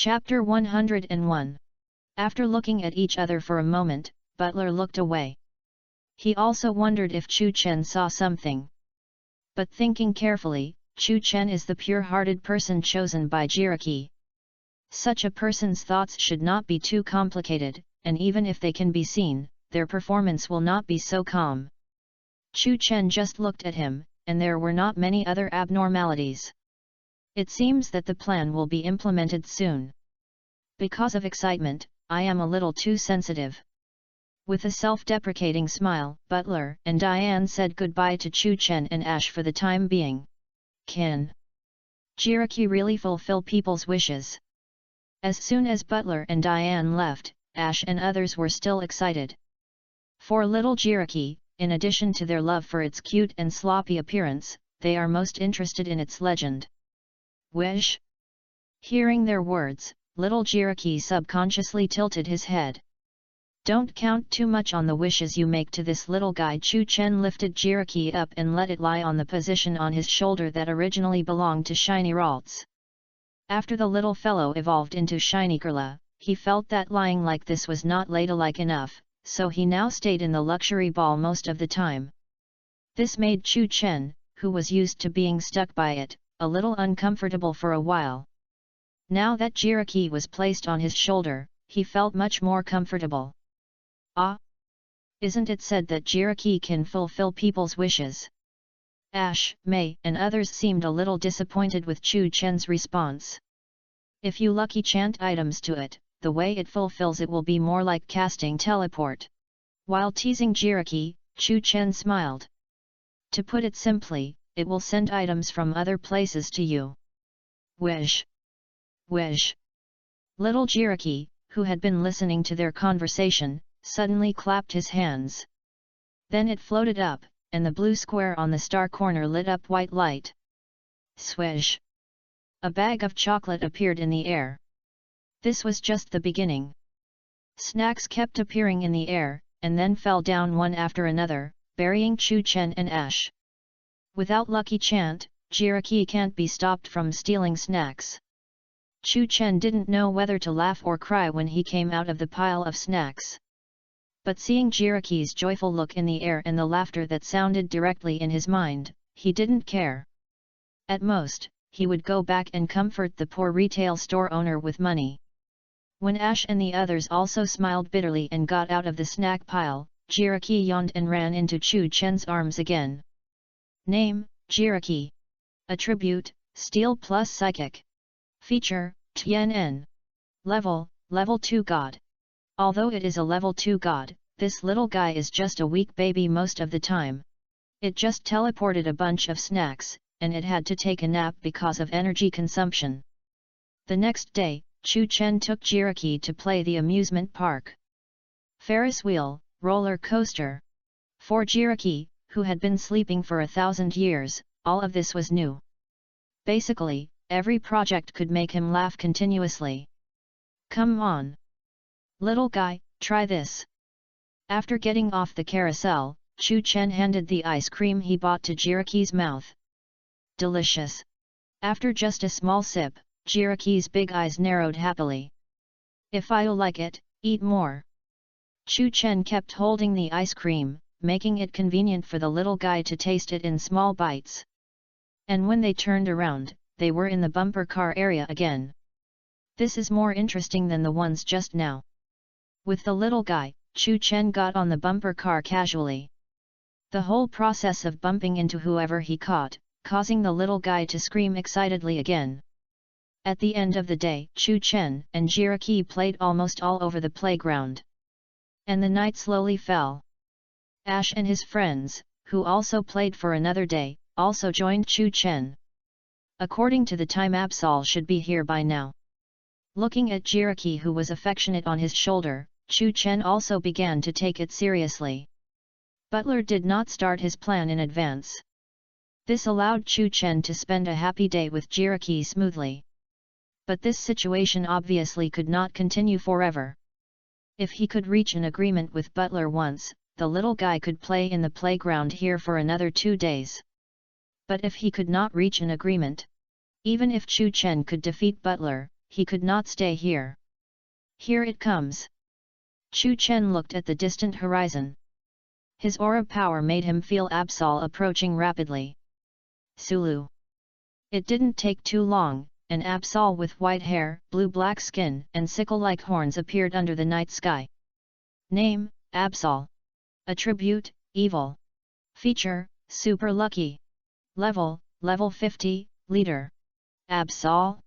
Chapter 101. After looking at each other for a moment, Butler looked away. He also wondered if Chu Chen saw something. But thinking carefully, Chu Chen is the pure-hearted person chosen by Jiraki. Such a person's thoughts should not be too complicated, and even if they can be seen, their performance will not be so calm. Chu Chen just looked at him, and there were not many other abnormalities. It seems that the plan will be implemented soon. Because of excitement, I am a little too sensitive. With a self-deprecating smile, Butler and Diane said goodbye to Chu Chen and Ash for the time being. Can Jiraki really fulfill people's wishes? As soon as Butler and Diane left, Ash and others were still excited. For little Jiraki, in addition to their love for its cute and sloppy appearance, they are most interested in its legend. Wish? Hearing their words, little Jiraki subconsciously tilted his head. Don't count too much on the wishes you make to this little guy. Chu Chen lifted Jiraki up and let it lie on the position on his shoulder that originally belonged to Shiny Ralts. After the little fellow evolved into Shiny Girla, he felt that lying like this was not ladylike enough, so he now stayed in the luxury ball most of the time. This made Chu Chen, who was used to being stuck by it, a little uncomfortable for a while. Now that Jiraki was placed on his shoulder, he felt much more comfortable. Ah! Isn't it said that Jiraki can fulfill people's wishes? Ash, Mei, and others seemed a little disappointed with Chu Chen's response. If you lucky chant items to it, the way it fulfills it will be more like casting teleport. While teasing Jiraki, Chu Chen smiled. To put it simply, it will send items from other places to you. Wish! Wish! Little Jiraki, who had been listening to their conversation, suddenly clapped his hands. Then it floated up, and the blue square on the star corner lit up white light. Swish! A bag of chocolate appeared in the air. This was just the beginning. Snacks kept appearing in the air, and then fell down one after another, burying Chu Chen and Ash. Without lucky chant, Jiraki can't be stopped from stealing snacks. Chu Chen didn't know whether to laugh or cry when he came out of the pile of snacks. But seeing Jiraki's joyful look in the air and the laughter that sounded directly in his mind, he didn't care. At most, he would go back and comfort the poor retail store owner with money. When Ash and the others also smiled bitterly and got out of the snack pile, Jiraki yawned and ran into Chu Chen's arms again. Name, Jiraki. Attribute, Steel plus Psychic. Feature, Tian. Level 2 God. Although it is a level 2 God, this little guy is just a weak baby most of the time. It just teleported a bunch of snacks, and it had to take a nap because of energy consumption. The next day, Chu Chen took Jiraki to play the amusement park. Ferris wheel, roller coaster. For Jiraki, who had been sleeping for 1,000 years, all of this was new. Basically, every project could make him laugh continuously. Come on! Little guy, try this! After getting off the carousel, Chu Chen handed the ice cream he bought to Jiraki's mouth. Delicious! After just a small sip, Jiraki's big eyes narrowed happily. If you like it, eat more! Chu Chen kept holding the ice cream, making it convenient for the little guy to taste it in small bites. And when they turned around, they were in the bumper car area again. This is more interesting than the ones just now. With the little guy, Chu Chen got on the bumper car casually. The whole process of bumping into whoever he caught, causing the little guy to scream excitedly again. At the end of the day, Chu Chen and Jiraki played almost all over the playground. And the night slowly fell. Ash and his friends, who also played for another day, also joined Chu Chen. According to the time Absol should be here by now. Looking at Jiraki, who was affectionate on his shoulder, Chu Chen also began to take it seriously. Butler did not start his plan in advance. This allowed Chu Chen to spend a happy day with Jiraki smoothly. But this situation obviously could not continue forever. If he could reach an agreement with Butler once, the little guy could play in the playground here for another 2 days. But if he could not reach an agreement, even if Chu Chen could defeat Butler, he could not stay here. Here it comes. Chu Chen looked at the distant horizon. His aura power made him feel Absol approaching rapidly. Sulu. It didn't take too long, an Absol with white hair, blue-black skin and sickle-like horns appeared under the night sky. Name, Absol. Attribute, evil. Feature, super lucky. Level, level 50, leader. Absol?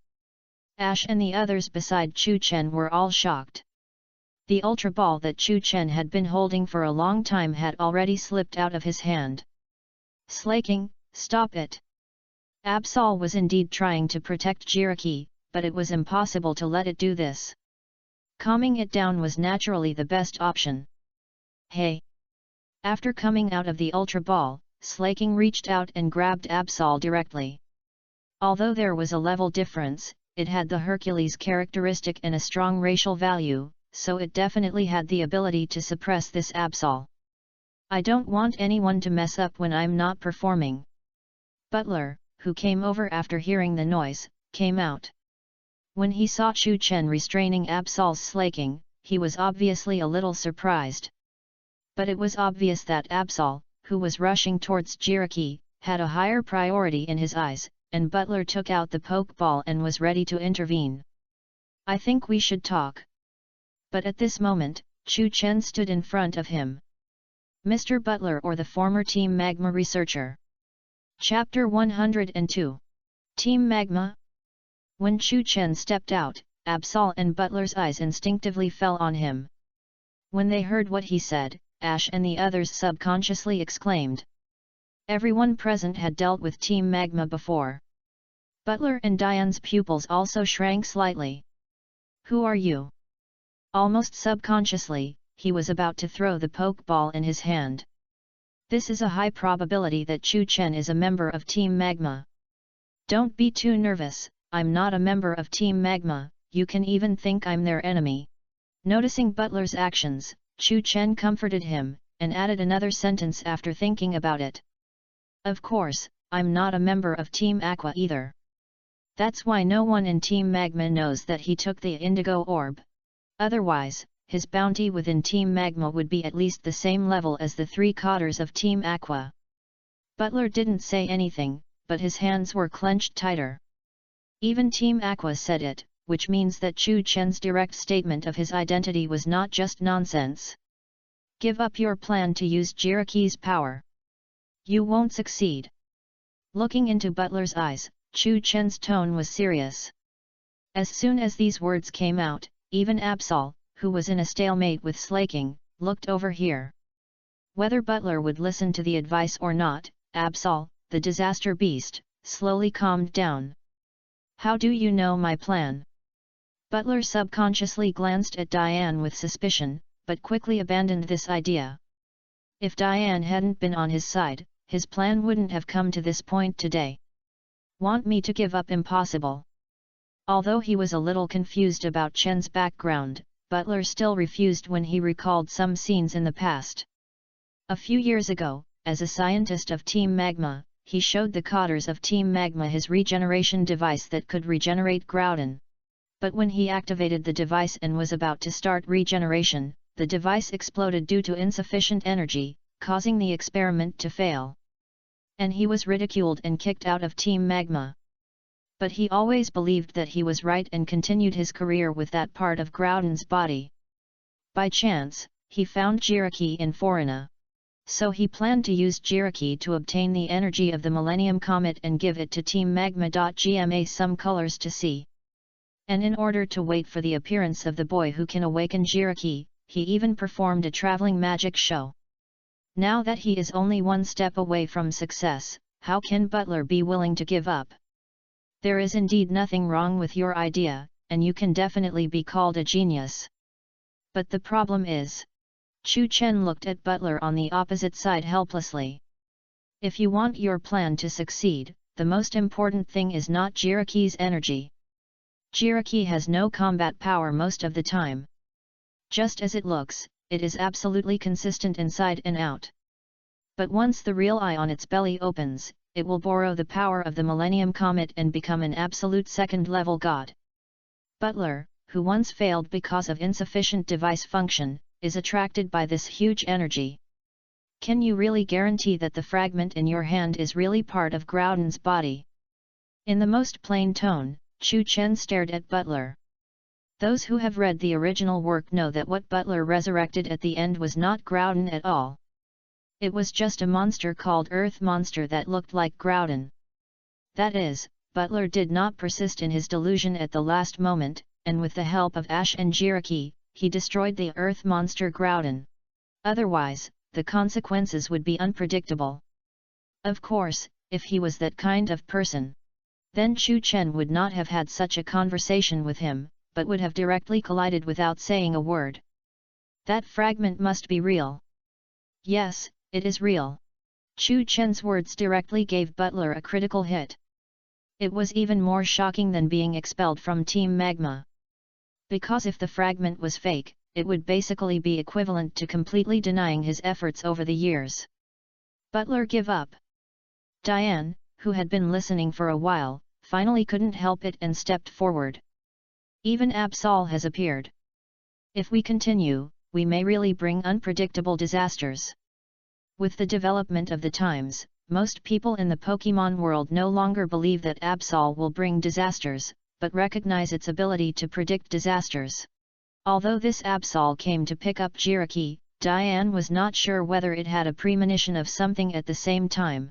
Ash and the others beside Chu Chen were all shocked. The Ultra Ball that Chu Chen had been holding for a long time had already slipped out of his hand. Slaking, stop it! Absol was indeed trying to protect Jiraki, but it was impossible to let it do this. Calming it down was naturally the best option. Hey! After coming out of the Ultra Ball, Slaking reached out and grabbed Absol directly. Although there was a level difference, it had the Hercules characteristic and a strong racial value, so it definitely had the ability to suppress this Absol. I don't want anyone to mess up when I'm not performing. Butler, who came over after hearing the noise, came out. When he saw Chu Chen restraining Absol's slaking, he was obviously a little surprised. But it was obvious that Absol, who was rushing towards Jiraki, had a higher priority in his eyes, and Butler took out the pokeball and was ready to intervene. I think we should talk. But at this moment, Chu Chen stood in front of him. Mr. Butler or the former Team Magma researcher. Chapter 102. Team Magma. When Chu Chen stepped out, Absol and Butler's eyes instinctively fell on him. When they heard what he said, Ash and the others subconsciously exclaimed. Everyone present had dealt with Team Magma before. Butler and Diane's pupils also shrank slightly. Who are you? Almost subconsciously, he was about to throw the pokeball in his hand. This is a high probability that Chu Chen is a member of Team Magma. Don't be too nervous, I'm not a member of Team Magma, you can even think I'm their enemy. Noticing Butler's actions, Chu Chen comforted him, and added another sentence after thinking about it. Of course, I'm not a member of Team Aqua either. That's why no one in Team Magma knows that he took the Indigo Orb. Otherwise, his bounty within Team Magma would be at least the same level as the 3 cotters of Team Aqua. Butler didn't say anything, but his hands were clenched tighter. Even Team Aqua said it, which means that Chu Chen's direct statement of his identity was not just nonsense. Give up your plan to use Jiraki's power. You won't succeed. Looking into Butler's eyes, Chu Chen's tone was serious. As soon as these words came out, even Absol, who was in a stalemate with Slaking, looked over here. Whether Butler would listen to the advice or not, Absol, the disaster beast, slowly calmed down. How do you know my plan? Butler subconsciously glanced at Diane with suspicion, but quickly abandoned this idea. If Diane hadn't been on his side, his plan wouldn't have come to this point today. Want me to give up? Impossible. Although he was a little confused about Chen's background, Butler still refused when he recalled some scenes in the past. A few years ago, as a scientist of Team Magma, he showed the cotters of Team Magma his regeneration device that could regenerate Groudon. But when he activated the device and was about to start regeneration, the device exploded due to insufficient energy, causing the experiment to fail. And he was ridiculed and kicked out of Team Magma. But he always believed that he was right and continued his career with that part of Groudon's body. By chance, he found Jiraki in Forina. So he planned to use Jiraki to obtain the energy of the Millennium Comet and give it to Team Magma.Gma some colors to see. And in order to wait for the appearance of the boy who can awaken Jiraki, he even performed a traveling magic show. Now that he is only one step away from success, how can Butler be willing to give up? There is indeed nothing wrong with your idea, and you can definitely be called a genius. But the problem is... Chu Chen looked at Butler on the opposite side helplessly. If you want your plan to succeed, the most important thing is not Jiraki's energy. Jiraki has no combat power most of the time. Just as it looks, it is absolutely consistent inside and out. But once the real eye on its belly opens, it will borrow the power of the Millennium Comet and become an absolute second-level god. Butler, who once failed because of insufficient device function, is attracted by this huge energy. Can you really guarantee that the fragment in your hand is really part of Groudon's body? In the most plain tone, Chu Chen stared at Butler. Those who have read the original work know that what Butler resurrected at the end was not Groudon at all. It was just a monster called Earth Monster that looked like Groudon. That is, Butler did not persist in his delusion at the last moment, and with the help of Ash and Jiraiya, he destroyed the Earth Monster Groudon. Otherwise, the consequences would be unpredictable. Of course, if he was that kind of person, then Chu Chen would not have had such a conversation with him, but would have directly collided without saying a word. That fragment must be real. Yes, it is real. Chu Chen's words directly gave Butler a critical hit. It was even more shocking than being expelled from Team Magma. Because if the fragment was fake, it would basically be equivalent to completely denying his efforts over the years. Butler give up. Diane, who had been listening for a while, finally couldn't help it and stepped forward. Even Absol has appeared. If we continue, we may really bring unpredictable disasters. With the development of the times, most people in the Pokémon world no longer believe that Absol will bring disasters, but recognize its ability to predict disasters. Although this Absol came to pick up Jiraiya, Diane was not sure whether it had a premonition of something at the same time.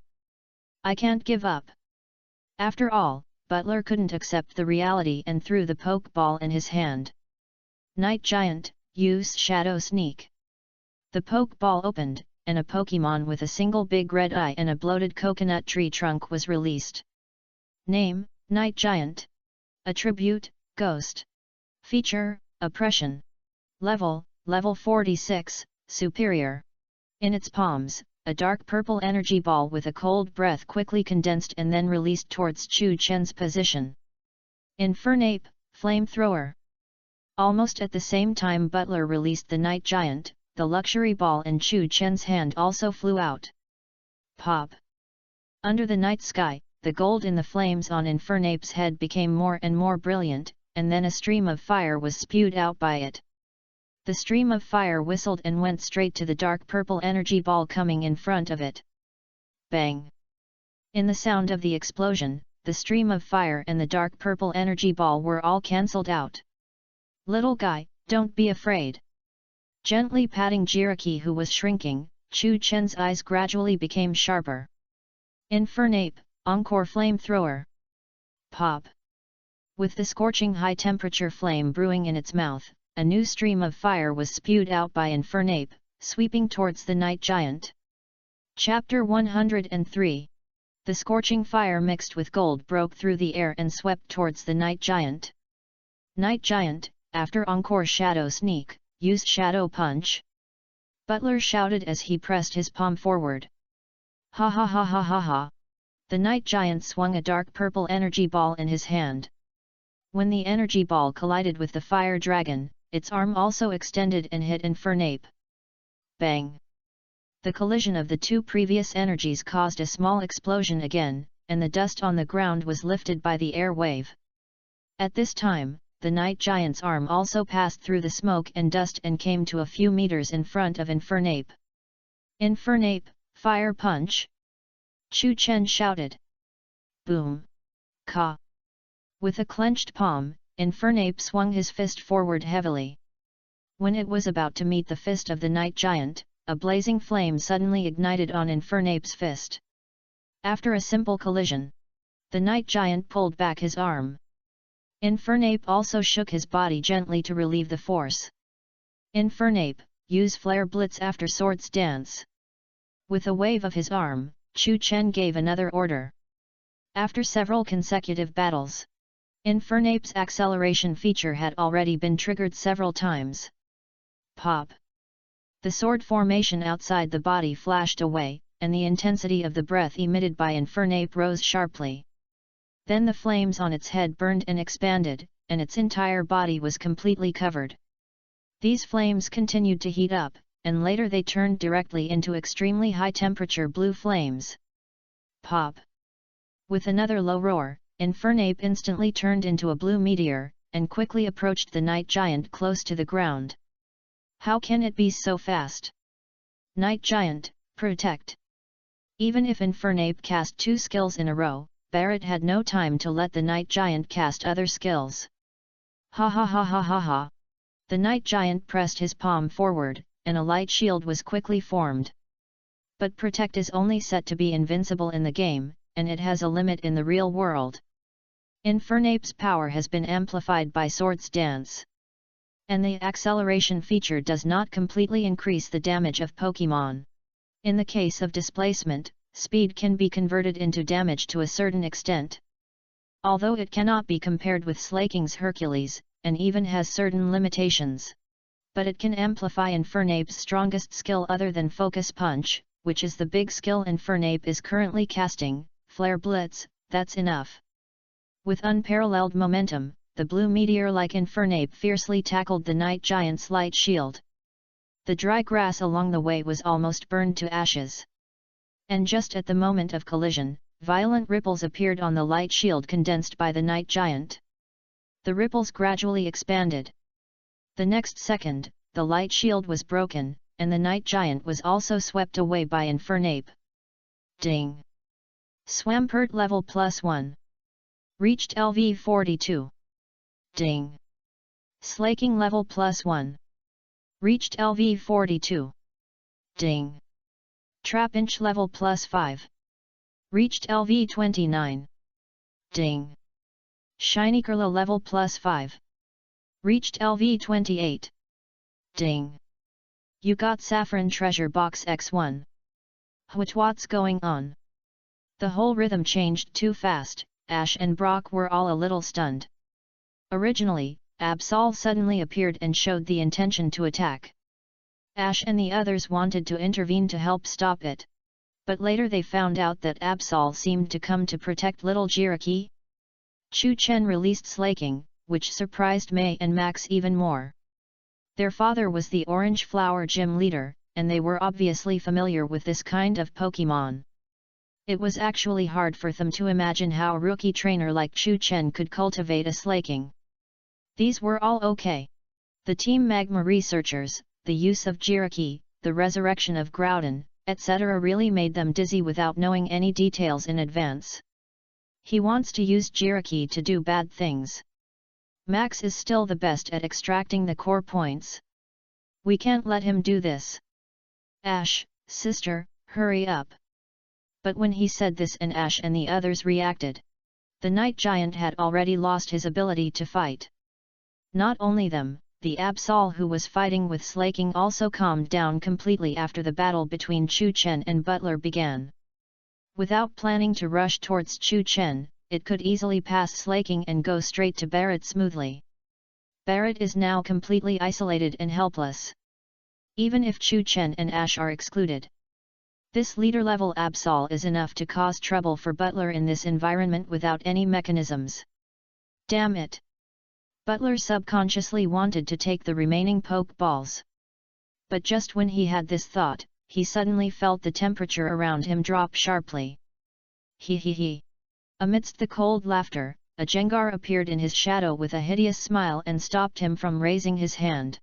I can't give up. After all, Butler couldn't accept the reality and threw the Pokeball in his hand. Night Giant, use Shadow Sneak. The Pokeball opened, and a Pokémon with a single big red eye and a bloated coconut tree trunk was released. Name, Night Giant. Attribute, Ghost. Feature, Oppression. Level, Level 46, Superior. In its palms, a dark purple energy ball with a cold breath quickly condensed and then released towards Chu Chen's position. Infernape, Flamethrower. Almost at the same time Butler released the Night Giant, the luxury ball in Chu Chen's hand also flew out. Pop! Under the night sky, the gold in the flames on Infernape's head became more and more brilliant, and then a stream of fire was spewed out by it. The stream of fire whistled and went straight to the dark purple energy ball coming in front of it. Bang! In the sound of the explosion, the stream of fire and the dark purple energy ball were all cancelled out. Little guy, don't be afraid. Gently patting Jiraiya who was shrinking, Chu Chen's eyes gradually became sharper. Infernape, Encore Flamethrower. Pop! With the scorching high-temperature flame brewing in its mouth, a new stream of fire was spewed out by Infernape, sweeping towards the Night Giant. Chapter 103. The scorching fire mixed with gold broke through the air and swept towards the Night Giant. Night Giant, after Encore Shadow Sneak, use Shadow Punch. Butler shouted as he pressed his palm forward. Ha ha ha ha ha ha! The Night Giant swung a dark purple energy ball in his hand. When the energy ball collided with the fire dragon, its arm also extended and hit Infernape. Bang! The collision of the two previous energies caused a small explosion again, and the dust on the ground was lifted by the air wave. At this time, the Night Giant's arm also passed through the smoke and dust and came to a few meters in front of Infernape. Infernape, Fire Punch! Chu Chen shouted. Boom! Ka! With a clenched palm, Infernape swung his fist forward heavily. When it was about to meet the fist of the Night Giant, a blazing flame suddenly ignited on Infernape's fist. After a simple collision, the Night Giant pulled back his arm. Infernape also shook his body gently to relieve the force. Infernape, use Flare Blitz after Swords Dance. With a wave of his arm, Chu Chen gave another order. After several consecutive battles, Infernape's acceleration feature had already been triggered several times. Pop! The sword formation outside the body flashed away, and the intensity of the breath emitted by Infernape rose sharply. Then the flames on its head burned and expanded, and its entire body was completely covered. These flames continued to heat up, and later they turned directly into extremely high-temperature blue flames. Pop! With another low roar, Infernape instantly turned into a blue meteor, and quickly approached the night giant close to the ground. How can it be so fast? Night giant, protect! Even if Infernape cast 2 skills in a row, Barrett had no time to let the night giant cast other skills. Ha ha ha ha ha ha! The night giant pressed his palm forward, and a light shield was quickly formed. But protect is only set to be invincible in the game, and it has a limit in the real world. Infernape's power has been amplified by Swords Dance. And the acceleration feature does not completely increase the damage of Pokémon. In the case of displacement, speed can be converted into damage to a certain extent. Although it cannot be compared with Slaking's Hercules, and even has certain limitations. But it can amplify Infernape's strongest skill other than Focus Punch, which is the big skill Infernape is currently casting, Flare Blitz. That's enough. With unparalleled momentum, the blue meteor-like Infernape fiercely tackled the night giant's light shield. The dry grass along the way was almost burned to ashes. And just at the moment of collision, violent ripples appeared on the light shield condensed by the night giant. The ripples gradually expanded. The next second, the light shield was broken, and the night giant was also swept away by Infernape. Ding! Swampert level +1. Reached LV 42. Ding! Slaking level +1. Reached LV 42. Ding! Trapinch level +5. Reached LV 29. Ding! Shinycurla level +5. Reached LV 28. Ding! You got Saffron Treasure Box X1. What's going on? The whole rhythm changed too fast. Ash and Brock were all a little stunned. Originally, Absol suddenly appeared and showed the intention to attack. Ash and the others wanted to intervene to help stop it. But later they found out that Absol seemed to come to protect little Jiraiya. Chu Chen released Slaking, which surprised Mei and Max even more. Their father was the Orange Flower Gym leader, and they were obviously familiar with this kind of Pokémon. It was actually hard for them to imagine how a rookie trainer like Chu Chen could cultivate a Slaking. These were all okay. The Team Magma researchers, the use of Jiraiya, the resurrection of Groudon, etc. really made them dizzy without knowing any details in advance. He wants to use Jiraiya to do bad things. Max is still the best at extracting the core points. We can't let him do this. Ash, sister, hurry up. But when he said this and Ash and the others reacted, the night giant had already lost his ability to fight. Not only them, the Absol who was fighting with Slaking also calmed down completely after the battle between Chu Chen and Butler began. Without planning to rush towards Chu Chen, it could easily pass Slaking and go straight to Barrett smoothly. Barrett is now completely isolated and helpless. Even if Chu Chen and Ash are excluded. This leader-level Absol is enough to cause trouble for Butler in this environment without any mechanisms. Damn it! Butler subconsciously wanted to take the remaining Pokeballs. But just when he had this thought, he suddenly felt the temperature around him drop sharply. He he he. Amidst the cold laughter, a Jengar appeared in his shadow with a hideous smile and stopped him from raising his hand.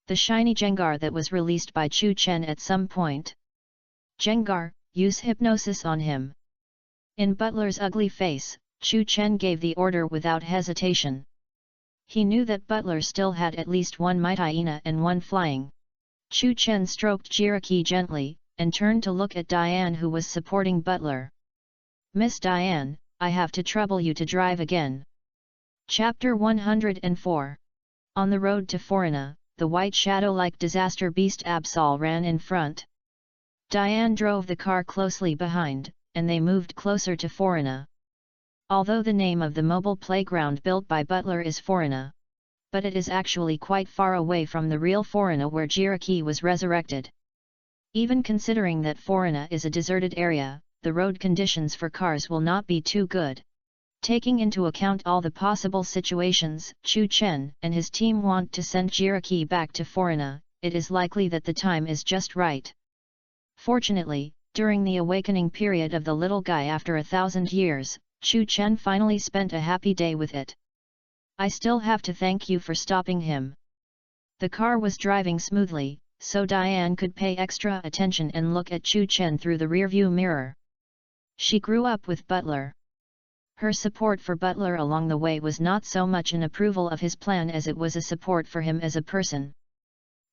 The shiny Jengar that was released by Chu Chen at some point. Jengar, use hypnosis on him. In Butler's ugly face, Chu Chen gave the order without hesitation. He knew that Butler still had at least one Mightyena and one flying. Chu Chen stroked Jiraiya gently, and turned to look at Diane who was supporting Butler. Miss Diane, I have to trouble you to drive again. Chapter 104. On the road to Forina, the white shadow-like disaster beast Absol ran in front. Diane drove the car closely behind, and they moved closer to Forina. Although the name of the mobile playground built by Butler is Forina, but it is actually quite far away from the real Forina where Jiraiya was resurrected. Even considering that Forina is a deserted area, the road conditions for cars will not be too good. Taking into account all the possible situations, Chu Chen and his team want to send Jiraiya back to Forina, it is likely that the time is just right. Fortunately, during the awakening period of the little guy after 1,000 years, Chu Chen finally spent a happy day with it. I still have to thank you for stopping him. The car was driving smoothly, so Diane could pay extra attention and look at Chu Chen through the rearview mirror. She grew up with Butler. Her support for Butler along the way was not so much an approval of his plan as it was a support for him as a person.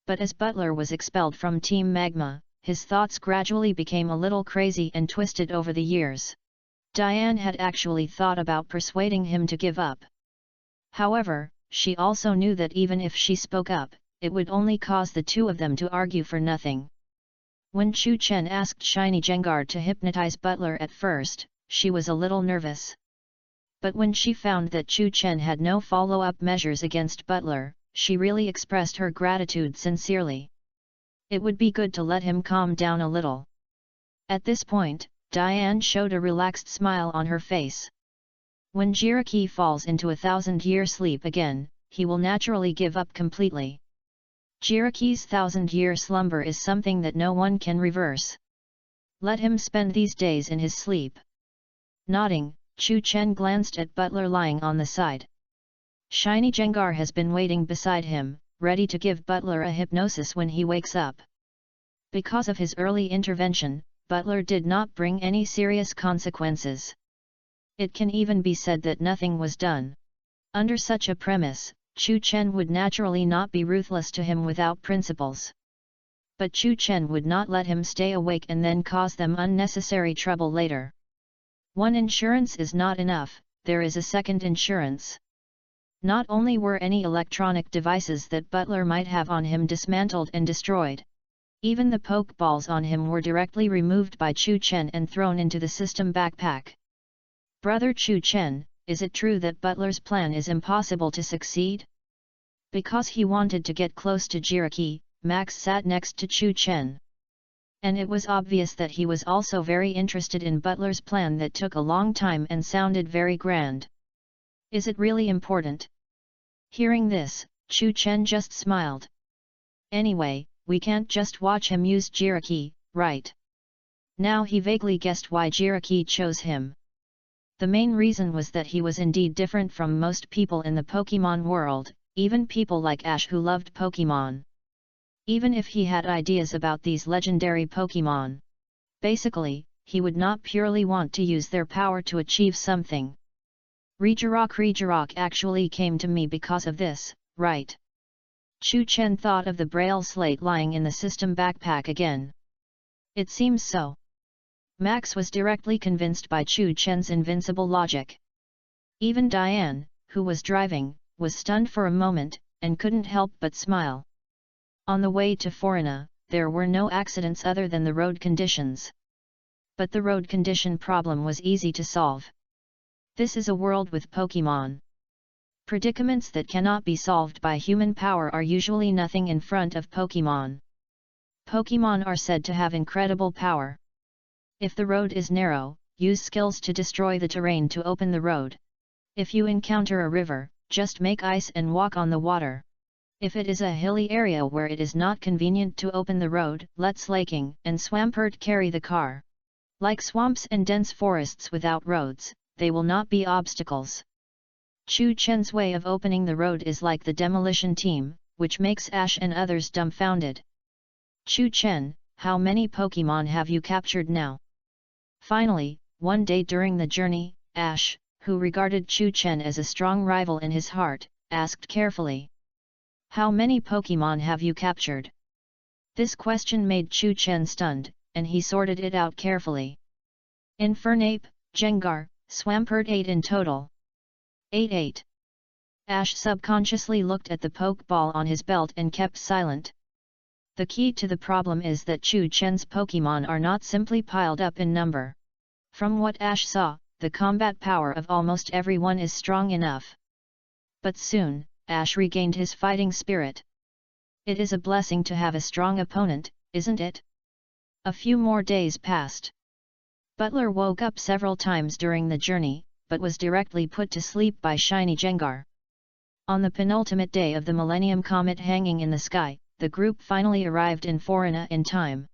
But as Butler was expelled from Team Magma, his thoughts gradually became a little crazy and twisted over the years. Diane had actually thought about persuading him to give up. However, she also knew that even if she spoke up, it would only cause the two of them to argue for nothing. When Chu Chen asked Shiny Jengar to hypnotize Butler at first, she was a little nervous. But when she found that Chu Chen had no follow-up measures against Butler, she really expressed her gratitude sincerely. It would be good to let him calm down a little. At this point, Diane showed a relaxed smile on her face. When Jiraki falls into a 1,000-year sleep again, he will naturally give up completely. Jiraki's 1,000-year slumber is something that no one can reverse. Let him spend these days in his sleep. Nodding, Chu Chen glanced at Butler lying on the side. Shiny Jengar has been waiting beside him, ready to give Butler a hypnosis when he wakes up. Because of his early intervention, Butler did not bring any serious consequences. It can even be said that nothing was done. Under such a premise, Chu Chen would naturally not be ruthless to him without principles. But Chu Chen would not let him stay awake and then cause them unnecessary trouble later. One insurance is not enough, there is a second insurance. Not only were any electronic devices that Butler might have on him dismantled and destroyed. Even the pokeballs on him were directly removed by Chu Chen and thrown into the system backpack. Brother Chu Chen, is it true that Butler's plan is impossible to succeed? Because he wanted to get close to Jiraki, Max sat next to Chu Chen. And it was obvious that he was also very interested in Butler's plan that took a long time and sounded very grand. Is it really important? Hearing this, Chu Chen just smiled. Anyway, we can't just watch him use Jiraki, right? Now he vaguely guessed why Jiraki chose him. The main reason was that he was indeed different from most people in the Pokemon world, even people like Ash who loved Pokemon. Even if he had ideas about these legendary Pokemon. Basically, he would not purely want to use their power to achieve something. Regirock actually came to me because of this, right? Chu Chen thought of the braille slate lying in the system backpack again. It seems so. Max was directly convinced by Chu Chen's invincible logic. Even Diane, who was driving, was stunned for a moment, and couldn't help but smile. On the way to Forina, there were no accidents other than the road conditions. But the road condition problem was easy to solve. This is a world with Pokemon. Predicaments that cannot be solved by human power are usually nothing in front of Pokemon. Pokemon are said to have incredible power. If the road is narrow, use skills to destroy the terrain to open the road. If you encounter a river, just make ice and walk on the water. If it is a hilly area where it is not convenient to open the road, let Slaking and Swampert carry the car. Like swamps and dense forests without roads, they will not be obstacles. Chu Chen's way of opening the road is like the demolition team, which makes Ash and others dumbfounded. Chu Chen, how many Pokemon have you captured now? Finally, one day during the journey, Ash, who regarded Chu Chen as a strong rival in his heart, asked carefully. How many Pokemon have you captured? This question made Chu Chen stunned, and he sorted it out carefully. Infernape, Jengar, Swampert 8 in total. 8. Ash subconsciously looked at the Pokeball on his belt and kept silent. The key to the problem is that Chu Chen's Pokemon are not simply piled up in number. From what Ash saw, the combat power of almost everyone is strong enough. But soon, Ash regained his fighting spirit. It is a blessing to have a strong opponent, isn't it? A few more days passed. Butler woke up several times during the journey, but was directly put to sleep by Shiny Jengar. On the penultimate day of the Millennium Comet hanging in the sky, the group finally arrived in Forina in time.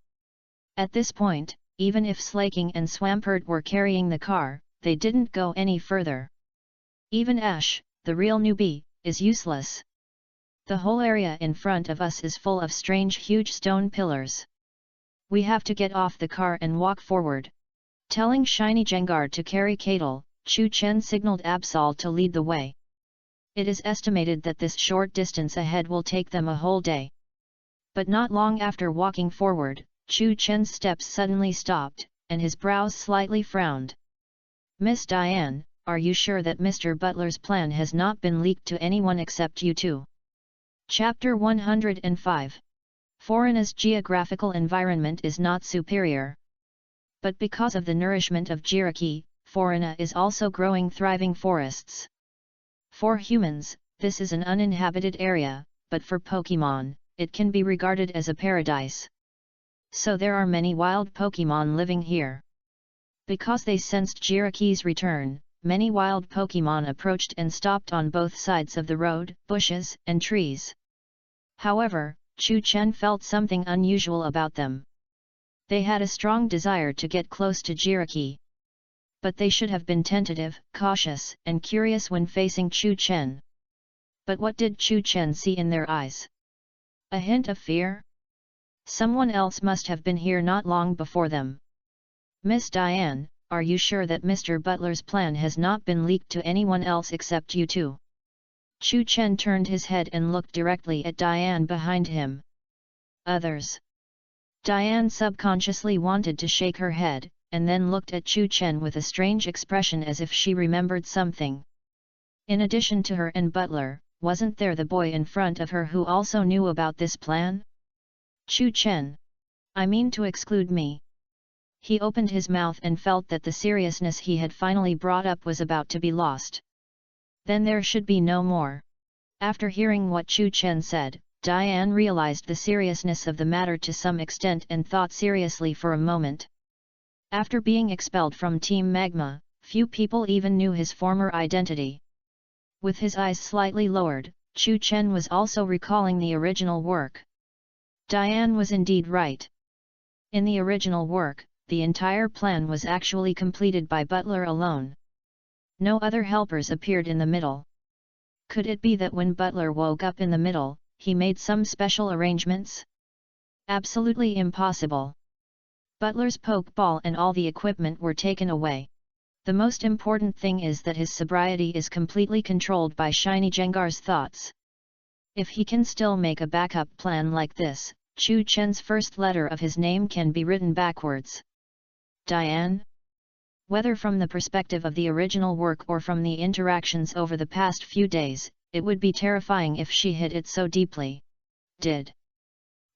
At this point, even if Slaking and Swampert were carrying the car, they didn't go any further. Even Ash, the real newbie, is useless. The whole area in front of us is full of strange huge stone pillars. We have to get off the car and walk forward. Telling Shiny Jengar to carry Kadal, Chu Chen signaled Absol to lead the way. It is estimated that this short distance ahead will take them a whole day. But not long after walking forward, Chu Chen's steps suddenly stopped, and his brows slightly frowned. Miss Diane, are you sure that Mr. Butler's plan has not been leaked to anyone except you two? Chapter 105. Foreigner's geographical environment is not superior. But because of the nourishment of Jiraki, Foreigner is also growing thriving forests. For humans, this is an uninhabited area, but for Pokemon, it can be regarded as a paradise. So there are many wild Pokemon living here. Because they sensed Jiraki's return, many wild Pokemon approached and stopped on both sides of the road, bushes, and trees. However, Chu Chen felt something unusual about them. They had a strong desire to get close to Jiraki. But they should have been tentative, cautious, and curious when facing Chu Chen. But what did Chu Chen see in their eyes? A hint of fear? Someone else must have been here not long before them. Miss Diane, are you sure that Mr. Butler's plan has not been leaked to anyone else except you two? Chu Chen turned his head and looked directly at Diane behind him. Others. Diane subconsciously wanted to shake her head, and then looked at Chu Chen with a strange expression as if she remembered something. In addition to her and Butler, wasn't there the boy in front of her who also knew about this plan? Chu Chen. I mean to exclude me. He opened his mouth and felt that the seriousness he had finally brought up was about to be lost. Then there should be no more. After hearing what Chu Chen said, Diane realized the seriousness of the matter to some extent and thought seriously for a moment. After being expelled from Team Magma, few people even knew his former identity. With his eyes slightly lowered, Chu Chen was also recalling the original work. Diane was indeed right. In the original work, the entire plan was actually completed by Butler alone. No other helpers appeared in the middle. Could it be that when Butler woke up in the middle, he made some special arrangements? Absolutely impossible. Butler's Pokeball and all the equipment were taken away. The most important thing is that his sobriety is completely controlled by Shiny Jengar's thoughts. If he can still make a backup plan like this, Chu Chen's first letter of his name can be written backwards. Diane? Whether from the perspective of the original work or from the interactions over the past few days, it would be terrifying if she hid it so deeply. Did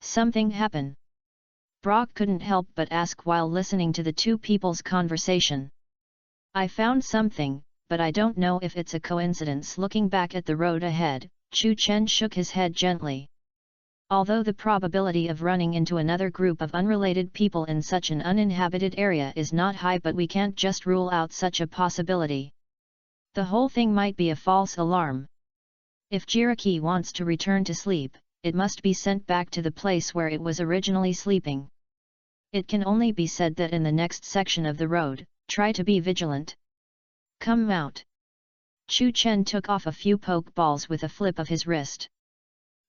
something happen? Brock couldn't help but ask while listening to the two people's conversation. I found something, but I don't know if it's a coincidence. Looking back at the road ahead, Chu Chen shook his head gently. Although the probability of running into another group of unrelated people in such an uninhabited area is not high, but we can't just rule out such a possibility. The whole thing might be a false alarm. If Jiraki wants to return to sleep, it must be sent back to the place where it was originally sleeping. It can only be said that in the next section of the road, try to be vigilant. Come out. Chu Chen took off a few pokeballs with a flip of his wrist.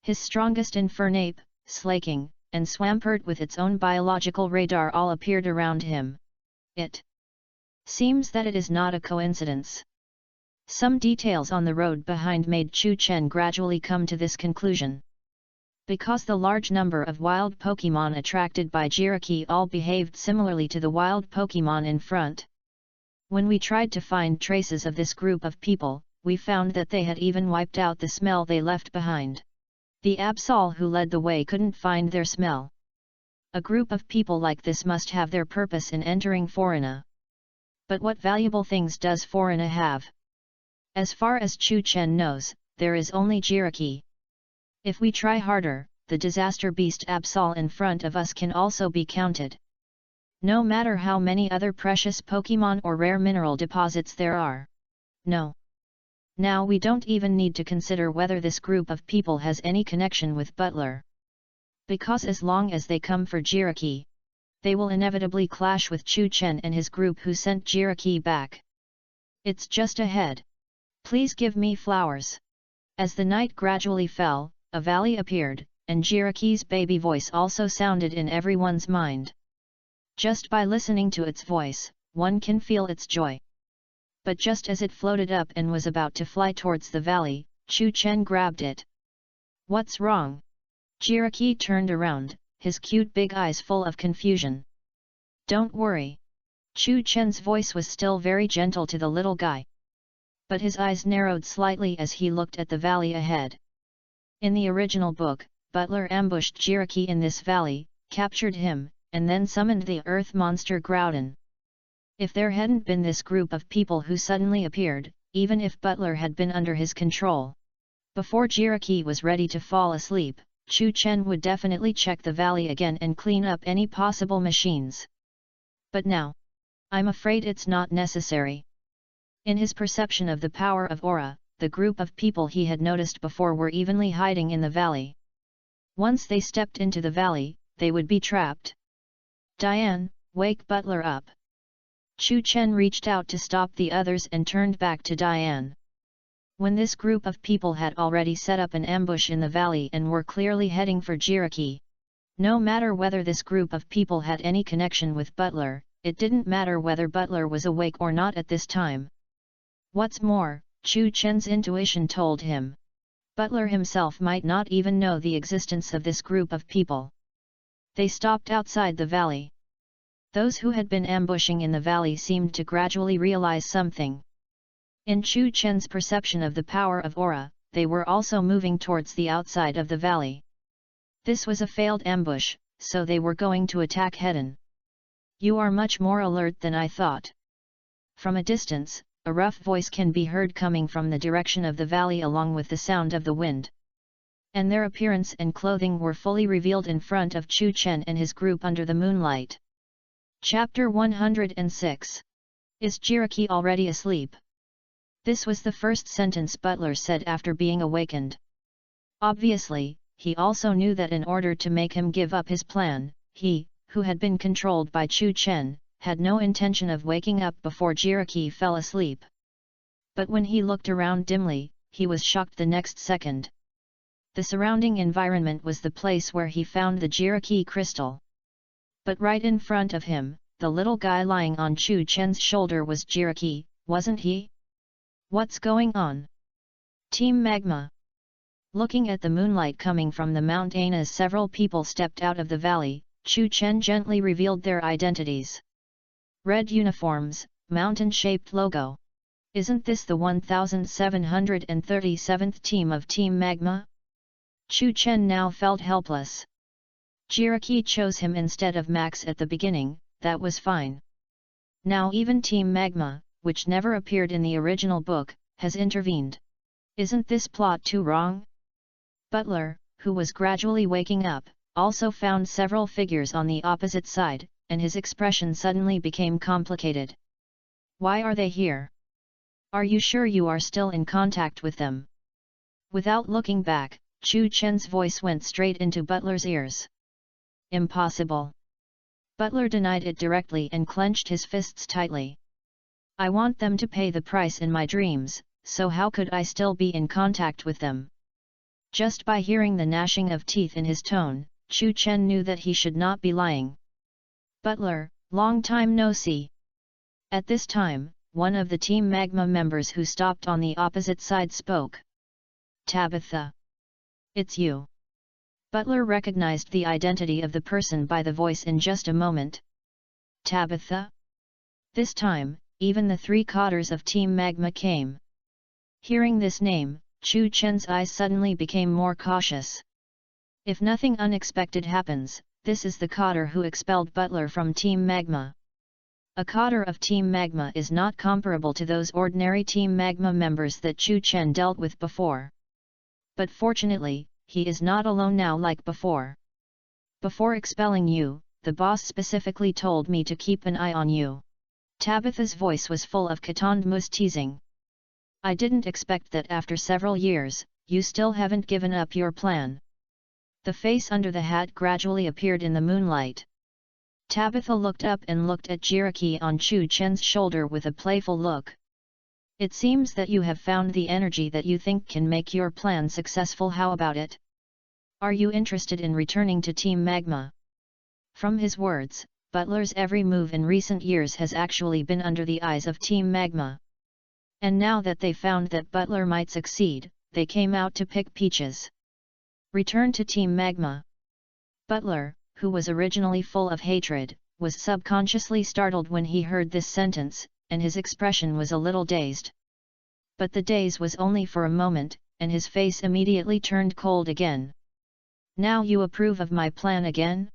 His strongest Infernape, Slaking, and Swampert with its own biological radar all appeared around him. It seems that it is not a coincidence. Some details on the road behind made Chu Chen gradually come to this conclusion. Because the large number of wild Pokemon attracted by Jiraki all behaved similarly to the wild Pokemon in front. When we tried to find traces of this group of people, we found that they had even wiped out the smell they left behind. The Absol who led the way couldn't find their smell. A group of people like this must have their purpose in entering Foreigner. But what valuable things does Foreigner have? As far as Chu Chen knows, there is only Jiraki. If we try harder, the disaster beast Absol in front of us can also be counted. No matter how many other precious Pokemon or rare mineral deposits there are. No. Now we don't even need to consider whether this group of people has any connection with Butler. Because as long as they come for Jiraki, they will inevitably clash with Chu Chen and his group who sent Jiraki back. It's just ahead. Please give me flowers. As the night gradually fell, a valley appeared, and Jiraki's baby voice also sounded in everyone's mind. Just by listening to its voice, one can feel its joy. But just as it floated up and was about to fly towards the valley, Chu Chen grabbed it. What's wrong? Jiraki turned around, his cute big eyes full of confusion. Don't worry. Chu Chen's voice was still very gentle to the little guy. But his eyes narrowed slightly as he looked at the valley ahead. In the original book, Butler ambushed Jiraki in this valley, captured him, and then summoned the earth monster Groudon. If there hadn't been this group of people who suddenly appeared, even if Butler had been under his control, before Jiraki was ready to fall asleep, Chu Chen would definitely check the valley again and clean up any possible machines. But now, I'm afraid it's not necessary. In his perception of the power of aura, the group of people he had noticed before were evenly hiding in the valley. Once they stepped into the valley, they would be trapped. Diane, wake Butler up. Chu Chen reached out to stop the others and turned back to Diane. When this group of people had already set up an ambush in the valley and were clearly heading for Jiraki. No matter whether this group of people had any connection with Butler, it didn't matter whether Butler was awake or not at this time. What's more, Chu Chen's intuition told him, Butler himself might not even know the existence of this group of people. They stopped outside the valley. Those who had been ambushing in the valley seemed to gradually realize something. In Chu Chen's perception of the power of aura, they were also moving towards the outside of the valley. This was a failed ambush, so they were going to attack head-on. You are much more alert than I thought. From a distance, a rough voice can be heard coming from the direction of the valley along with the sound of the wind. And their appearance and clothing were fully revealed in front of Chu Chen and his group under the moonlight. Chapter 106. Is Jiraki already asleep? This was the first sentence Butler said after being awakened. Obviously, he also knew that in order to make him give up his plan, he, who had been controlled by Chu Chen, had no intention of waking up before Jiraki fell asleep. But when he looked around dimly, he was shocked the next second. The surrounding environment was the place where he found the Jiraki crystal. But right in front of him, the little guy lying on Chu Chen's shoulder was Jiraki, wasn't he? What's going on? Team Magma. Looking at the moonlight coming from the mountain as several people stepped out of the valley, Chu Chen gently revealed their identities. Red uniforms, mountain-shaped logo. Isn't this the 1737th team of Team Magma? Chu Chen now felt helpless. Jiraki chose him instead of Max at the beginning, that was fine. Now even Team Magma, which never appeared in the original book, has intervened. Isn't this plot too wrong? Butler, who was gradually waking up, also found several figures on the opposite side, and his expression suddenly became complicated. Why are they here? Are you sure you are still in contact with them? Without looking back, Chu Chen's voice went straight into Butler's ears. Impossible. Butler denied it directly and clenched his fists tightly. I want them to pay the price in my dreams, so how could I still be in contact with them? Just by hearing the gnashing of teeth in his tone, Chu Chen knew that he should not be lying. Butler, long time no see. At this time, one of the Team Magma members who stopped on the opposite side spoke. Tabitha. It's you. Butler recognized the identity of the person by the voice in just a moment. Tabitha? This time, even the three cotters of Team Magma came. Hearing this name, Chu Chen's eyes suddenly became more cautious. If nothing unexpected happens, this is the cotter who expelled Butler from Team Magma. A cotter of Team Magma is not comparable to those ordinary Team Magma members that Chu Chen dealt with before. But fortunately, he is not alone now like before. Before expelling you, the boss specifically told me to keep an eye on you. Tabitha's voice was full of Katandmu's teasing. I didn't expect that after several years, you still haven't given up your plan. The face under the hat gradually appeared in the moonlight. Tabitha looked up and looked at Jiraki on Chu Chen's shoulder with a playful look. It seems that you have found the energy that you think can make your plan successful. How about it? Are you interested in returning to Team Magma? From his words, Butler's every move in recent years has actually been under the eyes of Team Magma. And now that they found that Butler might succeed, they came out to pick peaches. Return to Team Magma. Butler, who was originally full of hatred, was subconsciously startled when he heard this sentence, and his expression was a little dazed. But the daze was only for a moment, and his face immediately turned cold again. Now you approve of my plan again?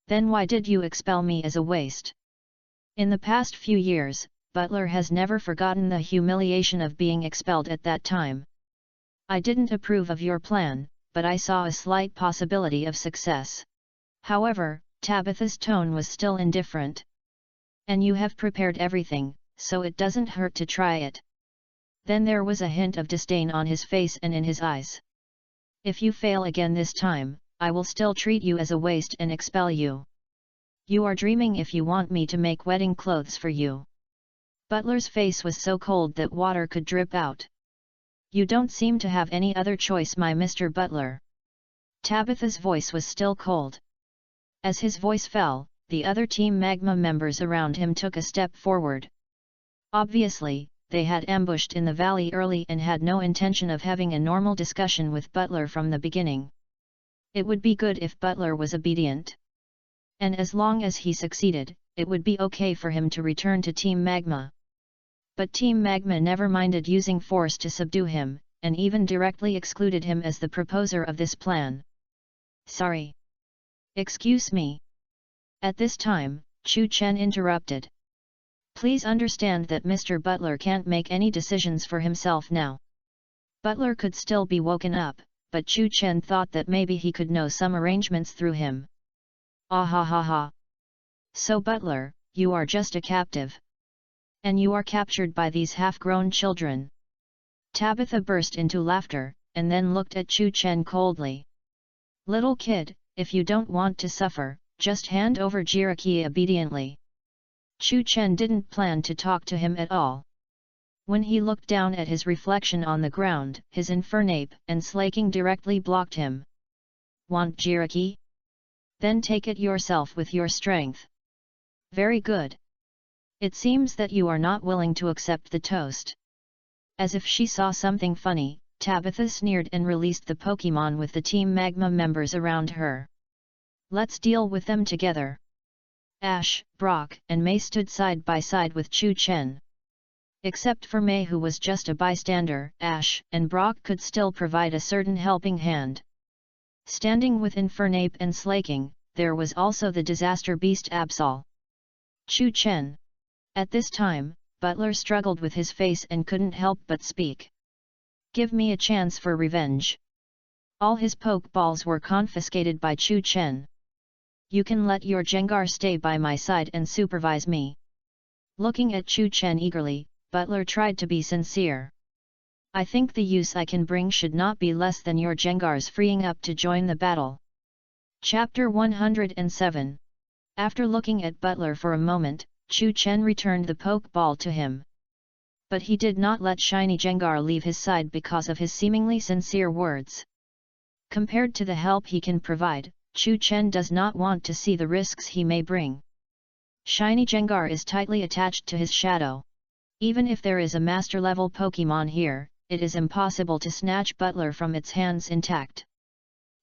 Then why did you expel me as a waste? In the past few years, Butler has never forgotten the humiliation of being expelled at that time. I didn't approve of your plan, but I saw a slight possibility of success. However, Tabitha's tone was still indifferent. And you have prepared everything, so it doesn't hurt to try it. Then there was a hint of disdain on his face and in his eyes. If you fail again this time, I will still treat you as a waste and expel you. You are dreaming if you want me to make wedding clothes for you. Butler's face was so cold that water could drip out. You don't seem to have any other choice, my Mr. Butler. Tabitha's voice was still cold. As his voice fell, the other Team Magma members around him took a step forward. Obviously, they had ambushed in the valley early and had no intention of having a normal discussion with Butler from the beginning. It would be good if Butler was obedient. And as long as he succeeded, it would be okay for him to return to Team Magma. But Team Magma never minded using force to subdue him, and even directly excluded him as the proposer of this plan. Sorry. Excuse me. At this time, Chu Chen interrupted. Please understand that Mr. Butler can't make any decisions for himself now. Butler could still be woken up, but Chu Chen thought that maybe he could know some arrangements through him. Ah ha ha ha. So Butler, you are just a captive. And you are captured by these half-grown children. Tabitha burst into laughter, and then looked at Chu Chen coldly. Little kid, if you don't want to suffer, just hand over Jiraki obediently. Chu Chen didn't plan to talk to him at all. When he looked down at his reflection on the ground, his infernape and slaking directly blocked him. Want Jiraki? Then take it yourself with your strength. Very good. It seems that you are not willing to accept the toast. As if she saw something funny, Tabitha sneered and released the Pokémon with the Team Magma members around her. Let's deal with them together. Ash, Brock and Mei stood side by side with Chu Chen. Except for Mei, who was just a bystander, Ash and Brock could still provide a certain helping hand. Standing with Infernape and Slaking, there was also the disaster beast Absol. Chu Chen. At this time, Butler struggled with his face and couldn't help but speak. Give me a chance for revenge. All his Pokeballs were confiscated by Chu Chen. You can let your Jengar stay by my side and supervise me. Looking at Chu Chen eagerly, Butler tried to be sincere. I think the use I can bring should not be less than your Jengars freeing up to join the battle. Chapter 107. After looking at Butler for a moment, Chu Chen returned the Pokeball to him. But he did not let Shiny Jengar leave his side because of his seemingly sincere words. Compared to the help he can provide, Chu Chen does not want to see the risks he may bring. Shiny Jengar is tightly attached to his shadow. Even if there is a master-level Pokémon here, it is impossible to snatch Butler from its hands intact.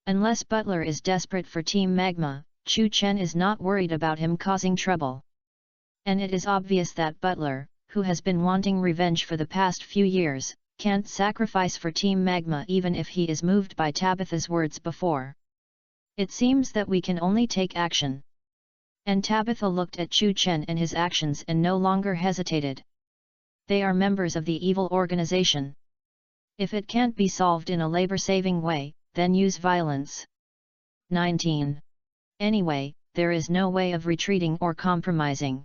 Unless Butler is desperate for Team Magma, Chu Chen is not worried about him causing trouble. And it is obvious that Butler, who has been wanting revenge for the past few years, can't sacrifice for Team Magma even if he is moved by Tabitha's words before. It seems that we can only take action. And Tabitha looked at Chu Chen and his actions and no longer hesitated. They are members of the evil organization. If it can't be solved in a labor-saving way, then use violence. 19. Anyway, there is no way of retreating or compromising.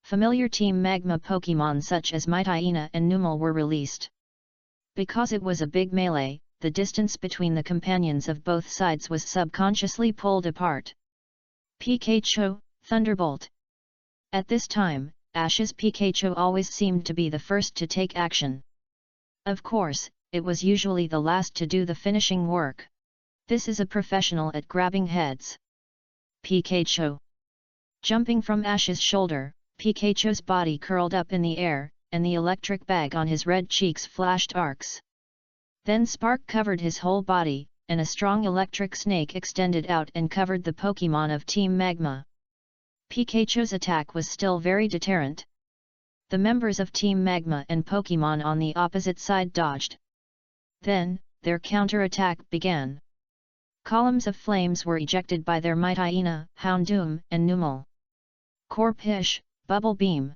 Familiar Team Magma Pokémon such as Mightyena and Numel were released. Because it was a big melee, the distance between the companions of both sides was subconsciously pulled apart. Pikachu, Thunderbolt. At this time, Ash's Pikachu always seemed to be the first to take action. Of course, it was usually the last to do the finishing work. This is a professional at grabbing heads. Pikachu. Jumping from Ash's shoulder, Pikachu's body curled up in the air, and the electric bag on his red cheeks flashed arcs. Then spark covered his whole body, and a strong electric snake extended out and covered the Pokémon of Team Magma. Pikachu's attack was still very deterrent. The members of Team Magma and Pokémon on the opposite side dodged. Then, their counter-attack began. Columns of flames were ejected by their Mightyena, Houndoom, and Numel. Corphish, Bubble Beam.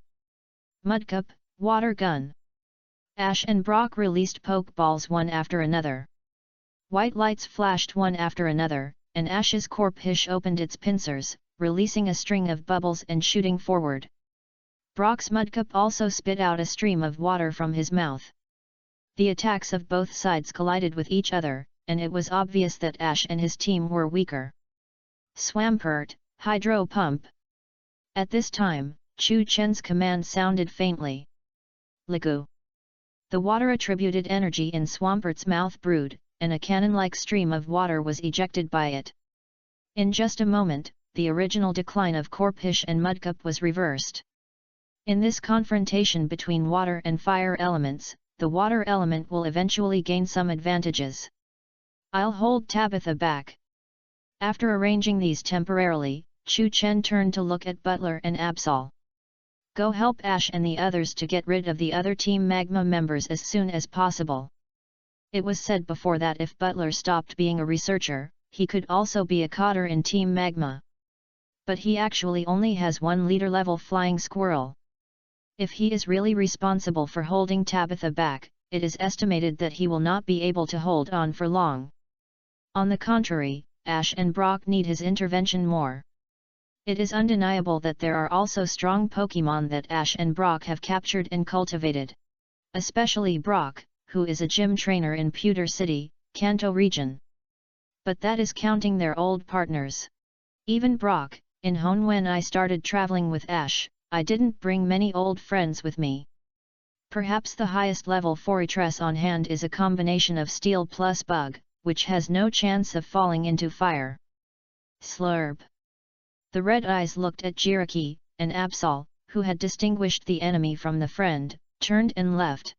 Mudcup, Water Gun. Ash and Brock released Pokeballs one after another. White lights flashed one after another, and Ash's Corphish opened its pincers, releasing a string of bubbles and shooting forward. Brock's Mudcup also spit out a stream of water from his mouth. The attacks of both sides collided with each other, and it was obvious that Ash and his team were weaker. Swampert, Hydro Pump. At this time, Chu Chen's command sounded faintly. Ligu. The water-attributed energy in Swampert's mouth brewed, and a cannon-like stream of water was ejected by it. In just a moment, the original decline of Corphish and Mudcup was reversed. In this confrontation between water and fire elements, the water element will eventually gain some advantages. I'll hold Tabitha back. After arranging these temporarily, Chu Chen turned to look at Butler and Absol. Go help Ash and the others to get rid of the other Team Magma members as soon as possible. It was said before that if Butler stopped being a researcher, he could also be a coder in Team Magma. But he actually only has one leader-level flying squirrel. If he is really responsible for holding Tabitha back, it is estimated that he will not be able to hold on for long. On the contrary, Ash and Brock need his intervention more. It is undeniable that there are also strong Pokémon that Ash and Brock have captured and cultivated. Especially Brock, who is a gym trainer in Pewter City, Kanto region. But that is counting their old partners. Even Brock, in Hone when I started traveling with Ash, I didn't bring many old friends with me. Perhaps the highest level Fortress on hand is a combination of Steel plus Bug, which has no chance of falling into fire. Slurp. The red eyes looked at Jiraki, and Absol, who had distinguished the enemy from the friend, turned and left.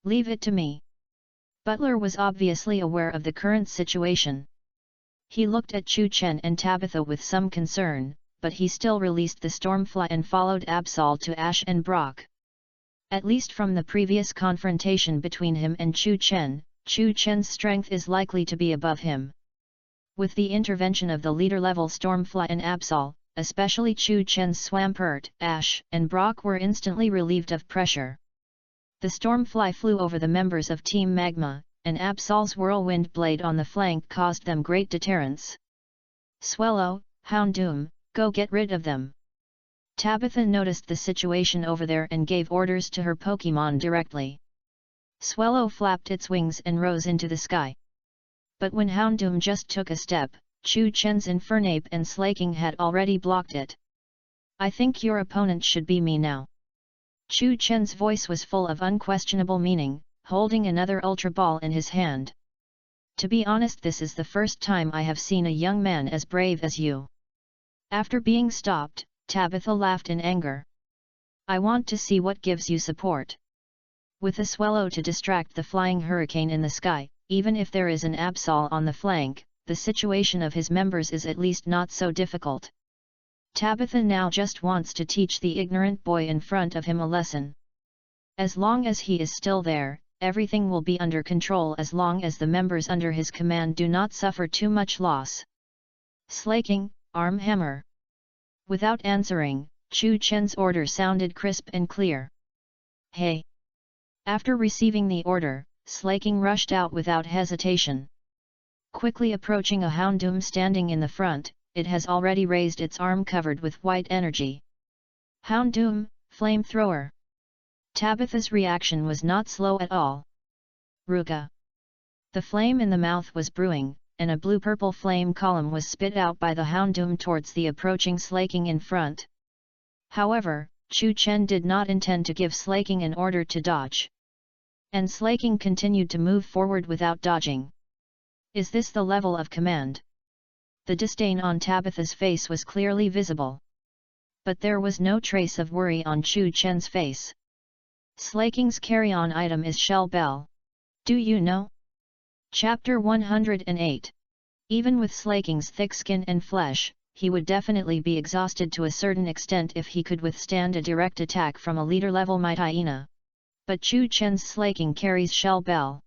Leave it to me. Butler was obviously aware of the current situation. He looked at Chu Chen and Tabitha with some concern, but he still released the Stormfly and followed Absol to Ash and Brock. At least from the previous confrontation between him and Chu Chen's strength is likely to be above him. With the intervention of the leader-level Stormfly and Absol, especially Chu Chen's Swampert, Ash and Brock were instantly relieved of pressure. The Stormfly flew over the members of Team Magma, and Absol's Whirlwind Blade on the flank caused them great deterrence. Swellow, Houndoom, go get rid of them. Tabitha noticed the situation over there and gave orders to her Pokémon directly. Swellow flapped its wings and rose into the sky. But when Houndoom just took a step, Chu Chen's Infernape and Slaking had already blocked it. I think your opponent should be me now. Chu Chen's voice was full of unquestionable meaning, holding another Ultra Ball in his hand. To be honest, this is the first time I have seen a young man as brave as you. After being stopped, Tabitha laughed in anger. I want to see what gives you support. With a Swellow to distract the flying hurricane in the sky, even if there is an Absol on the flank, the situation of his members is at least not so difficult. Tabitha now just wants to teach the ignorant boy in front of him a lesson. As long as he is still there, everything will be under control as long as the members under his command do not suffer too much loss. Slaking, Arm Hammer. Without answering, Chu Chen's order sounded crisp and clear. Hey! After receiving the order, Slaking rushed out without hesitation. Quickly approaching a Houndoom standing in the front, it has already raised its arm covered with white energy. Houndoom, Flamethrower! Tabitha's reaction was not slow at all. Ruka! The flame in the mouth was brewing, and a blue-purple flame column was spit out by the Houndoom towards the approaching Slaking in front. However, Chu Chen did not intend to give Slaking an order to dodge. And Slaking continued to move forward without dodging. Is this the level of command? The disdain on Tabitha's face was clearly visible. But there was no trace of worry on Chu Chen's face. Slaking's carry-on item is shell bell. Do you know? Chapter 108. Even with Slaking's thick skin and flesh, he would definitely be exhausted to a certain extent if he could withstand a direct attack from a leader-level might hyena. But Chu Chen's Slaking carries shell bell.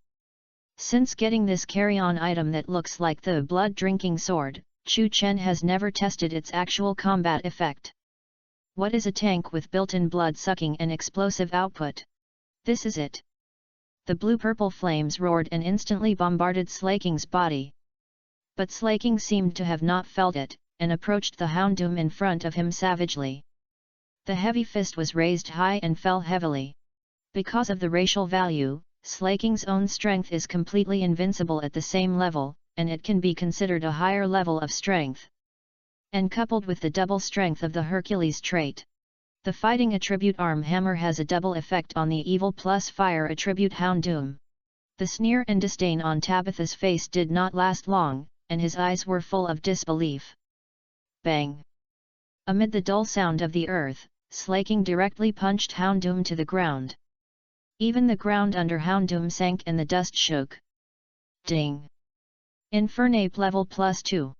Since getting this carry-on item that looks like the blood-drinking sword, Chu Chen has never tested its actual combat effect. What is a tank with built-in blood-sucking and explosive output? This is it. The blue-purple flames roared and instantly bombarded Slaking's body. But Slaking seemed to have not felt it, and approached the Houndoom in front of him savagely. The heavy fist was raised high and fell heavily. Because of the racial value, Slaking's own strength is completely invincible at the same level, and it can be considered a higher level of strength. And coupled with the double strength of the Hercules trait, the fighting attribute Arm Hammer has a double effect on the evil plus fire attribute Houndoom. The sneer and disdain on Tabitha's face did not last long, and his eyes were full of disbelief. Bang! Amid the dull sound of the earth, Slaking directly punched Houndoom to the ground. Even the ground under Houndoom sank and the dust shook. Ding! Infernape level +2.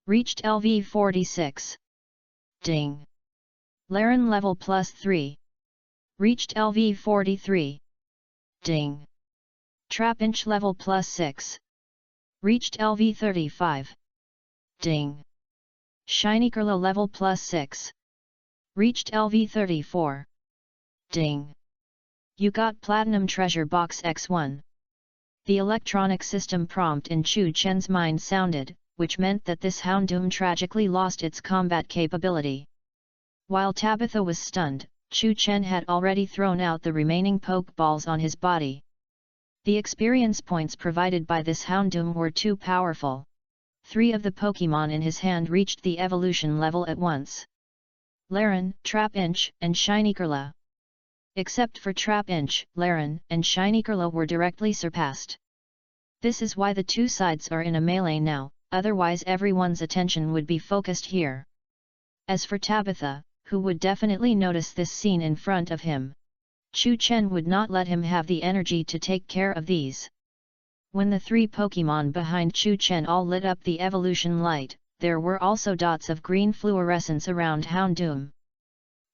Reached LV 46. Ding! Laren level +3. Reached LV 43. Ding! Trapinch level +6. Reached LV 35. Ding! Shinykerla level +6. Reached LV 34. Ding! You got Platinum Treasure Box X1. The electronic system prompt in Chu Chen's mind sounded, which meant that this Houndoom tragically lost its combat capability. While Tabitha was stunned, Chu Chen had already thrown out the remaining Pokeballs on his body. The experience points provided by this Houndoom were too powerful. 3 of the Pokemon in his hand reached the evolution level at once. Laren, Trapinch, and Shinykerla. Except for Trapinch, Laren, and Shinykerla were directly surpassed. This is why the two sides are in a melee now, otherwise everyone's attention would be focused here. As for Tabitha, who would definitely notice this scene in front of him, Chu Chen would not let him have the energy to take care of these. When the 3 Pokemon behind Chu Chen all lit up the evolution light, there were also dots of green fluorescence around Houndoom.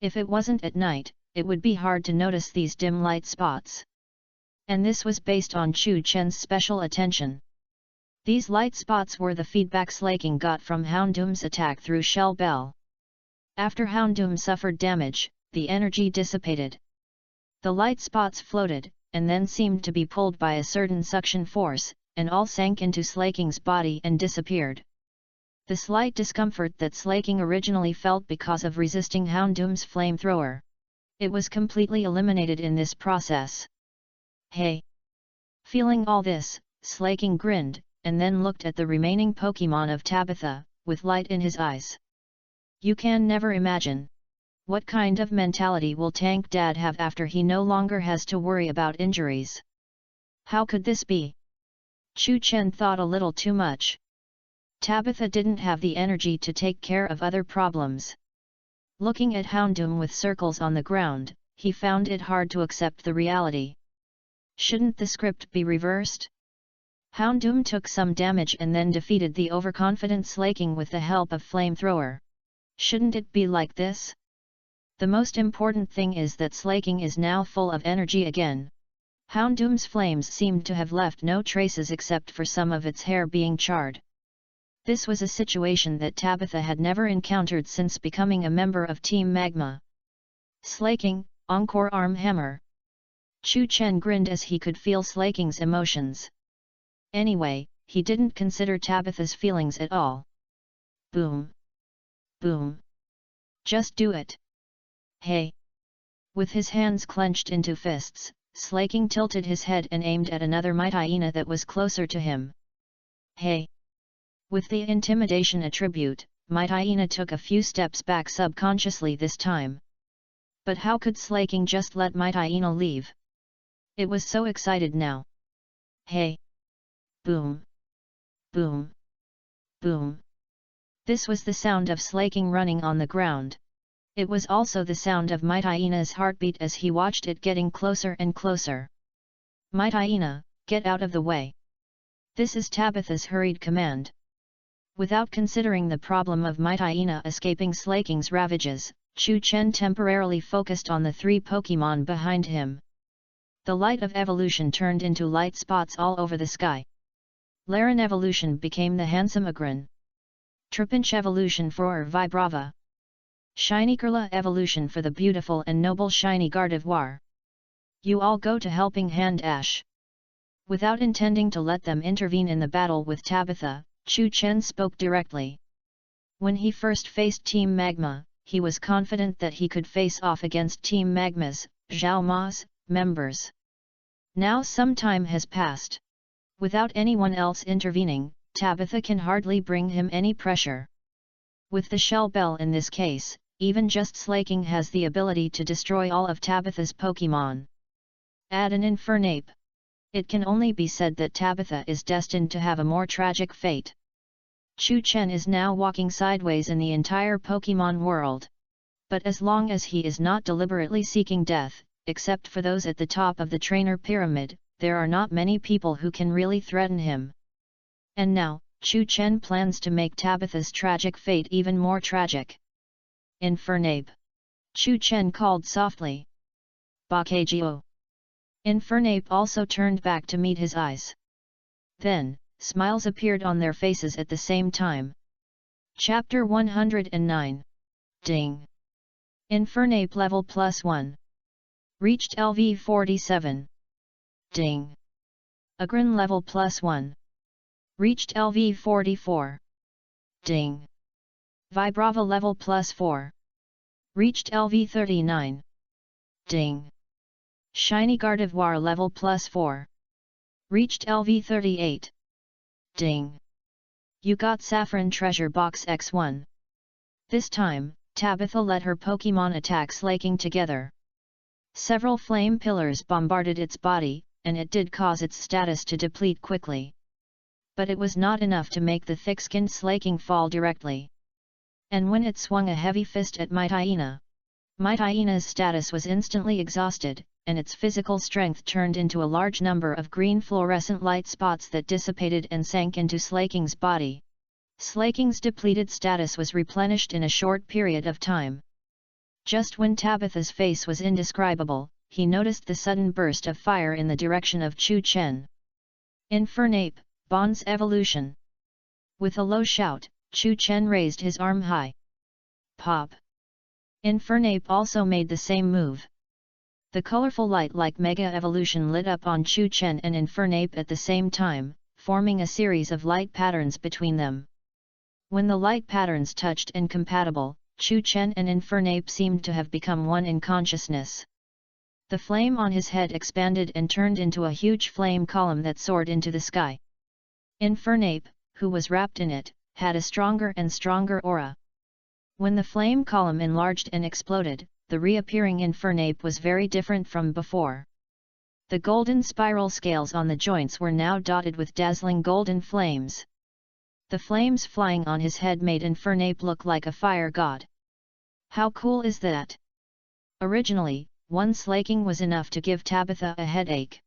If it wasn't at night, it would be hard to notice these dim light spots. And this was based on Chu Chen's special attention. These light spots were the feedback Slaking got from Houndoom's attack through Shell Bell. After Houndoom suffered damage, the energy dissipated. The light spots floated, and then seemed to be pulled by a certain suction force, and all sank into Slaking's body and disappeared. The slight discomfort that Slaking originally felt because of resisting Houndoom's flamethrower, it was completely eliminated in this process. Hey! Feeling all this, Slaking grinned, and then looked at the remaining Pokemon of Tabitha, with light in his eyes. You can never imagine. What kind of mentality will Tank Dad have after he no longer has to worry about injuries? How could this be? Chu Chen thought a little too much. Tabitha didn't have the energy to take care of other problems. Looking at Houndoom with circles on the ground, he found it hard to accept the reality. Shouldn't the script be reversed? Houndoom took some damage and then defeated the overconfident Slaking with the help of Flamethrower. Shouldn't it be like this? The most important thing is that Slaking is now full of energy again. Houndoom's flames seemed to have left no traces except for some of its hair being charred. This was a situation that Tabitha had never encountered since becoming a member of Team Magma. Slaking, Encore Arm Hammer. Chu Chen grinned as he could feel Slaking's emotions. Anyway, he didn't consider Tabitha's feelings at all. Boom! Boom! Just do it! Hey! With his hands clenched into fists, Slaking tilted his head and aimed at another Might Hyena that was closer to him. Hey! With the intimidation attribute, Might Hyena took a few steps back subconsciously this time. But how could Slaking just let Might Hyena leave? It was so excited now. Hey! Boom! Boom! Boom! This was the sound of Slaking running on the ground. It was also the sound of Might Hyena's heartbeat as he watched it getting closer and closer. Might Hyena, get out of the way! This is Tabitha's hurried command. Without considering the problem of Might Hyena escaping Slaking's ravages, Chu Chen temporarily focused on the 3 Pokémon behind him. The light of evolution turned into light spots all over the sky. Laren evolution became the handsome Agron. Trapinch evolution for Vibrava. Shiny Curla evolution for the beautiful and noble Shiny Gardevoir. You all go to Helping Hand Ash. Without intending to let them intervene in the battle with Tabitha, Chu Chen spoke directly. When he first faced Team Magma, he was confident that he could face off against Team Magma's, Zhao Ma's, members. Now some time has passed. Without anyone else intervening, Tabitha can hardly bring him any pressure. With the Shell Bell in this case, even just Slaking has the ability to destroy all of Tabitha's Pokémon. Add an Infernape. It can only be said that Tabitha is destined to have a more tragic fate. Chu Chen is now walking sideways in the entire Pokémon world. But as long as he is not deliberately seeking death, except for those at the top of the trainer pyramid, there are not many people who can really threaten him. And now, Chu Chen plans to make Tabitha's tragic fate even more tragic. Infernape! Chu Chen called softly. Bakagio! Infernape also turned back to meet his eyes. Then, smiles appeared on their faces at the same time. Chapter 109. Ding! Infernape level +1. Reached LV 47. Ding! Agron level +1. Reached LV 44. Ding! Vibrava level +4. Reached LV 39. Ding! Shiny Gardevoir level +4. Reached LV 38. Ding! You got Saffron Treasure Box X1. This time, Tabitha let her Pokémon attack Slaking together. Several flame pillars bombarded its body, and it did cause its status to deplete quickly. But it was not enough to make the thick-skinned Slaking fall directly. And when it swung a heavy fist at Might Hyena's status was instantly exhausted, and its physical strength turned into a large number of green fluorescent light spots that dissipated and sank into Slaking's body. Slaking's depleted status was replenished in a short period of time. Just when Tabitha's face was indescribable, he noticed the sudden burst of fire in the direction of Chu Chen. Infernape, Bond's evolution! With a low shout, Chu Chen raised his arm high. Pop! Infernape also made the same move. The colorful light like Mega Evolution lit up on Chu Chen and Infernape at the same time, forming a series of light patterns between them. When the light patterns touched and compatible, Chu Chen and Infernape seemed to have become one in consciousness. The flame on his head expanded and turned into a huge flame column that soared into the sky. Infernape, who was wrapped in it, had a stronger and stronger aura. When the flame column enlarged and exploded, the reappearing Infernape was very different from before. The golden spiral scales on the joints were now dotted with dazzling golden flames. The flames flying on his head made Infernape look like a fire god. How cool is that? Originally, one Slaking was enough to give Tabitha a headache.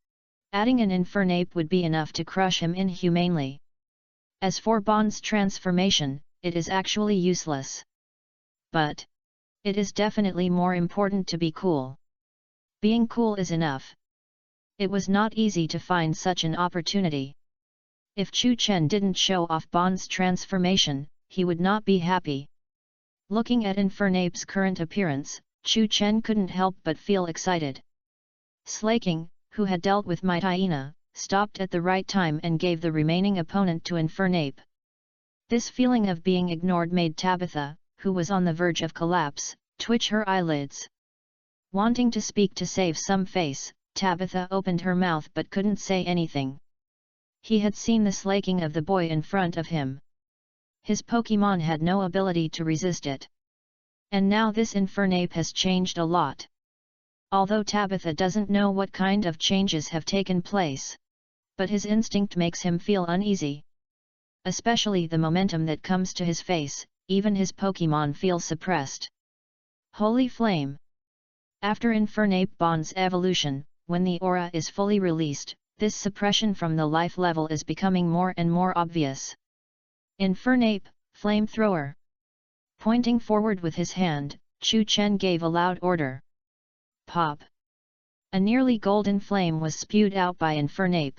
Adding an Infernape would be enough to crush him inhumanely. As for Bond's transformation, it is actually useless. But it is definitely more important to be cool. Being cool is enough. It was not easy to find such an opportunity. If Chu Chen didn't show off Bond's transformation, he would not be happy. Looking at Infernape's current appearance, Chu Chen couldn't help but feel excited. Slaking, who had dealt with Might Hyena, stopped at the right time and gave the remaining opponent to Infernape. This feeling of being ignored made Tabitha, who was on the verge of collapse, twitch her eyelids. Wanting to speak to save some face, Tabitha opened her mouth but couldn't say anything. He had seen the slaking of the boy in front of him. His Pokémon had no ability to resist it. And now this Infernape has changed a lot. Although Tabitha doesn't know what kind of changes have taken place, but his instinct makes him feel uneasy. Especially the momentum that comes to his face, even his Pokemon feel suppressed. Holy Flame. After Infernape Bond's evolution, when the aura is fully released, this suppression from the life level is becoming more and more obvious. Infernape, Flamethrower. Pointing forward with his hand, Chu Chen gave a loud order. Pop! A nearly golden flame was spewed out by Infernape.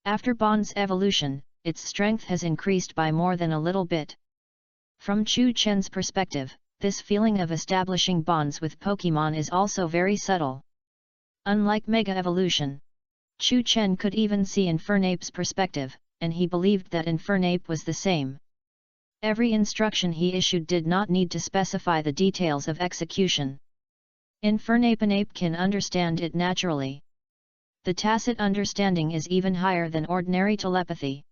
After Bond's evolution, its strength has increased by more than a little bit. From Chu Chen's perspective, this feeling of establishing bonds with Pokemon is also very subtle. Unlike Mega Evolution, Chu Chen could even see Infernape's perspective, and he believed that Infernape was the same. Every instruction he issued did not need to specify the details of execution. Infernape can understand it naturally. The tacit understanding is even higher than ordinary telepathy.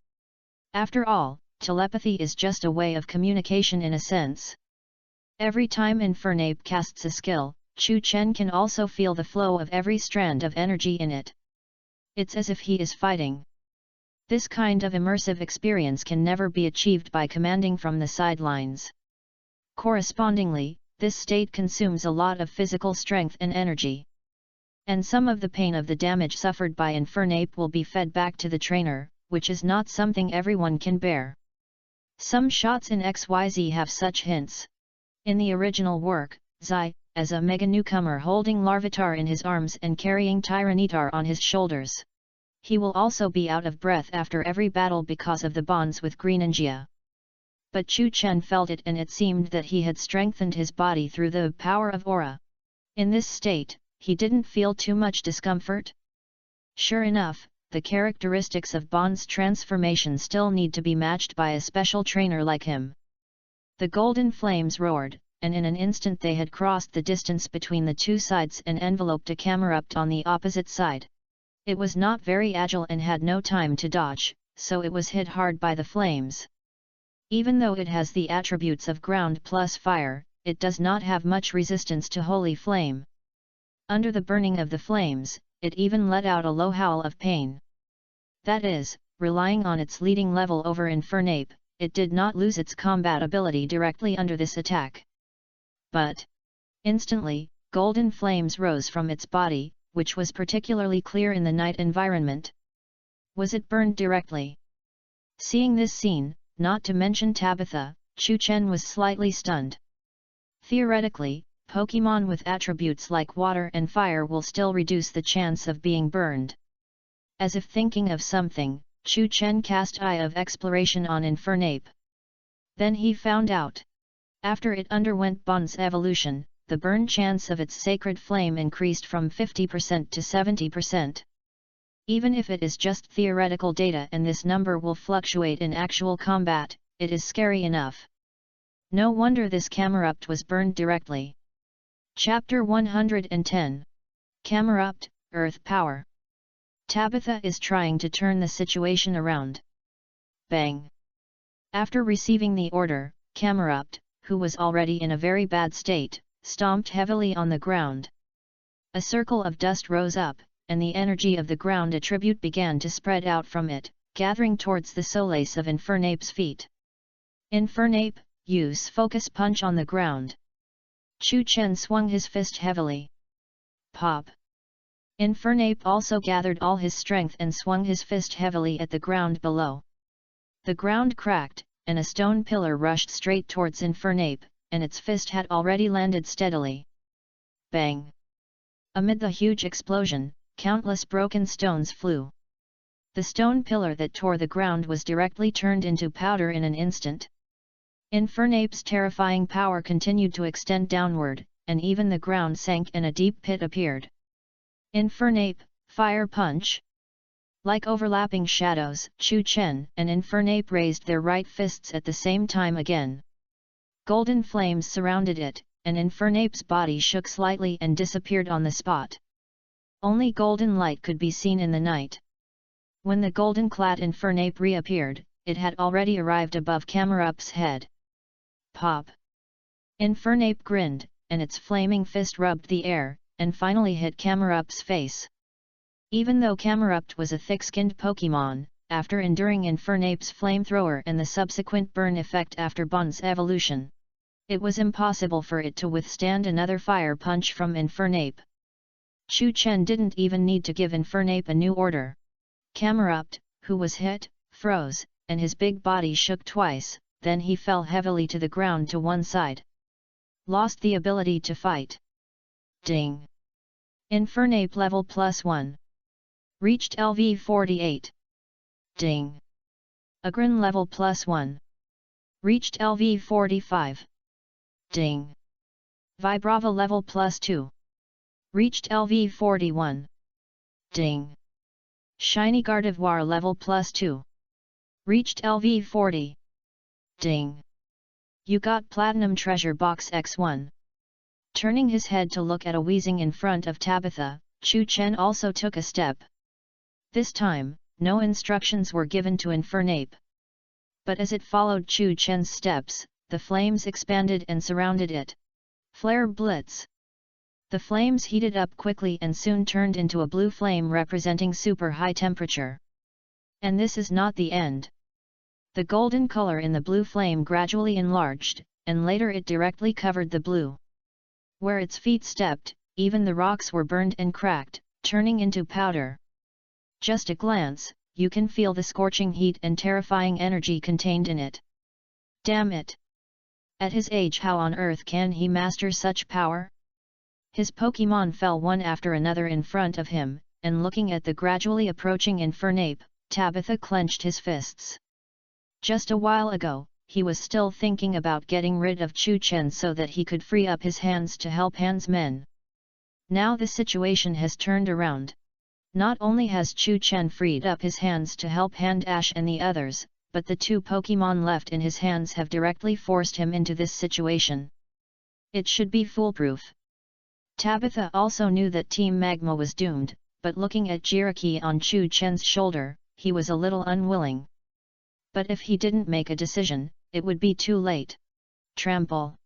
After all, telepathy is just a way of communication in a sense. Every time Infernape casts a skill, Chu Chen can also feel the flow of every strand of energy in it. It's as if he is fighting. This kind of immersive experience can never be achieved by commanding from the sidelines. Correspondingly, this state consumes a lot of physical strength and energy. And some of the pain of the damage suffered by Infernape will be fed back to the trainer, which is not something everyone can bear. Some shots in XYZ have such hints. In the original work, Zai, as a mega newcomer holding Larvitar in his arms and carrying Tyranitar on his shoulders. He will also be out of breath after every battle because of the bonds with Greninja. But Chu Chen felt it, and it seemed that he had strengthened his body through the power of aura. In this state, he didn't feel too much discomfort. Sure enough, the characteristics of Bond's transformation still need to be matched by a special trainer like him. The golden flames roared, and in an instant they had crossed the distance between the two sides and enveloped a Camerupt on the opposite side. It was not very agile and had no time to dodge, so it was hit hard by the flames. Even though it has the attributes of ground plus fire, it does not have much resistance to Holy Flame. Under the burning of the flames, it even let out a low howl of pain. That is, relying on its leading level over Infernape, it did not lose its combat ability directly under this attack. But instantly, golden flames rose from its body, which was particularly clear in the night environment. Was it burned directly? Seeing this scene, not to mention Tabitha, Chu Chen was slightly stunned. Theoretically, Pokemon with attributes like water and fire will still reduce the chance of being burned. As if thinking of something, Chu Chen cast Eye of Exploration on Infernape. Then he found out. After it underwent Bond's evolution, the burn chance of its sacred flame increased from 50% to 70%. Even if it is just theoretical data and this number will fluctuate in actual combat, it is scary enough. No wonder this Camerupt was burned directly. Chapter 110. Camerupt, Earth Power. Tabitha is trying to turn the situation around. Bang! After receiving the order, Camerupt, who was already in a very bad state, stomped heavily on the ground. A circle of dust rose up, and the energy of the ground attribute began to spread out from it, gathering towards the solace of Infernape's feet. Infernape, use Focus Punch on the ground. Chu Chen swung his fist heavily. Pop! Infernape also gathered all his strength and swung his fist heavily at the ground below. The ground cracked, and a stone pillar rushed straight towards Infernape, and its fist had already landed steadily. Bang! Amid the huge explosion, countless broken stones flew. The stone pillar that tore the ground was directly turned into powder in an instant. Infernape's terrifying power continued to extend downward, and even the ground sank and a deep pit appeared. Infernape, Fire Punch! Like overlapping shadows, Chu Chen and Infernape raised their right fists at the same time again. Golden flames surrounded it, and Infernape's body shook slightly and disappeared on the spot. Only golden light could be seen in the night. When the golden-clad Infernape reappeared, it had already arrived above Camerupt's head. Pop! Infernape grinned, and its flaming fist rubbed the air, and finally hit Camerupt's face. Even though Camerupt was a thick-skinned Pokémon, after enduring Infernape's flamethrower and the subsequent burn effect after Bond's evolution, it was impossible for it to withstand another fire punch from Infernape. Chu Chen didn't even need to give Infernape a new order. Camerupt, who was hit, froze, and his big body shook twice, then he fell heavily to the ground to one side. Lost the ability to fight. Ding! Infernape level +1. Reached LV 48. Ding! Agrin level +1. Reached LV 45. Ding! Vibrava level +2. Reached LV 41. Ding! Shiny Gardevoir level +2. Reached LV 40. Ding! You got Platinum Treasure Box X1. Turning his head to look at a wheezing in front of Tabitha, Chu Chen also took a step. This time, no instructions were given to Infernape. But as it followed Chu Chen's steps, the flames expanded and surrounded it. Flare Blitz! The flames heated up quickly and soon turned into a blue flame representing super high temperature. And this is not the end. The golden color in the blue flame gradually enlarged, and later it directly covered the blue. Where its feet stepped, even the rocks were burned and cracked, turning into powder. Just a glance, you can feel the scorching heat and terrifying energy contained in it. Damn it! At his age, how on earth can he master such power? His Pokémon fell one after another in front of him, and looking at the gradually approaching Infernape, Tabitha clenched his fists. Just a while ago, he was still thinking about getting rid of Chu Chen so that he could free up his hands to help Han's men. Now the situation has turned around. Not only has Chu Chen freed up his hands to help Hand Ash and the others, but the two Pokémon left in his hands have directly forced him into this situation. It should be foolproof. Tabitha also knew that Team Magma was doomed, but looking at Jiraiya on Chu Chen's shoulder, he was a little unwilling. But if he didn't make a decision, it would be too late. Trample!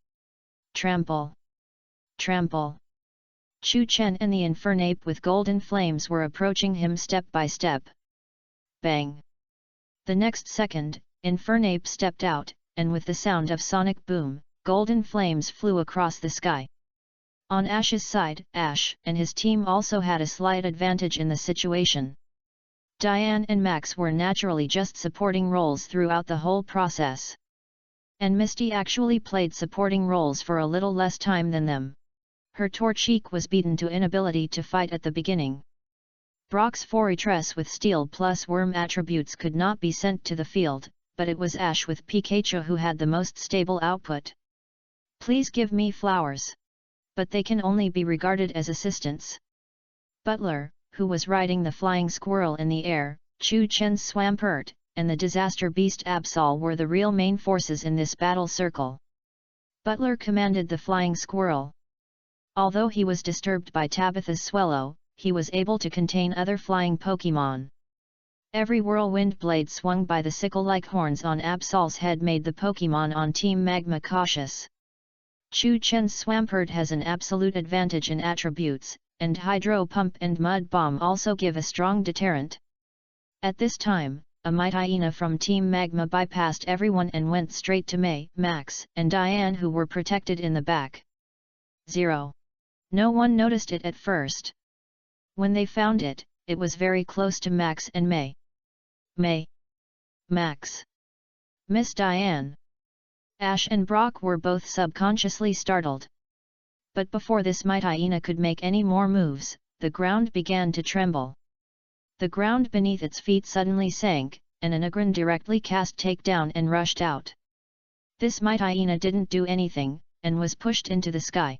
Trample! Trample! Chu Chen and the Infernape with golden flames were approaching him step by step. Bang! The next second, Infernape stepped out, and with the sound of sonic boom, golden flames flew across the sky. On Ash's side, Ash and his team also had a slight advantage in the situation. Diane and Max were naturally just supporting roles throughout the whole process. And Misty actually played supporting roles for a little less time than them. Her Torchic was beaten to inability to fight at the beginning. Brock's Fortress with Steel plus Worm attributes could not be sent to the field, but it was Ash with Pikachu who had the most stable output. Please give me flowers. But they can only be regarded as assistants. Butler, who was riding the flying squirrel in the air, Chu Chen's Swampert, and the disaster beast Absol were the real main forces in this battle circle. Butler commanded the flying squirrel. Although he was disturbed by Tabitha's Swellow, he was able to contain other flying Pokémon. Every whirlwind blade swung by the sickle-like horns on Absol's head made the Pokémon on Team Magma cautious. Chu Chen's Swampert has an absolute advantage in attributes, and Hydro Pump and Mud Bomb also give a strong deterrent. At this time, a Might Hyena from Team Magma bypassed everyone and went straight to May, Max, and Diane, who were protected in the back. 0. No one noticed it at first. When they found it, it was very close to Max and May. May. Max. Miss Diane. Ash and Brock were both subconsciously startled. But before this Might Hyena could make any more moves, the ground began to tremble. The ground beneath its feet suddenly sank, and an Agrin directly cast takedown and rushed out. This Might Hyena didn't do anything, and was pushed into the sky.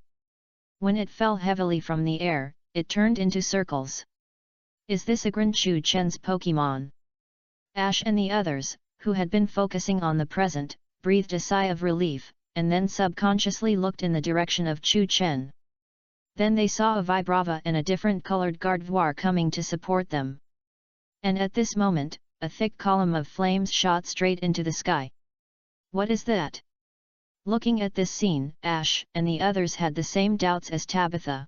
When it fell heavily from the air, it turned into circles. Is this Agrin Chu Chen's Pokémon? Ash and the others, who had been focusing on the present, breathed a sigh of relief, and then subconsciously looked in the direction of Chu Chen. Then they saw a Vibrava and a different colored Gardevoir coming to support them. And at this moment, a thick column of flames shot straight into the sky. What is that? Looking at this scene, Ash and the others had the same doubts as Tabitha.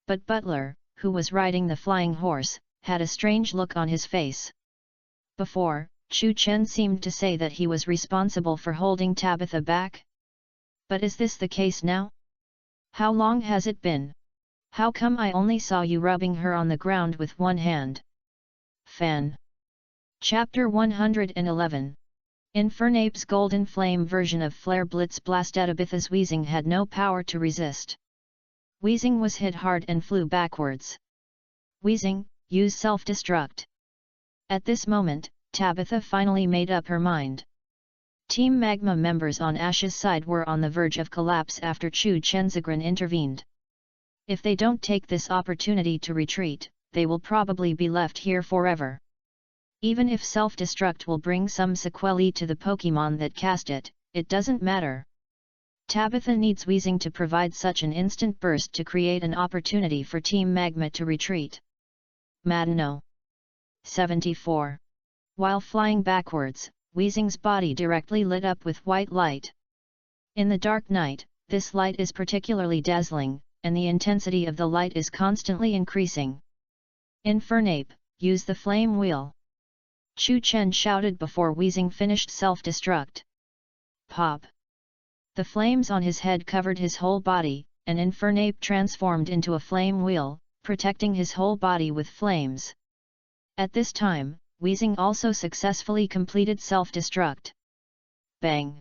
But Butler, who was riding the flying horse, had a strange look on his face. Before, Chu Chen seemed to say that he was responsible for holding Tabitha back. But is this the case now? How long has it been? How come I only saw you rubbing her on the ground with one hand? Fan. Chapter 111. Infernape's golden flame version of Flare Blitz Blast. Tabitha's wheezing had no power to resist. Wheezing was hit hard and flew backwards. Wheezing, use self-destruct. At this moment, Tabitha finally made up her mind. Team Magma members on Ash's side were on the verge of collapse after Chu Chenzagren intervened. If they don't take this opportunity to retreat, they will probably be left here forever. Even if self-destruct will bring some sequelae to the Pokémon that cast it, it doesn't matter. Tabitha needs wheezing to provide such an instant burst to create an opportunity for Team Magma to retreat. Madano. 74. While flying backwards, Wheezing's body directly lit up with white light. In the dark night, this light is particularly dazzling, and the intensity of the light is constantly increasing. Infernape, use the flame wheel. Chu Chen shouted before Wheezing finished self-destruct. Pop! The flames on his head covered his whole body, and Infernape transformed into a flame wheel, protecting his whole body with flames. At this time, Wheezing also successfully completed self-destruct. Bang!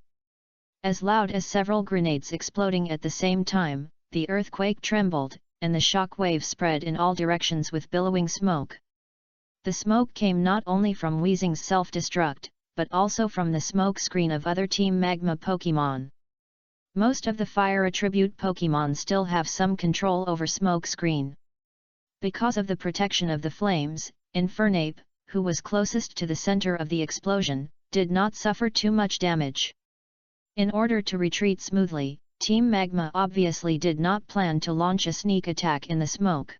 As loud as several grenades exploding at the same time, the earthquake trembled, and the shock wave spread in all directions with billowing smoke. The smoke came not only from Wheezing's self-destruct, but also from the smoke screen of other Team Magma Pokémon. Most of the fire attribute Pokémon still have some control over smoke screen. Because of the protection of the flames, Infernape, who was closest to the center of the explosion, did not suffer too much damage. In order to retreat smoothly, Team Magma obviously did not plan to launch a sneak attack in the smoke.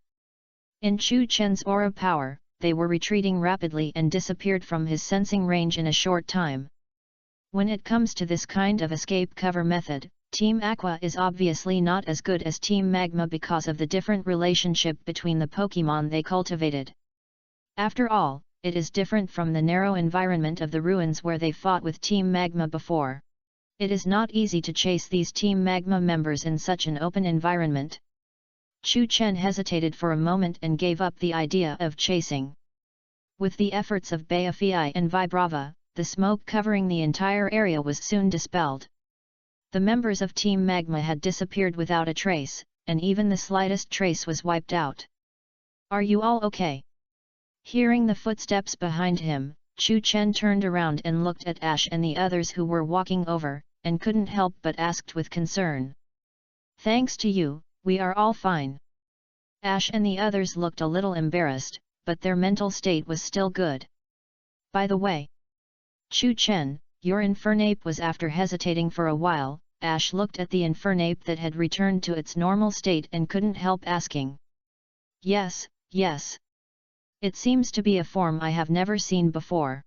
In Chu Chen's aura power, they were retreating rapidly and disappeared from his sensing range in a short time. When it comes to this kind of escape cover method, Team Aqua is obviously not as good as Team Magma because of the different relationship between the Pokémon they cultivated. After all, it is different from the narrow environment of the ruins where they fought with Team Magma before. It is not easy to chase these Team Magma members in such an open environment. Chu Chen hesitated for a moment and gave up the idea of chasing. With the efforts of Bayafii and Vibrava, the smoke covering the entire area was soon dispelled. The members of Team Magma had disappeared without a trace, and even the slightest trace was wiped out. Are you all okay? Hearing the footsteps behind him, Chu Chen turned around and looked at Ash and the others who were walking over, and couldn't help but asked with concern. Thanks to you, we are all fine. Ash and the others looked a little embarrassed, but their mental state was still good. By the way, Chu Chen, your Infernape was. After hesitating for a while, Ash looked at the Infernape that had returned to its normal state and couldn't help asking. Yes, yes. It seems to be a form I have never seen before.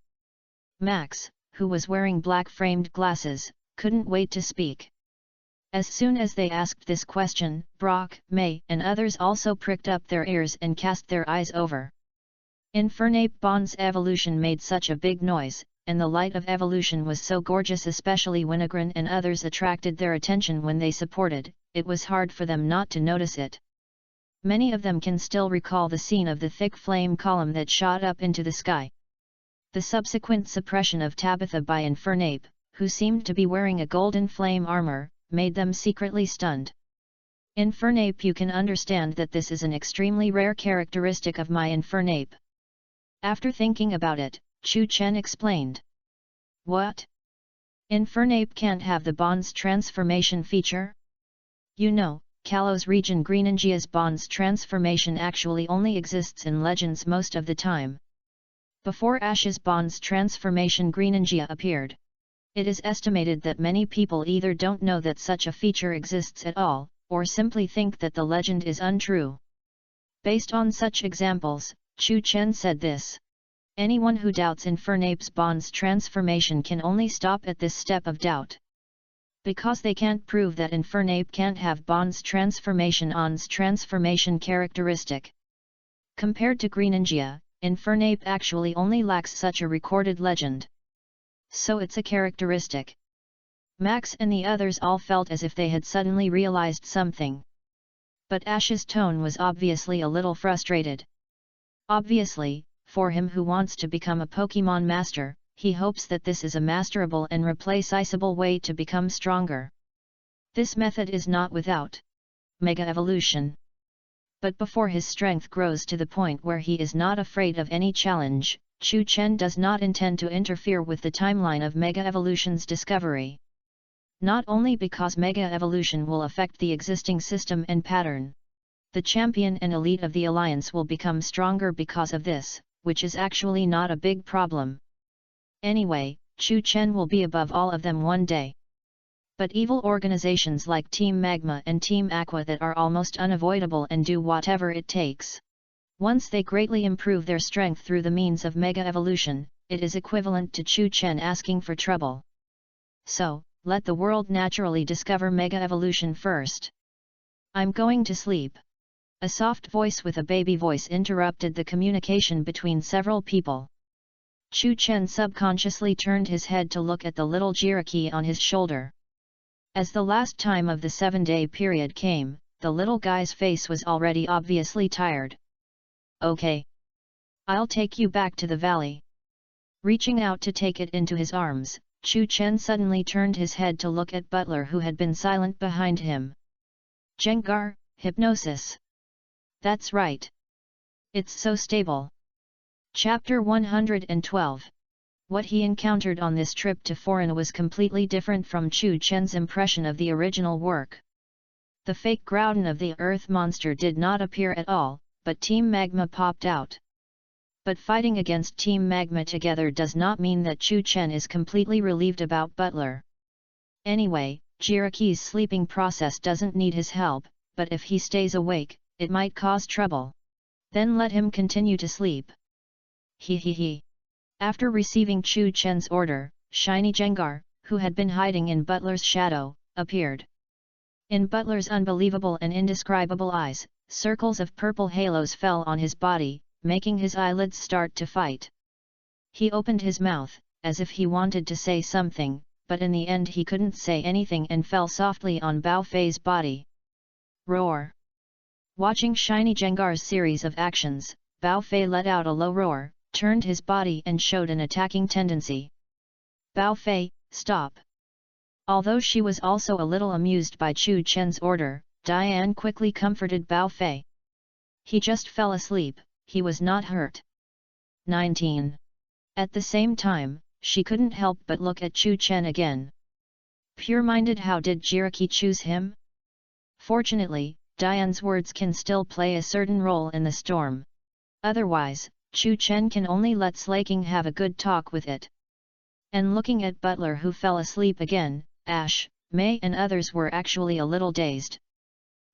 Max, who was wearing black-framed glasses, couldn't wait to speak. As soon as they asked this question, Brock, May and others also pricked up their ears and cast their eyes over. Infernape Bond's evolution made such a big noise, and the light of evolution was so gorgeous, especially when Agran and others attracted their attention when they supported, it was hard for them not to notice it. Many of them can still recall the scene of the thick flame column that shot up into the sky. The subsequent suppression of Tabitha by Infernape, who seemed to be wearing a golden flame armor, made them secretly stunned. Infernape, you can understand that this is an extremely rare characteristic of my Infernape. After thinking about it, Chu Chen explained. What? Infernape can't have the Bond's transformation feature? You know, Kalos region Greninja's Bond's transformation actually only exists in Legends most of the time. Before Ash's Bond's transformation Greninja appeared. It is estimated that many people either don't know that such a feature exists at all, or simply think that the legend is untrue. Based on such examples, Chu Chen said this. Anyone who doubts Infernape's Bond's transformation can only stop at this step of doubt. Because they can't prove that Infernape can't have Bond's transformation on's transformation characteristic. Compared to Greninja, Infernape actually only lacks such a recorded legend. So it's a characteristic. Max and the others all felt as if they had suddenly realized something. But Ash's tone was obviously a little frustrated. Obviously, for him who wants to become a Pokémon master, he hopes that this is a masterable and replaceable way to become stronger. This method is not without Mega Evolution. But before his strength grows to the point where he is not afraid of any challenge, Chu Chen does not intend to interfere with the timeline of Mega Evolution's discovery. Not only because Mega Evolution will affect the existing system and pattern. The champion and elite of the Alliance will become stronger because of this, which is actually not a big problem. Anyway, Chu Chen will be above all of them one day. But evil organizations like Team Magma and Team Aqua that are almost unavoidable and do whatever it takes. Once they greatly improve their strength through the means of Mega Evolution, it is equivalent to Chu Chen asking for trouble. So, let the world naturally discover Mega Evolution first. I'm going to sleep. A soft voice with a baby voice interrupted the communication between several people. Chu Chen subconsciously turned his head to look at the little Jiraiya on his shoulder. As the last time of the 7-day period came, the little guy's face was already obviously tired. Okay. I'll take you back to the valley. Reaching out to take it into his arms, Chu Chen suddenly turned his head to look at Butler who had been silent behind him. Jengar, hypnosis. That's right. It's so stable. Chapter 112. What he encountered on this trip to Foreign was completely different from Chu Chen's impression of the original work. The fake Groudon of the Earth monster did not appear at all, but Team Magma popped out. But fighting against Team Magma together does not mean that Chu Chen is completely relieved about Butler. Anyway, Jiraki's sleeping process doesn't need his help, but if he stays awake, it might cause trouble. Then let him continue to sleep. He. After receiving Chu Chen's order, Shiny Jengar, who had been hiding in Butler's shadow, appeared. In Butler's unbelievable and indescribable eyes, circles of purple halos fell on his body, making his eyelids start to fight. He opened his mouth, as if he wanted to say something, but in the end he couldn't say anything and fell softly on Bao Fei's body. Roar! Watching Shiny Jengar's series of actions, Bao Fei let out a low roar, turned his body and showed an attacking tendency. Bao Fei, stop! Although she was also a little amused by Chu Chen's order, Diane quickly comforted Bao Fei. He just fell asleep, he was not hurt. 19. At the same time, she couldn't help but look at Chu Chen again. Pure-minded, how did Jiraiya choose him? Fortunately, Diane's words can still play a certain role in the storm. Otherwise, Chu Chen can only let Slaking have a good talk with it. And looking at Butler who fell asleep again, Ash, May and others were actually a little dazed.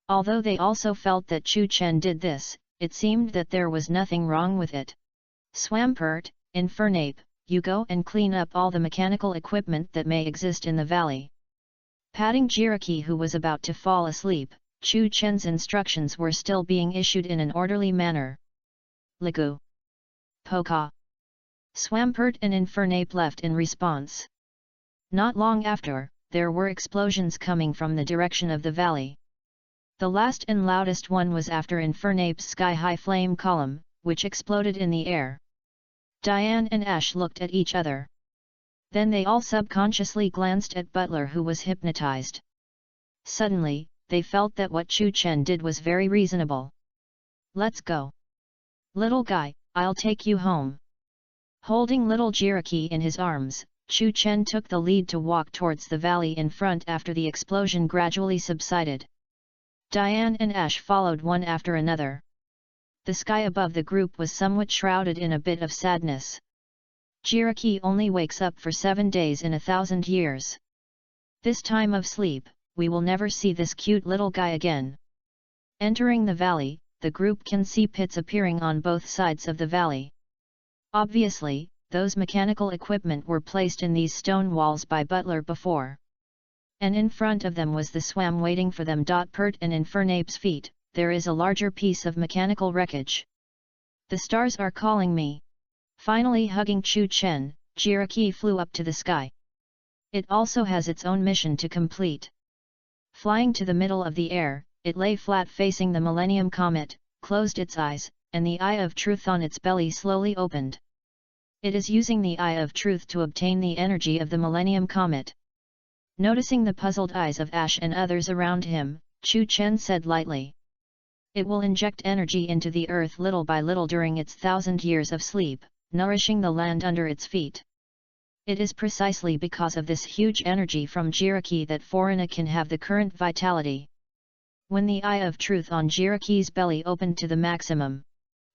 Although they also felt that Chu Chen did this, it seemed that there was nothing wrong with it. Swampert, Infernape, you go and clean up all the mechanical equipment that may exist in the valley. Patting Jiraiya who was about to fall asleep, Chu Chen's instructions were still being issued in an orderly manner. Ligu. Poka. Swampert and Infernape left in response. Not long after, there were explosions coming from the direction of the valley. The last and loudest one was after Infernape's sky-high flame column, which exploded in the air. Diane and Ash looked at each other. Then they all subconsciously glanced at Butler who was hypnotized. Suddenly, they felt that what Chu Chen did was very reasonable. Let's go. Little guy, I'll take you home. Holding little Jiraiya in his arms, Chu Chen took the lead to walk towards the valley in front after the explosion gradually subsided. Diane and Ash followed one after another. The sky above the group was somewhat shrouded in a bit of sadness. Jiraiya only wakes up for 7 days in 1,000 years. This time of sleep, we will never see this cute little guy again. Entering the valley, the group can see pits appearing on both sides of the valley. Obviously, those mechanical equipment were placed in these stone walls by Butler before. And in front of them was the swam waiting for them. Pert and Infernape's feet, there is a larger piece of mechanical wreckage. The stars are calling me. Finally hugging Chu Chen, Jiraki flew up to the sky. It also has its own mission to complete. Flying to the middle of the air, it lay flat facing the Millennium Comet, closed its eyes, and the Eye of Truth on its belly slowly opened. It is using the Eye of Truth to obtain the energy of the Millennium Comet. Noticing the puzzled eyes of Ash and others around him, Chu Chen said lightly. It will inject energy into the earth little by little during its 1,000 years of sleep, nourishing the land under its feet. It is precisely because of this huge energy from Jiraki that Forina can have the current vitality. When the Eye of Truth on Jiraki's belly opened to the maximum.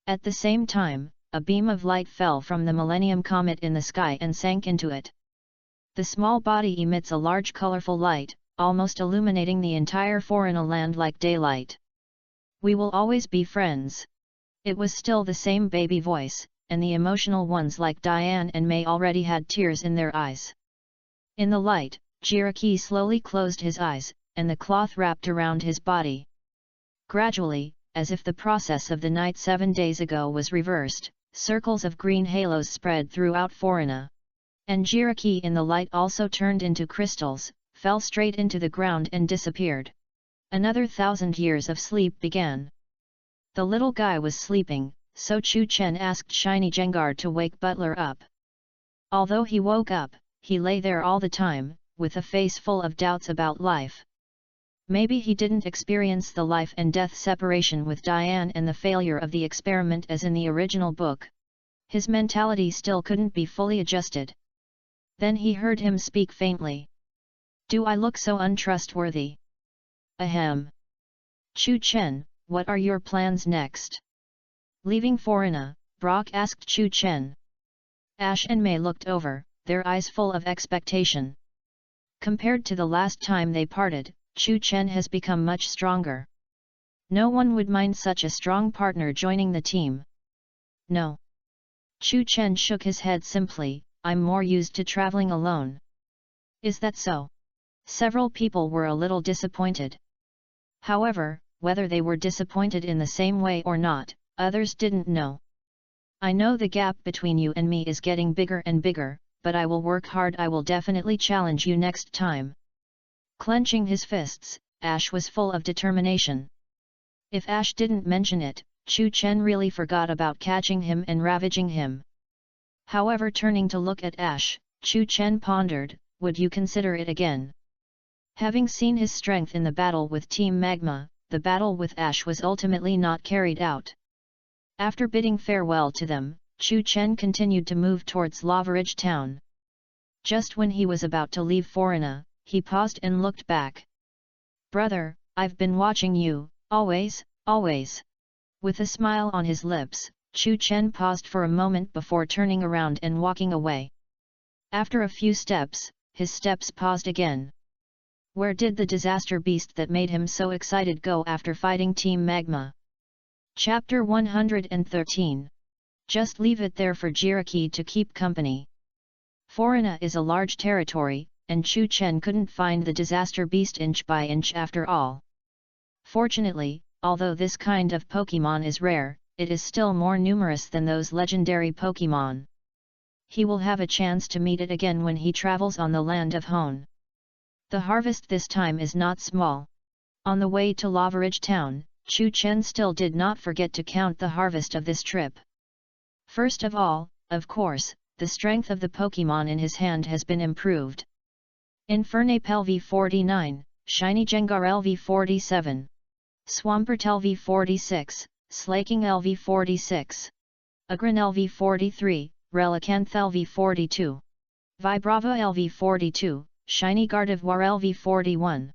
At the same time, a beam of light fell from the Millennium Comet in the sky and sank into it. The small body emits a large colorful light, almost illuminating the entire Forina land like daylight. We will always be friends. It was still the same baby voice, and the emotional ones like Diane and May already had tears in their eyes. In the light, Jiraki slowly closed his eyes, and the cloth wrapped around his body. Gradually, as if the process of the night 7 days ago was reversed, circles of green halos spread throughout Forina. And Jiraki in the light also turned into crystals, fell straight into the ground and disappeared. Another 1,000 years of sleep began. The little guy was sleeping, so Chu Chen asked Shiny Jengar to wake Butler up. Although he woke up, he lay there all the time, with a face full of doubts about life. Maybe he didn't experience the life and death separation with Diane and the failure of the experiment as in the original book. His mentality still couldn't be fully adjusted. Then he heard him speak faintly. Do I look so untrustworthy? Ahem. Chu Chen, what are your plans next? Leaving Forina, Brock asked Chu Chen. Ash and May looked over, their eyes full of expectation. Compared to the last time they parted, Chu Chen has become much stronger. No one would mind such a strong partner joining the team. No. Chu Chen shook his head simply, I'm more used to traveling alone. Is that so? Several people were a little disappointed. However, whether they were disappointed in the same way or not, others didn't know. I know the gap between you and me is getting bigger and bigger, but I will work hard. I will definitely challenge you next time. Clenching his fists, Ash was full of determination. If Ash didn't mention it, Chu Chen really forgot about catching him and ravaging him. However, turning to look at Ash, Chu Chen pondered, would you consider it again? Having seen his strength in the battle with Team Magma, the battle with Ash was ultimately not carried out. After bidding farewell to them, Chu Chen continued to move towards Lavaridge town. Just when he was about to leave Forina, he paused and looked back. Brother, I've been watching you, always, always. With a smile on his lips, Chu Chen paused for a moment before turning around and walking away. After a few steps, his steps paused again. Where did the disaster beast that made him so excited go after fighting Team Magma? Chapter 113. Just leave it there for Jiraki to keep company. Forina is a large territory, and Chu Chen couldn't find the disaster beast inch by inch after all. Fortunately, although this kind of Pokemon is rare, it is still more numerous than those legendary Pokemon. He will have a chance to meet it again when he travels on the land of Hone. The harvest this time is not small. On the way to Lavaridge town, Chu Chen still did not forget to count the harvest of this trip. First of all, of course, the strength of the Pokemon in his hand has been improved. Infernape LV49, Shiny Jengar LV47, Swampert LV46, Slaking LV46, Agron LV43, Relicanth LV42, Vibrava LV42, Shiny Gardevoir LV41.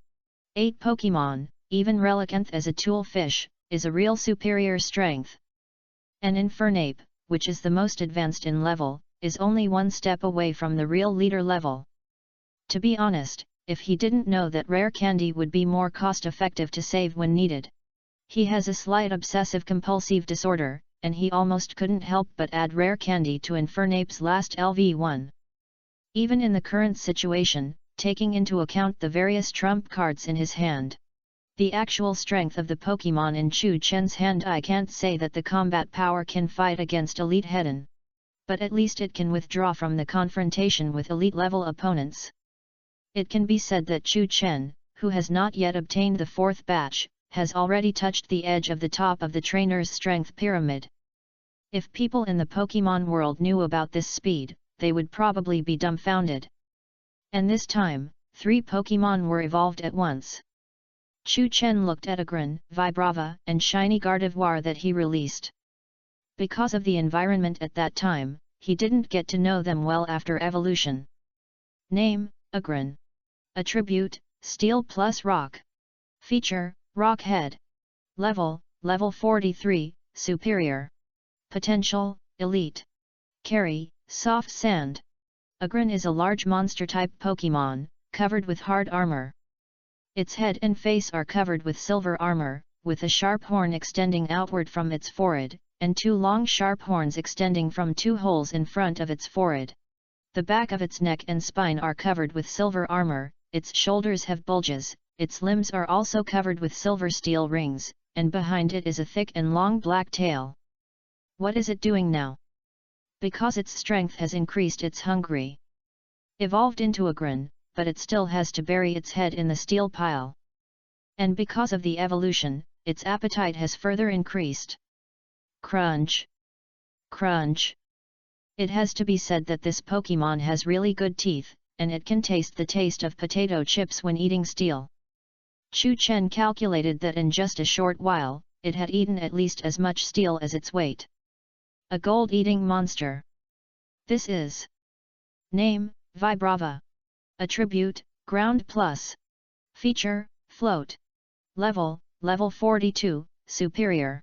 8 Pokemon, even Relicanth as a tool fish, is a real superior strength. And Infernape, which is the most advanced in level, is only one step away from the real leader level. To be honest, if he didn't know that rare candy would be more cost-effective to save when needed. He has a slight obsessive-compulsive disorder, and he almost couldn't help but add rare candy to Infernape's last LV1. Even in the current situation, taking into account the various trump cards in his hand. The actual strength of the Pokemon in Chu Chen's hand, I can't say that the combat power can fight against Elite Hedon. But at least it can withdraw from the confrontation with elite-level opponents. It can be said that Chu Chen, who has not yet obtained the 4th batch, has already touched the edge of the top of the trainer's strength pyramid. If people in the Pokemon world knew about this speed, they would probably be dumbfounded. And this time, 3 Pokemon were evolved at once. Chu Chen looked at Aggron, Vibrava, and Shiny Gardevoir that he released. Because of the environment at that time, he didn't get to know them well after evolution. Name, Aggron. Attribute, Steel plus Rock. Feature, Rock Head. Level 43, Superior. Potential, Elite. Carry, Soft Sand. Aggron is a large monster-type Pokemon, covered with hard armor. Its head and face are covered with silver armor, with a sharp horn extending outward from its forehead, and 2 long sharp horns extending from 2 holes in front of its forehead. The back of its neck and spine are covered with silver armor, its shoulders have bulges, its limbs are also covered with silver steel rings, and behind it is a thick and long black tail. What is it doing now? Because its strength has increased, it's hungry. Evolved into Aggron, but it still has to bury its head in the steel pile. And because of the evolution, its appetite has further increased. Crunch! Crunch! It has to be said that this Pokemon has really good teeth, and it can taste the taste of potato chips when eating steel. Chu Chen calculated that in just a short while, it had eaten at least as much steel as its weight. A gold-eating monster. This is. Name, Vibrava. Attribute, Ground Plus. Feature, Float. Level 42, Superior.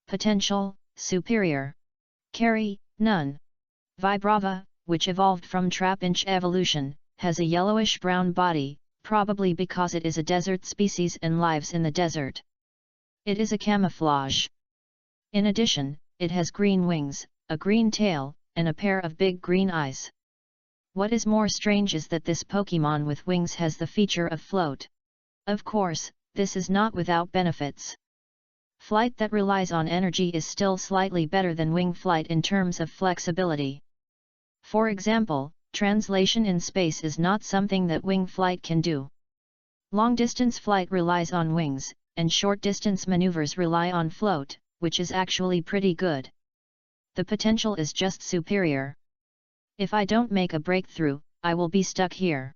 Potential, Superior. Carry, None. Vibrava, which evolved from Trapinch evolution, has a yellowish-brown body, probably because it is a desert species and lives in the desert. It is a camouflage. In addition, it has green wings, a green tail, and a pair of big green eyes. What is more strange is that this Pokemon with wings has the feature of float. Of course, this is not without benefits. Flight that relies on energy is still slightly better than wing flight in terms of flexibility. For example, translation in space is not something that wing flight can do. Long-distance flight relies on wings, and short-distance maneuvers rely on float, which is actually pretty good. The potential is just superior. If I don't make a breakthrough, I will be stuck here.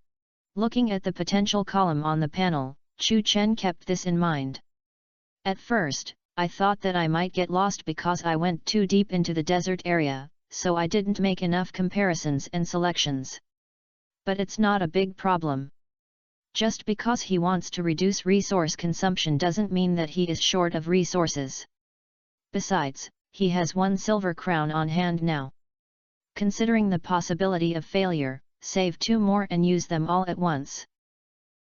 Looking at the potential column on the panel, Chu Chen kept this in mind. At first, I thought that I might get lost because I went too deep into the desert area, so I didn't make enough comparisons and selections. But it's not a big problem. Just because he wants to reduce resource consumption doesn't mean that he is short of resources. Besides, he has 1 silver crown on hand now. Considering the possibility of failure, save 2 more and use them all at once.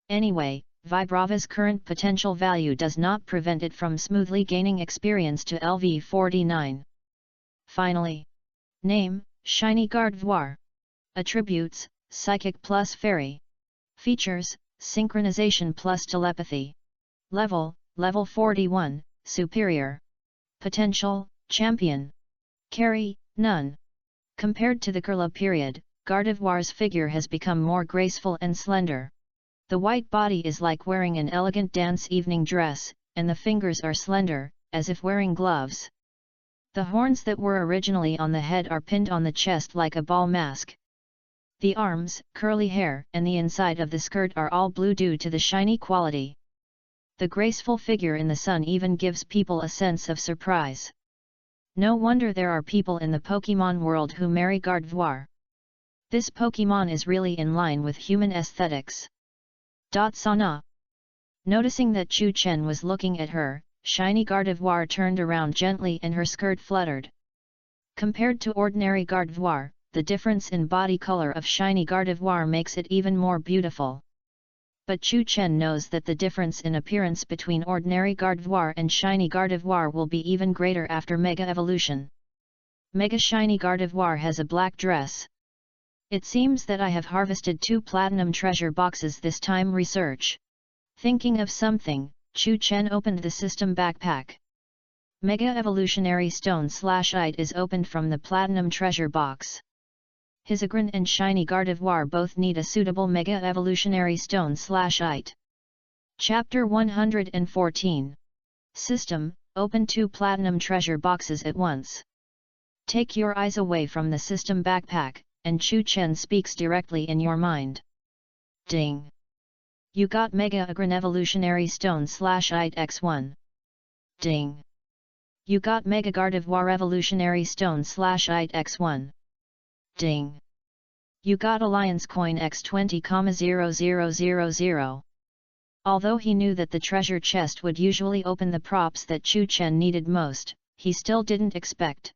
Anyway, Vibrava's current potential value does not prevent it from smoothly gaining experience to LV 49. Finally. Name, Shiny Gardevoir. Attributes, Psychic plus Fairy. Features, Synchronization plus Telepathy. Level 41, Superior. Potential, Champion. Carry, None. Compared to the Kurla period, Gardevoir's figure has become more graceful and slender. The white body is like wearing an elegant dance evening dress, and the fingers are slender, as if wearing gloves. The horns that were originally on the head are pinned on the chest like a ball mask. The arms, curly hair, and the inside of the skirt are all blue due to the shiny quality. The graceful figure in the sun even gives people a sense of surprise. No wonder there are people in the Pokemon world who marry Gardevoir. This Pokemon is really in line with human aesthetics. Sana. Noticing that Chu Chen was looking at her, Shiny Gardevoir turned around gently and her skirt fluttered. Compared to ordinary Gardevoir, the difference in body color of Shiny Gardevoir makes it even more beautiful. But Chu Chen knows that the difference in appearance between ordinary Gardevoir and Shiny Gardevoir will be even greater after Mega Evolution. Mega Shiny Gardevoir has a black dress. It seems that I have harvested 2 platinum treasure boxes this time. Research. Thinking of something, Chu Chen opened the system backpack. Mega Evolutionary Stone/Ite is opened from the platinum treasure box. His Agrin and shiny Gardevoir both need a suitable Mega Evolutionary Stone/Ite. Chapter 114. System, open 2 platinum treasure boxes at once. Take your eyes away from the system backpack, and Chu Chen speaks directly in your mind. Ding! You got Mega Agrin Evolutionary Stone/Ite X1. Ding! You got Mega Gardevoir Evolutionary Stone/Ite X1. Ding! You got Alliance Coin X20,0000. Although he knew that the treasure chest would usually open the props that Chu Chen needed most, he still didn't expect.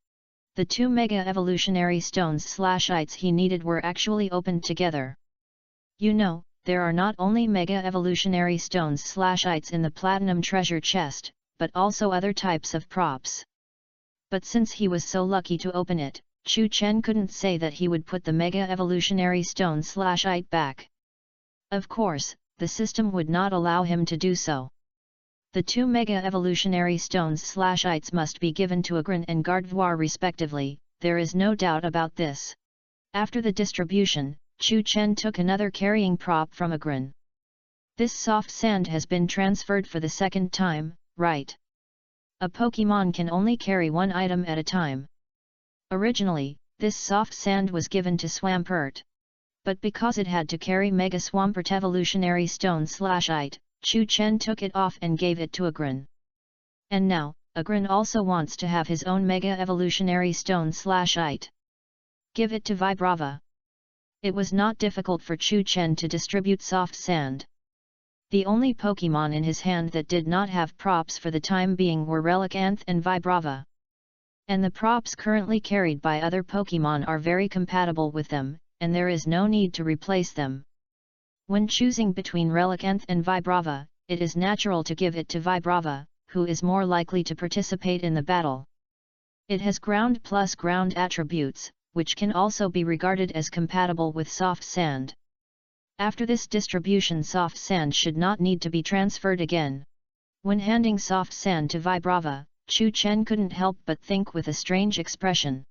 The 2 Mega Evolutionary Stones/Ites he needed were actually opened together. You know, there are not only Mega Evolutionary Stones/Ites in the Platinum treasure chest, but also other types of props. But since he was so lucky to open it, Chu Chen couldn't say that he would put the Mega Evolutionary Stone/Ite back. Of course, the system would not allow him to do so. The 2 Mega Evolutionary Stones/Ites must be given to Agrin and Gardevoir respectively, there is no doubt about this. After the distribution, Chu Chen took another carrying prop from Agrin. This soft sand has been transferred for the second time, right? A Pokémon can only carry 1 item at a time. Originally, this soft sand was given to Swampert. But because it had to carry Mega Swampert Evolutionary Stone/Ite, Chu Chen took it off and gave it to Agrin. And now, Agrin also wants to have his own Mega Evolutionary Stone/Ite. Give it to Vibrava. It was not difficult for Chu Chen to distribute soft sand. The only Pokémon in his hand that did not have props for the time being were Relicanth and Vibrava. And the props currently carried by other Pokémon are very compatible with them, and there is no need to replace them. When choosing between Relicanth and Vibrava, it is natural to give it to Vibrava, who is more likely to participate in the battle. It has ground plus ground attributes, which can also be regarded as compatible with soft sand. After this distribution, soft sand should not need to be transferred again. When handing soft sand to Vibrava, Chu Chen couldn't help but think with a strange expression.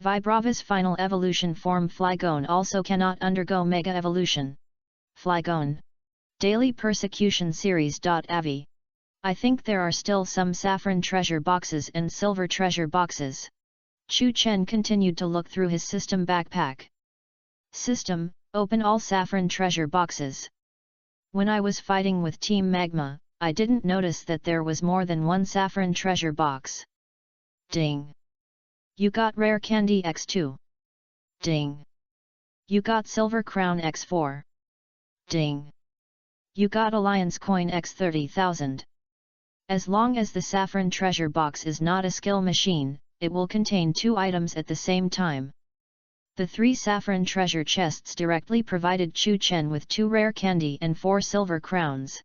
Vibrava's final evolution form Flygon also cannot undergo Mega Evolution. Flygon. Daily Persecution Series. Avi. I think there are still some saffron treasure boxes and silver treasure boxes. Chu Chen continued to look through his system backpack. System, open all saffron treasure boxes. When I was fighting with Team Magma, I didn't notice that there was more than 1 saffron treasure box. Ding! You got Rare Candy X2. Ding! You got Silver Crown X4. Ding! You got Alliance Coin X30,000. As long as the saffron treasure box is not a skill machine, it will contain 2 items at the same time. The 3 saffron treasure chests directly provided Chu Chen with 2 rare candy and 4 silver crowns.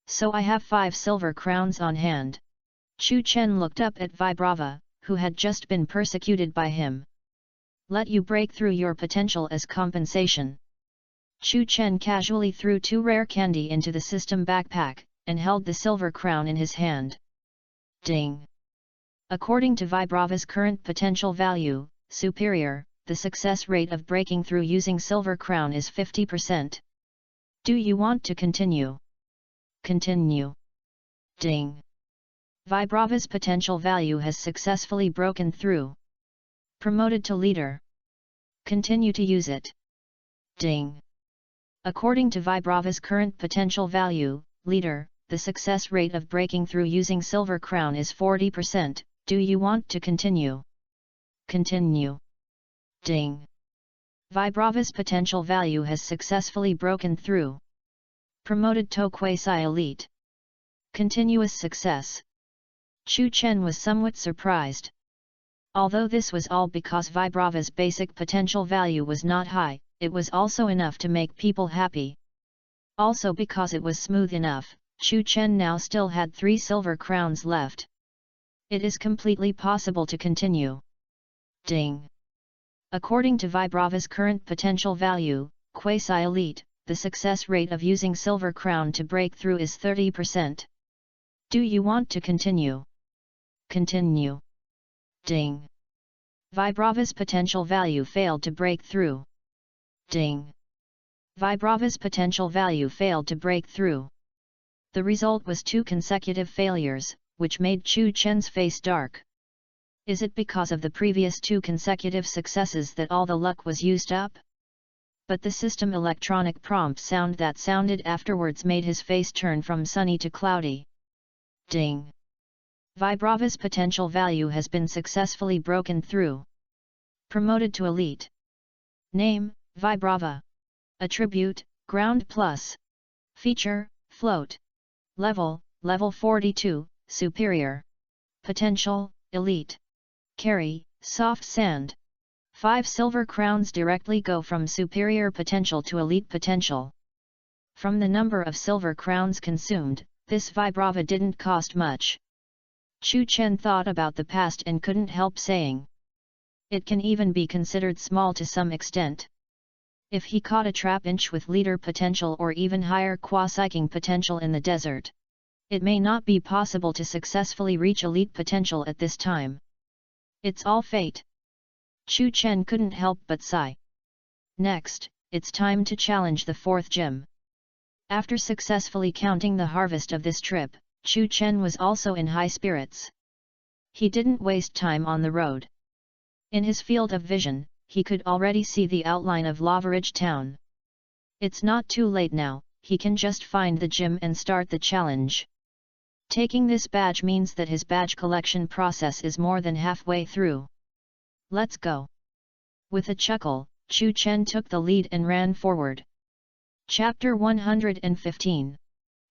So I have 5 silver crowns on hand. Chu Chen looked up at Vibrava, who had just been persecuted by him. Let you break through your potential as compensation. Chu Chen casually threw 2 rare candy into the system backpack, and held the silver crown in his hand. Ding! According to Vibrava's current potential value, superior, the success rate of breaking through using silver crown is 50%. Do you want to continue? Continue. Ding! Vibrava's potential value has successfully broken through. Promoted to leader. Continue to use it. Ding! According to Vibrava's current potential value, leader, the success rate of breaking through using silver crown is 40%. Do you want to continue? Continue. Ding! Vibrava's potential value has successfully broken through. Promoted to quasi-elite. Continuous success. Chu Chen was somewhat surprised. Although this was all because Vibrava's basic potential value was not high, it was also enough to make people happy. Also because it was smooth enough, Chu Chen now still had 3 silver crowns left. It is completely possible to continue. Ding! According to Vibrava's current potential value, quasi-elite, the success rate of using Silver Crown to break through is 30%. Do you want to continue? Continue. Ding. Vibrava's potential value failed to break through. Ding. Vibrava's potential value failed to break through. The result was 2 consecutive failures, which made Chu Chen's face dark. Is it because of the previous 2 consecutive successes that all the luck was used up? But the system electronic prompt sound that sounded afterwards made his face turn from sunny to cloudy. Ding. Vibrava's potential value has been successfully broken through. Promoted to Elite. Name, Vibrava. Attribute, Ground Plus. Feature, Float. Level, Level 42, Superior. Potential, Elite. Carry, Soft Sand. 5 silver crowns directly go from superior potential to elite potential. From the number of silver crowns consumed, this Vibrava didn't cost much. Chu Chen thought about the past and couldn't help saying. It can even be considered small to some extent. If he caught a trap inch with leader potential or even higher quasi-king potential in the desert, it may not be possible to successfully reach elite potential at this time. It's all fate. Chu Chen couldn't help but sigh. Next, it's time to challenge the 4th gym. After successfully counting the harvest of this trip, Chu Chen was also in high spirits. He didn't waste time on the road. In his field of vision, he could already see the outline of Lava Ridge town. It's not too late now, he can just find the gym and start the challenge. Taking this badge means that his badge collection process is more than halfway through. Let's go. With a chuckle, Chu Chen took the lead and ran forward. Chapter 115.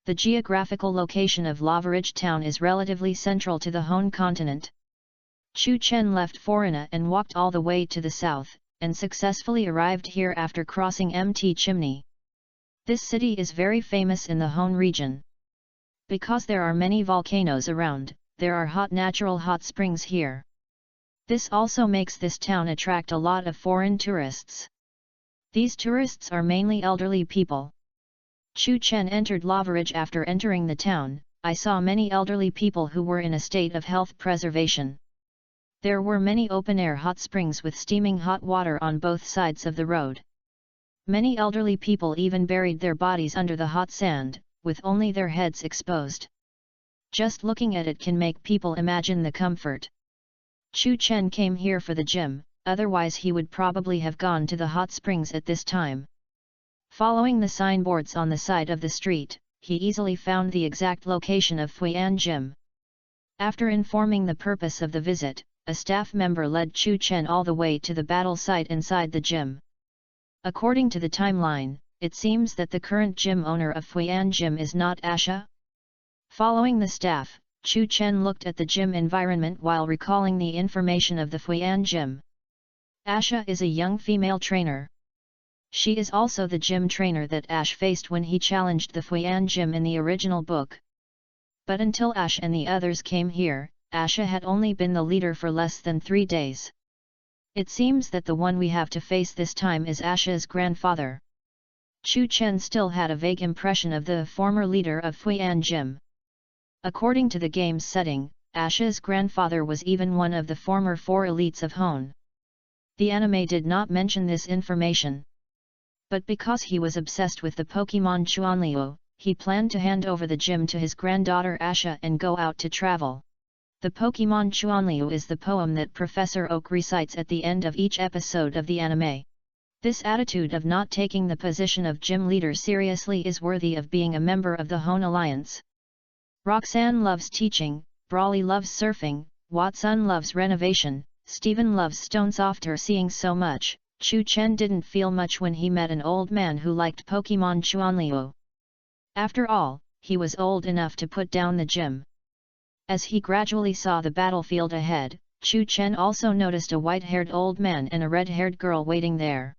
The geographical location of Lava Ridge town is relatively central to the Hone continent. Chu Chen left Forina and walked all the way to the south, and successfully arrived here after crossing Mt Chimney. This city is very famous in the Hone region. Because there are many volcanoes around, there are hot natural hot springs here. This also makes this town attract a lot of foreign tourists. These tourists are mainly elderly people. Chu Chen entered Lava Ridge after entering the town. I saw many elderly people who were in a state of health preservation. There were many open-air hot springs with steaming hot water on both sides of the road. Many elderly people even buried their bodies under the hot sand, with only their heads exposed. Just looking at it can make people imagine the comfort. Chu Chen came here for the gym, otherwise he would probably have gone to the hot springs at this time. Following the signboards on the side of the street, he easily found the exact location of Fuyan Gym. After informing the purpose of the visit, a staff member led Chu Chen all the way to the battle site inside the gym. According to the timeline, it seems that the current gym owner of Fuyan Gym is not Asha. Following the staff, Chu Chen looked at the gym environment while recalling the information of the Fuyan Gym. Asha is a young female trainer. She is also the gym trainer that Ash faced when he challenged the Fuyan Gym in the original book. But until Ash and the others came here, Asha had only been the leader for less than 3 days. It seems that the one we have to face this time is Asha's grandfather. Chu Chen still had a vague impression of the former leader of Fuyan Gym. According to the game's setting, Asha's grandfather was even one of the former 4 elites of Hone. The anime did not mention this information. But because he was obsessed with the Pokemon Chuanliu, he planned to hand over the gym to his granddaughter Asha and go out to travel. The Pokemon Chuanliu is the poem that Professor Oak recites at the end of each episode of the anime. This attitude of not taking the position of gym leader seriously is worthy of being a member of the Hone Alliance. Roxanne loves teaching, Brawley loves surfing, Watson loves renovation, Stephen loves stones. After seeing so much, Chu Chen didn't feel much when he met an old man who liked Pokemon Chuanliu. After all, he was old enough to put down the gym. As he gradually saw the battlefield ahead, Chu Chen also noticed a white-haired old man and a red-haired girl waiting there.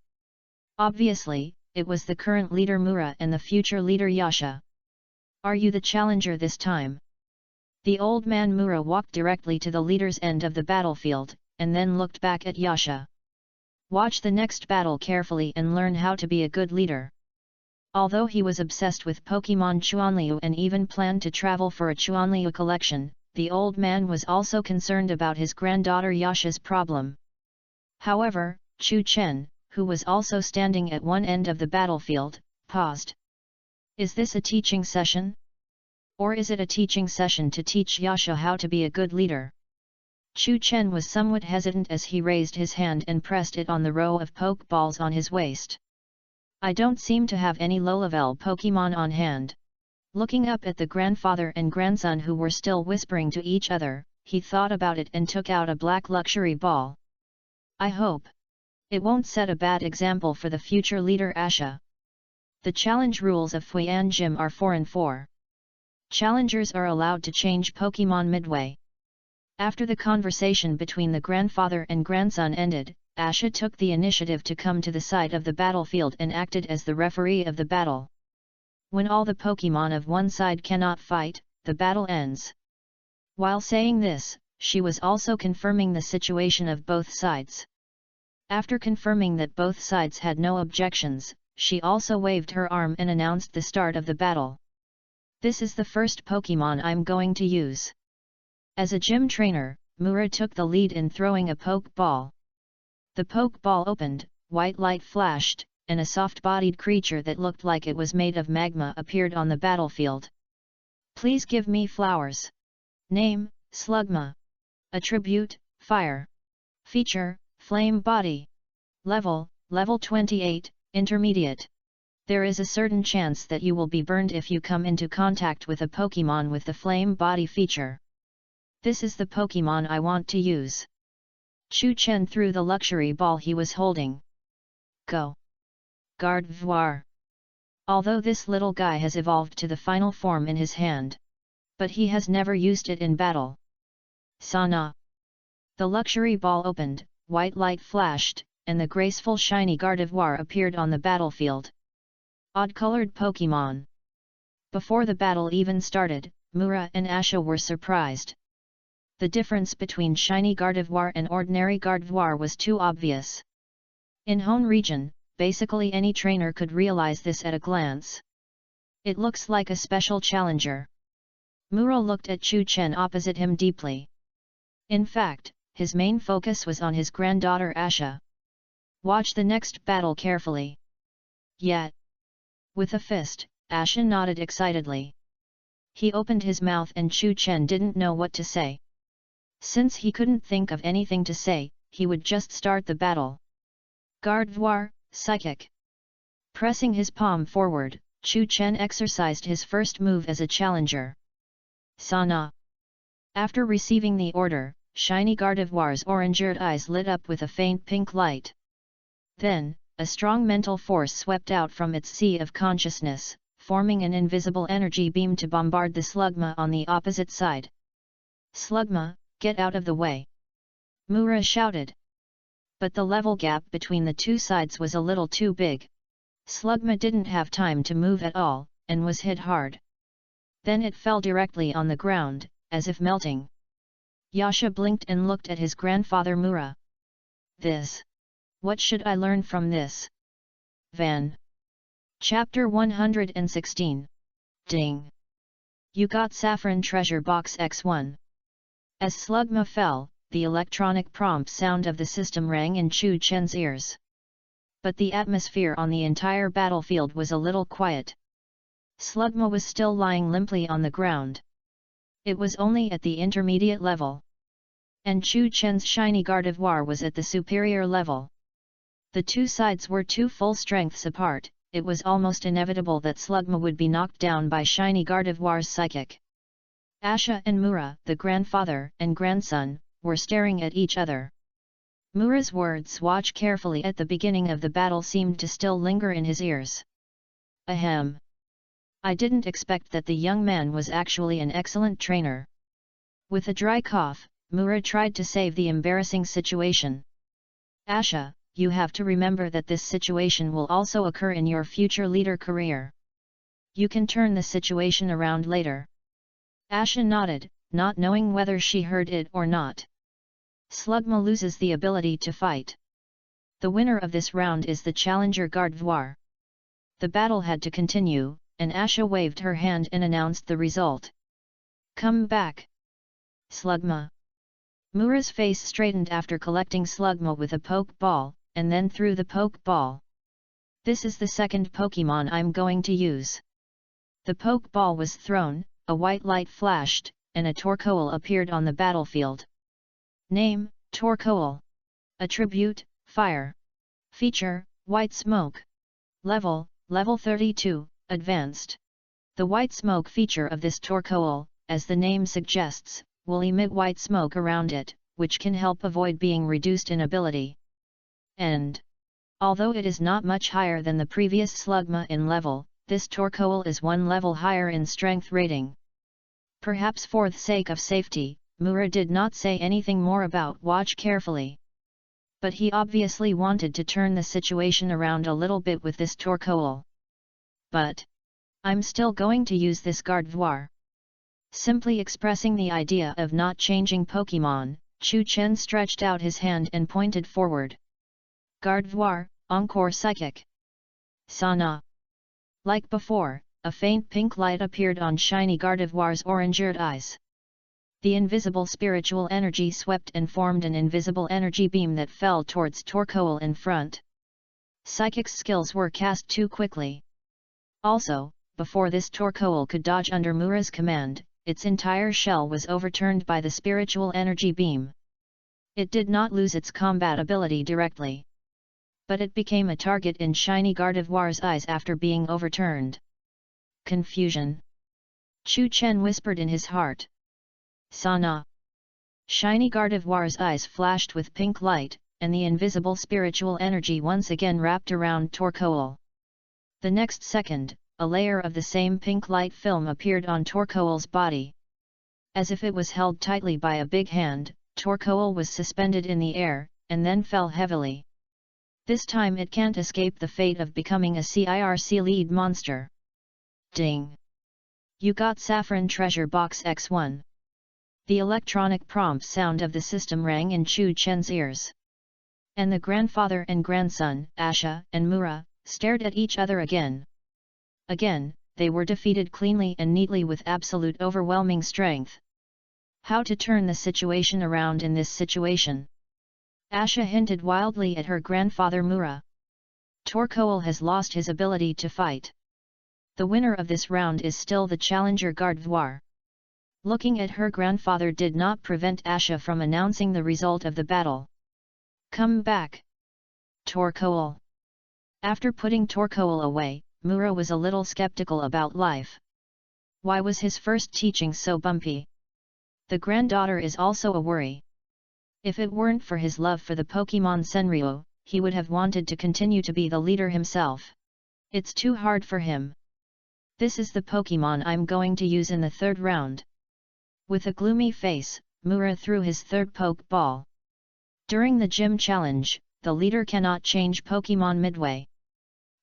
Obviously, it was the current leader Mura and the future leader Yasha. Are you the challenger this time? The old man Mura walked directly to the leader's end of the battlefield, and then looked back at Yasha. Watch the next battle carefully and learn how to be a good leader. Although he was obsessed with Pokemon Chuanliu and even planned to travel for a Chuanliu collection, the old man was also concerned about his granddaughter Yasha's problem. However, Chu Chen, who was also standing at one end of the battlefield, paused. Is this a teaching session? Or is it a teaching session to teach Yasha how to be a good leader? Chu Chen was somewhat hesitant as he raised his hand and pressed it on the row of Pokeballs on his waist. I don't seem to have any low-level Pokemon on hand. Looking up at the grandfather and grandson who were still whispering to each other, he thought about it and took out a black luxury ball. I hope it won't set a bad example for the future leader Asha. The challenge rules of Fuyan Gym are 4 and 4. Challengers are allowed to change Pokemon midway. After the conversation between the grandfather and grandson ended, Asha took the initiative to come to the side of the battlefield and acted as the referee of the battle. When all the Pokemon of one side cannot fight, the battle ends. While saying this, she was also confirming the situation of both sides. After confirming that both sides had no objections, she also waved her arm and announced the start of the battle. This is the first Pokemon I'm going to use. As a gym trainer, Mura took the lead in throwing a Pokeball. The Pokeball opened, white light flashed, and a soft-bodied creature that looked like it was made of magma appeared on the battlefield. Please give me flowers. Name, Slugma. Attribute, Fire. Feature, Flame Body. Level, Level 28, Intermediate. There is a certain chance that you will be burned if you come into contact with a Pokemon with the Flame Body feature. This is the Pokemon I want to use. Chu Chen threw the luxury ball he was holding. Go. Gardevoir. Although this little guy has evolved to the final form in his hand, but he has never used it in battle. Sana. The luxury ball opened, white light flashed, and the graceful shiny Gardevoir appeared on the battlefield. Odd-colored Pokemon. Before the battle even started, Mura and Asha were surprised. The difference between shiny Gardevoir and ordinary Gardevoir was too obvious. In Hone region, basically any trainer could realize this at a glance. It looks like a special challenger. Mura looked at Chu Chen opposite him deeply. In fact, his main focus was on his granddaughter Asha. Watch the next battle carefully. Yet. With a fist, Asha nodded excitedly. He opened his mouth and Chu Chen didn't know what to say. Since he couldn't think of anything to say, he would just start the battle. Gardevoir, Psychic. Pressing his palm forward, Chu Chen exercised his first move as a challenger. Sana. After receiving the order, shiny Gardevoir's orange-eared eyes lit up with a faint pink light. Then, a strong mental force swept out from its sea of consciousness, forming an invisible energy beam to bombard the Slugma on the opposite side. Slugma, get out of the way! Mura shouted. But the level gap between the two sides was a little too big. Slugma didn't have time to move at all, and was hit hard. Then it fell directly on the ground, as if melting. Yasha blinked and looked at his grandfather Mura. This. What should I learn from this? Van. Chapter 116. Ding. You got Saffron Treasure Box X1. As Slugma fell, the electronic prompt sound of the system rang in Chu Chen's ears. But the atmosphere on the entire battlefield was a little quiet. Slugma was still lying limply on the ground. It was only at the intermediate level. And Chu Chen's shiny Gardevoir was at the superior level. The two sides were two full strengths apart. It was almost inevitable that Slugma would be knocked down by shiny Gardevoir's psychic. Asha and Mura, the grandfather and grandson, were staring at each other. Mura's words "watch carefully" at the beginning of the battle seemed to still linger in his ears. Ahem. I didn't expect that the young man was actually an excellent trainer. With a dry cough, Mura tried to save the embarrassing situation. Asha, you have to remember that this situation will also occur in your future leader career. You can turn the situation around later. Asha nodded, not knowing whether she heard it or not. Slugma loses the ability to fight. The winner of this round is the challenger Gardevoir. The battle had to continue, and Asha waved her hand and announced the result. Come back! Slugma! Mura's face straightened after collecting Slugma with a poke ball, and then threw the poke ball. This is the second Pokemon I'm going to use. The poke ball was thrown, a white light flashed, and a Torkoal appeared on the battlefield. Name, Torkoal. Attribute, Fire. Feature, White Smoke. Level, Level 32, Advanced. The white smoke feature of this Torkoal, as the name suggests, will emit white smoke around it, which can help avoid being reduced in ability. And although it is not much higher than the previous Slugma in level, this Torkoal is one level higher in strength rating. Perhaps for the sake of safety, Mura did not say anything more about watch carefully. But he obviously wanted to turn the situation around a little bit with this Torkoal. But I'm still going to use this Gardevoir. Simply expressing the idea of not changing Pokemon, Chu Chen stretched out his hand and pointed forward. Gardevoir, Encore Psychic. Sana. Like before, a faint pink light appeared on shiny Gardevoir's orange-eared eyes. The invisible spiritual energy swept and formed an invisible energy beam that fell towards Torkoal in front. Psychic's skills were cast too quickly. Also, before this Torkoal could dodge under Mura's command, its entire shell was overturned by the spiritual energy beam. It did not lose its combat ability directly, but it became a target in shiny Gardevoir's eyes after being overturned. Confusion. Chu Chen whispered in his heart. Sana. Shiny Gardevoir's eyes flashed with pink light, and the invisible spiritual energy once again wrapped around Torkoal. The next second, a layer of the same pink light film appeared on Torkoal's body. As if it was held tightly by a big hand, Torkoal was suspended in the air, and then fell heavily. This time it can't escape the fate of becoming a CIRC lead monster. Ding! You got Saffron Treasure Box X1. The electronic prompt sound of the system rang in Chu Chen's ears. And the grandfather and grandson, Asha and Mura, stared at each other again. Again, they were defeated cleanly and neatly with absolute overwhelming strength. How to turn the situation around in this situation? Asha hinted wildly at her grandfather Mura. Torkoal has lost his ability to fight. The winner of this round is still the challenger Gardevoir. Looking at her grandfather did not prevent Asha from announcing the result of the battle. Come back! Torkoal. After putting Torkoal away, Mura was a little skeptical about life. Why was his first teaching so bumpy? The granddaughter is also a worry. If it weren't for his love for the Pokemon Senryu, he would have wanted to continue to be the leader himself. It's too hard for him. This is the Pokemon I'm going to use in the third round. With a gloomy face, Mura threw his third poke ball. During the gym challenge, the leader cannot change Pokemon midway.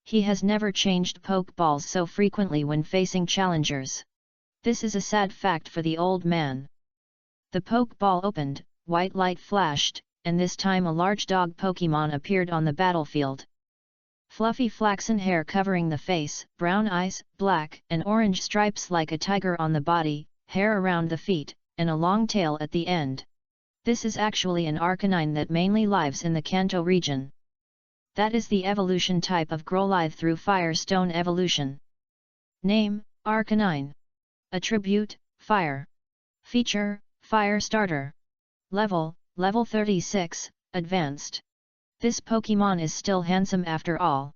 He has never changed Pokeballs so frequently when facing challengers. This is a sad fact for the old man. The Pokeball opened, white light flashed, and this time a large dog Pokemon appeared on the battlefield. Fluffy flaxen hair covering the face, brown eyes, black and orange stripes like a tiger on the body, hair around the feet, and a long tail at the end. This is actually an Arcanine that mainly lives in the Kanto region. That is the evolution type of Growlithe through Firestone evolution. Name, Arcanine. Attribute, Fire. Feature, Fire Starter. Level, Level 36, Advanced. This Pokemon is still handsome after all.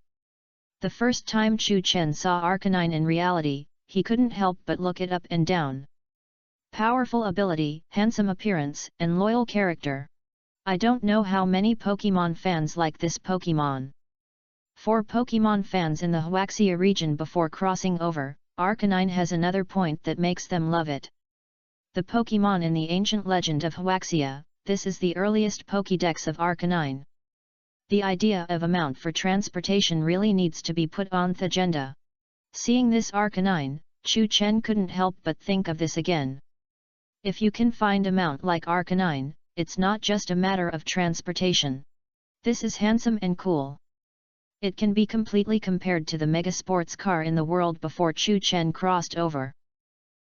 The first time Chu Chen saw Arcanine in reality, he couldn't help but look it up and down. Powerful ability, handsome appearance, and loyal character. I don't know how many Pokemon fans like this Pokemon. For Pokemon fans in the Huaxia region before crossing over, Arcanine has another point that makes them love it. The Pokemon in the ancient legend of Huaxia, this is the earliest Pokédex of Arcanine. The idea of a mount for transportation really needs to be put on the agenda. Seeing this Arcanine, Chu Chen couldn't help but think of this again. If you can find a mount like Arcanine, it's not just a matter of transportation. This is handsome and cool. It can be completely compared to the mega sports car in the world before Chu Chen crossed over.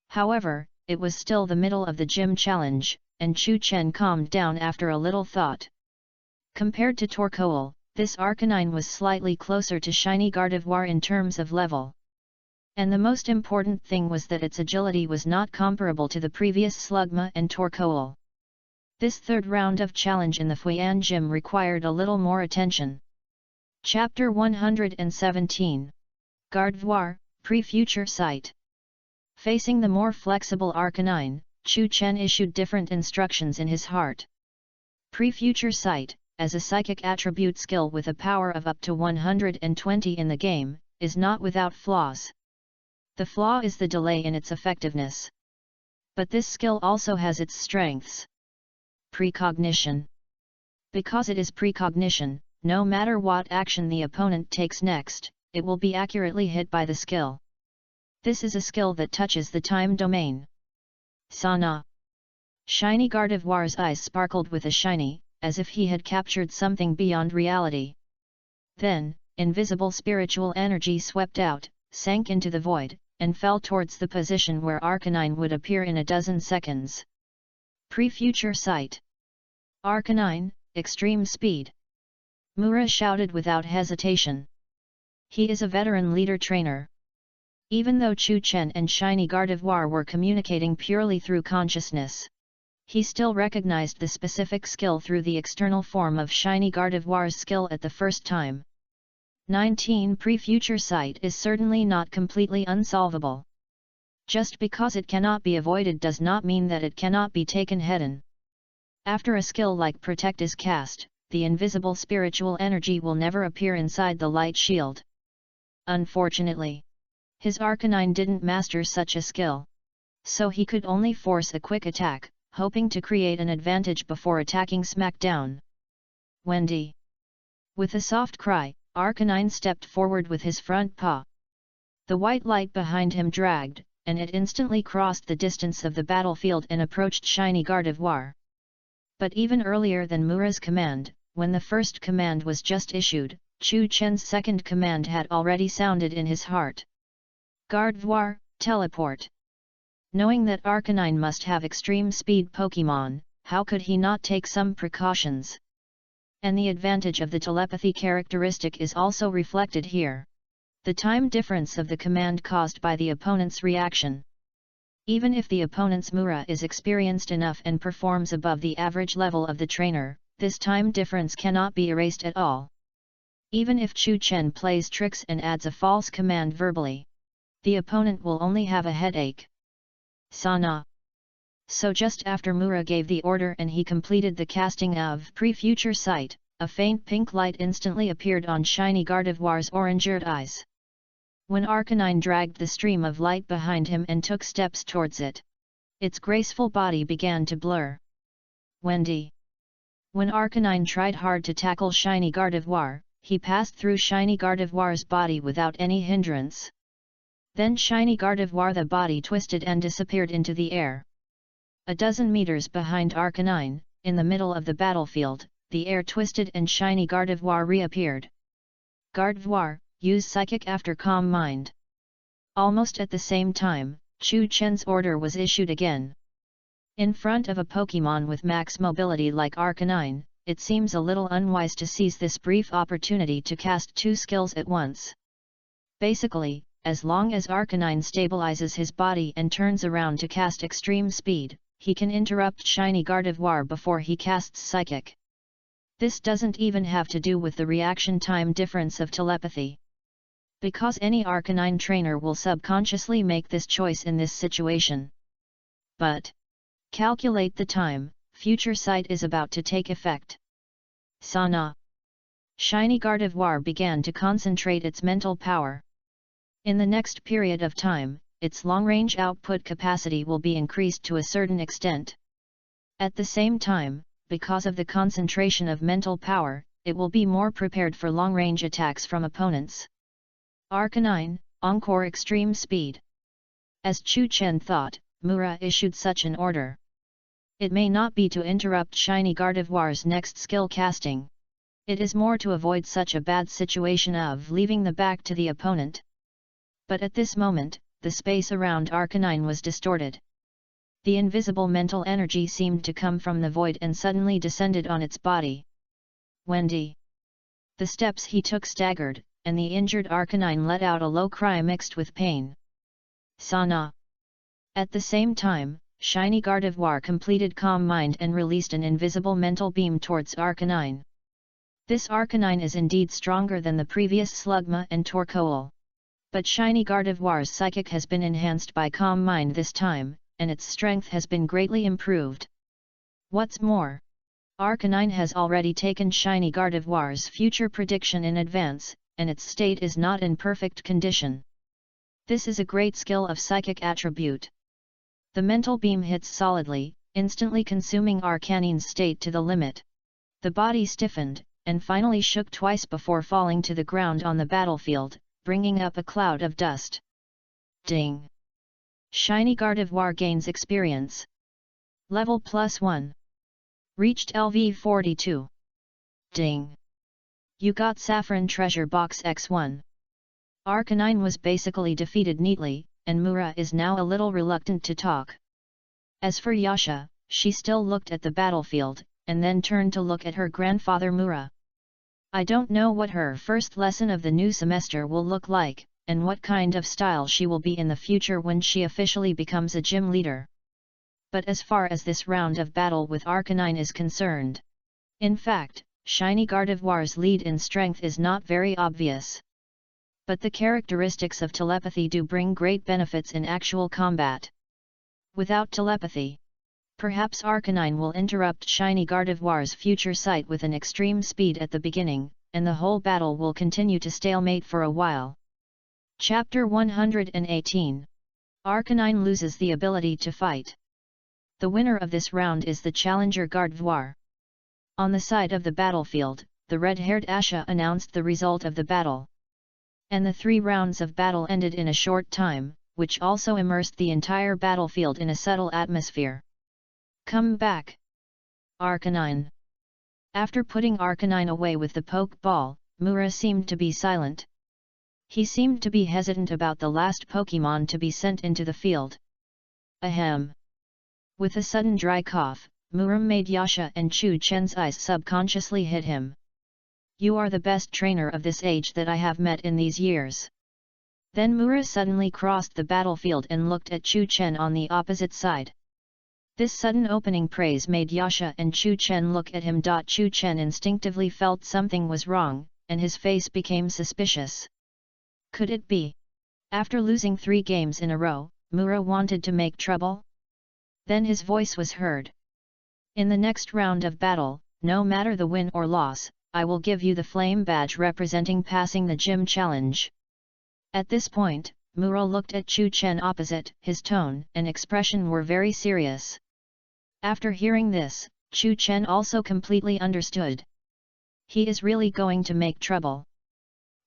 However, it was still the middle of the gym challenge, and Chu Chen calmed down after a little thought. Compared to Torkoal, this Arcanine was slightly closer to Shiny Gardevoir in terms of level. And the most important thing was that its agility was not comparable to the previous Slugma and Torkoal. This third round of challenge in the Fuyan Gym required a little more attention. Chapter 117. Gardevoir, Pre-Future Sight. Facing the more flexible Arcanine, Chu Chen issued different instructions in his heart. Pre-Future Sight, as a psychic attribute skill with a power of up to 120 in the game, is not without flaws. The flaw is the delay in its effectiveness. But this skill also has its strengths. Precognition. Because it is precognition, no matter what action the opponent takes next, it will be accurately hit by the skill. This is a skill that touches the time domain. Sana. Shiny Gardevoir's eyes sparkled with a shiny, as if he had captured something beyond reality. Then, invisible spiritual energy swept out, sank into the void, and fell towards the position where Arcanine would appear in a dozen seconds. Pre-Future Sight. Arcanine, Extreme Speed. Mura shouted without hesitation. He is a veteran leader trainer. Even though Chu Chen and Shiny Gardevoir were communicating purely through consciousness, he still recognized the specific skill through the external form of Shiny Gardevoir's skill at the first time. 19. Pre-Future Sight is certainly not completely unsolvable. Just because it cannot be avoided does not mean that it cannot be taken head-on. After a skill like Protect is cast, the invisible spiritual energy will never appear inside the light shield. Unfortunately, his Arcanine didn't master such a skill. So he could only force a quick attack, hoping to create an advantage before attacking smackdown. Wendy. With a soft cry, Arcanine stepped forward with his front paw. The white light behind him dragged, and it instantly crossed the distance of the battlefield and approached Shiny Gardevoir. But even earlier than Mura's command, when the first command was just issued, Chu Chen's second command had already sounded in his heart. Gardevoir, teleport. Knowing that Arcanine must have extreme speed Pokémon, how could he not take some precautions? And the advantage of the telepathy characteristic is also reflected here. The time difference of the command caused by the opponent's reaction. Even if the opponent's Mura is experienced enough and performs above the average level of the trainer, this time difference cannot be erased at all. Even if Chu Chen plays tricks and adds a false command verbally, the opponent will only have a headache. Sana. So just after Mura gave the order and he completed the casting of Pre-Future Sight, a faint pink light instantly appeared on Shiny Gardevoir's orange-eared eyes. When Arcanine dragged the stream of light behind him and took steps towards it, its graceful body began to blur. Wendy. When Arcanine tried hard to tackle Shiny Gardevoir, he passed through Shiny Gardevoir's body without any hindrance. Then Shiny Gardevoir the body twisted and disappeared into the air. A dozen meters behind Arcanine, in the middle of the battlefield, the air twisted and Shiny Gardevoir reappeared. Gardevoir, use Psychic after Calm Mind. Almost at the same time, Chu Chen's order was issued again. In front of a Pokémon with max mobility like Arcanine, it seems a little unwise to seize this brief opportunity to cast two skills at once. Basically, as long as Arcanine stabilizes his body and turns around to cast Extreme Speed, he can interrupt Shiny Gardevoir before he casts Psychic. This doesn't even have to do with the reaction time difference of telepathy. Because any Arcanine trainer will subconsciously make this choice in this situation. But calculate the time, Future Sight is about to take effect. Sana. Shiny Gardevoir began to concentrate its mental power. In the next period of time, its long-range output capacity will be increased to a certain extent. At the same time, because of the concentration of mental power, it will be more prepared for long-range attacks from opponents. Arcanine, Encore Extreme Speed. As Chu Chen thought, Mura issued such an order. It may not be to interrupt Shiny Gardevoir's next skill casting. It is more to avoid such a bad situation of leaving the back to the opponent. But at this moment, the space around Arcanine was distorted. The invisible mental energy seemed to come from the void and suddenly descended on its body. Wendy! The steps he took staggered, and the injured Arcanine let out a low cry mixed with pain. Sana! At the same time, Shiny Gardevoir completed Calm Mind and released an invisible mental beam towards Arcanine. This Arcanine is indeed stronger than the previous Slugma and Torkoal. But Shiny Gardevoir's psychic has been enhanced by Calm Mind this time, and its strength has been greatly improved. What's more, Arcanine has already taken Shiny Gardevoir's future prediction in advance, and its state is not in perfect condition. This is a great skill of psychic attribute. The mental beam hits solidly, instantly consuming Arcanine's state to the limit. The body stiffened, and finally shook twice before falling to the ground on the battlefield, bringing up a cloud of dust. Ding! Shiny Gardevoir gains experience. Level +1. Reached LV 42. Ding! You got Saffron Treasure Box X1. Arcanine was basically defeated neatly, and Mura is now a little reluctant to talk. As for Yasha, she still looked at the battlefield, and then turned to look at her grandfather Mura. I don't know what her first lesson of the new semester will look like, and what kind of style she will be in the future when she officially becomes a gym leader. But as far as this round of battle with Arcanine is concerned, in fact, Shiny Gardevoir's lead in strength is not very obvious. But the characteristics of telepathy do bring great benefits in actual combat. Without telepathy, perhaps Arcanine will interrupt Shiny Gardevoir's future sight with an extreme speed at the beginning, and the whole battle will continue to stalemate for a while. Chapter 118. Arcanine loses the ability to fight. The winner of this round is the challenger Gardevoir. On the side of the battlefield, the red-haired Asha announced the result of the battle. And the 3 rounds of battle ended in a short time, which also immersed the entire battlefield in a subtle atmosphere. Come back! Arcanine! After putting Arcanine away with the poke ball, Mura seemed to be silent. He seemed to be hesitant about the last Pokémon to be sent into the field. Ahem! With a sudden dry cough, Mura made Yasha and Chu Chen's eyes subconsciously hit him. You are the best trainer of this age that I have met in these years. Then Mura suddenly crossed the battlefield and looked at Chu Chen on the opposite side. This sudden opening praise made Yasha and Chu Chen look at him. Chu Chen instinctively felt something was wrong, and his face became suspicious. Could it be? After losing 3 games in a row, Mura wanted to make trouble? Then his voice was heard. In the next round of battle, no matter the win or loss, I will give you the flame badge representing passing the gym challenge. At this point, Mura looked at Chu Chen opposite. His tone and expression were very serious. After hearing this, Chu Chen also completely understood. He is really going to make trouble.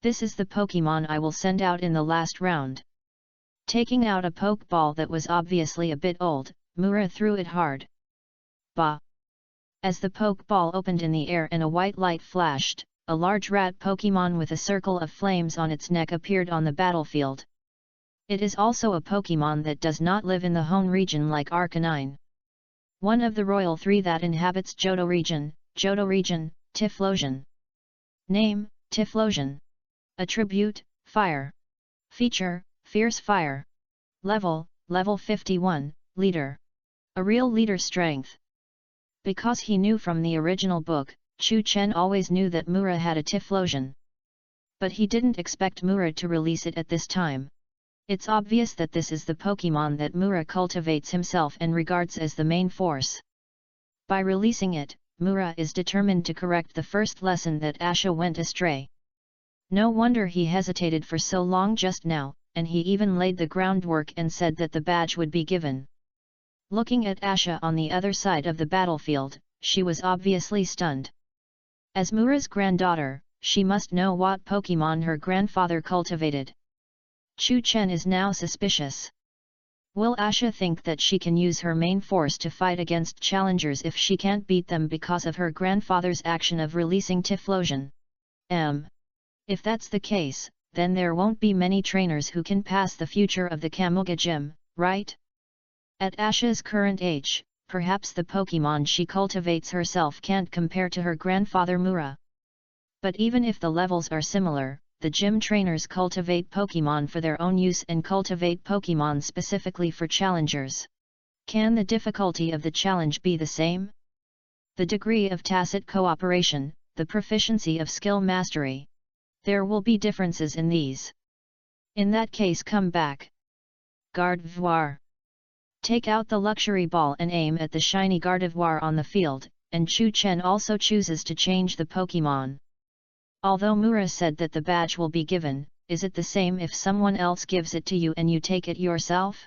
This is the Pokémon I will send out in the last round. Taking out a Pokeball that was obviously a bit old, Mura threw it hard. Bah! As the Pokeball opened in the air and a white light flashed, a large rat Pokémon with a circle of flames on its neck appeared on the battlefield. It is also a Pokémon that does not live in the Hone region like Arcanine. One of the Royal 3 that inhabits Johto region, Typhlosion. Name, Typhlosion. Attribute, Fire. Feature, Fierce Fire. Level 51, Leader. A real leader strength. Because he knew from the original book, Chu Chen always knew that Mura had a Typhlosion. But he didn't expect Mura to release it at this time. It's obvious that this is the Pokémon that Mura cultivates himself and regards as the main force. By releasing it, Mura is determined to correct the first lesson that Asha went astray. No wonder he hesitated for so long just now, and he even laid the groundwork and said that the badge would be given. Looking at Asha on the other side of the battlefield, she was obviously stunned. As Mura's granddaughter, she must know what Pokémon her grandfather cultivated. Chu Chen is now suspicious. Will Asha think that she can use her main force to fight against challengers if she can't beat them because of her grandfather's action of releasing Typhlosion? If that's the case, then there won't be many trainers who can pass the future of the Kamuga gym, right? At Asha's current age, perhaps the Pokemon she cultivates herself can't compare to her grandfather Mura. But even if the levels are similar, the gym trainers cultivate Pokemon for their own use and cultivate Pokemon specifically for challengers. Can the difficulty of the challenge be the same? The degree of tacit cooperation, the proficiency of skill mastery. There will be differences in these. In that case, come back. Gardevoir. Take out the luxury ball and aim at the shiny Gardevoir on the field, and Chu Chen also chooses to change the Pokemon. Although Mura said that the badge will be given, is it the same if someone else gives it to you and you take it yourself?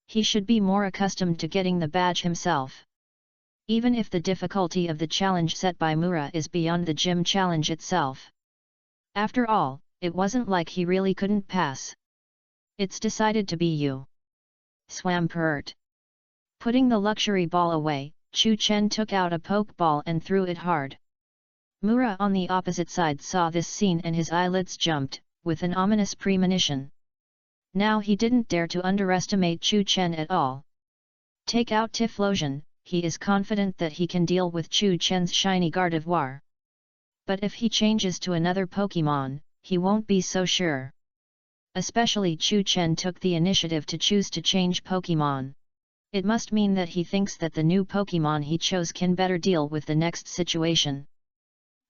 He should be more accustomed to getting the badge himself. Even if the difficulty of the challenge set by Mura is beyond the gym challenge itself. After all, it wasn't like he really couldn't pass. It's decided to be you. Swampert. Putting the luxury ball away, Chu Chen took out a Pokeball and threw it hard. Mura on the opposite side saw this scene and his eyelids jumped, with an ominous premonition. Now he didn't dare to underestimate Chu Chen at all. Take out Typhlosion, he is confident that he can deal with Chu Chen's shiny Gardevoir. But if he changes to another Pokemon, he won't be so sure. Especially Chu Chen took the initiative to choose to change Pokemon. It must mean that he thinks that the new Pokemon he chose can better deal with the next situation.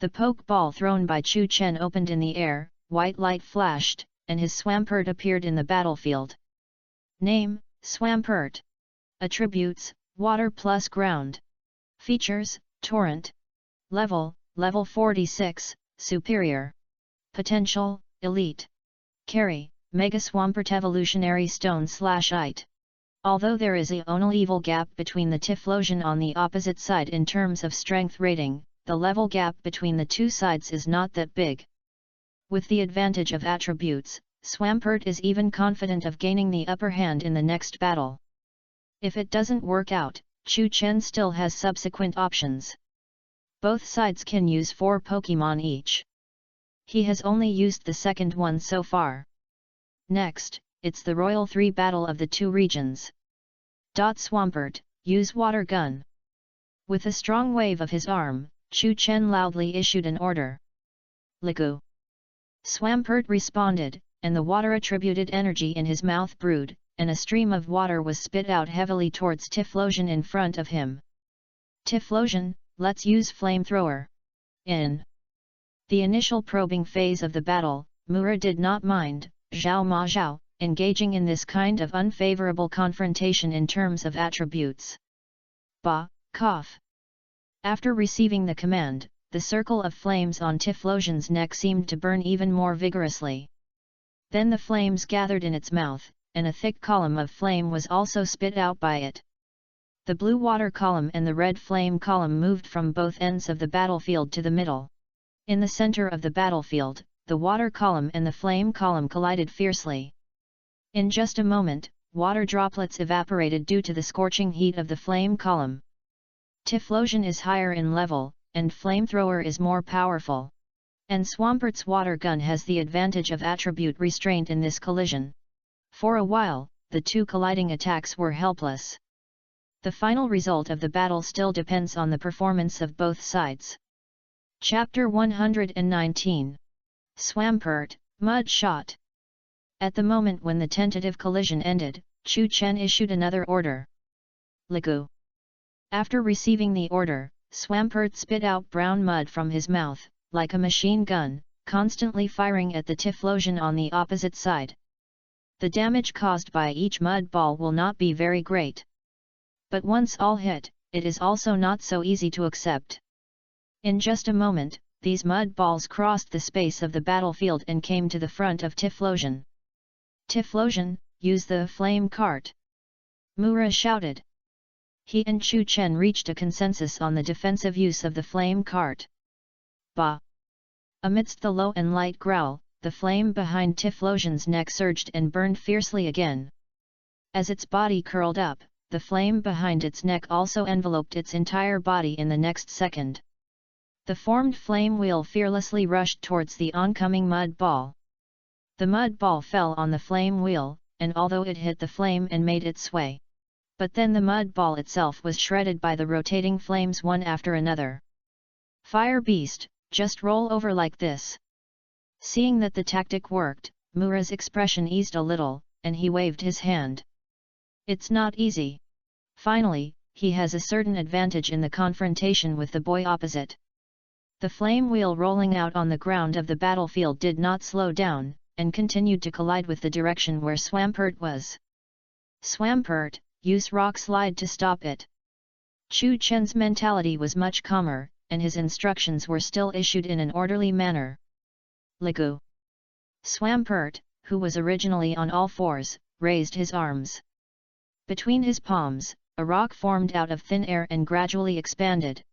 The Pokeball thrown by Chu Chen opened in the air, white light flashed, and his Swampert appeared in the battlefield. Name, Swampert. Attributes, water plus ground. Features, torrent. Level, level 46, superior. Potential, elite. Carry, Mega Swampert Evolutionary Stone/Ite. Although there is a only evil gap between the Typhlosion on the opposite side in terms of strength rating, the level gap between the two sides is not that big. With the advantage of attributes, Swampert is even confident of gaining the upper hand in the next battle. If it doesn't work out, Chu Chen still has subsequent options. Both sides can use 4 Pokemon each. He has only used the second one so far. Next, it's the Royal 3 battle of the two regions. Swampert, use Water Gun. With a strong wave of his arm, Chu Chen loudly issued an order. Ligu. Swampert responded, and the water-attributed energy in his mouth brewed, and a stream of water was spit out heavily towards Typhlosion in front of him. Typhlosion, let's use Flamethrower. In the initial probing phase of the battle, Mura did not mind, Zhao Ma Zhao, engaging in this kind of unfavorable confrontation in terms of attributes. Cough. After receiving the command, the circle of flames on Typhlosion's neck seemed to burn even more vigorously. Then the flames gathered in its mouth, and a thick column of flame was also spit out by it. The blue water column and the red flame column moved from both ends of the battlefield to the middle. In the center of the battlefield, the water column and the flame column collided fiercely. In just a moment, water droplets evaporated due to the scorching heat of the flame column. Typhlosion is higher in level, and Flamethrower is more powerful. And Swampert's water gun has the advantage of attribute restraint in this collision. For a while, the two colliding attacks were helpless. The final result of the battle still depends on the performance of both sides. Chapter 119. Swampert, Mud Shot. At the moment when the tentative collision ended, Chu Chen issued another order. Ligu. After receiving the order, Swampert spit out brown mud from his mouth, like a machine gun, constantly firing at the Typhlosion on the opposite side. The damage caused by each mud ball will not be very great. But once all hit, it is also not so easy to accept. In just a moment, these mud balls crossed the space of the battlefield and came to the front of Typhlosion. Typhlosion, use the flame cart! Mura shouted. He and Chu Chen reached a consensus on the defensive use of the flame cart. Amidst the low and light growl, the flame behind Typhlosion's neck surged and burned fiercely again. As its body curled up, the flame behind its neck also enveloped its entire body in the next second. The formed flame wheel fearlessly rushed towards the oncoming mud ball. The mud ball fell on the flame wheel, and although it hit the flame and made it sway, but then the mud ball itself was shredded by the rotating flames one after another. Fire beast, just roll over like this. Seeing that the tactic worked, Mura's expression eased a little, and he waved his hand. It's not easy. Finally, he has a certain advantage in the confrontation with the boy opposite. The flame wheel rolling out on the ground of the battlefield did not slow down, and continued to collide with the direction where Swampert was. Swampert, use rock slide to stop it. Chu Chen's mentality was much calmer, and his instructions were still issued in an orderly manner. Ligu. Swampert, who was originally on all fours, raised his arms. Between his palms, a rock formed out of thin air and gradually expanded.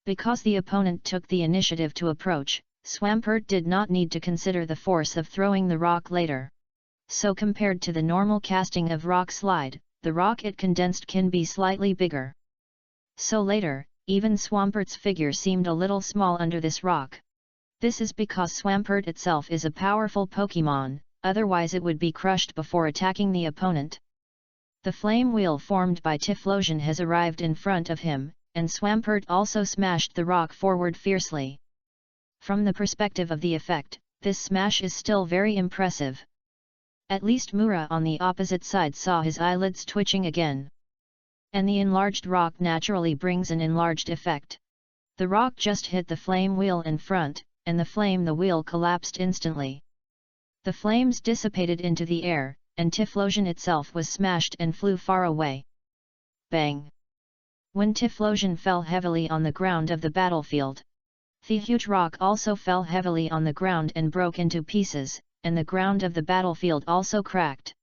Because the opponent took the initiative to approach, Swampert did not need to consider the force of throwing the rock later. So compared to the normal casting of rock slide, the rock it condensed can be slightly bigger. So later, even Swampert's figure seemed a little small under this rock. This is because Swampert itself is a powerful Pokémon, otherwise it would be crushed before attacking the opponent. The flame wheel formed by Typhlosion has arrived in front of him, and Swampert also smashed the rock forward fiercely. From the perspective of the effect, this smash is still very impressive. At least Mura on the opposite side saw his eyelids twitching again. And the enlarged rock naturally brings an enlarged effect. The rock just hit the flame wheel in front, and the wheel collapsed instantly. The flames dissipated into the air, and Typhlosion itself was smashed and flew far away. Bang! When Typhlosion fell heavily on the ground of the battlefield, the huge rock also fell heavily on the ground and broke into pieces, and the ground of the battlefield also cracked.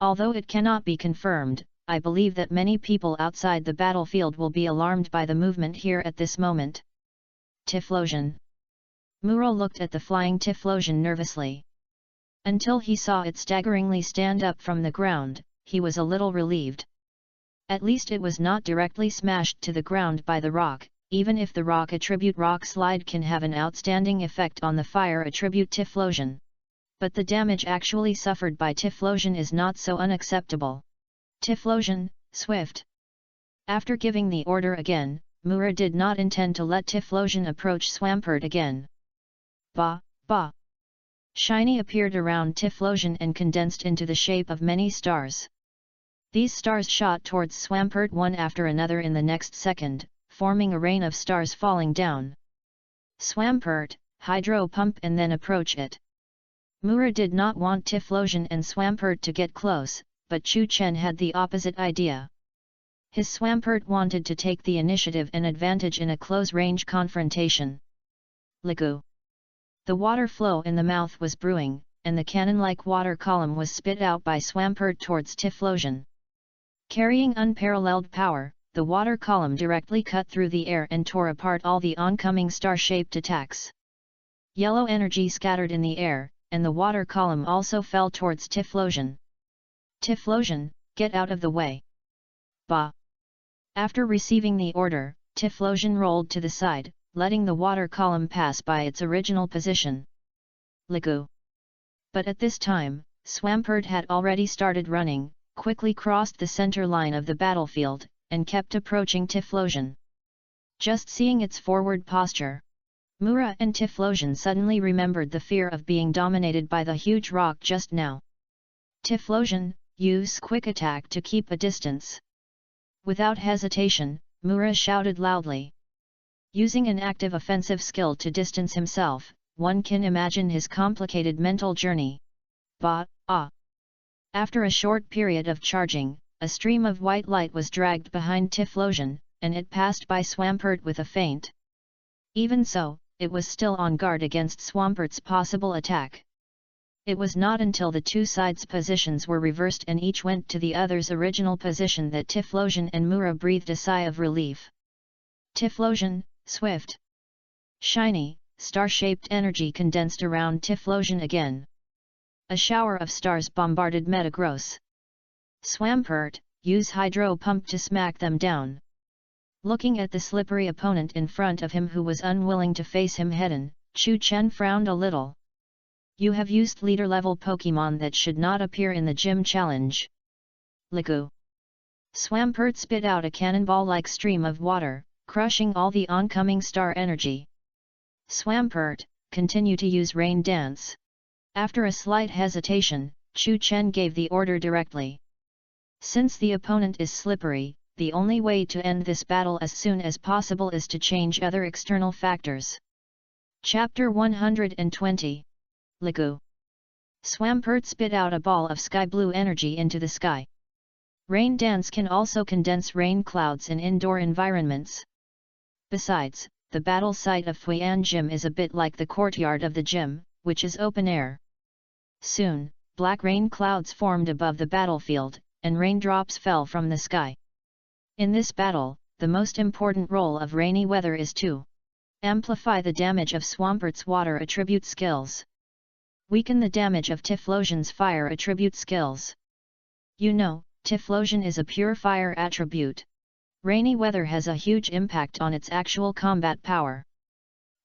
Although it cannot be confirmed, I believe that many people outside the battlefield will be alarmed by the movement here at this moment. Typhlosion. Mura looked at the flying Typhlosion nervously. Until he saw it staggeringly stand up from the ground, he was a little relieved. At least it was not directly smashed to the ground by the rock, even if the rock attribute rock slide can have an outstanding effect on the fire attribute Typhlosion. But the damage actually suffered by Typhlosion is not so unacceptable. Typhlosion, swift. After giving the order again, Mura did not intend to let Typhlosion approach Swampert again. Ba, ba. Shiny appeared around Typhlosion and condensed into the shape of many stars. These stars shot towards Swampert one after another in the next second, forming a rain of stars falling down. Swampert, hydro pump and then approach it. Mura did not want Typhlosion and Swampert to get close, but Chu Chen had the opposite idea. His Swampert wanted to take the initiative and advantage in a close-range confrontation. Ligu. The water flow in the mouth was brewing, and the cannon-like water column was spit out by Swampert towards Typhlosion. Carrying unparalleled power, the water column directly cut through the air and tore apart all the oncoming star-shaped attacks. Yellow energy scattered in the air, and the water column also fell towards Typhlosion. Typhlosion, get out of the way. Ba. After receiving the order, Typhlosion rolled to the side, letting the water column pass by its original position. Ligu. But at this time, Swampert had already started running, quickly crossed the center line of the battlefield, and kept approaching Typhlosion. Just seeing its forward posture, Mura and Typhlosion suddenly remembered the fear of being dominated by the huge rock just now. Typhlosion, use quick attack to keep a distance. Without hesitation, Mura shouted loudly. Using an active offensive skill to distance himself, one can imagine his complicated mental journey. Ba, ah. After a short period of charging, a stream of white light was dragged behind Typhlosion, and it passed by Swampert with a feint. Even so, it was still on guard against Swampert's possible attack. It was not until the two sides' positions were reversed and each went to the other's original position that Typhlosion and Mura breathed a sigh of relief. Typhlosion, swift. Shiny, star-shaped energy condensed around Typhlosion again. A shower of stars bombarded Metagross. Swampert, use hydro pump to smack them down. Looking at the slippery opponent in front of him who was unwilling to face him head-on, Chu Chen frowned a little. You have used leader-level Pokemon that should not appear in the gym challenge. Liku. Swampert spit out a cannonball-like stream of water, crushing all the oncoming star energy. Swampert, continue to use Rain Dance. After a slight hesitation, Chu Chen gave the order directly. Since the opponent is slippery, the only way to end this battle as soon as possible is to change other external factors. Chapter 120. Liku. Swampert spit out a ball of sky blue energy into the sky. Rain Dance can also condense rain clouds in indoor environments. Besides, the battle site of Fuyan Gym is a bit like the courtyard of the gym, which is open air. Soon, black rain clouds formed above the battlefield, and raindrops fell from the sky. In this battle, the most important role of rainy weather is to amplify the damage of Swampert's water attribute skills. Weaken the damage of Typhlosion's fire attribute skills. You know, Typhlosion is a pure fire attribute. Rainy weather has a huge impact on its actual combat power.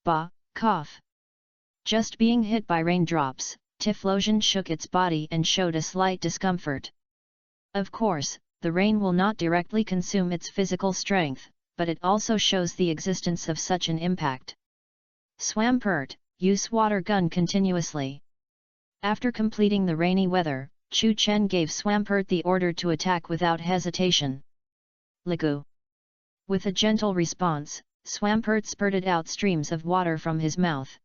Bah, cough. Just being hit by raindrops, Typhlosion shook its body and showed a slight discomfort. Of course, the rain will not directly consume its physical strength, but it also shows the existence of such an impact. Swampert, use water gun continuously. After completing the rainy weather, Chu Chen gave Swampert the order to attack without hesitation. Liku. With a gentle response, Swampert spurted out streams of water from his mouth.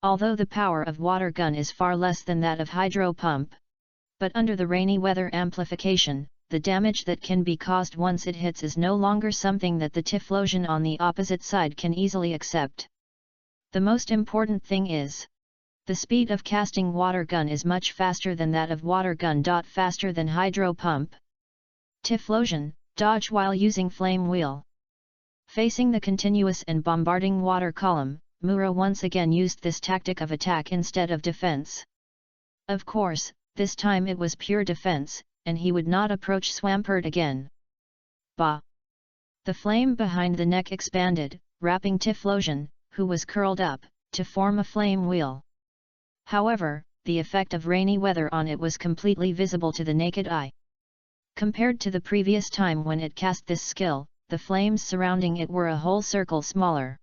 Although the power of water gun is far less than that of hydro pump, but under the rainy weather amplification, the damage that can be caused once it hits is no longer something that the Typhlosion on the opposite side can easily accept. The most important thing is, the speed of casting water gun is much faster than that of water gun. Faster than hydro pump. Typhlosion, dodge while using flame wheel. Facing the continuous and bombarding water column, Mura once again used this tactic of attack instead of defense. Of course, this time it was pure defense, and he would not approach Swampert again. Bah! The flame behind the neck expanded, wrapping Typhlosion, who was curled up, to form a flame wheel. However, the effect of rainy weather on it was completely visible to the naked eye. Compared to the previous time when it cast this skill, the flames surrounding it were a whole circle smaller.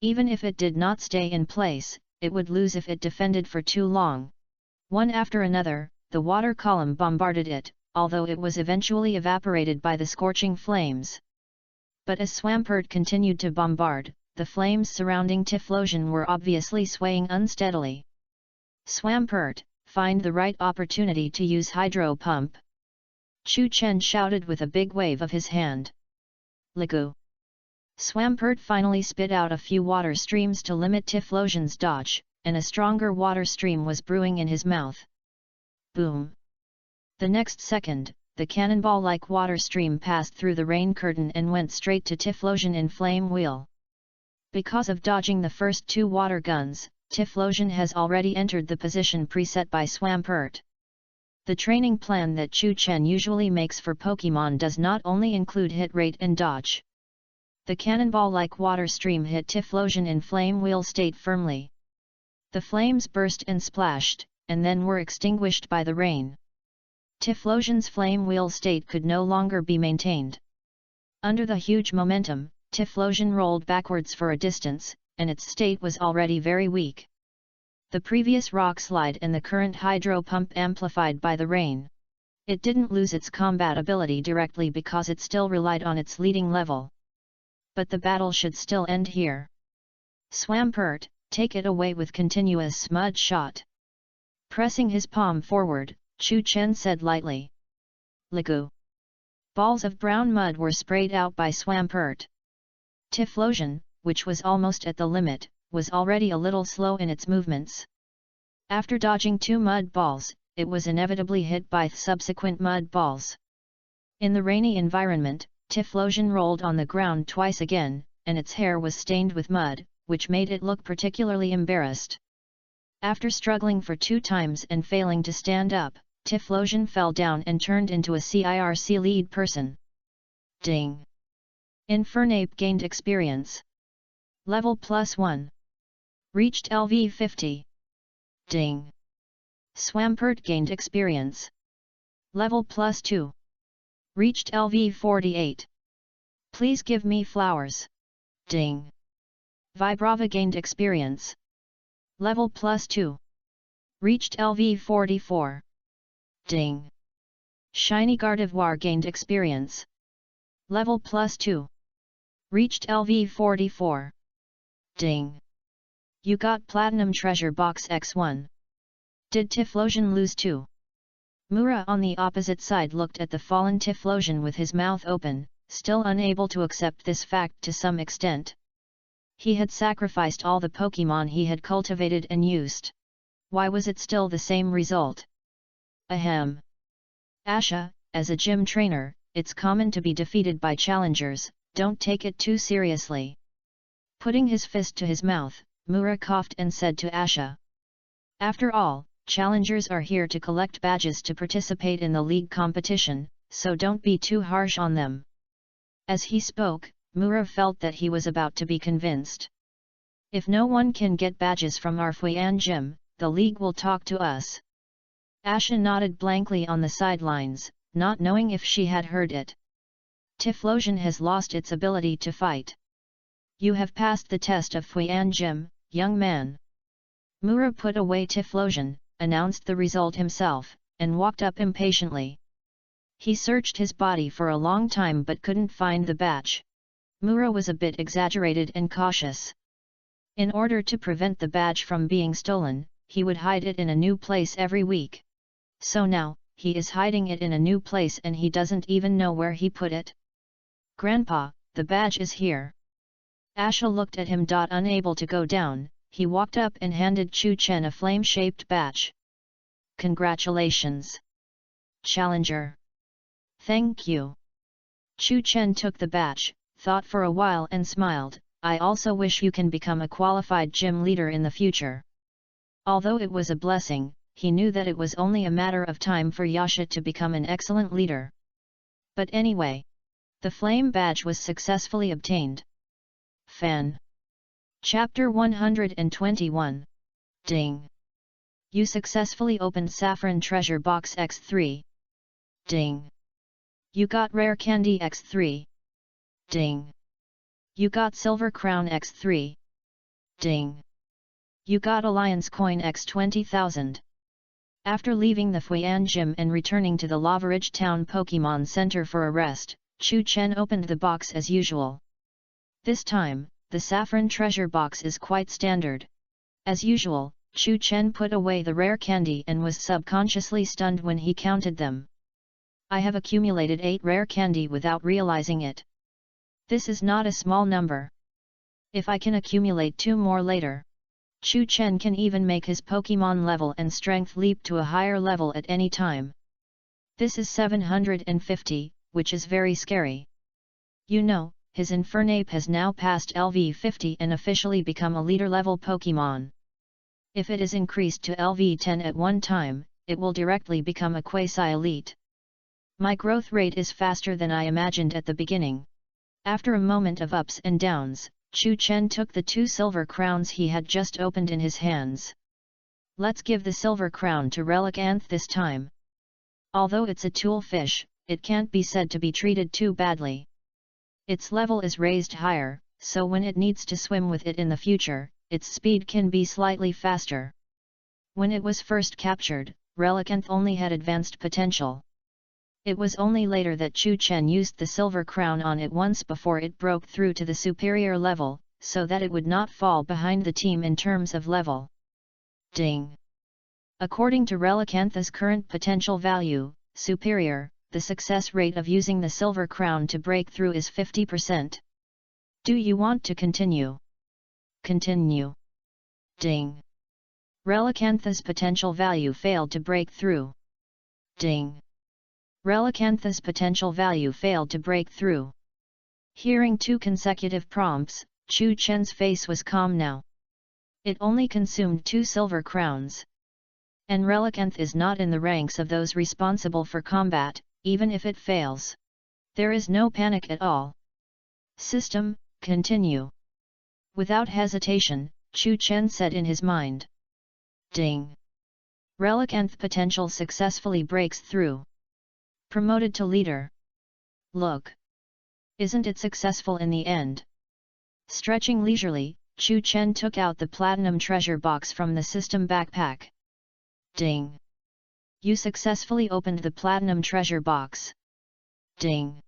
Even if it did not stay in place, it would lose if it defended for too long. One after another, the water column bombarded it, although it was eventually evaporated by the scorching flames. But as Swampert continued to bombard, the flames surrounding Typhlosion were obviously swaying unsteadily. Swampert, find the right opportunity to use hydro pump. Chu Chen shouted with a big wave of his hand. Liku. Swampert finally spit out a few water streams to limit Typhlosion's dodge, and a stronger water stream was brewing in his mouth. Boom! The next second, the cannonball-like water stream passed through the rain curtain and went straight to Typhlosion in flame wheel. Because of dodging the first two water guns, Typhlosion has already entered the position preset by Swampert. The training plan that Chu Chen usually makes for Pokemon does not only include hit rate and dodge. The cannonball-like water stream hit Typhlosion in flame wheel state firmly. The flames burst and splashed, and then were extinguished by the rain. Typhlosion's flame wheel state could no longer be maintained. Under the huge momentum, Typhlosion rolled backwards for a distance, and its state was already very weak. The previous rock slide and the current hydro pump amplified by the rain. It didn't lose its combat ability directly because it still relied on its leading level. But the battle should still end here. Swampert, take it away with continuous mud shot. Pressing his palm forward, Chu Chen said lightly. Liku. Balls of brown mud were sprayed out by Swampert. Typhlosion, which was almost at the limit, was already a little slow in its movements. After dodging two mud balls, it was inevitably hit by subsequent mud balls. In the rainy environment, Typhlosion rolled on the ground twice again, and its hair was stained with mud, which made it look particularly embarrassed. After struggling for 2 times and failing to stand up, Tiflosion fell down and turned into a CIRC lead person. Ding! Infernape gained experience. Level +1. Reached LV 50. Ding! Swampert gained experience. Level +2. Reached LV 48. Please give me flowers. Ding! Vibrava gained experience. Level +2. Reached LV 44. Ding! Shiny Gardevoir gained experience. Level +2. Reached LV 44. Ding! You got Platinum Treasure Box X1. Did Tiflosion lose too? Mura on the opposite side looked at the fallen Tiflosion with his mouth open, still unable to accept this fact to some extent. He had sacrificed all the Pokémon he had cultivated and used. Why was it still the same result? Ahem. Asha, as a gym trainer, it's common to be defeated by challengers, don't take it too seriously. Putting his fist to his mouth, Mura coughed and said to Asha. After all, challengers are here to collect badges to participate in the league competition, so don't be too harsh on them. As he spoke, Mura felt that he was about to be convinced. If no one can get badges from our Fuyan gym, the league will talk to us. Asha nodded blankly on the sidelines, not knowing if she had heard it. Tiflosion has lost its ability to fight. You have passed the test of Fuyan gym, young man. Mura put away Tiflosion, announced the result himself, and walked up impatiently. He searched his body for a long time but couldn't find the badge. Mura was a bit exaggerated and cautious. In order to prevent the badge from being stolen, he would hide it in a new place every week. So now, he is hiding it in a new place and he doesn't even know where he put it. Grandpa, the badge is here. Asha looked at him. Unable to go down, he walked up and handed Chu Chen a flame-shaped badge. Congratulations, Challenger. Thank you. Chu Chen took the badge, thought for a while and smiled. I also wish you can become a qualified gym leader in the future. Although it was a blessing, he knew that it was only a matter of time for Yasha to become an excellent leader. But anyway, the flame badge was successfully obtained. Fan. Chapter 121. Ding. You successfully opened Saffron Treasure Box X3. Ding. You got Rare Candy X3. Ding. You got Silver Crown X3. Ding. You got Alliance Coin X 20,000. After leaving the Fuyan Gym and returning to the Lava Ridge Town Pokemon Center for a rest, Chu Chen opened the box as usual. This time, the Saffron Treasure Box is quite standard. As usual, Chu Chen put away the rare candy and was subconsciously stunned when he counted them. I have accumulated 8 rare candy without realizing it. This is not a small number. If I can accumulate 2 more later, Chu Chen can even make his Pokemon level and strength leap to a higher level at any time. This is 750, which is very scary. You know, his Infernape has now passed LV 50 and officially become a leader-level Pokemon. If it is increased to LV 10 at one time, it will directly become a quasi-elite. My growth rate is faster than I imagined at the beginning. After a moment of ups and downs, Chu Chen took the 2 silver crowns he had just opened in his hands. Let's give the silver crown to Relicanth this time. Although it's a tool fish, it can't be said to be treated too badly. Its level is raised higher, so when it needs to swim with it in the future, its speed can be slightly faster. When it was first captured, Relicanth only had advanced potential. It was only later that Chu Chen used the silver crown on it once before it broke through to the superior level, so that it would not fall behind the team in terms of level. Ding! According to Relicanth's current potential value, superior, the success rate of using the silver crown to break through is 50%. Do you want to continue? Continue. Ding! Relicanth's potential value failed to break through. Ding! Relicanth's potential value failed to break through. Hearing 2 consecutive prompts, Chu Chen's face was calm now. It only consumed 2 silver crowns. And Relicanth is not in the ranks of those responsible for combat, even if it fails. There is no panic at all. System, continue. Without hesitation, Chu Chen said in his mind. Ding! Relicanth potential successfully breaks through. Promoted to leader. Look! Isn't it successful in the end? Stretching leisurely, Chu Chen took out the platinum treasure box from the system backpack. Ding! You successfully opened the platinum treasure box. Ding!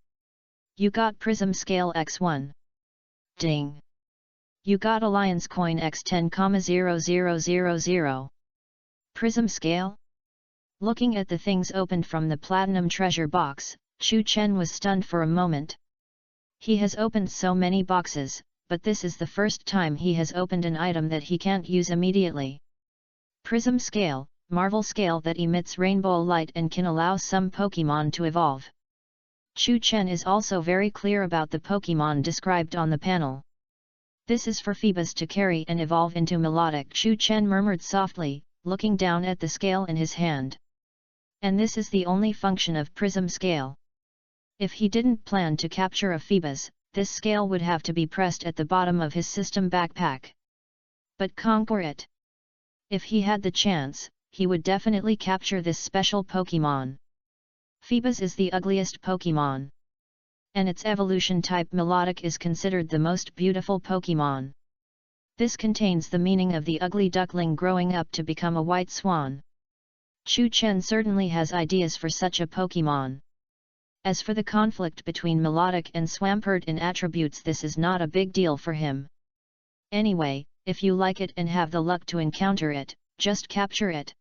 You got Prism Scale X1. Ding! You got Alliance Coin X10,0000. Prism Scale? Looking at the things opened from the platinum treasure box, Chu Chen was stunned for a moment. He has opened so many boxes, but this is the first time he has opened an item that he can't use immediately. Prism Scale, Marvel Scale that emits rainbow light and can allow some Pokémon to evolve. Chu Chen is also very clear about the Pokémon described on the panel. This is for Phoebus to carry and evolve into Melodic, Chu Chen murmured softly, looking down at the scale in his hand. And this is the only function of Prism Scale. If he didn't plan to capture a Phoebus, this scale would have to be pressed at the bottom of his system backpack. But conquer it. If he had the chance, he would definitely capture this special Pokémon. Phoebus is the ugliest Pokémon. And its evolution type Melodic is considered the most beautiful Pokémon. This contains the meaning of the ugly duckling growing up to become a white swan. Chu Chen certainly has ideas for such a Pokémon. As for the conflict between Melodic and Swampert in attributes, this is not a big deal for him. Anyway, if you like it and have the luck to encounter it, just capture it.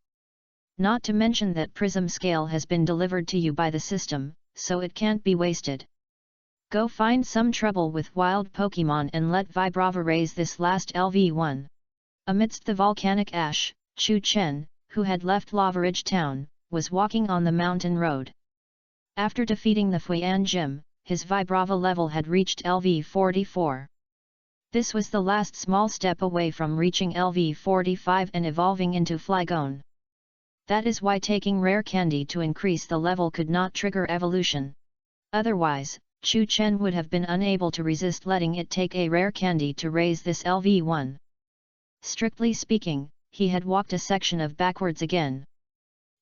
Not to mention that Prism Scale has been delivered to you by the system, so it can't be wasted. Go find some trouble with wild Pokémon and let Vibrava raise this last LV1. Amidst the volcanic ash, Chu Chen, who had left Lava Ridge Town, was walking on the mountain road. After defeating the Fuyan Gym, his Vibrava level had reached LV44. This was the last small step away from reaching LV45 and evolving into Flygon. That is why taking rare candy to increase the level could not trigger evolution. Otherwise, Chu Chen would have been unable to resist letting it take a rare candy to raise this LV1. Strictly speaking, he had walked a section of backwards again.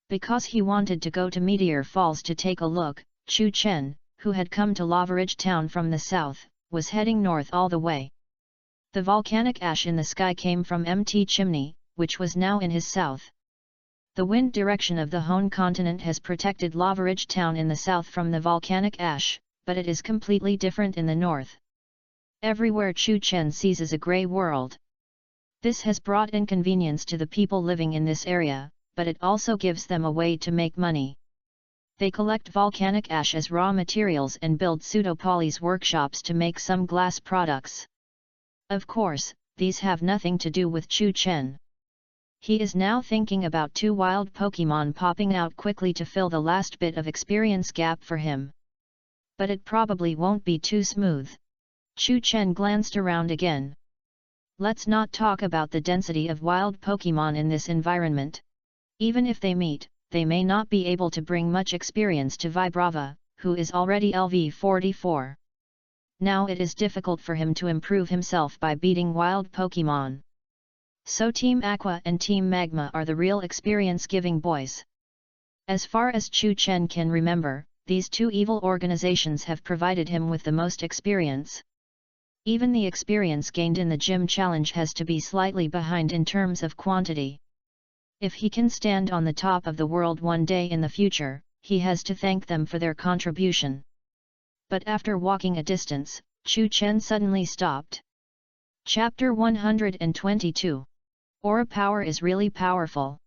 Because he wanted to go to Meteor Falls to take a look, Chu Chen, who had come to Lava Ridge Town from the south, was heading north all the way. The volcanic ash in the sky came from Mt Chimney, which was now in his south. The wind direction of the Hone continent has protected Lava Ridge Town in the south from the volcanic ash, but it is completely different in the north. Everywhere Chu Chen sees is a grey world. This has brought inconvenience to the people living in this area, but it also gives them a way to make money. They collect volcanic ash as raw materials and build pseudo-polys workshops to make some glass products. Of course, these have nothing to do with Chu Chen. He is now thinking about two wild Pokémon popping out quickly to fill the last bit of experience gap for him. But it probably won't be too smooth. Chu Chen glanced around again. Let's not talk about the density of wild Pokémon in this environment. Even if they meet, they may not be able to bring much experience to Vibrava, who is already LV44. Now it is difficult for him to improve himself by beating wild Pokémon. So Team Aqua and Team Magma are the real experience-giving boys. As far as Chu Chen can remember, these two evil organizations have provided him with the most experience. Even the experience gained in the gym challenge has to be slightly behind in terms of quantity. If he can stand on the top of the world one day in the future, he has to thank them for their contribution. But after walking a distance, Chu Chen suddenly stopped. Chapter 122. Aura power is really powerful.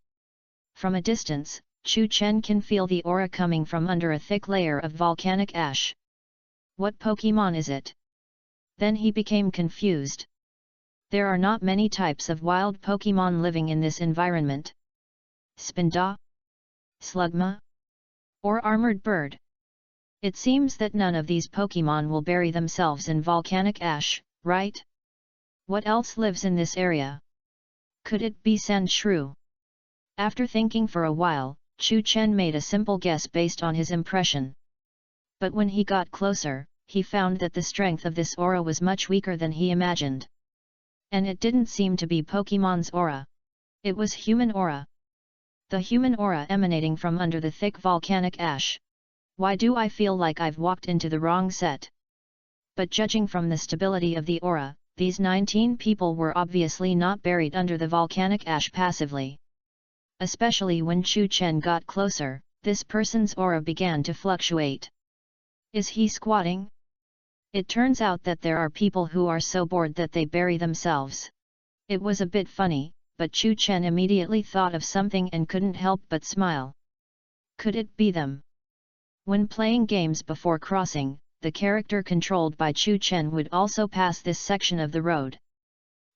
From a distance, Chu Chen can feel the aura coming from under a thick layer of volcanic ash. What Pokémon is it? Then he became confused. There are not many types of wild Pokémon living in this environment. Spinda? Slugma? Or Armored Bird? It seems that none of these Pokémon will bury themselves in volcanic ash, right? What else lives in this area? Could it be Sand Shrew? After thinking for a while, Chu Chen made a simple guess based on his impression. But when he got closer, he found that the strength of this aura was much weaker than he imagined. And it didn't seem to be Pokemon's aura. It was human aura. The human aura emanating from under the thick volcanic ash. Why do I feel like I've walked into the wrong set? But judging from the stability of the aura, these 19 people were obviously not buried under the volcanic ash passively. Especially when Chu Chen got closer, this person's aura began to fluctuate. Is he squatting? It turns out that there are people who are so bored that they bury themselves. It was a bit funny, but Chu Chen immediately thought of something and couldn't help but smile. Could it be them? When playing games before crossing, the character controlled by Chu Chen would also pass this section of the road.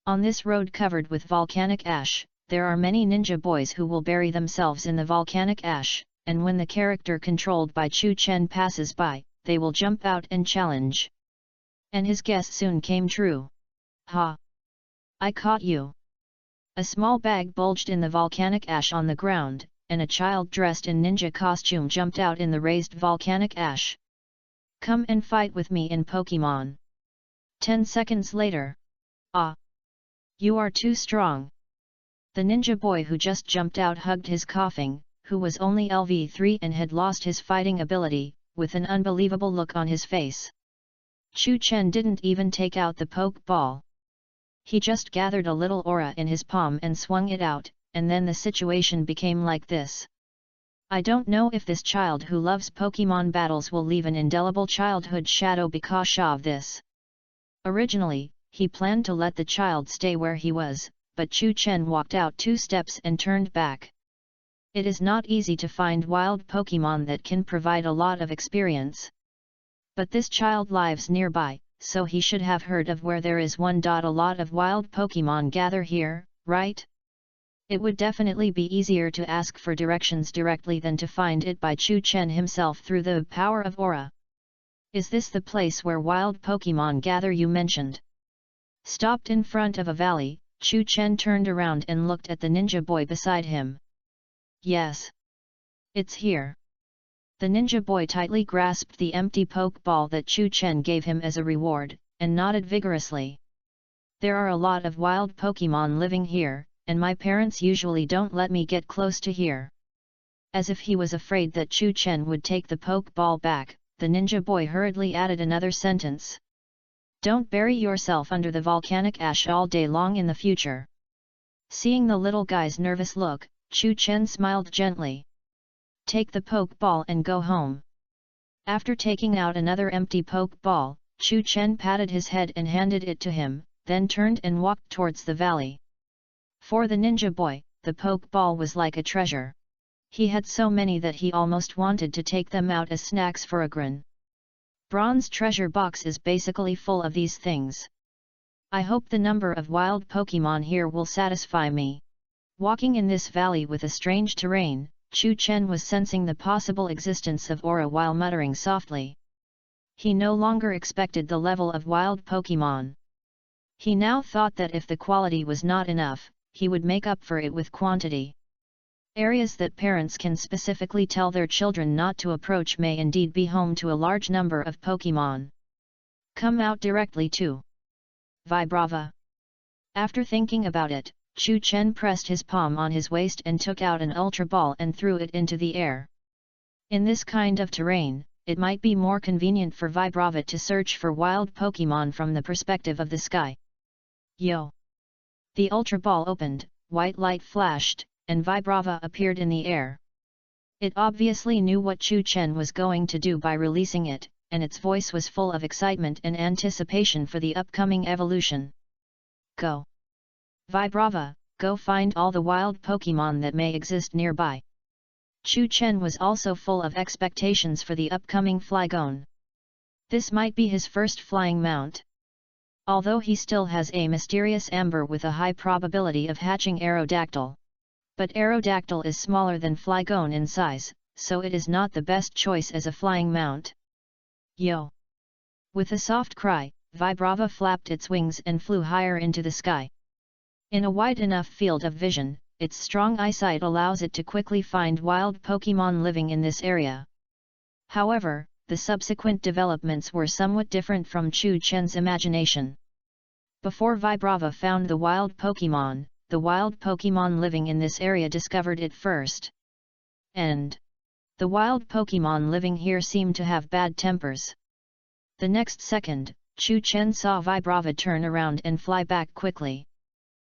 On this road covered with volcanic ash, there are many ninja boys who will bury themselves in the volcanic ash, and when the character controlled by Chu Chen passes by, they will jump out and challenge. And his guess soon came true. Ha! I caught you! A small bag bulged in the volcanic ash on the ground, and a child dressed in ninja costume jumped out in the raised volcanic ash. Come and fight with me in Pokemon. 10 seconds later. Ah! You are too strong. The ninja boy who just jumped out hugged his coughing, who was only LV3 and had lost his fighting ability, with an unbelievable look on his face. Chu Chen didn't even take out the poke ball. He just gathered a little aura in his palm and swung it out, and then the situation became like this. I don't know if this child who loves Pokemon battles will leave an indelible childhood shadow because of this. Originally, he planned to let the child stay where he was, but Chu Chen walked out 2 steps and turned back. It is not easy to find wild Pokemon that can provide a lot of experience. But this child lives nearby, so he should have heard of where there is one. A lot of wild Pokemon gather here, right? It would definitely be easier to ask for directions directly than to find it by Chu Chen himself through the power of aura. Is this the place where wild Pokemon gather you mentioned? Stopped in front of a valley, Chu Chen turned around and looked at the ninja boy beside him. Yes. It's here. The ninja boy tightly grasped the empty poke ball that Chu Chen gave him as a reward, and nodded vigorously. There are a lot of wild Pokemon living here, and my parents usually don't let me get close to here. As if he was afraid that Chu Chen would take the poke ball back, the ninja boy hurriedly added another sentence. Don't bury yourself under the volcanic ash all day long in the future. Seeing the little guy's nervous look, Chu Chen smiled gently. Take the poke ball and go home. After taking out another empty poke ball, Chu Chen patted his head and handed it to him, then turned and walked towards the valley. For the ninja boy, the poke ball was like a treasure. He had so many that he almost wanted to take them out as snacks for a grin. Bronze treasure box is basically full of these things. I hope the number of wild Pokemon here will satisfy me. Walking in this valley with a strange terrain, Chu Chen was sensing the possible existence of aura while muttering softly. He no longer expected the level of wild Pokemon. He now thought that if the quality was not enough, he would make up for it with quantity. Areas that parents can specifically tell their children not to approach may indeed be home to a large number of Pokemon. Come out directly to Vibrava. After thinking about it, Chu Chen pressed his palm on his waist and took out an Ultra Ball and threw it into the air. In this kind of terrain, it might be more convenient for Vibrava to search for wild Pokemon from the perspective of the sky. Yo! The Ultra Ball opened, white light flashed, and Vibrava appeared in the air. It obviously knew what Chu Chen was going to do by releasing it, and its voice was full of excitement and anticipation for the upcoming evolution. Go! Vibrava, go find all the wild Pokemon that may exist nearby. Chu Chen was also full of expectations for the upcoming Flygon. This might be his first flying mount. Although he still has a mysterious amber with a high probability of hatching Aerodactyl. But Aerodactyl is smaller than Flygon in size, so it is not the best choice as a flying mount. Yo! With a soft cry, Vibrava flapped its wings and flew higher into the sky. In a wide enough field of vision, its strong eyesight allows it to quickly find wild Pokémon living in this area. However, the subsequent developments were somewhat different from Chu Chen's imagination. Before Vibrava found the wild Pokémon living in this area discovered it first. And the wild Pokémon living here seemed to have bad tempers. The next second, Chu Chen saw Vibrava turn around and fly back quickly.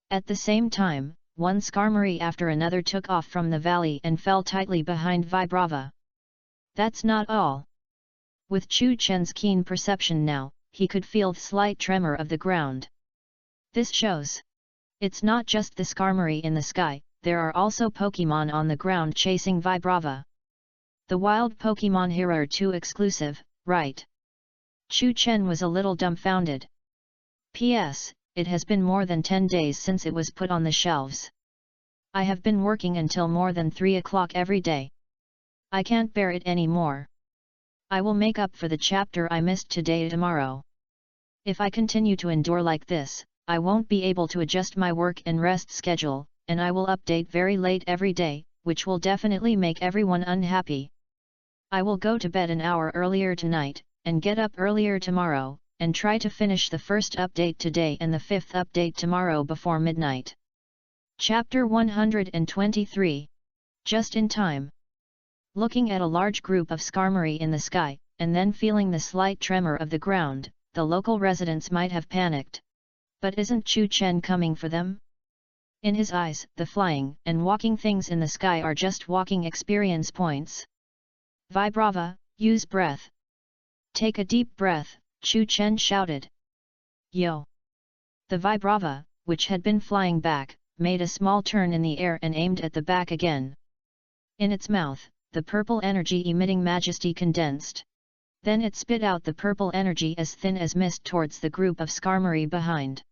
At the same time, one Skarmory after another took off from the valley and fell tightly behind Vibrava. That's not all. With Chu Chen's keen perception now, he could feel the slight tremor of the ground. This shows. It's not just the Skarmory in the sky, there are also Pokémon on the ground chasing Vibrava. The wild Pokémon here are too exclusive, right? Chu Chen was a little dumbfounded. P.S. It has been more than 10 days since it was put on the shelves. I have been working until more than 3 o'clock every day. I can't bear it anymore. I will make up for the chapter I missed today tomorrow. If I continue to endure like this, I won't be able to adjust my work and rest schedule, and I will update very late every day, which will definitely make everyone unhappy. I will go to bed an hour earlier tonight, and get up earlier tomorrow, and try to finish the first update today and the 5th update tomorrow before midnight. Chapter 123. Just in time. Looking at a large group of Skarmory in the sky, and then feeling the slight tremor of the ground, the local residents might have panicked. But isn't Chu Chen coming for them? In his eyes, the flying and walking things in the sky are just walking experience points. Vibrava, use breath. Take a deep breath, Chu Chen shouted. Yo! The Vibrava, which had been flying back, made a small turn in the air and aimed at the back again. In its mouth, the purple energy emitting majesty condensed. Then it spit out the purple energy as thin as mist towards the group of Skarmory behind.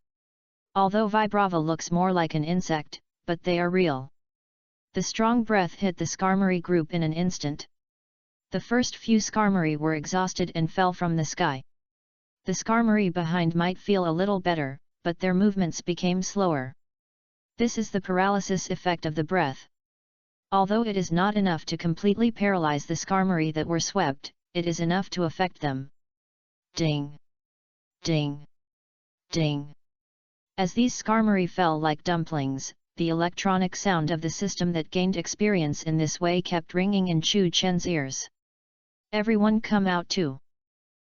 Although Vibrava looks more like an insect, but they are real. The strong breath hit the Skarmory group in an instant. The first few Skarmory were exhausted and fell from the sky. The Skarmory behind might feel a little better, but their movements became slower. This is the paralysis effect of the breath. Although it is not enough to completely paralyze the Skarmory that were swept, it is enough to affect them. Ding! Ding! Ding! As these Skarmory fell like dumplings, the electronic sound of the system that gained experience in this way kept ringing in Chu Chen's ears. Everyone come out too!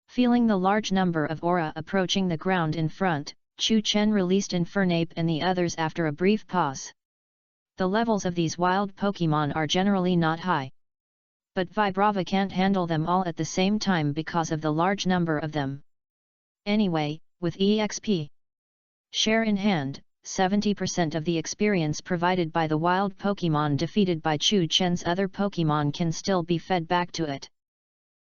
Feeling the large number of aura approaching the ground in front, Chu Chen released Infernape and the others after a brief pause. The levels of these wild Pokémon are generally not high. But Vibrava can't handle them all at the same time because of the large number of them. Anyway, with EXP share in hand, 70% of the experience provided by the wild Pokémon defeated by Chu Chen's other Pokémon can still be fed back to it.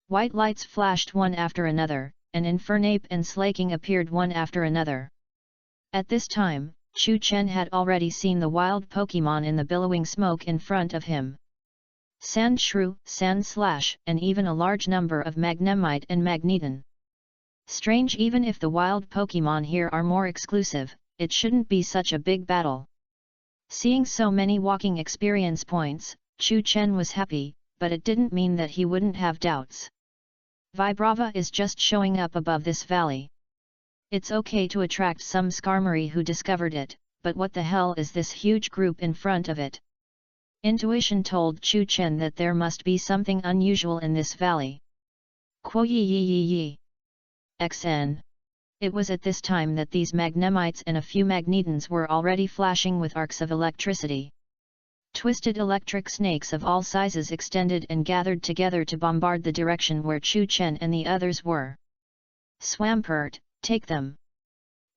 White lights flashed one after another, and Infernape and Slaking appeared one after another. At this time, Chu Chen had already seen the wild Pokémon in the billowing smoke in front of him. Sandshrew, Sandslash, and even a large number of Magnemite and Magneton. Strange, even if the wild Pokémon here are more exclusive, it shouldn't be such a big battle. Seeing so many walking experience points, Chu Chen was happy, but it didn't mean that he wouldn't have doubts. Vibrava is just showing up above this valley. It's okay to attract some Skarmory who discovered it, but what the hell is this huge group in front of it? Intuition told Chu Chen that there must be something unusual in this valley. Quo yi yi yi yi. XN. It was at this time that these Magnemites and a few Magnetons were already flashing with arcs of electricity. Twisted electric snakes of all sizes extended and gathered together to bombard the direction where Chu Chen and the others were. Swampert, take them!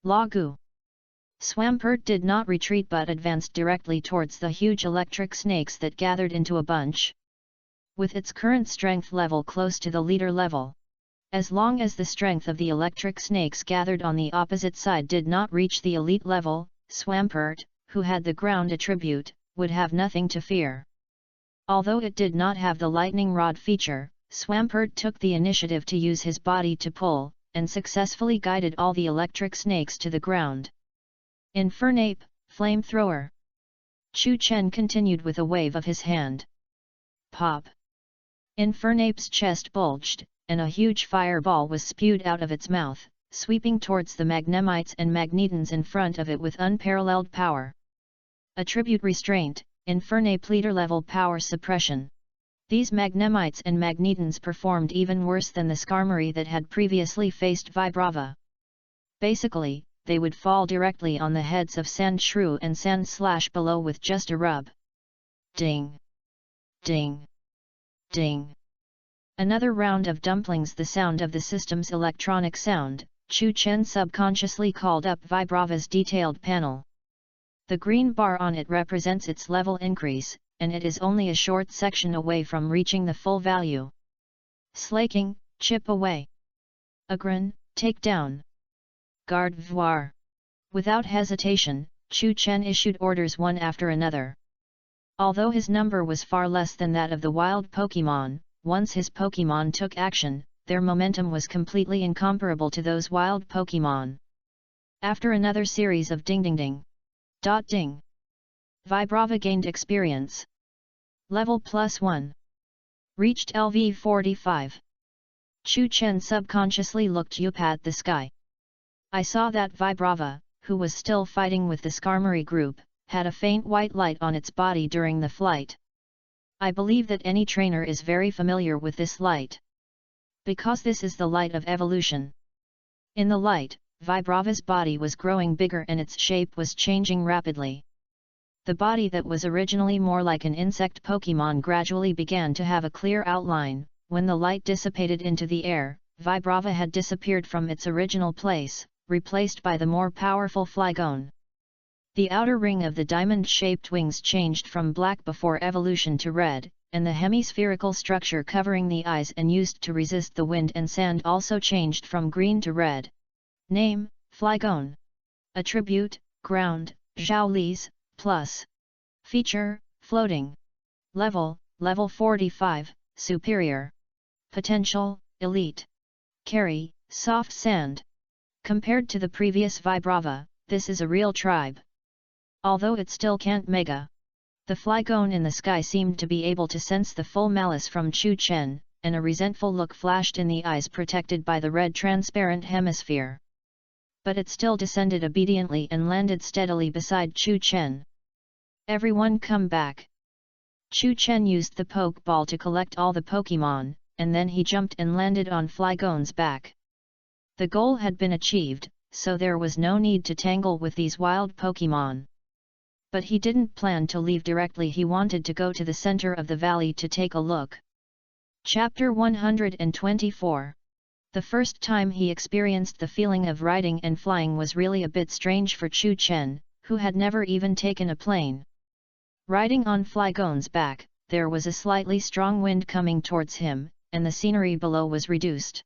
Lagu! Swampert did not retreat but advanced directly towards the huge electric snakes that gathered into a bunch. With its current strength level close to the leader level. As long as the strength of the electric snakes gathered on the opposite side did not reach the elite level, Swampert, who had the ground attribute, would have nothing to fear. Although it did not have the lightning rod feature, Swampert took the initiative to use his body to pull, and successfully guided all the electric snakes to the ground. Infernape, Flamethrower. Chu Chen continued with a wave of his hand. Pop! Infernape's chest bulged, and a huge fireball was spewed out of its mouth, sweeping towards the Magnemites and Magnetons in front of it with unparalleled power. Attribute Restraint, Infernape Leader-level Power Suppression. These Magnemites and Magnetons performed even worse than the Skarmory that had previously faced Vibrava. Basically, they would fall directly on the heads of Sandshrew and Sandslash below with just a rub. Ding! Ding! Ding! Another round of dumplings. The sound of the system's electronic sound. Chu Chen subconsciously called up Vibrava's detailed panel. The green bar on it represents its level increase, and it is only a short section away from reaching the full value. Slaking, chip away. Agron, take down. Garde voir. Without hesitation, Chu Chen issued orders one after another. Although his number was far less than that of the wild Pokémon, once his Pokémon took action, their momentum was completely incomparable to those wild Pokémon. After another series of ding-ding-ding. Ding. Vibrava gained experience. Level +1. Reached LV 45. Chu Chen subconsciously looked up at the sky. I saw that Vibrava, who was still fighting with the Skarmory group, had a faint white light on its body during the flight. I believe that any trainer is very familiar with this light. Because this is the light of evolution. In the light, Vibrava's body was growing bigger and its shape was changing rapidly. The body that was originally more like an insect Pokémon gradually began to have a clear outline. When the light dissipated into the air, Vibrava had disappeared from its original place, replaced by the more powerful Flygon. The outer ring of the diamond-shaped wings changed from black before evolution to red, and the hemispherical structure covering the eyes and used to resist the wind and sand also changed from green to red. Name, Flygon. Attribute, Ground, Zhao Plus. Feature, Floating. Level, Level 45, Superior. Potential, Elite. Carry, Soft Sand. Compared to the previous Vibrava, this is a real tribe. Although it still can't mega. The Flygon in the sky seemed to be able to sense the full malice from Chu Chen, and a resentful look flashed in the eyes protected by the red transparent hemisphere. But it still descended obediently and landed steadily beside Chu Chen. Everyone come back. Chu Chen used the Pokeball to collect all the Pokémon, and then he jumped and landed on Flygon's back. The goal had been achieved, so there was no need to tangle with these wild Pokémon. But he didn't plan to leave directly. He wanted to go to the center of the valley to take a look. Chapter 124. The first time he experienced the feeling of riding and flying was really a bit strange for Chu Chen, who had never even taken a plane. Riding on Flygon's back, there was a slightly strong wind coming towards him, and the scenery below was reduced.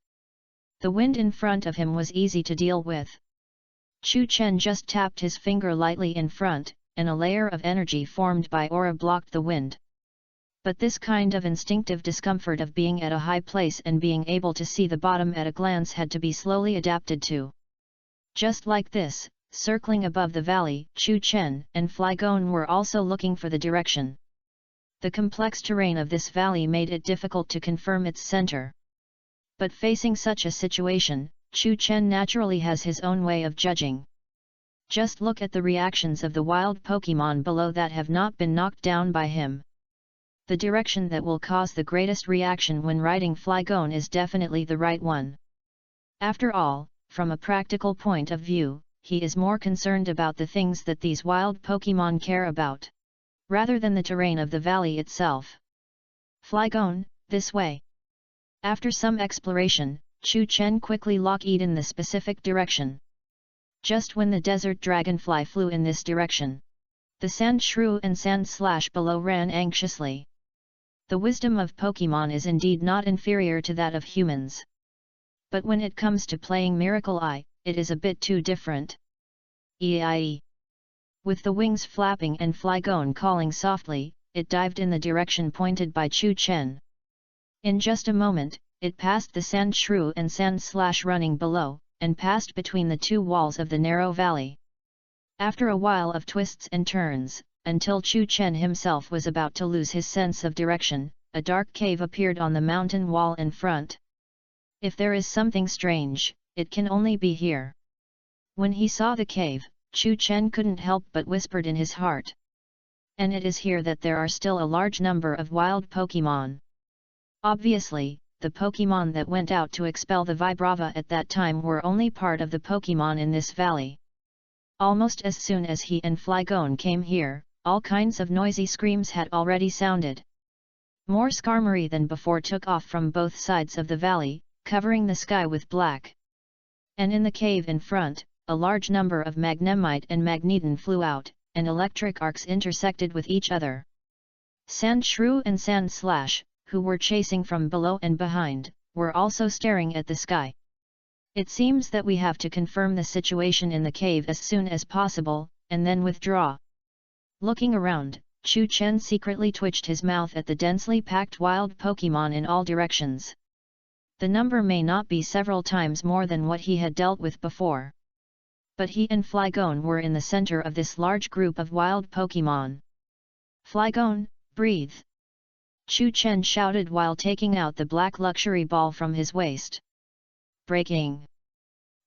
The wind in front of him was easy to deal with. Chu Chen just tapped his finger lightly in front, and a layer of energy formed by aura blocked the wind. But this kind of instinctive discomfort of being at a high place and being able to see the bottom at a glance had to be slowly adapted to. Just like this, circling above the valley, Chu Chen and Flygon were also looking for the direction. The complex terrain of this valley made it difficult to confirm its center. But facing such a situation, Chu Chen naturally has his own way of judging. Just look at the reactions of the wild Pokémon below that have not been knocked down by him. The direction that will cause the greatest reaction when riding Flygon is definitely the right one. After all, from a practical point of view, he is more concerned about the things that these wild Pokémon care about, rather than the terrain of the valley itself. Flygon, this way. After some exploration, Chu Chen quickly locked in the specific direction. Just when the desert dragonfly flew in this direction, the Sandshrew and Sandslash below ran anxiously. The wisdom of Pokémon is indeed not inferior to that of humans. But when it comes to playing Miracle Eye, it is a bit too different. Eie. With the wings flapping and Flygon calling softly, it dived in the direction pointed by Chu Chen. In just a moment, it passed the Sandshrew and Sandslash running below, and passed between the two walls of the narrow valley. After a while of twists and turns, until Chu Chen himself was about to lose his sense of direction. A dark cave appeared on the mountain wall in front. If there is something strange, it can only be here. When he saw the cave, Chu Chen couldn't help but whispered in his heart. And it is here that there are still a large number of wild Pokémon. Obviously, the Pokémon that went out to expel the Vibrava at that time were only part of the Pokémon in this valley. Almost as soon as he and Flygon came here, all kinds of noisy screams had already sounded. More Skarmory than before took off from both sides of the valley, covering the sky with black. And in the cave in front, a large number of Magnemite and Magneton flew out, and electric arcs intersected with each other. Sandshrew and Sandslash, who were chasing from below and behind, were also staring at the sky. It seems that we have to confirm the situation in the cave as soon as possible, and then withdraw. Looking around, Chu Chen secretly twitched his mouth at the densely packed wild Pokémon in all directions. The number may not be several times more than what he had dealt with before. But he and Flygon were in the center of this large group of wild Pokémon. Flygon, breathe! Chu Chen shouted while taking out the black luxury ball from his waist. Breaking!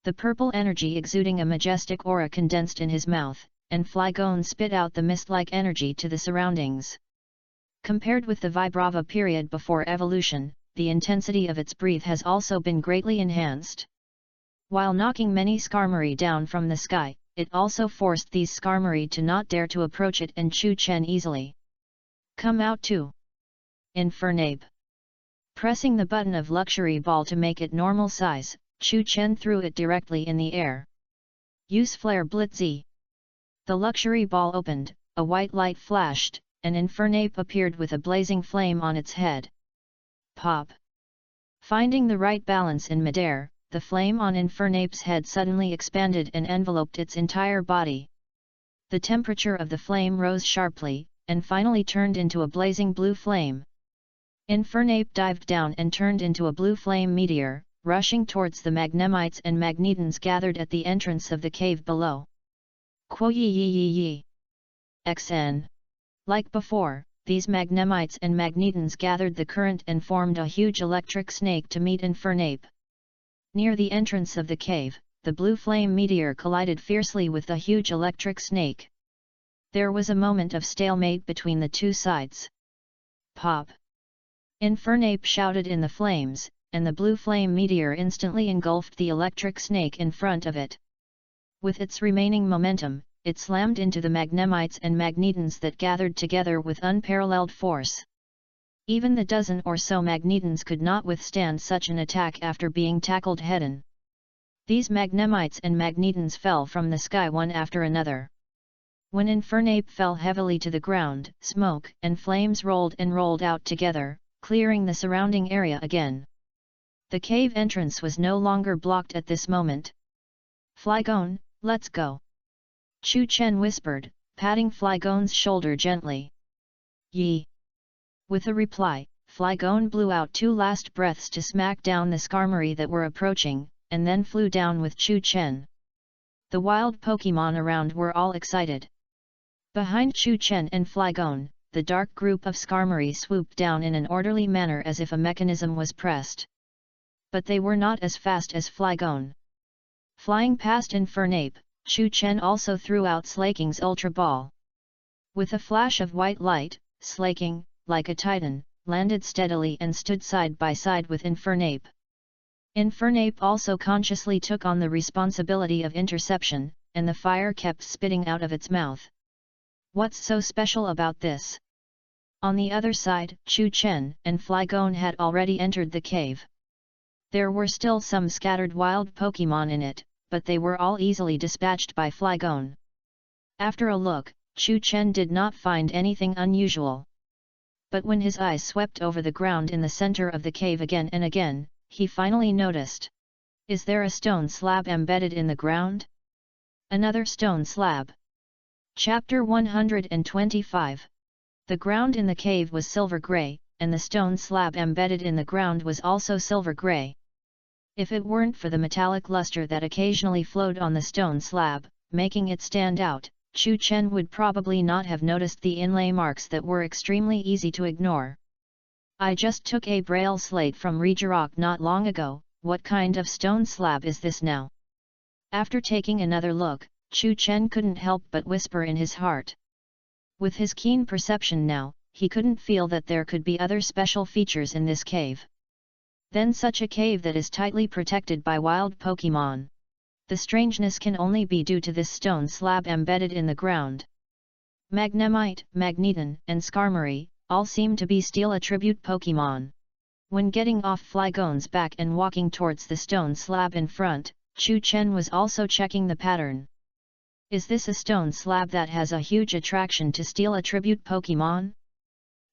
The purple energy exuding a majestic aura condensed in his mouth, and Flygon spit out the mist-like energy to the surroundings. Compared with the Vibrava period before evolution, the intensity of its breath has also been greatly enhanced. While knocking many Skarmory down from the sky, it also forced these Skarmory to not dare to approach it and Chu Chen easily. Come out too! Infernape! Pressing the button of luxury ball to make it normal size, Chu Chen threw it directly in the air. Use Flare Blitzy! The luxury ball opened, a white light flashed, and Infernape appeared with a blazing flame on its head. Pop! Finding the right balance in midair, the flame on Infernape's head suddenly expanded and enveloped its entire body. The temperature of the flame rose sharply, and finally turned into a blazing blue flame. Infernape dived down and turned into a blue flame meteor, rushing towards the Magnemites and Magnetons gathered at the entrance of the cave below. Quo yi yi yi yi! XN! Like before, these Magnemites and Magnetons gathered the current and formed a huge electric snake to meet Infernape. Near the entrance of the cave, the blue flame meteor collided fiercely with the huge electric snake. There was a moment of stalemate between the two sides. Pop! Infernape shouted in the flames, and the blue flame meteor instantly engulfed the electric snake in front of it. With its remaining momentum, it slammed into the Magnemites and Magnetons that gathered together with unparalleled force. Even the dozen or so Magnetons could not withstand such an attack after being tackled head-on. These Magnemites and Magnetons fell from the sky one after another. When Infernape fell heavily to the ground, smoke and flames rolled out together, clearing the surrounding area again. The cave entrance was no longer blocked at this moment. Flygon, let's go! Chu Chen whispered, patting Flygon's shoulder gently. Yi! With a reply, Flygon blew out two last breaths to smack down the Skarmory that were approaching, and then flew down with Chu Chen. The wild Pokémon around were all excited. Behind Chu Chen and Flygon, the dark group of Skarmory swooped down in an orderly manner as if a mechanism was pressed. But they were not as fast as Flygon. Flying past Infernape, Chu Chen also threw out Slaking's Ultra Ball. With a flash of white light, Slaking, like a titan, landed steadily and stood side by side with Infernape. Infernape also consciously took on the responsibility of interception, and the fire kept spitting out of its mouth. What's so special about this? On the other side, Chu Chen and Flygon had already entered the cave. There were still some scattered wild Pokémon in it, but they were all easily dispatched by Flygon. After a look, Chu Chen did not find anything unusual. But when his eyes swept over the ground in the center of the cave again and again, he finally noticed. Is there a stone slab embedded in the ground? Another stone slab. Chapter 125. The ground in the cave was silver grey, and the stone slab embedded in the ground was also silver grey. If it weren't for the metallic luster that occasionally flowed on the stone slab, making it stand out, Chu Chen would probably not have noticed the inlay marks that were extremely easy to ignore. I just took a braille slate from Readaloud not long ago, what kind of stone slab is this now? After taking another look, Chu Chen couldn't help but whisper in his heart. With his keen perception now, he couldn't feel that there could be other special features in this cave. Then such a cave that is tightly protected by wild Pokémon. The strangeness can only be due to this stone slab embedded in the ground. Magnemite, Magneton, and Skarmory, all seem to be steel attribute Pokémon. When getting off Flygon's back and walking towards the stone slab in front, Chu Chen was also checking the pattern. Is this a stone slab that has a huge attraction to steel attribute Pokémon?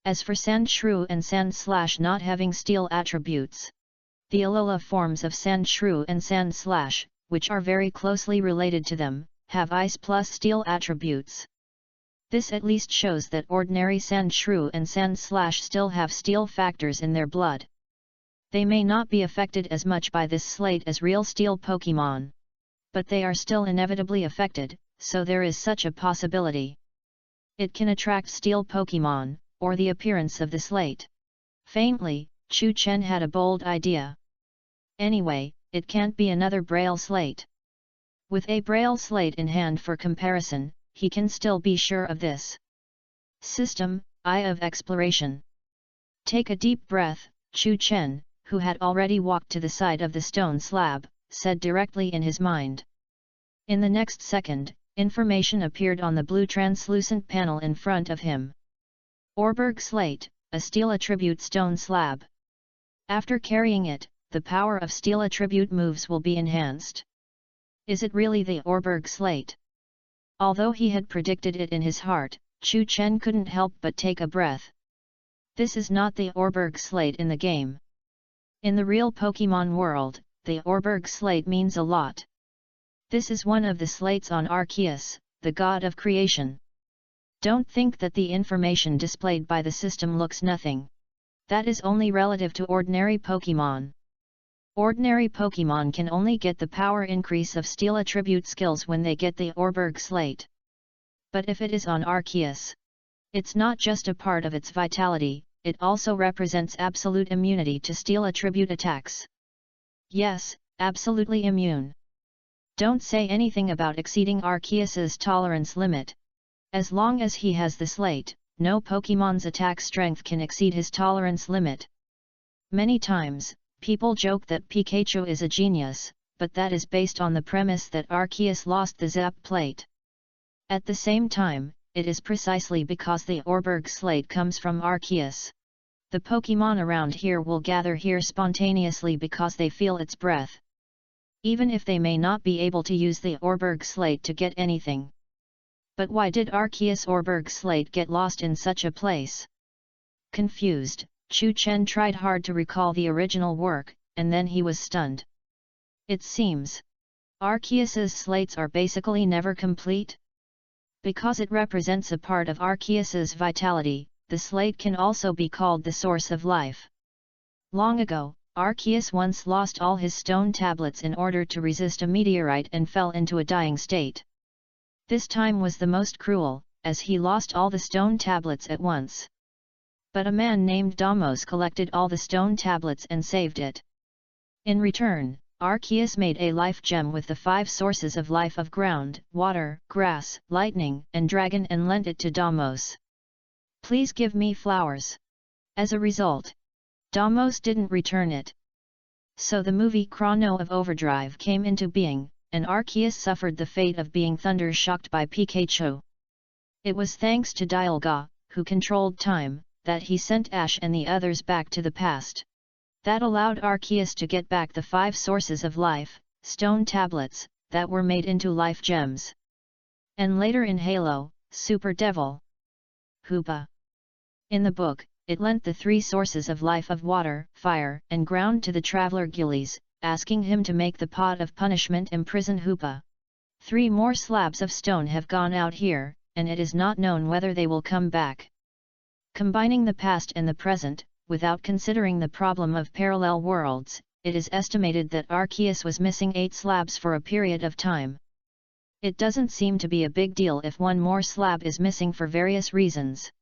As for Sandshrew and Sandslash not having steel attributes, the Alola forms of Sandshrew and Sandslash, which are very closely related to them, have ice plus steel attributes. This at least shows that ordinary Sandshrew and Sandslash still have steel factors in their blood. They may not be affected as much by this slate as real steel Pokémon, but they are still inevitably affected, so there is such a possibility. It can attract steel Pokémon, or the appearance of the slate. Faintly, Chu Chen had a bold idea. Anyway, it can't be another braille slate. With a braille slate in hand for comparison, he can still be sure of this. System, Eye of Exploration. Take a deep breath, Chu Chen, who had already walked to the side of the stone slab, said directly in his mind. In the next second, information appeared on the blue translucent panel in front of him. Orberg Slate, a steel attribute stone slab. After carrying it, the power of steel attribute moves will be enhanced. Is it really the Orberg Slate? Although he had predicted it in his heart, Chu Chen couldn't help but take a breath. This is not the Orberg Slate in the game. In the real Pokémon world, the Orberg Slate means a lot. This is one of the slates on Arceus, the god of creation. Don't think that the information displayed by the system looks nothing. That is only relative to ordinary Pokémon. Ordinary Pokémon can only get the power increase of steel attribute skills when they get the Orberg Slate. But if it is on Arceus, it's not just a part of its vitality, it also represents absolute immunity to steel attribute attacks. Yes, absolutely immune. Don't say anything about exceeding Arceus's tolerance limit. As long as he has the slate, no Pokémon's attack strength can exceed his tolerance limit. Many times, people joke that Pikachu is a genius, but that is based on the premise that Arceus lost the Zap plate. At the same time, it is precisely because the Orberg Slate comes from Arceus. The Pokémon around here will gather here spontaneously because they feel its breath. Even if they may not be able to use the Orberg Slate to get anything. But why did Arceus Orberg Slate get lost in such a place? Confused, Chu Chen tried hard to recall the original work, and then he was stunned. It seems Arceus's slates are basically never complete. Because it represents a part of Arceus's vitality, the slate can also be called the source of life. Long ago, Arceus once lost all his stone tablets in order to resist a meteorite and fell into a dying state. This time was the most cruel, as he lost all the stone tablets at once. But a man named Damos collected all the stone tablets and saved it. In return, Arceus made a life gem with the 5 sources of life of ground, water, grass, lightning, and dragon and lent it to Damos. Please give me flowers. As a result, Damos didn't return it. So the movie Chrono of Overdrive came into being, and Arceus suffered the fate of being thunder-shocked by Pikachu. It was thanks to Dialga, who controlled time, that he sent Ash and the others back to the past. That allowed Arceus to get back the 5 sources of life, stone tablets, that were made into life gems. And later in Halo, Super Devil Hoopa. In the book, it lent the 3 sources of life of water, fire, and ground to the traveler Gillies, asking him to make the pot of punishment imprison Hoopa. 3 more slabs of stone have gone out here, and it is not known whether they will come back. Combining the past and the present, without considering the problem of parallel worlds, it is estimated that Arceus was missing 8 slabs for a period of time. It doesn't seem to be a big deal if one more slab is missing for various reasons.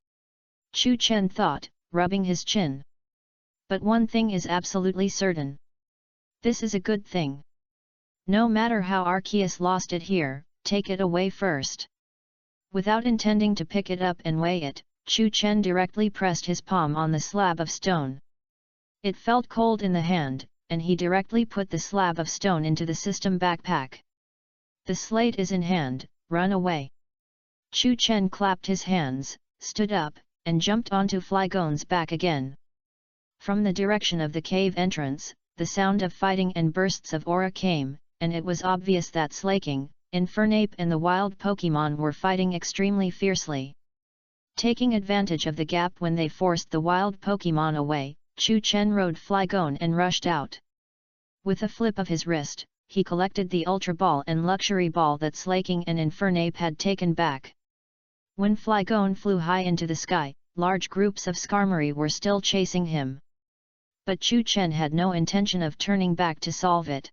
Chu Chen thought, rubbing his chin. But one thing is absolutely certain. This is a good thing. No matter how Arceus lost it here, take it away first. Without intending to pick it up and weigh it, Chu Chen directly pressed his palm on the slab of stone. It felt cold in the hand, and he directly put the slab of stone into the system backpack. The slate is in hand, run away. Chu Chen clapped his hands, stood up, and jumped onto Flygon's back again. From the direction of the cave entrance, the sound of fighting and bursts of aura came, and it was obvious that Slaking, Infernape and the wild Pokémon were fighting extremely fiercely. Taking advantage of the gap when they forced the wild Pokémon away, Chu Chen rode Flygon and rushed out. With a flip of his wrist, he collected the Ultra Ball and Luxury Ball that Slaking and Infernape had taken back. When Flygon flew high into the sky, large groups of Skarmory were still chasing him. But Chu Chen had no intention of turning back to solve it.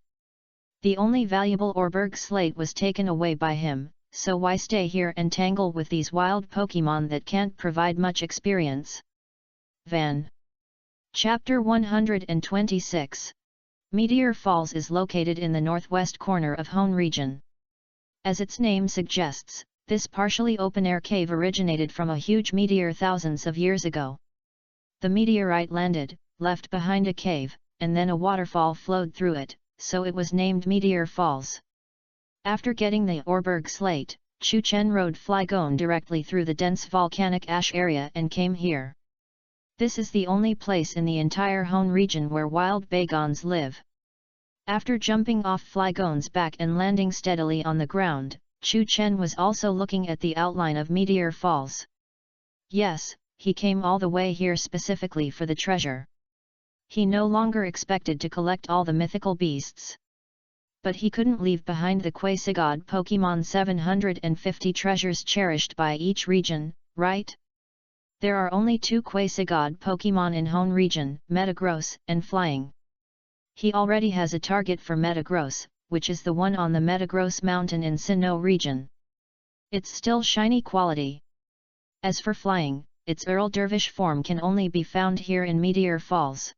The only valuable Audiobooks slate was taken away by him, so why stay here and tangle with these wild Pokémon that can't provide much experience? Van. Chapter 126. Meteor Falls is located in the northwest corner of Hone region. As its name suggests, this partially open-air cave originated from a huge meteor thousands of years ago. The meteorite landed, left behind a cave, and then a waterfall flowed through it, so it was named Meteor Falls. After getting the Audiobooks slate, Chu Chen rode Flygon directly through the dense volcanic ash area and came here. This is the only place in the entire Hone region where wild Bagons live. After jumping off Flygon's back and landing steadily on the ground, Chu Chen was also looking at the outline of Meteor Falls. Yes, he came all the way here specifically for the treasure. He no longer expected to collect all the mythical beasts. But he couldn't leave behind the Quasagod Pokémon 750 treasures cherished by each region, right? There are only 2 Quasagod Pokémon in Hone region, Metagross and Flying. He already has a target for Metagross, which is the one on the Metagross mountain in Sinnoh region. It's still shiny quality. As for Flying, its Earl Dervish form can only be found here in Meteor Falls.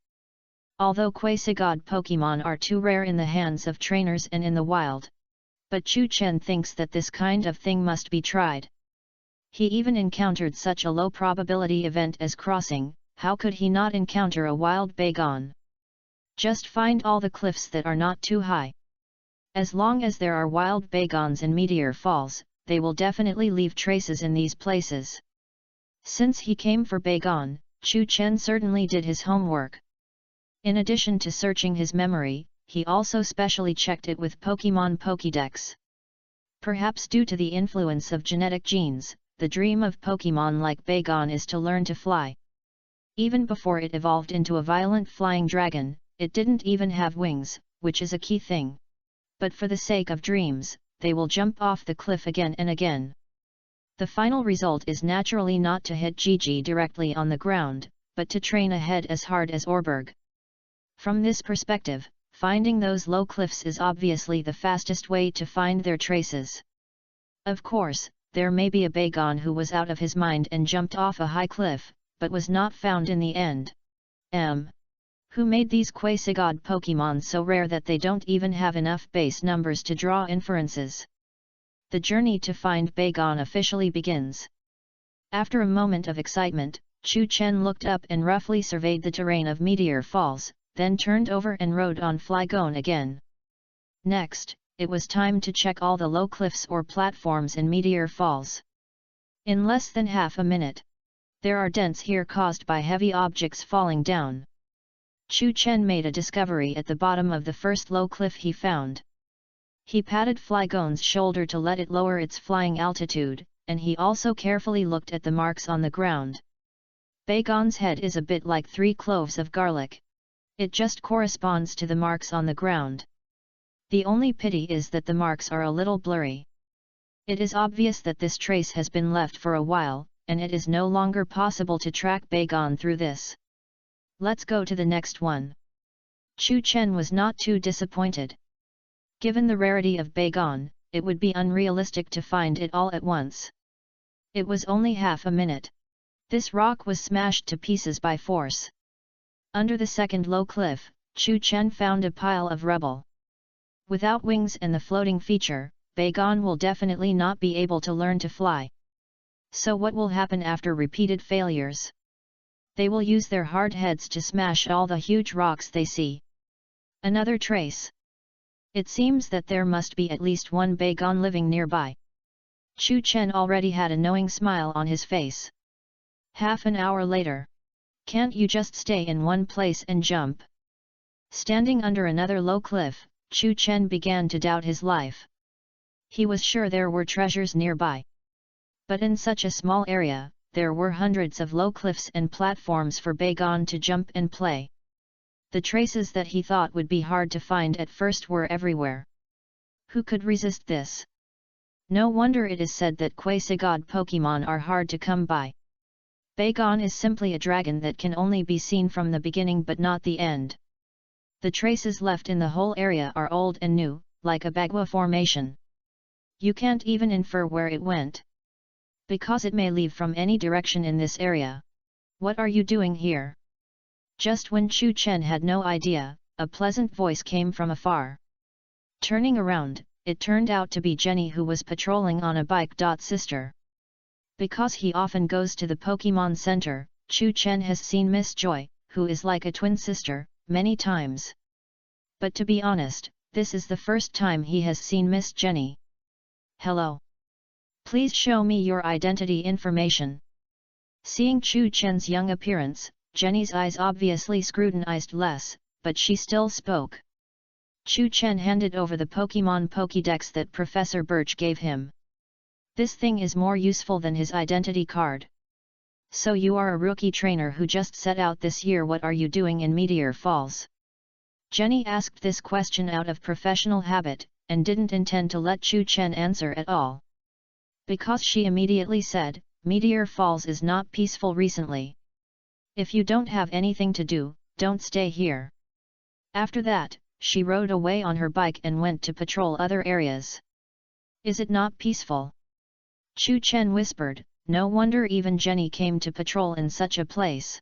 Although Quasagod Pokémon are too rare in the hands of trainers and in the wild. But Chu Chen thinks that this kind of thing must be tried. He even encountered such a low probability event as crossing, how could he not encounter a wild Bagon? Just find all the cliffs that are not too high. As long as there are wild Bagons in Meteor Falls, they will definitely leave traces in these places. Since he came for Bagon, Chu Chen certainly did his homework. In addition to searching his memory, he also specially checked it with Pokémon Pokédex. Perhaps due to the influence of genetic genes, the dream of Pokémon like Bagon is to learn to fly. Even before it evolved into a violent flying dragon, it didn't even have wings, which is a key thing. But for the sake of dreams, they will jump off the cliff again and again. The final result is naturally not to hit Gigi directly on the ground, but to train ahead as hard as Audiobooks. From this perspective, finding those low cliffs is obviously the fastest way to find their traces. Of course, there may be a Bagon who was out of his mind and jumped off a high cliff, but was not found in the end. Who made these Quasagod Pokémon so rare that they don't even have enough base numbers to draw inferences? The journey to find Bagon officially begins. After a moment of excitement, Chu Chen looked up and roughly surveyed the terrain of Meteor Falls, then turned over and rode on Flygon again. Next, it was time to check all the low cliffs or platforms in Meteor Falls. In less than half a minute. There are dents here caused by heavy objects falling down. Chu Chen made a discovery at the bottom of the first low cliff he found. He patted Flygon's shoulder to let it lower its flying altitude, and he also carefully looked at the marks on the ground. Bagon's head is a bit like 3 cloves of garlic. It just corresponds to the marks on the ground. The only pity is that the marks are a little blurry. It is obvious that this trace has been left for a while, and it is no longer possible to track Bagon through this. Let's go to the next one. Chu Chen was not too disappointed. Given the rarity of Bagon, it would be unrealistic to find it all at once. It was only half a minute. This rock was smashed to pieces by force. Under the second low cliff, Chu Chen found a pile of rubble. Without wings and the floating feature, Beigan will definitely not be able to learn to fly. So what will happen after repeated failures? They will use their hard heads to smash all the huge rocks they see. Another trace. It seems that there must be at least one Beigan living nearby. Chu Chen already had a knowing smile on his face. Half an hour later. Can't you just stay in one place and jump? Standing under another low cliff, Chu Chen began to doubt his life. He was sure there were treasures nearby. But in such a small area, there were hundreds of low cliffs and platforms for Beigan to jump and play. The traces that he thought would be hard to find at first were everywhere. Who could resist this? No wonder it is said that quasi-god Pokemon are hard to come by. Beigan is simply a dragon that can only be seen from the beginning but not the end. The traces left in the whole area are old and new, like a Bagua formation. You can't even infer where it went. Because it may leave from any direction in this area. What are you doing here? Just when Chu Chen had no idea, a pleasant voice came from afar. Turning around, it turned out to be Jenny, who was patrolling on a bike. Sister. Because he often goes to the Pokemon Center, Chu Chen has seen Miss Joy, who is like a twin sister, many times. But to be honest, this is the first time he has seen Miss Jenny. Hello. Please show me your identity information. Seeing Chu Chen's young appearance, Jenny's eyes obviously scrutinized less, but she still spoke. Chu Chen handed over the Pokemon Pokédex that Professor Birch gave him. This thing is more useful than his identity card. So you are a rookie trainer who just set out this year. What are you doing in Meteor Falls? Jenny asked this question out of professional habit, and didn't intend to let Chu Chen answer at all. Because she immediately said, Meteor Falls is not peaceful recently. If you don't have anything to do, don't stay here. After that, she rode away on her bike and went to patrol other areas. Is it not peaceful? Chu Chen whispered, no wonder even Jenny came to patrol in such a place.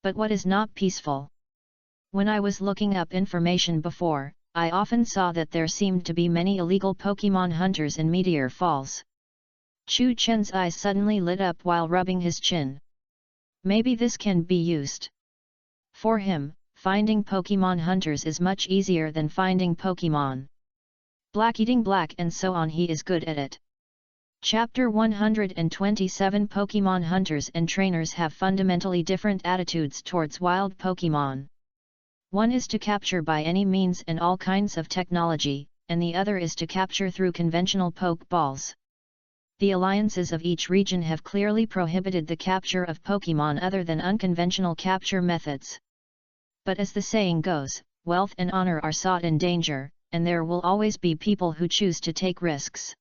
But what is not peaceful? When I was looking up information before, I often saw that there seemed to be many illegal Pokemon hunters in Meteor Falls. Chu Chen's eyes suddenly lit up while rubbing his chin. Maybe this can be used. For him, finding Pokemon hunters is much easier than finding Pokemon. Black eating black and so on. He is good at it. Chapter 127. Pokemon hunters and trainers have fundamentally different attitudes towards wild Pokemon. One is to capture by any means and all kinds of technology, and the other is to capture through conventional Pokeballs. The alliances of each region have clearly prohibited the capture of Pokemon other than unconventional capture methods. But as the saying goes, wealth and honor are sought in danger, and there will always be people who choose to take risks.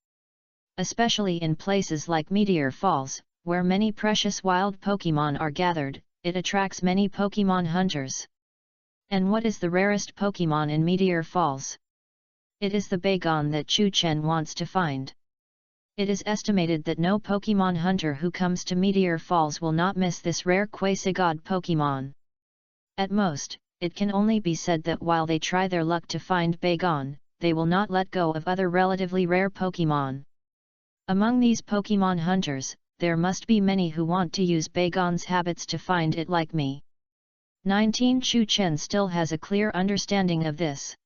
Especially in places like Meteor Falls, where many precious wild Pokemon are gathered, it attracts many Pokemon hunters. And what is the rarest Pokemon in Meteor Falls? It is the Beigan that Chu Chen wants to find. It is estimated that no Pokemon hunter who comes to Meteor Falls will not miss this rare quasi-god Pokemon. At most, it can only be said that while they try their luck to find Beigan, they will not let go of other relatively rare Pokemon. Among these Pokemon hunters, there must be many who want to use Beigan's habits to find it like me. 19. Chu Chen still has a clear understanding of this.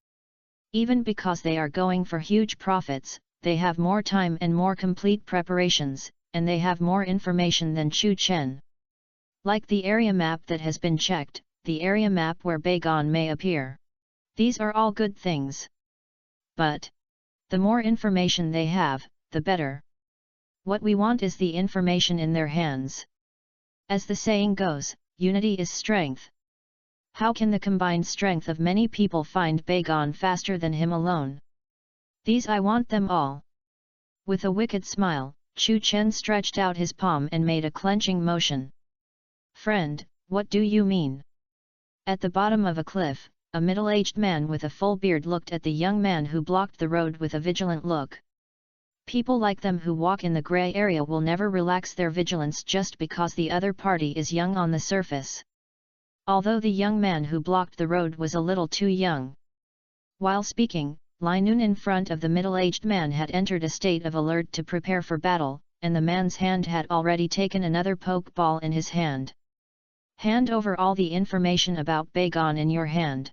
Even because they are going for huge profits, they have more time and more complete preparations, and they have more information than Chu Chen. Like the area map that has been checked, the area map where Beigan may appear. These are all good things. But the more information they have, the better. What we want is the information in their hands. As the saying goes, unity is strength. How can the combined strength of many people find Beigan faster than him alone? These I want them all. With a wicked smile, Chu Chen stretched out his palm and made a clenching motion. Friend, what do you mean? At the bottom of a cliff, a middle-aged man with a full beard looked at the young man who blocked the road with a vigilant look. People like them who walk in the gray area will never relax their vigilance just because the other party is young on the surface. Although the young man who blocked the road was a little too young. While speaking, Lai Nun in front of the middle-aged man had entered a state of alert to prepare for battle, and the man's hand had already taken another poke ball in his hand. Hand over all the information about Beigon in your hand.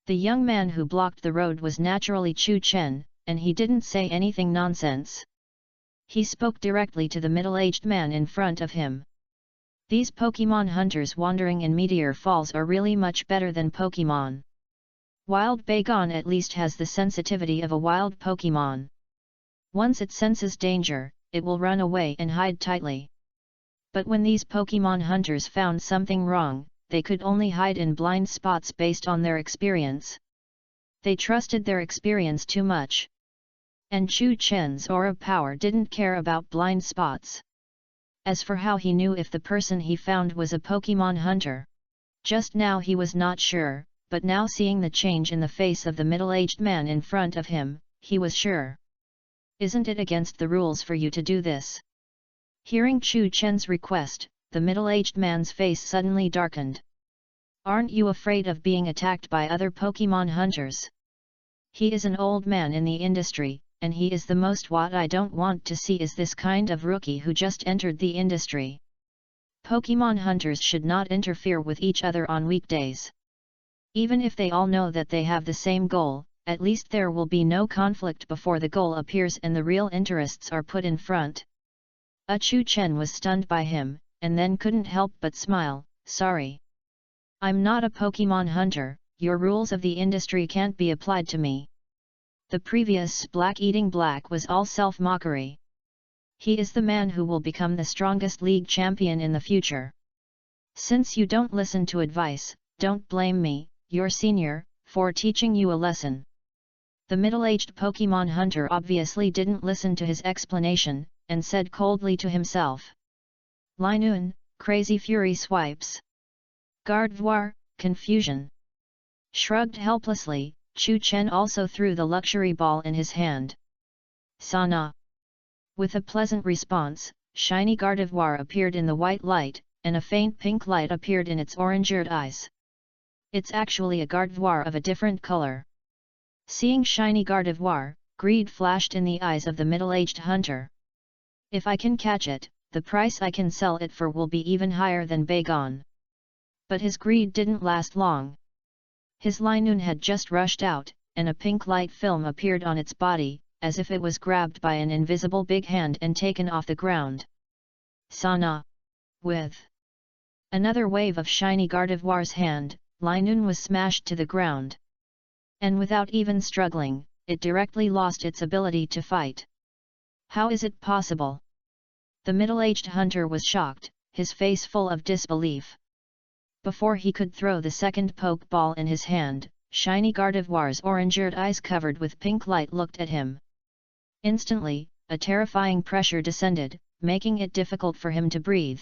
The young man who blocked the road was naturally Chu Chen, and he didn't say anything nonsense. He spoke directly to the middle-aged man in front of him. These Pokemon hunters wandering in Meteor Falls are really much better than Pokemon. Wild Beigon at least has the sensitivity of a wild Pokemon. Once it senses danger, it will run away and hide tightly. But when these Pokemon hunters found something wrong, they could only hide in blind spots based on their experience. They trusted their experience too much. And Chu Chen's aura power didn't care about blind spots. As for how he knew if the person he found was a Pokemon hunter, just now he was not sure, but now seeing the change in the face of the middle-aged man in front of him, he was sure. Isn't it against the rules for you to do this? Hearing Chu Chen's request, the middle-aged man's face suddenly darkened. Aren't you afraid of being attacked by other Pokemon hunters? He is an old man in the industry, and he is the most. What I don't want to see is this kind of rookie who just entered the industry. Pokemon hunters should not interfere with each other on weekdays. Even if they all know that they have the same goal, at least there will be no conflict before the goal appears and the real interests are put in front. Chu Chen was stunned by him, and then couldn't help but smile. Sorry. I'm not a Pokemon hunter, your rules of the industry can't be applied to me. The previous Black eating black was all self-mockery. He is the man who will become the strongest league champion in the future. Since you don't listen to advice, don't blame me, your senior, for teaching you a lesson. The middle-aged Pokemon hunter obviously didn't listen to his explanation, and said coldly to himself. Lai Nun, crazy fury swipes. Gardevoir, confusion. Shrugged helplessly, Chu Chen also threw the luxury ball in his hand. Sana. With a pleasant response, shiny Gardevoir appeared in the white light, and a faint pink light appeared in its orange-eared eyes. It's actually a Gardevoir of a different color. Seeing shiny Gardevoir, greed flashed in the eyes of the middle-aged hunter. If I can catch it, the price I can sell it for will be even higher than Beigon. But his greed didn't last long. His Lai Nun had just rushed out, and a pink light film appeared on its body, as if it was grabbed by an invisible big hand and taken off the ground. Sana. With another wave of shiny Gardevoir's hand, Lai Nun was smashed to the ground. And without even struggling, it directly lost its ability to fight. How is it possible? The middle-aged hunter was shocked, his face full of disbelief. Before he could throw the second poke ball in his hand, shiny Gardevoir's orange-eared eyes covered with pink light looked at him. Instantly, a terrifying pressure descended, making it difficult for him to breathe.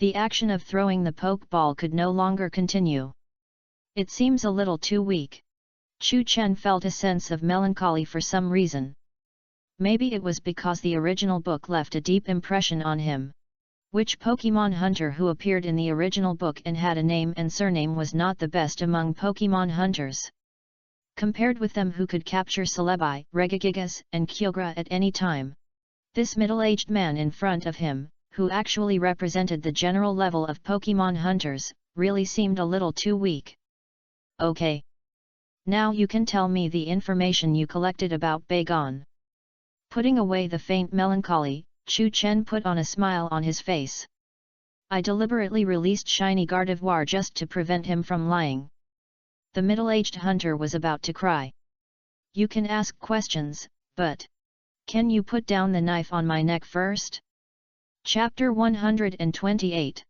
The action of throwing the poke ball could no longer continue. It seems a little too weak. Chu Chen felt a sense of melancholy for some reason. Maybe it was because the original book left a deep impression on him. Which Pokemon hunter who appeared in the original book and had a name and surname was not the best among Pokemon hunters? Compared with them who could capture Celebi, Regigigas, and Kyogre at any time. This middle-aged man in front of him, who actually represented the general level of Pokemon hunters, really seemed a little too weak. Okay. Now you can tell me the information you collected about Beigon. Putting away the faint melancholy, Chu Chen put on a smile on his face. I deliberately released shiny Gardevoir just to prevent him from lying. The middle-aged hunter was about to cry. You can ask questions, but can you put down the knife on my neck first? Chapter 128.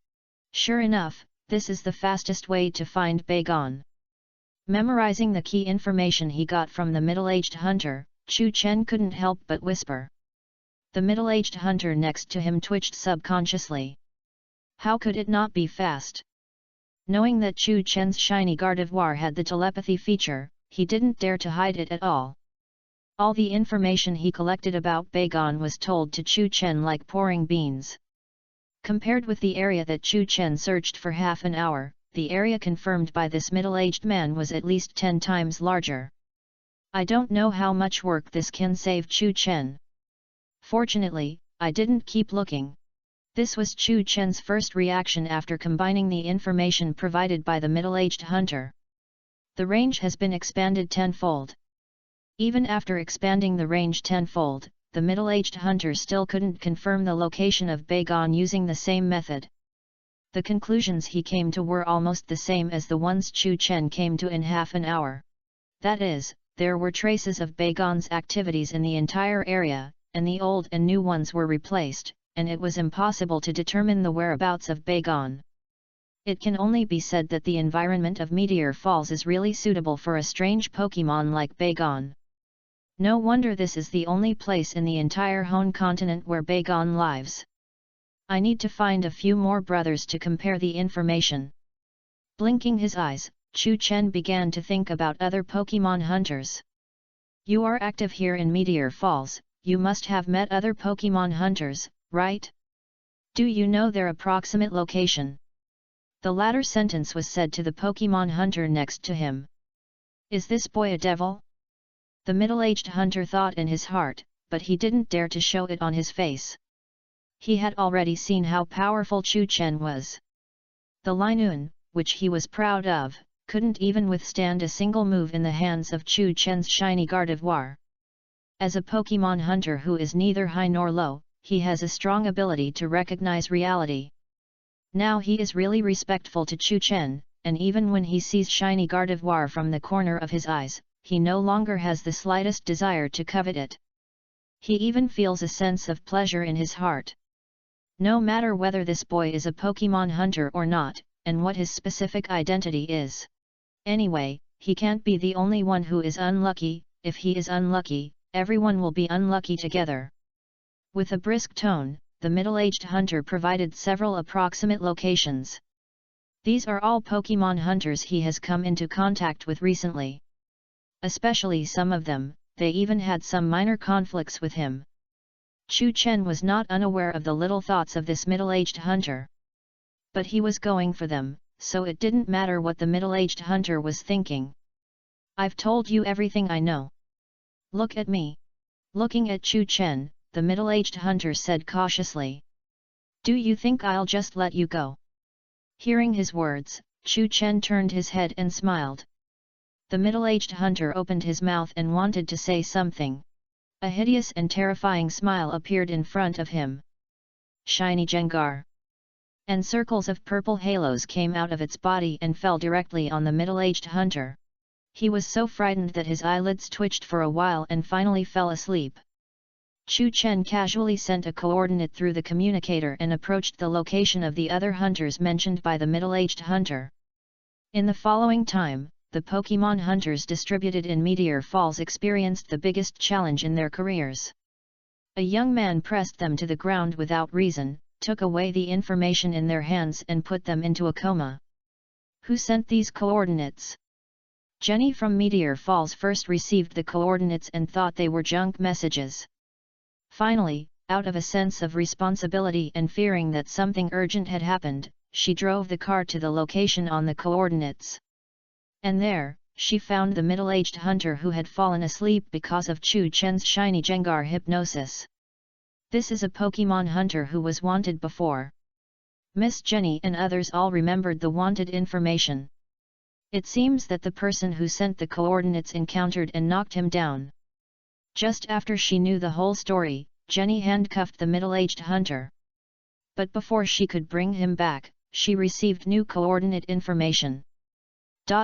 Sure enough, this is the fastest way to find Beigon. Memorizing the key information he got from the middle-aged hunter, Chu Chen couldn't help but whisper. The middle-aged hunter next to him twitched subconsciously. How could it not be fast? Knowing that Chu Chen's shiny Gardevoir had the telepathy feature, he didn't dare to hide it at all. All the information he collected about Bagon was told to Chu Chen like pouring beans. Compared with the area that Chu Chen searched for half an hour, the area confirmed by this middle-aged man was at least 10 times larger. I don't know how much work this can save Chu Chen. Fortunately, I didn't keep looking. This was Chu Chen's first reaction after combining the information provided by the middle-aged hunter. The range has been expanded tenfold. Even after expanding the range tenfold, the middle-aged hunter still couldn't confirm the location of Bagon using the same method. The conclusions he came to were almost the same as the ones Chu Chen came to in half an hour. That is, there were traces of Bagon's activities in the entire area, and the old and new ones were replaced, and it was impossible to determine the whereabouts of Bagon. It can only be said that the environment of Meteor Falls is really suitable for a strange Pokemon like Bagon. No wonder this is the only place in the entire Hone continent where Bagon lives. I need to find a few more brothers to compare the information. Blinking his eyes, Chu Chen began to think about other Pokemon hunters. You are active here in Meteor Falls, you must have met other Pokemon hunters, right? Do you know their approximate location? The latter sentence was said to the Pokemon hunter next to him. Is this boy a devil? The middle-aged hunter thought in his heart, but he didn't dare to show it on his face. He had already seen how powerful Chu Chen was. The Linoon, which he was proud of, couldn't even withstand a single move in the hands of Chu Chen's shiny Gardevoir. As a Pokemon hunter who is neither high nor low, he has a strong ability to recognize reality. Now he is really respectful to Chu Chen, and even when he sees shiny Gardevoir from the corner of his eyes, he no longer has the slightest desire to covet it. He even feels a sense of pleasure in his heart. No matter whether this boy is a Pokemon hunter or not, and what his specific identity is. Anyway, he can't be the only one who is unlucky. If he is unlucky, everyone will be unlucky together. With a brisk tone, the middle-aged hunter provided several approximate locations. These are all Pokemon hunters he has come into contact with recently. Especially some of them, they even had some minor conflicts with him. Chu Chen was not unaware of the little thoughts of this middle-aged hunter. But he was going for them, so it didn't matter what the middle-aged hunter was thinking. I've told you everything I know. Look at me. Looking at Chu Chen, the middle-aged hunter said cautiously. Do you think I'll just let you go? Hearing his words, Chu Chen turned his head and smiled. The middle-aged hunter opened his mouth and wanted to say something. A hideous and terrifying smile appeared in front of him. Shiny Gengar. And circles of purple halos came out of its body and fell directly on the middle-aged hunter. He was so frightened that his eyelids twitched for a while and finally fell asleep. Chu Chen casually sent a coordinate through the communicator and approached the location of the other hunters mentioned by the middle-aged hunter. In the following time, the Pokemon hunters distributed in Meteor Falls experienced the biggest challenge in their careers. A young man pressed them to the ground without reason, took away the information in their hands and put them into a coma. Who sent these coordinates? Jenny from Meteor Falls first received the coordinates and thought they were junk messages. Finally, out of a sense of responsibility and fearing that something urgent had happened, she drove the car to the location on the coordinates. And there, she found the middle-aged hunter who had fallen asleep because of Chu Chen's shiny Gengar hypnosis. This is a Pokemon hunter who was wanted before. Miss Jenny and others all remembered the wanted information. It seems that the person who sent the coordinates encountered and knocked him down. Just after she knew the whole story, Jenny handcuffed the middle-aged hunter. But before she could bring him back, she received new coordinate information.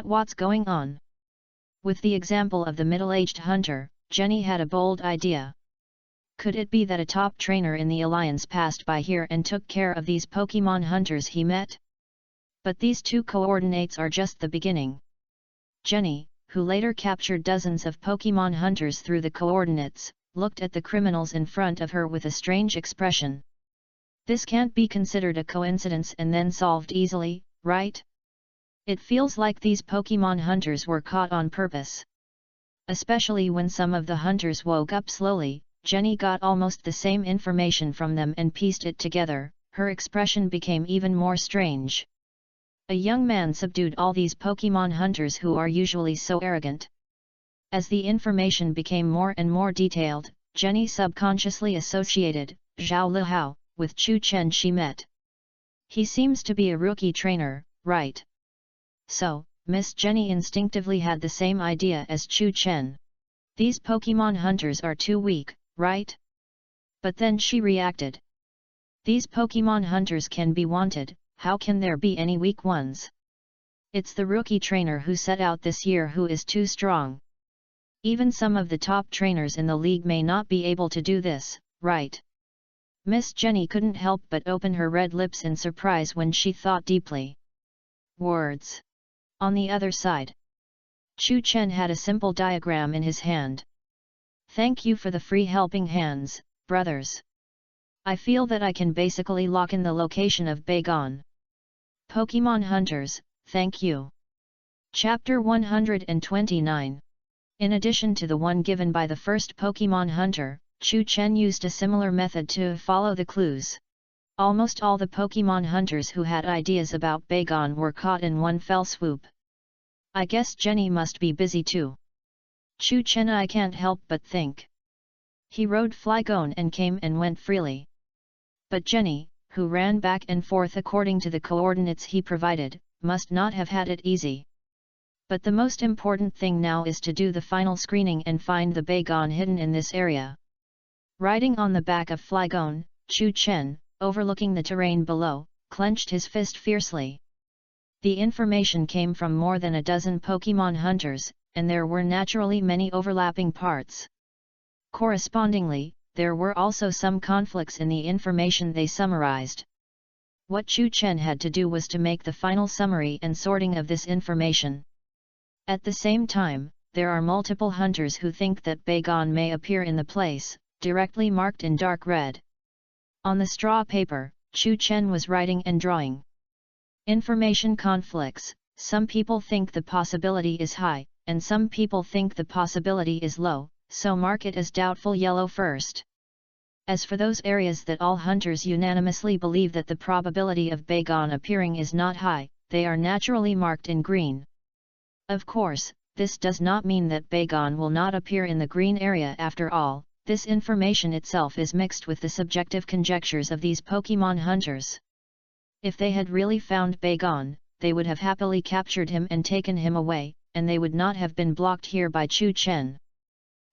What's going on? With the example of the middle-aged hunter, Jenny had a bold idea. Could it be that a top trainer in the Alliance passed by here and took care of these Pokemon hunters he met? But these two coordinates are just the beginning. Jenny, who later captured dozens of Pokemon hunters through the coordinates, looked at the criminals in front of her with a strange expression. This can't be considered a coincidence and then solved easily, right? It feels like these Pokemon hunters were caught on purpose. Especially when some of the hunters woke up slowly, Jenny got almost the same information from them and pieced it together. Her expression became even more strange. A young man subdued all these Pokemon hunters who are usually so arrogant. As the information became more and more detailed, Jenny subconsciously associated Zhao Lihao with Chu Chen she met. He seems to be a rookie trainer, right? So, Miss Jenny instinctively had the same idea as Chu Chen. These Pokemon hunters are too weak, right? But then she reacted. These Pokemon hunters can be wanted, how can there be any weak ones? It's the rookie trainer who set out this year who is too strong. Even some of the top trainers in the league may not be able to do this, right? Miss Jenny couldn't help but open her red lips in surprise when she thought deeply. Words. On the other side, Chu Chen had a simple diagram in his hand. Thank you for the free helping hands, brothers. I feel that I can basically lock in the location of Bagon. Pokemon Hunters, thank you. Chapter 129. In addition to the one given by the first Pokemon Hunter, Chu Chen used a similar method to follow the clues. Almost all the Pokemon Hunters who had ideas about Bagon were caught in one fell swoop. I guess Jenny must be busy too. Chu Chen I can't help but think. He rode Flygon and came and went freely. But Jenny, who ran back and forth according to the coordinates he provided, must not have had it easy. But the most important thing now is to do the final screening and find the Bagon hidden in this area. Riding on the back of Flygon, Chu Chen, overlooking the terrain below, clenched his fist fiercely. The information came from more than a dozen Pokemon hunters, and there were naturally many overlapping parts. Correspondingly, there were also some conflicts in the information they summarized. What Chu Chen had to do was to make the final summary and sorting of this information. At the same time, there are multiple hunters who think that Bagon may appear in the place, directly marked in dark red. On the straw paper, Chu Chen was writing and drawing. Information conflicts, some people think the possibility is high, and some people think the possibility is low, so mark it as doubtful yellow first. As for those areas that all hunters unanimously believe that the probability of Bagon appearing is not high, they are naturally marked in green. Of course, this does not mean that Bagon will not appear in the green area after all. This information itself is mixed with the subjective conjectures of these Pokemon hunters. If they had really found Bagon, they would have happily captured him and taken him away, and they would not have been blocked here by Chu Chen.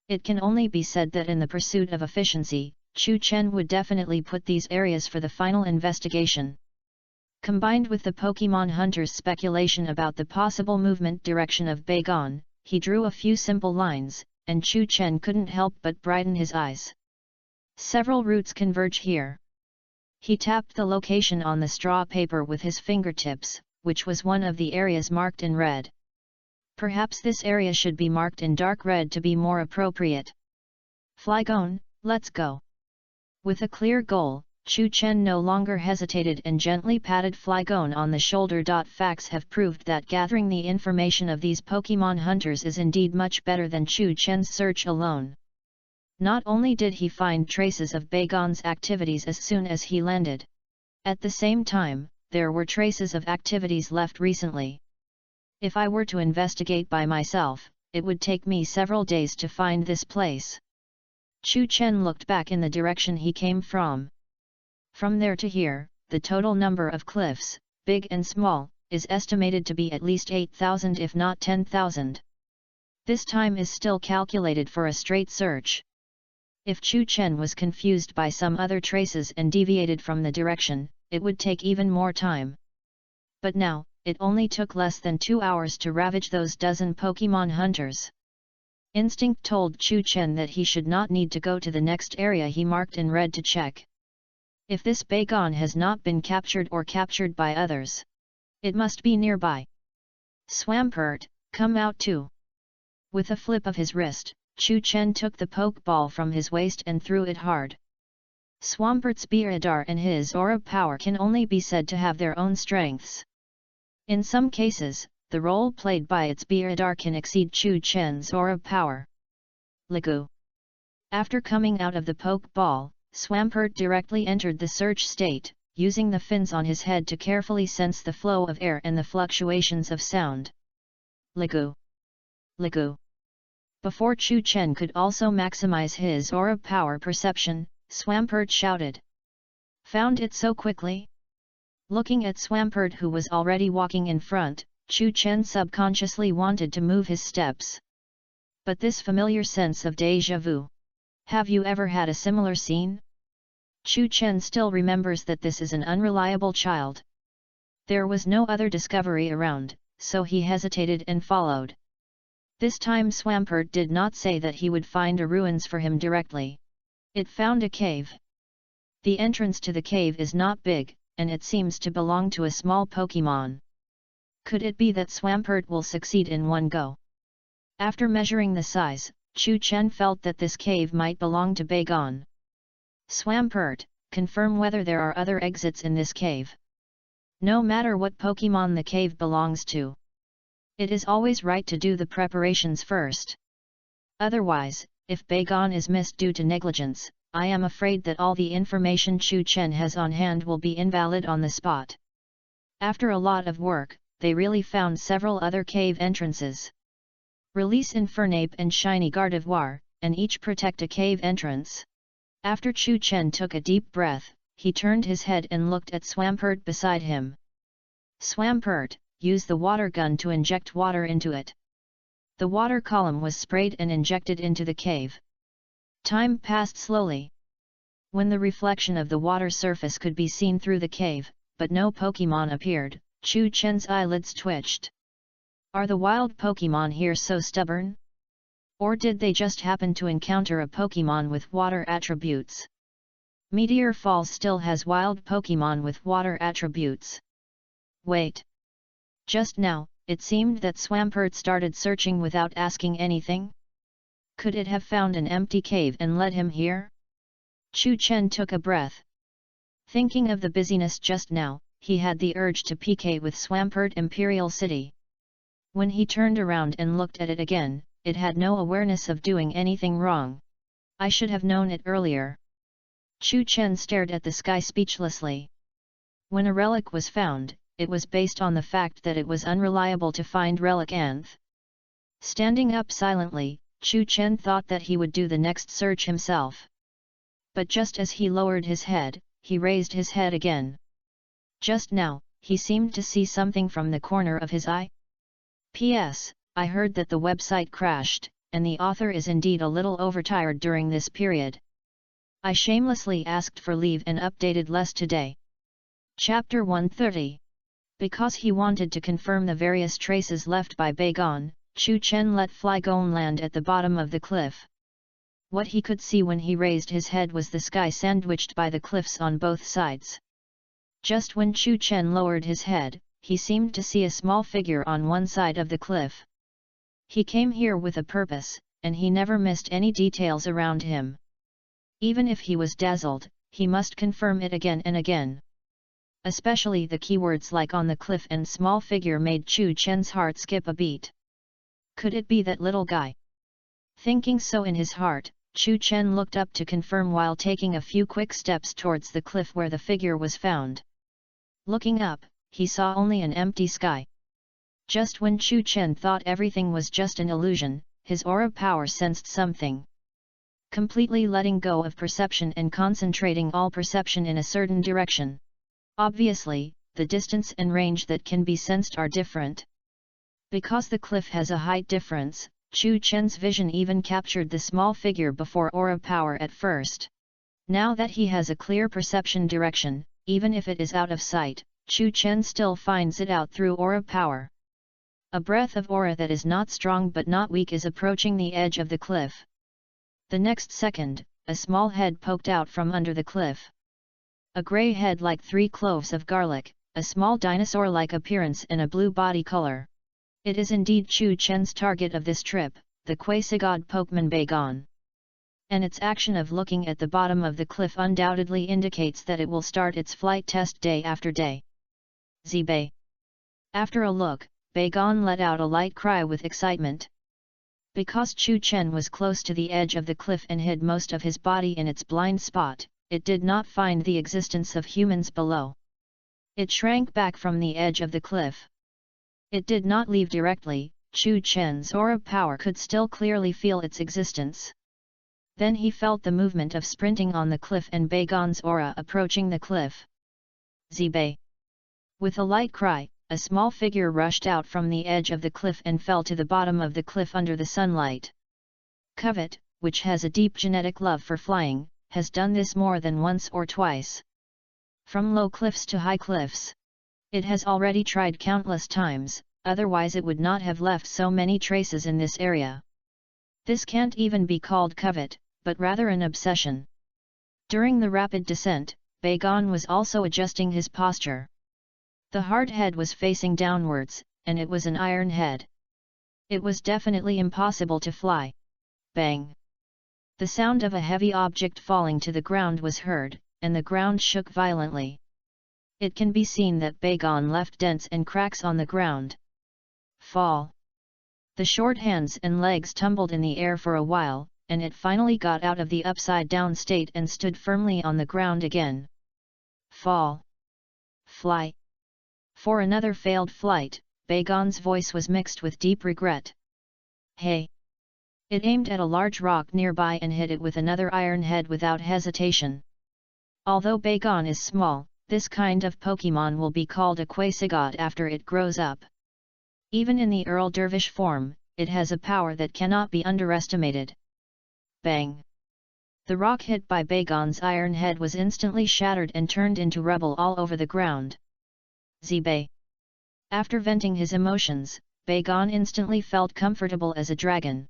It can only be said that in the pursuit of efficiency, Chu Chen would definitely put these areas for the final investigation. Combined with the Pokemon hunters' speculation about the possible movement direction of Bagon, he drew a few simple lines, and Chu Chen couldn't help but brighten his eyes. Several routes converge here. He tapped the location on the straw paper with his fingertips, which was one of the areas marked in red. Perhaps this area should be marked in dark red to be more appropriate. Flygon, let's go. With a clear goal, Chu Chen no longer hesitated and gently patted Flygon on the shoulder. Facts have proved that gathering the information of these Pokemon hunters is indeed much better than Chu Chen's search alone. Not only did he find traces of Bagon's activities as soon as he landed. At the same time, there were traces of activities left recently. If I were to investigate by myself, it would take me several days to find this place. Chu Chen looked back in the direction he came from. From there to here, the total number of cliffs, big and small, is estimated to be at least 8,000 if not 10,000. This time is still calculated for a straight search. If Chu Chen was confused by some other traces and deviated from the direction, it would take even more time. But now, it only took less than 2 hours to ravage those dozen Pokemon hunters. Instinct told Chu Chen that he should not need to go to the next area he marked in red to check. If this Bagon has not been captured or captured by others, it must be nearby. Swampert, come out too. With a flip of his wrist, Chu Chen took the pokeball from his waist and threw it hard. Swampert's Beeradar and his aura power can only be said to have their own strengths. In some cases, the role played by its radar can exceed Chu Chen's aura power. Ligu. After coming out of the poke ball, Swampert directly entered the search state, using the fins on his head to carefully sense the flow of air and the fluctuations of sound. Ligu. Ligu. Before Chu Chen could also maximize his aura power perception, Swampert shouted. Found it so quickly? Looking at Swampert, who was already walking in front, Chu Chen subconsciously wanted to move his steps. But this familiar sense of déjà vu. Have you ever had a similar scene? Chu Chen still remembers that this is an unreliable child. There was no other discovery around, so he hesitated and followed. This time Swampert did not say that he would find a ruins for him directly. It found a cave. The entrance to the cave is not big, and it seems to belong to a small Pokemon. Could it be that Swampert will succeed in one go? After measuring the size, Chu Chen felt that this cave might belong to Bagon. Swampert, confirm whether there are other exits in this cave. No matter what Pokemon the cave belongs to. It is always right to do the preparations first. Otherwise, if Bagon is missed due to negligence, I am afraid that all the information Chu Chen has on hand will be invalid on the spot. After a lot of work, they really found several other cave entrances. Release Infernape and Shiny Gardevoir, and each protect a cave entrance. After Chu Chen took a deep breath, he turned his head and looked at Swampert beside him. Swampert, use the water gun to inject water into it. The water column was sprayed and injected into the cave. Time passed slowly. When the reflection of the water surface could be seen through the cave, but no Pokemon appeared, Chu Chen's eyelids twitched. Are the wild Pokemon here so stubborn? Or did they just happen to encounter a Pokemon with water attributes? Meteor Falls still has wild Pokemon with water attributes. Wait. Just now, it seemed that Swampert started searching without asking anything. Could it have found an empty cave and led him here? Chu Chen took a breath. Thinking of the busyness just now, he had the urge to PK with Swampert Imperial City. When he turned around and looked at it again, it had no awareness of doing anything wrong. I should have known it earlier. Chu Chen stared at the sky speechlessly. When a relic was found, it was based on the fact that it was unreliable to find relic nth. Standing up silently, Chu Chen thought that he would do the next search himself. But just as he lowered his head, he raised his head again. Just now, he seemed to see something from the corner of his eye. P.S. I heard that the website crashed, and the author is indeed a little overtired during this period. I shamelessly asked for leave and updated less today. Chapter 130. Because he wanted to confirm the various traces left by Bagon, Chu Chen let Flygon land at the bottom of the cliff. What he could see when he raised his head was the sky sandwiched by the cliffs on both sides. Just when Chu Chen lowered his head, he seemed to see a small figure on one side of the cliff. He came here with a purpose, and he never missed any details around him. Even if he was dazzled, he must confirm it again and again. Especially the keywords like on the cliff and small figure made Chu Chen's heart skip a beat. Could it be that little guy? Thinking so in his heart, Chu Chen looked up to confirm while taking a few quick steps towards the cliff where the figure was found. Looking up, he saw only an empty sky. Just when Chu Chen thought everything was just an illusion, his aura power sensed something. Completely letting go of perception and concentrating all perception in a certain direction. Obviously, the distance and range that can be sensed are different. Because the cliff has a height difference, Chu Chen's vision even captured the small figure before aura power at first. Now that he has a clear perception direction, even if it is out of sight, Chu Chen still finds it out through aura power. A breath of aura that is not strong but not weak is approaching the edge of the cliff. The next second, a small head poked out from under the cliff. A grey head like 3 cloves of garlic, a small dinosaur-like appearance and a blue body color. It is indeed Chu Chen's target of this trip, the Quasi-God Pokemon Bagon. And its action of looking at the bottom of the cliff undoubtedly indicates that it will start its flight test day after day. Z-Bay. After a look, Beigan let out a light cry with excitement. Because Chu Chen was close to the edge of the cliff and hid most of his body in its blind spot, it did not find the existence of humans below. It shrank back from the edge of the cliff. It did not leave directly. Chu Chen's aura power could still clearly feel its existence. Then he felt the movement of sprinting on the cliff and Beigan's aura approaching the cliff. Zibei! With a light cry, a small figure rushed out from the edge of the cliff and fell to the bottom of the cliff under the sunlight. Covet, which has a deep genetic love for flying, has done this more than once or twice. From low cliffs to high cliffs. It has already tried countless times, otherwise it would not have left so many traces in this area. This can't even be called covet, but rather an obsession. During the rapid descent, Beigan was also adjusting his posture. The hard head was facing downwards, and it was an iron head. It was definitely impossible to fly. Bang! The sound of a heavy object falling to the ground was heard, and the ground shook violently. It can be seen that Beigan left dents and cracks on the ground. Fall! The short hands and legs tumbled in the air for a while, and it finally got out of the upside-down state and stood firmly on the ground again. Fall! Fly! For another failed flight, Beigan's voice was mixed with deep regret. Hey! It aimed at a large rock nearby and hit it with another iron head without hesitation. Although Beigan is small, this kind of Pokemon will be called a Quasigot after it grows up. Even in the Earl Dervish form, it has a power that cannot be underestimated. Bang! The rock hit by Beigan's iron head was instantly shattered and turned into rubble all over the ground. Zibei! After venting his emotions, Beigan instantly felt comfortable as a dragon.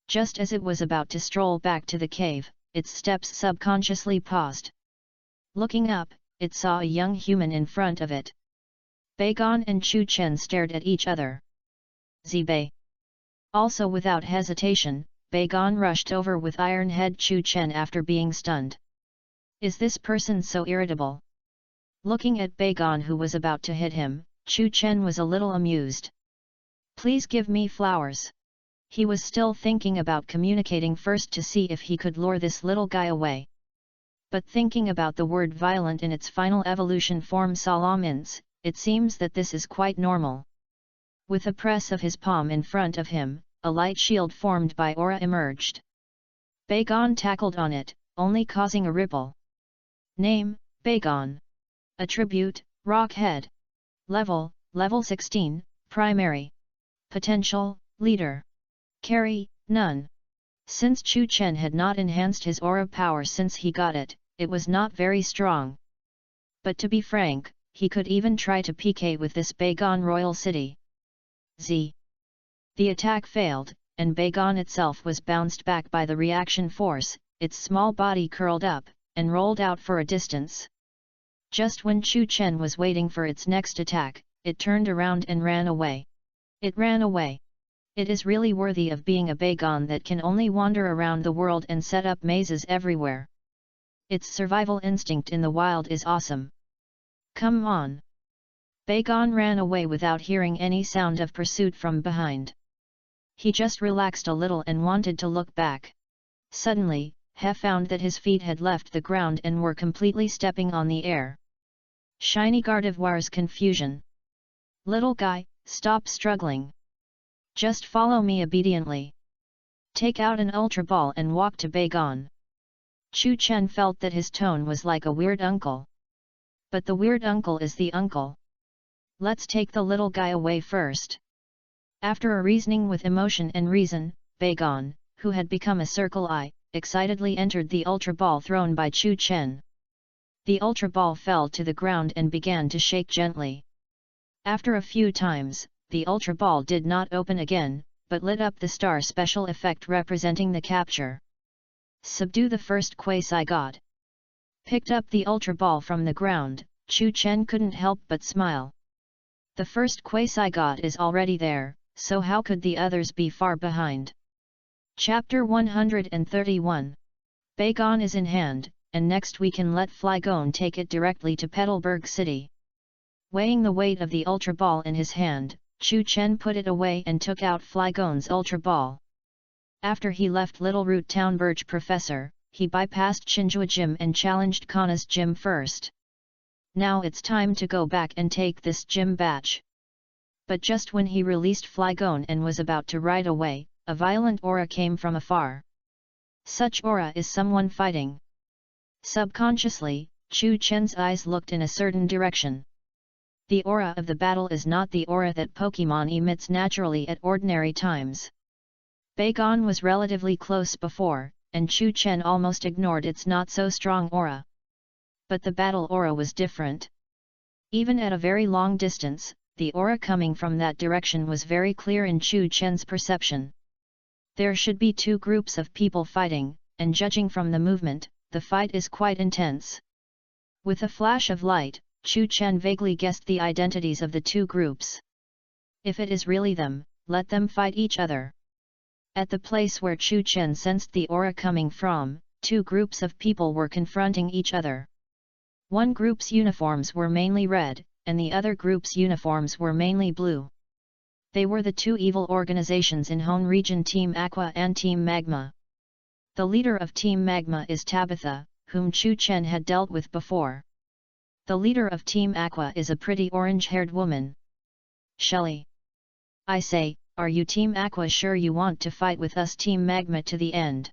Just as it was about to stroll back to the cave, its steps subconsciously paused. Looking up, it saw a young human in front of it. Beigan and Chu Chen stared at each other. Zibei! Also without hesitation, Beigan rushed over with Iron Head Chu Chen after being stunned. Is this person so irritable? Looking at Beigan who was about to hit him, Chu Chen was a little amused. Please give me flowers. He was still thinking about communicating first to see if he could lure this little guy away. But thinking about the word violent in its final evolution form salamins, it seems that this is quite normal. With a press of his palm in front of him, a light shield formed by aura emerged. Beigan tackled on it, only causing a ripple. Name, Beigan. Attribute, Rock Head. Level, Level 16, Primary. Potential, Leader. Carry, none. Since Chu Chen had not enhanced his aura power since he got it, it was not very strong. But to be frank, he could even try to PK with this Beigan Royal City. Z. The attack failed, and Beigan itself was bounced back by the reaction force, its small body curled up, and rolled out for a distance. Just when Chu Chen was waiting for its next attack, it turned around and ran away. It ran away. It is really worthy of being a Beigan that can only wander around the world and set up mazes everywhere. Its survival instinct in the wild is awesome. Come on! Beigan ran away without hearing any sound of pursuit from behind. He just relaxed a little and wanted to look back. Suddenly, he found that his feet had left the ground and were completely stepping on the air. Shiny Gardevoire's confusion. Little guy, stop struggling. Just follow me obediently. Take out an Ultra Ball and walk to Beigan. Chu Chen felt that his tone was like a weird uncle. But the weird uncle is the uncle. Let's take the little guy away first. After a reasoning with emotion and reason, Beigan, who had become a circle eye, excitedly entered the Ultra Ball thrown by Chu Chen. The Ultra Ball fell to the ground and began to shake gently. After a few times, the Ultra Ball did not open again, but lit up the star special effect representing the capture. Subdue the first Quasi-God. Picked up the Ultra Ball from the ground, Chu Chen couldn't help but smile. The first Quasi-God is already there, so how could the others be far behind? Chapter 131. Beigan is in hand, and next we can let Flygon take it directly to Petalburg City. Weighing the weight of the Ultra Ball in his hand, Chu Chen put it away and took out Flygon's Ultra Ball. After he left Little Root Town Birch Professor, he bypassed Shinjua Gym and challenged Kana's gym first. Now it's time to go back and take this gym batch. But just when he released Flygon and was about to ride away, a violent aura came from afar. Such aura is someone fighting. Subconsciously, Chu Chen's eyes looked in a certain direction. The aura of the battle is not the aura that Pokemon emits naturally at ordinary times. Bagon was relatively close before, and Chu Chen almost ignored its not-so-strong aura. But the battle aura was different. Even at a very long distance, the aura coming from that direction was very clear in Chu Chen's perception. There should be two groups of people fighting, and judging from the movement, the fight is quite intense. With a flash of light, Chu Chen vaguely guessed the identities of the two groups. If it is really them, let them fight each other. At the place where Chu Chen sensed the aura coming from, two groups of people were confronting each other. One group's uniforms were mainly red, and the other group's uniforms were mainly blue. They were the two evil organizations in Hone region, Team Aqua and Team Magma. The leader of Team Magma is Tabitha, whom Chu Chen had dealt with before. The leader of Team Aqua is a pretty orange-haired woman. Shelly. I say, are you Team Aqua sure you want to fight with us Team Magma to the end?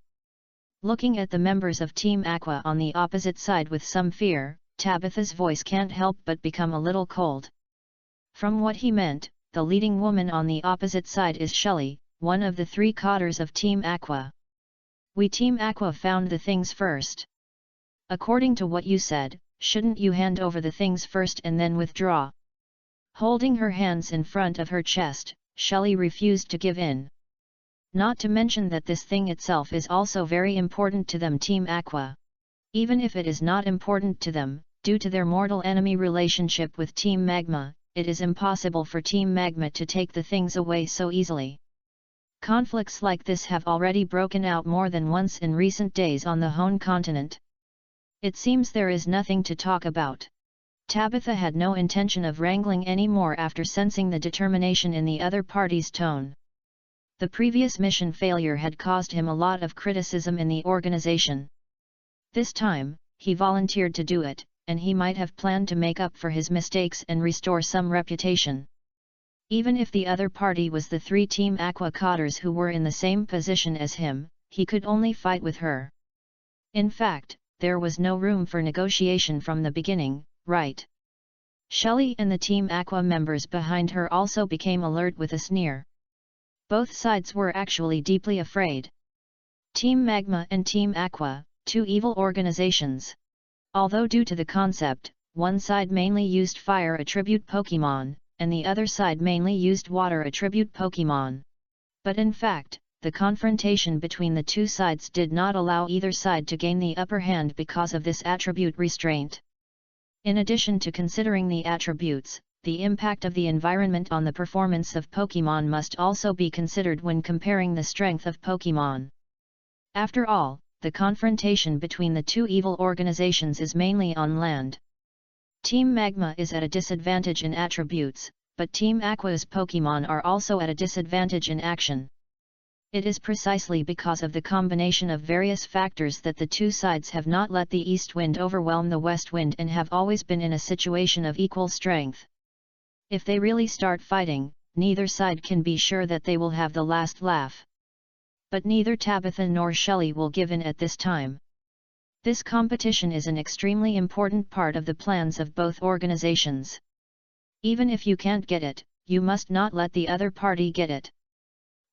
Looking at the members of Team Aqua on the opposite side with some fear, Tabitha's voice can't help but become a little cold. From what he meant, the leading woman on the opposite side is Shelly, one of the three cotters of Team Aqua. We Team Aqua found the things first. According to what you said, shouldn't you hand over the things first and then withdraw? Holding her hands in front of her chest, Shelly refused to give in. Not to mention that this thing itself is also very important to them Team Aqua. Even if it is not important to them, due to their mortal enemy relationship with Team Magma, it is impossible for Team Magma to take the things away so easily. Conflicts like this have already broken out more than once in recent days on the Hone continent. It seems there is nothing to talk about. Tabitha had no intention of wrangling any more after sensing the determination in the other party's tone. The previous mission failure had caused him a lot of criticism in the organization. This time, he volunteered to do it, and he might have planned to make up for his mistakes and restore some reputation. Even if the other party was the three Team Aqua cotters who were in the same position as him, he could only fight with her. In fact, there was no room for negotiation from the beginning, right? Shelly and the Team Aqua members behind her also became alert with a sneer. Both sides were actually deeply afraid. Team Magma and Team Aqua, two evil organizations. Although due to the concept, one side mainly used fire attribute Pokemon, and the other side mainly used water attribute Pokemon. But in fact, the confrontation between the two sides did not allow either side to gain the upper hand because of this attribute restraint. In addition to considering the attributes, the impact of the environment on the performance of Pokemon must also be considered when comparing the strength of Pokemon. After all, the confrontation between the two evil organizations is mainly on land. Team Magma is at a disadvantage in attributes, but Team Aqua's Pokemon are also at a disadvantage in action. It is precisely because of the combination of various factors that the two sides have not let the east wind overwhelm the west wind and have always been in a situation of equal strength. If they really start fighting, neither side can be sure that they will have the last laugh. But neither Tabitha nor Shelly will give in at this time. This competition is an extremely important part of the plans of both organizations. Even if you can't get it, you must not let the other party get it.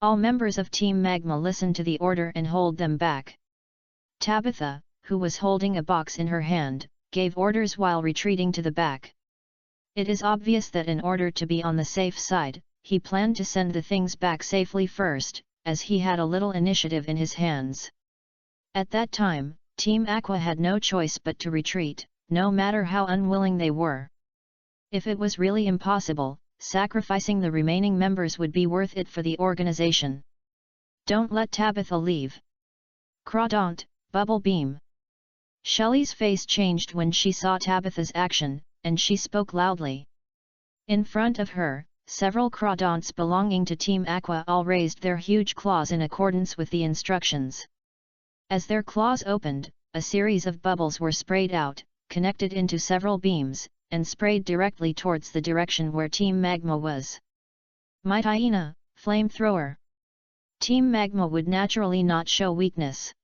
All members of Team Magma listen to the order and hold them back. Tabitha, who was holding a box in her hand, gave orders while retreating to the back. It is obvious that in order to be on the safe side, he planned to send the things back safely first, as he had a little initiative in his hands. At that time, Team Aqua had no choice but to retreat, no matter how unwilling they were. If it was really impossible, sacrificing the remaining members would be worth it for the organization. Don't let Tabitha leave. Crawdaunt, Bubble Beam. Shelly's face changed when she saw Tabitha's action, and she spoke loudly. In front of her, several crawdonts belonging to Team Aqua all raised their huge claws in accordance with the instructions. As their claws opened, a series of bubbles were sprayed out, connected into several beams, and sprayed directly towards the direction where Team Magma was. Might Hyena, Flamethrower. Team Magma would naturally not show weakness.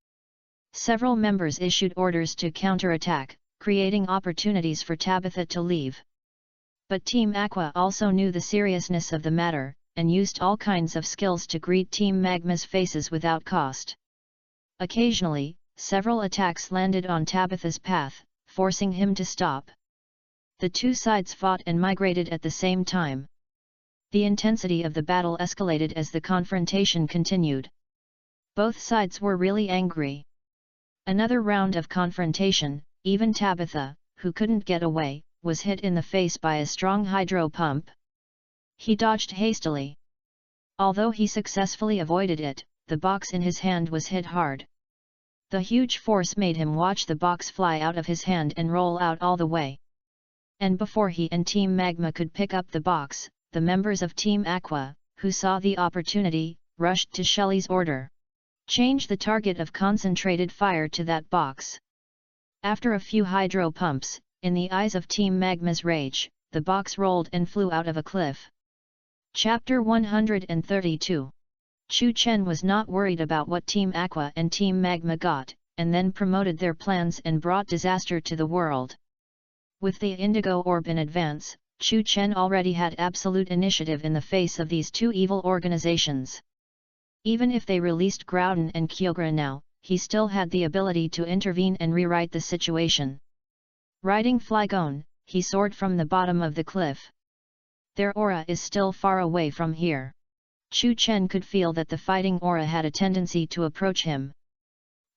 Several members issued orders to counterattack, creating opportunities for Tabitha to leave. But Team Aqua also knew the seriousness of the matter, and used all kinds of skills to greet Team Magma's faces without cost. Occasionally, several attacks landed on Tabitha's path, forcing him to stop. The two sides fought and migrated at the same time. The intensity of the battle escalated as the confrontation continued. Both sides were really angry. Another round of confrontation, even Tabitha, who couldn't get away, was hit in the face by a strong hydro pump. He dodged hastily. Although he successfully avoided it, the box in his hand was hit hard. The huge force made him watch the box fly out of his hand and roll out all the way. And before he and Team Magma could pick up the box, the members of Team Aqua, who saw the opportunity, rushed to Shelley's order. Change the target of concentrated fire to that box. After a few hydro pumps, in the eyes of Team Magma's rage, the box rolled and flew out of a cliff. Chapter 132. Chu Chen was not worried about what Team Aqua and Team Magma got, and then promoted their plans and brought disaster to the world. With the Indigo Orb in advance, Chu Chen already had absolute initiative in the face of these two evil organizations. Even if they released Groudon and Kyogre now, he still had the ability to intervene and rewrite the situation. Riding Flygon, he soared from the bottom of the cliff. Their aura is still far away from here. Chu Chen could feel that the fighting aura had a tendency to approach him.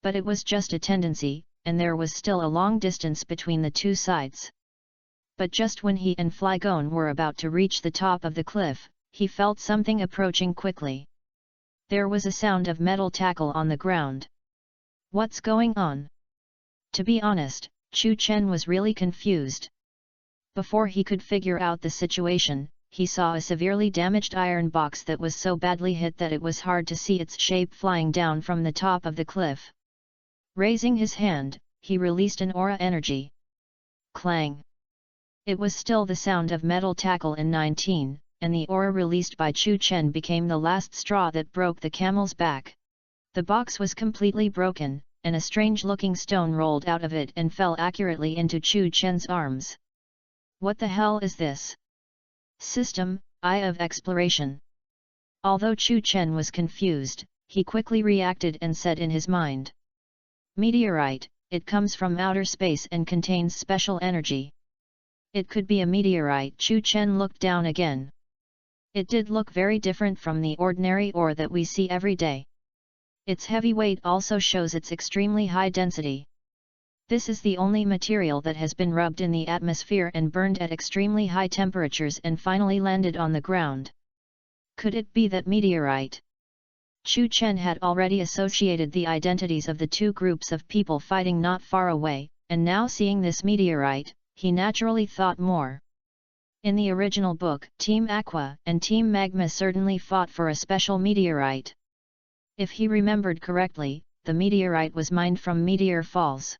But it was just a tendency, and there was still a long distance between the two sides. But just when he and Flygon were about to reach the top of the cliff, he felt something approaching quickly. There was a sound of metal tackle on the ground. What's going on? To be honest, Chu Chen was really confused. Before he could figure out the situation, he saw a severely damaged iron box that was so badly hit that it was hard to see its shape flying down from the top of the cliff. Raising his hand, he released an aura energy. Clang! It was still the sound of metal tackle in 19, and the aura released by Chu Chen became the last straw that broke the camel's back. The box was completely broken, and a strange-looking stone rolled out of it and fell accurately into Chu Chen's arms. What the hell is this? System, Eye of Exploration. Although Chu Chen was confused, he quickly reacted and said in his mind. Meteorite, it comes from outer space and contains special energy. It could be a meteorite. Chu Chen looked down again. It did look very different from the ordinary ore that we see every day. Its heavy weight also shows its extremely high density. This is the only material that has been rubbed in the atmosphere and burned at extremely high temperatures and finally landed on the ground. Could it be that meteorite? Chu Chen had already associated the identities of the two groups of people fighting not far away, and now seeing this meteorite, he naturally thought more. In the original book, Team Aqua and Team Magma certainly fought for a special meteorite. If he remembered correctly, the meteorite was mined from Meteor Falls.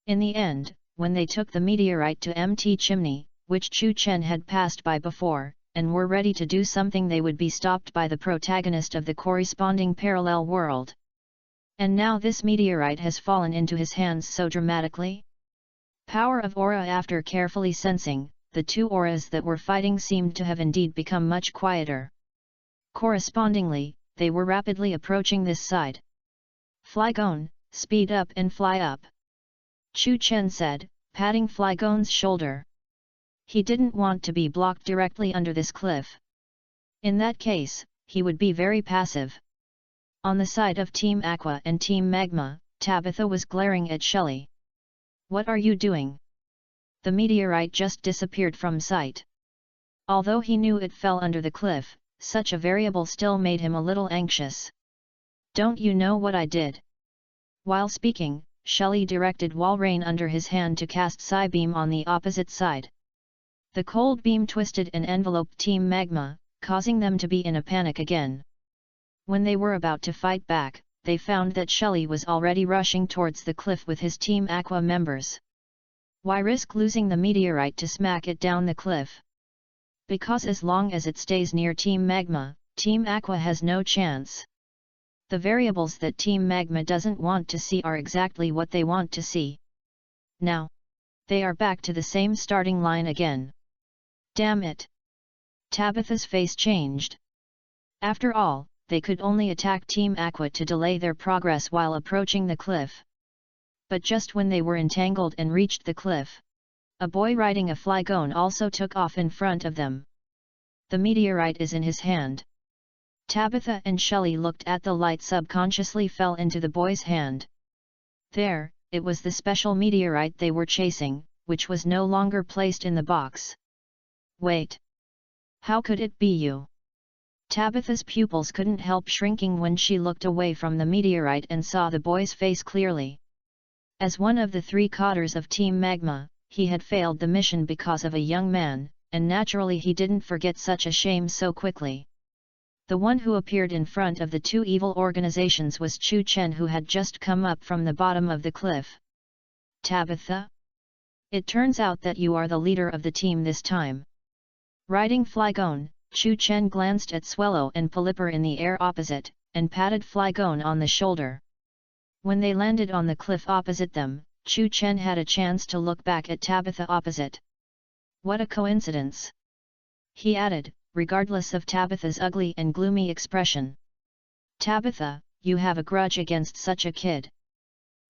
In the end, when they took the meteorite to Mt Chimney, which Chu Chen had passed by before, and were ready to do something, they would be stopped by the protagonist of the corresponding parallel world. And now this meteorite has fallen into his hands so dramatically? Power of aura. After carefully sensing, the two auras that were fighting seemed to have indeed become much quieter. Correspondingly, they were rapidly approaching this side. Flygon, speed up and fly up, Chu Chen said, patting Flygon's shoulder. He didn't want to be blocked directly under this cliff. In that case, he would be very passive. On the side of Team Aqua and Team Magma, Tabitha was glaring at Shelley. What are you doing? The meteorite just disappeared from sight. Although he knew it fell under the cliff, such a variable still made him a little anxious. Don't you know what I did? While speaking, Shelley directed Walrein under his hand to cast Psybeam on the opposite side. The cold beam twisted and enveloped Team Magma, causing them to be in a panic again. When they were about to fight back, they found that Shelley was already rushing towards the cliff with his Team Aqua members. Why risk losing the meteorite to smack it down the cliff? Because as long as it stays near Team Magma, Team Aqua has no chance. The variables that Team Magma doesn't want to see are exactly what they want to see. Now, they are back to the same starting line again. Damn it! Tabitha's face changed. After all, they could only attack Team Aqua to delay their progress while approaching the cliff. But just when they were entangled and reached the cliff, a boy riding a flygon also took off in front of them. The meteorite is in his hand. Tabitha and Shelley looked at the light subconsciously fell into the boy's hand. There, it was the special meteorite they were chasing, which was no longer placed in the box. Wait! How could it be you? Tabitha's pupils couldn't help shrinking when she looked away from the meteorite and saw the boy's face clearly. As one of the 3 cadres of Team Magma, he had failed the mission because of a young man, and naturally he didn't forget such a shame so quickly. The one who appeared in front of the 2 evil organizations was Chu Chen, who had just come up from the bottom of the cliff. Tabitha? It turns out that you are the leader of the team this time. Riding Flygon, Chu Chen glanced at Swellow and Polyper in the air opposite, and patted Flygon on the shoulder. When they landed on the cliff opposite them, Chu Chen had a chance to look back at Tabitha opposite. What a coincidence! He added, regardless of Tabitha's ugly and gloomy expression. Tabitha, you have a grudge against such a kid.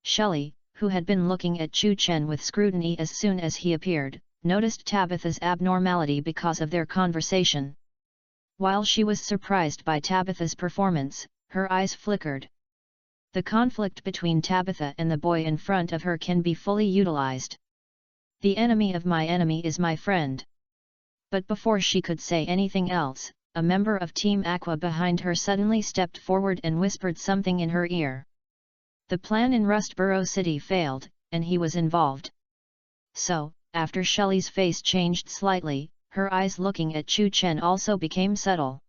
Shelley, who had been looking at Chu Chen with scrutiny as soon as he appeared, noticed Tabitha's abnormality because of their conversation. While she was surprised by Tabitha's performance, her eyes flickered. The conflict between Tabitha and the boy in front of her can be fully utilized. The enemy of my enemy is my friend. But before she could say anything else, a member of Team Aqua behind her suddenly stepped forward and whispered something in her ear. The plan in Rustboro City failed, and he was involved. So, after Shelley's face changed slightly, her eyes looking at Chu Chen also became subtle.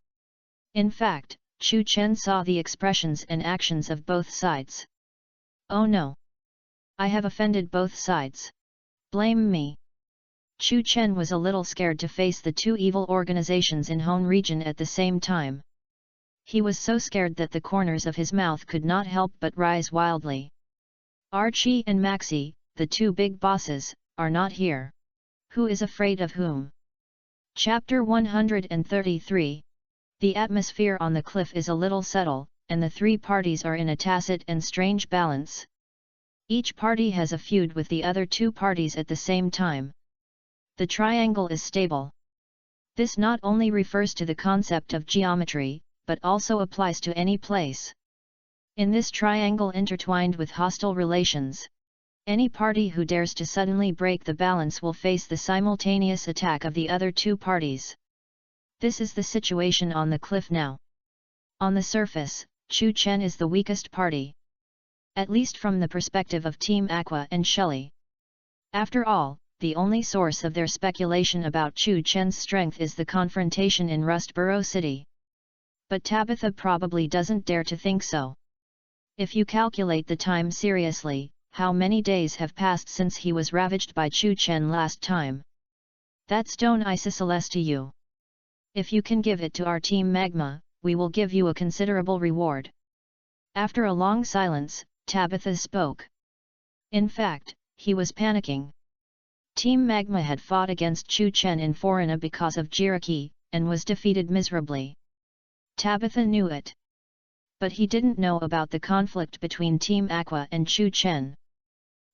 In fact, Chu Chen saw the expressions and actions of both sides. Oh no! I have offended both sides. Blame me. Chu Chen was a little scared to face the 2 evil organizations in Hone region at the same time. He was so scared that the corners of his mouth could not help but rise wildly. Archie and Maxie, the 2 big bosses, are not here. Who is afraid of whom? Chapter 133. The atmosphere on the cliff is a little subtle, and the 3 parties are in a tacit and strange balance. Each party has a feud with the other 2 parties at the same time. The triangle is stable. This not only refers to the concept of geometry, but also applies to any place. In this triangle intertwined with hostile relations, any party who dares to suddenly break the balance will face the simultaneous attack of the other 2 parties. This is the situation on the cliff now. On the surface, Chu Chen is the weakest party. At least from the perspective of Team Aqua and Shelley. After all, the only source of their speculation about Chu Chen's strength is the confrontation in Rustboro City. But Tabitha probably doesn't dare to think so. If you calculate the time seriously, how many days have passed since he was ravaged by Chu Chen last time? That stone isosceles to you. If you can give it to our Team Magma, we will give you a considerable reward. After a long silence, Tabitha spoke. In fact, he was panicking. Team Magma had fought against Chu Chen in Foreigna because of Jiraki, and was defeated miserably. Tabitha knew it. But he didn't know about the conflict between Team Aqua and Chu Chen.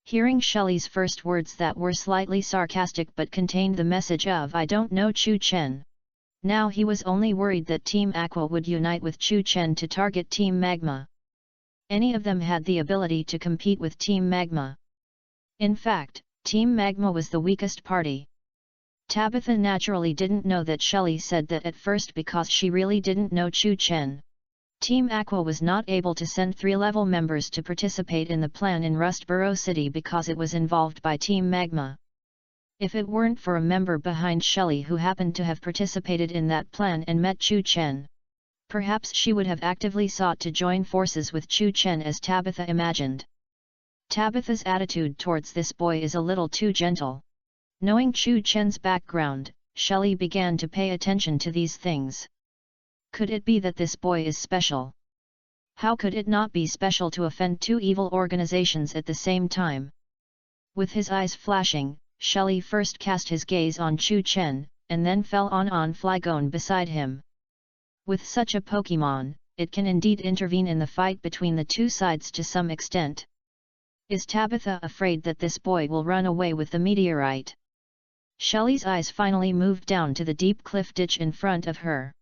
Hearing Shelley's first words that were slightly sarcastic but contained the message of "I don't know Chu Chen." Now he was only worried that Team Aqua would unite with Chu Chen to target Team Magma. Any of them had the ability to compete with Team Magma. In fact, Team Magma was the weakest party. Tabitha naturally didn't know that Shelley said that at first because she really didn't know Chu Chen. Team Aqua was not able to send 3-level members to participate in the plan in Rustboro City because it was involved by Team Magma. If it weren't for a member behind Shelley who happened to have participated in that plan and met Chu Chen, perhaps she would have actively sought to join forces with Chu Chen as Tabitha imagined. Tabitha's attitude towards this boy is a little too gentle. Knowing Chu Chen's background, Shelley began to pay attention to these things. Could it be that this boy is special? How could it not be special to offend two evil organizations at the same time? With his eyes flashing, Shelley first cast his gaze on Chu Chen, and then fell on Flygon beside him. With such a Pokémon, it can indeed intervene in the fight between the two sides to some extent. Is Tabitha afraid that this boy will run away with the meteorite? Shelley's eyes finally moved down to the deep cliff ditch in front of her.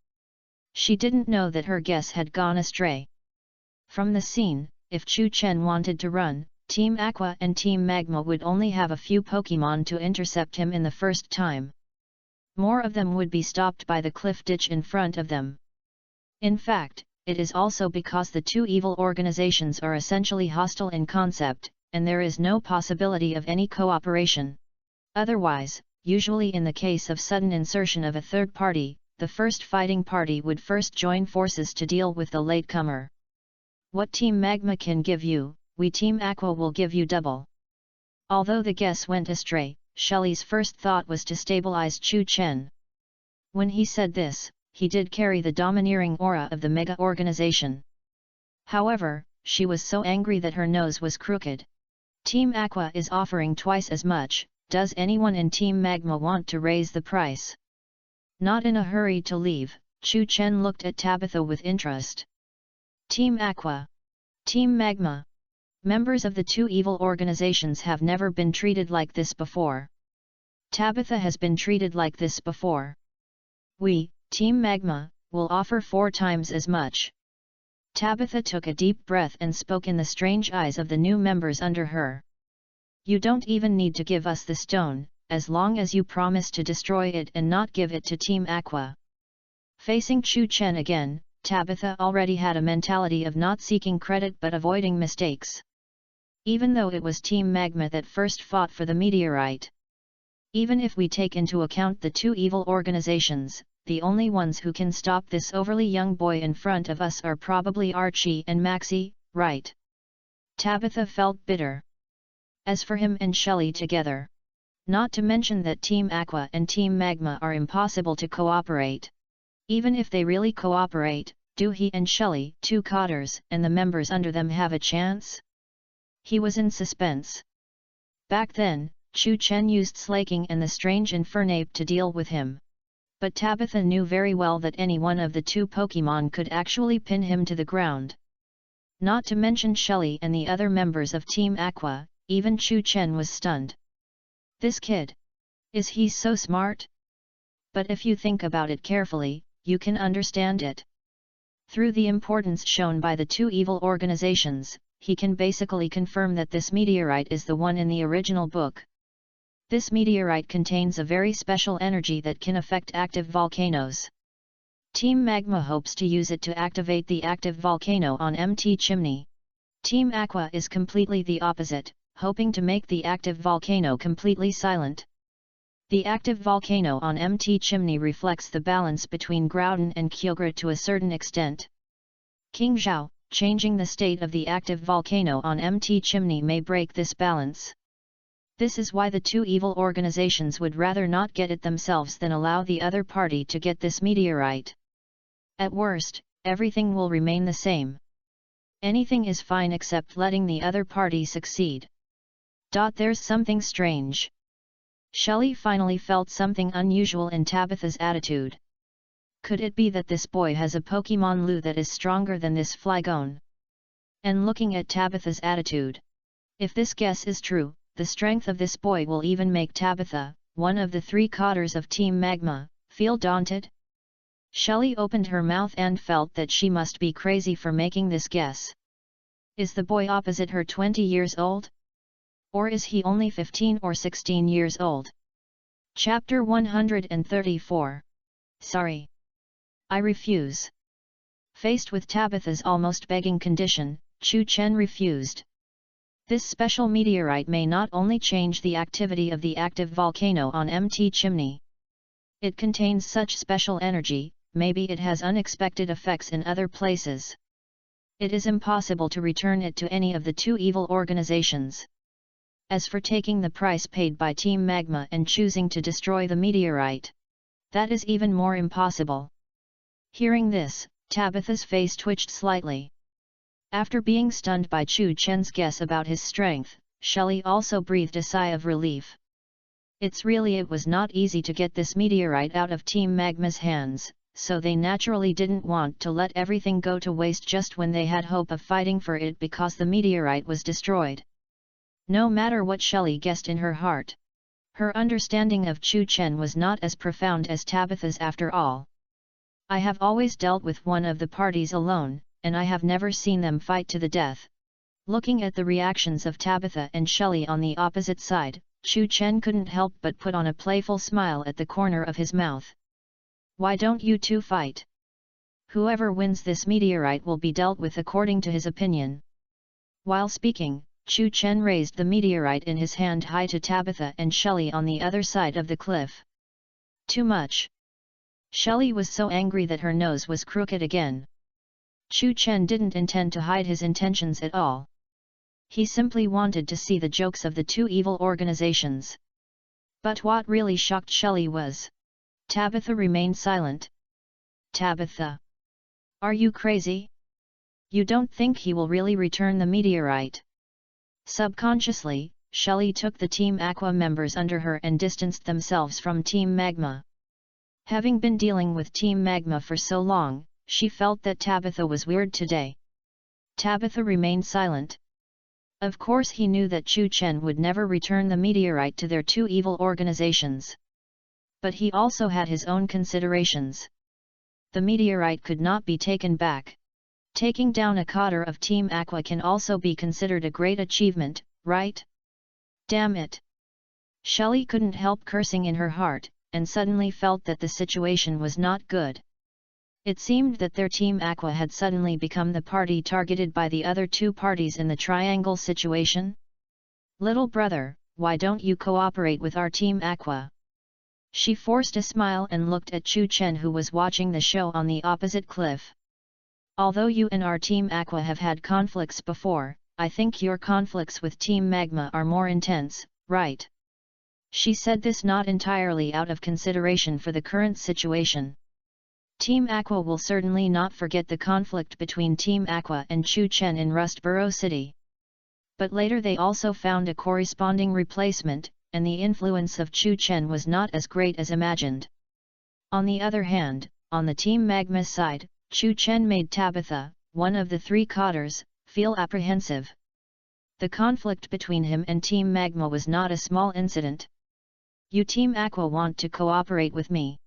She didn't know that her guess had gone astray. From the scene, if Chu Chen wanted to run, Team Aqua and Team Magma would only have a few Pokémon to intercept him in the first time. More of them would be stopped by the cliff ditch in front of them. In fact, it is also because the two evil organizations are essentially hostile in concept, and there is no possibility of any cooperation. Otherwise, usually in the case of sudden insertion of a third party, the first fighting party would first join forces to deal with the latecomer. What Team Magma can give you, we Team Aqua will give you double. Although the guess went astray, Shelley's first thought was to stabilize Chu Chen. When he said this, he did carry the domineering aura of the mega organization. However, she was so angry that her nose was crooked. Team Aqua is offering twice as much, does anyone in Team Magma want to raise the price? Not in a hurry to leave, Chu Chen looked at Tabitha with interest. Team Aqua. Team Magma. Members of the two evil organizations have never been treated like this before. Tabitha has been treated like this before. We, Team Magma, will offer 4 times as much. Tabitha took a deep breath and spoke in the strange eyes of the new members under her. You don't even need to give us the stone, as long as you promise to destroy it and not give it to Team Aqua. Facing Chu Chen again, Tabitha already had a mentality of not seeking credit but avoiding mistakes. Even though it was Team Magma that first fought for the meteorite. Even if we take into account the two evil organizations, the only ones who can stop this overly young boy in front of us are probably Archie and Maxie, right? Tabitha felt bitter. As for him and Shelley together. Not to mention that Team Aqua and Team Magma are impossible to cooperate. Even if they really cooperate, do he and Shelley, 2 cotters, and the members under them have a chance? He was in suspense. Back then, Chu Chen used Slaking and the strange Infernape to deal with him. But Tabitha knew very well that any one of the 2 Pokémon could actually pin him to the ground. Not to mention Shelley and the other members of Team Aqua, even Chu Chen was stunned. This kid. Is he so smart? But if you think about it carefully, you can understand it. Through the importance shown by the 2 evil organizations, he can basically confirm that this meteorite is the one in the original book. This meteorite contains a very special energy that can affect active volcanoes. Team Magma hopes to use it to activate the active volcano on MT Chimney. Team Aqua is completely the opposite, hoping to make the active volcano completely silent. The active volcano on MT Chimney reflects the balance between Groudon and Kyogre to a certain extent. King Zhao, changing the state of the active volcano on MT Chimney may break this balance. This is why the 2 evil organizations would rather not get it themselves than allow the other party to get this meteorite. At worst, everything will remain the same. Anything is fine except letting the other party succeed. There's something strange. Shelley finally felt something unusual in Tabitha's attitude. Could it be that this boy has a Pokémon Lu that is stronger than this Flygon? And looking at Tabitha's attitude. If this guess is true, the strength of this boy will even make Tabitha, one of the 3 cotters of Team Magma, feel daunted. Shelley opened her mouth and felt that she must be crazy for making this guess. Is the boy opposite her 20 years old? Or is he only 15 or 16 years old? Chapter 134. Sorry. I refuse. Faced with Tabitha's almost begging condition, Chu Chen refused. This special meteorite may not only change the activity of the active volcano on Mt. Chimney. It contains such special energy, maybe it has unexpected effects in other places. It is impossible to return it to any of the two evil organizations. As for taking the price paid by Team Magma and choosing to destroy the meteorite, that is even more impossible. Hearing this, Tabitha's face twitched slightly. After being stunned by Chu Chen's guess about his strength, Shelley also breathed a sigh of relief. It was not easy to get this meteorite out of Team Magma's hands, so they naturally didn't want to let everything go to waste just when they had hope of fighting for it because the meteorite was destroyed. No matter what Shelley guessed in her heart, her understanding of Chu Chen was not as profound as Tabitha's after all. I have always dealt with one of the parties alone, and I have never seen them fight to the death. Looking at the reactions of Tabitha and Shelley on the opposite side, Chu Chen couldn't help but put on a playful smile at the corner of his mouth. Why don't you two fight? Whoever wins this meteorite will be dealt with according to his opinion. While speaking, Chu Chen raised the meteorite in his hand high to Tabitha and Shelley on the other side of the cliff. Too much. Shelley was so angry that her nose was crooked again. Chu Chen didn't intend to hide his intentions at all. He simply wanted to see the jokes of the two evil organizations. But what really shocked Shelley was, Tabitha remained silent. Tabitha! Are you crazy? You don't think he will really return the meteorite? Subconsciously, Shelley took the Team Aqua members under her and distanced themselves from Team Magma. Having been dealing with Team Magma for so long, she felt that Tabitha was weird today. Tabitha remained silent. Of course he knew that Chu Chen would never return the meteorite to their two evil organizations. But he also had his own considerations. The meteorite could not be taken back. Taking down a cadre of Team Aqua can also be considered a great achievement, right? Damn it! Shelley couldn't help cursing in her heart, and suddenly felt that the situation was not good. It seemed that their Team Aqua had suddenly become the party targeted by the other two parties in the triangle situation. Little brother, why don't you cooperate with our Team Aqua? She forced a smile and looked at Chu Chen, who was watching the show on the opposite cliff. Although you and our Team Aqua have had conflicts before, I think your conflicts with Team Magma are more intense, right? She said this not entirely out of consideration for the current situation. Team Aqua will certainly not forget the conflict between Team Aqua and Chu Chen in Rustboro City. But later they also found a corresponding replacement, and the influence of Chu Chen was not as great as imagined. On the other hand, on the Team Magma side, Chu Chen made Tabitha, one of the three cadres, feel apprehensive. The conflict between him and Team Magma was not a small incident. You Team Aqua want to cooperate with me?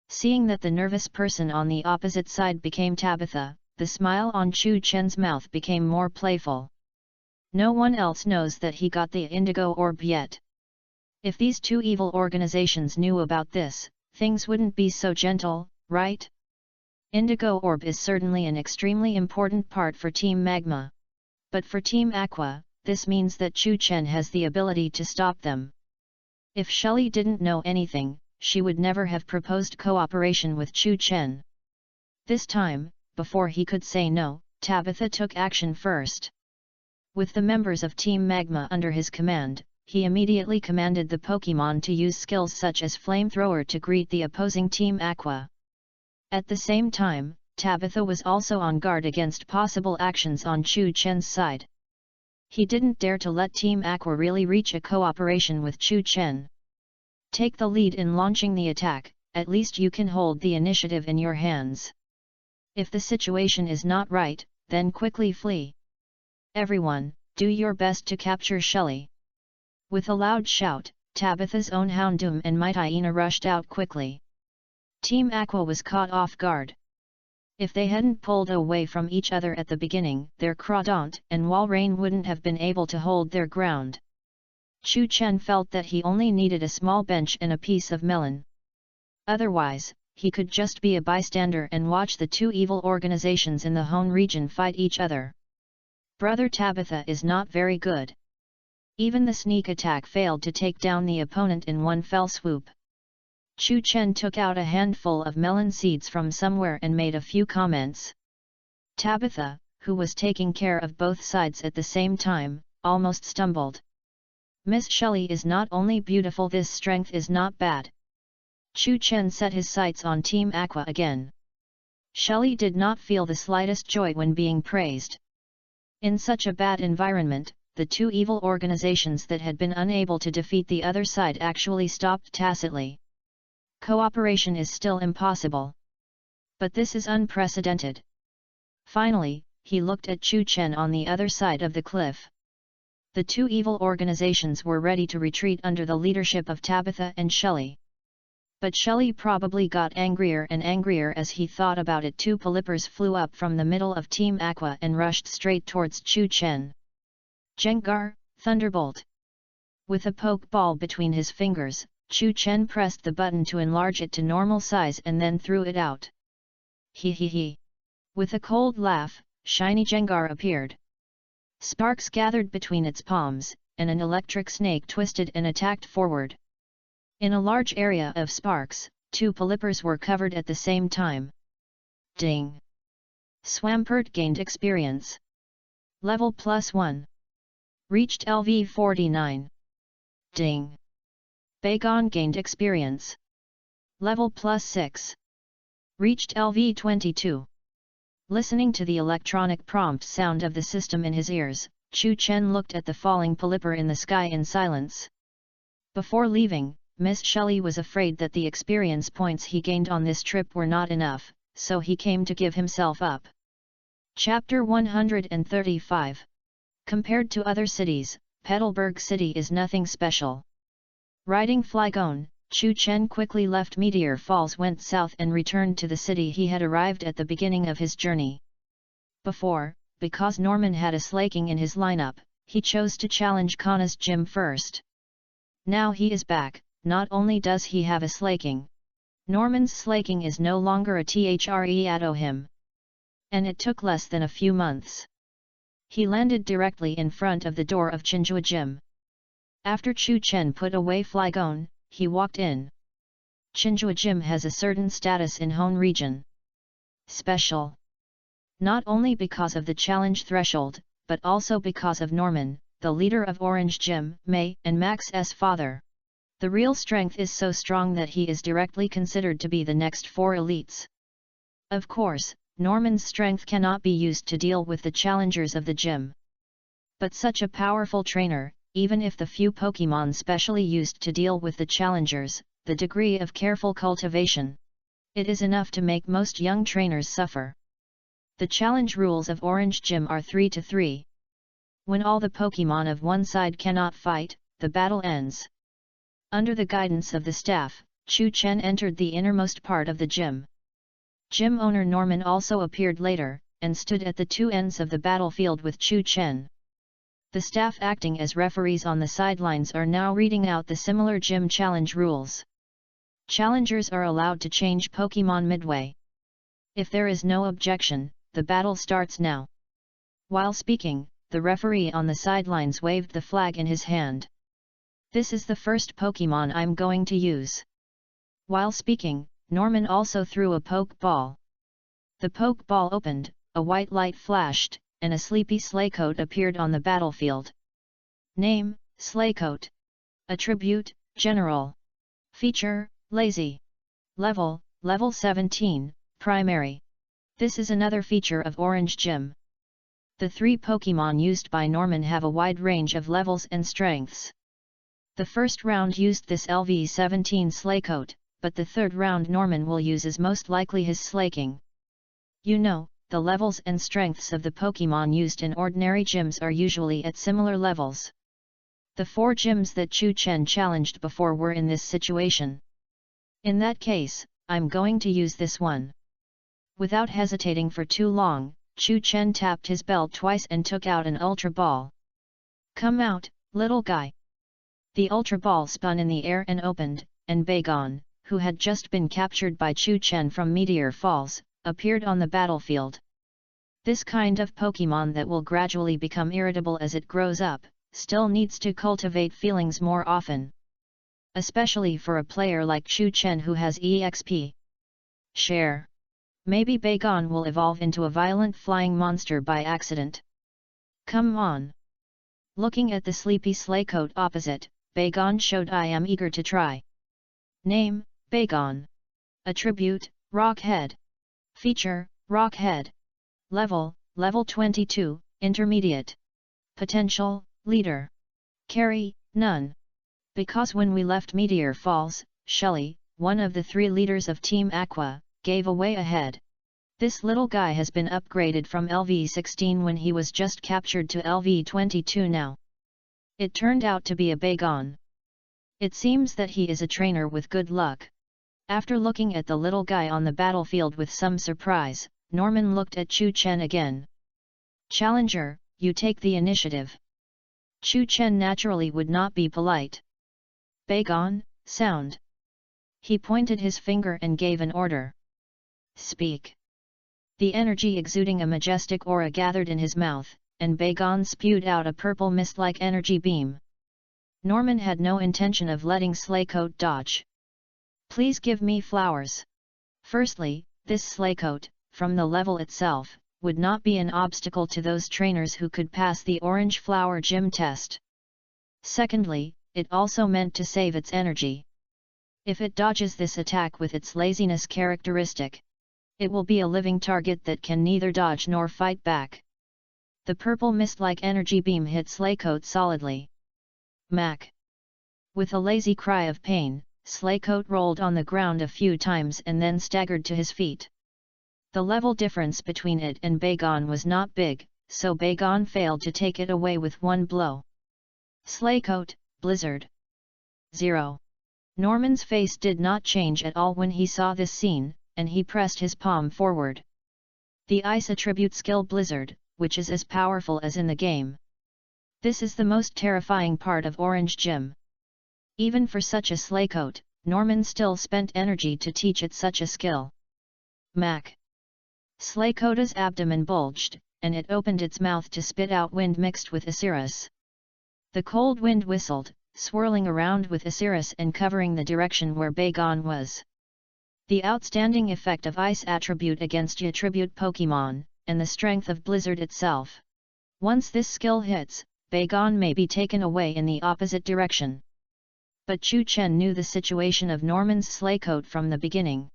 Seeing that the nervous person on the opposite side became Tabitha, the smile on Chu Chen's mouth became more playful. No one else knows that he got the indigo orb yet. If these two evil organizations knew about this, things wouldn't be so gentle, right? Indigo orb is certainly an extremely important part for Team Magma. But for Team Aqua, this means that Chu Chen has the ability to stop them. If Shelley didn't know anything, she would never have proposed cooperation with Chu Chen. This time, before he could say no, Tabitha took action first. With the members of Team Magma under his command, he immediately commanded the Pokémon to use skills such as Flamethrower to greet the opposing Team Aqua. At the same time, Tabitha was also on guard against possible actions on Chu Chen's side. He didn't dare to let Team Aqua really reach a cooperation with Chu Chen. Take the lead in launching the attack, at least you can hold the initiative in your hands. If the situation is not right, then quickly flee. Everyone, do your best to capture Shelley. With a loud shout, Tabitha's own Houndoom and Might Hyena rushed out quickly. Team Aqua was caught off guard. If they hadn't pulled away from each other at the beginning, their Crawdaunt and Walrein wouldn't have been able to hold their ground. Chu Chen felt that he only needed a small bench and a piece of melon. Otherwise, he could just be a bystander and watch the two evil organizations in the Hone region fight each other. Brother Tabitha is not very good. Even the sneak attack failed to take down the opponent in one fell swoop. Chu Chen took out a handful of melon seeds from somewhere and made a few comments. Tabitha, who was taking care of both sides at the same time, almost stumbled. Miss Shelley is not only beautiful, this strength is not bad. Chu Chen set his sights on Team Aqua again. Shelley did not feel the slightest joy when being praised. In such a bad environment, the two evil organizations that had been unable to defeat the other side actually stopped tacitly. Cooperation is still impossible. But this is unprecedented. Finally, he looked at Chu Chen on the other side of the cliff. The two evil organizations were ready to retreat under the leadership of Tabitha and Shelley. But Shelley probably got angrier and angrier as he thought about it. Two polypers flew up from the middle of Team Aqua and rushed straight towards Chu Chen. Jengar, Thunderbolt! With a poke ball between his fingers, Chu Chen pressed the button to enlarge it to normal size and then threw it out. He. With a cold laugh, shiny Jengar appeared. Sparks gathered between its palms, and an electric snake twisted and attacked forward. In a large area of sparks, two polypers were covered at the same time. Ding! Swampert gained experience. Level +1. Reached LV 49. Ding! Bagon gained experience. Level +6. Reached LV 22. Listening to the electronic prompt sound of the system in his ears, Chu Chen looked at the falling polyper in the sky in silence. Before leaving, Miss Shelley was afraid that the experience points he gained on this trip were not enough, so he came to give himself up. Chapter 135. Compared to other cities, Petalburg City is nothing special. Riding Flygon, Chu Chen quickly left Meteor Falls, went south and returned to the city he had arrived at the beginning of his journey. Before, because Norman had a slaking in his lineup, he chose to challenge Kana's gym first. Now he is back, not only does he have a slaking. Norman's slaking is no longer a threat to him. And it took less than a few months. He landed directly in front of the door of Chinjua Gym. After Chu Chen put away Flygon, he walked in. Chinjua Gym has a certain status in Hone region. Special. Not only because of the challenge threshold, but also because of Norman, the leader of Orange Gym, Mei, and Max's father. The real strength is so strong that he is directly considered to be the next 4 elites. Of course, Norman's strength cannot be used to deal with the challengers of the gym. But such a powerful trainer, even if the few Pokémon specially used to deal with the challengers, the degree of careful cultivation, it is enough to make most young trainers suffer. The challenge rules of Orange Gym are 3-3. When all the Pokémon of one side cannot fight, the battle ends. Under the guidance of the staff, Chu Chen entered the innermost part of the gym. Gym owner Norman also appeared later, and stood at the two ends of the battlefield with Chu Chen. The staff acting as referees on the sidelines are now reading out the similar gym challenge rules. Challengers are allowed to change Pokémon midway. If there is no objection, the battle starts now. While speaking, the referee on the sidelines waved the flag in his hand. This is the first Pokémon I'm going to use. While speaking, Norman also threw a poke ball. The poke ball opened, a white light flashed, and a sleepy Slaycoat appeared on the battlefield. Name, Slaycoat. Attribute, General. Feature, Lazy. Level, Level 17, Primary. This is another feature of Orange Gym. The 3 Pokémon used by Norman have a wide range of levels and strengths. The first round used this LV-17 Slaycoat, but the third round Norman will use is most likely his slaking. You know, the levels and strengths of the Pokémon used in ordinary gyms are usually at similar levels. The 4 gyms that Chu Chen challenged before were in this situation. In that case, I'm going to use this one. Without hesitating for too long, Chu Chen tapped his belt twice and took out an Ultra Ball. Come out, little guy. The Ultra Ball spun in the air and opened, and Bagon, who had just been captured by Chu Chen from Meteor Falls, appeared on the battlefield. This kind of Pokemon that will gradually become irritable as it grows up, still needs to cultivate feelings more often. Especially for a player like Chu Chen who has EXP. Share. Maybe Bagon will evolve into a violent flying monster by accident. Come on. Looking at the sleepy Slaycoat opposite, Bagon showed I am eager to try. Name, Bagon. Attribute, Rock Head. Feature, Rock Head. Level, Level 22, Intermediate. Potential, Leader. Carry, None. Because when we left Meteor Falls, Shelly, one of the 3 leaders of Team Aqua, gave away a head. This little guy has been upgraded from LV16 when he was just captured to LV22 now. It turned out to be a Bagon. It seems that he is a trainer with good luck. After looking at the little guy on the battlefield with some surprise, Norman looked at Chu Chen again. Challenger, you take the initiative. Chu Chen naturally would not be polite. Bagon, sound. He pointed his finger and gave an order. Speak. The energy exuding a majestic aura gathered in his mouth, and Bagon spewed out a purple mist-like energy beam. Norman had no intention of letting Slaycoat dodge. Please give me flowers. Firstly, this Slaycoat, from the level itself, would not be an obstacle to those trainers who could pass the Orange Flower Gym test. Secondly, it also meant to save its energy. If it dodges this attack with its laziness characteristic, it will be a living target that can neither dodge nor fight back. The purple mist-like energy beam hit Slaycoat solidly. Mac. With a lazy cry of pain, Slaycoat rolled on the ground a few times and then staggered to his feet. The level difference between it and Bagon was not big, so Bagon failed to take it away with one blow. Slaycoat, Blizzard. 0. Norman's face did not change at all when he saw this scene, and he pressed his palm forward. The ice attribute skill Blizzard, which is as powerful as in the game. This is the most terrifying part of Orange Gym. Even for such a Slaycoat, Norman still spent energy to teach it such a skill. Mac. Slaycoata's abdomen bulged, and it opened its mouth to spit out wind mixed with Osiris. The cold wind whistled, swirling around with Osiris and covering the direction where Bagon was. The outstanding effect of Ice attribute against attribute Pokemon, and the strength of Blizzard itself. Once this skill hits, Bagon may be taken away in the opposite direction. But Chu Chen knew the situation of Norman's Slaycoat from the beginning.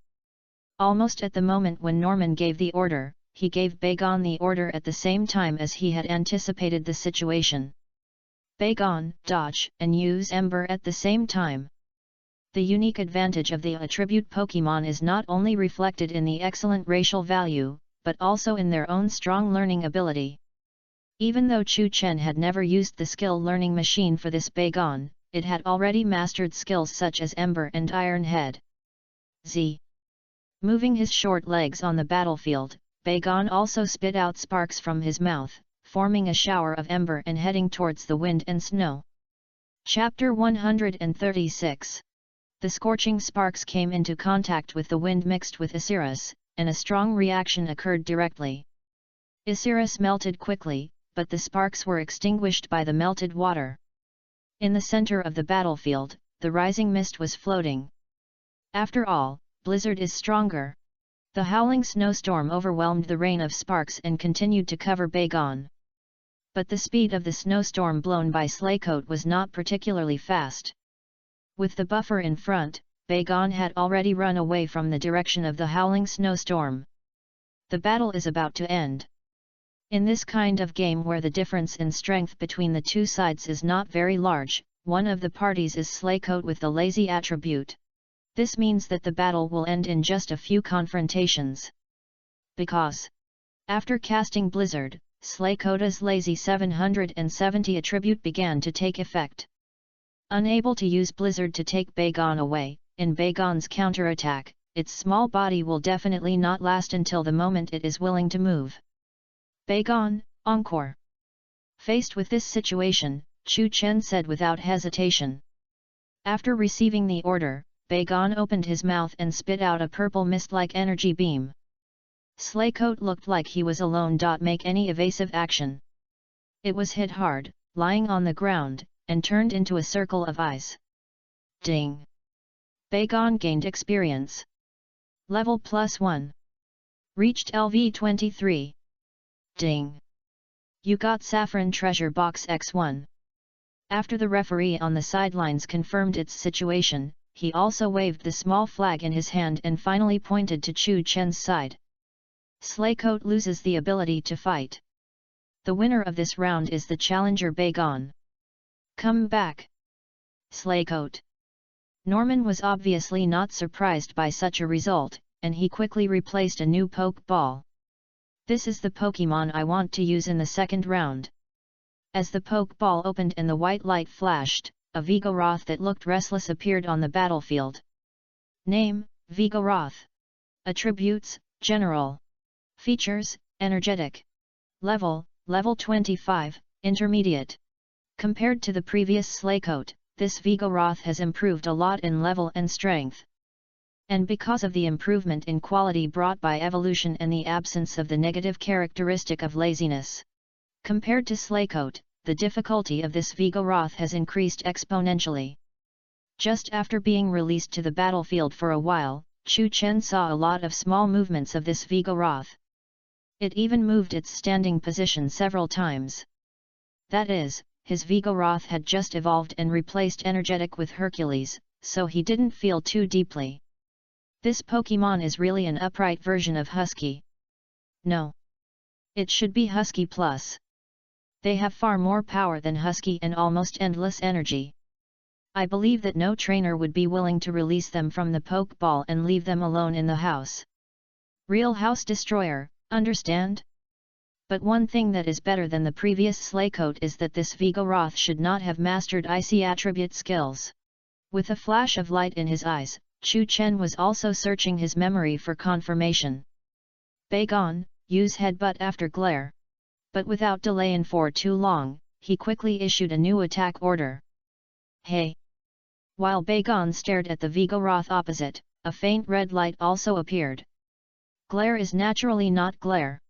Almost at the moment when Norman gave the order, he gave Bagon the order at the same time as he had anticipated the situation. Bagon, dodge, and use Ember at the same time. The unique advantage of the attribute Pokemon is not only reflected in the excellent racial value, but also in their own strong learning ability. Even though Chu Chen had never used the skill learning machine for this Bagon, it had already mastered skills such as Ember and Iron Head. Z. Moving his short legs on the battlefield, Bagon also spit out sparks from his mouth, forming a shower of ember and heading towards the wind and snow. Chapter 136. The scorching sparks came into contact with the wind mixed with Osiris, and a strong reaction occurred directly. Osiris melted quickly, but the sparks were extinguished by the melted water. In the center of the battlefield, the rising mist was floating. After all, Blizzard is stronger. The howling snowstorm overwhelmed the rain of sparks and continued to cover Bagon. But the speed of the snowstorm blown by Slaycoat was not particularly fast. With the buffer in front, Bagon had already run away from the direction of the howling snowstorm. The battle is about to end. In this kind of game where the difference in strength between the two sides is not very large, one of the parties is Slaycoat with the lazy attribute. This means that the battle will end in just a few confrontations. Because, after casting Blizzard, Slaycoata's lazy 770 attribute began to take effect. Unable to use Blizzard to take Bagon away, in Bagon's counterattack, its small body will definitely not last until the moment it is willing to move. Bagon, encore! Faced with this situation, Chu Chen said without hesitation. After receiving the order, Bagon opened his mouth and spit out a purple mist-like energy beam. Slaycoat looked like he was alone. Make any evasive action. It was hit hard, lying on the ground, and turned into a circle of eyes. Ding! Bagon gained experience. Level +1. Reached LV 23. Ding! You got Saffron Treasure Box X1. After the referee on the sidelines confirmed its situation, he also waved the small flag in his hand and finally pointed to Chu Chen's side. Slaycoat loses the ability to fight. The winner of this round is the challenger Bagon. Come back, Slaycoat. Norman was obviously not surprised by such a result, and he quickly replaced a new poke ball. This is the Pokemon I want to use in the second round. As the poke ball opened and the white light flashed, a Vigoroth that looked restless appeared on the battlefield. Name, Vigoroth. Attributes, General. Features, Energetic. Level 25, Intermediate. Compared to the previous Slaycoat, this Vigoroth has improved a lot in level and strength. And because of the improvement in quality brought by evolution and the absence of the negative characteristic of laziness. Compared to Slaycoat, the difficulty of this Vigoroth has increased exponentially. Just after being released to the battlefield for a while, Chu Chen saw a lot of small movements of this Vigoroth. It even moved its standing position several times. That is, his Vigoroth had just evolved and replaced Energetic with Hercules, so he didn't feel too deeply. This Pokemon is really an upright version of Husky. No. It should be Husky Plus. They have far more power than Husky and almost endless energy. I believe that no trainer would be willing to release them from the Pokeball and leave them alone in the house. Real house destroyer, understand? But one thing that is better than the previous Slaycoat is that this Vigoroth should not have mastered icy attribute skills. With a flash of light in his eyes, Chu Chen was also searching his memory for confirmation. Bagon, use Headbutt after Glare. But without delay and for too long, he quickly issued a new attack order. Hey! While Bagon stared at the Vigoroth opposite, a faint red light also appeared. Glare is naturally not Glare.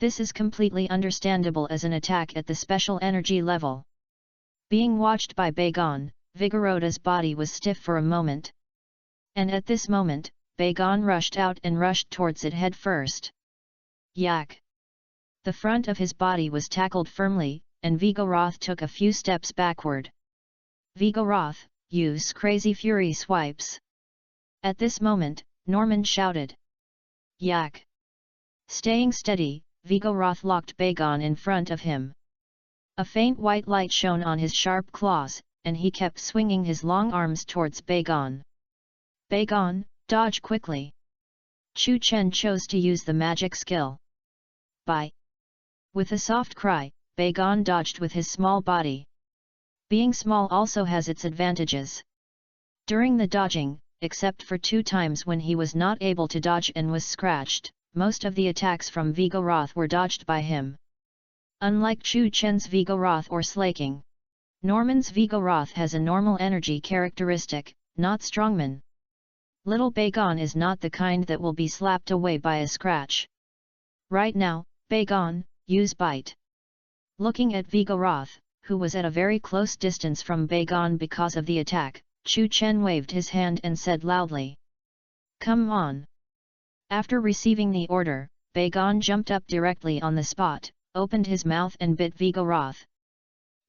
This is completely understandable as an attack at the special energy level. Being watched by Bagon, Vigorota's body was stiff for a moment. And at this moment, Bagon rushed out and rushed towards it head first. Yak! The front of his body was tackled firmly, and Vigoroth took a few steps backward. Vigoroth, use Crazy Fury swipes! At this moment, Norman shouted. Yak! Staying steady, Vigoroth locked Bagon in front of him. A faint white light shone on his sharp claws, and he kept swinging his long arms towards Bagon. Bagon, dodge quickly! Chu Chen chose to use the magic skill. Bye! With a soft cry, Bagon dodged with his small body. Being small also has its advantages. During the dodging, except for 2 times when he was not able to dodge and was scratched, most of the attacks from Vigoroth were dodged by him. Unlike Chu Chen's Vigoroth or Slaking, Norman's Vigoroth has a normal energy characteristic, not strongman. Little Bagon is not the kind that will be slapped away by a scratch. Right now, Bagon, use Bite. Looking at Vigoroth, who was at a very close distance from Bagon because of the attack, Chu Chen waved his hand and said loudly. Come on! After receiving the order, Bagon jumped up directly on the spot, opened his mouth and bit Vigoroth.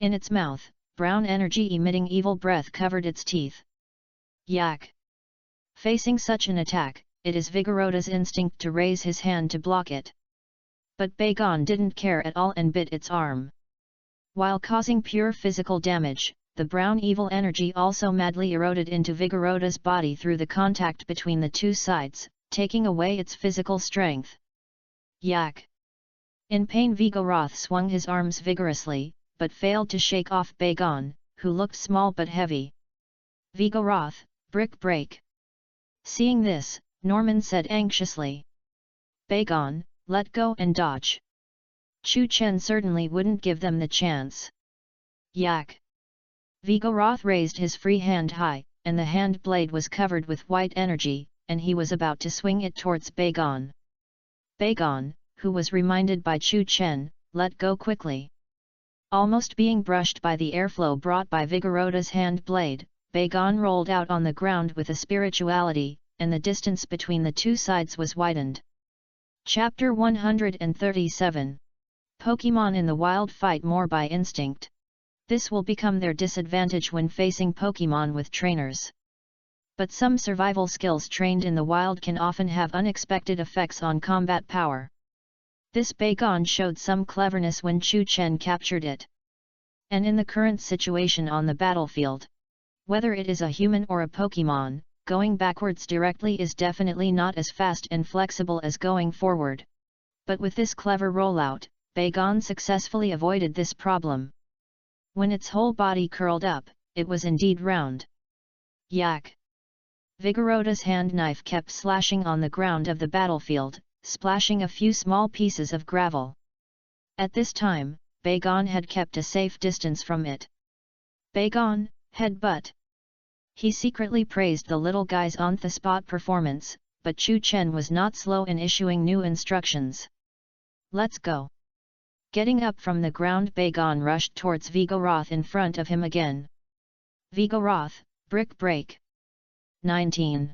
In its mouth, brown energy-emitting evil breath covered its teeth. Yak! Facing such an attack, it is Vigorota's instinct to raise his hand to block it. But Bagon didn't care at all and bit its arm. While causing pure physical damage, the brown evil energy also madly eroded into Vigorota's body through the contact between the two sides, taking away its physical strength. Yak! In pain, Vigoroth swung his arms vigorously, but failed to shake off Bagon, who looked small but heavy. Vigoroth, brick break! Seeing this, Norman said anxiously. Bagon, let go and dodge. Chu Chen certainly wouldn't give them the chance. Yak! Vigoroth raised his free hand high, and the hand blade was covered with white energy, and he was about to swing it towards Bagon. Beigon, who was reminded by Chu Chen, let go quickly. Almost being brushed by the airflow brought by Vigorota's hand blade, Beigon rolled out on the ground with a spirituality, and the distance between the two sides was widened. Chapter 137. Pokémon in the wild fight more by instinct. This will become their disadvantage when facing Pokémon with trainers. But some survival skills trained in the wild can often have unexpected effects on combat power. This Beigon showed some cleverness when Chu Chen captured it. And in the current situation on the battlefield, whether it is a human or a Pokémon, going backwards directly is definitely not as fast and flexible as going forward. But with this clever rollout, Beigon successfully avoided this problem. When its whole body curled up, it was indeed round. Yak! Vigorota's hand knife kept slashing on the ground of the battlefield, splashing a few small pieces of gravel. At this time, Beigon had kept a safe distance from it. Beigon, headbutt! He secretly praised the little guy's on-the-spot performance, but Chu Chen was not slow in issuing new instructions. Let's go! Getting up from the ground, Beigon rushed towards Vigoroth in front of him again. Vigoroth, brick break! 19.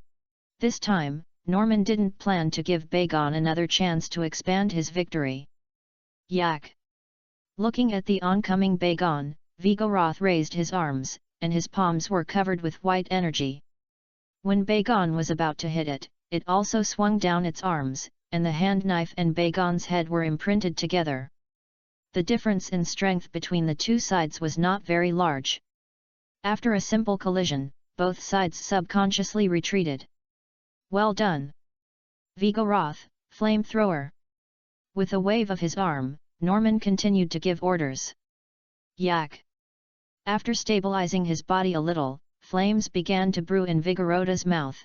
This time, Norman didn't plan to give Beigon another chance to expand his victory. Yak! Looking at the oncoming Beigon, Vigoroth raised his arms, and his palms were covered with white energy. When Beigon was about to hit it, it also swung down its arms, and the hand knife and Beigon's head were imprinted together. The difference in strength between the two sides was not very large. After a simple collision, both sides subconsciously retreated. Well done! Vigoroth, flamethrower! With a wave of his arm, Norman continued to give orders. Yak! After stabilizing his body a little, flames began to brew in Vigorota's mouth.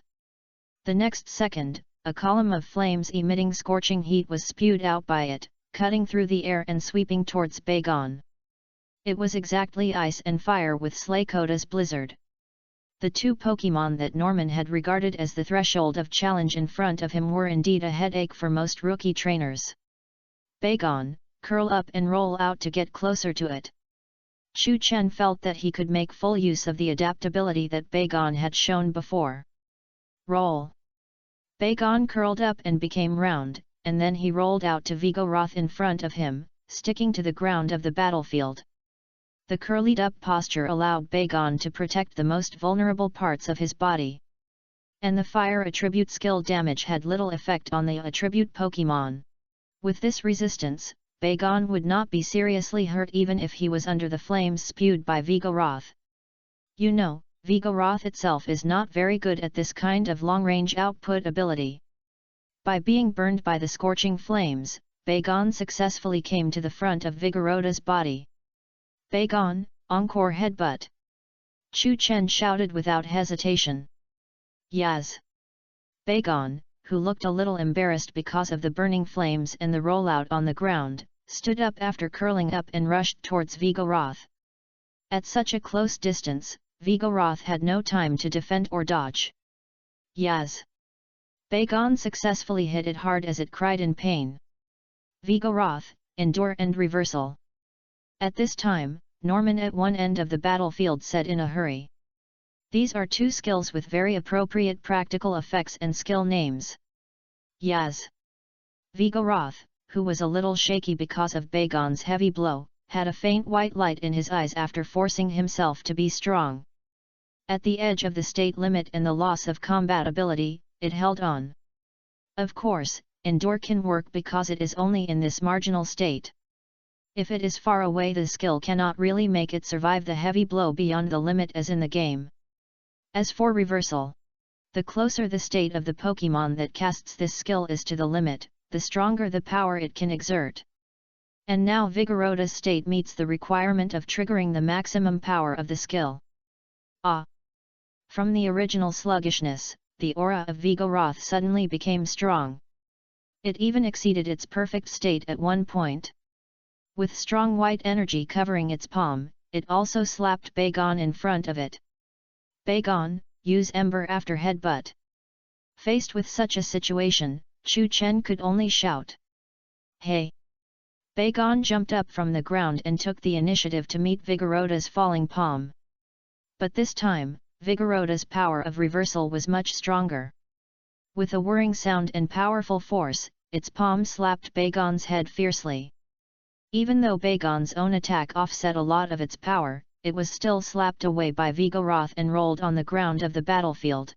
The next second, a column of flames emitting scorching heat was spewed out by it, cutting through the air and sweeping towards Beigon. It was exactly ice and fire with Slakota's blizzard. The two Pokémon that Norman had regarded as the threshold of challenge in front of him were indeed a headache for most rookie trainers. Beigon, curl up and roll out to get closer to it. Chu Chen felt that he could make full use of the adaptability that Beigon had shown before. Roll! Beigon curled up and became round, and then he rolled out to Vigoroth in front of him, sticking to the ground of the battlefield. The curlied-up posture allowed Beigon to protect the most vulnerable parts of his body. And the fire attribute skill damage had little effect on the attribute Pokémon. With this resistance, Beigon would not be seriously hurt even if he was under the flames spewed by Vigoroth. You know, Vigoroth itself is not very good at this kind of long-range output ability. By being burned by the scorching flames, Beigon successfully came to the front of Vigorota's body. Beigon, encore headbutt! Chu Chen shouted without hesitation. Yaz! Beigon, who looked a little embarrassed because of the burning flames and the rollout on the ground, stood up after curling up and rushed towards Vigoroth. At such a close distance, Vigoroth had no time to defend or dodge. Yaz! Beigon successfully hit it hard as it cried in pain. Vigoroth, endure and reversal! At this time, Norman at one end of the battlefield said in a hurry. These are two skills with very appropriate practical effects and skill names. Yaz! Vigoroth, who was a little shaky because of Beigon's heavy blow, had a faint white light in his eyes after forcing himself to be strong. At the edge of the state limit and the loss of combat ability, it held on. Of course, endure can work because it is only in this marginal state. If it is far away, the skill cannot really make it survive the heavy blow beyond the limit as in the game. As for reversal, the closer the state of the Pokémon that casts this skill is to the limit, the stronger the power it can exert. And now Vigorota's state meets the requirement of triggering the maximum power of the skill. Ah! From the original sluggishness, the aura of Vigoroth suddenly became strong. It even exceeded its perfect state at one point. With strong white energy covering its palm, it also slapped Beigon in front of it. Beigon, use Ember after headbutt. Faced with such a situation, Chu Chen could only shout. Hey! Beigon jumped up from the ground and took the initiative to meet Vigorota's falling palm. But this time, Vigorota's power of reversal was much stronger. With a whirring sound and powerful force, its palm slapped Beigon's head fiercely. Even though Beigon's own attack offset a lot of its power, it was still slapped away by Vigoroth and rolled on the ground of the battlefield.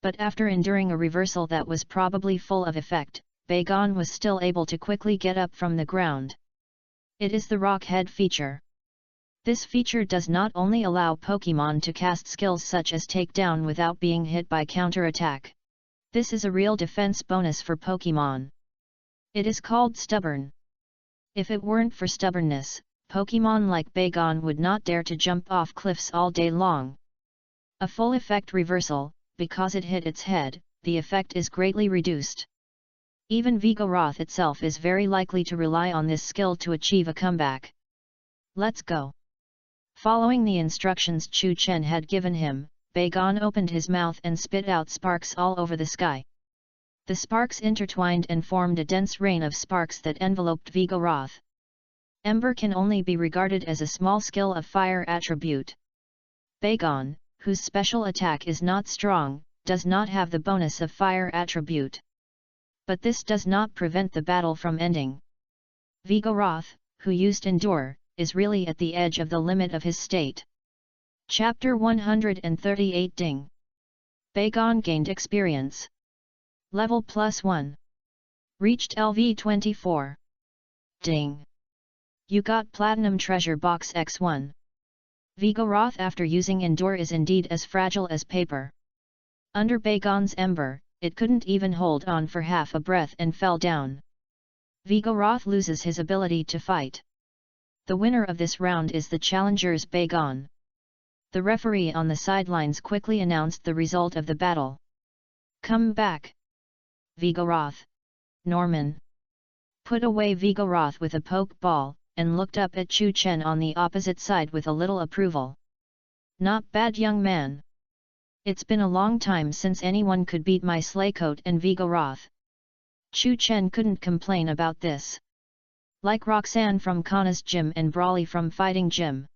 But after enduring a reversal that was probably full of effect, Beigon was still able to quickly get up from the ground. It is the Rock Head feature. This feature does not only allow Pokémon to cast skills such as Takedown without being hit by counterattack. This is a real defense bonus for Pokémon. It is called Stubborn. If it weren't for stubbornness, Pokémon like Beigon would not dare to jump off cliffs all day long. A full effect reversal, because it hit its head, the effect is greatly reduced. Even Vigoroth itself is very likely to rely on this skill to achieve a comeback. Let's go! Following the instructions Chu Chen had given him, Beigon opened his mouth and spit out sparks all over the sky. The sparks intertwined and formed a dense rain of sparks that enveloped Vigoroth. Ember can only be regarded as a small skill of fire attribute. Beigon, whose special attack is not strong, does not have the bonus of fire attribute. But this does not prevent the battle from ending. Vigoroth, who used Endure, is really at the edge of the limit of his state. Chapter 138 Ding! Beigon gained experience. Level +1. Reached LV 24. Ding! You got Platinum Treasure Box X1. Vigoroth after using Endure is indeed as fragile as paper. Under Beigon's Ember, it couldn't even hold on for half a breath and fell down. Vigoroth loses his ability to fight. The winner of this round is the challenger's Beigon. The referee on the sidelines quickly announced the result of the battle. Come back! Vigoroth! Norman! Put away Vigoroth with a poke ball, and looked up at Chu Chen on the opposite side with a little approval. Not bad, young man. It's been a long time since anyone could beat my Slaycoat and Vigoroth. Chu Chen couldn't complain about this. Like Roxanne from Kana's gym and Brawly from Fighting Gym.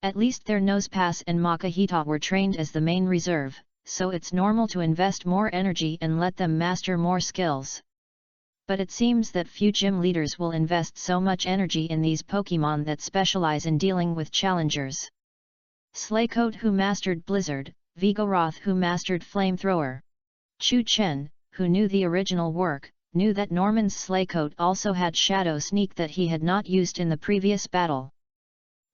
At least their Nosepass and Makahita were trained as the main reserve, so it's normal to invest more energy and let them master more skills. But it seems that few gym leaders will invest so much energy in these Pokémon that specialize in dealing with challengers. Slaycoat who mastered Blizzard, Vigoroth who mastered Flamethrower. Chu Chen, who knew the original work, knew that Norman's Slaycoat also had Shadow Sneak that he had not used in the previous battle.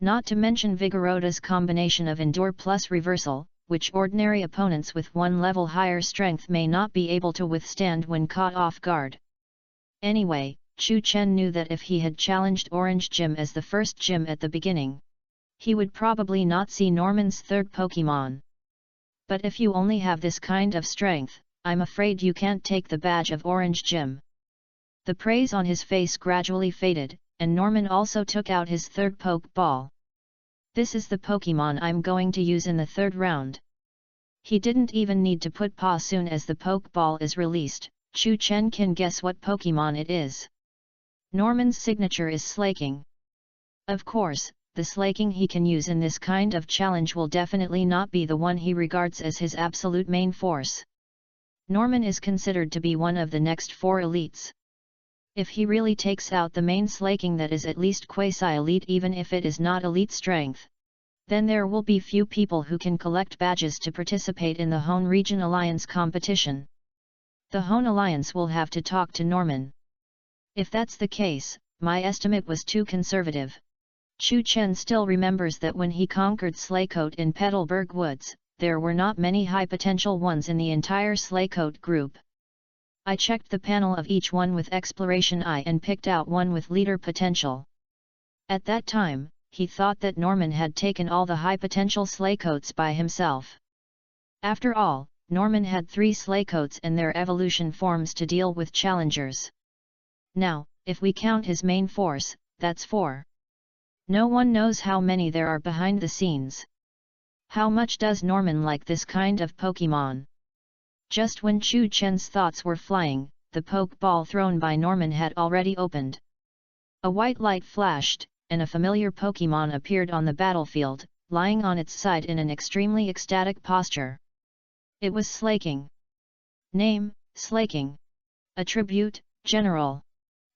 Not to mention Vigorota's combination of Endure plus Reversal, which ordinary opponents with one level higher strength may not be able to withstand when caught off guard. Anyway, Chu Chen knew that if he had challenged Orange Gym as the first gym at the beginning, he would probably not see Norman's third Pokémon. But if you only have this kind of strength, I'm afraid you can't take the badge of Orange Gym. The praise on his face gradually faded, and Norman also took out his third poke ball. This is the Pokémon I'm going to use in the third round. He didn't even need to put paw. Soon as the poke ball is released, Chu Chen can guess what Pokémon it is. Norman's signature is Slaking. Of course, the Slaking he can use in this kind of challenge will definitely not be the one he regards as his absolute main force. Norman is considered to be one of the next 4 elites. If he really takes out the main Slaking that is at least quasi-elite, even if it is not elite strength, then there will be few people who can collect badges to participate in the Hone Region Alliance competition. The Hone Alliance will have to talk to Norman. If that's the case, my estimate was too conservative. Chu Chen still remembers that when he conquered Slaycoat in Petalburg Woods, there were not many high-potential ones in the entire Slaycoat group. I checked the panel of each one with Exploration Eye and picked out one with leader potential. At that time, he thought that Norman had taken all the high-potential Slaycoats by himself. After all, Norman had 3 Slaycoats and their evolution forms to deal with challengers. Now, if we count his main force, that's 4. No one knows how many there are behind the scenes. How much does Norman like this kind of Pokémon? Just when Chu Chen's thoughts were flying, the pokeball thrown by Norman had already opened. A white light flashed, and a familiar Pokémon appeared on the battlefield, lying on its side in an extremely ecstatic posture. It was Slaking. Name, Slaking. Attribute, General.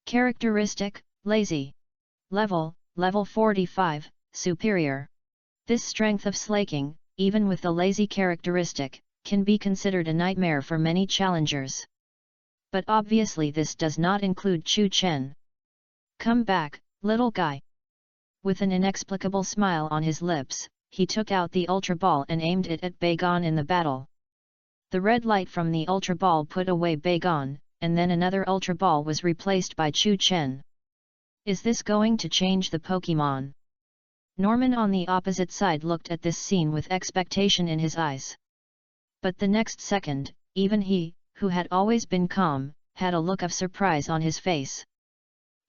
Characteristic, Lazy. Level, Level 45, Superior. This strength of Slaking, even with the lazy characteristic, can be considered a nightmare for many challengers. But obviously this does not include Chu Chen. Come back, little guy. With an inexplicable smile on his lips, he took out the Ultra Ball and aimed it at Bagon in the battle. The red light from the Ultra Ball put away Bagon, and then another Ultra Ball was replaced by Chu Chen. Is this going to change the Pokémon? Norman on the opposite side looked at this scene with expectation in his eyes. But the next second, even he, who had always been calm, had a look of surprise on his face.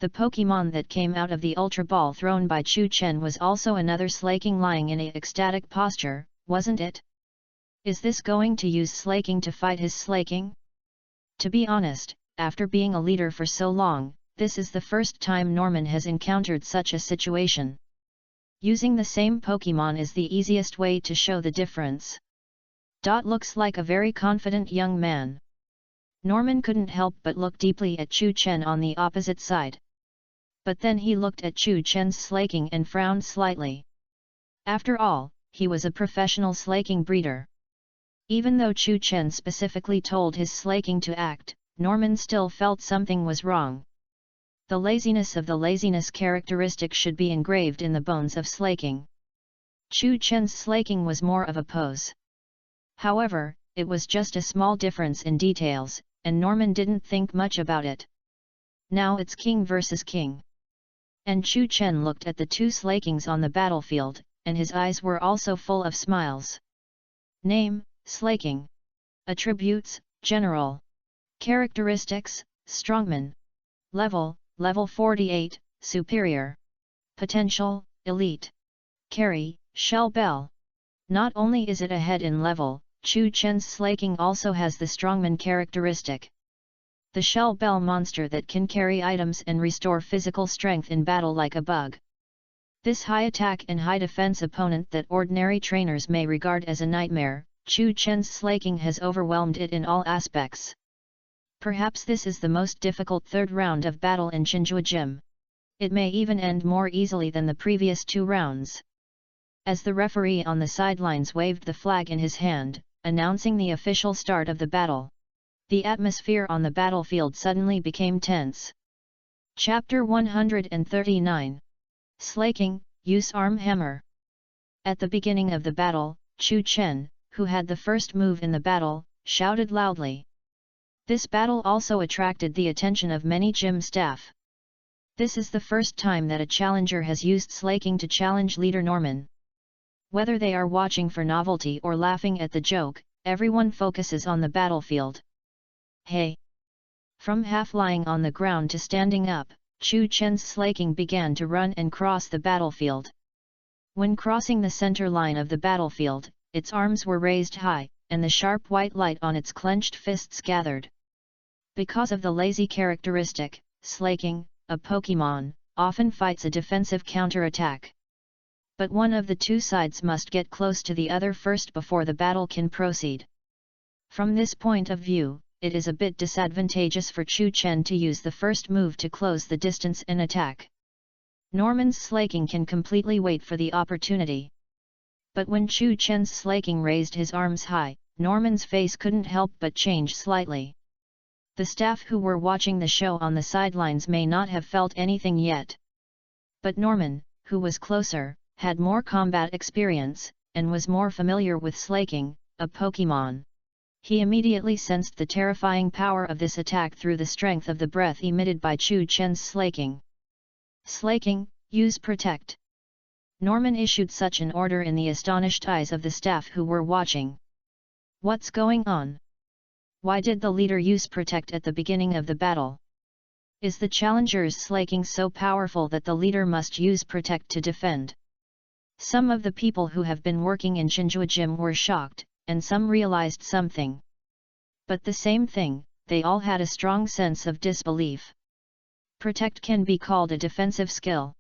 The Pokémon that came out of the Ultra Ball thrown by Chu Chen was also another Slaking lying in a ecstatic posture, wasn't it? Is this going to use Slaking to fight his Slaking? To be honest, after being a leader for so long, this is the first time Norman has encountered such a situation. Using the same Pokémon is the easiest way to show the difference. Looks like a very confident young man. Norman couldn't help but look deeply at Chu Chen on the opposite side. But then he looked at Chu Chen's Slaking and frowned slightly. After all, he was a professional Slaking breeder. Even though Chu Chen specifically told his Slaking to act, Norman still felt something was wrong. The laziness of the laziness characteristic should be engraved in the bones of Slaking. Chu Chen's Slaking was more of a pose. However, it was just a small difference in details, and Norman didn't think much about it. Now it's king versus king. And Chu Chen looked at the two Slakings on the battlefield, and his eyes were also full of smiles. Name, Slaking. Attributes, General. Characteristics, Strongman. Level, Level 48, Superior. Potential, Elite. Carry, Shell Bell. Not only is it ahead in level, Chu Chen's Slaking also has the Strongman characteristic. The Shell Bell monster that can carry items and restore physical strength in battle like a bug. This high attack and high defense opponent that ordinary trainers may regard as a nightmare, Chu Chen's Slaking has overwhelmed it in all aspects. Perhaps this is the most difficult third round of battle in Chinjua Gym. It may even end more easily than the previous two rounds. As the referee on the sidelines waved the flag in his hand, announcing the official start of the battle, the atmosphere on the battlefield suddenly became tense. Chapter 139. Slaking, Use Arm Hammer. At the beginning of the battle, Chu Chen, who had the first move in the battle, shouted loudly. This battle also attracted the attention of many gym staff. This is the first time that a challenger has used Slaking to challenge leader Norman. Whether they are watching for novelty or laughing at the joke, everyone focuses on the battlefield. Hey! From half lying on the ground to standing up, Chu Chen's Slaking began to run and cross the battlefield. When crossing the center line of the battlefield, its arms were raised high, and the sharp white light on its clenched fists gathered. Because of the lazy characteristic, Slaking, a Pokémon, often fights a defensive counter-attack. But one of the two sides must get close to the other first before the battle can proceed. From this point of view, it is a bit disadvantageous for Chu Chen to use the first move to close the distance and attack. Norman's Slaking can completely wait for the opportunity. But when Chu Chen's Slaking raised his arms high, Norman's face couldn't help but change slightly. The staff who were watching the show on the sidelines may not have felt anything yet. But Norman, who was closer, had more combat experience, and was more familiar with Slaking, a Pokémon. He immediately sensed the terrifying power of this attack through the strength of the breath emitted by Chu Chen's Slaking. Slaking, use Protect. Norman issued such an order in the astonished eyes of the staff who were watching. What's going on? Why did the leader use Protect at the beginning of the battle? Is the challenger's Slaking so powerful that the leader must use Protect to defend? Some of the people who have been working in Chinjua Gym were shocked, and some realized something. But the same thing, they all had a strong sense of disbelief. Protect can be called a defensive skill.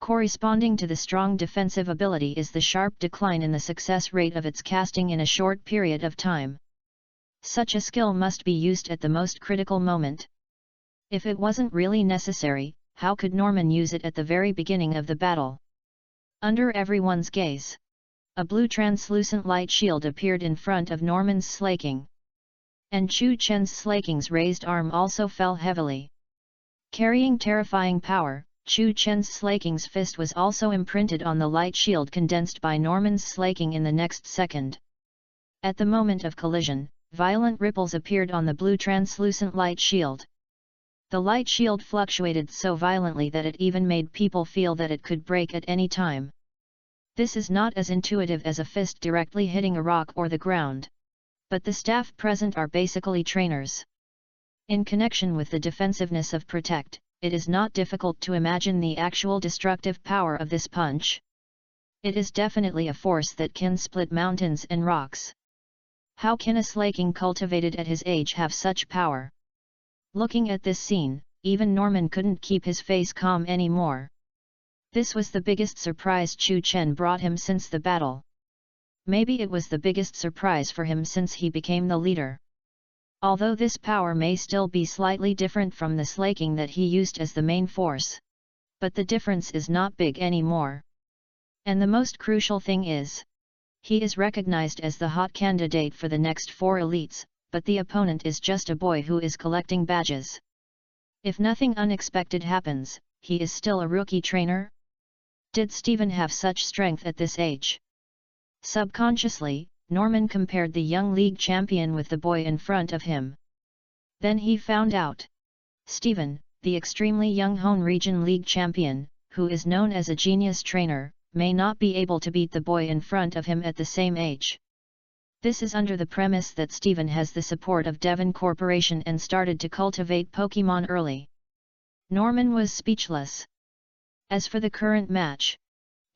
Corresponding to the strong defensive ability is the sharp decline in the success rate of its casting in a short period of time. Such a skill must be used at the most critical moment. If it wasn't really necessary, how could Norman use it at the very beginning of the battle? Under everyone's gaze, a blue translucent light shield appeared in front of Norman's slaking. And Chu Chen's slaking's raised arm also fell heavily. Carrying terrifying power, Chu Chen's slaking's fist was also imprinted on the light shield condensed by Norman's slaking in the next second. At the moment of collision, violent ripples appeared on the blue translucent light shield. The light shield fluctuated so violently that it even made people feel that it could break at any time. This is not as intuitive as a fist directly hitting a rock or the ground. But the staff present are basically trainers. In connection with the defensiveness of Protect, it is not difficult to imagine the actual destructive power of this punch. It is definitely a force that can split mountains and rocks. How can a slaking cultivated at his age have such power? Looking at this scene, even Norman couldn't keep his face calm anymore. This was the biggest surprise Chu Chen brought him since the battle. Maybe it was the biggest surprise for him since he became the leader. Although this power may still be slightly different from the slaking that he used as the main force. But the difference is not big anymore. And the most crucial thing is, he is recognized as the hot candidate for the next 4 elites, but the opponent is just a boy who is collecting badges. If nothing unexpected happens, he is still a rookie trainer? Did Stephen have such strength at this age? Subconsciously, Norman compared the young league champion with the boy in front of him. Then he found out. Stephen, the extremely young Hone Region League champion, who is known as a genius trainer, may not be able to beat the boy in front of him at the same age. This is under the premise that Stephen has the support of Devon Corporation and started to cultivate Pokemon early. Norman was speechless. As for the current match,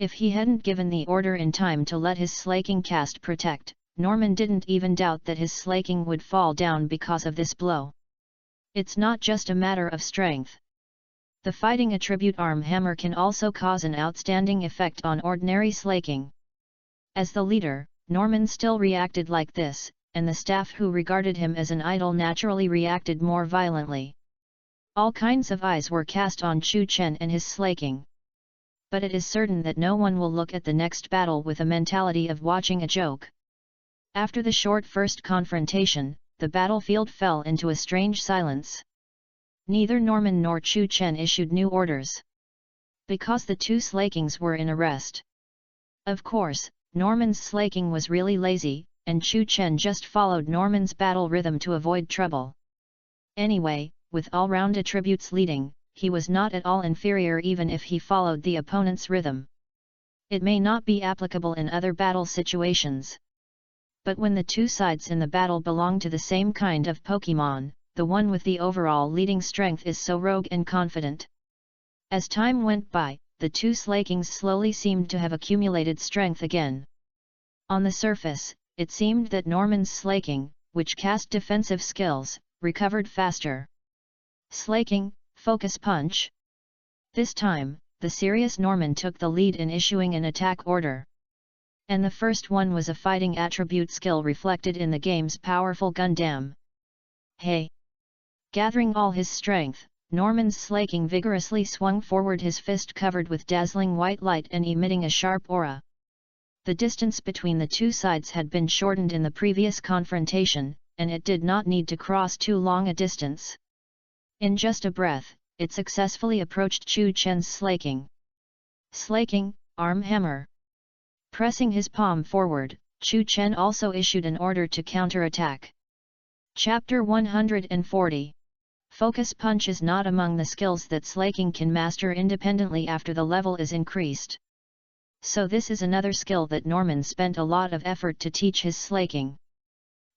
if he hadn't given the order in time to let his slaking cast Protect, Norman didn't even doubt that his slaking would fall down because of this blow. It's not just a matter of strength. The fighting attribute Arm Hammer can also cause an outstanding effect on ordinary slaking. As the leader, Norman still reacted like this, and the staff who regarded him as an idol naturally reacted more violently. All kinds of eyes were cast on Chu Chen and his slaking. But it is certain that no one will look at the next battle with a mentality of watching a joke. After the short first confrontation, the battlefield fell into a strange silence. Neither Norman nor Chu Chen issued new orders. Because the two slakings were in a rest. Of course, Norman's slaking was really lazy, and Chu Chen just followed Norman's battle rhythm to avoid trouble. Anyway, with all-round attributes leading, he was not at all inferior even if he followed the opponent's rhythm. It may not be applicable in other battle situations. But when the two sides in the battle belong to the same kind of Pokemon, the one with the overall leading strength is so rogue and confident. As time went by, the two slakings slowly seemed to have accumulated strength again. On the surface, it seemed that Norman's slaking, which cast defensive skills, recovered faster. Slaking, Focus Punch. This time, the serious Norman took the lead in issuing an attack order. And the first one was a fighting attribute skill reflected in the game's powerful Gundam. Hey! Gathering all his strength, Norman's slaking vigorously swung forward, his fist covered with dazzling white light and emitting a sharp aura. The distance between the two sides had been shortened in the previous confrontation, and it did not need to cross too long a distance. In just a breath, it successfully approached Chu Chen's slaking. Slaking, Arm Hammer. Pressing his palm forward, Chu Chen also issued an order to counterattack. Chapter 140. Focus Punch is not among the skills that slaking can master independently after the level is increased. So this is another skill that Norman spent a lot of effort to teach his slaking.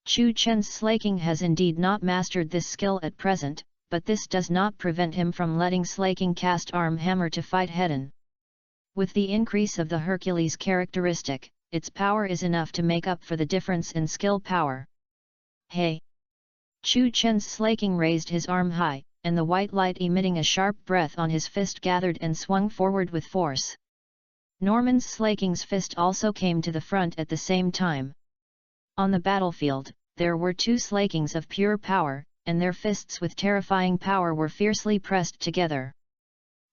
Chu Chen's slaking has indeed not mastered this skill at present, but this does not prevent him from letting slaking cast Arm Hammer to fight head-on. With the increase of the Hercules characteristic, its power is enough to make up for the difference in skill power. Hey! Chu Chen's slaking raised his arm high, and the white light emitting a sharp breath on his fist gathered and swung forward with force. Norman's slaking's fist also came to the front at the same time. On the battlefield, there were two slakings of pure power, and their fists with terrifying power were fiercely pressed together.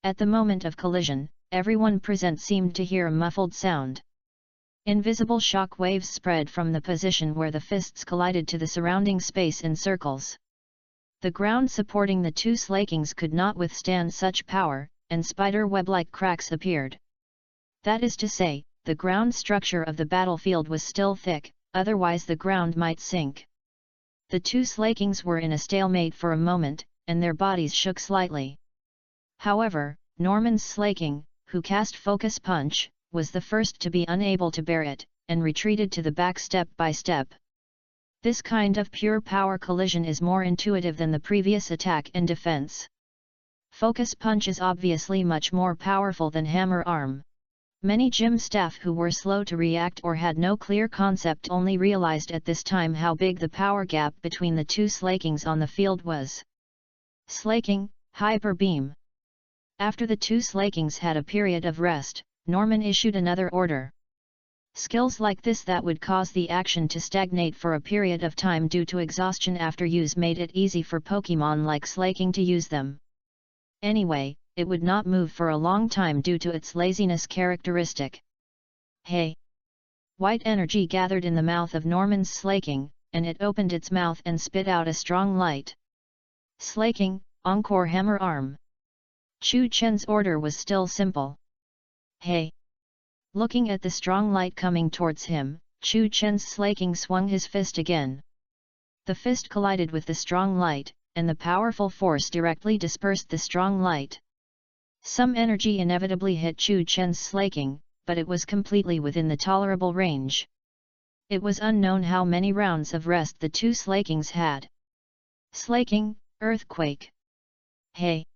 At the moment of collision, everyone present seemed to hear a muffled sound. Invisible shock waves spread from the position where the fists collided to the surrounding space in circles. The ground supporting the two slakings could not withstand such power, and spider web-like cracks appeared. That is to say, the ground structure of the battlefield was still thick, otherwise the ground might sink. The two slakings were in a stalemate for a moment, and their bodies shook slightly. However, Norman's slaking, who cast Focus Punch, was the first to be unable to bear it, and retreated to the back step by step. This kind of pure power collision is more intuitive than the previous attack and defense. Focus Punch is obviously much more powerful than Hammer Arm. Many gym staff who were slow to react or had no clear concept only realized at this time how big the power gap between the two slakings on the field was. Slaking, Hyper Beam. After the two slakings had a period of rest, Norman issued another order. Skills like this that would cause the action to stagnate for a period of time due to exhaustion after use made it easy for Pokémon like Slaking to use them. Anyway, it would not move for a long time due to its laziness characteristic. Hey! White energy gathered in the mouth of Norman's slaking, and it opened its mouth and spit out a strong light. Slaking, Encore Hammer Arm. Chu Chen's order was still simple. Hey! Looking at the strong light coming towards him, Chu Chen's slaking swung his fist again. The fist collided with the strong light, and the powerful force directly dispersed the strong light. Some energy inevitably hit Chu Chen's slaking, but it was completely within the tolerable range. It was unknown how many rounds of rest the two slakings had. Slaking, Earthquake. Hey!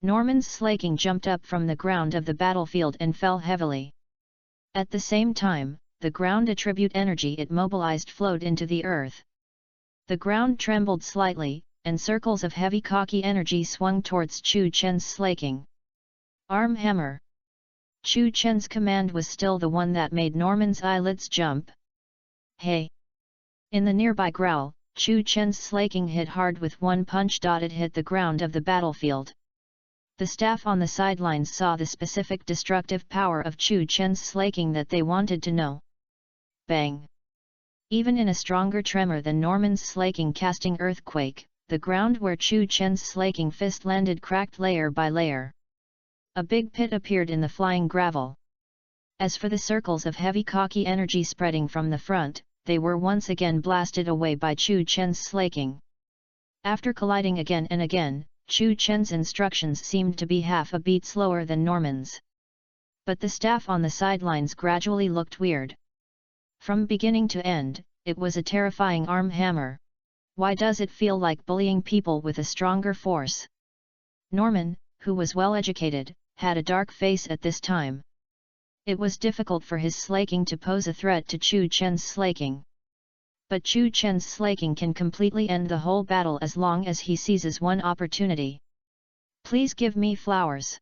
Norman's slaking jumped up from the ground of the battlefield and fell heavily. At the same time, the ground attribute energy it mobilized flowed into the earth. The ground trembled slightly, and circles of heavy Kaki energy swung towards Chu Chen's slaking. Arm Hammer. Chu Chen's command was still the one that made Norman's eyelids jump. Hey! In the nearby growl, Chu Chen's slaking hit hard with one punch. It hit the ground of the battlefield. The staff on the sidelines saw the specific destructive power of Chu Chen's slaking that they wanted to know. Bang! Even in a stronger tremor than Norman's slaking casting Earthquake, the ground where Chu Chen's slaking fist landed cracked layer by layer. A big pit appeared in the flying gravel. As for the circles of heavy Kaki energy spreading from the front, they were once again blasted away by Chu Chen's slaking. After colliding again and again, Chu Chen's instructions seemed to be half a beat slower than Norman's. But the staff on the sidelines gradually looked weird. From beginning to end, it was a terrifying arm hammer. Why does it feel like bullying people with a stronger force? Norman, who was well educated, had a dark face at this time. It was difficult for his slaking to pose a threat to Chu Chen's slaking. But Chu Chen's slaking can completely end the whole battle as long as he seizes one opportunity. Please give me flowers.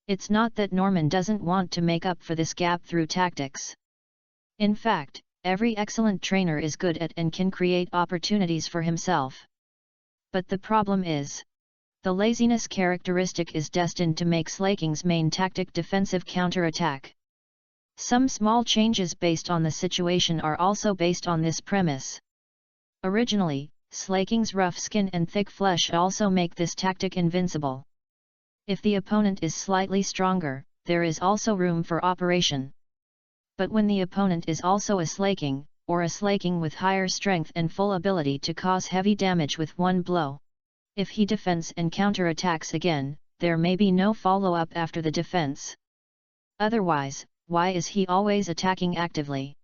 It's not that Norman doesn't want to make up for this gap through tactics. In fact, every excellent trainer is good at and can create opportunities for himself. But the problem is, the laziness characteristic is destined to make slaking's main tactic defensive counterattack. Some small changes based on the situation are also based on this premise. Originally, slaking's rough skin and thick flesh also make this tactic invincible. If the opponent is slightly stronger, there is also room for operation. But when the opponent is also a slaking, or a slaking with higher strength and full ability to cause heavy damage with one blow, if he defends and counterattacks again, there may be no follow-up after the defense. Otherwise, why is he always attacking actively?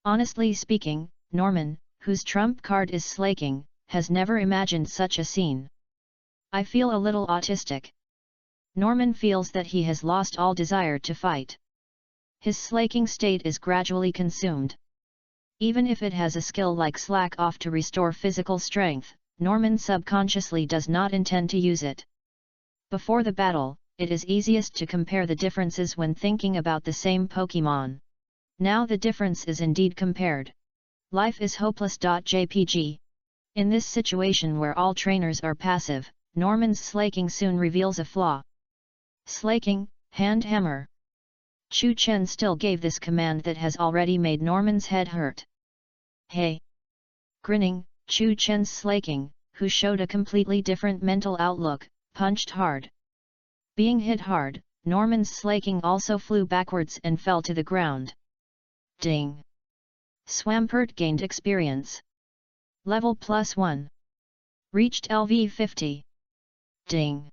Honestly speaking, Norman, whose trump card is slaking, has never imagined such a scene. I feel a little autistic. Norman feels that he has lost all desire to fight. His slaking state is gradually consumed. Even if it has a skill like Slack Off to restore physical strength, Norman subconsciously does not intend to use it. Before the battle, it is easiest to compare the differences when thinking about the same Pokémon. Now the difference is indeed compared. Life is hopeless.jpg. In this situation where all trainers are passive, Norman's slaking soon reveals a flaw. Slaking, hand hammer. Chu Chen still gave this command that has already made Norman's head hurt. Hey! Grinning, Chu Chen's slaking, who showed a completely different mental outlook, punched hard. Being hit hard, Norman's slaking also flew backwards and fell to the ground. Ding! Swampert gained experience. Level +1. Reached LV 50. Ding!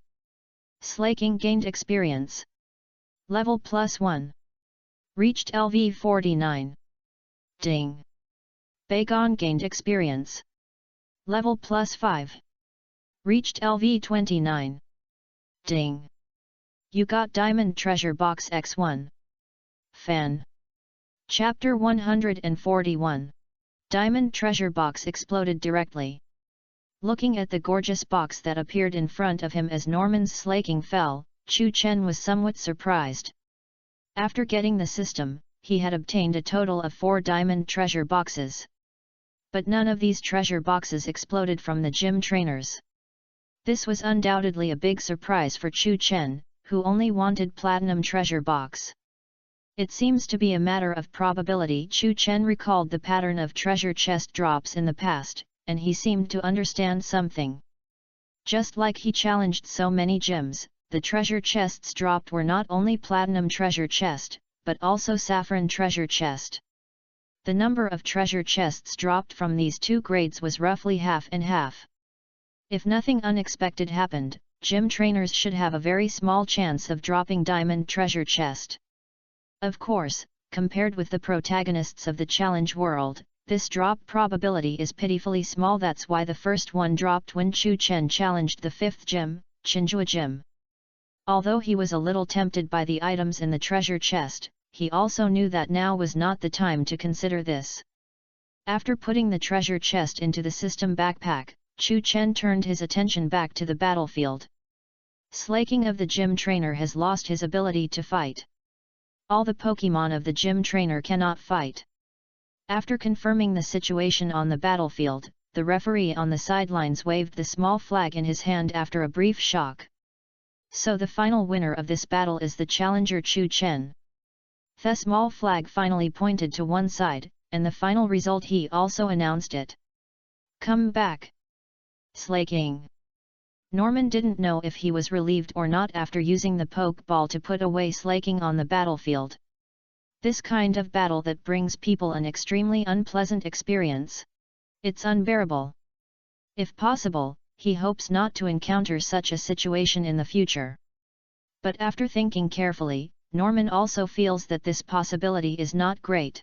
Slaking gained experience. Level +1. Reached LV 49. Ding! Bagon gained experience. Level +5. Reached LV 29. Ding! You got Diamond Treasure Box X1. Fan. Chapter 141. Diamond Treasure Box exploded directly. Looking at the gorgeous box that appeared in front of him as Norman's slaking fell, Chu Chen was somewhat surprised. After getting the system, he had obtained a total of 4 diamond treasure boxes. But none of these treasure boxes exploded from the gym trainers. This was undoubtedly a big surprise for Chu Chen, who only wanted platinum treasure box. It seems to be a matter of probability. Chu Chen recalled the pattern of treasure chest drops in the past, and he seemed to understand something. Just like he challenged so many gems, the treasure chests dropped were not only platinum treasure chest, but also saffron treasure chest. The number of treasure chests dropped from these two grades was roughly half and half. If nothing unexpected happened, gym trainers should have a very small chance of dropping diamond treasure chest. Of course, compared with the protagonists of the challenge world, this drop probability is pitifully small. That's why the first one dropped when Chu Chen challenged the 5th gym, Qinjue Gym. Although he was a little tempted by the items in the treasure chest, he also knew that now was not the time to consider this. After putting the treasure chest into the system backpack, Chu Chen turned his attention back to the battlefield. Slaking of the gym trainer has lost his ability to fight. All the Pokémon of the gym trainer cannot fight. After confirming the situation on the battlefield, the referee on the sidelines waved the small flag in his hand after a brief shock. So the final winner of this battle is the challenger Chu Chen. The small flag finally pointed to one side, and the final result he also announced it. Come back! Slaking. Norman didn't know if he was relieved or not after using the Pokeball to put away slaking on the battlefield. This kind of battle that brings people an extremely unpleasant experience. It's unbearable. If possible, he hopes not to encounter such a situation in the future. But after thinking carefully, Norman also feels that this possibility is not great.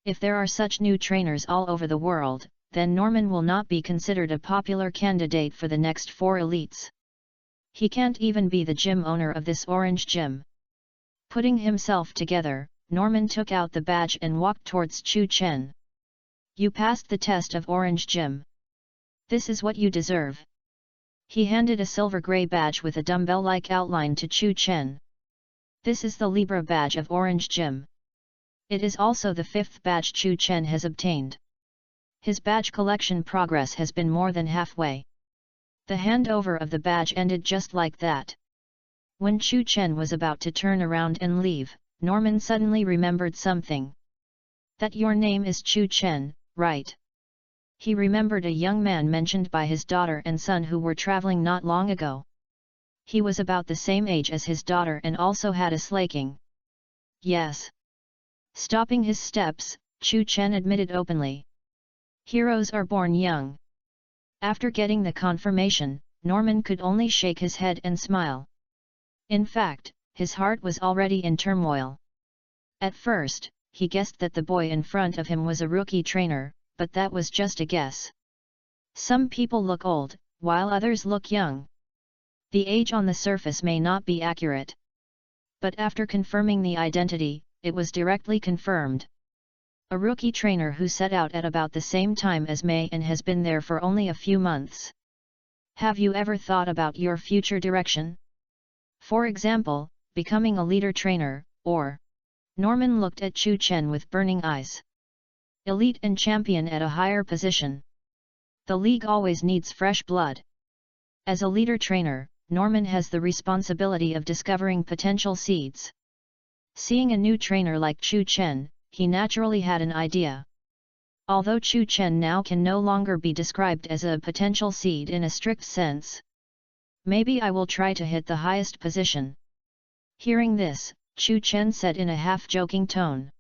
If there are such new trainers all over the world, then Norman will not be considered a popular candidate for the next 4 elites. He can't even be the gym owner of this orange gym. Putting himself together, Norman took out the badge and walked towards Chu Chen. You passed the test of orange gym. This is what you deserve. He handed a silver-gray badge with a dumbbell-like outline to Chu Chen. This is the Libra badge of orange gym. It is also the 5th badge Chu Chen has obtained. His badge collection progress has been more than halfway. The handover of the badge ended just like that. When Chu Chen was about to turn around and leave, Norman suddenly remembered something. That your name is Chu Chen, right? He remembered a young man mentioned by his daughter and son who were traveling not long ago. He was about the same age as his daughter and also had a slaking. Yes. Stopping his steps, Chu Chen admitted openly. Heroes are born young. After getting the confirmation, Norman could only shake his head and smile. In fact, his heart was already in turmoil. At first, he guessed that the boy in front of him was a rookie trainer, but that was just a guess. Some people look old, while others look young. The age on the surface may not be accurate. But after confirming the identity, it was directly confirmed. A rookie trainer who set out at about the same time as May and has been there for only a few months. Have you ever thought about your future direction? For example, becoming a leader trainer, or... Norman looked at Chu Chen with burning eyes. Elite and champion at a higher position. The league always needs fresh blood. As a leader trainer, Norman has the responsibility of discovering potential seeds. Seeing a new trainer like Chu Chen, he naturally had an idea. Although Chu Chen now can no longer be described as a potential seed in a strict sense. Maybe I will try to hit the highest position. Hearing this, Chu Chen said in a half-joking tone.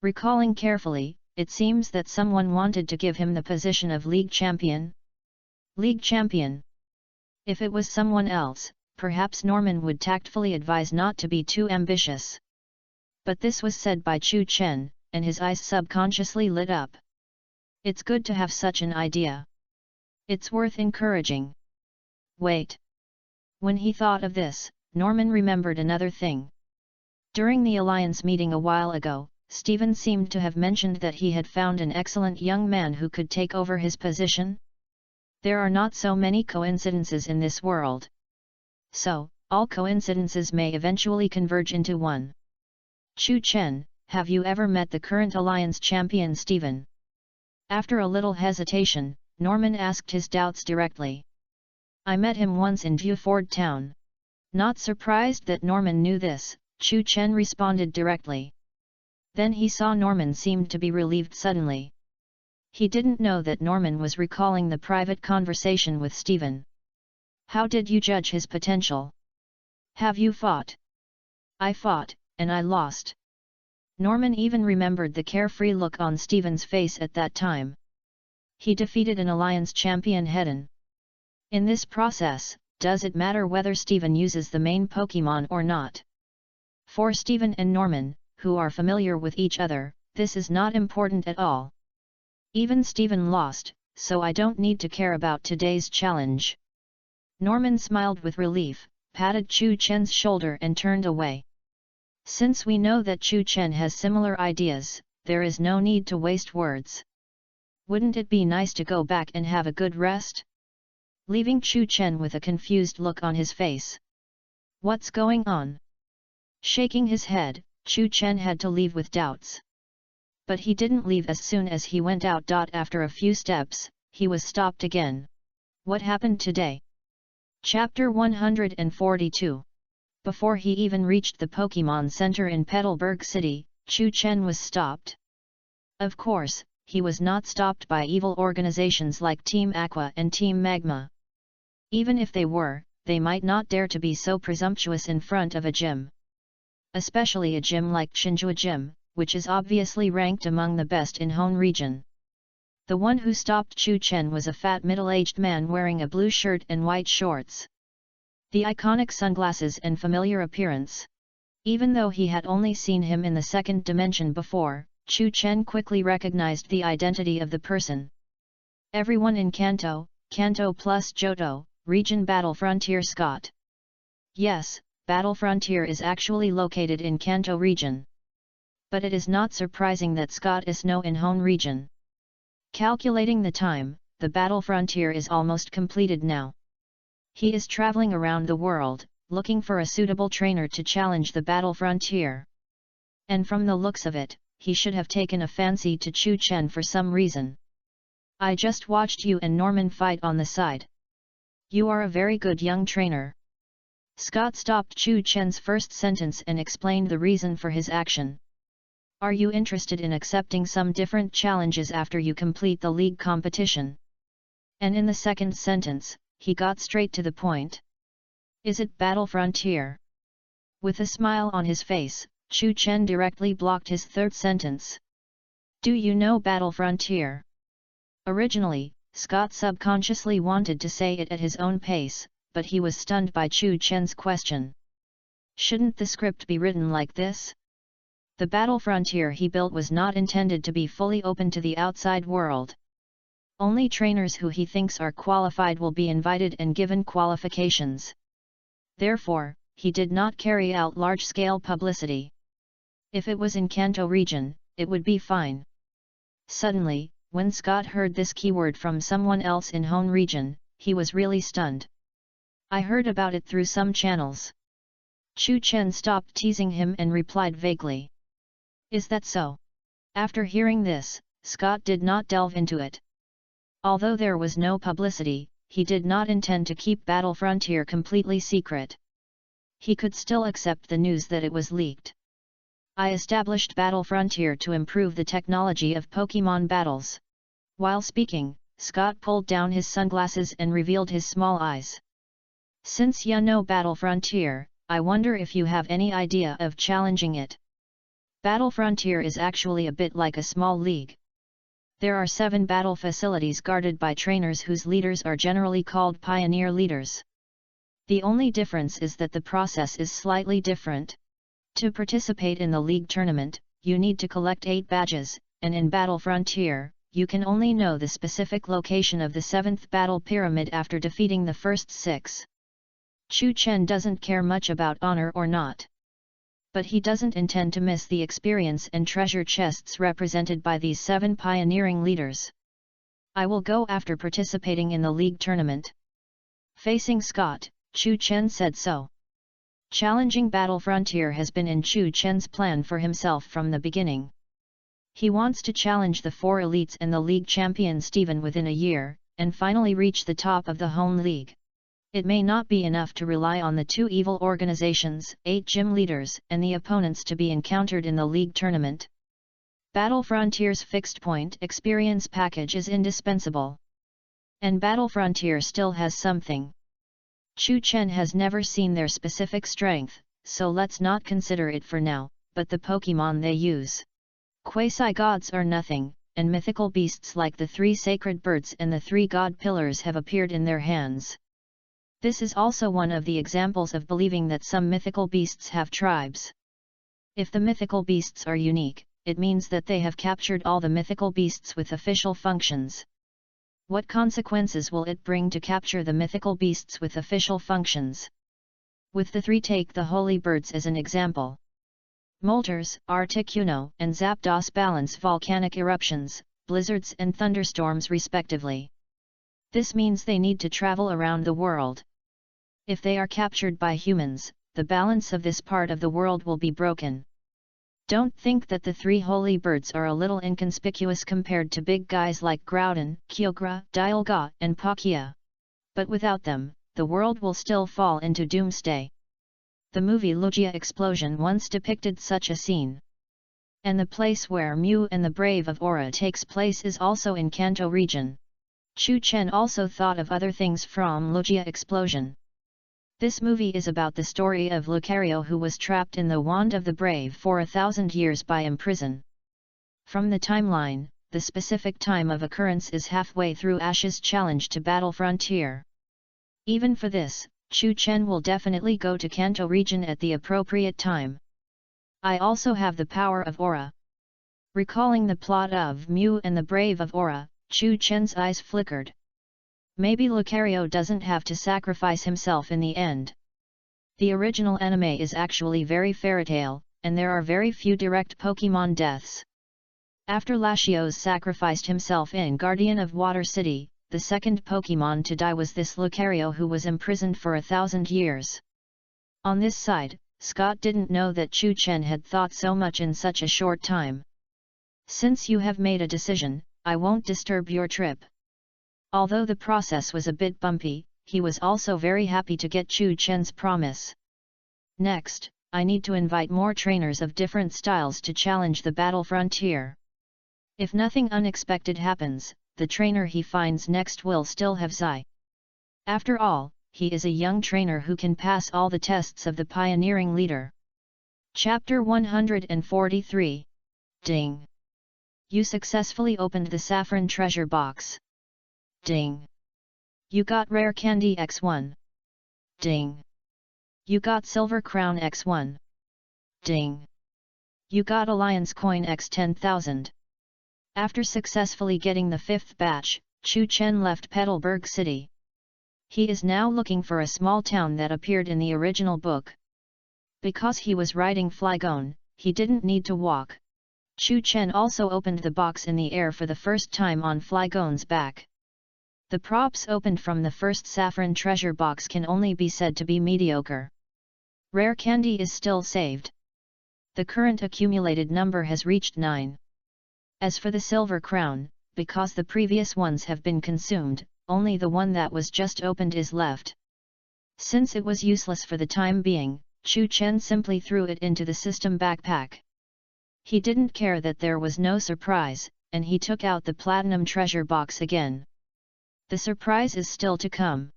Recalling carefully, it seems that someone wanted to give him the position of league champion. League champion. If it was someone else, perhaps Norman would tactfully advise not to be too ambitious. But this was said by Chu Chen, and his eyes subconsciously lit up. It's good to have such an idea. It's worth encouraging. Wait. When he thought of this, Norman remembered another thing. During the Alliance meeting a while ago, Stephen seemed to have mentioned that he had found an excellent young man who could take over his position. There are not so many coincidences in this world. So, all coincidences may eventually converge into one. Chu Chen, have you ever met the current Alliance champion Stephen? After a little hesitation, Norman asked his doubts directly. I met him once in Viewford Town. Not surprised that Norman knew this, Chu Chen responded directly. Then he saw Norman seemed to be relieved suddenly. He didn't know that Norman was recalling the private conversation with Stephen. How did you judge his potential? Have you fought? I fought, and I lost. Norman even remembered the carefree look on Stephen's face at that time. He defeated an Alliance champion head-on. In this process, does it matter whether Stephen uses the main Pokémon or not? For Stephen and Norman, who are familiar with each other, this is not important at all. Even Stephen lost, so I don't need to care about today's challenge. Norman smiled with relief, patted Chu Chen's shoulder and turned away. Since we know that Chu Chen has similar ideas, there is no need to waste words. Wouldn't it be nice to go back and have a good rest? Leaving Chu Chen with a confused look on his face. What's going on? Shaking his head, Chu Chen had to leave with doubts. But he didn't leave as soon as he went out. After a few steps, he was stopped again. What happened today? Chapter 142. Before he even reached the Pokémon Center in Petalburg City, Chu Chen was stopped. Of course, he was not stopped by evil organizations like Team Aqua and Team Magma. Even if they were, they might not dare to be so presumptuous in front of a gym. Especially a gym like Xinjue Gym, which is obviously ranked among the best in Hone region. The one who stopped Chu Chen was a fat middle-aged man wearing a blue shirt and white shorts. The iconic sunglasses and familiar appearance. Even though he had only seen him in the second dimension before, Chu Chen quickly recognized the identity of the person. Everyone in Kanto, Kanto plus Johto, region Battle Frontier Scott. Yes, Battle Frontier is actually located in Kanto region. But it is not surprising that Scott is no in Hone region. Calculating the time, the Battle Frontier is almost completed now. He is traveling around the world, looking for a suitable trainer to challenge the Battle Frontier. And from the looks of it, he should have taken a fancy to Chu Chen for some reason. I just watched you and Norman fight on the side. You are a very good young trainer. Scott stopped Chu Chen's first sentence and explained the reason for his action. Are you interested in accepting some different challenges after you complete the league competition? And in the second sentence, he got straight to the point. Is it Battle Frontier? With a smile on his face, Chu Chen directly blocked his third sentence. Do you know Battle Frontier? Originally, Scott subconsciously wanted to say it at his own pace, but he was stunned by Chu Chen's question. Shouldn't the script be written like this? The Battle Frontier he built was not intended to be fully open to the outside world. Only trainers who he thinks are qualified will be invited and given qualifications. Therefore, he did not carry out large-scale publicity. If it was in Kanto region, it would be fine. Suddenly, when Scott heard this keyword from someone else in Hone region, he was really stunned. I heard about it through some channels. Chu Chen stopped teasing him and replied vaguely. Is that so? After hearing this, Scott did not delve into it. Although there was no publicity, he did not intend to keep Battle Frontier completely secret. He could still accept the news that it was leaked. I established Battle Frontier to improve the technology of Pokémon battles. While speaking, Scott pulled down his sunglasses and revealed his small eyes. Since you know Battle Frontier, I wonder if you have any idea of challenging it. Battle Frontier is actually a bit like a small league. There are 7 battle facilities guarded by trainers whose leaders are generally called pioneer leaders. The only difference is that the process is slightly different. To participate in the league tournament, you need to collect 8 badges, and in Battle Frontier, you can only know the specific location of the 7th battle pyramid after defeating the first 6. Chu Chen doesn't care much about honor or not. But he doesn't intend to miss the experience and treasure chests represented by these 7 pioneering leaders. I will go after participating in the league tournament. Facing Scott, Chu Chen said so. Challenging Battle Frontier has been in Chu Chen's plan for himself from the beginning. He wants to challenge the 4 elites and the league champion Steven within a year, and finally reach the top of the home league. It may not be enough to rely on the 2 evil organizations, 8 gym leaders, and the opponents to be encountered in the league tournament. Battle Frontier's fixed point experience package is indispensable. And Battle Frontier still has something. Chu Chen has never seen their specific strength, so let's not consider it for now, but the Pokémon they use. Quasi-gods are nothing, and mythical beasts like the 3 sacred birds and the 3 god pillars have appeared in their hands. This is also one of the examples of believing that some mythical beasts have tribes. If the mythical beasts are unique, it means that they have captured all the mythical beasts with official functions. What consequences will it bring to capture the mythical beasts with official functions? With the 3, take the holy birds as an example. Moltres, Articuno, and Zapdos balance volcanic eruptions, blizzards and thunderstorms respectively. This means they need to travel around the world. If they are captured by humans, the balance of this part of the world will be broken. Don't think that the 3 holy birds are a little inconspicuous compared to big guys like Groudon, Kyogre, Dialga, and Palkia. But without them, the world will still fall into doomsday. The movie Lugia Explosion once depicted such a scene. And the place where Mew and the Brave of Aura takes place is also in Kanto region. Chu Chen also thought of other things from Lugia Explosion. This movie is about the story of Lucario, who was trapped in the Wand of the Brave for 1,000 years by imprison. From the timeline, the specific time of occurrence is halfway through Ash's challenge to Battle Frontier. Even for this, Chu Chen will definitely go to Kanto region at the appropriate time. I also have the power of Aura. Recalling the plot of Mew and the Brave of Aura, Chu Chen's eyes flickered. Maybe Lucario doesn't have to sacrifice himself in the end. The original anime is actually very fairytale, and there are very few direct Pokémon deaths. After Latios sacrificed himself in Guardian of Water City, the second Pokémon to die was this Lucario, who was imprisoned for 1,000 years. On this side, Scott didn't know that Chu Chen had thought so much in such a short time. Since you have made a decision, I won't disturb your trip. Although the process was a bit bumpy, he was also very happy to get Chu Chen's promise. Next, I need to invite more trainers of different styles to challenge the Battle Frontier. If nothing unexpected happens, the trainer he finds next will still have Zai. After all, he is a young trainer who can pass all the tests of the pioneering leader. Chapter 143. Ding! You successfully opened the saffron treasure box. Ding! You got rare candy X1. Ding! You got silver crown X1. Ding! You got alliance coin X 10,000. After successfully getting the 5th batch, Chu Chen left Petalburg City. He is now looking for a small town that appeared in the original book. Because he was riding Flygon, he didn't need to walk. Chu Chen also opened the box in the air for the first time on Flygon's back. The props opened from the first saffron treasure box can only be said to be mediocre. Rare candy is still saved. The current accumulated number has reached 9. As for the silver crown, because the previous ones have been consumed, only the one that was just opened is left. Since it was useless for the time being, Chu Chen simply threw it into the system backpack. He didn't care that there was no surprise, and he took out the platinum treasure box again. The surprise is still to come.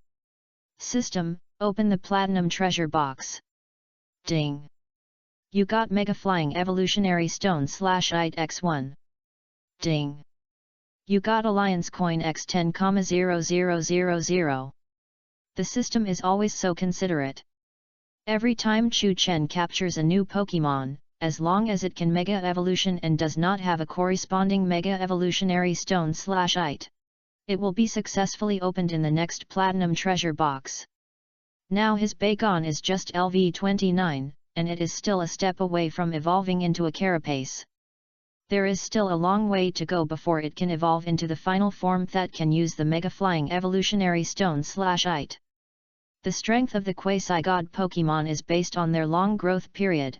System, open the platinum treasure box. Ding! You got Mega Flying Evolutionary Stone /IT X1. Ding! You got Alliance Coin X10,0000. The system is always so considerate. Every time Chu Chen captures a new Pokemon, as long as it can Mega Evolution and does not have a corresponding Mega Evolutionary Stone /IT, it will be successfully opened in the next Platinum Treasure Box. Now his Bagon is just LV29, and it is still a step away from evolving into a Carapace. There is still a long way to go before it can evolve into the final form that can use the Mega Flying Evolutionary Stone /IT. The strength of the Quasi-God Pokemon is based on their long growth period.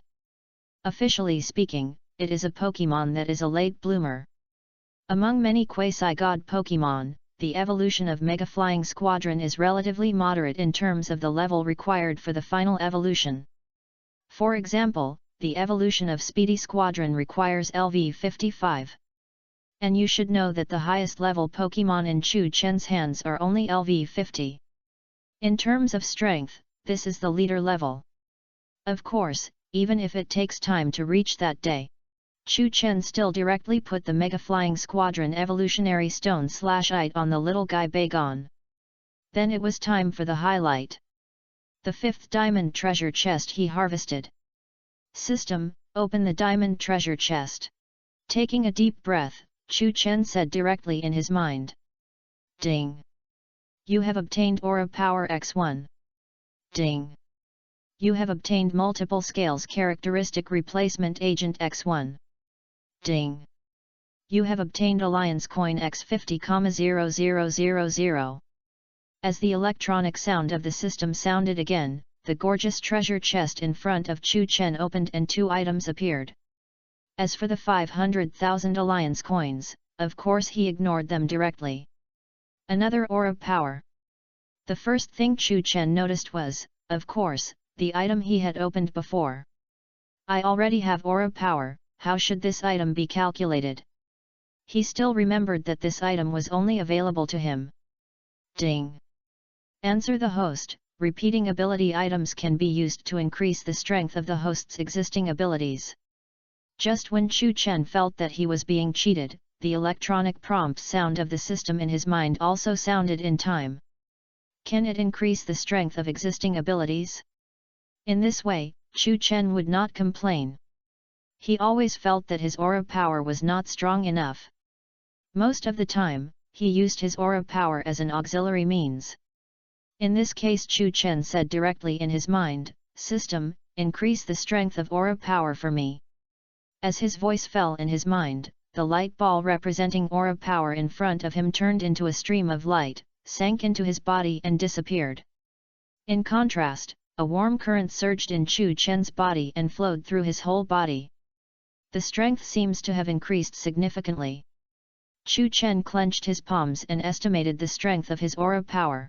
Officially speaking, it is a Pokemon that is a late bloomer. Among many Quasi-God Pokemon, the evolution of Mega Flying Squadron is relatively moderate in terms of the level required for the final evolution. For example, the evolution of Speedy Squadron requires LV55. And you should know that the highest level Pokemon in Chu Chen's hands are only LV50. In terms of strength, this is the leader level. Of course, even if it takes time to reach that day, Chu Chen still directly put the Mega Flying Squadron Evolutionary Stone /IT on the little guy Bagon. Then it was time for the highlight. The 5th Diamond Treasure Chest he harvested. System, open the Diamond Treasure Chest. Taking a deep breath, Chu Chen said directly in his mind. Ding! You have obtained Aura Power X1. Ding! You have obtained Multiple Scales Characteristic Replacement Agent X1. Ding! You have obtained Alliance Coin X50,0000. As the electronic sound of the system sounded again, the gorgeous treasure chest in front of Chu Chen opened and 2 items appeared. As for the 500,000 Alliance coins, of course he ignored them directly. Another Aura Power. The first thing Chu Chen noticed was, of course, the item he had opened before. I already have Aura Power, how should this item be calculated? He still remembered that this item was only available to him. Ding! Answer the host. Repeating ability items can be used to increase the strength of the host's existing abilities. Just when Chu Chen felt that he was being cheated, the electronic prompt sound of the system in his mind also sounded in time. Can it increase the strength of existing abilities? In this way, Chu Chen would not complain. He always felt that his aura power was not strong enough. Most of the time, he used his aura power as an auxiliary means. In this case Chu Chen said directly in his mind, System, increase the strength of aura power for me. As his voice fell in his mind, the light ball representing aura power in front of him turned into a stream of light, sank into his body and disappeared. In contrast, a warm current surged in Chu Chen's body and flowed through his whole body. The strength seems to have increased significantly. Chu Chen clenched his palms and estimated the strength of his aura power.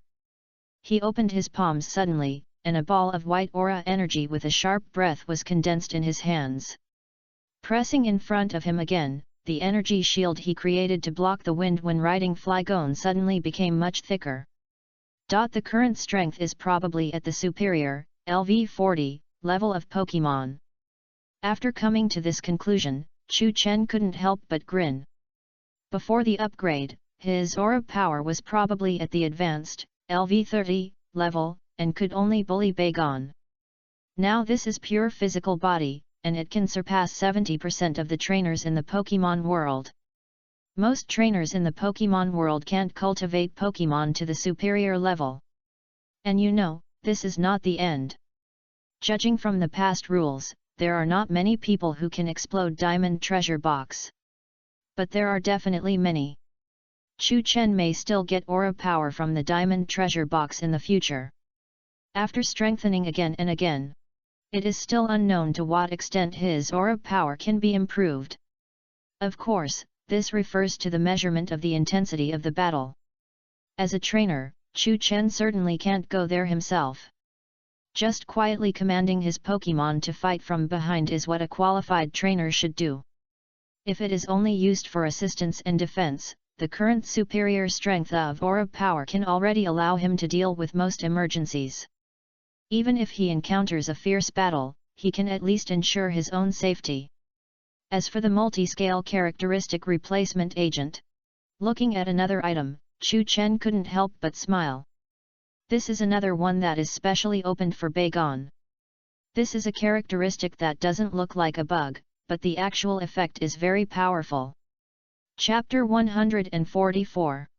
He opened his palms suddenly, and a ball of white aura energy with a sharp breath was condensed in his hands. Pressing in front of him again, the energy shield he created to block the wind when riding Flygon suddenly became much thicker. The current strength is probably at the superior, LV40, level of Pokemon. After coming to this conclusion, Chu Chen couldn't help but grin. Before the upgrade, his aura power was probably at the advanced, LV30, level, and could only bully Bagon. Now this is pure physical body, and it can surpass 70% of the trainers in the Pokemon world. Most trainers in the Pokemon world can't cultivate Pokemon to the superior level. And you know, this is not the end. Judging from the past rules, there are not many people who can explode Diamond Treasure Box. But there are definitely many. Chu Chen may still get aura power from the Diamond Treasure Box in the future. After strengthening again and again, it is still unknown to what extent his aura power can be improved. Of course, this refers to the measurement of the intensity of the battle. As a trainer, Chu Chen certainly can't go there himself. Just quietly commanding his Pokémon to fight from behind is what a qualified trainer should do. If it is only used for assistance and defense, the current superior strength of aura power can already allow him to deal with most emergencies. Even if he encounters a fierce battle, he can at least ensure his own safety. As for the multi-scale characteristic replacement agent, looking at another item, Chu Chen couldn't help but smile. This is another one that is specially opened for Bagon. This is a characteristic that doesn't look like a bug, but the actual effect is very powerful. Chapter 144.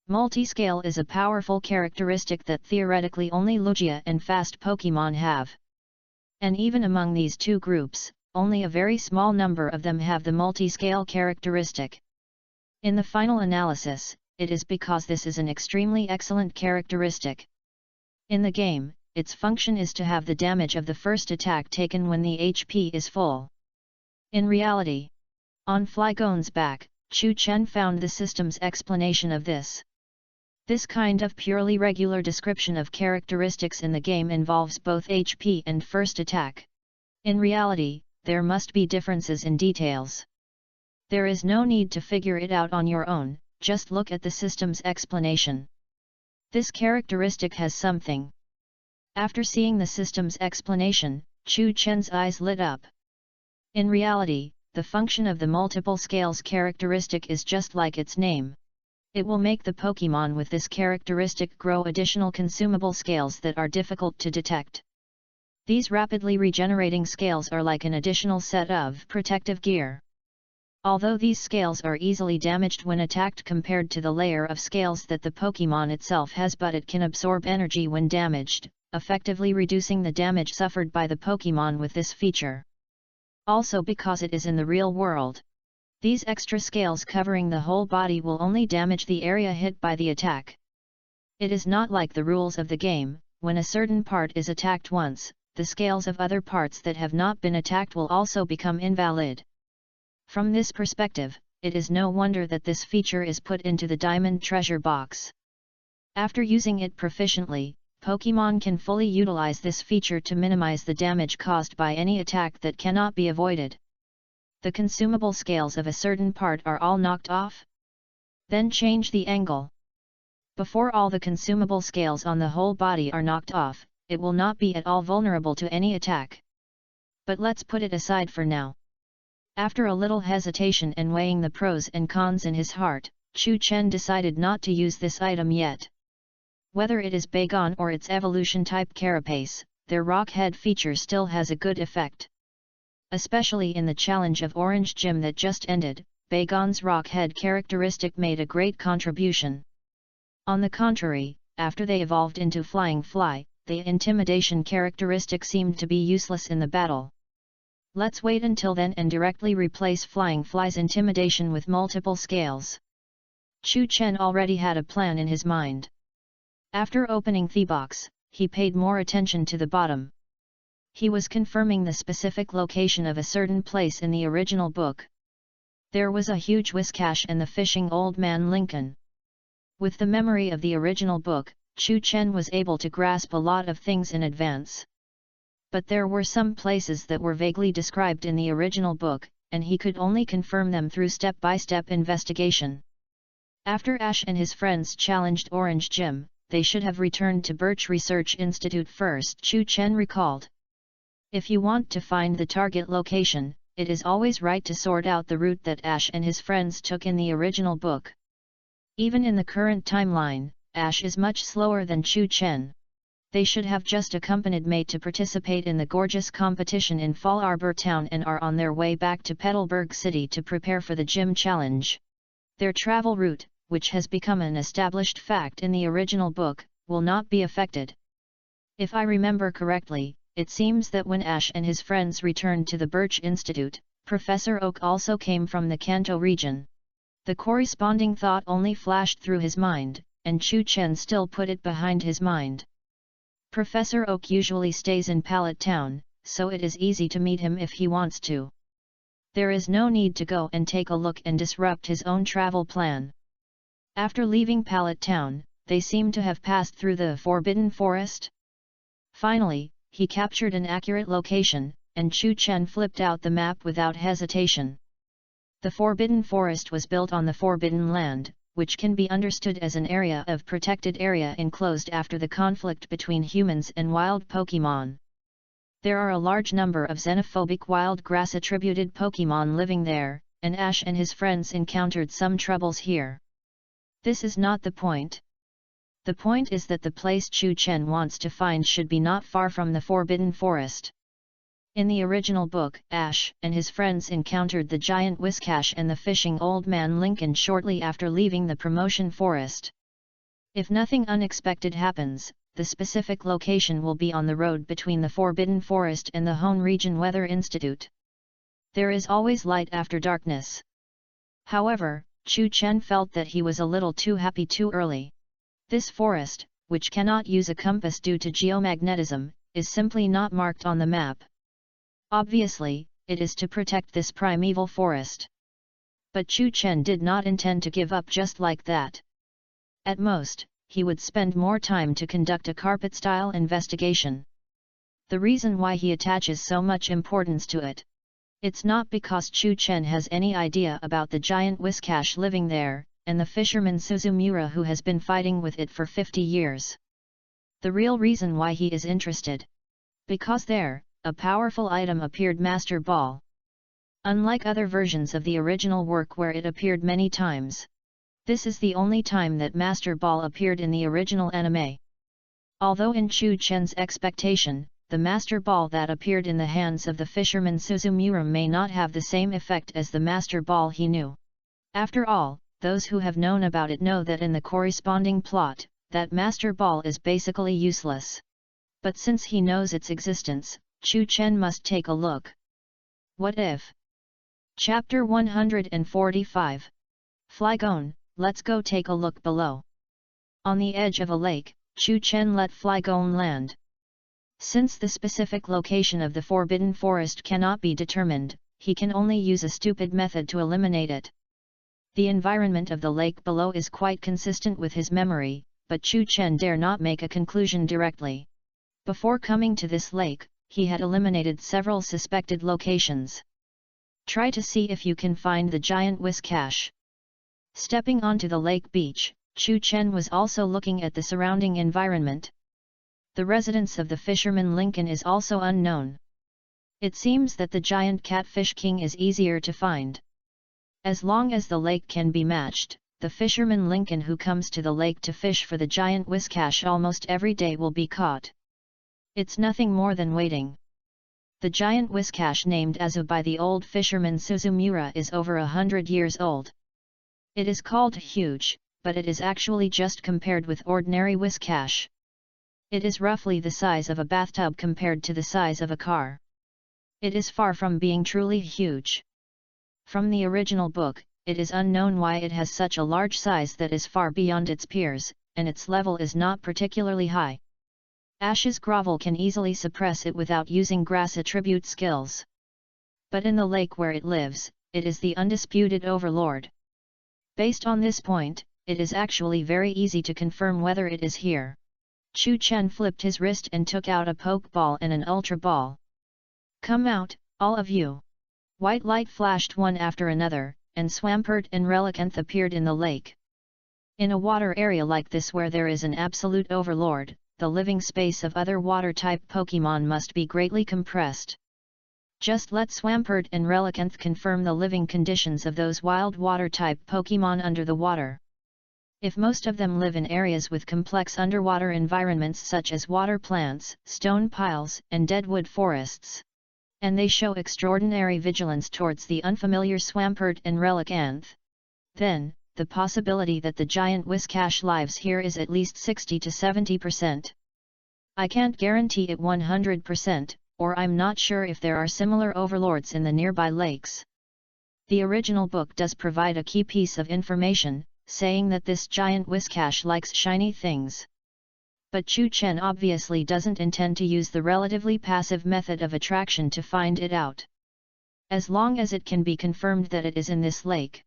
Multiscale is a powerful characteristic that theoretically only Lugia and fast Pokémon have. And even among these two groups, only a very small number of them have the multiscale characteristic. In the final analysis, it is because this is an extremely excellent characteristic. In the game, its function is to have the damage of the first attack taken when the HP is full. In reality, on Flygon's back, Chu Chen found the system's explanation of this. This kind of purely regular description of characteristics in the game involves both HP and first attack. In reality, there must be differences in details. There is no need to figure it out on your own, just look at the system's explanation. This characteristic has something. After seeing the system's explanation, Chu Chen's eyes lit up. In reality, the function of the multiple scales characteristic is just like its name. It will make the Pokémon with this characteristic grow additional consumable scales that are difficult to detect. These rapidly regenerating scales are like an additional set of protective gear. Although these scales are easily damaged when attacked compared to the layer of scales that the Pokémon itself has, but it can absorb energy when damaged, effectively reducing the damage suffered by the Pokémon with this feature. Also, because it is in the real world, these extra scales covering the whole body will only damage the area hit by the attack. It is not like the rules of the game. When a certain part is attacked once, the scales of other parts that have not been attacked will also become invalid. From this perspective, it is no wonder that this feature is put into the Diamond Treasure Box. After using it proficiently, Pokémon can fully utilize this feature to minimize the damage caused by any attack that cannot be avoided. The consumable scales of a certain part are all knocked off? Then change the angle. Before all the consumable scales on the whole body are knocked off, it will not be at all vulnerable to any attack. But let's put it aside for now. After a little hesitation and weighing the pros and cons in his heart, Chu Chen decided not to use this item yet. Whether it is Bagon or its evolution-type Carapace, their rock head feature still has a good effect. Especially in the challenge of Orange Gym that just ended, Bagon's rock head characteristic made a great contribution. On the contrary, after they evolved into Flying Fly, the intimidation characteristic seemed to be useless in the battle. Let's wait until then and directly replace Flying Fly's intimidation with multiple scales. Chu Chen already had a plan in his mind. After opening the box, he paid more attention to the bottom. He was confirming the specific location of a certain place in the original book. There was a huge Whiscash and the fishing old man Lincoln. With the memory of the original book, Chu Chen was able to grasp a lot of things in advance. But there were some places that were vaguely described in the original book, and he could only confirm them through step-by-step investigation. After Ash and his friends challenged Orange Gym, they should have returned to Birch Research Institute first, Chu Chen recalled. If you want to find the target location, it is always right to sort out the route that Ash and his friends took in the original book. Even in the current timeline, Ash is much slower than Chu Chen. They should have just accompanied May to participate in the gorgeous competition in Fall Arbor Town and are on their way back to Petalburg City to prepare for the gym challenge. Their travel route, which has become an established fact in the original book, will not be affected. If I remember correctly, it seems that when Ash and his friends returned to the Birch Institute, Professor Oak also came from the Kanto region. The corresponding thought only flashed through his mind, and Chu Chen still put it behind his mind. Professor Oak usually stays in Pallet Town, so it is easy to meet him if he wants to. There is no need to go and take a look and disrupt his own travel plan. After leaving Pallet Town, they seem to have passed through the Forbidden Forest. Finally, he captured an accurate location, and Chu Chen flipped out the map without hesitation. The Forbidden Forest was built on the Forbidden Land, which can be understood as an area of protected area enclosed after the conflict between humans and wild Pokémon. There are a large number of xenophobic wild grass-attributed Pokémon living there, and Ash and his friends encountered some troubles here. This is not the point. The point is that the place Chu Chen wants to find should be not far from the Forbidden Forest. In the original book, Ash and his friends encountered the giant Whiscash and the fishing old man Lincoln shortly after leaving the Promotion Forest. If nothing unexpected happens, the specific location will be on the road between the Forbidden Forest and the Hone Region Weather Institute. There is always light after darkness. However, Chu Chen felt that he was a little too happy too early. This forest, which cannot use a compass due to geomagnetism, is simply not marked on the map. Obviously, it is to protect this primeval forest. But Chu Chen did not intend to give up just like that. At most, he would spend more time to conduct a carpet-style investigation. The reason why he attaches so much importance to it. It's not because Chu Chen has any idea about the giant Whiscash living there, and the fisherman Suzumura who has been fighting with it for 50 years. The real reason why he is interested. Because there, a powerful item appeared, Master Ball. Unlike other versions of the original work where it appeared many times, this is the only time that Master Ball appeared in the original anime. Although in Chu Chen's expectation, the Master Ball that appeared in the hands of the fisherman Suzumura may not have the same effect as the Master Ball he knew. After all, those who have known about it know that in the corresponding plot, that Master Ball is basically useless. But since he knows its existence, Chu Chen must take a look. What if? Chapter 145. Flygon, let's go take a look below. On the edge of a lake, Chu Chen let Flygon land. Since the specific location of the Forbidden Forest cannot be determined, he can only use a stupid method to eliminate it. The environment of the lake below is quite consistent with his memory, but Chu Chen dare not make a conclusion directly. Before coming to this lake, he had eliminated several suspected locations. Try to see if you can find the giant Whiscash. Stepping onto the lake beach, Chu Chen was also looking at the surrounding environment. The residence of the fisherman Lincoln is also unknown. It seems that the giant Catfish King is easier to find. As long as the lake can be matched, the fisherman Lincoln who comes to the lake to fish for the giant Whiscash almost every day will be caught. It's nothing more than waiting. The giant Whiscash named Azu by the old fisherman Suzumura is over 100 years old. It is called huge, but it is actually just compared with ordinary Whiscash. It is roughly the size of a bathtub compared to the size of a car. It is far from being truly huge. From the original book, it is unknown why it has such a large size that is far beyond its peers, and its level is not particularly high. Ash's grovel can easily suppress it without using grass attribute skills. But in the lake where it lives, it is the undisputed overlord. Based on this point, it is actually very easy to confirm whether it is here. Chu Chen flipped his wrist and took out a Pokeball and an Ultra Ball. Come out, all of you! White light flashed one after another, and Swampert and Relicanth appeared in the lake. In a water area like this where there is an absolute overlord, the living space of other water-type Pokémon must be greatly compressed. Just let Swampert and Relicanth confirm the living conditions of those wild water-type Pokémon under the water. If most of them live in areas with complex underwater environments such as water plants, stone piles, and deadwood forests, and they show extraordinary vigilance towards the unfamiliar Swampert and Relicanth, then, the possibility that the giant Whiscash lives here is at least 60 to 70%. I can't guarantee it 100%, or I'm not sure if there are similar overlords in the nearby lakes. The original book does provide a key piece of information, saying that this giant whiscash likes shiny things. But Chu Chen obviously doesn't intend to use the relatively passive method of attraction to find it out. As long as it can be confirmed that it is in this lake,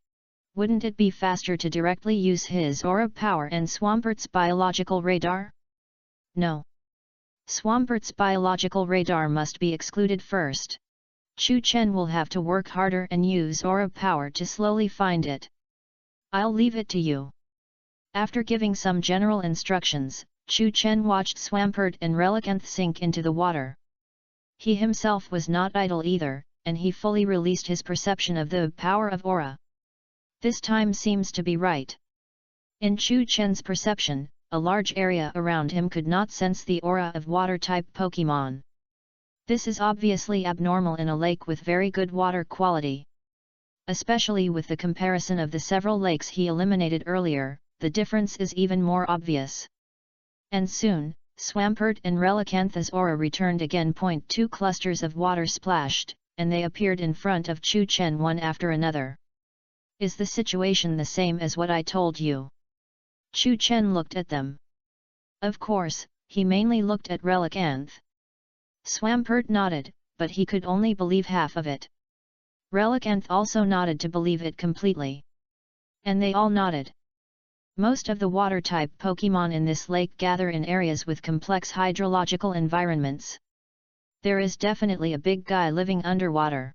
wouldn't it be faster to directly use his aura power and Swampert's biological radar? No. Swampert's biological radar must be excluded first. Chu Chen will have to work harder and use aura power to slowly find it. I'll leave it to you. After giving some general instructions, Chu Chen watched Swampert and Relicanth sink into the water. He himself was not idle either, and he fully released his perception of the power of aura. This time seems to be right. In Chu Chen's perception, a large area around him could not sense the aura of water-type Pokémon. This is obviously abnormal in a lake with very good water quality. Especially with the comparison of the several lakes he eliminated earlier, the difference is even more obvious. And soon, Swampert and Relicanth's aura returned again. 2 clusters of water splashed, and they appeared in front of Chu Chen one after another. Is the situation the same as what I told you? Chu Chen looked at them. Of course, he mainly looked at Relicanth. Swampert nodded, but he could only believe half of it. Relicanth also nodded to believe it completely. And they all nodded. Most of the water-type Pokémon in this lake gather in areas with complex hydrological environments. There is definitely a big guy living underwater.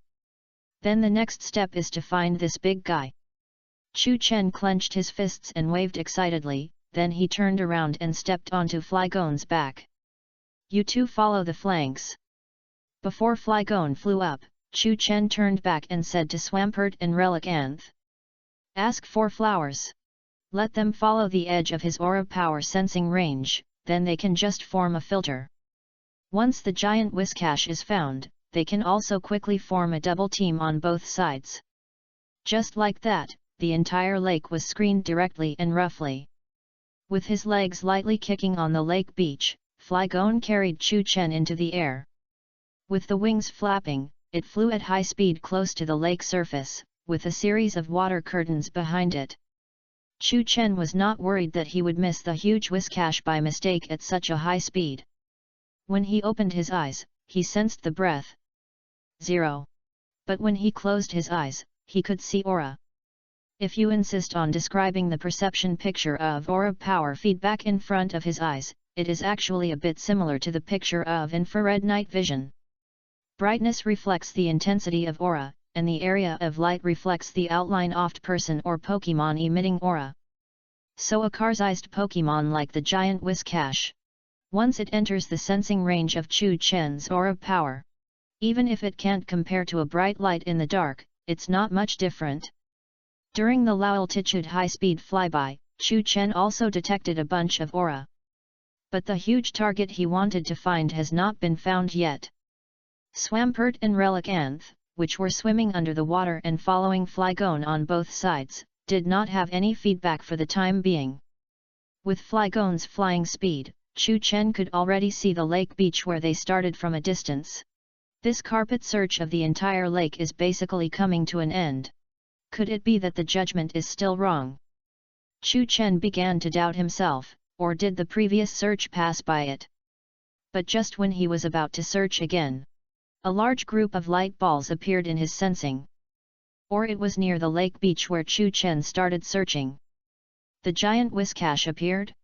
Then the next step is to find this big guy. Chu Chen clenched his fists and waved excitedly, then he turned around and stepped onto Flygon's back. You two follow the flanks. Before Flygon flew up, Chu Chen turned back and said to Swampert and Relicanth. Ask for flowers. Let them follow the edge of his aura power sensing range, then they can just form a filter. Once the giant whiscash is found, they can also quickly form a double team on both sides. Just like that, the entire lake was screened directly and roughly. With his legs lightly kicking on the lake beach, Flygon carried Chu Chen into the air. With the wings flapping, it flew at high speed close to the lake surface, with a series of water curtains behind it. Chu Chen was not worried that he would miss the huge whiscash by mistake at such a high speed. When he opened his eyes, he sensed the breath. 0. But when he closed his eyes, he could see aura. If you insist on describing the perception picture of aura power feedback in front of his eyes, it is actually a bit similar to the picture of infrared night vision. Brightness reflects the intensity of aura, and the area of light reflects the outline of person or Pokémon emitting aura. So a car-sized Pokémon like the giant whiscash. Once it enters the sensing range of Chu Chen's aura power, even if it can't compare to a bright light in the dark, it's not much different. During the low altitude high-speed flyby, Chu Chen also detected a bunch of aura. But the huge target he wanted to find has not been found yet. Swampert and Relicanth, which were swimming under the water and following Flygon on both sides, did not have any feedback for the time being. With Flygon's flying speed, Chu Chen could already see the lake beach where they started from a distance. This carpet search of the entire lake is basically coming to an end. Could it be that the judgment is still wrong? Chu Chen began to doubt himself, or did the previous search pass by it? But just when he was about to search again, a large group of light balls appeared in his sensing. Or it was near the lake beach where Chu Chen started searching. The giant whiscash appeared?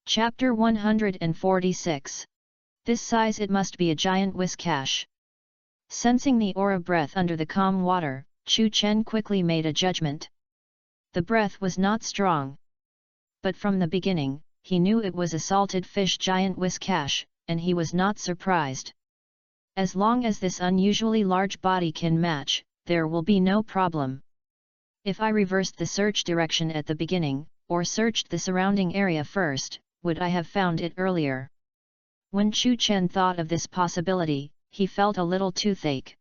Chapter 146. This size it must be a giant whiscash. Sensing the aura breath under the calm water, Chu Chen quickly made a judgment. The breath was not strong. But from the beginning, he knew it was a salted fish giant whiscash, and he was not surprised. As long as this unusually large body can match, there will be no problem. If I reversed the search direction at the beginning, or searched the surrounding area first, would I have found it earlier? When Chu Chen thought of this possibility, he felt a little toothache.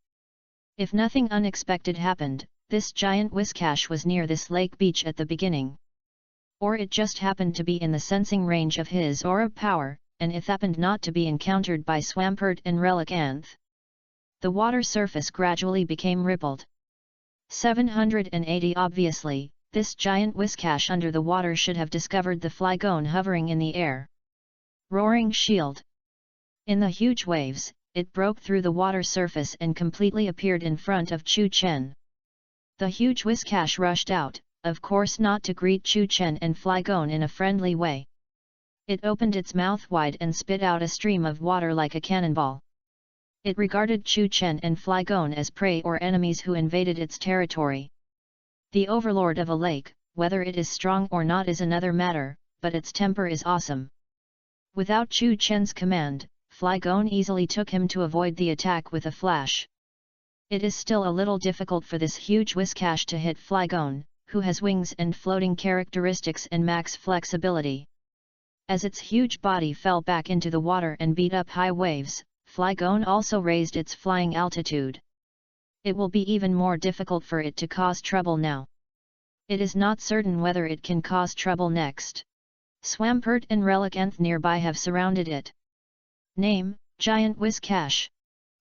If nothing unexpected happened, this giant whiscash was near this lake beach at the beginning. Or it just happened to be in the sensing range of his aura power, and it happened not to be encountered by Swampert and Relicanth. The water surface gradually became rippled. 780 Obviously, this giant Whiscash under the water should have discovered the Flygon hovering in the air. Roaring Shield. In the huge waves, it broke through the water surface and completely appeared in front of Chu Chen. The huge Whiscash rushed out, of course not to greet Chu Chen and Flygon in a friendly way. It opened its mouth wide and spit out a stream of water like a cannonball. It regarded Chu Chen and Flygon as prey or enemies who invaded its territory. The overlord of a lake, whether it is strong or not is another matter, but its temper is awesome. Without Chu Chen's command, Flygon easily took him to avoid the attack with a flash. It is still a little difficult for this huge Whiscash to hit Flygon, who has wings and floating characteristics and max flexibility. As its huge body fell back into the water and beat up high waves, Flygon also raised its flying altitude. It will be even more difficult for it to cause trouble now. It is not certain whether it can cause trouble next. Swampert and Relicanth nearby have surrounded it. Name, Giant Whiscash.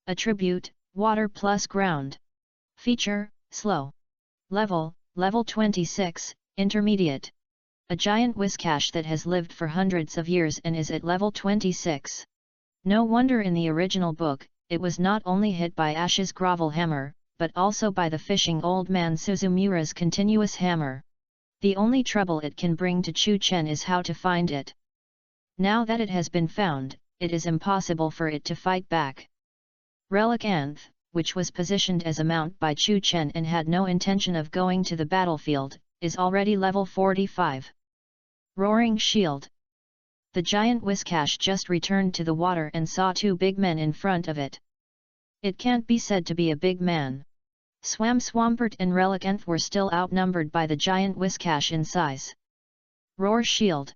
Attribute, Water plus Ground. Feature, Slow. Level, Level 26, Intermediate. A giant Whiscash that has lived for hundreds of years and is at level 26. No wonder in the original book, it was not only hit by Ash's grovel hammer, but also by the fishing old man Suzumura's continuous hammer. The only trouble it can bring to Chu Chen is how to find it. Now that it has been found, it is impossible for it to fight back. Relicanth, which was positioned as a mount by Chu Chen and had no intention of going to the battlefield, is already level 45. Roaring Shield. The giant Whiscash just returned to the water and saw two big men in front of it. It can't be said to be a big man. Swampert and Relicanth were still outnumbered by the giant Whiscash in size. Roar Shield.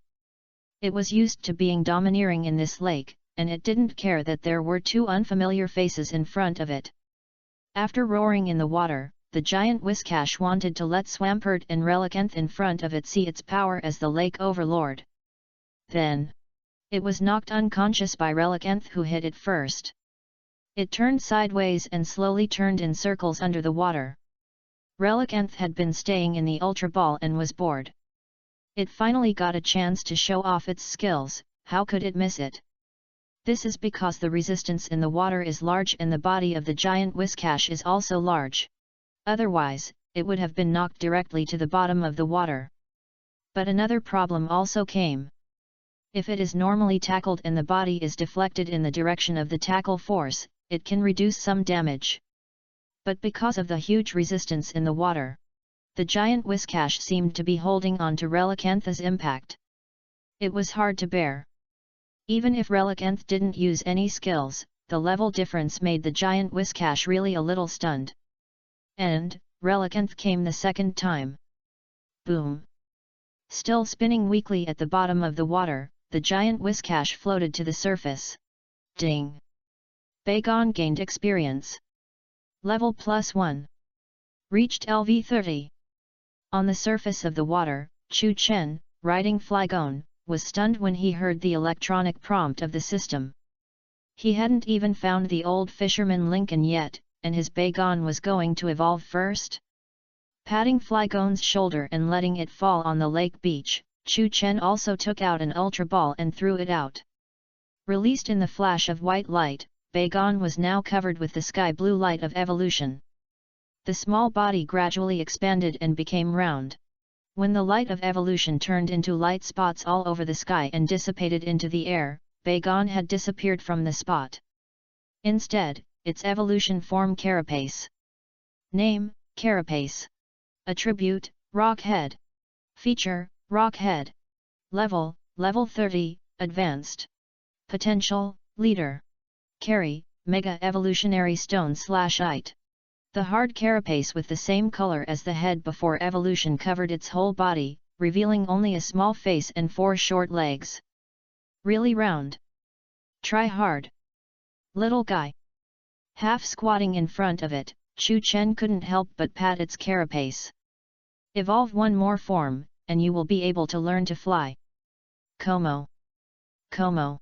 It was used to being domineering in this lake, and it didn't care that there were two unfamiliar faces in front of it. After roaring in the water, the giant Whiscash wanted to let Swampert and Relicanth in front of it see its power as the lake overlord. Then, it was knocked unconscious by Relicanth, who hit it first. It turned sideways and slowly turned in circles under the water. Relicanth had been staying in the Ultra Ball and was bored. It finally got a chance to show off its skills. How could it miss it? This is because the resistance in the water is large and the body of the giant Whiscash is also large. Otherwise, it would have been knocked directly to the bottom of the water. But another problem also came. If it is normally tackled and the body is deflected in the direction of the tackle force, it can reduce some damage. But because of the huge resistance in the water, the giant Whiscash seemed to be holding on to Relicanth's impact. It was hard to bear. Even if Relicanth didn't use any skills, the level difference made the giant Whiscash really a little stunned. And, Relicanth came the second time. Boom! Still spinning weakly at the bottom of the water, the giant Whiscash floated to the surface. Ding! Bagon gained experience. Level +1. Reached LV 30. On the surface of the water, Chu Chen, riding Flygon, was stunned when he heard the electronic prompt of the system. He hadn't even found the old fisherman Lincoln yet, and his Bagon was going to evolve first? Patting Flygon's shoulder and letting it fall on the lake beach, Chu Chen also took out an Ultra Ball and threw it out. Released in the flash of white light, Bagon was now covered with the sky blue light of evolution. The small body gradually expanded and became round. When the light of evolution turned into light spots all over the sky and dissipated into the air, Bagon had disappeared from the spot. Instead, its evolution form Carapace. Name, Carapace. Attribute, Rock Head. Feature, Rock Head. Level, Level 30, Advanced. Potential, Leader. Carry, Mega Evolutionary Stone/Ite. The hard carapace with the same color as the head before evolution covered its whole body, revealing only a small face and 4 short legs. Really round. Try hard. Little guy. Half squatting in front of it, Chu Chen couldn't help but pat its carapace. Evolve one more form, and you will be able to learn to fly. Como. Como.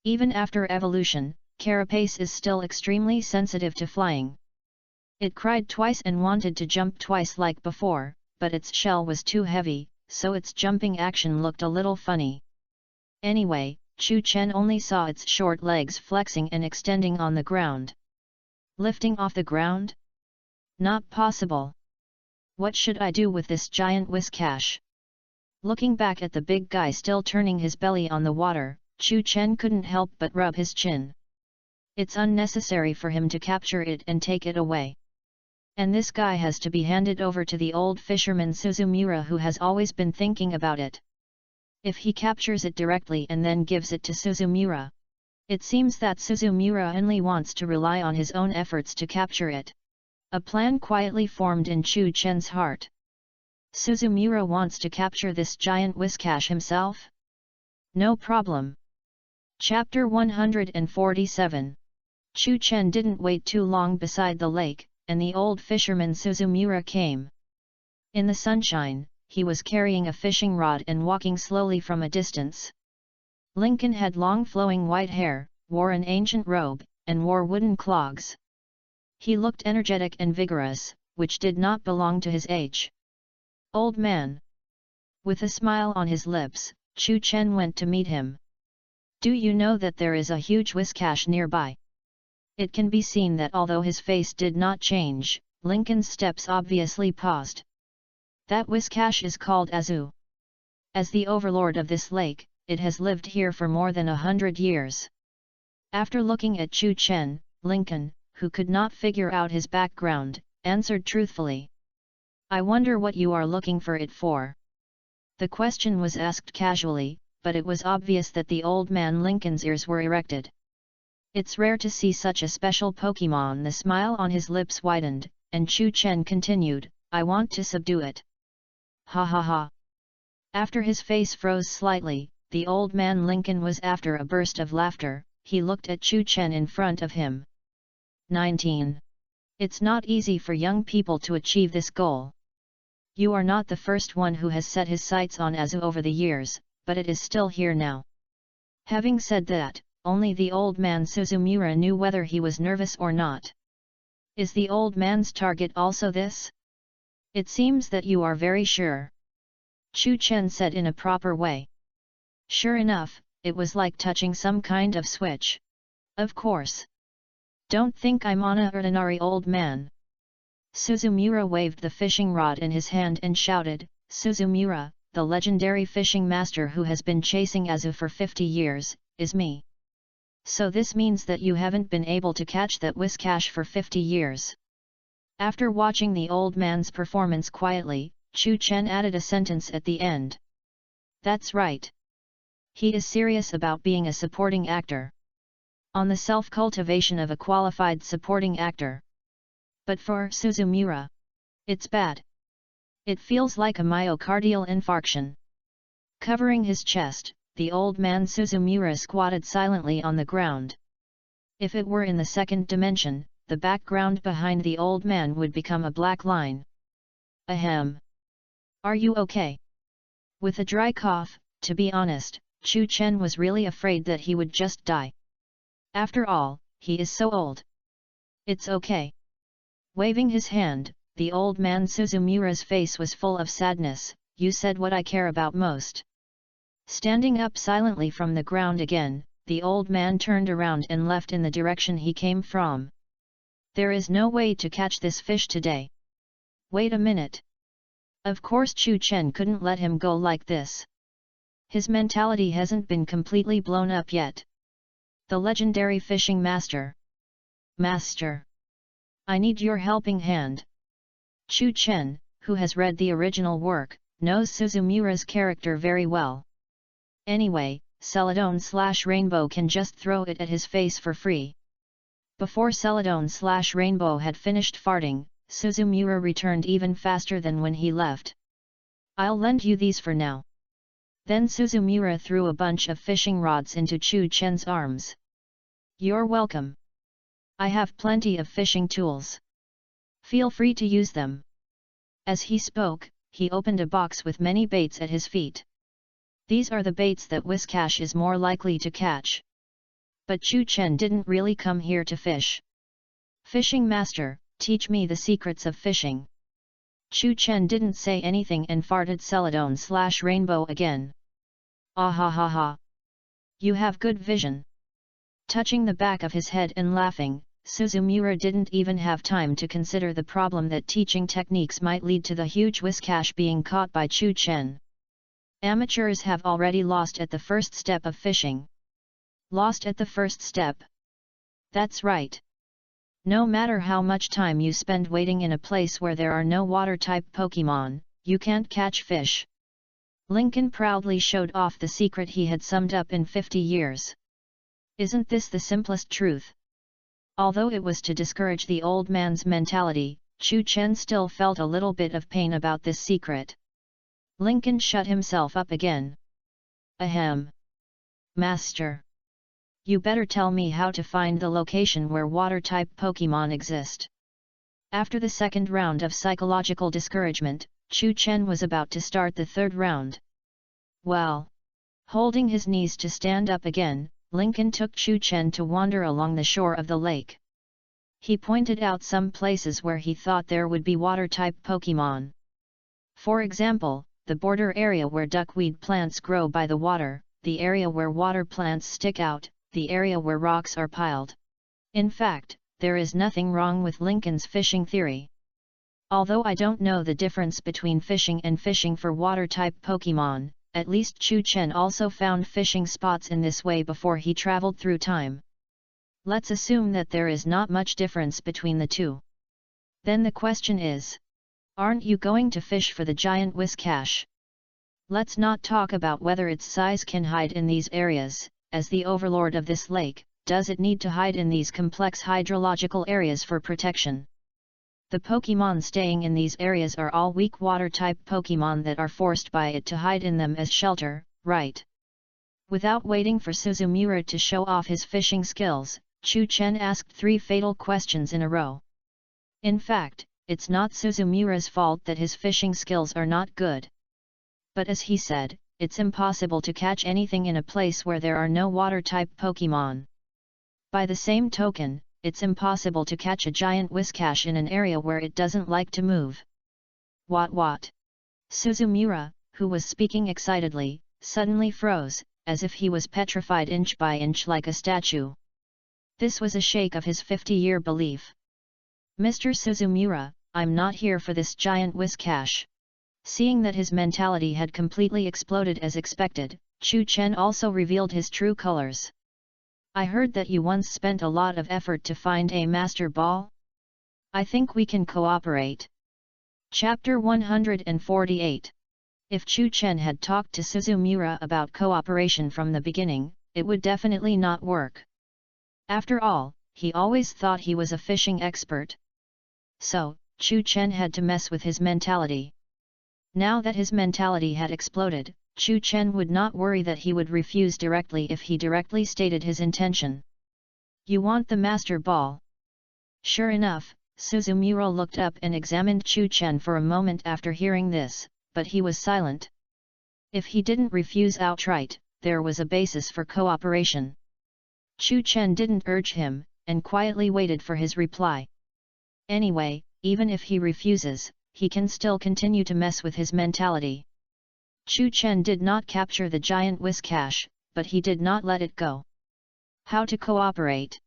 Even after evolution, Carapace is still extremely sensitive to flying. It cried twice and wanted to jump twice like before, but its shell was too heavy, so its jumping action looked a little funny. Anyway, Chu Chen only saw its short legs flexing and extending on the ground. Lifting off the ground? Not possible. What should I do with this giant whiskash? Looking back at the big guy still turning his belly on the water, Chu Chen couldn't help but rub his chin. It's unnecessary for him to capture it and take it away. And this guy has to be handed over to the old fisherman Suzumura, who has always been thinking about it. If he captures it directly and then gives it to Suzumura, it seems that Suzumura only wants to rely on his own efforts to capture it. A plan quietly formed in Chu Chen's heart. Suzumura wants to capture this giant whiskash himself? No problem. Chapter 147. Chu Chen didn't wait too long beside the lake, and the old fisherman Suzumura came. In the sunshine, he was carrying a fishing rod and walking slowly from a distance. Lincoln had long flowing white hair, wore an ancient robe, and wore wooden clogs. He looked energetic and vigorous, which did not belong to his age. Old man. With a smile on his lips, Chu Chen went to meet him. Do you know that there is a huge whiskash nearby? It can be seen that although his face did not change, Lincoln's steps obviously paused. That whiskash is called Azu. As the overlord of this lake, it has lived here for more than 100 years. After looking at Chu Chen, Lincoln, who could not figure out his background, answered truthfully. I wonder what you are looking for it for. The question was asked casually, but it was obvious that the old man Lincoln's ears were erected. It's rare to see such a special Pokemon. The smile on his lips widened, and Chu Chen continued, I want to subdue it. Ha ha ha. After his face froze slightly, the old man Lincoln was after a burst of laughter. He looked at Chu Chen in front of him. 19. It's not easy for young people to achieve this goal. You are not the first one who has set his sights on Azu over the years, but it is still here now. Having said that, only the old man Suzumura knew whether he was nervous or not. Is the old man's target also this? It seems that you are very sure. Chu Chen said in a proper way. Sure enough, it was like touching some kind of switch. Of course. Don't think I'm an ordinary old man. Suzumura waved the fishing rod in his hand and shouted, Suzumura, the legendary fishing master who has been chasing Azu for 50 years, is me. So this means that you haven't been able to catch that whiskash for 50 years. After watching the old man's performance quietly, Chu Chen added a sentence at the end. That's right. He is serious about being a supporting actor. On the self-cultivation of a qualified supporting actor. But for Suzumura, it's bad. It feels like a myocardial infarction. Covering his chest, the old man Suzumura squatted silently on the ground. If it were in the second dimension, the background behind the old man would become a black line. Ahem. Are you okay? With a dry cough, to be honest, Chu Chen was really afraid that he would just die. After all, he is so old. It's okay. Waving his hand, the old man Suzumura's face was full of sadness. You said what I care about most. Standing up silently from the ground again, the old man turned around and left in the direction he came from. There is no way to catch this fish today. Wait a minute. Of course Chu Chen couldn't let him go like this. His mentality hasn't been completely blown up yet. The legendary fishing master. Master. I need your helping hand. Chu Chen, who has read the original work, knows Suzumura's character very well. Anyway, Celadon/Rainbow can just throw it at his face for free. Before Celadon/Rainbow had finished farting, Suzumura returned even faster than when he left. I'll lend you these for now. Then Suzumura threw a bunch of fishing rods into Chu Chen's arms. You're welcome. I have plenty of fishing tools. Feel free to use them. As he spoke, he opened a box with many baits at his feet. These are the baits that Whiscash is more likely to catch. But Chu Chen didn't really come here to fish. Fishing master, teach me the secrets of fishing. Chu Chen didn't say anything and farted Celadon/Rainbow again. Ah ha ha ha. You have good vision. Touching the back of his head and laughing, Suzumura didn't even have time to consider the problem that teaching techniques might lead to the huge Whiscash being caught by Chu Chen. Amateurs have already lost at the first step of fishing. Lost at the first step? That's right. No matter how much time you spend waiting in a place where there are no water-type Pokemon, you can't catch fish. Lincoln proudly showed off the secret he had summed up in 50 years. Isn't this the simplest truth? Although it was to discourage the old man's mentality, Chu Chen still felt a little bit of pain about this secret. Lincoln shut himself up again. Ahem. Master. You better tell me how to find the location where water-type Pokemon exist. After the second round of psychological discouragement, Chu Chen was about to start the third round. Well. Holding his knees to stand up again, Lincoln took Chu Chen to wander along the shore of the lake. He pointed out some places where he thought there would be water-type Pokemon. For example, the border area where duckweed plants grow by the water, the area where water plants stick out, the area where rocks are piled. In fact, there is nothing wrong with Lincoln's fishing theory. Although I don't know the difference between fishing and fishing for water-type Pokemon, at least Chu Chen also found fishing spots in this way before he traveled through time. Let's assume that there is not much difference between the two. Then the question is, aren't you going to fish for the giant Whiscash? Let's not talk about whether its size can hide in these areas. As the overlord of this lake, does it need to hide in these complex hydrological areas for protection? The Pokemon staying in these areas are all weak water-type Pokemon that are forced by it to hide in them as shelter, right? Without waiting for Suzumura to show off his fishing skills, Chu Chen asked 3 fatal questions in a row. In fact, it's not Suzumura's fault that his fishing skills are not good. But as he said, it's impossible to catch anything in a place where there are no water-type Pokemon. By the same token, it's impossible to catch a giant Whiscash in an area where it doesn't like to move. What? Suzumura, who was speaking excitedly, suddenly froze, as if he was petrified inch by inch like a statue. This was a shake of his 50-year belief. Mr. Suzumura, I'm not here for this giant Whiscash. Seeing that his mentality had completely exploded as expected, Chu Chen also revealed his true colors. I heard that you once spent a lot of effort to find a Master Ball? I think we can cooperate. Chapter 148. If Chu Chen had talked to Suzumura about cooperation from the beginning, it would definitely not work. After all, he always thought he was a fishing expert. So, Chu Chen had to mess with his mentality. Now that his mentality had exploded, Chu Chen would not worry that he would refuse directly if he directly stated his intention. You want the Master Ball? Sure enough, Suzumura looked up and examined Chu Chen for a moment after hearing this, but he was silent. If he didn't refuse outright, there was a basis for cooperation. Chu Chen didn't urge him, and quietly waited for his reply. Anyway, even if he refuses, he can still continue to mess with his mentality. Chu Chen did not capture the giant Whiscash, but he did not let it go. How to cooperate?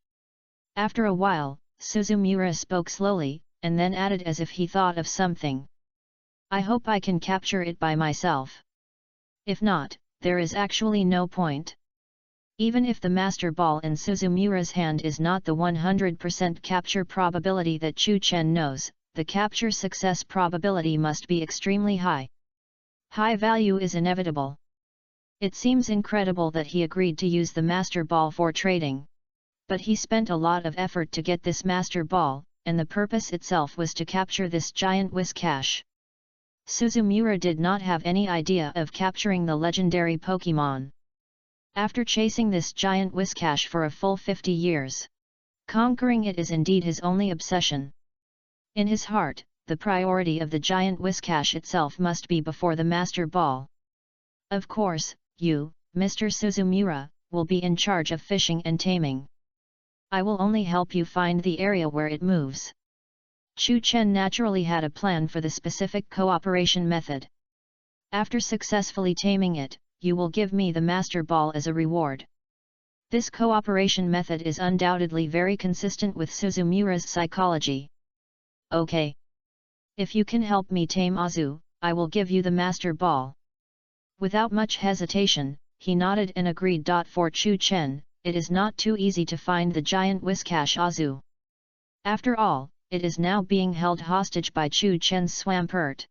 After a while, Suzumura spoke slowly, and then added as if he thought of something. I hope I can capture it by myself. If not, there is actually no point. Even if the Master Ball in Suzumura's hand is not the 100% capture probability that Chu Chen knows, the capture success probability must be extremely high. High value is inevitable. It seems incredible that he agreed to use the Master Ball for trading. But he spent a lot of effort to get this Master Ball, and the purpose itself was to capture this giant Whiscash. Suzumura did not have any idea of capturing the legendary Pokemon. After chasing this giant Whiscash for a full 50 years, conquering it is indeed his only obsession. In his heart, the priority of the giant whiscash itself must be before the master ball. Of course, you, Mr. Suzumura, will be in charge of fishing and taming. I will only help you find the area where it moves. Chu Chen naturally had a plan for the specific cooperation method. After successfully taming it, you will give me the master ball as a reward. This cooperation method is undoubtedly very consistent with Suzumura's psychology. Okay. If you can help me tame Azu, I will give you the master ball. Without much hesitation, he nodded and agreed. For Chu Chen, it is not too easy to find the giant whiscash Azu. After all, it is now being held hostage by Chu Chen's swampert.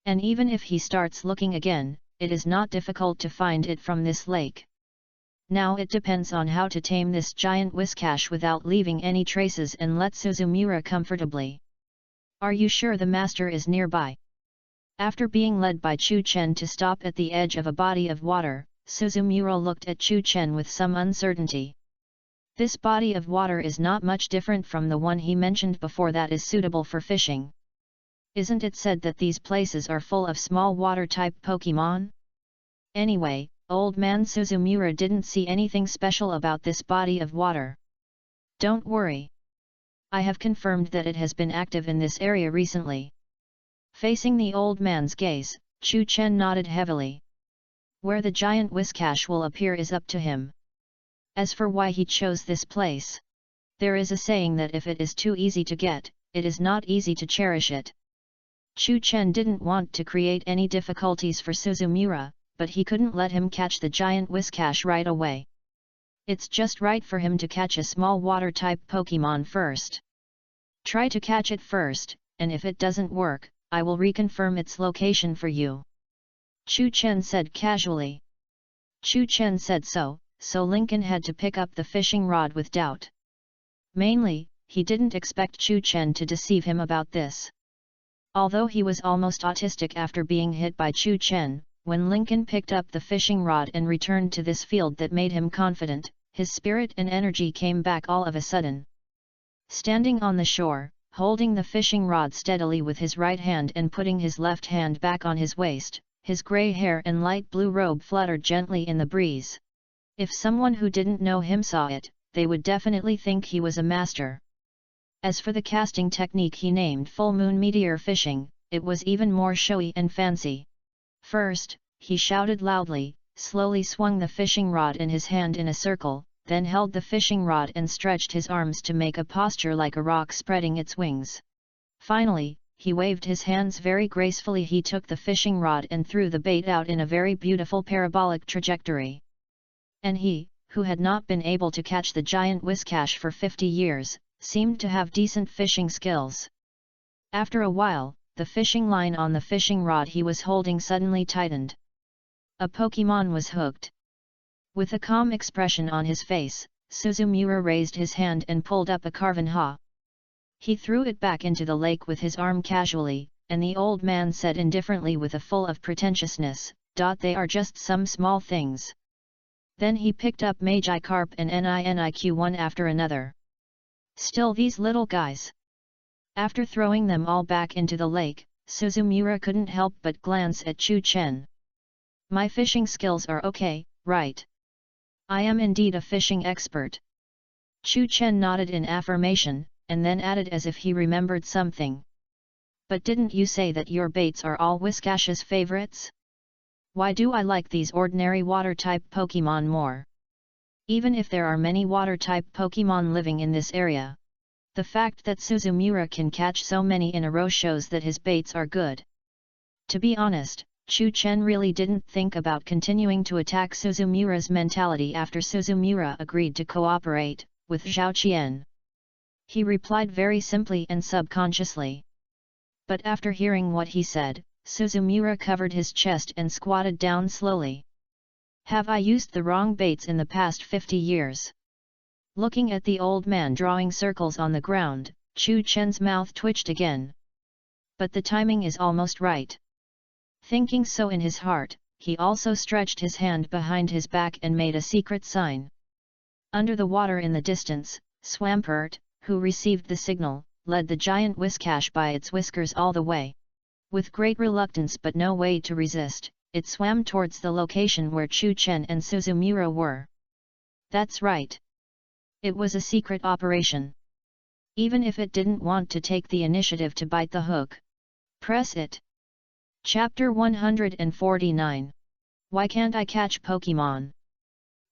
And even if he starts looking again, it is not difficult to find it from this lake. Now it depends on how to tame this giant whiscash without leaving any traces and let Suzumura comfortably. Are you sure the master is nearby? After being led by Chu Chen to stop at the edge of a body of water, Suzumura looked at Chu Chen with some uncertainty. This body of water is not much different from the one he mentioned before that is suitable for fishing. Isn't it said that these places are full of small water-type Pokemon? Anyway, old man Suzumura didn't see anything special about this body of water. Don't worry. I have confirmed that it has been active in this area recently. Facing the old man's gaze, Chu Chen nodded heavily. Where the giant whiscash will appear is up to him. As for why he chose this place, there is a saying that if it is too easy to get, it is not easy to cherish it. Chu Chen didn't want to create any difficulties for Suzumura, but he couldn't let him catch the giant whiscash right away. It's just right for him to catch a small water-type Pokemon first. Try to catch it first, and if it doesn't work, I will reconfirm its location for you. Chu Chen said casually. Chu Chen said so Lincoln had to pick up the fishing rod with doubt. Mainly, he didn't expect Chu Chen to deceive him about this. Although he was almost autistic after being hit by Chu Chen, when Lincoln picked up the fishing rod and returned to this field that made him confident, his spirit and energy came back all of a sudden. Standing on the shore, holding the fishing rod steadily with his right hand and putting his left hand back on his waist, his grey hair and light blue robe fluttered gently in the breeze. If someone who didn't know him saw it, they would definitely think he was a master. As for the casting technique he named full moon meteor fishing, it was even more showy and fancy. First, he shouted loudly, slowly swung the fishing rod in his hand in a circle, then held the fishing rod and stretched his arms to make a posture like a rock spreading its wings. Finally, he waved his hands very gracefully. He took the fishing rod and threw the bait out in a very beautiful parabolic trajectory. And he, who had not been able to catch the giant whiscash for 50 years, seemed to have decent fishing skills. After a while, the fishing line on the fishing rod he was holding suddenly tightened. A Pokemon was hooked. With a calm expression on his face, Suzumura raised his hand and pulled up a Carvanha. He threw it back into the lake with his arm casually, and the old man said indifferently with a full of pretentiousness, "They are just some small things." Then he picked up Magikarp and Niniq one after another. Still these little guys. After throwing them all back into the lake, Suzumura couldn't help but glance at Chu Chen. My fishing skills are okay, right? I am indeed a fishing expert. Chu Chen nodded in affirmation, and then added as if he remembered something. But didn't you say that your baits are all Whiscash's favorites? Why do I like these ordinary water-type Pokemon more? Even if there are many water-type Pokemon living in this area, the fact that Suzumura can catch so many in a row shows that his baits are good. To be honest, Chu Chen really didn't think about continuing to attack Suzumura's mentality after Suzumura agreed to cooperate with Zhao Qian. He replied very simply and subconsciously. But after hearing what he said, Suzumura covered his chest and squatted down slowly. Have I used the wrong baits in the past 50 years? Looking at the old man drawing circles on the ground, Chu Chen's mouth twitched again. But the timing is almost right. Thinking so in his heart, he also stretched his hand behind his back and made a secret sign. Under the water in the distance, Swampert, who received the signal, led the giant whiscash by its whiskers all the way. With great reluctance but no way to resist, it swam towards the location where Chu Chen and Suzumura were. That's right. It was a secret operation. Even if it didn't want to take the initiative to bite the hook. Press it. Chapter 149. Why can't I catch Pokemon?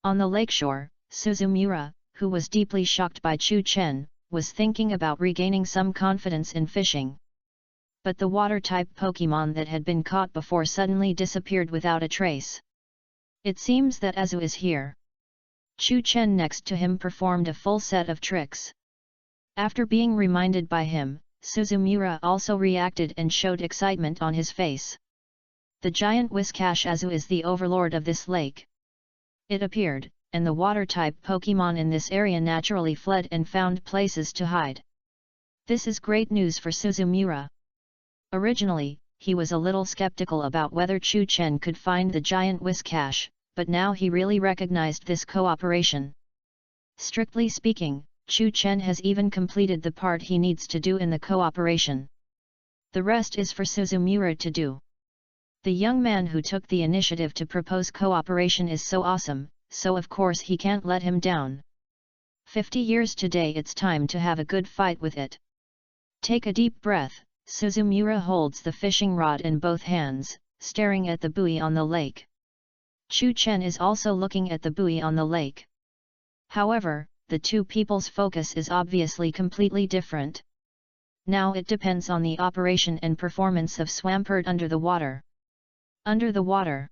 On the lakeshore, Suzumura, who was deeply shocked by Chu Chen, was thinking about regaining some confidence in fishing. But the water-type Pokemon that had been caught before suddenly disappeared without a trace. It seems that Azu is here. Chu Chen next to him performed a full set of tricks. After being reminded by him, Suzumura also reacted and showed excitement on his face. The giant whiscash Azu is the overlord of this lake. It appeared, and the water-type Pokemon in this area naturally fled and found places to hide. This is great news for Suzumura. Originally, he was a little skeptical about whether Chu Chen could find the giant whiscash, but now he really recognized this cooperation. Strictly speaking, Chu Chen has even completed the part he needs to do in the cooperation. The rest is for Suzumura to do. The young man who took the initiative to propose cooperation is so awesome, so of course he can't let him down. 50 years today, it's time to have a good fight with it. Take a deep breath. Suzumura holds the fishing rod in both hands, staring at the buoy on the lake. Chu Chen is also looking at the buoy on the lake. However, the two people's focus is obviously completely different. Now it depends on the operation and performance of Swampert under the water. Under the water.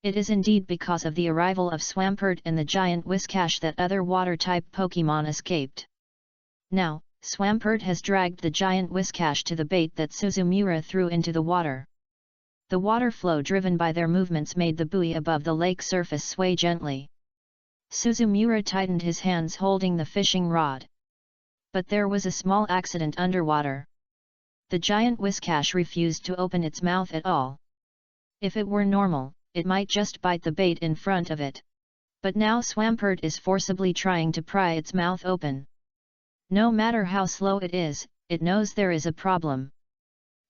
It is indeed because of the arrival of Swampert and the giant whiscash that other water-type Pokemon escaped. Now, Swampert has dragged the giant whiscash to the bait that Suzumura threw into the water. The water flow driven by their movements made the buoy above the lake surface sway gently. Suzumura tightened his hands holding the fishing rod. But there was a small accident underwater. The giant whiscash refused to open its mouth at all. If it were normal, it might just bite the bait in front of it. But now Swampert is forcibly trying to pry its mouth open. No matter how slow it is, it knows there is a problem.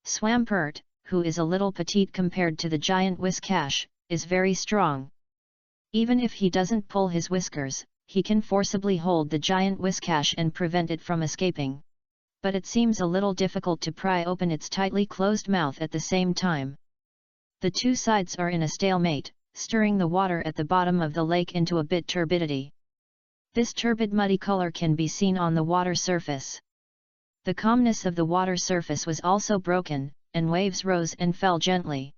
Swampert, who is a little petite compared to the giant whiscash, is very strong. Even if he doesn't pull his whiskers, he can forcibly hold the giant whiscash and prevent it from escaping. But it seems a little difficult to pry open its tightly closed mouth at the same time. The two sides are in a stalemate, stirring the water at the bottom of the lake into a bit turbidity. This turbid muddy color can be seen on the water surface. The calmness of the water surface was also broken, and waves rose and fell gently.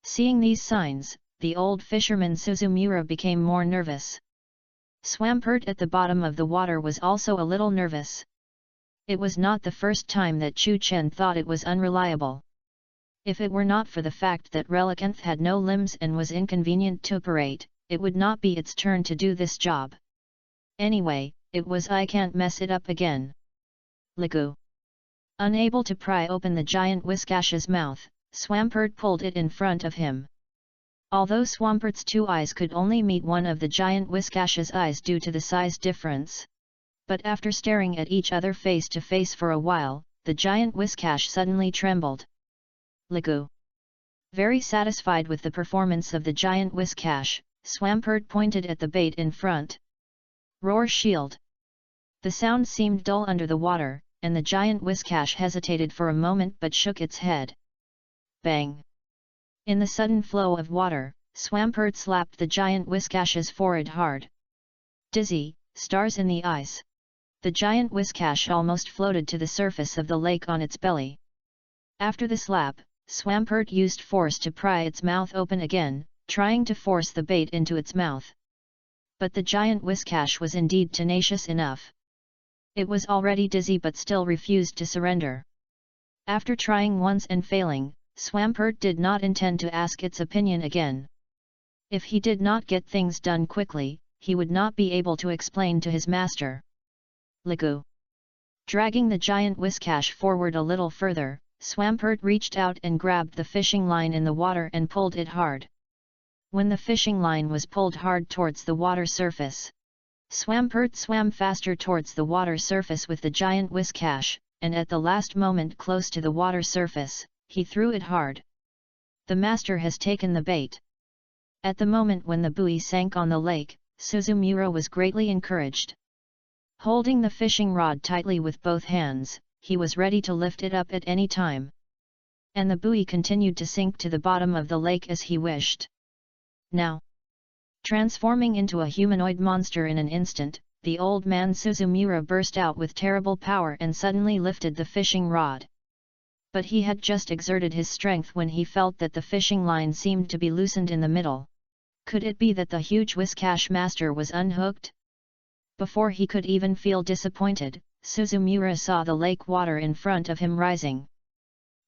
Seeing these signs, the old fisherman Suzumura became more nervous. Swampert at the bottom of the water was also a little nervous. It was not the first time that Chu Chen thought it was unreliable. If it were not for the fact that Relicanth had no limbs and was inconvenient to operate, it would not be its turn to do this job. Anyway, it was I can't mess it up again. Ligu. Unable to pry open the giant whiscash's mouth, Swampert pulled it in front of him. Although Swampert's two eyes could only meet one of the giant whiscash's eyes due to the size difference. But after staring at each other face to face for a while, the giant whiscash suddenly trembled. Ligu. Very satisfied with the performance of the giant whiscash, Swampert pointed at the bait in front. Roar shield. The sound seemed dull under the water, and the giant whiscash hesitated for a moment but shook its head. Bang! In the sudden flow of water, Swampert slapped the giant whiscash's forehead hard. Dizzy, stars in the eyes. The giant whiscash almost floated to the surface of the lake on its belly. After the slap, Swampert used force to pry its mouth open again, trying to force the bait into its mouth. But the giant whiscash was indeed tenacious enough. It was already dizzy but still refused to surrender. After trying once and failing, Swampert did not intend to ask its opinion again. If he did not get things done quickly, he would not be able to explain to his master. Ligu. Dragging the giant whiscash forward a little further, Swampert reached out and grabbed the fishing line in the water and pulled it hard. When the fishing line was pulled hard towards the water surface, Swampert swam faster towards the water surface with the giant whiscash, and at the last moment close to the water surface, he threw it hard. The master has taken the bait. At the moment when the buoy sank on the lake, Suzumura was greatly encouraged. Holding the fishing rod tightly with both hands, he was ready to lift it up at any time. And the buoy continued to sink to the bottom of the lake as he wished. Now, transforming into a humanoid monster in an instant, the old man Suzumura burst out with terrible power and suddenly lifted the fishing rod. But he had just exerted his strength when he felt that the fishing line seemed to be loosened in the middle. Could it be that the huge Whiskash master was unhooked? Before he could even feel disappointed, Suzumura saw the lake water in front of him rising.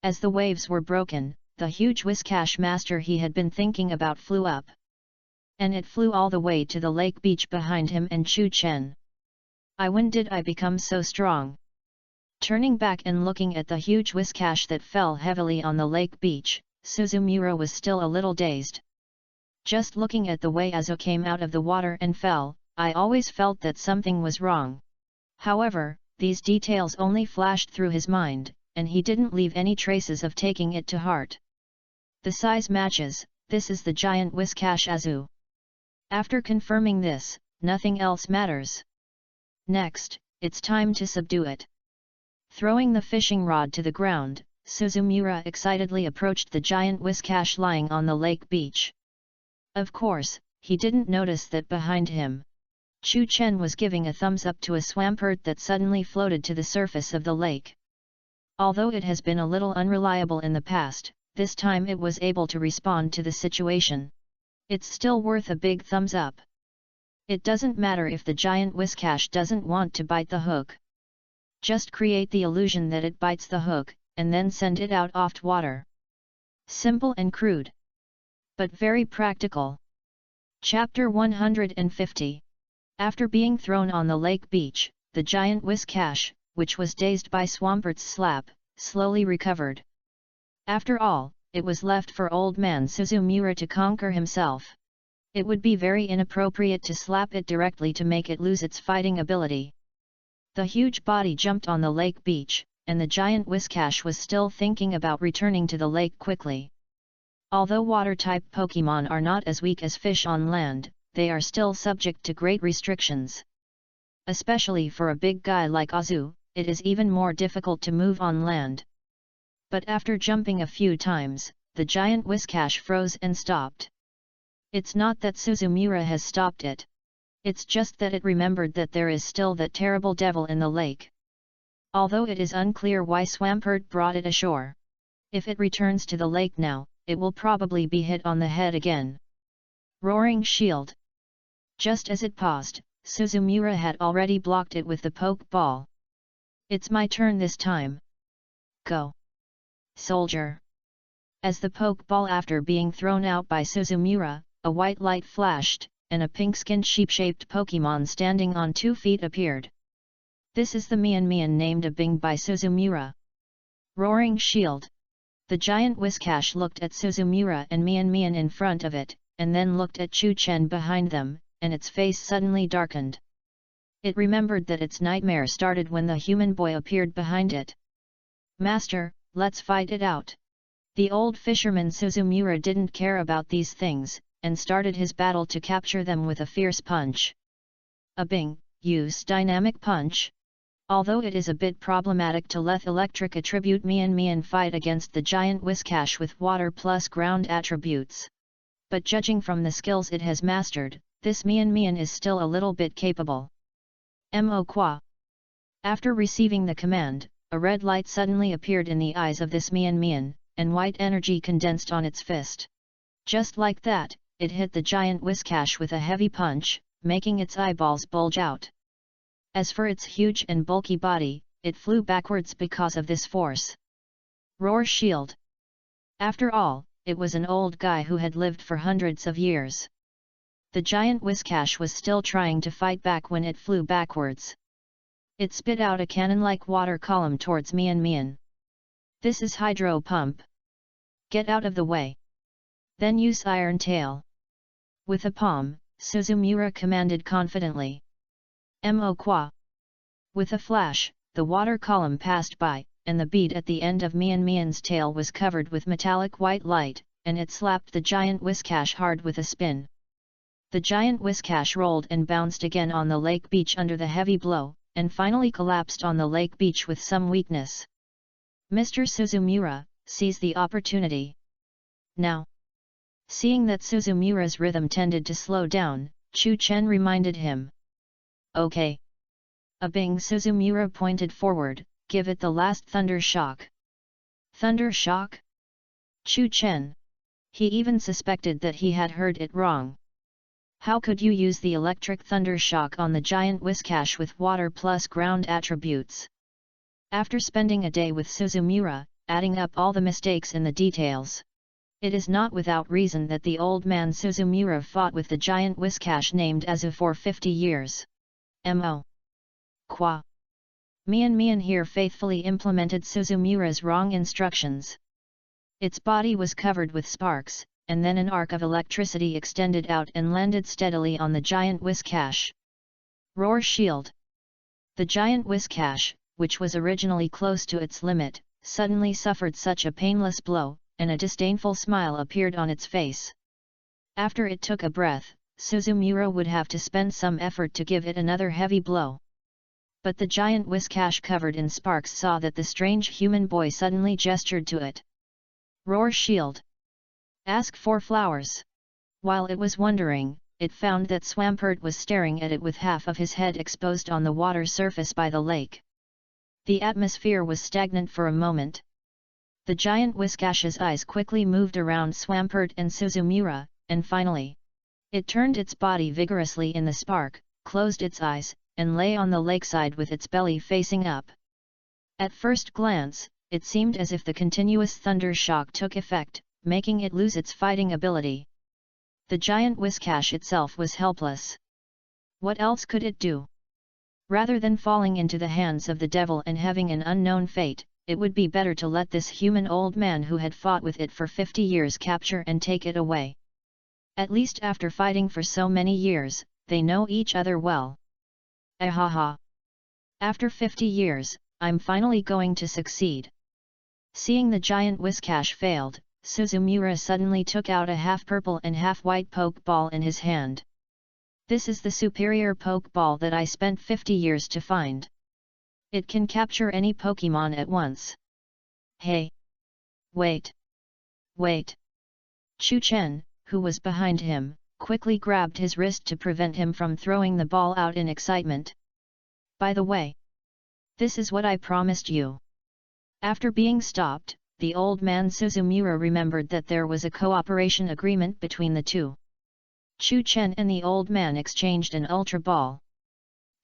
As the waves were broken, the huge Whiskash master he had been thinking about flew up. And it flew all the way to the lake beach behind him and Chu Chen. When did I become so strong? Turning back and looking at the huge Whiskash that fell heavily on the lake beach, Suzumura was still a little dazed. Just looking at the way Azu came out of the water and fell, I always felt that something was wrong. However, these details only flashed through his mind, and he didn't leave any traces of taking it to heart. The size matches, this is the giant Whiskash Azu. After confirming this, nothing else matters. Next, it's time to subdue it. Throwing the fishing rod to the ground, Suzumura excitedly approached the giant Whiskash lying on the lake beach. Of course, he didn't notice that behind him, Chu Chen was giving a thumbs up to a swampert that suddenly floated to the surface of the lake. Although it has been a little unreliable in the past, this time it was able to respond to the situation. It's still worth a big thumbs up. It doesn't matter if the giant Whiskash doesn't want to bite the hook. Just create the illusion that it bites the hook, and then send it out off water. Simple and crude, but very practical. Chapter 150. After being thrown on the lake beach, the giant Whiskash, which was dazed by Swampert's slap, slowly recovered. After all, it was left for old man Suzumura to conquer himself. It would be very inappropriate to slap it directly to make it lose its fighting ability. The huge body jumped on the lake beach, and the giant Whiskash was still thinking about returning to the lake quickly. Although water-type Pokémon are not as weak as fish on land, they are still subject to great restrictions. Especially for a big guy like Azu, it is even more difficult to move on land. But after jumping a few times, the giant Whiskash froze and stopped. It's not that Suzumura has stopped it. It's just that it remembered that there is still that terrible devil in the lake. Although it is unclear why Swampert brought it ashore. If it returns to the lake now, it will probably be hit on the head again. Roaring Shield. Just as it paused, Suzumura had already blocked it with the poke ball. It's my turn this time. Go, soldier. As the poke ball after being thrown out by Suzumura, a white light flashed, and a pink-skinned sheep-shaped Pokémon standing on 2 feet appeared. This is the Mian Mian named a Bing by Suzumura. Roaring Shield. The giant Whiskash looked at Suzumura and Mian Mian in front of it, and then looked at Chu Chen behind them, and its face suddenly darkened. It remembered that its nightmare started when the human boy appeared behind it. Master, let's fight it out. The old fisherman Suzumura didn't care about these things, and started his battle to capture them with a fierce punch. A Bing, use dynamic punch. Although it is a bit problematic to let electric attribute Mian Mian fight against the giant Whiskash with water plus ground attributes. But judging from the skills it has mastered, this Mian Mian is still a little bit capable. Mo Qua. After receiving the command, a red light suddenly appeared in the eyes of this Mian Mian, and white energy condensed on its fist. Just like that, it hit the giant Whiskash with a heavy punch, making its eyeballs bulge out. As for its huge and bulky body, it flew backwards because of this force. Roar Shield. After all, it was an old guy who had lived for hundreds of years. The giant Whiskash was still trying to fight back when it flew backwards. It spit out a cannon-like water column towards Mian Mian. This is Hydro Pump. Get out of the way. Then use Iron Tail. With a palm, Suzumura commanded confidently. Mo Qua. With a flash, the water column passed by, and the bead at the end of Mian Mian's tail was covered with metallic white light, and it slapped the giant Whiscash hard with a spin. The giant Whiscash rolled and bounced again on the lake beach under the heavy blow, and finally collapsed on the lake beach with some weakness. Mr. Suzumura seized the opportunity. Now, seeing that Suzumura's rhythm tended to slow down, Chu Chen reminded him. Okay. A bing. Suzumura pointed forward, give it the last thunder shock. Thunder shock? Chu Chen. He even suspected that he had heard it wrong. How could you use the electric thunder shock on the giant Whiscash with water plus ground attributes? After spending a day with Suzumura, adding up all the mistakes in the details, it is not without reason that the old man Suzumura fought with the giant Whiscash named Azu for 50 years. Mo. Qua. Mian Mian here faithfully implemented Suzumura's wrong instructions. Its body was covered with sparks, and then an arc of electricity extended out and landed steadily on the giant Whiscash. Roar shield! The giant Whiscash, which was originally close to its limit, suddenly suffered such a painless blow, and a disdainful smile appeared on its face. After it took a breath, Suzumura would have to spend some effort to give it another heavy blow. But the giant Whiscash covered in sparks saw that the strange human boy suddenly gestured to it. Roar shield! Ask for flowers! While it was wondering, it found that Swampert was staring at it with half of his head exposed on the water surface by the lake. The atmosphere was stagnant for a moment. The giant Whiscash's eyes quickly moved around Swampert and Suzumura, and finally, it turned its body vigorously in the spark, closed its eyes, and lay on the lakeside with its belly facing up. At first glance, it seemed as if the continuous thunder shock took effect, making it lose its fighting ability. The giant Whiscash itself was helpless. What else could it do? Rather than falling into the hands of the devil and having an unknown fate, it would be better to let this human old man who had fought with it for 50 years capture and take it away. At least after fighting for so many years, they know each other well. Ahaha! After 50 years, I'm finally going to succeed. Seeing the giant Whiscash failed, Suzumura suddenly took out a half-purple and half-white poke ball in his hand. This is the superior poke ball that I spent 50 years to find. It can capture any Pokemon at once. Hey! Wait! Wait! Chu Chen, who was behind him, quickly grabbed his wrist to prevent him from throwing the ball out in excitement. By the way, this is what I promised you. After being stopped, the old man Suzumura remembered that there was a cooperation agreement between the two. Chu Chen and the old man exchanged an Ultra Ball.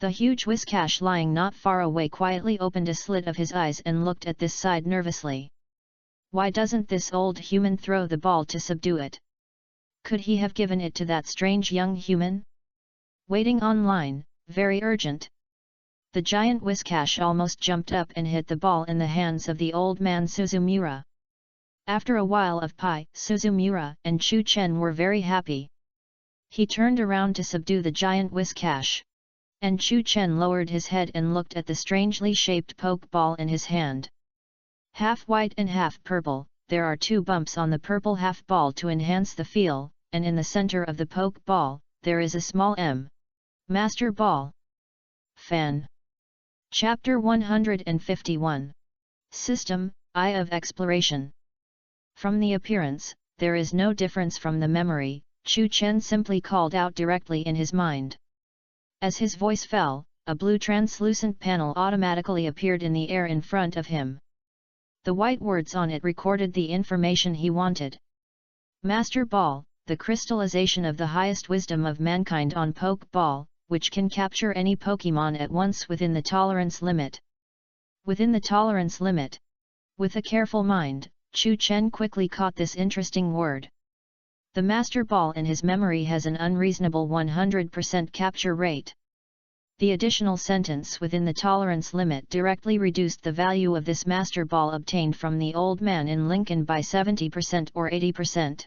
The huge Whiscash lying not far away quietly opened a slit of his eyes and looked at this side nervously. Why doesn't this old human throw the ball to subdue it? Could he have given it to that strange young human? Waiting online, very urgent. The giant Whiscash almost jumped up and hit the ball in the hands of the old man Suzumura. After a while of pie, Suzumura and Chu Chen were very happy. He turned around to subdue the giant Whiscash. And Chu Chen lowered his head and looked at the strangely shaped poke ball in his hand. Half white and half purple, there are two bumps on the purple half ball to enhance the feel, and in the center of the poke ball, there is a small M. Master Ball. Fan. Chapter 151. System, Eye of Exploration. From the appearance, there is no difference from the memory, Chu Chen simply called out directly in his mind. As his voice fell, a blue translucent panel automatically appeared in the air in front of him. The white words on it recorded the information he wanted. Master Ball, the crystallization of the highest wisdom of mankind on Poke Ball, which can capture any Pokemon at once within the tolerance limit. Within the tolerance limit. With a careful mind, Chu Chen quickly caught this interesting word. The Master Ball in his memory has an unreasonable 100% capture rate. The additional sentence within the tolerance limit directly reduced the value of this Master Ball obtained from the old man in Lincoln by 70% or 80%.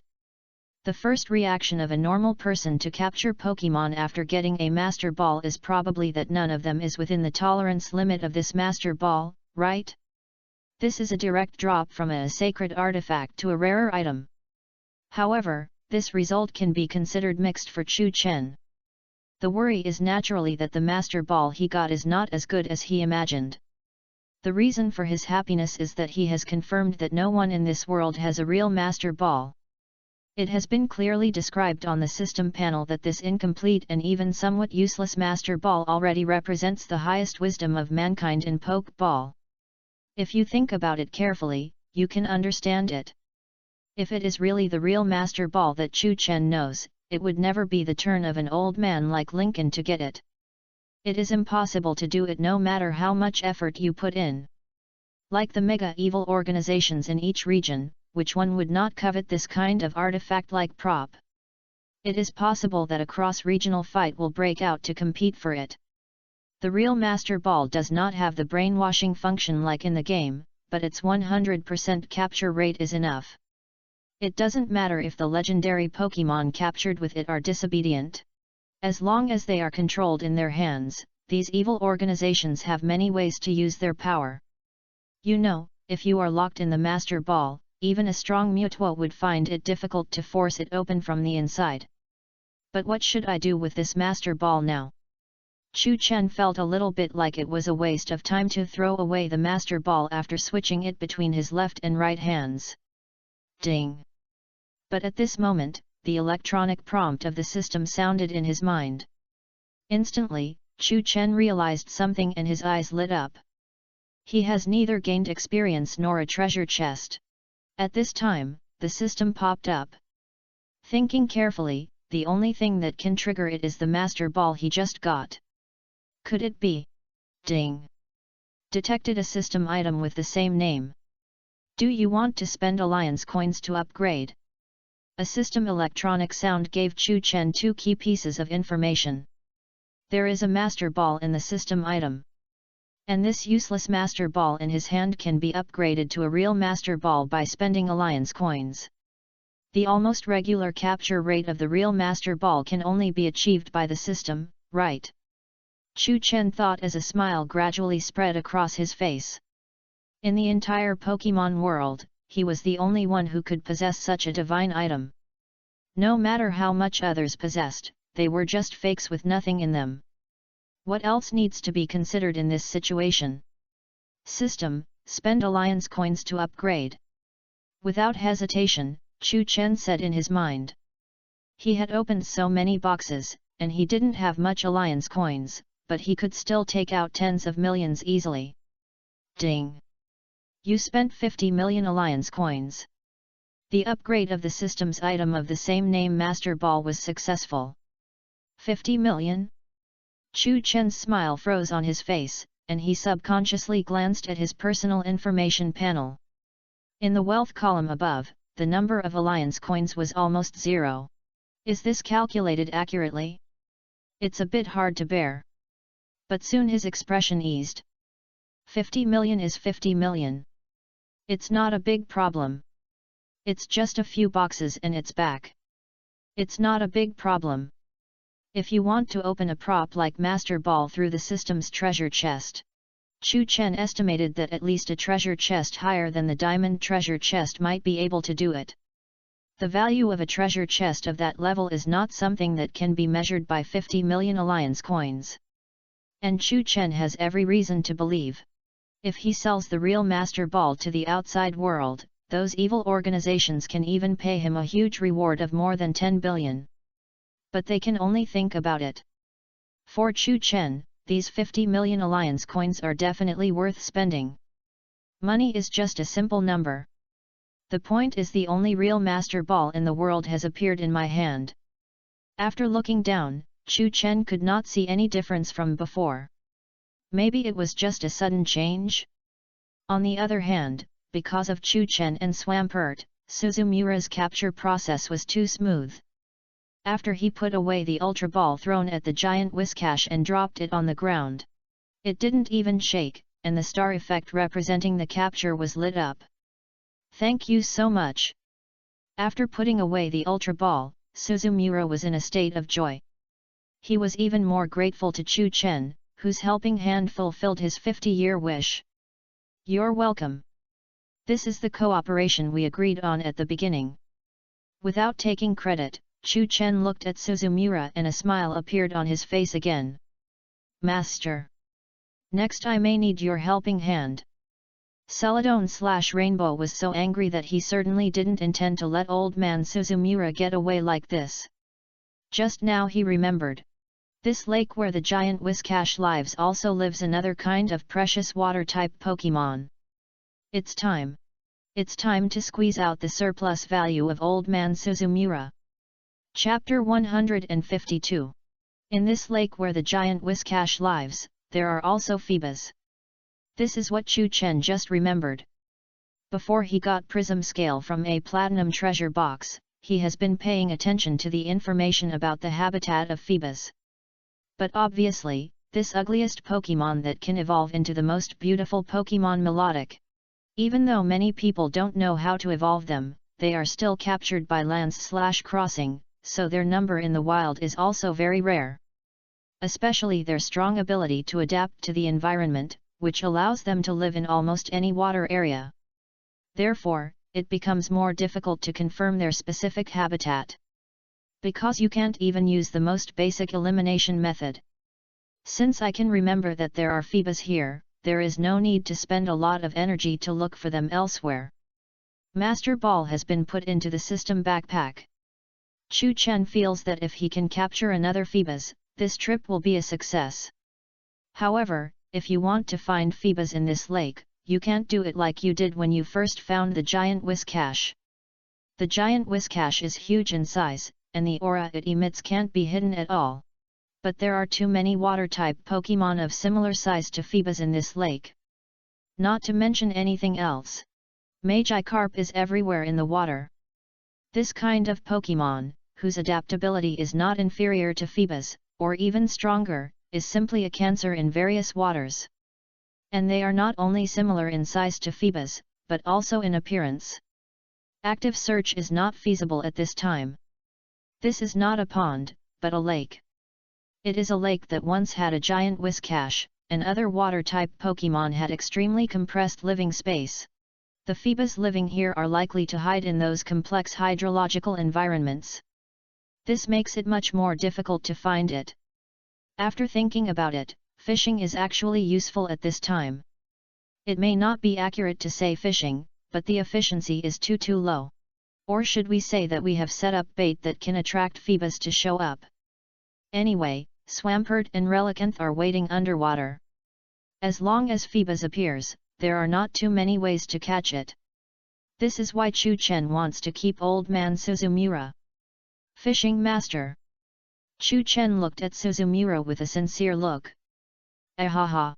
The first reaction of a normal person to capture Pokemon after getting a Master Ball is probably that none of them is within the tolerance limit of this Master Ball, right? This is a direct drop from a sacred artifact to a rarer item. However, this result can be considered mixed for Chu Chen. The worry is naturally that the Master Ball he got is not as good as he imagined. The reason for his happiness is that he has confirmed that no one in this world has a real Master Ball. It has been clearly described on the system panel that this incomplete and even somewhat useless Master Ball already represents the highest wisdom of mankind in Poke Ball. If you think about it carefully, you can understand it. If it is really the real Master Ball that Chu Chen knows, it would never be the turn of an old man like Lincoln to get it. It is impossible to do it no matter how much effort you put in. Like the mega evil organizations in each region, which one would not covet this kind of artifact-like prop? It is possible that a cross-regional fight will break out to compete for it. The real Master Ball does not have the brainwashing function like in the game, but its 100% capture rate is enough. It doesn't matter if the legendary Pokemon captured with it are disobedient. As long as they are controlled in their hands, these evil organizations have many ways to use their power. You know, if you are locked in the Master Ball, even a strong Mutwo would find it difficult to force it open from the inside. But what should I do with this Master Ball now? Chu Chen felt a little bit like it was a waste of time to throw away the Master Ball after switching it between his left and right hands. Ding! But at this moment, the electronic prompt of the system sounded in his mind. Instantly, Chu Chen realized something and his eyes lit up. He has neither gained experience nor a treasure chest. At this time, the system popped up. Thinking carefully, the only thing that can trigger it is the Master Ball he just got. Could it be? Ding! Detected a system item with the same name. Do you want to spend alliance coins to upgrade? A system electronic sound gave Chu Chen two key pieces of information. There is a Master Ball in the system item. And this useless Master Ball in his hand can be upgraded to a real Master Ball by spending alliance coins. The almost regular capture rate of the real Master Ball can only be achieved by the system, right? Chu Chen thought as a smile gradually spread across his face. In the entire Pokemon world, he was the only one who could possess such a divine item. No matter how much others possessed, they were just fakes with nothing in them. What else needs to be considered in this situation? System, spend alliance coins to upgrade. Without hesitation, Chu Chen said in his mind. He had opened so many boxes, and he didn't have much alliance coins, but he could still take out tens of millions easily. Ding! You spent 50 million alliance coins. The upgrade of the system's item of the same name Master Ball was successful. 50 million? Chu Chen's smile froze on his face, and he subconsciously glanced at his personal information panel. In the wealth column above, the number of alliance coins was almost zero. Is this calculated accurately? It's a bit hard to bear. But soon his expression eased. 50 million is 50 million. It's not a big problem. It's just a few boxes and it's back. It's not a big problem. If you want to open a prop like Master Ball through the system's treasure chest. Chu Chen estimated that at least a treasure chest higher than the diamond treasure chest might be able to do it. The value of a treasure chest of that level is not something that can be measured by 50 million alliance coins. And Chu Chen has every reason to believe. If he sells the real Master Ball to the outside world, those evil organizations can even pay him a huge reward of more than 10 billion. But they can only think about it. For Chu Chen, these 50 million alliance coins are definitely worth spending. Money is just a simple number. The point is the only real Master Ball in the world has appeared in my hand. After looking down, Chu Chen could not see any difference from before. Maybe it was just a sudden change? On the other hand, because of Chu Chen and Swampert, Suzumura's capture process was too smooth. After he put away the Ultra Ball thrown at the giant Whiscash and dropped it on the ground. It didn't even shake, and the star effect representing the capture was lit up. Thank you so much. After putting away the Ultra Ball, Suzumura was in a state of joy. He was even more grateful to Chu Chen, whose helping hand fulfilled his 50-year wish. You're welcome. This is the cooperation we agreed on at the beginning. Without taking credit, Chu Chen looked at Suzumura and a smile appeared on his face again. Master. Next I may need your helping hand. Celadon/Rainbow was so angry that he certainly didn't intend to let old man Suzumura get away like this. Just now he remembered. This lake where the giant Whiscash lives also lives another kind of precious water-type Pokemon. It's time. It's time to squeeze out the surplus value of old man Suzumura. Chapter 152. In this lake where the giant Whiscash lives, there are also Phoebas. This is what Chu Chen just remembered. Before he got Prism Scale from a Platinum Treasure Box, he has been paying attention to the information about the habitat of Phoebas. But obviously, this ugliest Pokemon that can evolve into the most beautiful Pokemon melodic. Even though many people don't know how to evolve them, they are still captured by lance/crossing, so their number in the wild is also very rare. Especially their strong ability to adapt to the environment, which allows them to live in almost any water area. Therefore, it becomes more difficult to confirm their specific habitat. Because you can't even use the most basic elimination method. Since I can remember that there are Phoebas here, there is no need to spend a lot of energy to look for them elsewhere. Master Ball has been put into the system backpack. Chu Chen feels that if he can capture another Phoebas, this trip will be a success. However, if you want to find Phoebas in this lake, you can't do it like you did when you first found the giant Whiscash. The giant Whiscash is huge in size, and the aura it emits can't be hidden at all. But there are too many water-type Pokemon of similar size to Phoebas in this lake. Not to mention anything else. Magikarp is everywhere in the water. This kind of Pokemon, whose adaptability is not inferior to Phoebas, or even stronger, is simply a cancer in various waters. And they are not only similar in size to Phoebas, but also in appearance. Active search is not feasible at this time. This is not a pond, but a lake. It is a lake that once had a giant Whiscash, and other water-type Pokemon had extremely compressed living space. The Phoebas living here are likely to hide in those complex hydrological environments. This makes it much more difficult to find it. After thinking about it, fishing is actually useful at this time. It may not be accurate to say fishing, but the efficiency is too low. Or should we say that we have set up bait that can attract Phoebas to show up? Anyway, Swampert and Relicanth are waiting underwater. As long as Phoebas appears, there are not too many ways to catch it. This is why Chu Chen wants to keep old man Suzumura. Fishing master. Chu Chen looked at Suzumura with a sincere look. Ahaha.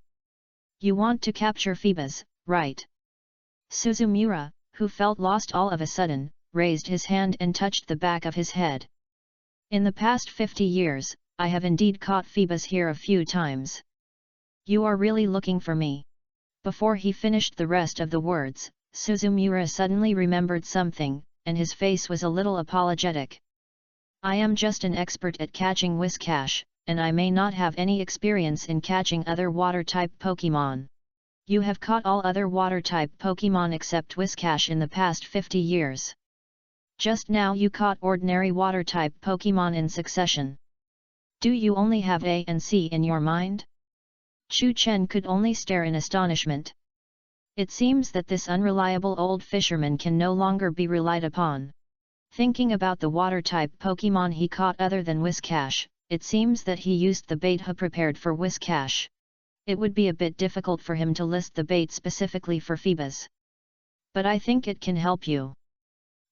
You want to capture Phoebas, right? Suzumura, who felt lost all of a sudden, raised his hand and touched the back of his head. In the past 50 years, I have indeed caught Phoebas here a few times. You are really looking for me? Before he finished the rest of the words, Suzumura suddenly remembered something, and his face was a little apologetic. I am just an expert at catching Whiscash, and I may not have any experience in catching other water-type Pokemon. You have caught all other water-type Pokemon except Whiscash in the past 50 years. Just now you caught ordinary water-type Pokemon in succession. Do you only have A and C in your mind? Chu Chen could only stare in astonishment. It seems that this unreliable old fisherman can no longer be relied upon. Thinking about the water-type Pokemon he caught other than Whiscash, it seems that he used the bait he prepared for Whiscash. It would be a bit difficult for him to list the bait specifically for Phoebas. But I think it can help you.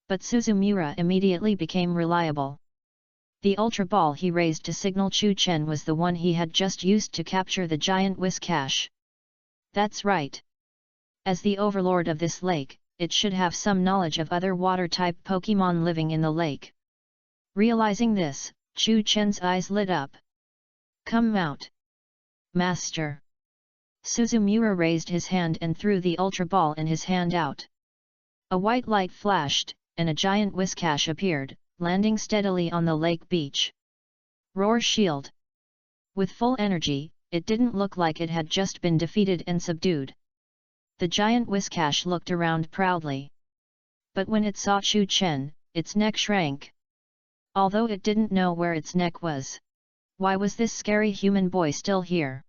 But Suzumura immediately became reliable. The Ultra Ball he raised to signal Chu Chen was the one he had just used to capture the giant Whiscash. That's right. As the overlord of this lake, it should have some knowledge of other water-type Pokemon living in the lake. Realizing this, Chu Chen's eyes lit up. Come out. Master. Suzumura raised his hand and threw the Ultra Ball in his hand out. A white light flashed, and a giant Whiscash appeared, landing steadily on the lake beach. Roar shield! With full energy, it didn't look like it had just been defeated and subdued. The giant Whiscash looked around proudly. But when it saw Chu Chen, its neck shrank. Although it didn't know where its neck was. Why was this scary human boy still here?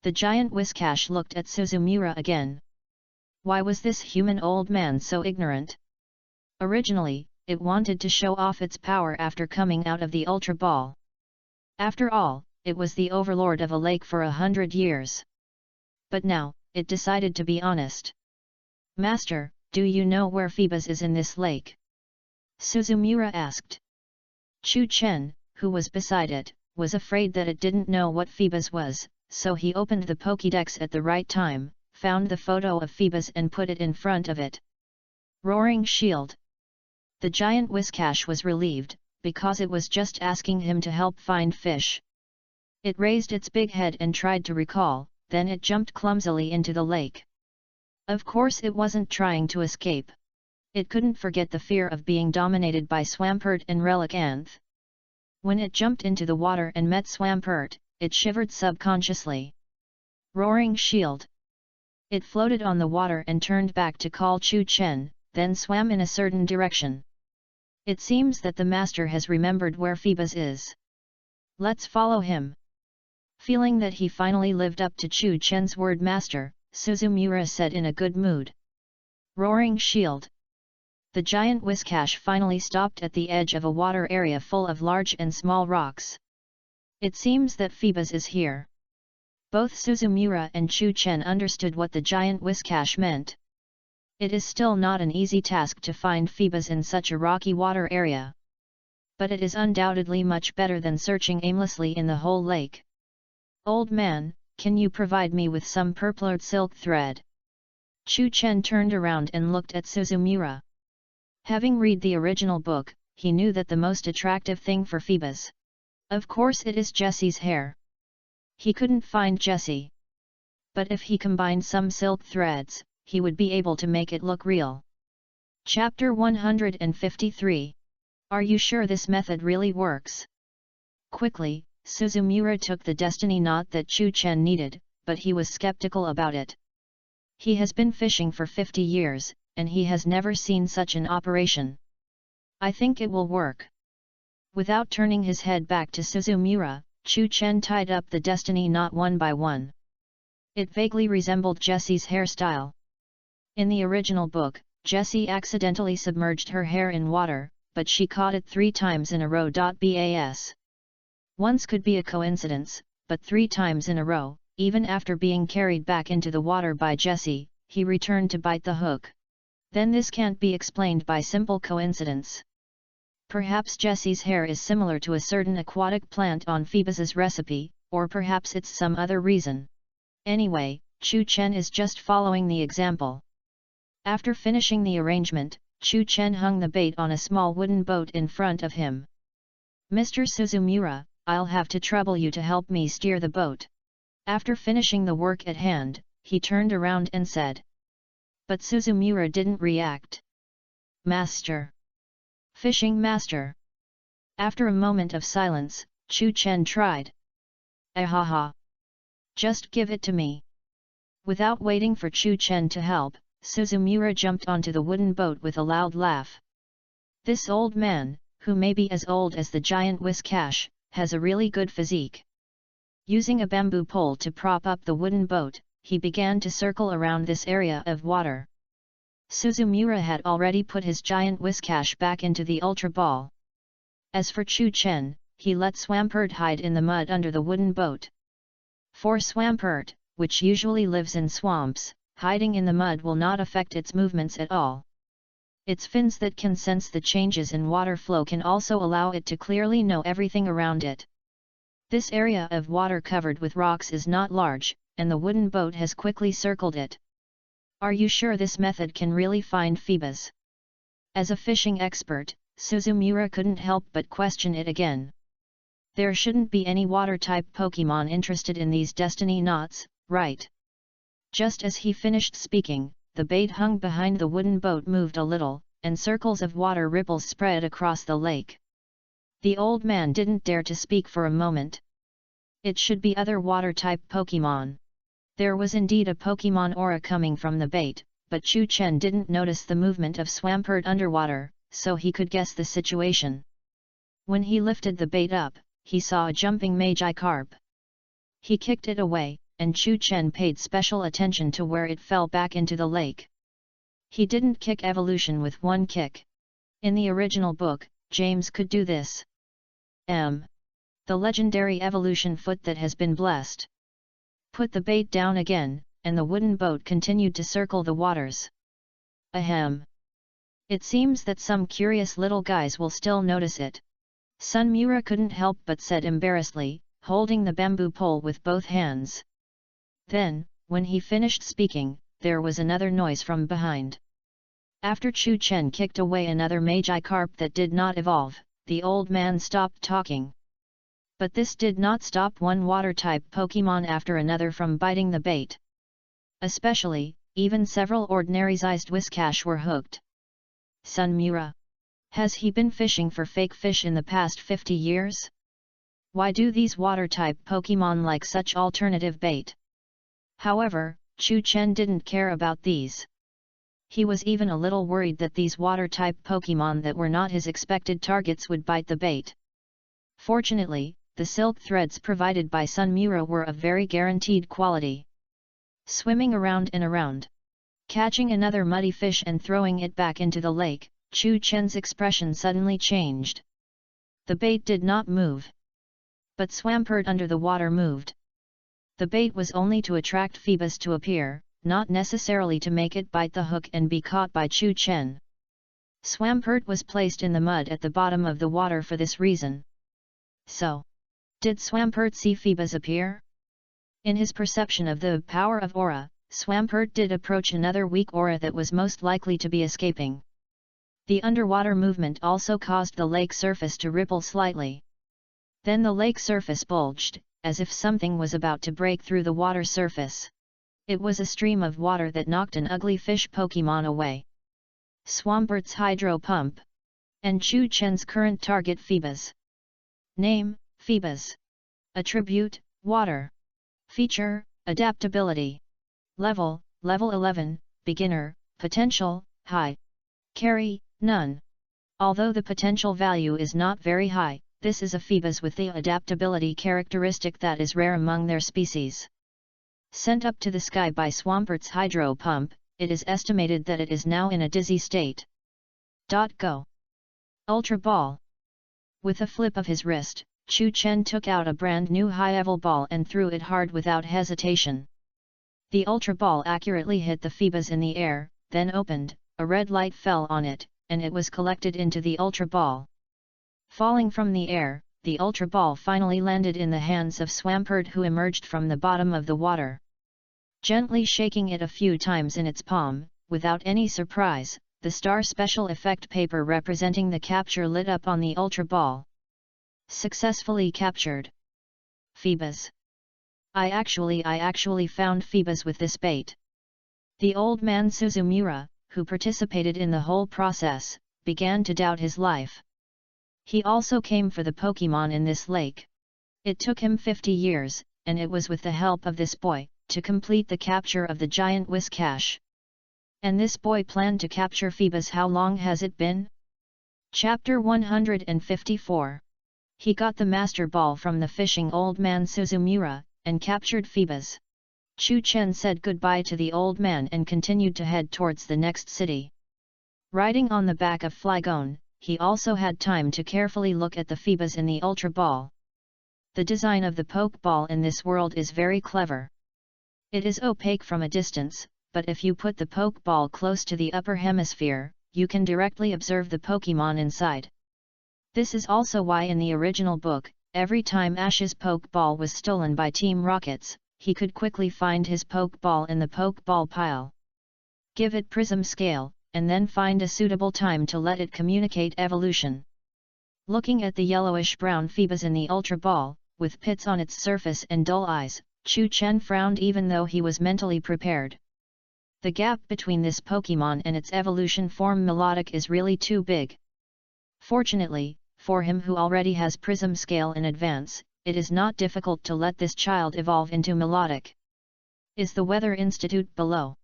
The giant Whiscash looked at Suzumura again. Why was this human old man so ignorant? Originally, it wanted to show off its power after coming out of the Ultra Ball. After all, it was the overlord of a lake for 100 years. But now, it decided to be honest. Master, do you know where Phoebus is in this lake? Suzumura asked. Chu Chen, who was beside it, was afraid that it didn't know what Phoebus was, so he opened the Pokédex at the right time, found the photo of Phoebus and put it in front of it. Roaring shield! The giant Whiscash was relieved, because it was just asking him to help find fish. It raised its big head and tried to recall, then it jumped clumsily into the lake. Of course it wasn't trying to escape. It couldn't forget the fear of being dominated by Swampert and Relicanth. When it jumped into the water and met Swampert, it shivered subconsciously. Roaring shield! It floated on the water and turned back to call Chu Chen, then swam in a certain direction. It seems that the master has remembered where Phoebus is. Let's follow him. Feeling that he finally lived up to Chu Chen's word, Master, Suzumura said in a good mood. Roaring shield! The giant Whiscash finally stopped at the edge of a water area full of large and small rocks. It seems that Phoebus is here. Both Suzumura and Chu Chen understood what the giant Whiscash meant. It is still not an easy task to find Phoebus in such a rocky water area. But it is undoubtedly much better than searching aimlessly in the whole lake. Old man, can you provide me with some purploed silk thread? Chu Chen turned around and looked at Suzumura. Having read the original book, he knew that the most attractive thing for Phoebus. Of course it is Jessie's hair. He couldn't find Jessie. But if he combined some silk threads, he would be able to make it look real. Chapter 153. Are you sure this method really works? Quickly, Suzumura took the destiny knot that Chu Chen needed, but he was skeptical about it. He has been fishing for 50 years, and he has never seen such an operation. I think it will work. Without turning his head back to Suzumura, Chu Chen tied up the destiny knot one by one. It vaguely resembled Jessie's hairstyle. In the original book, Jessie accidentally submerged her hair in water, but she caught it 3 times in a row. Bas. Once could be a coincidence, but 3 times in a row, even after being carried back into the water by Jessie, he returned to bite the hook. Then this can't be explained by simple coincidence. Perhaps Jessie's hair is similar to a certain aquatic plant on Phoebus's recipe, or perhaps it's some other reason. Anyway, Chu Chen is just following the example. After finishing the arrangement, Chu Chen hung the bait on a small wooden boat in front of him. Mr. Suzumura, I'll have to trouble you to help me steer the boat. After finishing the work at hand, he turned around and said. But Suzumura didn't react. Master! Fishing master! After a moment of silence, Chu Chen tried. Ahaha! Just give it to me. Without waiting for Chu Chen to help, Suzumura jumped onto the wooden boat with a loud laugh. This old man, who may be as old as the giant Whiscash, has a really good physique. Using a bamboo pole to prop up the wooden boat, he began to circle around this area of water. Suzumura had already put his giant Whiscash back into the Ultra Ball. As for Chu Chen, he let Swampert hide in the mud under the wooden boat. For Swampert, which usually lives in swamps, hiding in the mud will not affect its movements at all. Its fins that can sense the changes in water flow can also allow it to clearly know everything around it. This area of water covered with rocks is not large, and the wooden boat has quickly circled it. Are you sure this method can really find Phoebus? As a fishing expert, Suzumura couldn't help but question it again. There shouldn't be any water-type Pokemon interested in these destiny knots, right? Just as he finished speaking, the bait hung behind the wooden boat moved a little, and circles of water ripples spread across the lake. The old man didn't dare to speak for a moment. It should be other water-type Pokemon. There was indeed a Pokemon aura coming from the bait, but Chu Chen didn't notice the movement of Swampert underwater, so he could guess the situation. When he lifted the bait up, he saw a jumping Magikarp. He kicked it away, and Chu Chen paid special attention to where it fell back into the lake. He didn't kick evolution with one kick. In the original book, James could do this. The legendary evolution foot that has been blessed. Put the bait down again, and the wooden boat continued to circle the waters. Ahem. It seems that some curious little guys will still notice it. Sunmura couldn't help but said embarrassedly, holding the bamboo pole with both hands. Then, when he finished speaking, there was another noise from behind. After Chu Chen kicked away another Magikarp that did not evolve, the old man stopped talking. But this did not stop one water-type Pokemon after another from biting the bait. Especially, even several ordinary-sized Whiscash were hooked. Sunmura. Has he been fishing for fake fish in the past 50 years? Why do these water-type Pokemon like such alternative bait? However, Chu Chen didn't care about these. He was even a little worried that these water-type Pokemon that were not his expected targets would bite the bait. Fortunately, the silk threads provided by Sunmura were of very guaranteed quality. Swimming around and around, catching another muddy fish and throwing it back into the lake, Chu Chen's expression suddenly changed. The bait did not move. But Swampert under the water moved. The bait was only to attract Phoebus to appear, not necessarily to make it bite the hook and be caught by Chu Chen. Swampert was placed in the mud at the bottom of the water for this reason. So, did Swampert see Phoebus appear? In his perception of the power of aura, Swampert did approach another weak aura that was most likely to be escaping. The underwater movement also caused the lake surface to ripple slightly. Then the lake surface bulged, as if something was about to break through the water surface. It was a stream of water that knocked an ugly fish Pokemon away. Swampert's hydro pump. And Chu Chen's current target Phoebus. Name, Phoebus. Attribute, water. Feature, adaptability. Level, level 11, beginner, potential, high. Carry, none. Although the potential value is not very high, this is a Phoebus with the adaptability characteristic that is rare among their species. Sent up to the sky by Swampert's hydro pump, it is estimated that it is now in a dizzy state. Go. Ultra Ball. With a flip of his wrist, Chu Chen took out a brand new high-level ball and threw it hard without hesitation. The Ultra Ball accurately hit the Phoebus in the air, then opened, a red light fell on it, and it was collected into the Ultra Ball. Falling from the air, the Ultra Ball finally landed in the hands of Swampert, who emerged from the bottom of the water. Gently shaking it a few times in its palm, without any surprise, the star special effect paper representing the capture lit up on the Ultra Ball. Successfully captured. Phoebus. I actually found Phoebus with this bait. The old man Suzumura, who participated in the whole process, began to doubt his life. He also came for the Pokemon in this lake. It took him 50 years, and it was with the help of this boy, to complete the capture of the giant Whiscash. And this boy planned to capture Phoebus. How long has it been? Chapter 154. He got the Master Ball from the fishing old man Suzumura, and captured Phoebus. Chu Chen said goodbye to the old man and continued to head towards the next city. Riding on the back of Flygon, he also had time to carefully look at the Phoebus in the Ultra Ball. The design of the Pokeball in this world is very clever. It is opaque from a distance, but if you put the Pokeball close to the upper hemisphere, you can directly observe the Pokemon inside. This is also why in the original book, every time Ash's Pokeball was stolen by Team Rockets, he could quickly find his Pokeball in the Pokeball pile. Give it prism scale, and then find a suitable time to let it communicate evolution. Looking at the yellowish-brown Phoebus in the Ultra Ball, with pits on its surface and dull eyes, Chu Chen frowned even though he was mentally prepared. The gap between this Pokemon and its evolution form Melodic is really too big. Fortunately, for him who already has Prism Scale in advance, it is not difficult to let this child evolve into Melodic. Is the Weather Institute below?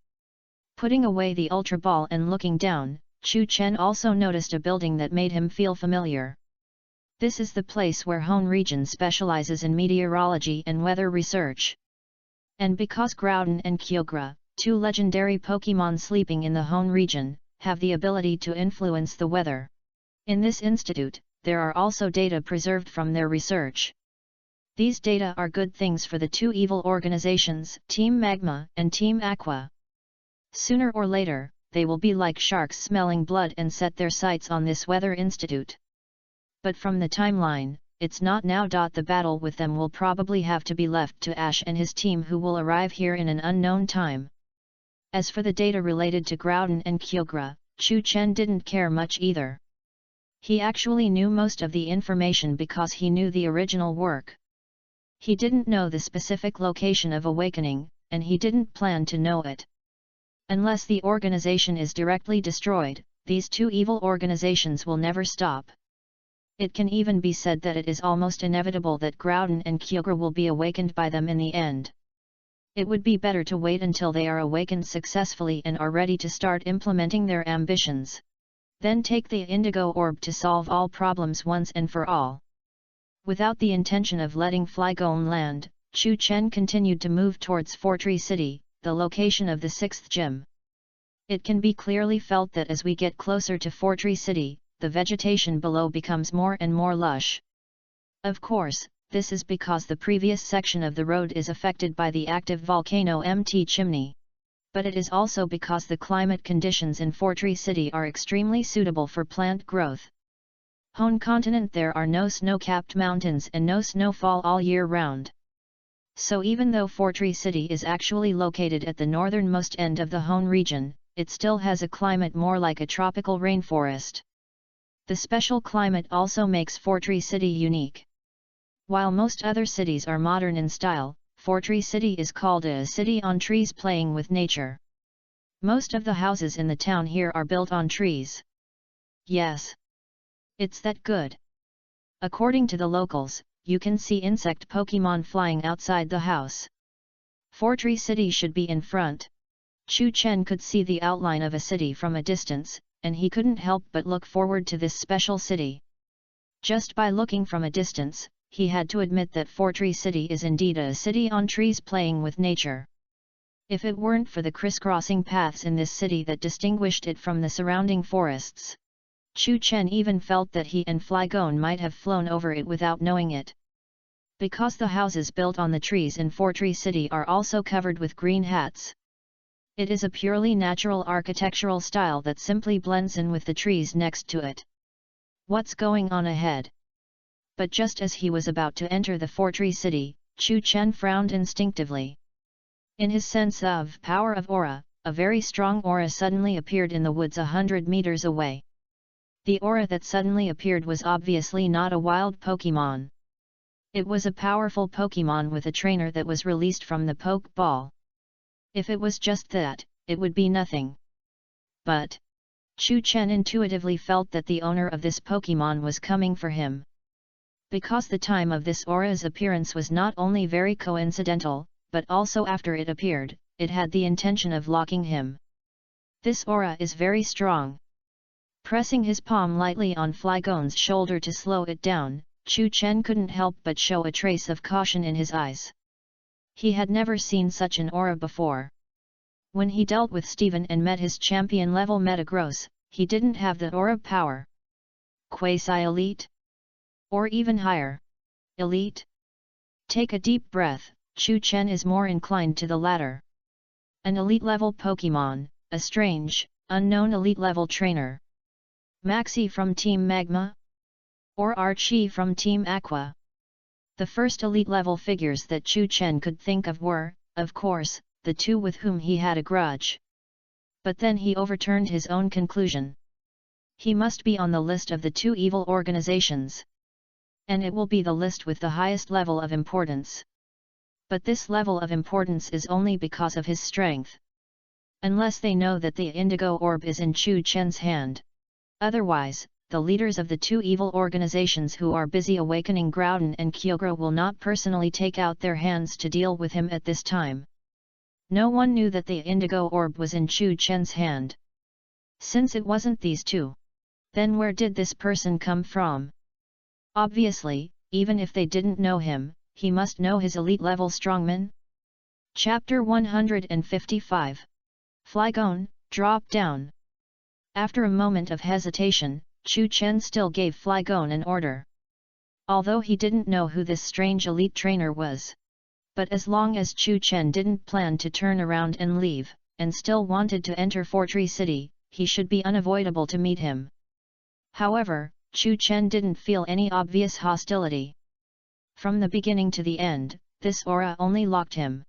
Putting away the Ultra Ball and looking down, Chu Chen also noticed a building that made him feel familiar. This is the place where Hone region specializes in meteorology and weather research. And because Groudon and Kyogre, two legendary Pokémon sleeping in the Hone region, have the ability to influence the weather. In this institute, there are also data preserved from their research. These data are good things for the two evil organizations, Team Magma and Team Aqua. Sooner or later, they will be like sharks smelling blood and set their sights on this weather institute. But from the timeline, it's not now. The battle with them will probably have to be left to Ash and his team, who will arrive here in an unknown time. As for the data related to Groudon and Kyogre, Chu Chen didn't care much either. He actually knew most of the information because he knew the original work. He didn't know the specific location of awakening, and he didn't plan to know it. Unless the organization is directly destroyed, these two evil organizations will never stop. It can even be said that it is almost inevitable that Groudon and Kyogre will be awakened by them in the end. It would be better to wait until they are awakened successfully and are ready to start implementing their ambitions. Then take the Indigo Orb to solve all problems once and for all. Without the intention of letting Flygon land, Chu Chen continued to move towards Fortree City, the location of the sixth gym. It can be clearly felt that as we get closer to Fortree City, the vegetation below becomes more and more lush. Of course, this is because the previous section of the road is affected by the active volcano Mt. Chimney. But it is also because the climate conditions in Fortree City are extremely suitable for plant growth. Hone continent, there are no snow-capped mountains and no snowfall all year round. So even though Fortree City is actually located at the northernmost end of the Hone region, it still has a climate more like a tropical rainforest. The special climate also makes Fortree City unique. While most other cities are modern in style, Fortree City is called a city on trees, playing with nature. Most of the houses in the town here are built on trees. Yes. It's that good. According to the locals, you can see insect Pokemon flying outside the house. Fortree City should be in front. Chu Chen could see the outline of a city from a distance, and he couldn't help but look forward to this special city. Just by looking from a distance, he had to admit that Fortree City is indeed a city on trees playing with nature. If it weren't for the crisscrossing paths in this city that distinguished it from the surrounding forests, Chu Chen even felt that he and Flygon might have flown over it without knowing it. Because the houses built on the trees in Fortree City are also covered with green hats. It is a purely natural architectural style that simply blends in with the trees next to it. What's going on ahead? But just as he was about to enter the Fortree City, Chu Chen frowned instinctively. In his sense of power of aura, a very strong aura suddenly appeared in the woods 100 meters away. The aura that suddenly appeared was obviously not a wild Pokemon. It was a powerful Pokemon with a trainer that was released from the Poke Ball. If it was just that, it would be nothing. But Chu Chen intuitively felt that the owner of this Pokemon was coming for him. Because the time of this aura's appearance was not only very coincidental, but also after it appeared, it had the intention of locking him. This aura is very strong. Pressing his palm lightly on Flygon's shoulder to slow it down, Chu Chen couldn't help but show a trace of caution in his eyes. He had never seen such an aura before. When he dealt with Steven and met his champion-level Metagross, he didn't have the aura power. Quasi-elite? Or even higher? Elite? Take a deep breath, Chu Chen is more inclined to the latter. An elite-level Pokemon, a strange, unknown elite-level trainer. Maxi from Team Magma? Or Archie from Team Aqua? The first elite-level figures that Chu Chen could think of were, of course, the two with whom he had a grudge. But then he overturned his own conclusion. He must be on the list of the two evil organizations. And it will be the list with the highest level of importance. But this level of importance is only because of his strength. unless they know that the indigo orb is in Chu Chen's hand. Otherwise, the leaders of the two evil organizations who are busy awakening Groudon and Kyogre will not personally take out their hands to deal with him at this time. No one knew that the indigo orb was in Chu Chen's hand. Since it wasn't these two, then where did this person come from? Obviously, even if they didn't know him, he must know his elite-level strongman. Chapter 155. Flygon, drop down. After a moment of hesitation, Chu Chen still gave Flygon an order. Although he didn't know who this strange elite trainer was. But as long as Chu Chen didn't plan to turn around and leave, and still wanted to enter Fortree City, he should be unavoidable to meet him. However, Chu Chen didn't feel any obvious hostility. From the beginning to the end, this aura only locked him.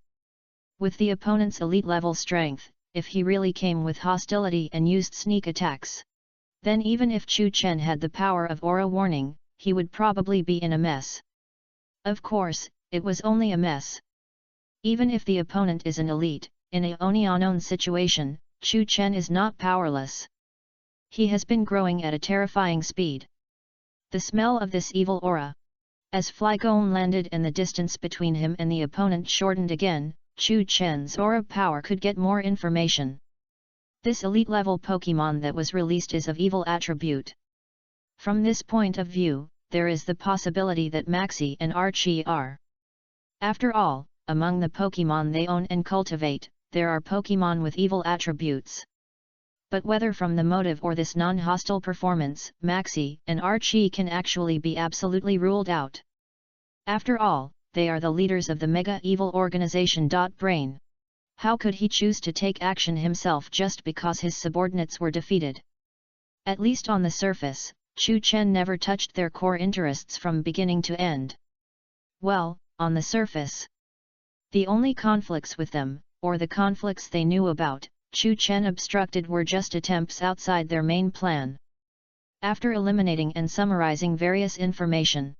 With the opponent's elite-level strength, if he really came with hostility and used sneak attacks, then even if Chu Chen had the power of aura warning, he would probably be in a mess. Of course, it was only a mess. Even if the opponent is an elite, in a Oni-unknown situation, Chu Chen is not powerless. He has been growing at a terrifying speed. The smell of this evil aura. As Flygon landed and the distance between him and the opponent shortened again, Chu Chen's aura power could get more information. This elite-level Pokémon that was released is of evil attribute. From this point of view, there is the possibility that Maxie and Archie are. After all, among the Pokémon they own and cultivate, there are Pokémon with evil attributes. But whether from the motive or this non-hostile performance, Maxie and Archie can actually be absolutely ruled out. After all, they are the leaders of the mega-evil organization. Brain. How could he choose to take action himself just because his subordinates were defeated? At least on the surface, Chu Chen never touched their core interests from beginning to end. Well, on the surface. The only conflicts with them, or the conflicts they knew about, Chu Chen obstructed were just attempts outside their main plan. After eliminating and summarizing various information,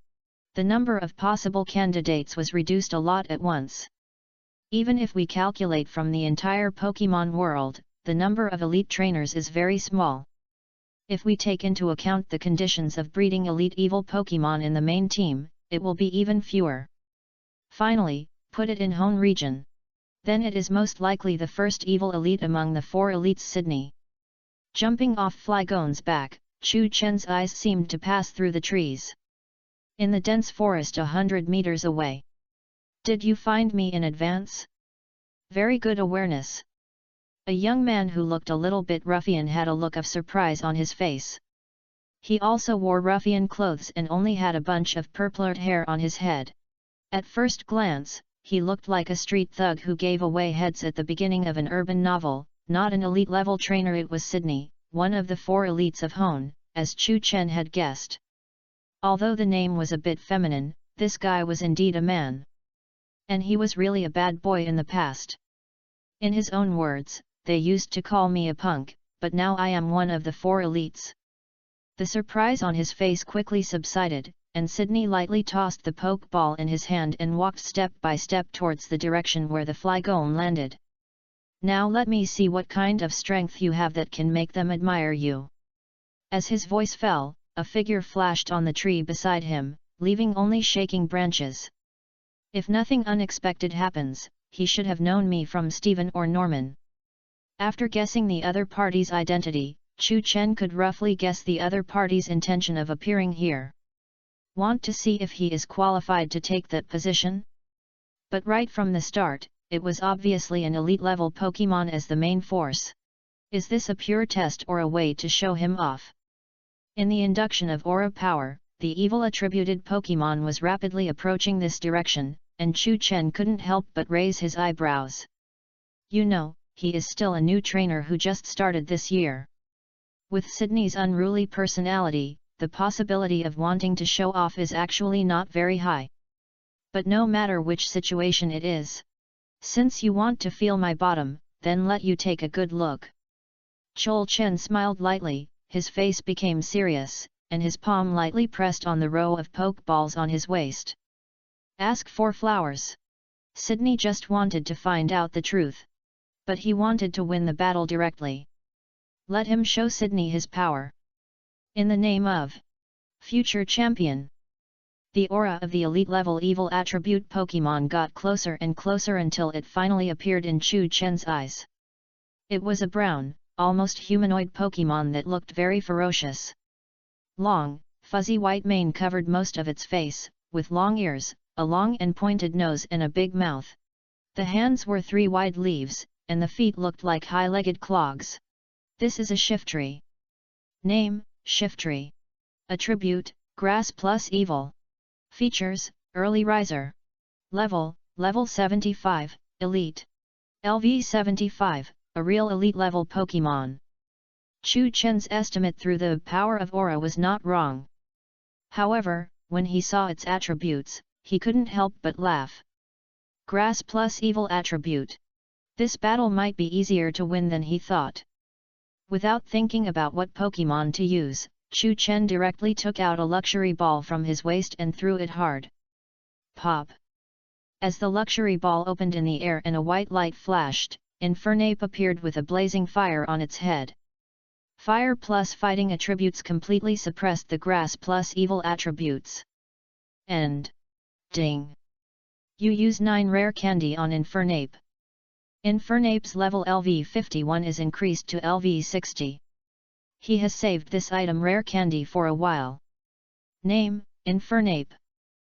the number of possible candidates was reduced a lot at once. Even if we calculate from the entire Pokémon world, the number of elite trainers is very small. If we take into account the conditions of breeding elite evil Pokémon in the main team, it will be even fewer. Finally, put it in Hone region. Then it is most likely the first evil elite among the four elites. Sydney. Jumping off Flygon's back, Chu Chen's eyes seemed to pass through the trees. In the dense forest 100 meters away. Did you find me in advance? Very good awareness. A young man who looked a little bit ruffian had a look of surprise on his face. He also wore ruffian clothes and only had a bunch of purpler hair on his head. At first glance, he looked like a street thug who gave away heads at the beginning of an urban novel, not an elite-level trainer. It was Sydney, one of the four elites of Hone, as Chu Chen had guessed. Although the name was a bit feminine, this guy was indeed a man. And he was really a bad boy in the past. In his own words, they used to call me a punk, but now I am one of the four elites. The surprise on his face quickly subsided, and Sydney lightly tossed the pokeball in his hand and walked step by step towards the direction where the Flygon landed. Now let me see what kind of strength you have that can make them admire you. As his voice fell, a figure flashed on the tree beside him, leaving only shaking branches. If nothing unexpected happens, he should have known me from Stephen or Norman. After guessing the other party's identity, Chu Chen could roughly guess the other party's intention of appearing here. Want to see if he is qualified to take that position? But right from the start, it was obviously an elite-level Pokémon as the main force. Is this a pure test or a way to show him off? In the induction of aura power, the evil attributed Pokémon was rapidly approaching this direction, and Chu Chen couldn't help but raise his eyebrows. You know, he is still a new trainer who just started this year. With Sydney's unruly personality, the possibility of wanting to show off is actually not very high. But no matter which situation it is. Since you want to feel my bottom, then let you take a good look. Chu Chen smiled lightly, his face became serious, and his palm lightly pressed on the row of pokeballs on his waist. Ask for flowers. Sydney just wanted to find out the truth. But he wanted to win the battle directly. Let him show Sydney his power. In the name of future champion. The aura of the elite level evil attribute Pokemon got closer and closer until it finally appeared in Chu Chen's eyes. It was a brown, almost humanoid Pokemon that looked very ferocious. Long, fuzzy white mane covered most of its face, with long ears, a long and pointed nose and a big mouth. The hands were 3 wide leaves, and the feet looked like high-legged clogs. This is a Shiftry. Name, Shiftry. Attribute, Grass plus Evil. Features, Early Riser. Level 75, Elite. LV 75, a real elite level Pokemon. Chu Chen's estimate through the power of aura was not wrong. However, when he saw its attributes, he couldn't help but laugh. Grass plus Evil attribute. This battle might be easier to win than he thought. Without thinking about what Pokemon to use, Chu Chen directly took out a luxury ball from his waist and threw it hard. Pop! As the luxury ball opened in the air and a white light flashed, Infernape appeared with a blazing fire on its head. Fire plus fighting attributes completely suppressed the grass plus evil attributes. End. Ding! You use 9 rare candy on Infernape. Infernape's level LV 51 is increased to LV 60. He has saved this item rare candy for a while. Name, Infernape.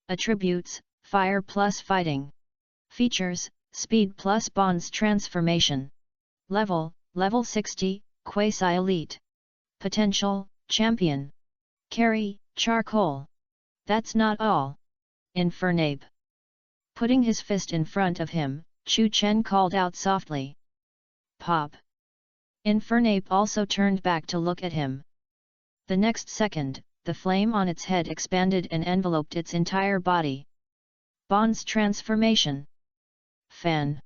Attributes, Fire plus Fighting. Features, Speed plus Bonds Transformation. Level 60, Quasi-Elite. Potential, Champion. Carry, Charcoal. That's not all. Infernape. Putting his fist in front of him, Chu Chen called out softly. Pop! Infernape also turned back to look at him. The next second, the flame on its head expanded and enveloped its entire body. Bonds Transformation. Fan.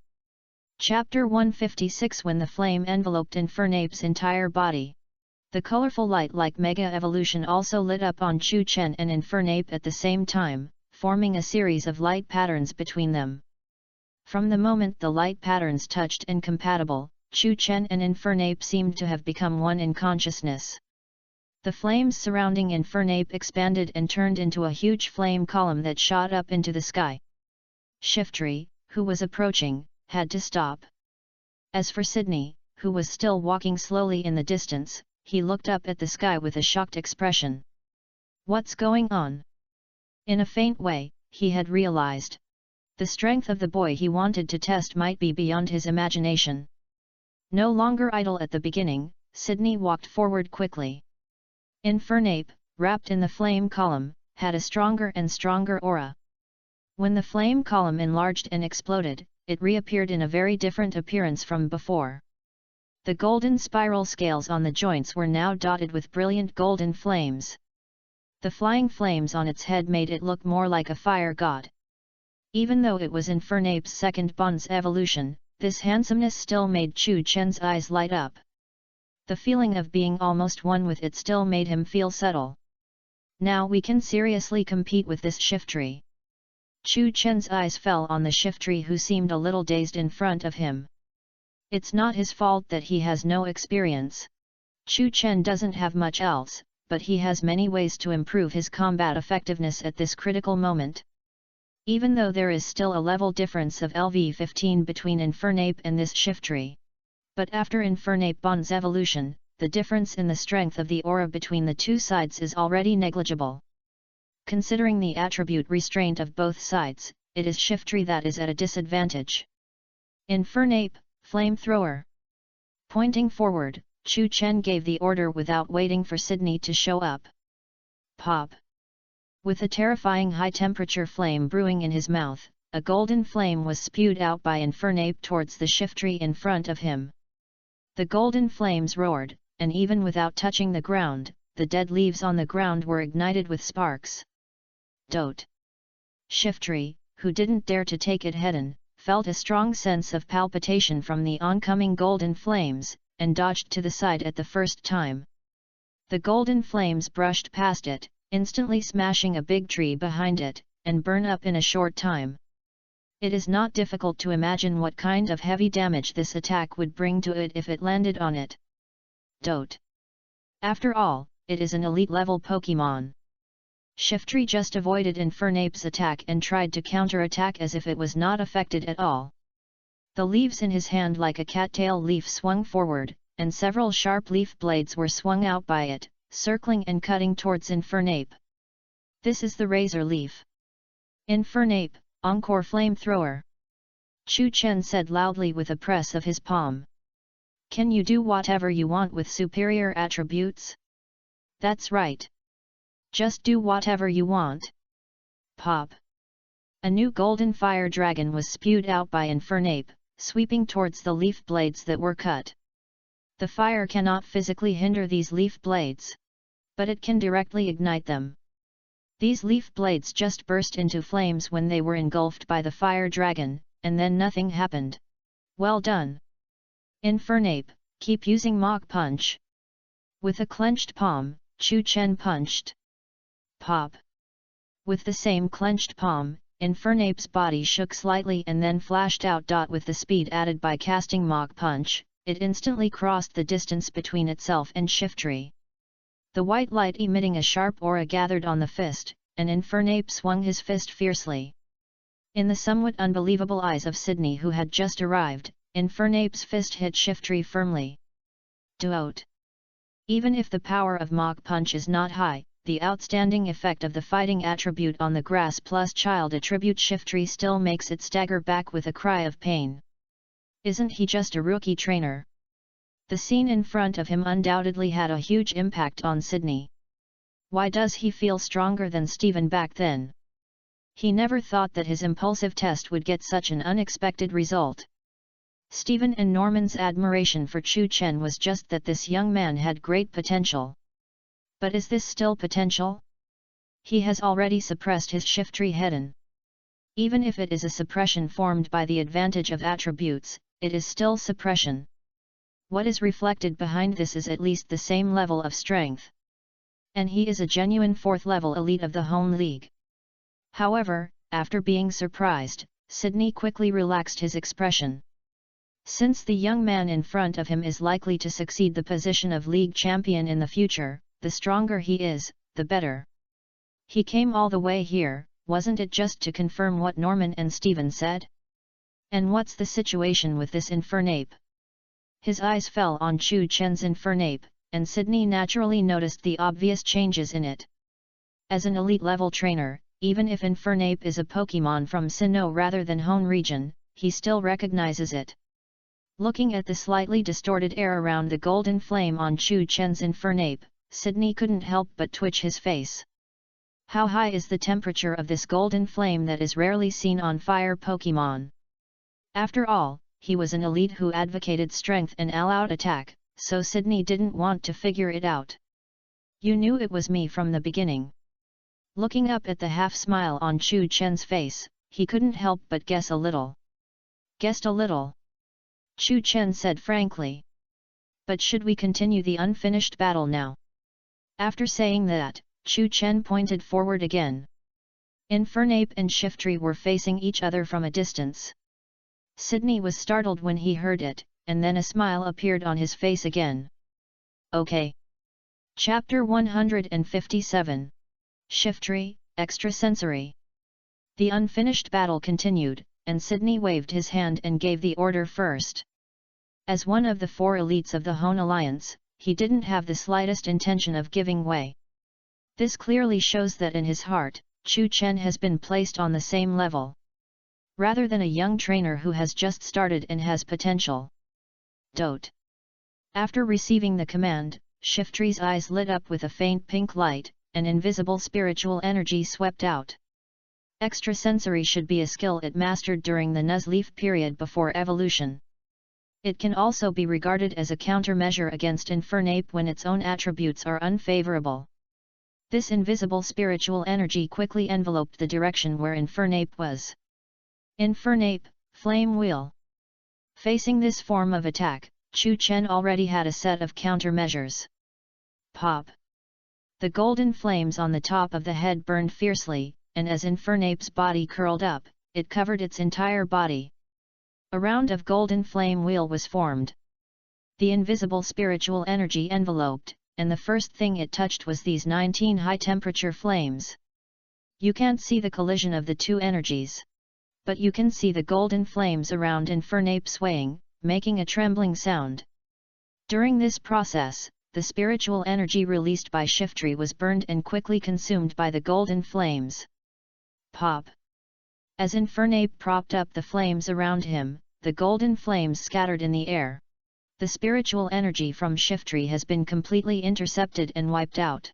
Chapter 156. When the flame enveloped Infernape's entire body, the colorful light like Mega Evolution also lit up on Chu Chen and Infernape at the same time, forming a series of light patterns between them. From the moment the light patterns touched and compatible, Chu Chen and Infernape seemed to have become one in consciousness. The flames surrounding Infernape expanded and turned into a huge flame column that shot up into the sky. Shiftry, who was approaching, had to stop. As for Sydney, who was still walking slowly in the distance, he looked up at the sky with a shocked expression. What's going on? In a faint way, he had realized. The strength of the boy he wanted to test might be beyond his imagination. No longer idle at the beginning, Sydney walked forward quickly. Infernape, wrapped in the flame column, had a stronger and stronger aura. When the flame column enlarged and exploded, it reappeared in a very different appearance from before. The golden spiral scales on the joints were now dotted with brilliant golden flames. The flying flames on its head made it look more like a fire god. Even though it was Infernape's second Bonds evolution, this handsomeness still made Chu Chen's eyes light up. The feeling of being almost one with it still made him feel subtle. Now we can seriously compete with this Shiftry. Chu Chen's eyes fell on the Shiftry who seemed a little dazed in front of him. It's not his fault that he has no experience. Chu Chen doesn't have much else, but he has many ways to improve his combat effectiveness at this critical moment. Even though there is still a level difference of LV 15 between Infernape and this Shiftry. But after Infernape Bonds evolution, the difference in the strength of the aura between the two sides is already negligible. Considering the attribute restraint of both sides, it is Shiftry that is at a disadvantage. Infernape, Flamethrower. Pointing forward, Chu Chen gave the order without waiting for Sydney to show up. Pop! With a terrifying high-temperature flame brewing in his mouth, a golden flame was spewed out by Infernape towards the Shiftry in front of him. The golden flames roared, and even without touching the ground, the dead leaves on the ground were ignited with sparks. Dote! Shiftry, who didn't dare to take it head-on, felt a strong sense of palpitation from the oncoming golden flames, and dodged to the side at the first time. The golden flames brushed past it, instantly smashing a big tree behind it, and burn up in a short time. It is not difficult to imagine what kind of heavy damage this attack would bring to it if it landed on it. Dote. After all, it is an elite-level Pokémon. Shiftry just avoided Infernape's attack and tried to counter-attack as if it was not affected at all. The leaves in his hand like a cattail leaf swung forward, and several sharp leaf blades were swung out by it, circling and cutting towards Infernape. This is the Razor Leaf. Infernape, Encore Flamethrower. Chu Chen said loudly with a press of his palm. Can you do whatever you want with superior attributes? That's right. Just do whatever you want. Pop. A new golden fire dragon was spewed out by Infernape, sweeping towards the leaf blades that were cut. The fire cannot physically hinder these leaf blades, but it can directly ignite them. These leaf blades just burst into flames when they were engulfed by the fire dragon, and then nothing happened. Well done. Infernape, keep using Mach Punch. With a clenched palm, Chu Chen punched. Pop. With the same clenched palm, Infernape's body shook slightly and then flashed out. With the speed added by casting Mach Punch, it instantly crossed the distance between itself and Shiftry. The white light emitting a sharp aura gathered on the fist, and Infernape swung his fist fiercely. In the somewhat unbelievable eyes of Sydney, who had just arrived, Infernape's fist hit Shiftry firmly. Dote. Even if the power of Mach Punch is not high, the outstanding effect of the fighting attribute on the grass plus child attribute Shiftry still makes it stagger back with a cry of pain. Isn't he just a rookie trainer? The scene in front of him undoubtedly had a huge impact on Sydney. Why does he feel stronger than Steven back then? He never thought that his impulsive test would get such an unexpected result. Steven and Norman's admiration for Chu Chen was just that this young man had great potential. But is this still potential? He has already suppressed his Shiftry Hedon. Even if it is a suppression formed by the advantage of attributes, it is still suppression. What is reflected behind this is at least the same level of strength. And he is a genuine 4th level elite of the home league. However, after being surprised, Sydney quickly relaxed his expression. Since the young man in front of him is likely to succeed the position of league champion in the future, the stronger he is, the better. He came all the way here, wasn't it just to confirm what Norman and Steven said? And what's the situation with this Infernape? His eyes fell on Chu Chen's Infernape, and Sydney naturally noticed the obvious changes in it. As an elite-level trainer, even if Infernape is a Pokémon from Sinnoh rather than Hone region, he still recognizes it. Looking at the slightly distorted air around the golden flame on Chu Chen's Infernape, Sydney couldn't help but twitch his face. How high is the temperature of this golden flame that is rarely seen on fire Pokémon? After all, he was an elite who advocated strength and all-out attack, so Sydney didn't want to figure it out. You knew it was me from the beginning. Looking up at the half-smile on Chu Chen's face, he couldn't help but guess a little. Guessed a little? Chu Chen said frankly. But should we continue the unfinished battle now? After saying that, Chu Chen pointed forward again. Infernape and Shiftry were facing each other from a distance. Sydney was startled when he heard it, and then a smile appeared on his face again. Okay. Chapter 157. Shiftry, Extrasensory. The unfinished battle continued, and Sydney waved his hand and gave the order first. As one of the 4 elites of the Hone Alliance, he didn't have the slightest intention of giving way. This clearly shows that in his heart, Chu Chen has been placed on the same level. Rather than a young trainer who has just started and has potential. Dote. After receiving the command, Shiftry's eyes lit up with a faint pink light, and invisible spiritual energy swept out. Extrasensory should be a skill it mastered during the Nuzleaf period before evolution. It can also be regarded as a countermeasure against Infernape when its own attributes are unfavorable. This invisible spiritual energy quickly enveloped the direction where Infernape was. Infernape, Flame Wheel. Facing this form of attack, Chu Chen already had a set of countermeasures. Pop. The golden flames on the top of the head burned fiercely, and as Infernape's body curled up, it covered its entire body. A round of golden flame wheel was formed. The invisible spiritual energy enveloped, and the first thing it touched was these 19 high-temperature flames. You can't see the collision of the two energies. But you can see the golden flames around Infernape swaying, making a trembling sound. During this process, the spiritual energy released by Shiftry was burned and quickly consumed by the golden flames. Pop! As Infernape propped up the flames around him, the golden flames scattered in the air. The spiritual energy from Shiftry has been completely intercepted and wiped out.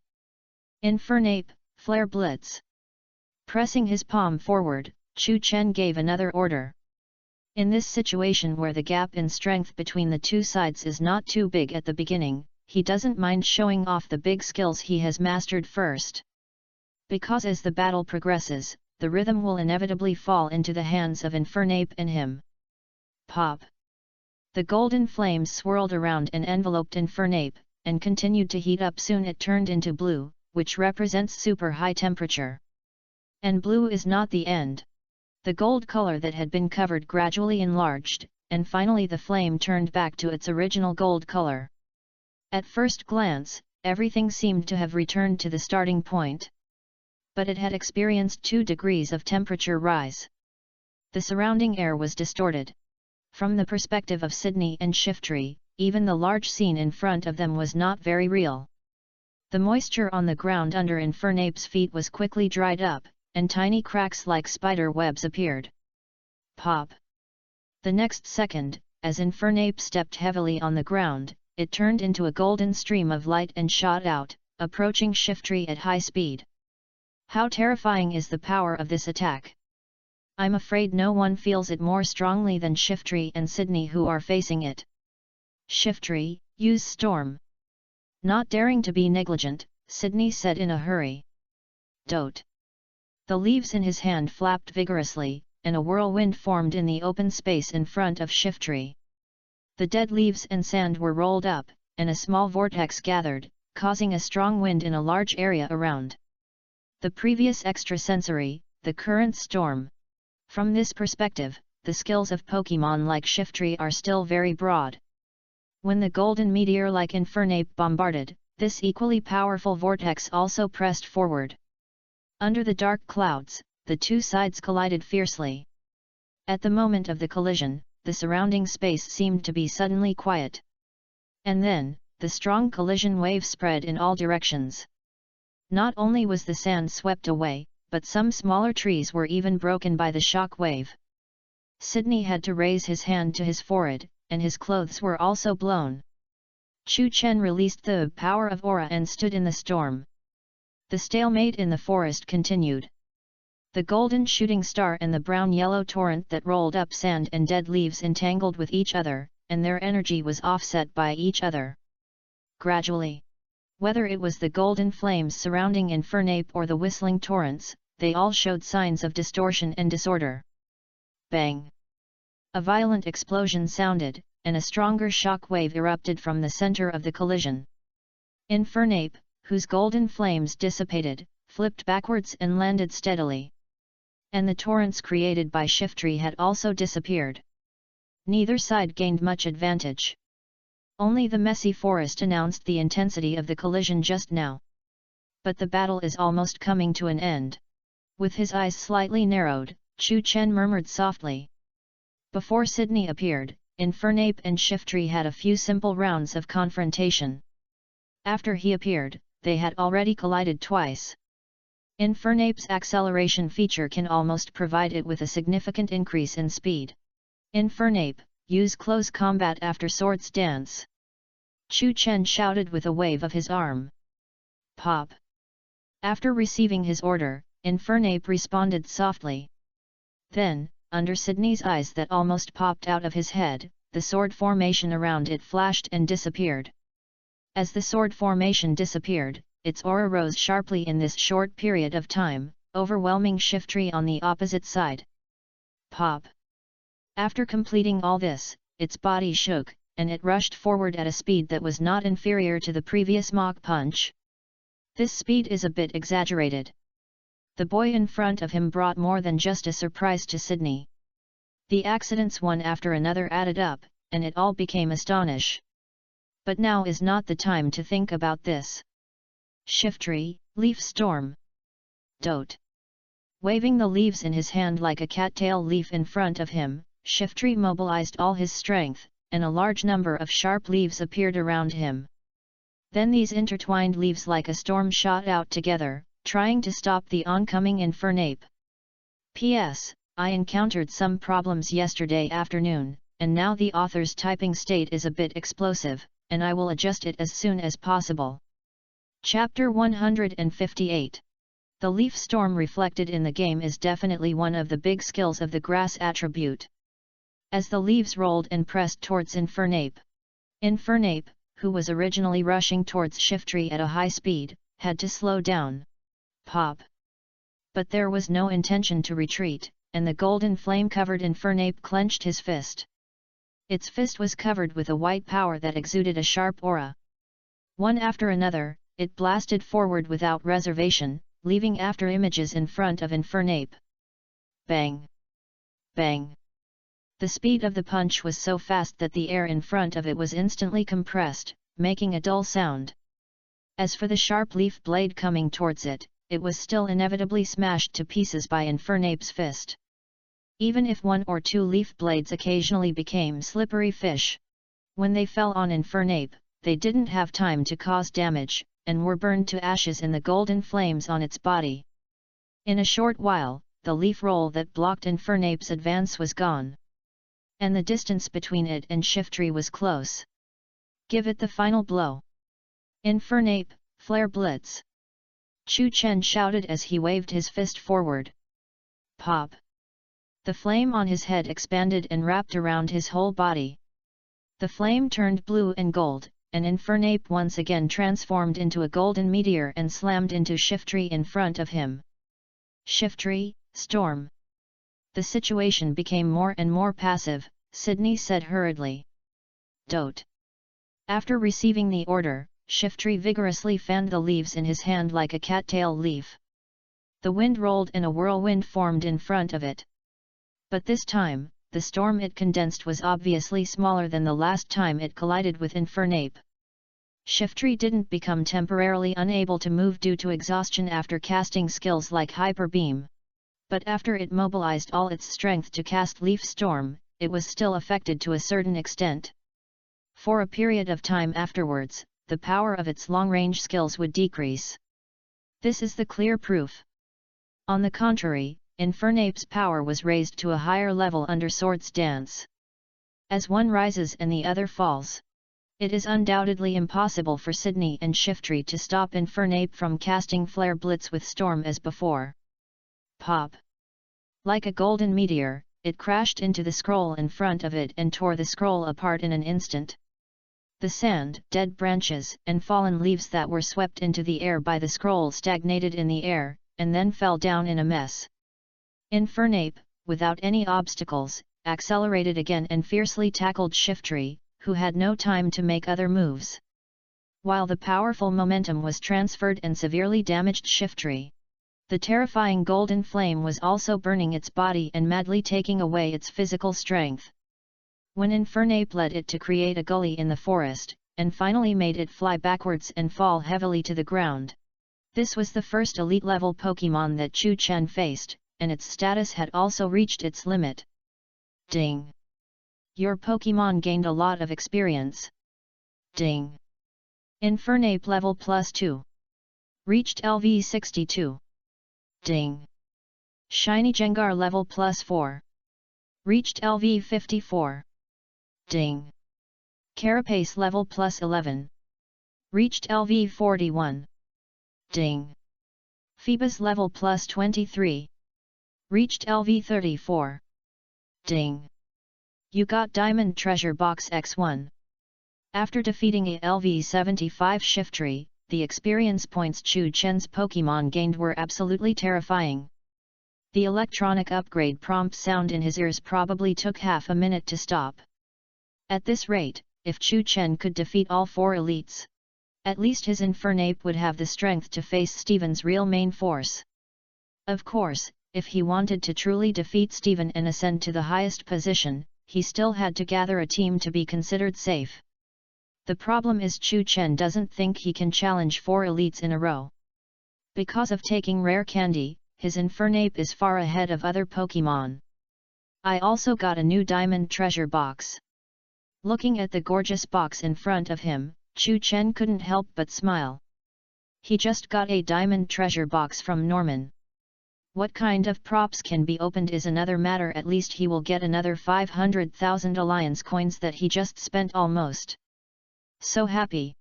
Infernape, flare blitz! Pressing his palm forward, Chu Chen gave another order. In this situation where the gap in strength between the two sides is not too big at the beginning, he doesn't mind showing off the big skills he has mastered first. Because as the battle progresses, the rhythm will inevitably fall into the hands of Infernape and him. Pop! The golden flames swirled around and enveloped Infernape, and continued to heat up. Soon it turned into blue, which represents super high temperature. And blue is not the end. The gold color that had been covered gradually enlarged, and finally the flame turned back to its original gold color. At first glance, everything seemed to have returned to the starting point. But it had experienced 2 degrees of temperature rise. The surrounding air was distorted. From the perspective of Sydney and Shiftry, even the large scene in front of them was not very real. The moisture on the ground under Infernape's feet was quickly dried up, and tiny cracks like spider webs appeared. Pop! The next second, as Infernape stepped heavily on the ground, it turned into a golden stream of light and shot out, approaching Shiftry at high speed. How terrifying is the power of this attack! I'm afraid no one feels it more strongly than Shiftry and Sydney, who are facing it. Shiftry, use storm! Not daring to be negligent, Sydney said in a hurry. Dote! The leaves in his hand flapped vigorously, and a whirlwind formed in the open space in front of Shiftry. The dead leaves and sand were rolled up, and a small vortex gathered, causing a strong wind in a large area around. The previous extrasensory, the current storm. From this perspective, the skills of Pokémon like Shiftry are still very broad. When the golden meteor like Infernape bombarded, this equally powerful vortex also pressed forward. Under the dark clouds, the two sides collided fiercely. At the moment of the collision, the surrounding space seemed to be suddenly quiet. And then, the strong collision wave spread in all directions. Not only was the sand swept away, but some smaller trees were even broken by the shock wave. Sydney had to raise his hand to his forehead, and his clothes were also blown. Chu Chen released the power of aura and stood in the storm. The stalemate in the forest continued. The golden shooting star and the brown-yellow torrent that rolled up sand and dead leaves entangled with each other, and their energy was offset by each other. Gradually, whether it was the golden flames surrounding Infernape or the whistling torrents, they all showed signs of distortion and disorder. Bang! A violent explosion sounded, and a stronger shock wave erupted from the center of the collision. Infernape, whose golden flames dissipated, flipped backwards and landed steadily. And the torrents created by Shiftry had also disappeared. Neither side gained much advantage. Only the messy forest announced the intensity of the collision just now. But the battle is almost coming to an end. With his eyes slightly narrowed, Chu Chen murmured softly. Before Sydney appeared, Infernape and Shiftry had a few simple rounds of confrontation. After he appeared, they had already collided twice. Infernape's acceleration feature can almost provide it with a significant increase in speed. Infernape, use close combat after Swords Dance! Chu Chen shouted with a wave of his arm. Pop! After receiving his order, Infernape responded softly. Then, under Sydney's eyes that almost popped out of his head, the sword formation around it flashed and disappeared. As the sword formation disappeared, its aura rose sharply in this short period of time, overwhelming Shiftry on the opposite side. Pop! After completing all this, its body shook, and it rushed forward at a speed that was not inferior to the previous Mach Punch. This speed is a bit exaggerated. The boy in front of him brought more than just a surprise to Sydney. The accidents one after another added up, and it all became astonish. But now is not the time to think about this. Shiftry, leaf storm. Dote. Waving the leaves in his hand like a cattail leaf in front of him, Shiftry mobilized all his strength, and a large number of sharp leaves appeared around him. Then these intertwined leaves like a storm shot out together, trying to stop the oncoming infernape. P.S. I encountered some problems yesterday afternoon, and now the author's typing state is a bit explosive, and I will adjust it as soon as possible. Chapter 158. The leaf storm reflected in the game is definitely one of the big skills of the grass attribute. As the leaves rolled and pressed towards Infernape, who was originally rushing towards Shiftry at a high speed, had to slow down. Pop! But there was no intention to retreat, and the golden flame-covered Infernape clenched his fist. Its fist was covered with a white power that exuded a sharp aura. One after another, it blasted forward without reservation, leaving after images in front of Infernape. Bang! Bang! The speed of the punch was so fast that the air in front of it was instantly compressed, making a dull sound. As for the sharp leaf blade coming towards it, it was still inevitably smashed to pieces by Infernape's fist. Even if one or two leaf blades occasionally became slippery fish, when they fell on Infernape, they didn't have time to cause damage, and were burned to ashes in the golden flames on its body. In a short while, the leaf roll that blocked Infernape's advance was gone. And the distance between it and Shiftry was close. Give it the final blow. Infernape, flare blitz! Chu Chen shouted as he waved his fist forward. Pop! The flame on his head expanded and wrapped around his whole body. The flame turned blue and gold, and Infernape once again transformed into a golden meteor and slammed into Shiftry in front of him. Shiftry, storm! The situation became more and more passive, Sydney said hurriedly. Dote! After receiving the order, Shiftry vigorously fanned the leaves in his hand like a cattail leaf. The wind rolled and a whirlwind formed in front of it. But this time, the storm it condensed was obviously smaller than the last time it collided with Infernape. Shiftry didn't become temporarily unable to move due to exhaustion after casting skills like Hyper Beam. But after it mobilized all its strength to cast Leaf Storm, it was still affected to a certain extent. For a period of time afterwards, the power of its long-range skills would decrease. This is the clear proof. On the contrary, Infernape's power was raised to a higher level under Swords Dance. As one rises and the other falls, it is undoubtedly impossible for Sydney and Shiftry to stop Infernape from casting Flare Blitz with Storm as before. Pop! Like a golden meteor, it crashed into the scroll in front of it and tore the scroll apart in an instant. The sand, dead branches, and fallen leaves that were swept into the air by the scroll stagnated in the air, and then fell down in a mess. Infernape, without any obstacles, accelerated again and fiercely tackled Shiftry, who had no time to make other moves. While the powerful momentum was transferred and severely damaged Shiftry, the terrifying golden flame was also burning its body and madly taking away its physical strength. When Infernape led it to create a gully in the forest, and finally made it fly backwards and fall heavily to the ground. This was the first elite-level Pokémon that Chu Chen faced, and its status had also reached its limit. Ding! Your Pokémon gained a lot of experience. Ding! Infernape level +2. Reached LV 62. Ding! Shiny Jengar level +4. Reached LV 54. Ding! Carapace level +11. Reached LV 41. Ding! Phoebus level +23. Reached LV 34. Ding! You got Diamond Treasure Box X1. After defeating a LV 75 Shiftry, the experience points Chu Chen's Pokémon gained were absolutely terrifying. The electronic upgrade prompt sound in his ears probably took half a minute to stop. At this rate, if Chu Chen could defeat all four elites, at least his Infernape would have the strength to face Steven's real main force. Of course, if he wanted to truly defeat Stephen and ascend to the highest position, he still had to gather a team to be considered safe. The problem is Chu Chen doesn't think he can challenge 4 elites in a row. Because of taking rare candy, his Infernape is far ahead of other Pokemon. I also got a new diamond treasure box. Looking at the gorgeous box in front of him, Chu Chen couldn't help but smile. He just got a diamond treasure box from Norman. What kind of props can be opened is another matter. At least he will get another 500,000 alliance coins that he just spent almost. So happy.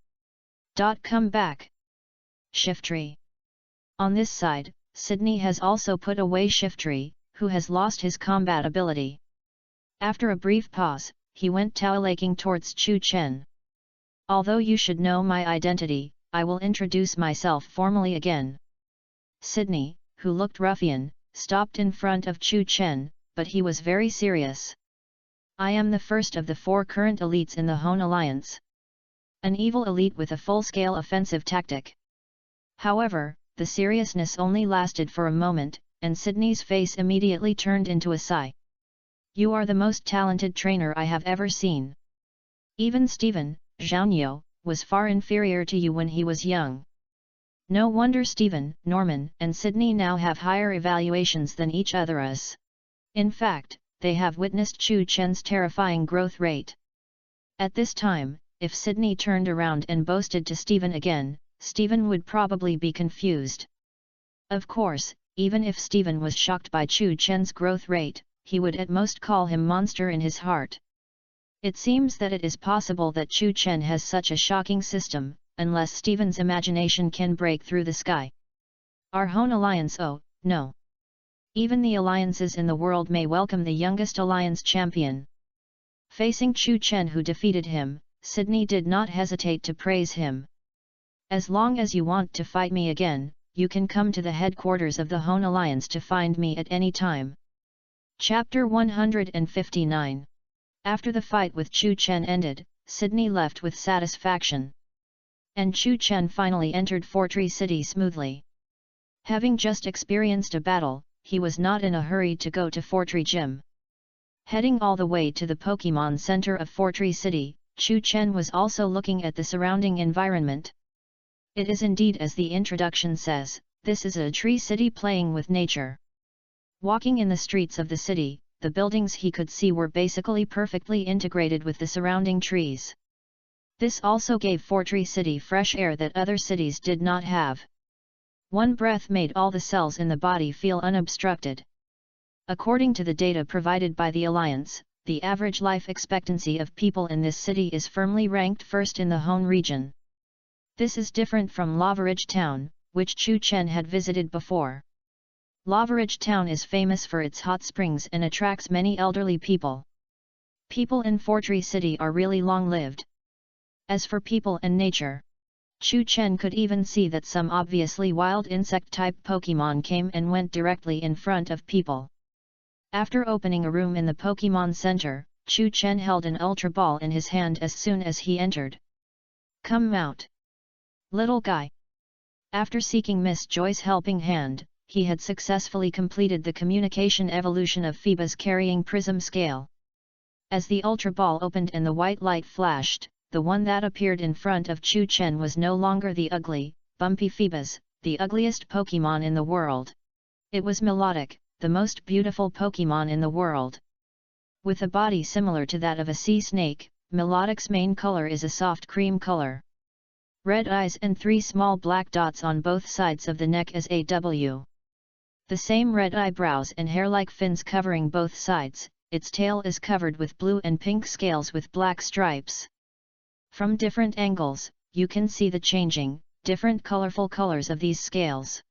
Come back. Shiftry. On this side, Sydney has also put away Shiftry, who has lost his combat ability. After a brief pause, he went taolaking towards Chu Chen. Although you should know my identity, I will introduce myself formally again. Sydney, who looked ruffian, stopped in front of Chu Chen, but he was very serious. I am the first of the 4 current elites in the Hone Alliance. An evil elite with a full-scale offensive tactic. However, the seriousness only lasted for a moment, and Sydney's face immediately turned into a sigh. You are the most talented trainer I have ever seen. Even Stephen, Zhao, was far inferior to you when he was young. No wonder Stephen, Norman, and Sydney now have higher evaluations than each other as. In fact, they have witnessed Chu Chen's terrifying growth rate. At this time, if Sydney turned around and boasted to Stephen again, Stephen would probably be confused. Of course, even if Stephen was shocked by Chu Chen's growth rate, he would at most call him monster in his heart. It seems that it is possible that Chu Chen has such a shocking system, unless Stephen's imagination can break through the sky. Our Hone Alliance, oh, no. Even the alliances in the world may welcome the youngest alliance champion. Facing Chu Chen, who defeated him, Sydney did not hesitate to praise him. As long as you want to fight me again, you can come to the headquarters of the Hone Alliance to find me at any time. Chapter 159. After the fight with Chu Chen ended, Sydney left with satisfaction. And Chu Chen finally entered Fortree City smoothly. Having just experienced a battle, he was not in a hurry to go to Fortree Gym. Heading all the way to the Pokemon Center of Fortree City, Chu Chen was also looking at the surrounding environment. It is indeed as the introduction says, this is a tree city playing with nature. Walking in the streets of the city, the buildings he could see were basically perfectly integrated with the surrounding trees. This also gave Fortree City fresh air that other cities did not have. One breath made all the cells in the body feel unobstructed. According to the data provided by the Alliance, the average life expectancy of people in this city is firmly ranked first in the Hone region. This is different from Lavaridge Town, which Chu Chen had visited before. Lavaridge Town is famous for its hot springs and attracts many elderly people. People in Fortree City are really long-lived. As for people and nature, Chu Chen could even see that some obviously wild insect-type Pokemon came and went directly in front of people. After opening a room in the Pokemon Center, Chu Chen held an Ultra Ball in his hand as soon as he entered. Come out, little guy. After seeking Miss Joy's helping hand, he had successfully completed the communication evolution of Phoebe's carrying prism scale. As the Ultra Ball opened and the white light flashed, the one that appeared in front of Chu Chen was no longer the ugly, bumpy Phoebus, the ugliest Pokemon in the world. It was Melodic, the most beautiful Pokemon in the world. With a body similar to that of a sea snake, Melodic's main color is a soft cream color. Red eyes and 3 small black dots on both sides of the neck as a W. The same red eyebrows and hair-like fins covering both sides, its tail is covered with blue and pink scales with black stripes. From different angles, you can see the changing, different colorful colors of these scales.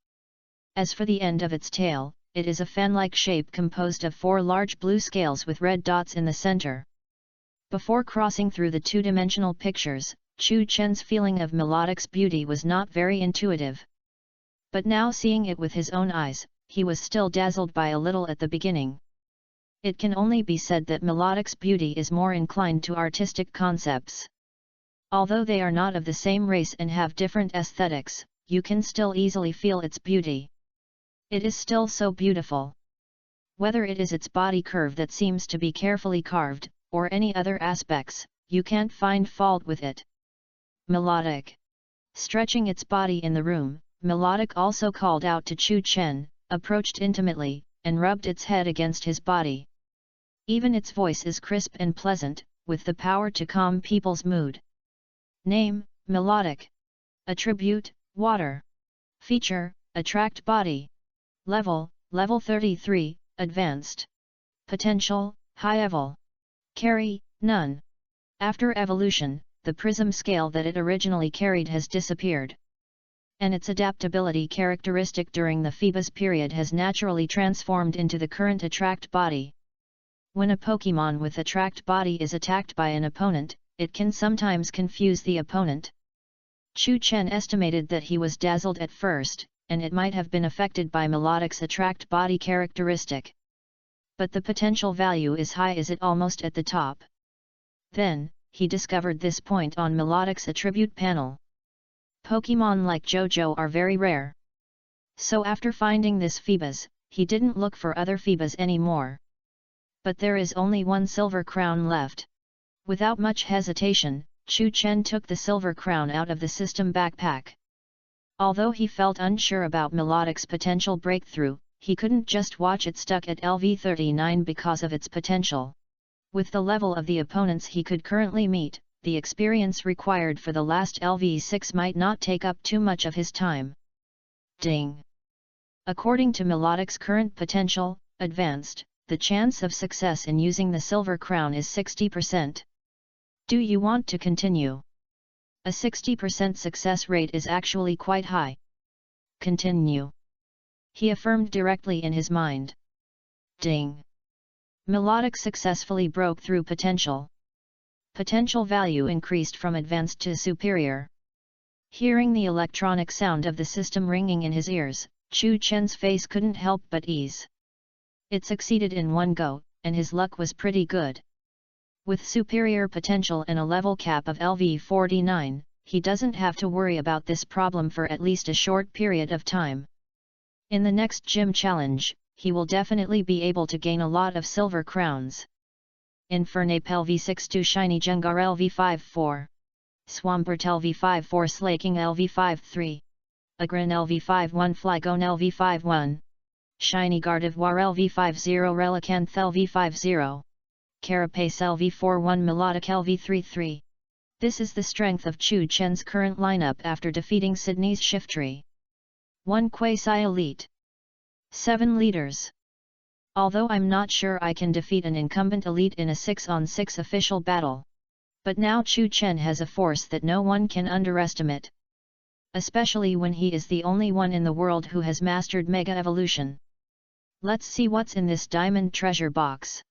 As for the end of its tail, it is a fan-like shape composed of 4 large blue scales with red dots in the center. Before crossing through the 2-dimensional pictures, Chu Chen's feeling of Melodic's beauty was not very intuitive. But now seeing it with his own eyes, he was still dazzled by a little at the beginning. It can only be said that Melodic's beauty is more inclined to artistic concepts. Although they are not of the same race and have different aesthetics, you can still easily feel its beauty. It is still so beautiful. Whether it is its body curve that seems to be carefully carved, or any other aspects, you can't find fault with it. Melodic. Stretching its body in the room, Melodic also called out to Chu Chen, approached intimately, and rubbed its head against his body. Even its voice is crisp and pleasant, with the power to calm people's mood. Name, Melodic. Attribute, water. Feature, attract body. Level, level 33, advanced. Potential, high level. Carry, none. After evolution, the prism scale that it originally carried has disappeared. And its adaptability characteristic during the Phoebus period has naturally transformed into the current attract body. When a Pokémon with attract body is attacked by an opponent, it can sometimes confuse the opponent. Chu Chen estimated that he was dazzled at first, and it might have been affected by Melodic's attract body characteristic. But the potential value is high, is it almost at the top. Then, he discovered this point on Melodic's attribute panel. Pokémon like Jojo are very rare. So after finding this Phoebus, he didn't look for other Phoebus anymore. But there is only one silver crown left. Without much hesitation, Chu Chen took the silver crown out of the system backpack. Although he felt unsure about Melodic's potential breakthrough, he couldn't just watch it stuck at LV39 because of its potential. With the level of the opponents he could currently meet, the experience required for the last LV6 might not take up too much of his time. Ding! According to Melodic's current potential, advanced, the chance of success in using the silver crown is 60%. Do you want to continue? A 60% success rate is actually quite high. Continue. He affirmed directly in his mind. Ding! Melodic successfully broke through potential. Potential value increased from advanced to superior. Hearing the electronic sound of the system ringing in his ears, Chu Chen's face couldn't help but ease. It succeeded in one go, and his luck was pretty good. With superior potential and a level cap of LV49, he doesn't have to worry about this problem for at least a short period of time. In the next gym challenge, he will definitely be able to gain a lot of silver crowns. Infernape LV62 Shiny Jungar LV54. Swampert LV54 Slaking LV53. Agrin LV51 Flygon LV51. Shiny Gardevoir LV50 Relicanth LV50. Carapace LV41 Melodic LV33. This is the strength of Chu Chen's current lineup after defeating Sydney's Shiftry. 1 Quasi-Elite. 7 Leaders. Although I'm not sure I can defeat an incumbent elite in a 6-on-6 official battle. But now Chu Chen has a force that no one can underestimate. Especially when he is the only one in the world who has mastered Mega Evolution. Let's see what's in this diamond treasure box.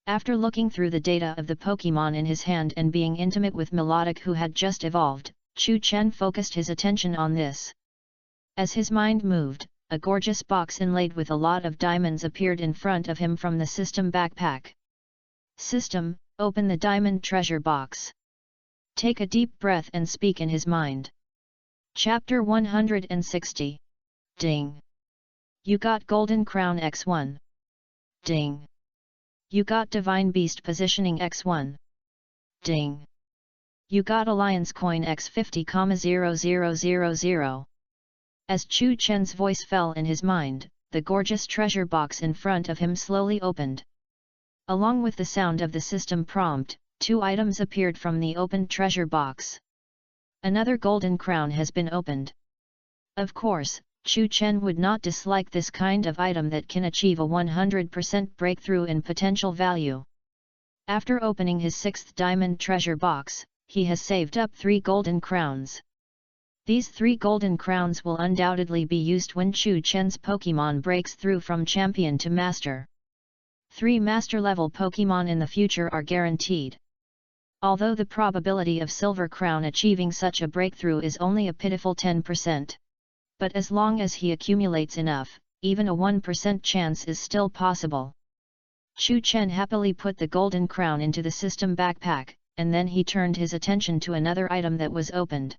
After looking through the data of the Pokémon in his hand and being intimate with Melodic who had just evolved, Chu Chen focused his attention on this. As his mind moved, a gorgeous box inlaid with a lot of diamonds appeared in front of him from the system backpack. System, open the diamond treasure box. Take a deep breath and speak in his mind. Chapter 160. Ding! You got Golden Crown X1. Ding! You got Divine Beast Positioning X1. Ding! You got Alliance Coin X50,0000. As Chu Chen's voice fell in his mind, the gorgeous treasure box in front of him slowly opened. Along with the sound of the system prompt, 2 items appeared from the opened treasure box. Another golden crown has been opened. Of course, Chu Chen would not dislike this kind of item that can achieve a 100% breakthrough in potential value. After opening his 6th diamond treasure box, he has saved up 3 golden crowns. These 3 golden crowns will undoubtedly be used when Chu Chen's Pokémon breaks through from champion to master. 3 master-level Pokémon in the future are guaranteed. Although the probability of Silver Crown achieving such a breakthrough is only a pitiful 10%. But as long as he accumulates enough, even a 1% chance is still possible. Chu Chen happily put the golden crown into the system backpack, and then he turned his attention to another item that was opened.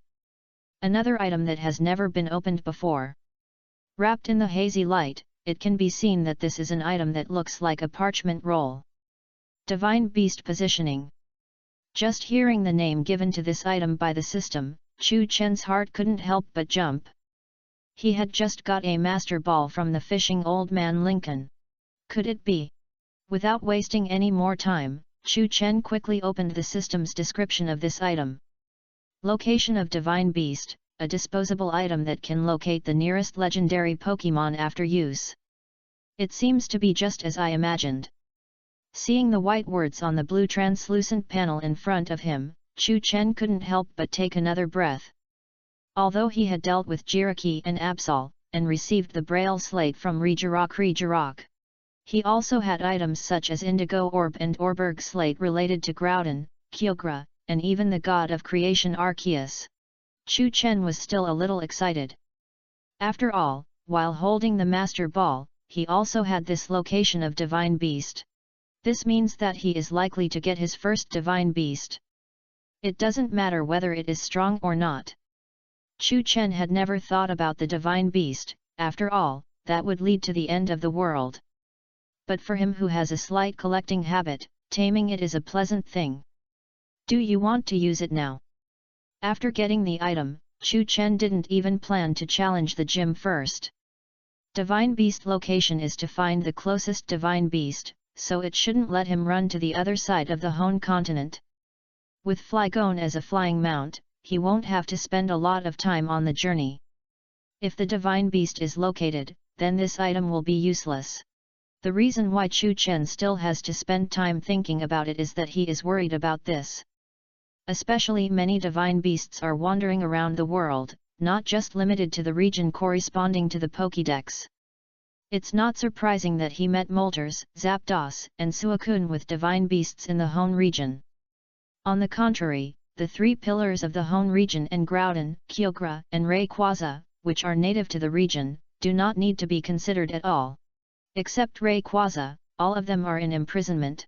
Another item that has never been opened before. Wrapped in the hazy light, it can be seen that this is an item that looks like a parchment roll. Divine Beast Positioning. Just hearing the name given to this item by the system, Chu Chen's heart couldn't help but jump. He had just got a master ball from the fishing old man Lincoln. Could it be? Without wasting any more time, Chu Chen quickly opened the system's description of this item. Location of Divine Beast, a disposable item that can locate the nearest legendary Pokémon after use. It seems to be just as I imagined. Seeing the white words on the blue translucent panel in front of him, Chu Chen couldn't help but take another breath. Although he had dealt with Jiraki and Absol, and received the Braille slate from Regirock, he also had items such as Indigo Orb and Orberg slate related to Groudon, Kyogre, and even the god of creation Arceus. Chu Chen was still a little excited. After all, while holding the Master Ball, he also had this location of Divine Beast. This means that he is likely to get his first Divine Beast. It doesn't matter whether it is strong or not. Chu Chen had never thought about the Divine Beast, after all, that would lead to the end of the world. But for him who has a slight collecting habit, taming it is a pleasant thing. Do you want to use it now? After getting the item, Chu Chen didn't even plan to challenge the gym first. Divine Beast location is to find the closest Divine Beast, so it shouldn't let him run to the other side of the Hone continent. With Flygon as a flying mount, he won't have to spend a lot of time on the journey. If the Divine Beast is located, then this item will be useless. The reason why Chu Chen still has to spend time thinking about it is that he is worried about this. Especially many Divine Beasts are wandering around the world, not just limited to the region corresponding to the Pokédex. It's not surprising that he met Moltres, Zapdos, and Suicune with Divine Beasts in the Hone region. On the contrary, the three pillars of the Hone region and Groudon, Kyogre, and Rayquaza, which are native to the region, do not need to be considered at all. Except Rayquaza, all of them are in imprisonment.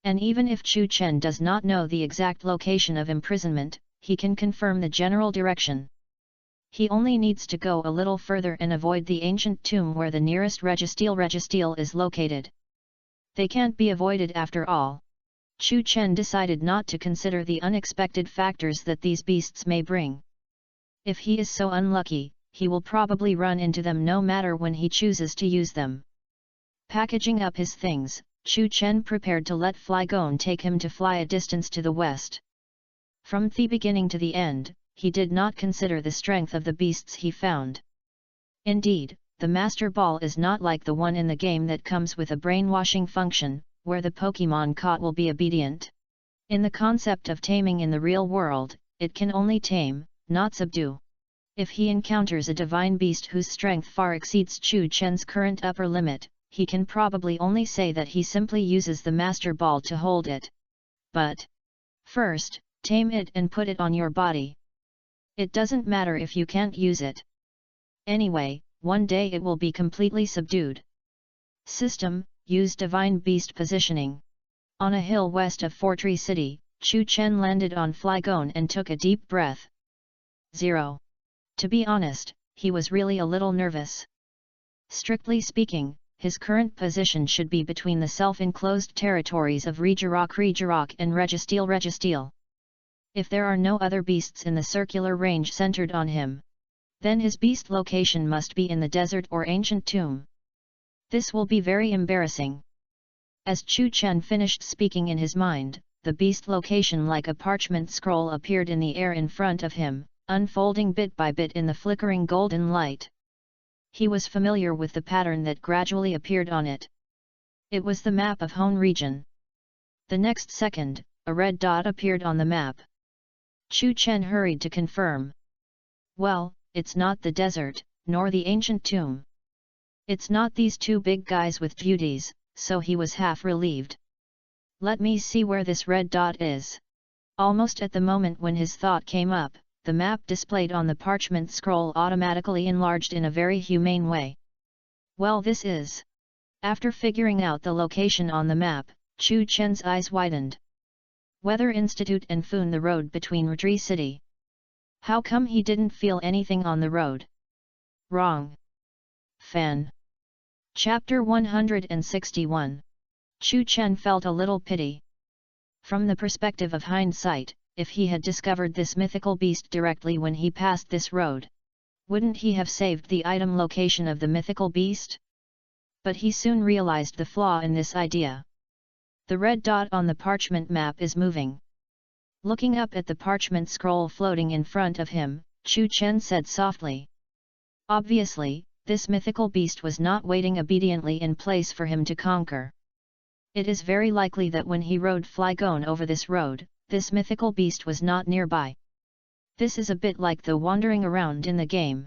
And even if Chu Chen does not know the exact location of imprisonment, he can confirm the general direction. He only needs to go a little further and avoid the ancient tomb where the nearest Registeel is located. They can't be avoided after all. Chu Chen decided not to consider the unexpected factors that these beasts may bring. If he is so unlucky, he will probably run into them no matter when he chooses to use them. Packaging up his things, Chu Chen prepared to let Flygon take him to fly a distance to the west. From the beginning to the end, he did not consider the strength of the beasts he found. Indeed, the Master Ball is not like the one in the game that comes with a brainwashing function, where the Pokémon caught will be obedient. In the concept of taming in the real world, it can only tame, not subdue. If he encounters a Divine Beast whose strength far exceeds Chu Chen's current upper limit, he can probably only say that he simply uses the Master Ball to hold it. But first, tame it and put it on your body. It doesn't matter if you can't use it. Anyway, one day it will be completely subdued. System: use Divine Beast positioning. On a hill west of Fortree City, Chu Chen landed on Flygon and took a deep breath. 0. To be honest, he was really a little nervous. Strictly speaking, his current position should be between the self-enclosed territories of Regirock and Registeel. If there are no other beasts in the circular range centered on him, then his beast location must be in the desert or ancient tomb. This will be very embarrassing. As Chu Chen finished speaking in his mind, the beast location like a parchment scroll appeared in the air in front of him, unfolding bit by bit in the flickering golden light. He was familiar with the pattern that gradually appeared on it. It was the map of Hone region. The next second, a red dot appeared on the map. Chu Chen hurried to confirm. Well, it's not the desert, nor the ancient tomb. It's not these two big guys with duties, so he was half relieved. Let me see where this red dot is. Almost at the moment when his thought came up, the map displayed on the parchment scroll automatically enlarged in a very humane way. Well, this is. After figuring out the location on the map, Chu Chen's eyes widened. Weather Institute and Foon, the road between Fortree City. How come he didn't feel anything on the road? Wrong. Fan. Chapter 161. Chu Chen felt a little pity. From the perspective of hindsight, if he had discovered this mythical beast directly when he passed this road, wouldn't he have saved the item location of the mythical beast? But he soon realized the flaw in this idea. The red dot on the parchment map is moving. Looking up at the parchment scroll floating in front of him, Chu Chen said softly. Obviously, this mythical beast was not waiting obediently in place for him to conquer. It is very likely that when he rode Flygon over this road, this mythical beast was not nearby. This is a bit like the wandering around in the game.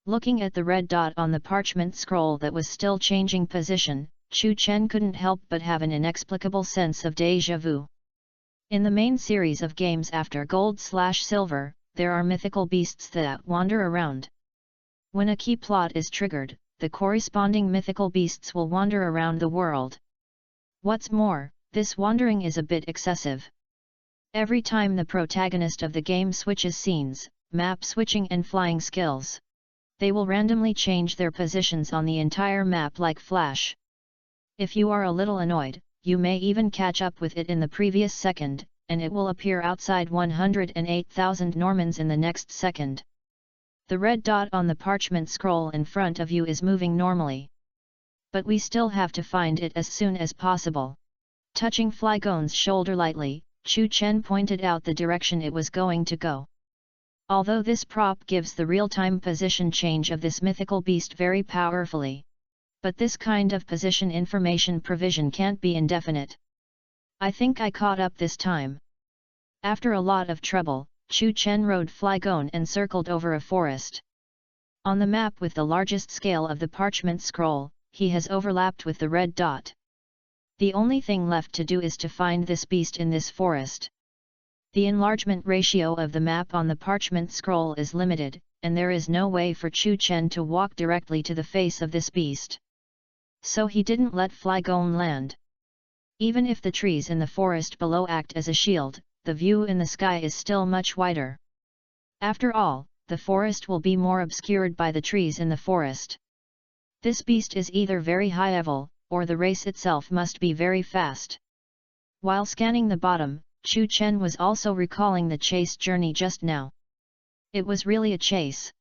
Looking at the red dot on the parchment scroll that was still changing position, Chu Chen couldn't help but have an inexplicable sense of déjà vu. In the main series of games after Gold/Silver, there are mythical beasts that wander around. When a key plot is triggered, the corresponding mythical beasts will wander around the world. What's more, this wandering is a bit excessive. Every time the protagonist of the game switches scenes, map switching and flying skills, they will randomly change their positions on the entire map like flash. If you are a little annoyed, you may even catch up with it in the previous second, and it will appear outside 108,000 Normans in the next second. The red dot on the parchment scroll in front of you is moving normally. But we still have to find it as soon as possible. Touching Flygon's shoulder lightly, Chu Chen pointed out the direction it was going to go. Although this prop gives the real-time position change of this mythical beast very powerfully, but this kind of position information provision can't be indefinite. I think I caught up this time. After a lot of trouble, Chu Chen rode Flygon and circled over a forest. On the map with the largest scale of the parchment scroll, he has overlapped with the red dot. The only thing left to do is to find this beast in this forest. The enlargement ratio of the map on the parchment scroll is limited, and there is no way for Chu Chen to walk directly to the face of this beast. So he didn't let Flygon land. Even if the trees in the forest below act as a shield, the view in the sky is still much wider. After all, the forest will be more obscured by the trees in the forest. This beast is either very high level, or the race itself must be very fast. While scanning the bottom, Chu Chen was also recalling the chase journey just now. It was really a chase.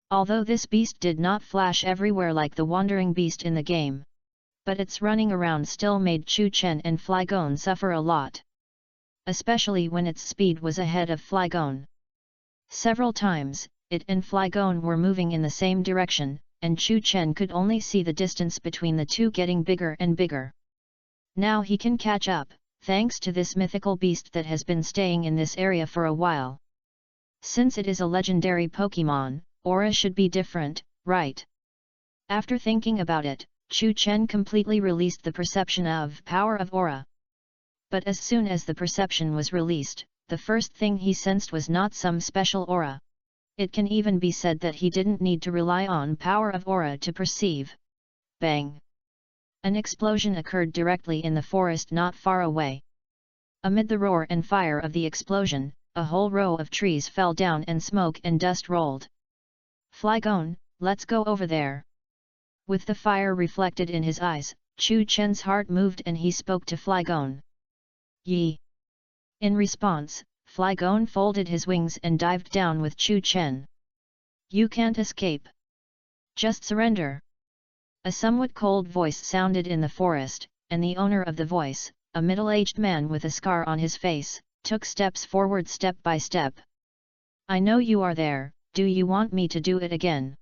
Although this beast did not flash everywhere like the wandering beast in the game, but its running around still made Chu Chen and Flygon suffer a lot. Especially when its speed was ahead of Flygon. Several times, it and Flygon were moving in the same direction, and Chu Chen could only see the distance between the two getting bigger and bigger. Now he can catch up, thanks to this mythical beast that has been staying in this area for a while. Since it is a legendary Pokémon, aura should be different, right? After thinking about it, Chu Chen completely released the perception of power of aura. But as soon as the perception was released, the first thing he sensed was not some special aura. It can even be said that he didn't need to rely on power of aura to perceive. Bang! An explosion occurred directly in the forest not far away. Amid the roar and fire of the explosion, a whole row of trees fell down and smoke and dust rolled. Flygon, let's go over there. With the fire reflected in his eyes, Chu Chen's heart moved and he spoke to Flygon. Yi! In response, Flygon folded his wings and dived down with Chu Chen. You can't escape. Just surrender. A somewhat cold voice sounded in the forest, and the owner of the voice, a middle-aged man with a scar on his face, took steps forward step by step. I know you are there, do you want me to do it again?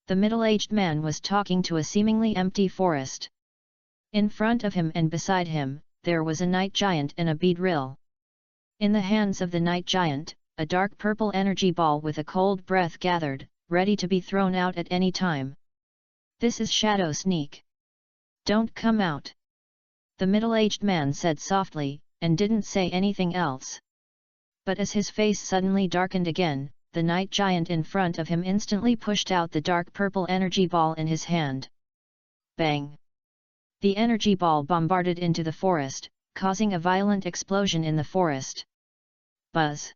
The middle-aged man was talking to a seemingly empty forest. In front of him and beside him, there was a night giant and a beedrill. In the hands of the night giant, a dark purple energy ball with a cold breath gathered, ready to be thrown out at any time. This is Shadow Sneak. Don't come out. The middle-aged man said softly, and didn't say anything else. But as his face suddenly darkened again, the night giant in front of him instantly pushed out the dark purple energy ball in his hand. Bang! The energy ball bombarded into the forest, causing a violent explosion in the forest. Buzz!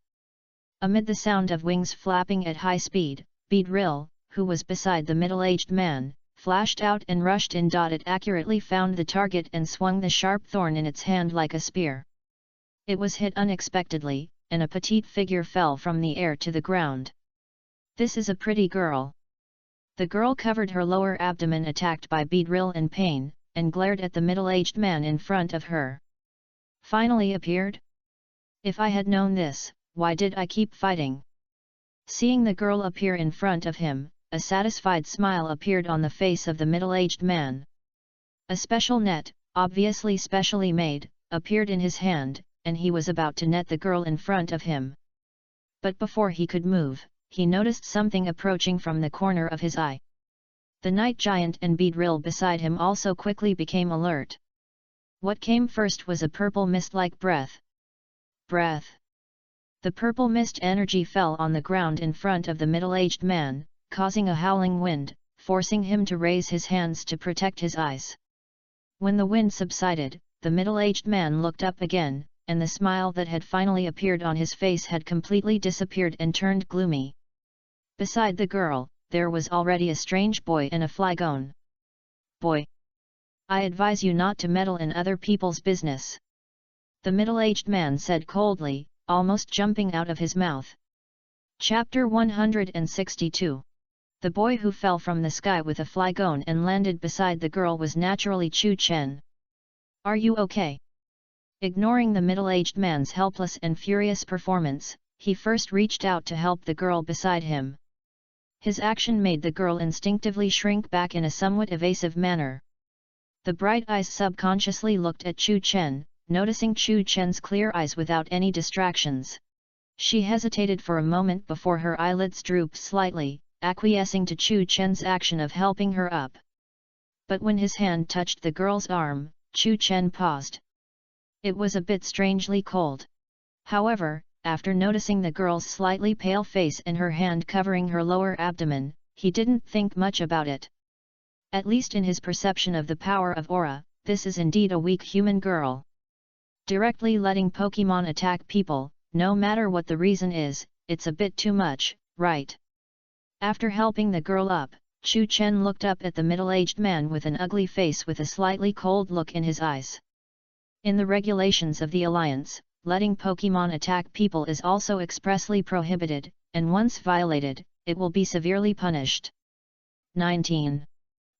Amid the sound of wings flapping at high speed, Beedrill, who was beside the middle-aged man, flashed out and rushed in. It accurately found the target and swung the sharp thorn in its hand like a spear. It was hit unexpectedly, and a petite figure fell from the air to the ground. This is a pretty girl. The girl covered her lower abdomen, attacked by betrayal and pain, and glared at the middle-aged man in front of her. Finally appeared? If I had known this, why did I keep fighting? Seeing the girl appear in front of him, a satisfied smile appeared on the face of the middle-aged man. A special net, obviously specially made, appeared in his hand, and he was about to net the girl in front of him. But before he could move, he noticed something approaching from the corner of his eye. The night giant and Beedrill beside him also quickly became alert. What came first was a purple mist-like breath. The purple mist energy fell on the ground in front of the middle-aged man, causing a howling wind, forcing him to raise his hands to protect his eyes. When the wind subsided, the middle-aged man looked up again, and the smile that had finally appeared on his face had completely disappeared and turned gloomy. Beside the girl, there was already a strange boy and a flygon. Boy! I advise you not to meddle in other people's business. The middle-aged man said coldly, almost jumping out of his mouth. Chapter 162. The boy who fell from the sky with a flygon and landed beside the girl was naturally Chu Chen. Are you okay? Ignoring the middle-aged man's helpless and furious performance, he first reached out to help the girl beside him. His action made the girl instinctively shrink back in a somewhat evasive manner. The bright eyes subconsciously looked at Chu Chen, noticing Chu Chen's clear eyes without any distractions. She hesitated for a moment before her eyelids drooped slightly, acquiescing to Chu Chen's action of helping her up. But when his hand touched the girl's arm, Chu Chen paused. It was a bit strangely cold. However, after noticing the girl's slightly pale face and her hand covering her lower abdomen, he didn't think much about it. At least in his perception of the power of aura, this is indeed a weak human girl. Directly letting Pokemon attack people, no matter what the reason is, it's a bit too much, right? After helping the girl up, Chu Chen looked up at the middle-aged man with an ugly face with a slightly cold look in his eyes. In the regulations of the Alliance, letting Pokemon attack people is also expressly prohibited, and once violated, it will be severely punished. 19.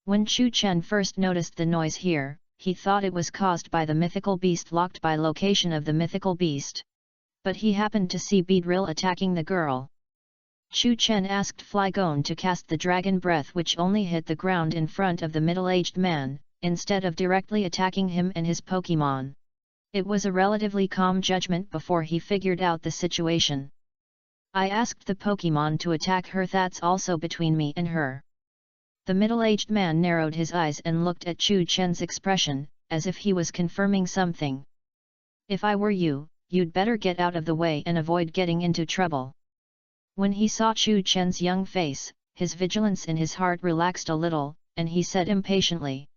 When Chu Chen first noticed the noise here, he thought it was caused by the mythical beast locked by location of the mythical beast. But he happened to see Beedrill attacking the girl. Chu Chen asked Flygon to cast the dragon breath, which only hit the ground in front of the middle-aged man, instead of directly attacking him and his Pokemon. It was a relatively calm judgment before he figured out the situation. I asked the Pokemon to attack her, that's also between me and her. The middle-aged man narrowed his eyes and looked at Chu Chen's expression, as if he was confirming something. If I were you, you'd better get out of the way and avoid getting into trouble. When he saw Chu Chen's young face, his vigilance in his heart relaxed a little, and he said impatiently.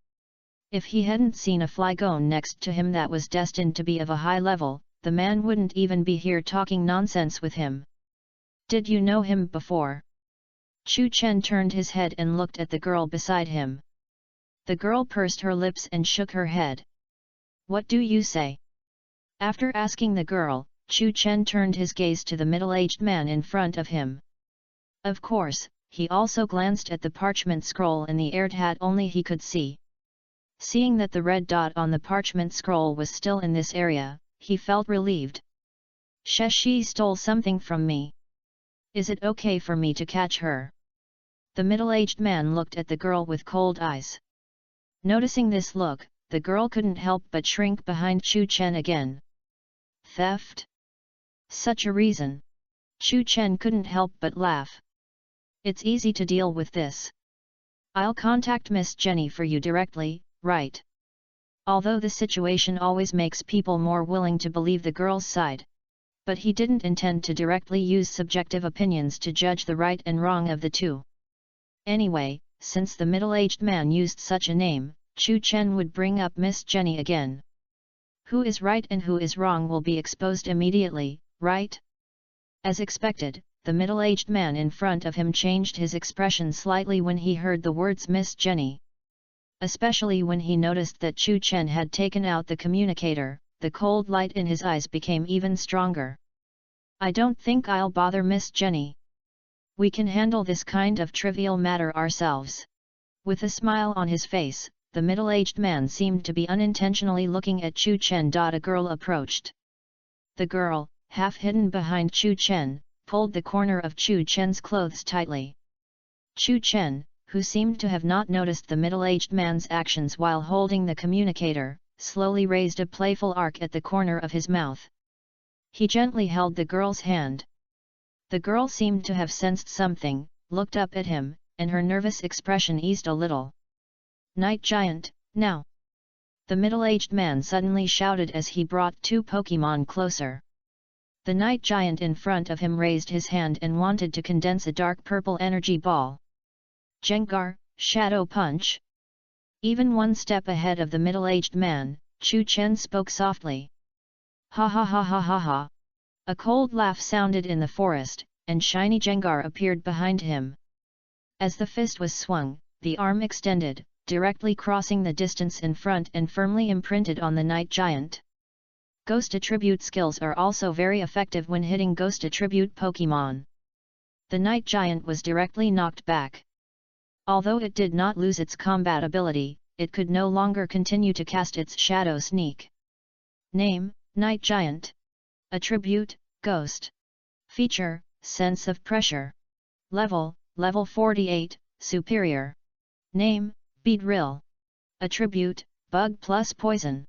If he hadn't seen a Flygon next to him that was destined to be of a high level, the man wouldn't even be here talking nonsense with him. Did you know him before? Chu Chen turned his head and looked at the girl beside him. The girl pursed her lips and shook her head. What do you say? After asking the girl, Chu Chen turned his gaze to the middle-aged man in front of him. Of course, he also glanced at the parchment scroll and the aired hat only he could see. Seeing that the red dot on the parchment scroll was still in this area, he felt relieved. She stole something from me. Is it okay for me to catch her? The middle-aged man looked at the girl with cold eyes. Noticing this look, the girl couldn't help but shrink behind Chu Chen again. Theft? Such a reason? Chu Chen couldn't help but laugh. It's easy to deal with this. I'll contact Miss Jenny for you directly, right? Although the situation always makes people more willing to believe the girl's side. But he didn't intend to directly use subjective opinions to judge the right and wrong of the two. Anyway, since the middle-aged man used such a name, Chu Chen would bring up Miss Jenny again. Who is right and who is wrong will be exposed immediately, right? As expected, the middle-aged man in front of him changed his expression slightly when he heard the words Miss Jenny. Especially when he noticed that Chu Chen had taken out the communicator, the cold light in his eyes became even stronger. I don't think I'll bother Miss Jenny. We can handle this kind of trivial matter ourselves. With a smile on his face, the middle-aged man seemed to be unintentionally looking at Chu Chen. A girl approached. The girl, half hidden behind Chu Chen, pulled the corner of Chu Chen's clothes tightly. Chu Chen, who seemed to have not noticed the middle-aged man's actions while holding the communicator, slowly raised a playful arc at the corner of his mouth. He gently held the girl's hand. The girl seemed to have sensed something, looked up at him, and her nervous expression eased a little. Night Giant, now! The middle-aged man suddenly shouted as he brought two Pokémon closer. The Night Giant in front of him raised his hand and wanted to condense a dark purple energy ball. Jengar, Shadow Punch! Even one step ahead of the middle-aged man, Chu Chen spoke softly. Ha ha ha ha ha ha! A cold laugh sounded in the forest, and shiny Jengar appeared behind him. As the fist was swung, the arm extended, directly crossing the distance in front and firmly imprinted on the Night Giant. Ghost attribute skills are also very effective when hitting Ghost attribute Pokémon. The Night Giant was directly knocked back. Although it did not lose its combat ability, it could no longer continue to cast its Shadow Sneak. Name, Night Giant. Attribute, Ghost. Feature, Sense of Pressure. Level, Level 48, Superior. Name, Beedrill. Attribute, Bug plus Poison.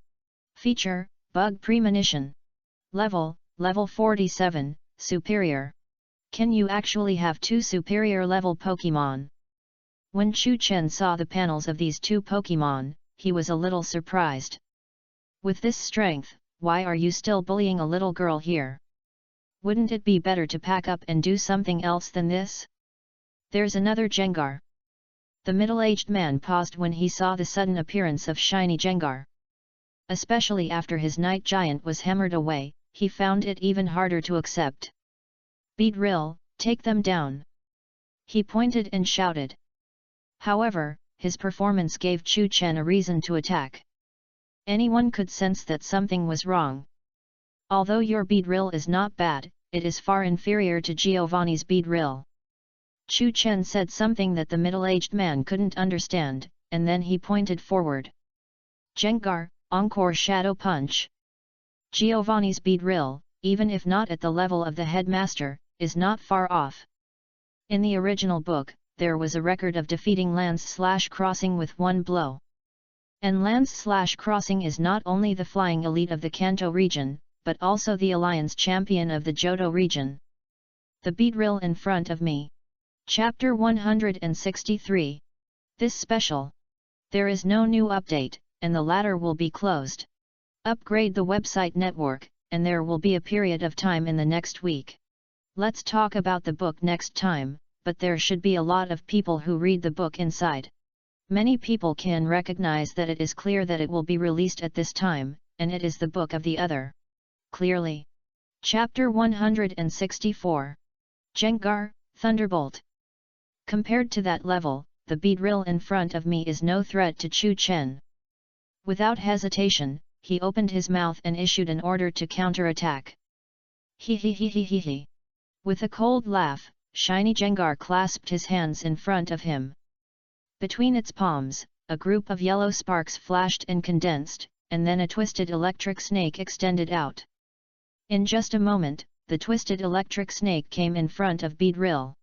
Feature, Bug Premonition. Level, Level 47, Superior. Can you actually have two superior level Pokémon? When Chu Chen saw the panels of these two Pokémon, he was a little surprised. With this strength, why are you still bullying a little girl here? Wouldn't it be better to pack up and do something else than this? There's another Jengar. The middle-aged man paused when he saw the sudden appearance of shiny Jengar. Especially after his Night Giant was hammered away, he found it even harder to accept. Beedrill, take them down! He pointed and shouted. However, his performance gave Chu Chen a reason to attack. Anyone could sense that something was wrong. Although your Beedrill is not bad, it is far inferior to Giovanni's Beedrill. Chu Chen said something that the middle-aged man couldn't understand, and then he pointed forward. Jengar, Encore Shadow Punch. Giovanni's Beedrill, even if not at the level of the headmaster, is not far off. In the original book, there was a record of defeating Lance/Crossing with one blow. And Lance/Crossing is not only the flying elite of the Kanto region, but also the alliance champion of the Johto region. The Beedrill in front of me. Chapter 163. This special. There is no new update, and the latter will be closed. Upgrade the website network, and there will be a period of time in the next week. Let's talk about the book next time, but there should be a lot of people who read the book inside. Many people can recognize that it is clear that it will be released at this time, and it is the book of the other. Clearly. Chapter 164. Jengar, Thunderbolt. Compared to that level, the Beedrill in front of me is no threat to Chu Chen. Without hesitation, he opened his mouth and issued an order to counterattack. He he he he he he. With a cold laugh, shiny Jengar clasped his hands in front of him. Between its palms, a group of yellow sparks flashed and condensed, and then a twisted electric snake extended out. In just a moment, the twisted electric snake came in front of Beedrill.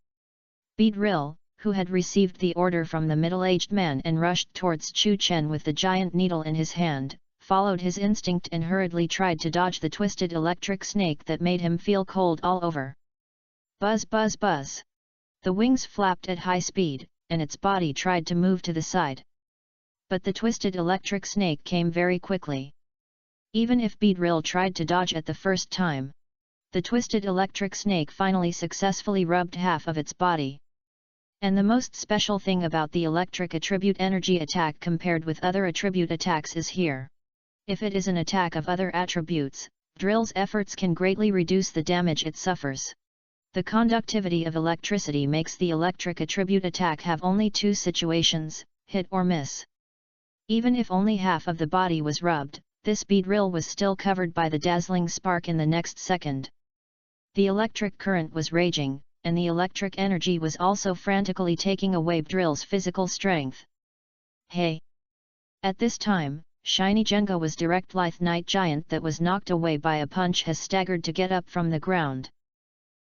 Beedrill, who had received the order from the middle-aged man and rushed towards Chu Chen with the giant needle in his hand, followed his instinct and hurriedly tried to dodge the twisted electric snake that made him feel cold all over. Buzz buzz buzz! The wings flapped at high speed, and its body tried to move to the side. But the twisted electric snake came very quickly. Even if Beedrill tried to dodge at the first time, the twisted electric snake finally successfully rubbed half of its body. And the most special thing about the electric attribute energy attack compared with other attribute attacks is here. If it is an attack of other attributes, Drill's efforts can greatly reduce the damage it suffers. The conductivity of electricity makes the electric attribute attack have only two situations, hit or miss. Even if only half of the body was rubbed, this beadrill was still covered by the dazzling spark in the next second. The electric current was raging, and the electric energy was also frantically taking away beadrill's physical strength. Hey! At this time, Shiny Jenga was direct lithe night giant that was knocked away by a punch has staggered to get up from the ground.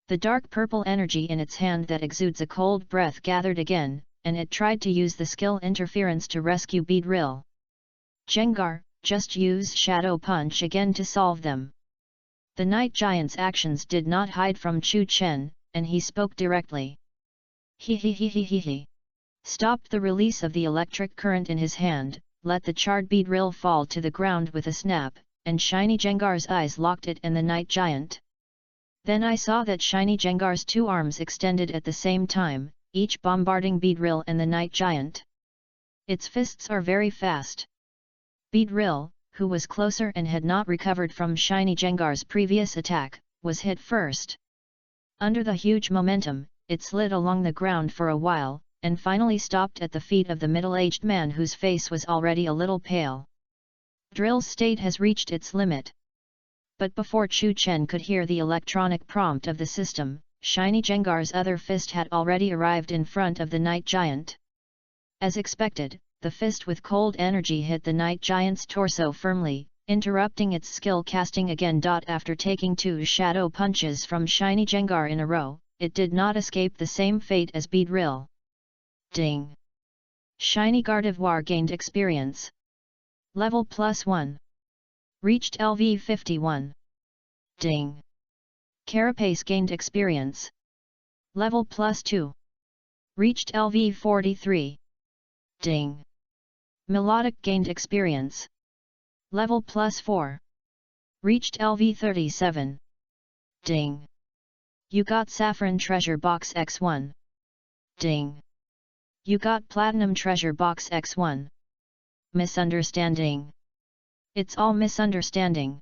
The dark purple energy in its hand that exudes a cold breath gathered again, and it tried to use the skill interference to rescue beadrill. Jengar, just use Shadow Punch again to solve them. The night giant's actions did not hide from Chu Chen, and he spoke directly. He stopped the release of the electric current in his hand, let the charred beadrill fall to the ground with a snap, and Shiny Jengar's eyes locked it and the night giant. Then I saw that Shiny Jengar's two arms extended at the same time, each bombarding beadrill and the night giant. Its fists are very fast. Beadrill, who was closer and had not recovered from Shiny Jengar's previous attack, was hit first. Under the huge momentum, it slid along the ground for a while, and finally stopped at the feet of the middle-aged man whose face was already a little pale. Drill's state has reached its limit. But before Chu Chen could hear the electronic prompt of the system, Shiny Jengar's other fist had already arrived in front of the night giant. As expected, the fist with cold energy hit the night giant's torso firmly, interrupting its skill casting again. After taking two shadow punches from Shiny Jengar in a row, it did not escape the same fate as beadrill. Ding! Shiny Gardevoir gained experience. Level +1. Reached LV 51. Ding! Carapace gained experience. Level +2. Reached LV 43. Ding! Melodic gained experience. Level +4. Reached LV 37. Ding! You got Saffron Treasure Box X1. Ding! You got Platinum Treasure Box X1. Misunderstanding. It's all misunderstanding.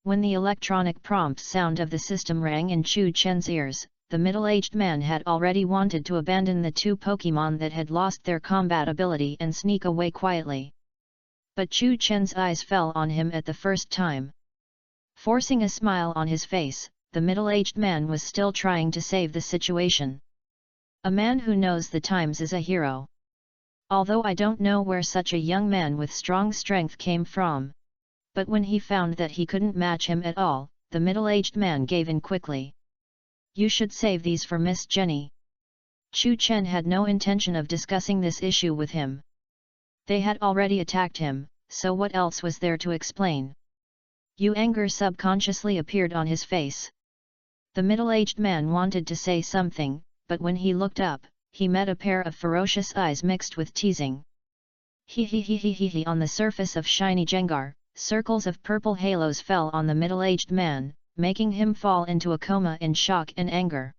When the electronic prompt sound of the system rang in Chu Chen's ears, the middle-aged man had already wanted to abandon the two Pokémon that had lost their combat ability and sneak away quietly. But Chu Chen's eyes fell on him at the first time. Forcing a smile on his face, the middle-aged man was still trying to save the situation. A man who knows the times is a hero. Although I don't know where such a young man with strong strength came from. But when he found that he couldn't match him at all, the middle-aged man gave in quickly. You should save these for Miss Jenny. Chu Chen had no intention of discussing this issue with him. They had already attacked him, so what else was there to explain? Anger subconsciously appeared on his face. The middle-aged man wanted to say something, but when he looked up, he met a pair of ferocious eyes mixed with teasing. On the surface of Shiny Jengar, circles of purple halos fell on the middle-aged man, making him fall into a coma in shock and anger.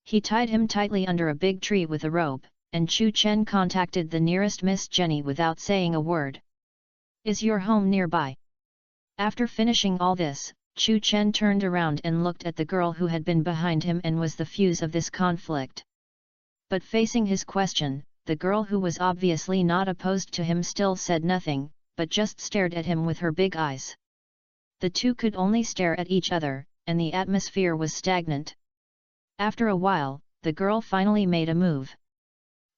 He tied him tightly under a big tree with a rope, and Chu Chen contacted the nearest Miss Jenny without saying a word. Is your home nearby? After finishing all this, Chu Chen turned around and looked at the girl who had been behind him and was the fuse of this conflict. But facing his question, the girl who was obviously not opposed to him still said nothing, but just stared at him with her big eyes. The two could only stare at each other, and the atmosphere was stagnant. After a while, the girl finally made a move.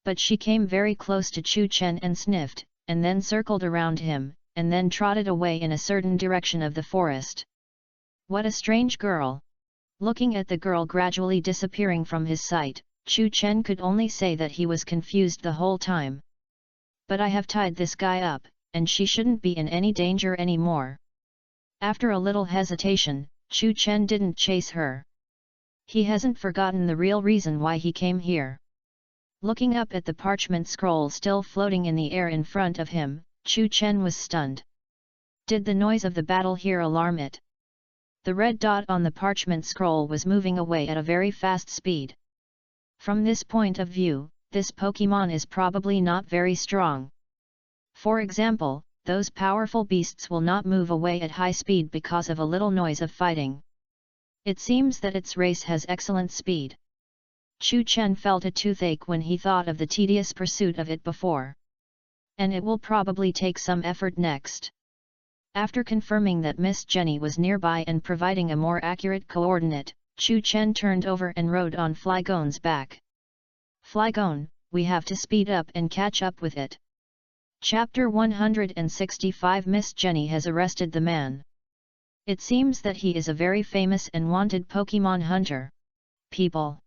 But she came very close to Chu Chen and sniffed, and then circled around him, and then trotted away in a certain direction of the forest. What a strange girl! Looking at the girl gradually disappearing from his sight, Chu Chen could only say that he was confused the whole time. But I have tied this guy up, and she shouldn't be in any danger anymore. After a little hesitation, Chu Chen didn't chase her. He hasn't forgotten the real reason why he came here. Looking up at the parchment scroll still floating in the air in front of him, Chu Chen was stunned. Did the noise of the battle here alarm it? The red dot on the parchment scroll was moving away at a very fast speed. From this point of view, this Pokémon is probably not very strong. For example, those powerful beasts will not move away at high speed because of a little noise of fighting. It seems that its race has excellent speed. Chu Chen felt a toothache when he thought of the tedious pursuit of it before. And it will probably take some effort next. After confirming that Miss Jenny was nearby and providing a more accurate coordinate, Chu Chen turned over and rode on Flygon's back. Flygon, we have to speed up and catch up with it. Chapter 165 Miss Jenny has arrested the man. It seems that he is a very famous and wanted Pokemon hunter. People.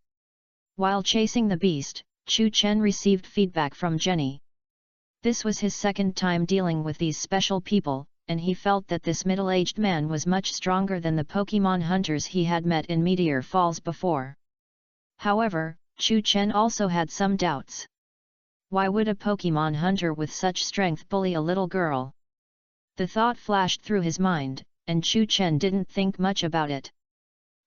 While chasing the beast, Chu Chen received feedback from Jenny. This was his second time dealing with these special people, and he felt that this middle-aged man was much stronger than the Pokemon hunters he had met in Meteor Falls before. However, Chu Chen also had some doubts. Why would a Pokemon hunter with such strength bully a little girl? The thought flashed through his mind, and Chu Chen didn't think much about it.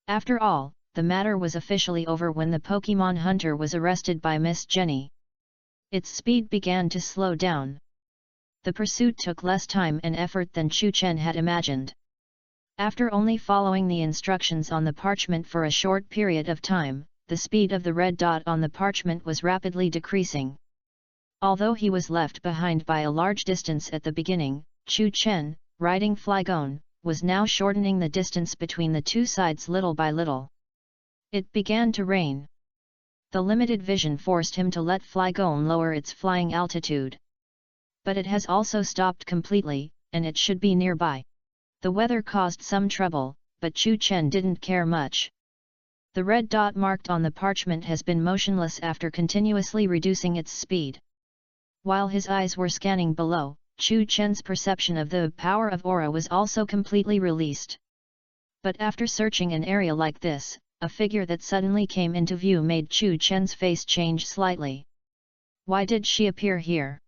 After all, the matter was officially over when the Pokemon hunter was arrested by Miss Jenny. Its speed began to slow down. The pursuit took less time and effort than Chu Chen had imagined. After only following the instructions on the parchment for a short period of time, the speed of the red dot on the parchment was rapidly decreasing. Although he was left behind by a large distance at the beginning, Chu Chen, riding Flygon, was now shortening the distance between the two sides little by little. It began to rain. The limited vision forced him to let Flygon lower its flying altitude. But it has also stopped completely, and it should be nearby. The weather caused some trouble, but Chu Chen didn't care much. The red dot marked on the parchment has been motionless after continuously reducing its speed. While his eyes were scanning below, Chu Chen's perception of the power of aura was also completely released. But after searching an area like this, a figure that suddenly came into view made Chu Chen's face change slightly. Why did she appear here?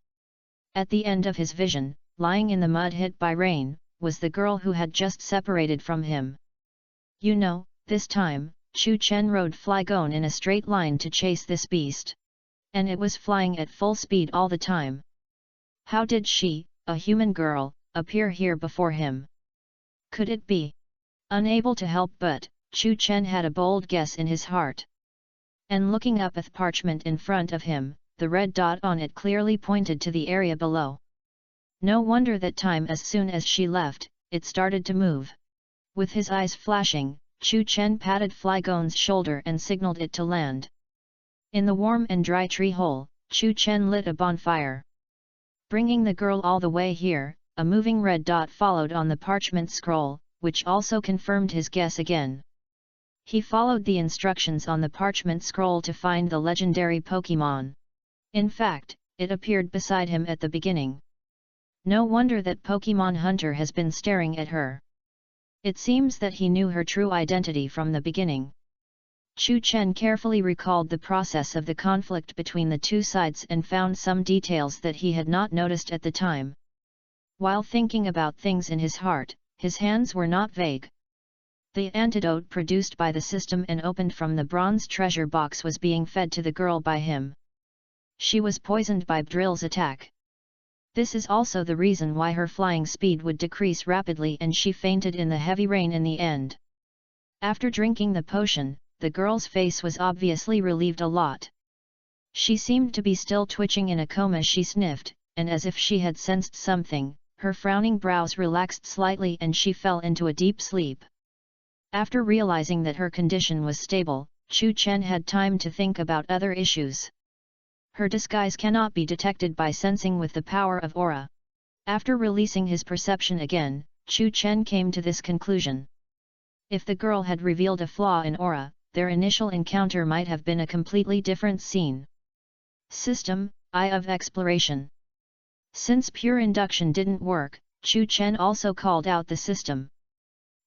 At the end of his vision, lying in the mud hit by rain, was the girl who had just separated from him. You know, this time, Chu Chen rode Flygon in a straight line to chase this beast. And it was flying at full speed all the time. How did she, a human girl, appear here before him? Could it be? Unable to help but, Chu Chen had a bold guess in his heart. And looking up at the parchment in front of him, the red dot on it clearly pointed to the area below. No wonder that time as soon as she left, it started to move. With his eyes flashing, Chu Chen patted Flygon's shoulder and signaled it to land. In the warm and dry tree hole, Chu Chen lit a bonfire. Bringing the girl all the way here, a moving red dot followed on the parchment scroll, which also confirmed his guess again. He followed the instructions on the parchment scroll to find the legendary Pokemon. In fact, it appeared beside him at the beginning. No wonder that Pokemon Hunter has been staring at her. It seems that he knew her true identity from the beginning. Chu Chen carefully recalled the process of the conflict between the two sides and found some details that he had not noticed at the time. While thinking about things in his heart, his hands were not vague. The antidote produced by the system and opened from the bronze treasure box was being fed to the girl by him. She was poisoned by Drill's attack. This is also the reason why her flying speed would decrease rapidly and she fainted in the heavy rain in the end. After drinking the potion, the girl's face was obviously relieved a lot. She seemed to be still twitching in a coma. She sniffed, and as if she had sensed something, her frowning brows relaxed slightly and she fell into a deep sleep. After realizing that her condition was stable, Chu Chen had time to think about other issues. Her disguise cannot be detected by sensing with the power of aura. After releasing his perception again, Chu Chen came to this conclusion. If the girl had revealed a flaw in aura, their initial encounter might have been a completely different scene. System, Eye of Exploration. Since pure induction didn't work, Chu Chen also called out the system.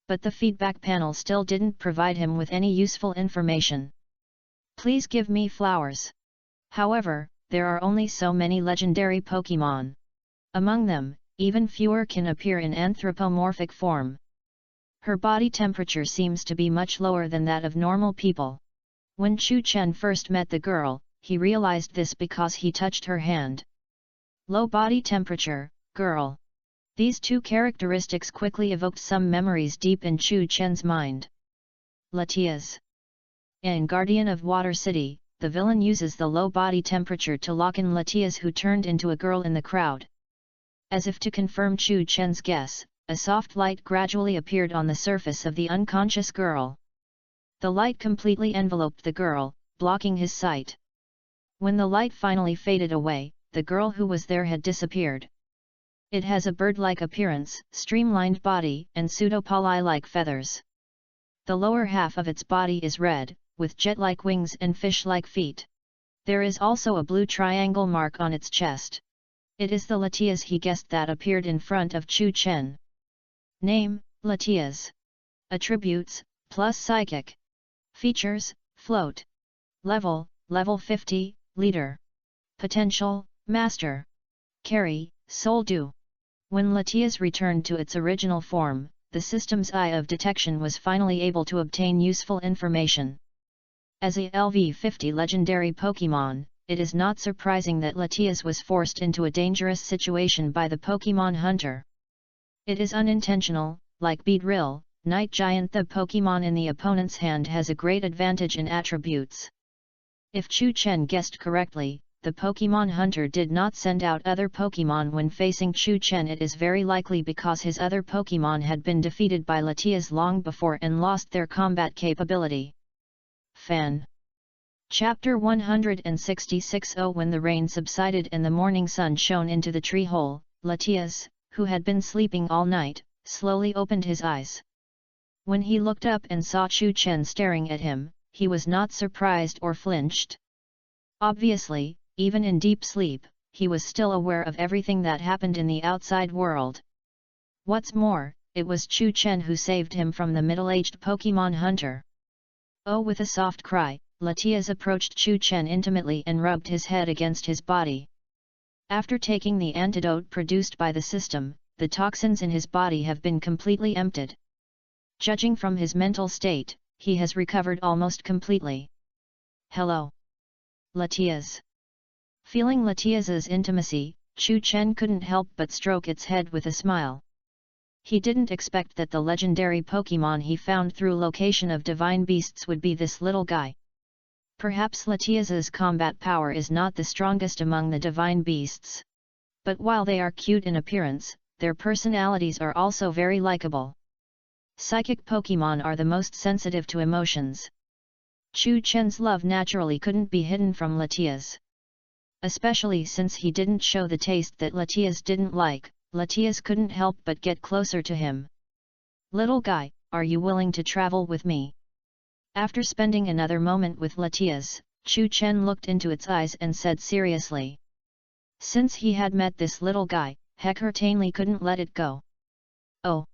But the feedback panel still didn't provide him with any useful information. Please give me flowers. However, there are only so many legendary Pokemon. Among them, even fewer can appear in anthropomorphic form. Her body temperature seems to be much lower than that of normal people. When Chu Chen first met the girl, he realized this because he touched her hand. Low body temperature, girl. These two characteristics quickly evoked some memories deep in Chu Chen's mind. Latias. In Guardian of Water City, the villain uses the low body temperature to lock in Latias, who turned into a girl in the crowd. As if to confirm Chu Chen's guess, a soft light gradually appeared on the surface of the unconscious girl. The light completely enveloped the girl, blocking his sight. When the light finally faded away, the girl who was there had disappeared. It has a bird-like appearance, streamlined body, and pseudopoly-like feathers. The lower half of its body is red, with jet-like wings and fish-like feet. There is also a blue triangle mark on its chest. It is the Latias he guessed that appeared in front of Chu Chen. Name, Latias. Attributes, plus psychic. Features, float. Level, level 50, leader. Potential, master. Carry, soul do. When Latias returned to its original form, the system's eye of detection was finally able to obtain useful information. As a LV50 legendary Pokémon, it is not surprising that Latias was forced into a dangerous situation by the Pokémon hunter. It is unintentional, like Beedrill, Night Giant. The Pokémon in the opponent's hand has a great advantage in attributes. If Chu Chen guessed correctly, the Pokémon hunter did not send out other Pokémon when facing Chu Chen. It is very likely because his other Pokémon had been defeated by Latias long before and lost their combat capability. Fan. Chapter 166. When the rain subsided and the morning sun shone into the tree hole, Latias, who had been sleeping all night, slowly opened his eyes. When he looked up and saw Chu Chen staring at him, he was not surprised or flinched. Obviously, even in deep sleep, he was still aware of everything that happened in the outside world. What's more, it was Chu Chen who saved him from the middle-aged Pokémon hunter. Oh! With a soft cry, Latias approached Chu Chen intimately and rubbed his head against his body. After taking the antidote produced by the system, the toxins in his body have been completely emptied. Judging from his mental state, he has recovered almost completely. Hello, Latias. Feeling Latias's intimacy, Chu Chen couldn't help but stroke its head with a smile. He didn't expect that the legendary Pokémon he found through location of divine beasts would be this little guy. Perhaps Latias's combat power is not the strongest among the divine beasts. But while they are cute in appearance, their personalities are also very likable. Psychic Pokémon are the most sensitive to emotions. Chu Chen's love naturally couldn't be hidden from Latias. Especially since he didn't show the taste that Latias didn't like, Latias couldn't help but get closer to him. Little guy, are you willing to travel with me? After spending another moment with Latias, Chu Chen looked into its eyes and said seriously. Since he had met this little guy, Hector-Tainley couldn't let it go. Oh!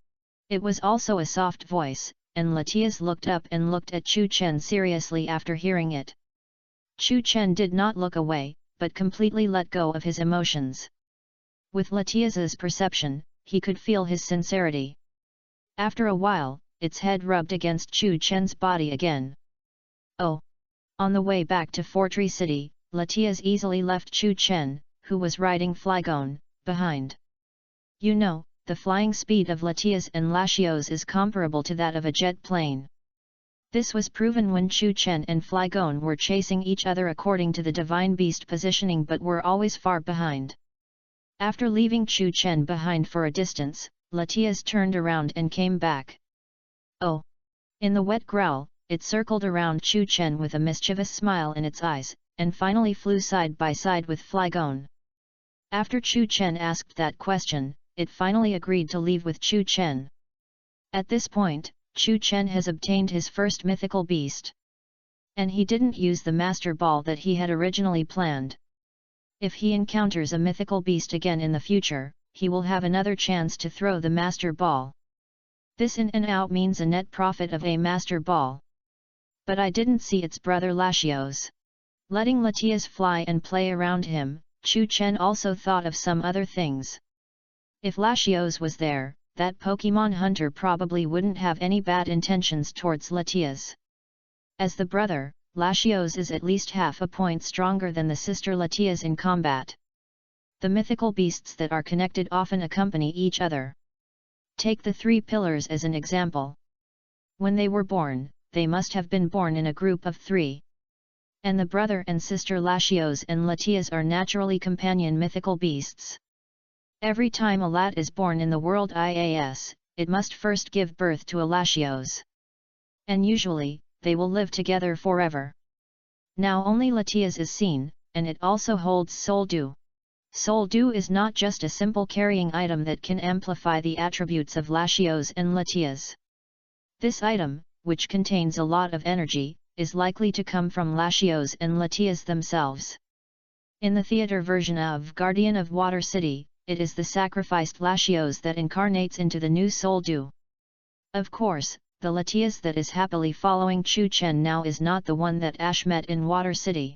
It was also a soft voice, and Latias looked up and looked at Chu Chen seriously after hearing it. Chu Chen did not look away, but completely let go of his emotions. With Latias's perception, he could feel his sincerity. After a while, its head rubbed against Chu Chen's body again. Oh! On the way back to Fortree City, Latias easily left Chu Chen, who was riding Flygon, behind. You know, the flying speed of Latias and Latios is comparable to that of a jet plane. This was proven when Chu Chen and Flygon were chasing each other according to the divine beast positioning, but were always far behind. After leaving Chu Chen behind for a distance, Latias turned around and came back. Oh! In the wet growl, it circled around Chu Chen with a mischievous smile in its eyes, and finally flew side by side with Flygon. After Chu Chen asked that question, it finally agreed to leave with Chu Chen. At this point, Chu Chen has obtained his first mythical beast. And he didn't use the Master Ball that he had originally planned. If he encounters a mythical beast again in the future, he will have another chance to throw the Master Ball. This in and out means a net profit of a Master Ball. But I didn't see its brother Latios. Letting Latias fly and play around him, Chu Chen also thought of some other things. If Latios was there, that Pokémon hunter probably wouldn't have any bad intentions towards Latias. As the brother, Latios is at least half a point stronger than the sister Latias in combat. The mythical beasts that are connected often accompany each other. Take the three pillars as an example. When they were born, they must have been born in a group of 3. And the brother and sister Latios and Latias are naturally companion mythical beasts. Every time a lat is born in the world IAS, it must first give birth to a Latios. And usually, they will live together forever. Now only Latias is seen, and it also holds Soldu. Soldu is not just a simple carrying item that can amplify the attributes of Latios and Latias. This item, which contains a lot of energy, is likely to come from Latios and Latias themselves. In the theater version of Guardian of Water City, it is the sacrificed Latios that incarnates into the new Soldu. Of course, the Latias that is happily following Chu Chen now is not the one that Ash met in Water City.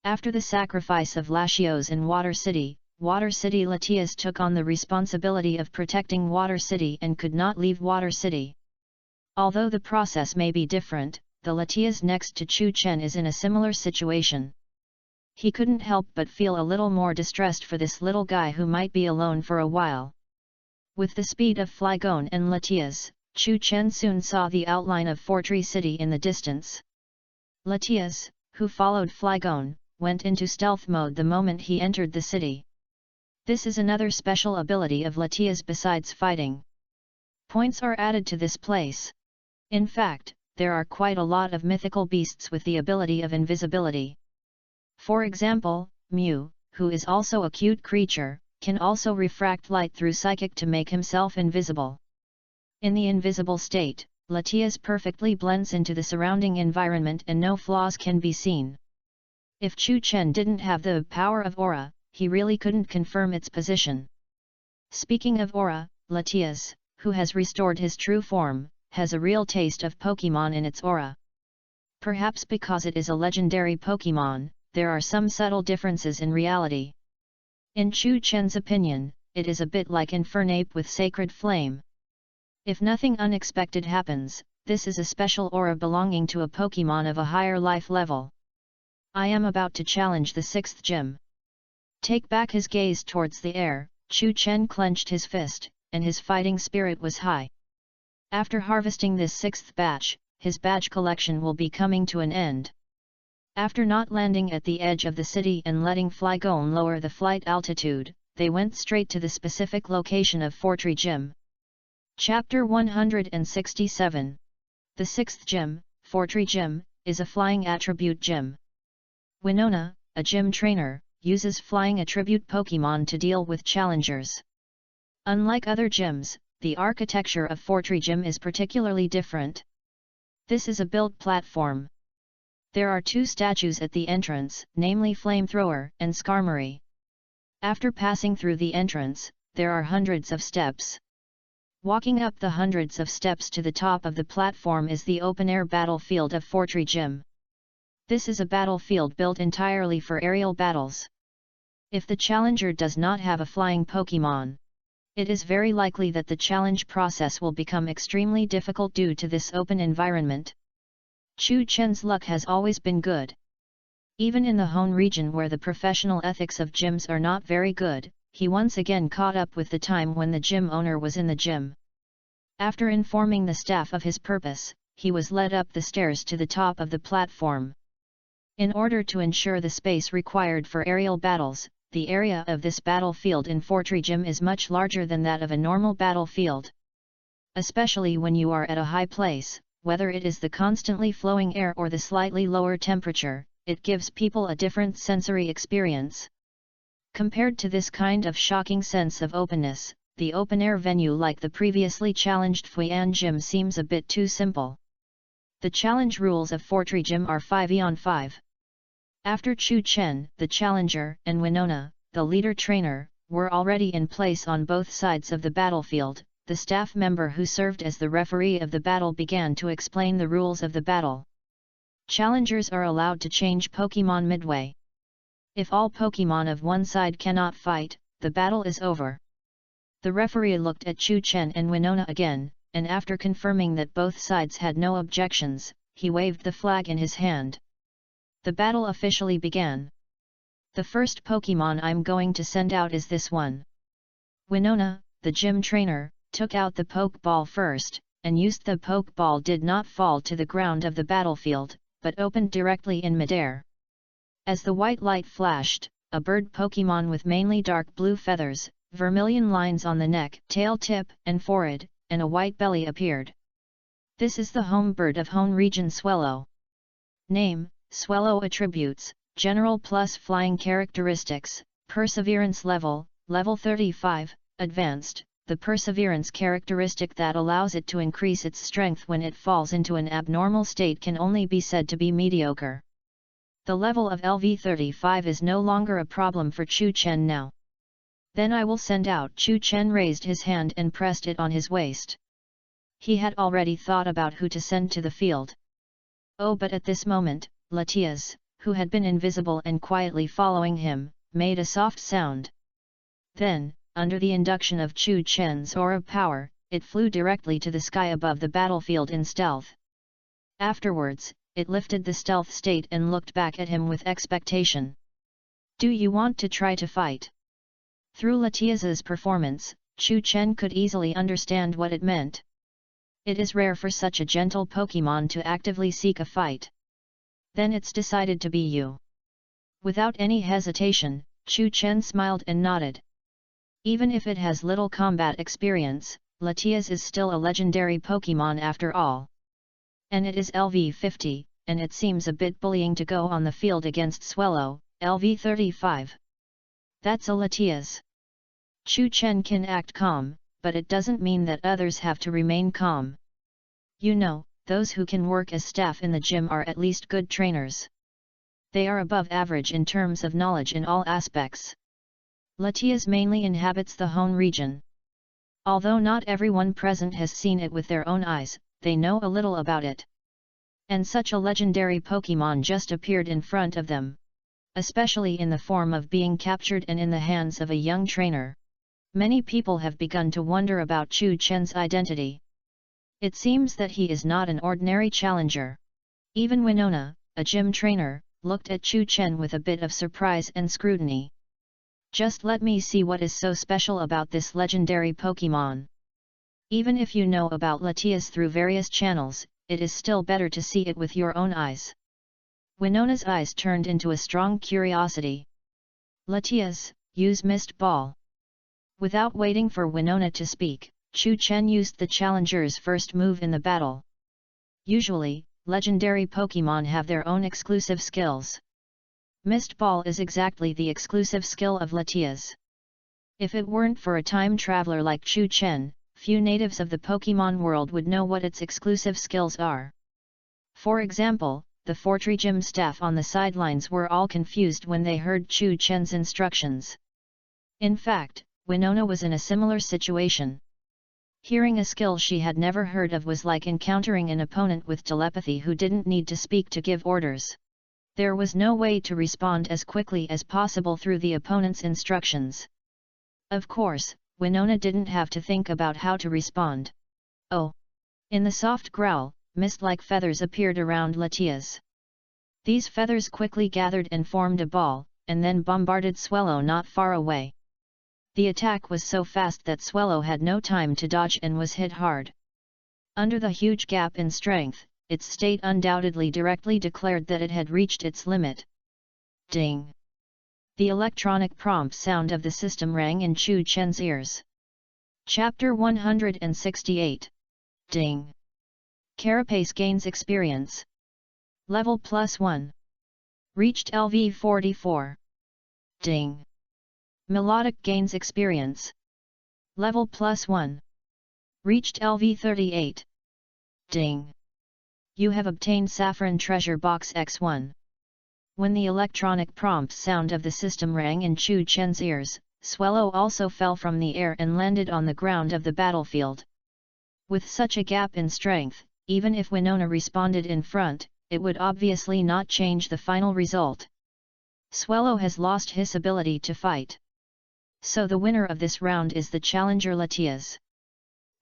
After the sacrifice of Latios in Water City Latias took on the responsibility of protecting Water City and could not leave Water City. Although the process may be different, the Latias next to Chu Chen is in a similar situation. He couldn't help but feel a little more distressed for this little guy who might be alone for a while. With the speed of Flygon and Latias, Chu Chen soon saw the outline of Fortree City in the distance. Latias, who followed Flygon, went into stealth mode the moment he entered the city. This is another special ability of Latias besides fighting. Points are added to this place. In fact, there are quite a lot of mythical beasts with the ability of invisibility. For example, Mew, who is also a cute creature, can also refract light through psychic to make himself invisible. In the invisible state, Latias perfectly blends into the surrounding environment and no flaws can be seen. If Chu Chen didn't have the power of aura, he really couldn't confirm its position. Speaking of aura, Latias, who has restored his true form, has a real taste of Pokemon in its aura. Perhaps because it is a legendary Pokemon, there are some subtle differences in reality. In Chu Chen's opinion, it is a bit like Infernape with Sacred Flame. If nothing unexpected happens, this is a special aura belonging to a Pokemon of a higher life level. I am about to challenge the 6th gym. Take back his gaze towards the air, Chu Chen clenched his fist, and his fighting spirit was high. After harvesting this 6th batch, his badge collection will be coming to an end. After not landing at the edge of the city and letting Flygon lower the flight altitude, they went straight to the specific location of Fortree Gym. Chapter 167. The 6th gym, Fortree Gym, is a flying attribute gym. Winona, a gym trainer, uses flying attribute Pokemon to deal with challengers. Unlike other gyms, the architecture of Fortree Gym is particularly different. This is a built platform. There are 2 statues at the entrance, namely Flamethrower and Skarmory. After passing through the entrance, there are hundreds of steps. Walking up the hundreds of steps to the top of the platform is the open-air battlefield of Fortree Gym. This is a battlefield built entirely for aerial battles. If the challenger does not have a flying Pokemon, it is very likely that the challenge process will become extremely difficult due to this open environment. Chu Chen's luck has always been good. Even in the Hone region where the professional ethics of gyms are not very good, he once again caught up with the time when the gym owner was in the gym. After informing the staff of his purpose, he was led up the stairs to the top of the platform. In order to ensure the space required for aerial battles, the area of this battlefield in Fortree Gym is much larger than that of a normal battlefield. Especially when you are at a high place, whether it is the constantly flowing air or the slightly lower temperature, it gives people a different sensory experience. Compared to this kind of shocking sense of openness, the open-air venue like the previously challenged Fuyan Gym seems a bit too simple. The challenge rules of Fortree Gym are 5v5. After Chu Chen, the challenger, and Winona, the leader trainer, were already in place on both sides of the battlefield, the staff member who served as the referee of the battle began to explain the rules of the battle. Challengers are allowed to change Pokemon midway. If all Pokemon of one side cannot fight, the battle is over. The referee looked at Chu Chen and Winona again, and after confirming that both sides had no objections, he waved the flag in his hand. The battle officially began. The first Pokemon I'm going to send out is this one. Winona, the gym trainer, took out the Pokeball first, and used the pokeball did not fall to the ground of the battlefield, but opened directly in midair. As the white light flashed, a bird Pokemon with mainly dark blue feathers, vermilion lines on the neck, tail tip, and forehead, and a white belly appeared. This is the home bird of Hone region Swellow. Name: Swellow. Attributes: General plus Flying. Characteristics: Perseverance level, level 35, Advanced, the perseverance characteristic that allows it to increase its strength when it falls into an abnormal state can only be said to be mediocre. The level of LV 35 is no longer a problem for Chu Chen now. Then I will send out. Chu Chen raised his hand and pressed it on his waist. He had already thought about who to send to the field. Oh, but at this moment, Latias, who had been invisible and quietly following him, made a soft sound. Then, under the induction of Chu Chen's aura power, it flew directly to the sky above the battlefield in stealth. Afterwards, it lifted the stealth state and looked back at him with expectation. Do you want to try to fight? Through Latias's performance, Chu Chen could easily understand what it meant. It is rare for such a gentle Pokemon to actively seek a fight. Then it's decided to be you. Without any hesitation, Chu Chen smiled and nodded. Even if it has little combat experience, Latias is still a legendary Pokemon after all. And it is LV 50, and it seems a bit bullying to go on the field against Swellow, LV 35. That's a Latias. Chu Chen can act calm, but it doesn't mean that others have to remain calm. You know, those who can work as staff in the gym are at least good trainers. They are above average in terms of knowledge in all aspects. Latias mainly inhabits the Hone region. Although not everyone present has seen it with their own eyes, they know a little about it. And such a legendary Pokemon just appeared in front of them. Especially in the form of being captured and in the hands of a young trainer. Many people have begun to wonder about Chu Chen's identity. It seems that he is not an ordinary challenger. Even Winona, a gym trainer, looked at Chu Chen with a bit of surprise and scrutiny. Just let me see what is so special about this legendary Pokemon. Even if you know about Latias through various channels, it is still better to see it with your own eyes. Winona's eyes turned into a strong curiosity. Latias, use Mist Ball. Without waiting for Winona to speak, Chu Chen used the challenger's first move in the battle. Usually, legendary Pokemon have their own exclusive skills. Mist Ball is exactly the exclusive skill of Latias. If it weren't for a time traveler like Chu Chen, few natives of the Pokemon world would know what its exclusive skills are. For example, the Fortree gym staff on the sidelines were all confused when they heard Chu Chen's instructions. In fact, Winona was in a similar situation. Hearing a skill she had never heard of was like encountering an opponent with telepathy who didn't need to speak to give orders. There was no way to respond as quickly as possible through the opponent's instructions. Of course, Winona didn't have to think about how to respond. Oh! In the soft growl, mist-like feathers appeared around Latias. These feathers quickly gathered and formed a ball, and then bombarded Swellow not far away. The attack was so fast that Swellow had no time to dodge and was hit hard. Under the huge gap in strength, its state undoubtedly directly declared that it had reached its limit. Ding! The electronic prompt sound of the system rang in Chu Chen's ears. Chapter 168. Ding! Carapace gains experience. Level +1. Reached LV 44. Ding! Melodic gains experience. Level +1. Reached LV 38. Ding! You have obtained Saffron Treasure Box X1. When the electronic prompt sound of the system rang in Chu Chen's ears, Swellow also fell from the air and landed on the ground of the battlefield. With such a gap in strength, even if Winona responded in front, it would obviously not change the final result. Swellow has lost his ability to fight. So the winner of this round is the challenger Latias.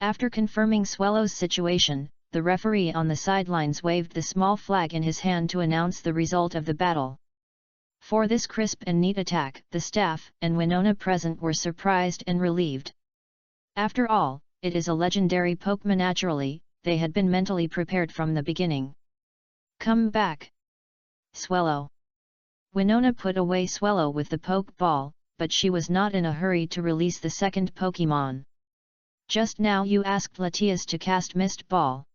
After confirming Swellow's situation, the referee on the sidelines waved the small flag in his hand to announce the result of the battle. For this crisp and neat attack, the staff and Winona present were surprised and relieved. After all, it is a legendary Pokemon naturally, they had been mentally prepared from the beginning. Come back. Swallow. Winona put away Swallow with the poke ball, but she was not in a hurry to release the second Pokémon. Just now you asked Latias to cast Mist Ball.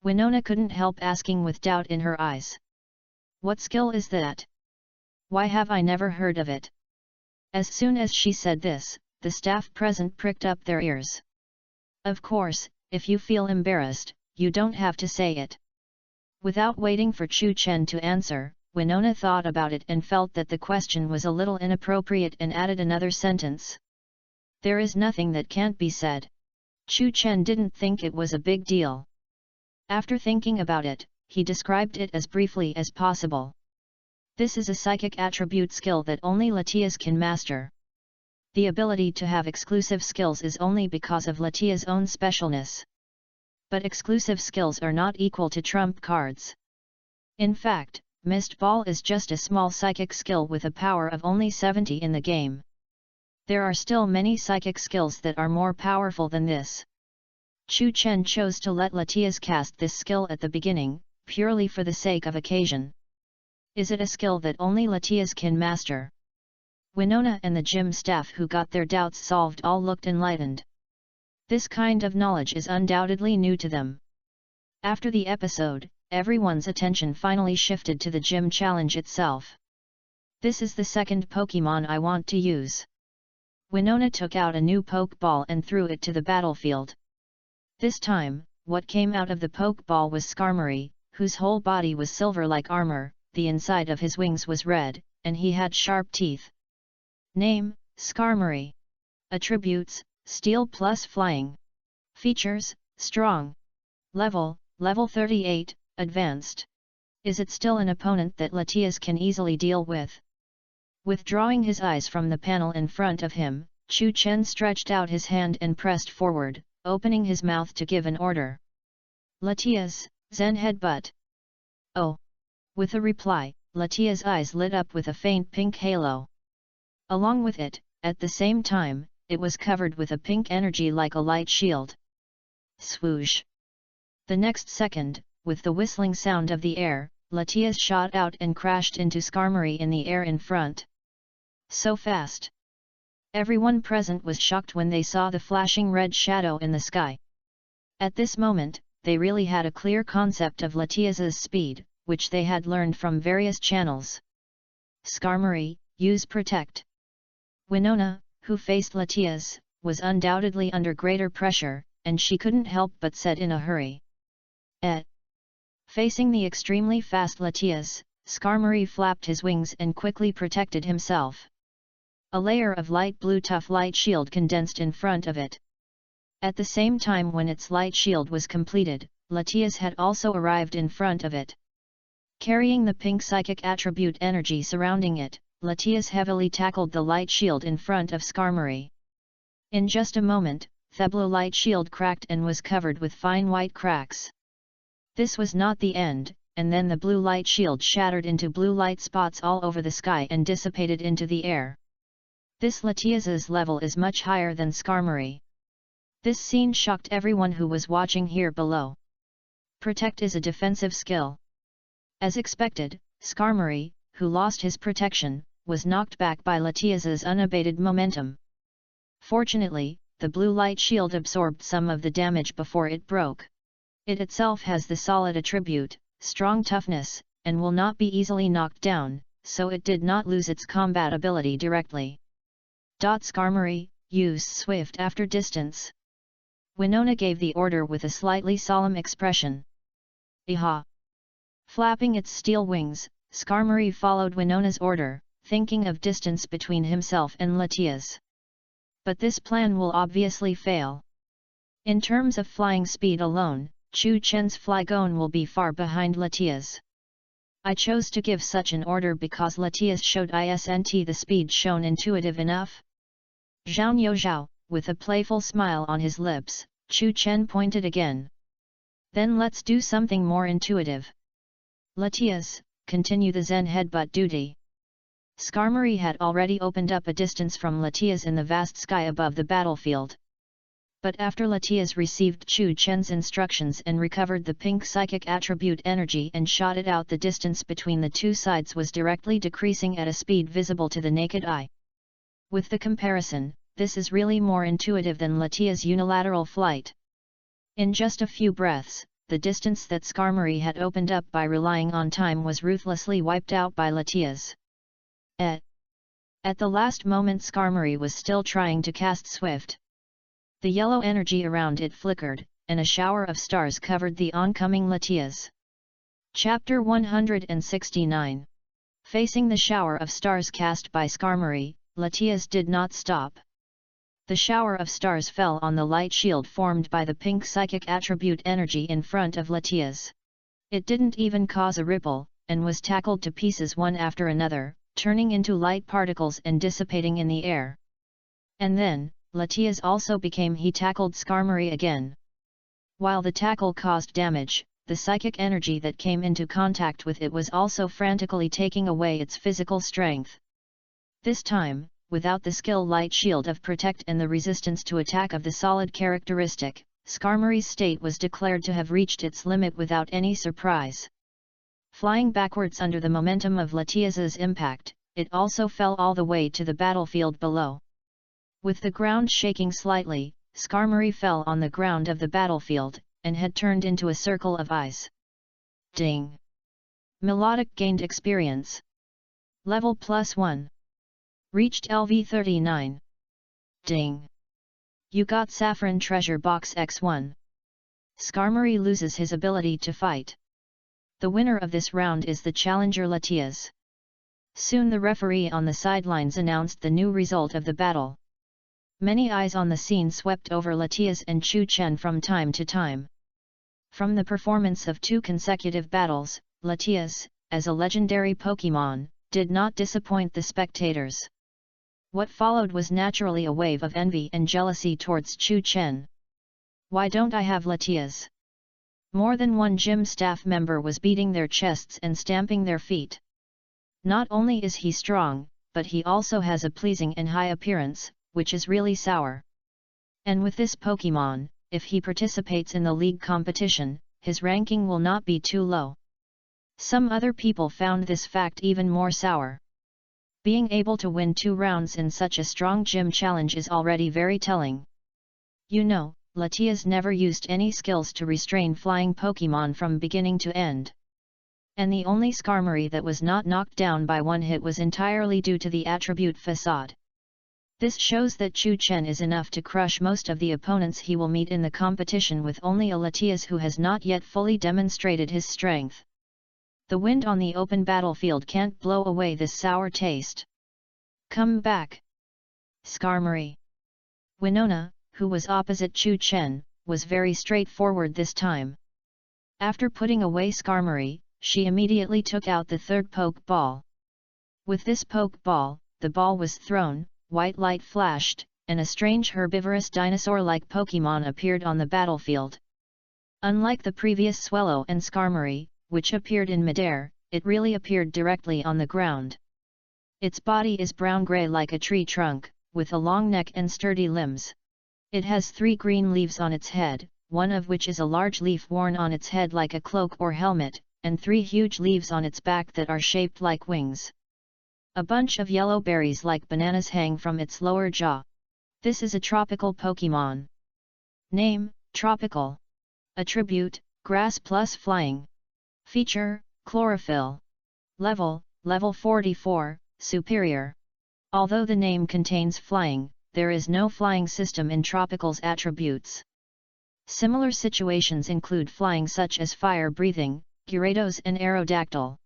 Winona couldn't help asking with doubt in her eyes. What skill is that? Why have I never heard of it? As soon as she said this, the staff present pricked up their ears. Of course, if you feel embarrassed, you don't have to say it. Without waiting for Chu Chen to answer, Winona thought about it and felt that the question was a little inappropriate and added another sentence. There is nothing that can't be said. Chu Chen didn't think it was a big deal. After thinking about it, he described it as briefly as possible. This is a psychic attribute skill that only Latias can master. The ability to have exclusive skills is only because of Latias' own specialness. But exclusive skills are not equal to trump cards. In fact, Mist Ball is just a small psychic skill with a power of only 70 in the game. There are still many psychic skills that are more powerful than this. Chu Chen chose to let Latias cast this skill at the beginning, purely for the sake of occasion. Is it a skill that only Latias can master? Winona and the gym staff who got their doubts solved all looked enlightened. This kind of knowledge is undoubtedly new to them. After the episode, everyone's attention finally shifted to the gym challenge itself. This is the second Pokémon I want to use. Winona took out a new Pokeball and threw it to the battlefield. This time, what came out of the Pokeball was Skarmory, whose whole body was silver like armor, the inside of his wings was red, and he had sharp teeth. Name, Skarmory. Attributes, Steel plus Flying. Features, Strong. Level 38, Advanced. Is it still an opponent that Latias can easily deal with? Withdrawing his eyes from the panel in front of him, Chu Chen stretched out his hand and pressed forward, opening his mouth to give an order. Latias, Zen Headbutt. Oh! With a reply, Latias' eyes lit up with a faint pink halo. Along with it, at the same time, it was covered with a pink energy like a light shield. Swoosh! The next second, with the whistling sound of the air, Latias shot out and crashed into Skarmory in the air in front. So fast! Everyone present was shocked when they saw the flashing red shadow in the sky. At this moment, they really had a clear concept of Latias's speed, which they had learned from various channels. Skarmory, use Protect. Winona, who faced Latias, was undoubtedly under greater pressure, and she couldn't help but said in a hurry. Facing the extremely fast Latias, Skarmory flapped his wings and quickly protected himself. A layer of light blue tough light shield condensed in front of it. At the same time when its light shield was completed, Latias had also arrived in front of it. Carrying the pink psychic attribute energy surrounding it, Latias heavily tackled the light shield in front of Skarmory. In just a moment, the blue light shield cracked and was covered with fine white cracks. This was not the end, and then the blue light shield shattered into blue light spots all over the sky and dissipated into the air. This Latias's level is much higher than Skarmory. This scene shocked everyone who was watching here below. Protect is a defensive skill. As expected, Skarmory, who lost his protection, was knocked back by Latias's unabated momentum. Fortunately, the blue light shield absorbed some of the damage before it broke. It itself has the solid attribute, strong toughness, and will not be easily knocked down, so it did not lose its combat ability directly. Skarmory, use Swift after distance. Winona gave the order with a slightly solemn expression. Iha! Flapping its steel wings, Skarmory followed Winona's order, thinking of distance between himself and Latias. But this plan will obviously fail. In terms of flying speed alone, Chu Chen's Flygon will be far behind Latias. I chose to give such an order because Latias showed isn't the speed shown intuitive enough? Zhao Niuzhao, with a playful smile on his lips, Chu Chen pointed again. Then let's do something more intuitive. Latias, continue the Zen Headbutt duty. Skarmory had already opened up a distance from Latias in the vast sky above the battlefield. But after Latias received Chu Chen's instructions and recovered the pink psychic attribute energy and shot it out, the distance between the two sides was directly decreasing at a speed visible to the naked eye. With the comparison, this is really more intuitive than Latias' unilateral flight. In just a few breaths, the distance that Skarmory had opened up by relying on time was ruthlessly wiped out by Latias. At the last moment, Skarmory was still trying to cast Swift. The yellow energy around it flickered, and a shower of stars covered the oncoming Latias. Chapter 169. Facing the shower of stars cast by Skarmory, Latias did not stop. The shower of stars fell on the light shield formed by the pink psychic attribute energy in front of Latias. It didn't even cause a ripple, and was tackled to pieces one after another, turning into light particles and dissipating in the air. And then, Latias also became he tackled Skarmory again. While the tackle caused damage, the psychic energy that came into contact with it was also frantically taking away its physical strength. This time, without the skill light shield of protect and the resistance to attack of the solid characteristic, Skarmory's state was declared to have reached its limit without any surprise. Flying backwards under the momentum of Latias's impact, it also fell all the way to the battlefield below. With the ground shaking slightly, Skarmory fell on the ground of the battlefield, and had turned into a circle of ice. Ding! Melodic gained experience. Level +1. Reached LV 39. Ding! You got Saffron Treasure Box X1. Skarmory loses his ability to fight. The winner of this round is the challenger Latias. Soon the referee on the sidelines announced the new result of the battle. Many eyes on the scene swept over Latias and Chu Chen from time to time. From the performance of 2 consecutive battles, Latias, as a legendary Pokémon, did not disappoint the spectators. What followed was naturally a wave of envy and jealousy towards Chu Chen. Why don't I have Latias? More than one gym staff member was beating their chests and stamping their feet. Not only is he strong, but he also has a pleasing and high appearance, which is really sour. And with this Pokémon, if he participates in the league competition, his ranking will not be too low. Some other people found this fact even more sour. Being able to win 2 rounds in such a strong gym challenge is already very telling. You know, Latias never used any skills to restrain flying Pokémon from beginning to end. And the only Skarmory that was not knocked down by one hit was entirely due to the attribute Facade. This shows that Chu Chen is enough to crush most of the opponents he will meet in the competition, with only a Latias who has not yet fully demonstrated his strength. The wind on the open battlefield can't blow away this sour taste. Come back! Skarmory. Winona, who was opposite Chu Chen, was very straightforward this time. After putting away Skarmory, she immediately took out the 3rd poke ball. With this poke ball, the ball was thrown, white light flashed, and a strange herbivorous dinosaur-like Pokémon appeared on the battlefield. Unlike the previous Swellow and Skarmory, which appeared in midair, it really appeared directly on the ground. Its body is brown-gray like a tree trunk, with a long neck and sturdy limbs. It has 3 green leaves on its head, one of which is a large leaf worn on its head like a cloak or helmet, and 3 huge leaves on its back that are shaped like wings. A bunch of yellow berries like bananas hang from its lower jaw. This is a tropical Pokémon. Name: Tropical. Attribute: Grass plus Flying. Feature: Chlorophyll. Level 44, Superior. Although the name contains flying, there is no flying system in Tropical's attributes. Similar situations include flying such as fire breathing, Gyarados and Aerodactyl.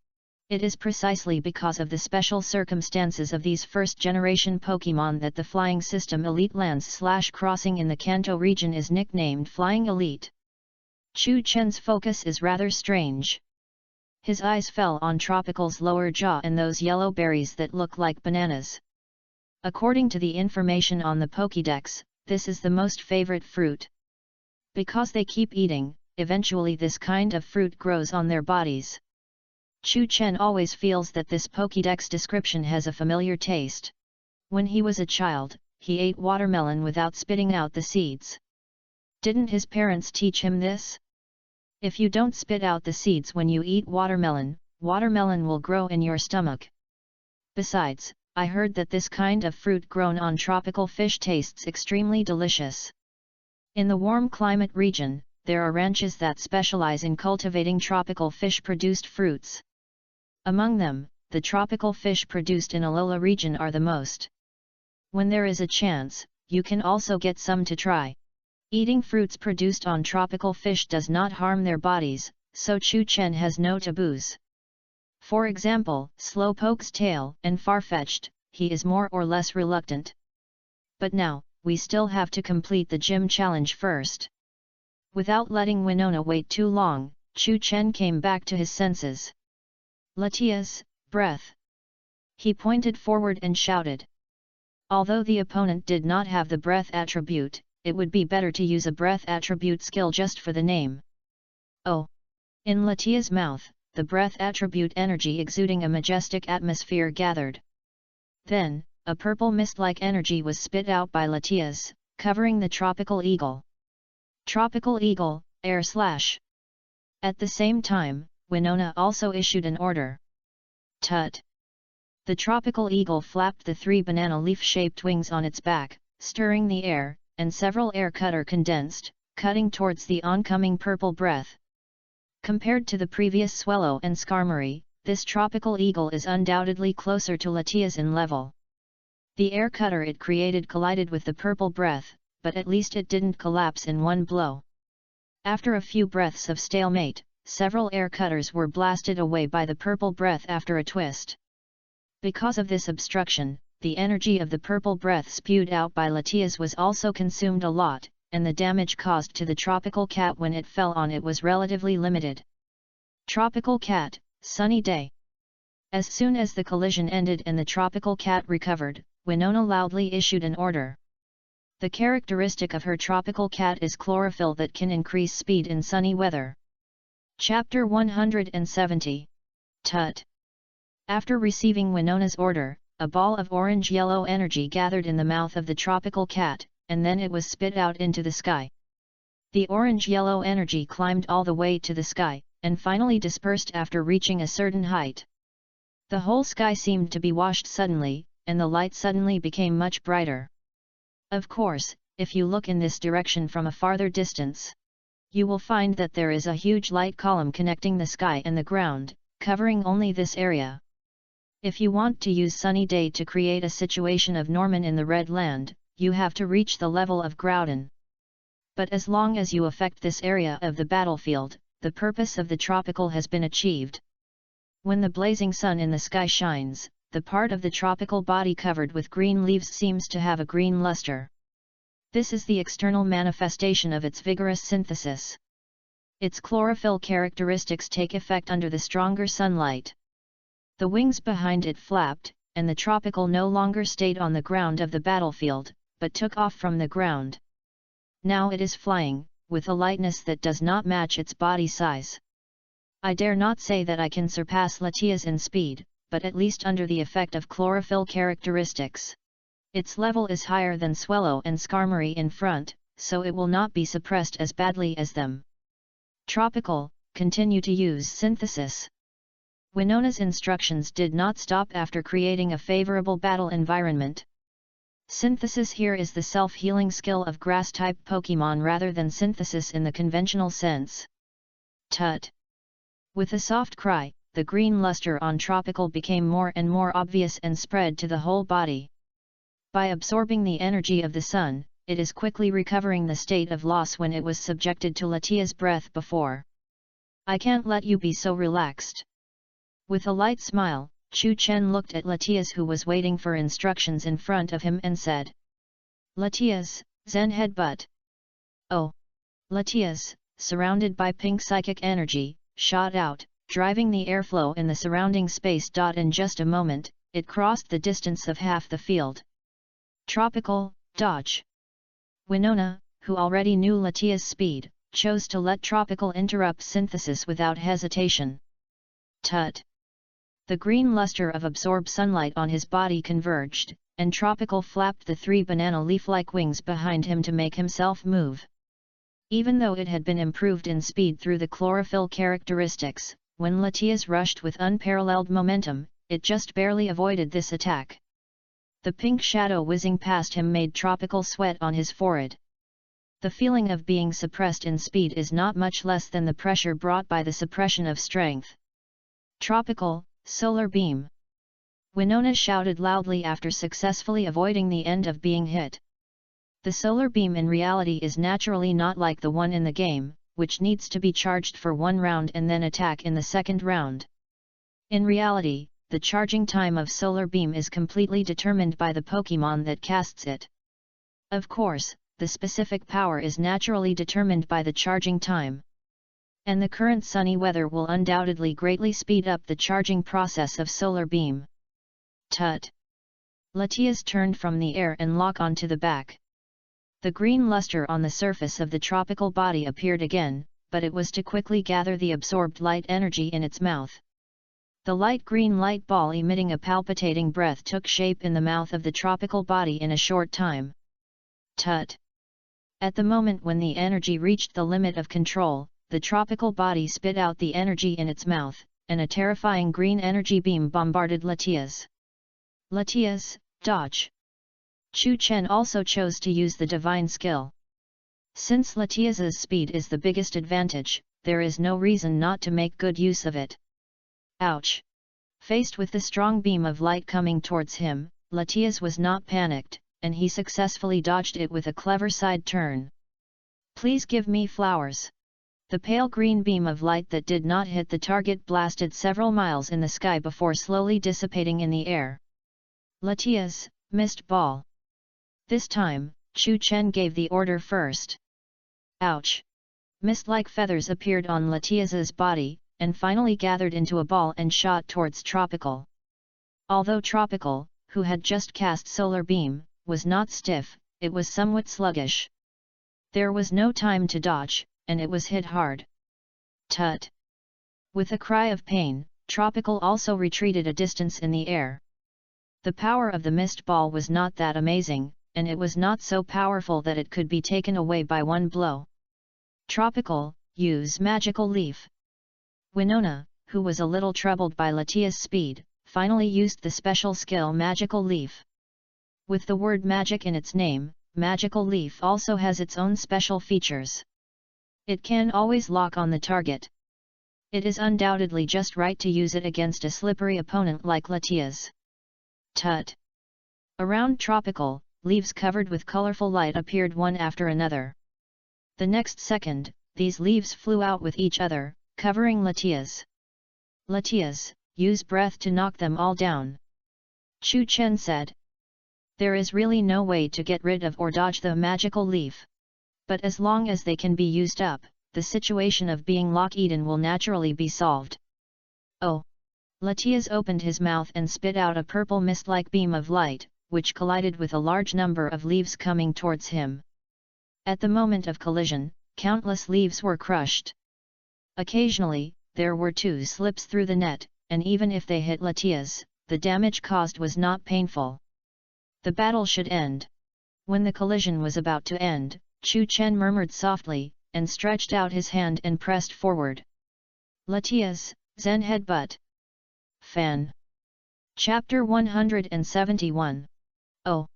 It is precisely because of the special circumstances of these first-generation Pokémon that the flying system Elite Lands/Crossing in the Kanto region is nicknamed Flying Elite. Chu Chen's focus is rather strange. His eyes fell on Tropical's lower jaw and those yellow berries that look like bananas. According to the information on the Pokédex, this is the most favorite fruit. Because they keep eating, eventually this kind of fruit grows on their bodies. Chu Chen always feels that this Pokédex description has a familiar taste. When he was a child, he ate watermelon without spitting out the seeds. Didn't his parents teach him this? If you don't spit out the seeds when you eat watermelon, watermelon will grow in your stomach. Besides, I heard that this kind of fruit grown on tropical fish tastes extremely delicious. In the warm climate region, there are ranches that specialize in cultivating tropical fish-produced fruits. Among them, the tropical fish produced in Alola region are the most. When there is a chance, you can also get some to try. Eating fruits produced on tropical fish does not harm their bodies, so Chu Chen has no taboos. For example, Slowpoke's tail and Farfetch'd, he is more or less reluctant. But now, we still have to complete the gym challenge first. Without letting Winona wait too long, Chu Chen came back to his senses. Latia's breath. He pointed forward and shouted. Although the opponent did not have the breath attribute, it would be better to use a breath attribute skill just for the name. Oh! In Latia's mouth, the breath attribute energy exuding a majestic atmosphere gathered. Then, a purple mist-like energy was spit out by Latias, covering the tropical eagle. Tropical eagle, air slash. At the same time, Winona also issued an order. Tut! The tropical eagle flapped the 3 banana leaf-shaped wings on its back, stirring the air, and several air cutter condensed, cutting towards the oncoming purple breath. Compared to the previous Swallow and Skarmory, this tropical eagle is undoubtedly closer to Latias in level. The air cutter it created collided with the purple breath, but at least it didn't collapse in one blow. After a few breaths of stalemate, several air cutters were blasted away by the purple breath after a twist. Because of this obstruction, the energy of the purple breath spewed out by Latias was also consumed a lot, and the damage caused to the tropical cat when it fell on it was relatively limited. Tropical cat, sunny day. As soon as the collision ended and the tropical cat recovered, Winona loudly issued an order. The characteristic of her tropical cat is chlorophyll that can increase speed in sunny weather. Chapter 170. Tut! After receiving Winona's order, a ball of orange-yellow energy gathered in the mouth of the tropical cat, and then it was spit out into the sky. The orange-yellow energy climbed all the way to the sky, and finally dispersed after reaching a certain height. The whole sky seemed to be washed suddenly, and the light suddenly became much brighter. Of course, if you look in this direction from a farther distance, you will find that there is a huge light column connecting the sky and the ground, covering only this area. If you want to use sunny day to create a situation of Norman in the Red Land, you have to reach the level of Groudon. But as long as you affect this area of the battlefield, the purpose of the tropical has been achieved. When the blazing sun in the sky shines, the part of the tropical body covered with green leaves seems to have a green luster. This is the external manifestation of its vigorous synthesis. Its chlorophyll characteristics take effect under the stronger sunlight. The wings behind it flapped, and the tropical no longer stayed on the ground of the battlefield, but took off from the ground. Now it is flying, with a lightness that does not match its body size. I dare not say that I can surpass Latias in speed, but at least under the effect of chlorophyll characteristics. Its level is higher than Swallow and Skarmory in front, so it will not be suppressed as badly as them. Tropical, continue to use synthesis. Winona's instructions did not stop after creating a favorable battle environment. Synthesis here is the self-healing skill of grass-type Pokémon rather than synthesis in the conventional sense. Tut! With a soft cry, the green luster on tropical became more and more obvious and spread to the whole body. By absorbing the energy of the sun, it is quickly recovering the state of loss when it was subjected to Latia's breath before. I can't let you be so relaxed. With a light smile, Chu Chen looked at Latias who was waiting for instructions in front of him and said. Latias, Zen headbutt. Oh! Latias, surrounded by pink psychic energy, shot out, driving the airflow in the surrounding space. In just a moment, it crossed the distance of half the field. Tropical, dodge. Winona, who already knew Latia's speed, chose to let Tropical interrupt synthesis without hesitation. Tut! The green luster of absorbed sunlight on his body converged, and Tropical flapped the 3 banana leaf-like wings behind him to make himself move. Even though it had been improved in speed through the chlorophyll characteristics, when Latias rushed with unparalleled momentum, it just barely avoided this attack. The pink shadow whizzing past him made Tropical sweat on his forehead. The feeling of being suppressed in speed is not much less than the pressure brought by the suppression of strength. Tropical, solar beam! Winona shouted loudly after successfully avoiding the end of being hit. The solar beam in reality is naturally not like the one in the game, which needs to be charged for one round and then attack in the second round. In reality, the charging time of solar beam is completely determined by the Pokémon that casts it. Of course, the specific power is naturally determined by the charging time. And the current sunny weather will undoubtedly greatly speed up the charging process of solar beam. Tut! Latias turned from the air and locked onto the back. The green luster on the surface of the tropical body appeared again, but it was to quickly gather the absorbed light energy in its mouth. The light green light ball emitting a palpitating breath took shape in the mouth of the tropical body in a short time. Tut! At the moment when the energy reached the limit of control, the tropical body spit out the energy in its mouth, and a terrifying green energy beam bombarded Latias. Latias, dodge! Chu Chen also chose to use the divine skill. Since Latias's speed is the biggest advantage, there is no reason not to make good use of it. Ouch! Faced with the strong beam of light coming towards him, Latias was not panicked, and he successfully dodged it with a clever side turn. Please give me flowers! The pale green beam of light that did not hit the target blasted several miles in the sky before slowly dissipating in the air. Latias, missed ball! This time, Chu Chen gave the order first. Ouch! Mist-like feathers appeared on Latias's body, and finally gathered into a ball and shot towards Tropical. Although Tropical, who had just cast Solar Beam, was not stiff, it was somewhat sluggish. There was no time to dodge, and it was hit hard. Tut! With a cry of pain, Tropical also retreated a distance in the air. The power of the mist ball was not that amazing, and it was not so powerful that it could be taken away by one blow. Tropical, use Magical Leaf! Winona, who was a little troubled by Latias' speed, finally used the special skill Magical Leaf. With the word magic in its name, Magical Leaf also has its own special features. It can always lock on the target. It is undoubtedly just right to use it against a slippery opponent like Latias. Tut! Around Tropical, leaves covered with colorful light appeared one after another. The next second, these leaves flew out with each other, covering Latias. Latias, use breath to knock them all down. Chu Chen said. There is really no way to get rid of or dodge the magical leaf. But as long as they can be used up, the situation of being lock-eaten will naturally be solved. Oh! Latias opened his mouth and spit out a purple mist-like beam of light, which collided with a large number of leaves coming towards him. At the moment of collision, countless leaves were crushed. Occasionally, there were two slips through the net, and even if they hit Latias, the damage caused was not painful. The battle should end. When the collision was about to end, Chu Chen murmured softly, and stretched out his hand and pressed forward. Latias, Zen Headbutt! Fan! Chapter 171. Oh!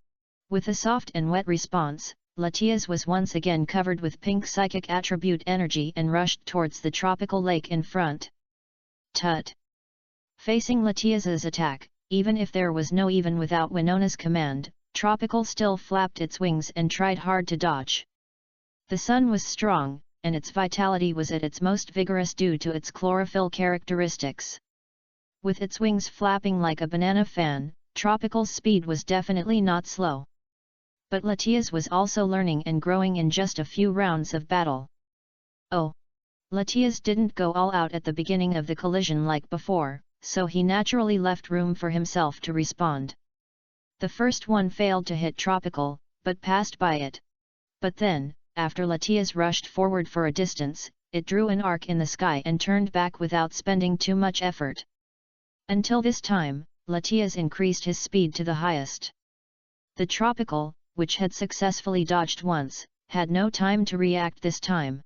With a soft and wet response, Latias was once again covered with pink psychic attribute energy and rushed towards the tropical lake in front. Tut! Facing Latias's attack, even if there was no even without Winona's command, Tropical still flapped its wings and tried hard to dodge. The sun was strong, and its vitality was at its most vigorous due to its chlorophyll characteristics. With its wings flapping like a banana fan, Tropical's speed was definitely not slow. But Latias was also learning and growing in just a few rounds of battle. Oh! Latias didn't go all out at the beginning of the collision like before, so he naturally left room for himself to respond. The first one failed to hit Tropical, but passed by it. But then, after Latias rushed forward for a distance, it drew an arc in the sky and turned back without spending too much effort. Until this time, Latias increased his speed to the highest. The Tropical, which had successfully dodged once, had no time to react this time.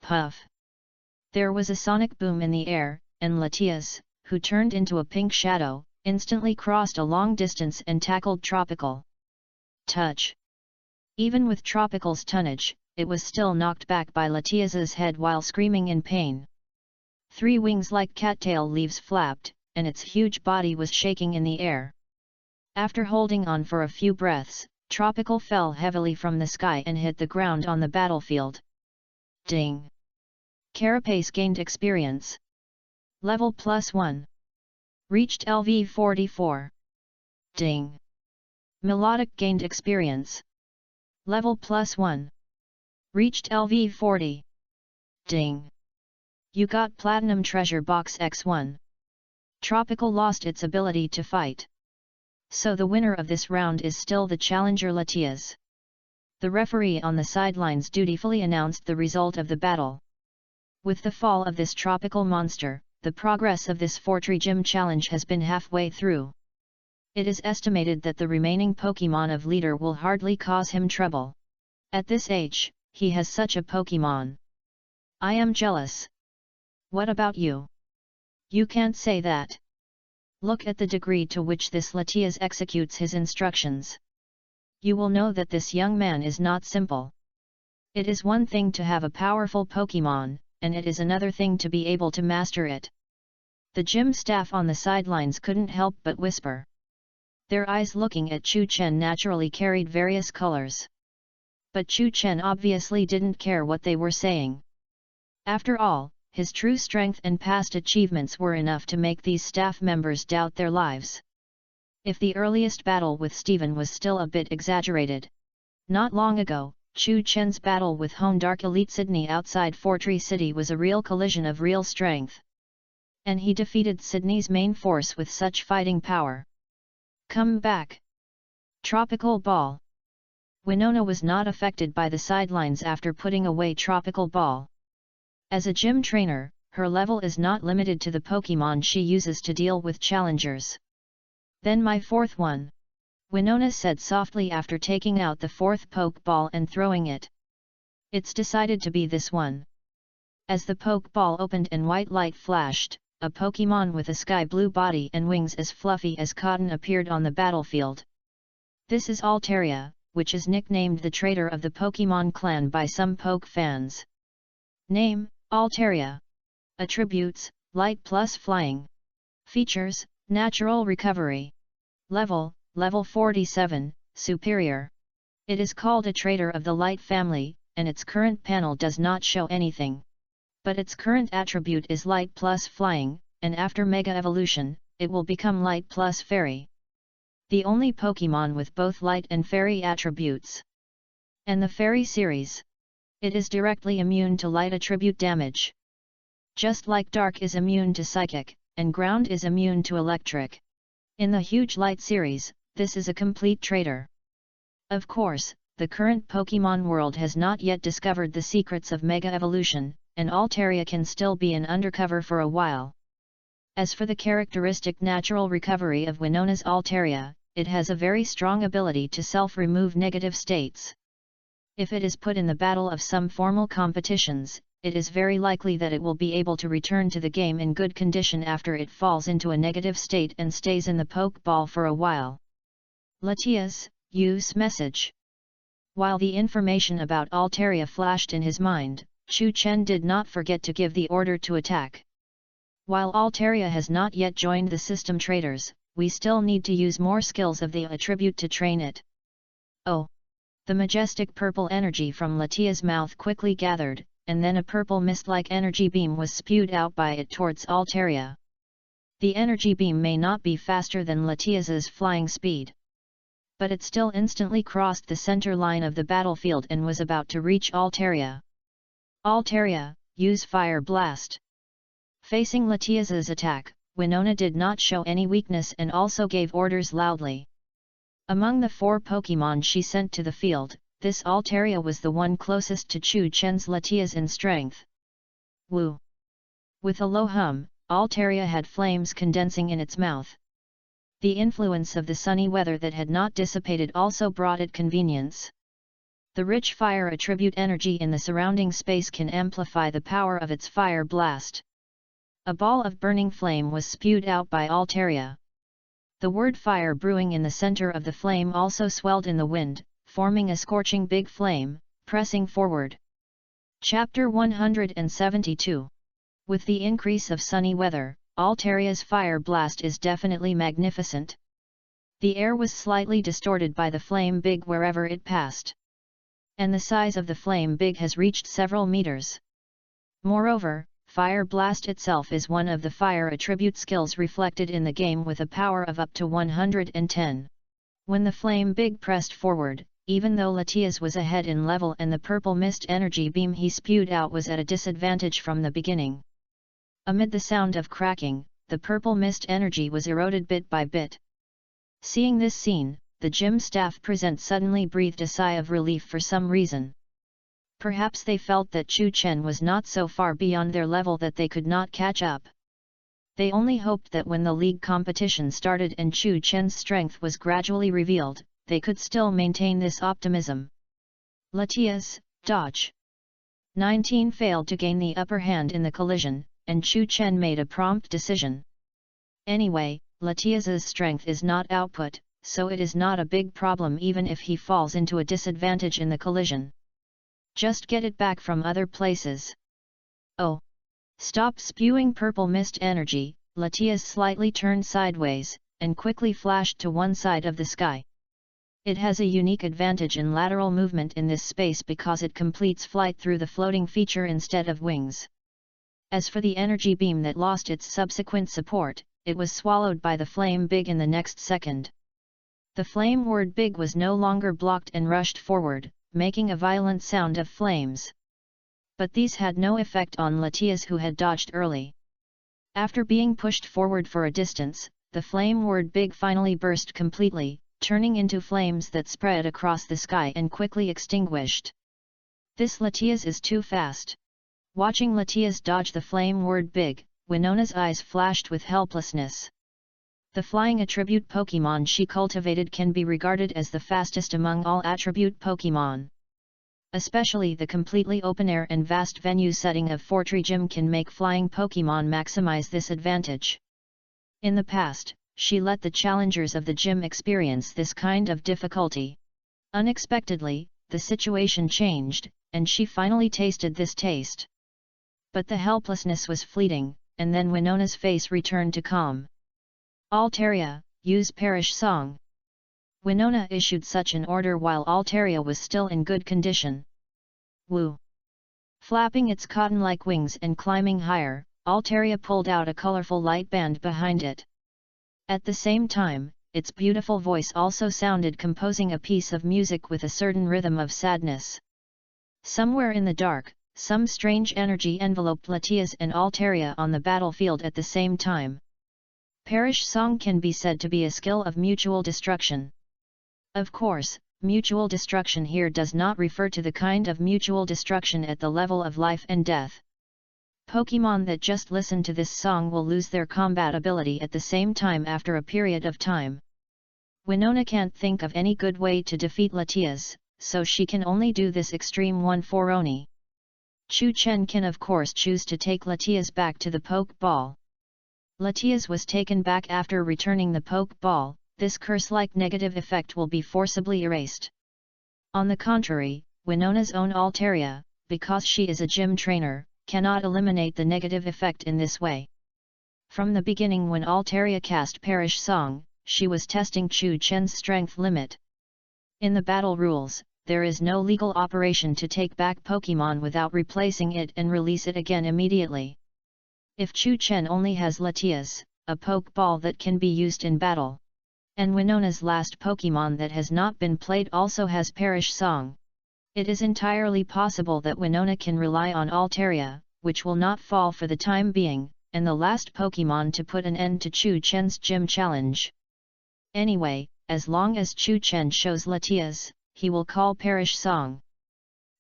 Puff! There was a sonic boom in the air, and Latias, who turned into a pink shadow, instantly crossed a long distance and tackled Tropical. Touch! Even with Tropical's tonnage, it was still knocked back by Latias's head while screaming in pain. 3 wings like cattail leaves flapped, and its huge body was shaking in the air. After holding on for a few breaths, Tropical fell heavily from the sky and hit the ground on the battlefield. Ding! Carapace gained experience. Level +1. Reached LV 44. Ding! Melodic gained experience. Level +1. Reached LV 40. Ding! You got Platinum Treasure Box X1. Tropical lost its ability to fight. So the winner of this round is still the challenger Latias. The referee on the sidelines dutifully announced the result of the battle. With the fall of this tropical monster, the progress of this Fortree Gym challenge has been halfway through. It is estimated that the remaining Pokémon of Leader will hardly cause him trouble. At this age, he has such a Pokémon. I am jealous. What about you? You can't say that. Look at the degree to which this Latias executes his instructions. You will know that this young man is not simple. It is one thing to have a powerful Pokémon, and it is another thing to be able to master it. The gym staff on the sidelines couldn't help but whisper. Their eyes looking at Chu Chen naturally carried various colors. But Chu Chen obviously didn't care what they were saying. After all, his true strength and past achievements were enough to make these staff members doubt their lives. If the earliest battle with Steven was still a bit exaggerated. Not long ago, Chu Chen's battle with Hone Dark Elite Sydney outside Fortree City was a real collision of real strength. And he defeated Sydney's main force with such fighting power. Come back! Tropical Ball! Winona was not affected by the sidelines after putting away Tropical Ball. As a gym trainer, her level is not limited to the Pokémon she uses to deal with challengers. Then my 4th one. Winona said softly after taking out the 4th Pokeball and throwing it. It's decided to be this one. As the Pokeball opened and white light flashed, a Pokémon with a sky blue body and wings as fluffy as cotton appeared on the battlefield. This is Altaria, which is nicknamed the traitor of the Pokémon clan by some Poke fans. Name: Altaria. Attributes: Light plus Flying. Features: Natural Recovery. Level 47, Superior. It is called a traitor of the Light family, and its current panel does not show anything. But its current attribute is Light plus Flying, and after Mega Evolution, it will become Light plus Fairy. The only Pokémon with both Light and Fairy attributes. And the Fairy series. It is directly immune to Light attribute damage. Just like Dark is immune to Psychic, and Ground is immune to Electric. In the huge Light series, this is a complete traitor. Of course, the current Pokémon world has not yet discovered the secrets of Mega Evolution, and Altaria can still be an undercover for a while. As for the characteristic natural recovery of Winona's Altaria, it has a very strong ability to self-remove negative states. If it is put in the battle of some formal competitions, it is very likely that it will be able to return to the game in good condition after it falls into a negative state and stays in the Pokeball for a while. Latias, use message. While the information about Altaria flashed in his mind, Chu Chen did not forget to give the order to attack. While Altaria has not yet joined the system traders, we still need to use more skills of the attribute to train it. Oh! The majestic purple energy from Latia's mouth quickly gathered, and then a purple mist-like energy beam was spewed out by it towards Altaria. The energy beam may not be faster than Latias's flying speed. But it still instantly crossed the center line of the battlefield and was about to reach Altaria. Altaria, use Fire Blast. Facing Latias's attack, Winona did not show any weakness and also gave orders loudly. Among the 4 Pokémon she sent to the field, this Altaria was the one closest to Chu Chen's Latias in strength. Woo! With a low hum, Altaria had flames condensing in its mouth. The influence of the sunny weather that had not dissipated also brought it convenience. The rich fire attribute energy in the surrounding space can amplify the power of its fire blast. A ball of burning flame was spewed out by Altaria. The word fire brewing in the center of the flame also swelled in the wind, forming a scorching big flame, pressing forward. Chapter 172. With the increase of sunny weather, Altaria's fire blast is definitely magnificent. The air was slightly distorted by the flame big wherever it passed. And the size of the flame big has reached several meters. Moreover, fire blast itself is one of the fire attribute skills reflected in the game with a power of up to 110. When the flame big pressed forward, even though Latias was ahead in level and the purple mist energy beam he spewed out was at a disadvantage from the beginning. Amid the sound of cracking, the purple mist energy was eroded bit by bit. Seeing this scene, the gym staff present suddenly breathed a sigh of relief for some reason. Perhaps they felt that Chu Chen was not so far beyond their level that they could not catch up. They only hoped that when the league competition started and Chu Chen's strength was gradually revealed, they could still maintain this optimism. Latias, dodge. 19 failed to gain the upper hand in the collision, and Chu Chen made a prompt decision. Anyway, Latias's strength is not output, so it is not a big problem even if he falls into a disadvantage in the collision. Just get it back from other places. Oh! Stop spewing purple mist energy. Latias slightly turned sideways, and quickly flashed to one side of the sky. It has a unique advantage in lateral movement in this space because it completes flight through the floating feature instead of wings. As for the energy beam that lost its subsequent support, it was swallowed by the flame big in the next second. The flame word big was no longer blocked and rushed forward, making a violent sound of flames. But these had no effect on Latias who had dodged early. After being pushed forward for a distance, the flame word big finally burst completely, turning into flames that spread across the sky and quickly extinguished. This Latias is too fast. Watching Latias dodge the flame word big, Winona's eyes flashed with helplessness. The flying attribute Pokémon she cultivated can be regarded as the fastest among all attribute Pokémon. Especially the completely open-air and vast venue setting of Fortree Gym can make flying Pokémon maximize this advantage. In the past, she let the challengers of the gym experience this kind of difficulty. Unexpectedly, the situation changed, and she finally tasted this taste. But the helplessness was fleeting, and then Winona's face returned to calm. Altaria, use Perish Song. Winona issued such an order while Altaria was still in good condition. Woo! Flapping its cotton-like wings and climbing higher, Altaria pulled out a colorful light band behind it. At the same time, its beautiful voice also sounded composing a piece of music with a certain rhythm of sadness. Somewhere in the dark, some strange energy enveloped Latias and Altaria on the battlefield at the same time. Perish Song can be said to be a skill of mutual destruction. Of course, mutual destruction here does not refer to the kind of mutual destruction at the level of life and death. Pokémon that just listen to this song will lose their combat ability at the same time after a period of time. Winona can't think of any good way to defeat Latias, so she can only do this extreme one for Oni. Chu Chen can of course choose to take Latias back to the Poke Ball. Latias was taken back after returning the Poke Ball. This curse-like negative effect will be forcibly erased. On the contrary, Winona's own Altaria, because she is a gym trainer, cannot eliminate the negative effect in this way. From the beginning when Altaria cast Perish Song, she was testing Chu Chen's strength limit. In the battle rules, there is no legal operation to take back Pokémon without replacing it and release it again immediately. If Chu Chen only has Latias, a Pokeball that can be used in battle, and Winona's last Pokémon that has not been played also has Perish Song, it is entirely possible that Winona can rely on Altaria, which will not fall for the time being, and the last Pokémon to put an end to Chu Chen's gym challenge. Anyway, as long as Chu Chen shows Latias, he will call Perish Song.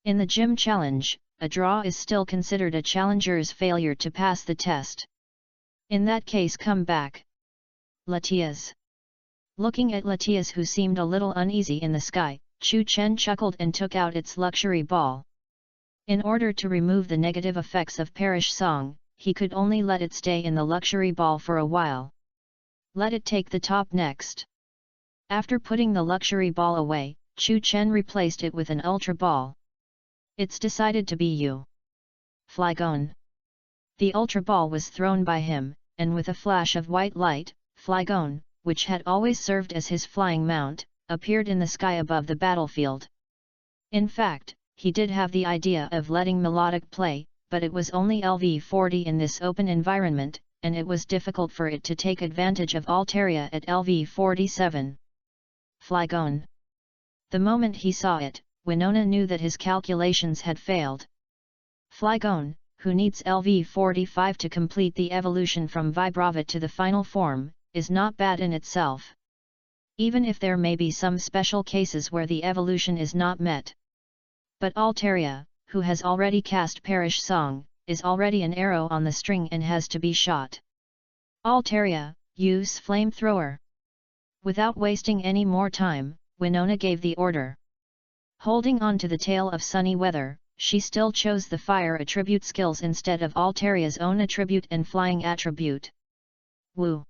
In the gym challenge, a draw is still considered a challenger's failure to pass the test. In that case come back. Latias. Looking at Latias who seemed a little uneasy in the sky, Chu Chen chuckled and took out its luxury ball. In order to remove the negative effects of Perish Song, he could only let it stay in the luxury ball for a while. Let it take the top next. After putting the luxury ball away, Chu Chen replaced it with an ultra ball. It's decided to be you. Flygon. The ultra ball was thrown by him, and with a flash of white light, Flygon, which had always served as his flying mount, appeared in the sky above the battlefield. In fact, he did have the idea of letting Melodic play, but it was only LV40 in this open environment, and it was difficult for it to take advantage of Altaria at LV47. Flygon. The moment he saw it, Winona knew that his calculations had failed. Flygon, who needs LV45 to complete the evolution from Vibravit to the final form, is not bad in itself. Even if there may be some special cases where the evolution is not met. But Altaria, who has already cast Perish Song, is already an arrow on the string and has to be shot. Altaria, use flamethrower. Without wasting any more time, Winona gave the order. Holding on to the tail of Sunny Weather, she still chose the fire attribute skills instead of Altaria's own attribute and flying attribute. Woo!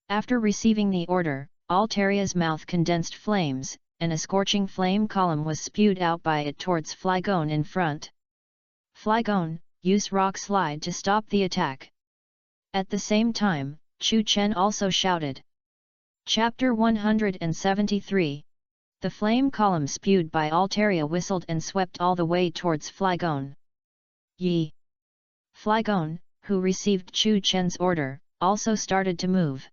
After receiving the order, Altaria's mouth condensed flames, and a scorching flame column was spewed out by it towards Flygon in front. Flygon, use Rock Slide to stop the attack. At the same time, Chu Chen also shouted. Chapter 173. The flame column spewed by Altaria whistled and swept all the way towards Flygon. Yi! Flygon, who received Chu Chen's order, also started to move.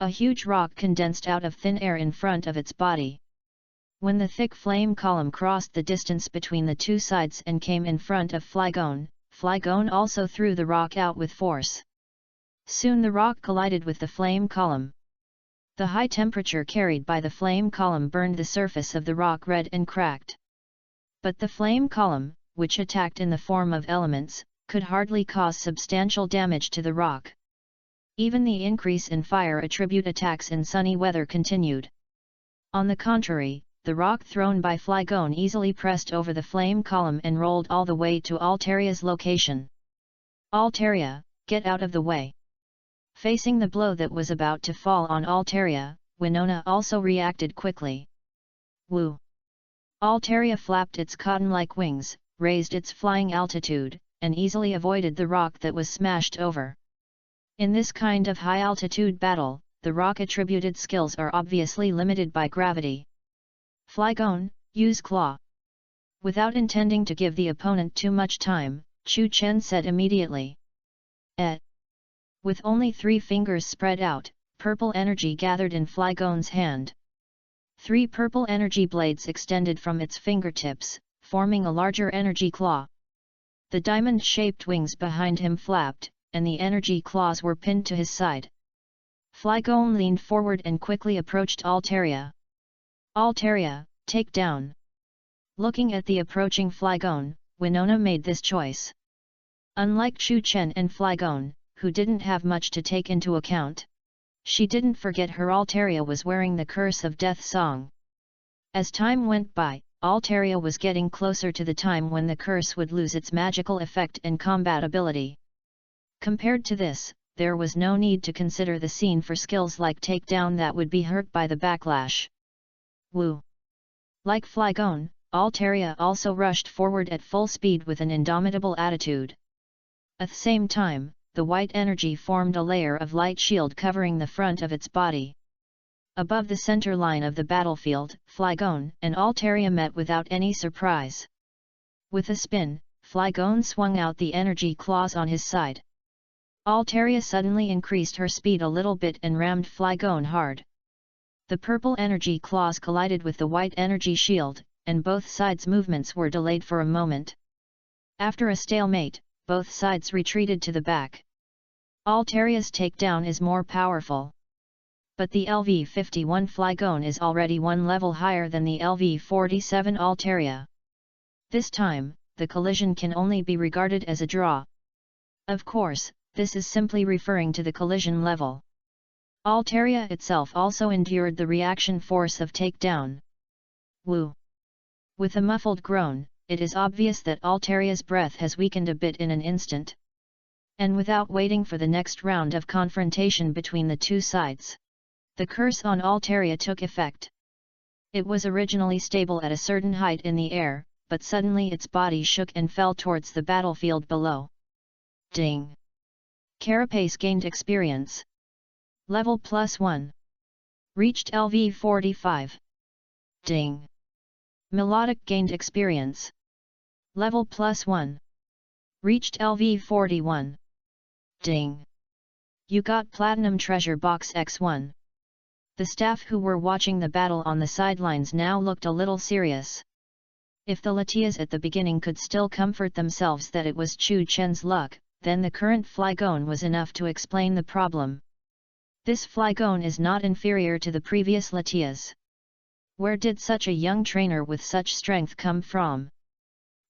A huge rock condensed out of thin air in front of its body. When the thick flame column crossed the distance between the two sides and came in front of Flygon, Flygon also threw the rock out with force. Soon the rock collided with the flame column. The high temperature carried by the flame column burned the surface of the rock red and cracked. But the flame column, which attacked in the form of elements, could hardly cause substantial damage to the rock. Even the increase in fire attribute attacks in sunny weather continued. On the contrary, the rock thrown by Flygon easily pressed over the flame column and rolled all the way to Altaria's location. Altaria, get out of the way! Facing the blow that was about to fall on Altaria, Winona also reacted quickly. Woo! Altaria flapped its cotton-like wings, raised its flying altitude, and easily avoided the rock that was smashed over. In this kind of high-altitude battle, the rock-attributed skills are obviously limited by gravity. Flygon, use Claw. Without intending to give the opponent too much time, Chu Chen said immediately. With only 3 fingers spread out, purple energy gathered in Flygon's hand. 3 purple energy blades extended from its fingertips, forming a larger energy claw. The diamond-shaped wings behind him flapped, and the energy claws were pinned to his side. Flygon leaned forward and quickly approached Altaria. Altaria, take down! Looking at the approaching Flygon, Winona made this choice. Unlike Chu Chen and Flygon, who didn't have much to take into account, she didn't forget her Altaria was wearing the Curse of Death song. As time went by, Altaria was getting closer to the time when the curse would lose its magical effect and combat ability. Compared to this, there was no need to consider the scene for skills like takedown that would be hurt by the backlash. Woo! Like Flygon, Altaria also rushed forward at full speed with an indomitable attitude. At the same time, the white energy formed a layer of light shield covering the front of its body. Above the center line of the battlefield, Flygon and Altaria met without any surprise. With a spin, Flygon swung out the energy claws on his side. Altaria suddenly increased her speed a little bit and rammed Flygon hard. The purple energy claws collided with the white energy shield, and both sides' movements were delayed for a moment. After a stalemate, both sides retreated to the back. Altaria's takedown is more powerful. But the LV51 Flygon is already 1 level higher than the LV47 Altaria. This time, the collision can only be regarded as a draw. Of course, this is simply referring to the collision level. Altaria itself also endured the reaction force of takedown. Woo! With a muffled groan, it is obvious that Alteria's breath has weakened a bit in an instant. And without waiting for the next round of confrontation between the two sides, the curse on Altaria took effect. It was originally stable at a certain height in the air, but suddenly its body shook and fell towards the battlefield below. Ding! Carapace gained experience. Level +1. Reached LV 45. Ding! Melodic gained experience. Level +1. Reached LV 41. Ding! You got Platinum Treasure Box X1. The staff who were watching the battle on the sidelines now looked a little serious. If the Latias at the beginning could still comfort themselves that it was Chu Chen's luck, then the current Flygon was enough to explain the problem. This Flygon is not inferior to the previous Latias. Where did such a young trainer with such strength come from?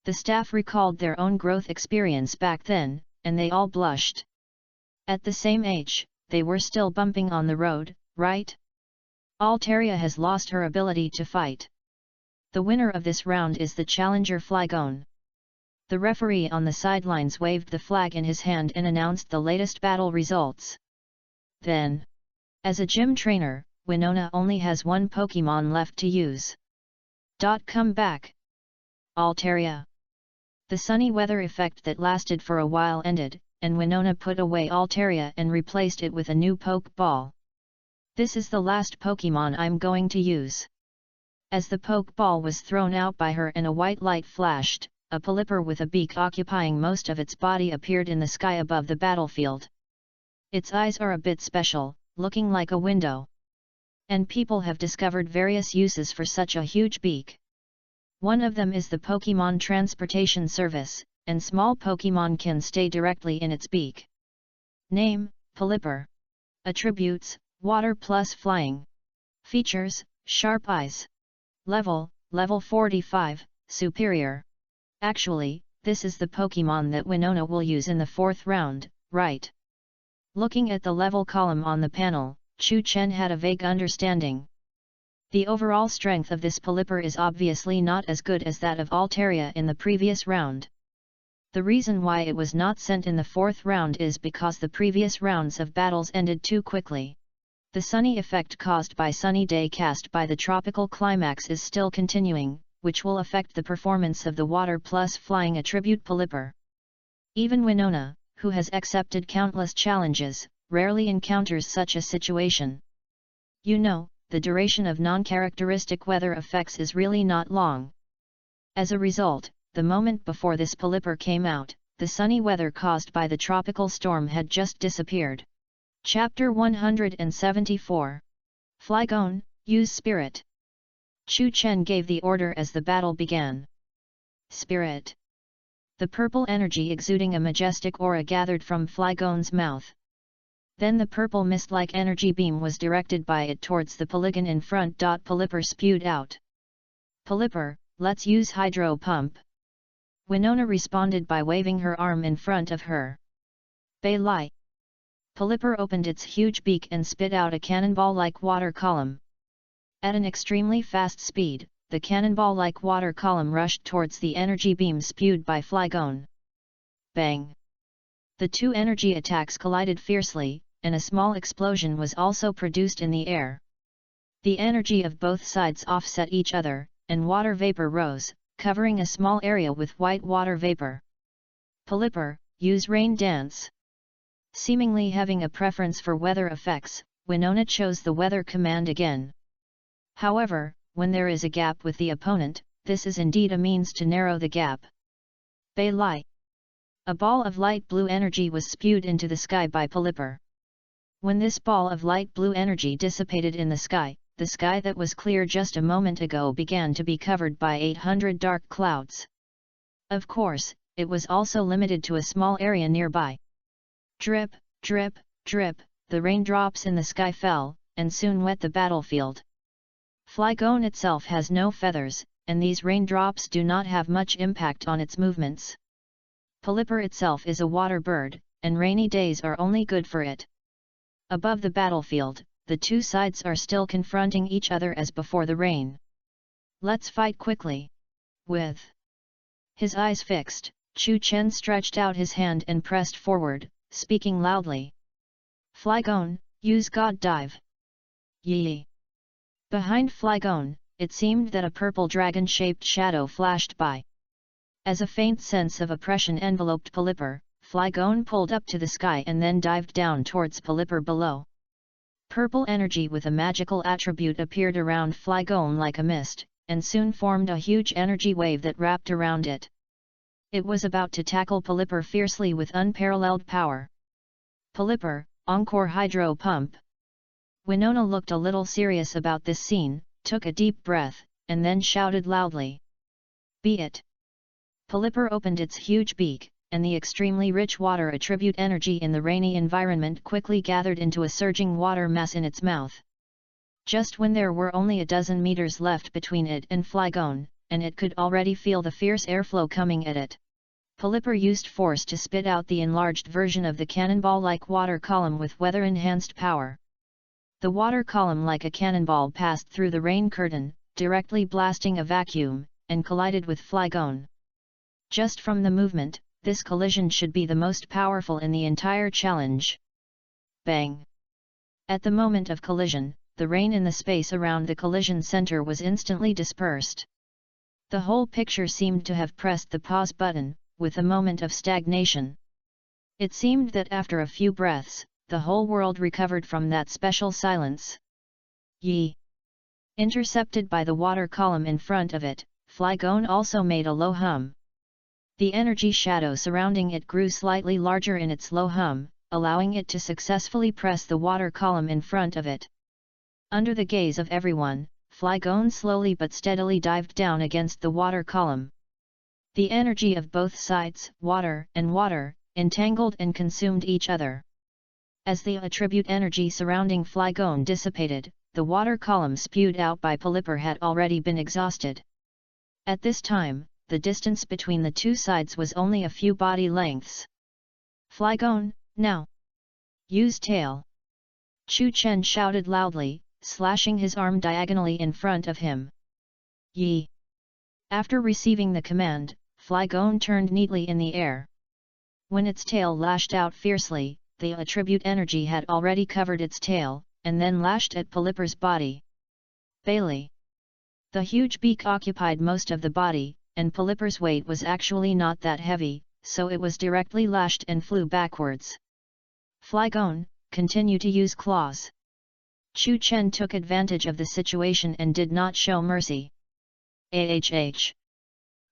The staff recalled their own growth experience back then, and they all blushed. At the same age, they were still bumping on the road, right? Altaria has lost her ability to fight. The winner of this round is the challenger Flygon. The referee on the sidelines waved the flag in his hand and announced the latest battle results. Then, as a gym trainer, Winona only has one Pokemon left to use. Come back! Altaria! The sunny weather effect that lasted for a while ended, and Winona put away Altaria and replaced it with a new Pokeball. This is the last Pokemon I'm going to use. As the Pokeball was thrown out by her and a white light flashed, a Pelipper with a beak occupying most of its body appeared in the sky above the battlefield. Its eyes are a bit special, looking like a window. And people have discovered various uses for such a huge beak. One of them is the Pokemon transportation service, and small Pokemon can stay directly in its beak. Name, Pelipper. Attributes, water plus flying. Features, sharp eyes. Level 45, superior. Actually, this is the Pokemon that Winona will use in the 4th round, right? Looking at the level column on the panel, Chu Chen had a vague understanding. The overall strength of this Pelipper is obviously not as good as that of Altaria in the previous round. The reason why it was not sent in the 4th round is because the previous rounds of battles ended too quickly. The sunny effect caused by sunny day cast by the tropical climax is still continuing, which will affect the performance of the water plus flying attribute Pelipper. Even Winona, who has accepted countless challenges, rarely encounters such a situation. You know, the duration of non-characteristic weather effects is really not long. As a result, the moment before this Pelipper came out, the sunny weather caused by the tropical storm had just disappeared. Chapter 174. Flygon, use Spirit. Chu Chen gave the order as the battle began. Spirit. The purple energy exuding a majestic aura gathered from Flygon's mouth. Then the purple mist-like energy beam was directed by it towards the polygon in front. Pelipper spewed out. Pelipper, let's use Hydro Pump. Winona responded by waving her arm in front of her. Bei Lai. Pelipper opened its huge beak and spit out a cannonball-like water column. At an extremely fast speed, the cannonball-like water column rushed towards the energy beam spewed by Flygon. Bang! The two energy attacks collided fiercely, and a small explosion was also produced in the air. The energy of both sides offset each other, and water vapor rose, covering a small area with white water vapor. Pelipper, use Rain Dance. Seemingly having a preference for weather effects, Winona chose the weather command again. However, when there is a gap with the opponent, this is indeed a means to narrow the gap. Bei Lai. A ball of light blue energy was spewed into the sky by Pelipper. When this ball of light blue energy dissipated in the sky that was clear just a moment ago began to be covered by 800 dark clouds. Of course, it was also limited to a small area nearby. Drip, drip, drip, the raindrops in the sky fell, and soon wet the battlefield. Flygon itself has no feathers, and these raindrops do not have much impact on its movements. Pelipper itself is a water bird, and rainy days are only good for it. Above the battlefield, the two sides are still confronting each other as before the rain. Let's fight quickly. With his eyes fixed, Chu Chen stretched out his hand and pressed forward, speaking loudly. Flygon, use God Dive. Yi. Behind Flygon, it seemed that a purple dragon-shaped shadow flashed by. As a faint sense of oppression enveloped Polyper, Flygon pulled up to the sky and then dived down towards Polyper below. Purple energy with a magical attribute appeared around Flygon like a mist, and soon formed a huge energy wave that wrapped around it. It was about to tackle Polyper fiercely with unparalleled power. Polyper, Encore Hydro Pump. Winona looked a little serious about this scene, took a deep breath, and then shouted loudly. Be it! Polyper opened its huge beak, and the extremely rich water attribute energy in the rainy environment quickly gathered into a surging water mass in its mouth. Just when there were only a dozen meters left between it and Flygon, and it could already feel the fierce airflow coming at it, Polyper used force to spit out the enlarged version of the cannonball-like water column with weather-enhanced power. The water column like a cannonball passed through the rain curtain, directly blasting a vacuum, and collided with Flygon. Just from the movement, this collision should be the most powerful in the entire challenge. Bang! At the moment of collision, the rain in the space around the collision center was instantly dispersed. The whole picture seemed to have pressed the pause button, with a moment of stagnation. It seemed that after a few breaths, the whole world recovered from that special silence. Yi! Intercepted by the water column in front of it, Flygon also made a low hum. The energy shadow surrounding it grew slightly larger in its low hum, allowing it to successfully press the water column in front of it. Under the gaze of everyone, Flygon slowly but steadily dived down against the water column. The energy of both sides, water and water, entangled and consumed each other. As the attribute energy surrounding Flygon dissipated, the water column spewed out by Polyper had already been exhausted. At this time, the distance between the two sides was only a few body lengths. Flygon, now! Use tail! Chu Chen shouted loudly, slashing his arm diagonally in front of him. Yi! After receiving the command, Flygon turned neatly in the air. When its tail lashed out fiercely, the attribute energy had already covered its tail, and then lashed at Polyper's body. Bailey! The huge beak occupied most of the body, and Polyper's weight was actually not that heavy, so it was directly lashed and flew backwards. Flygon, continue to use claws. Chu Chen took advantage of the situation and did not show mercy.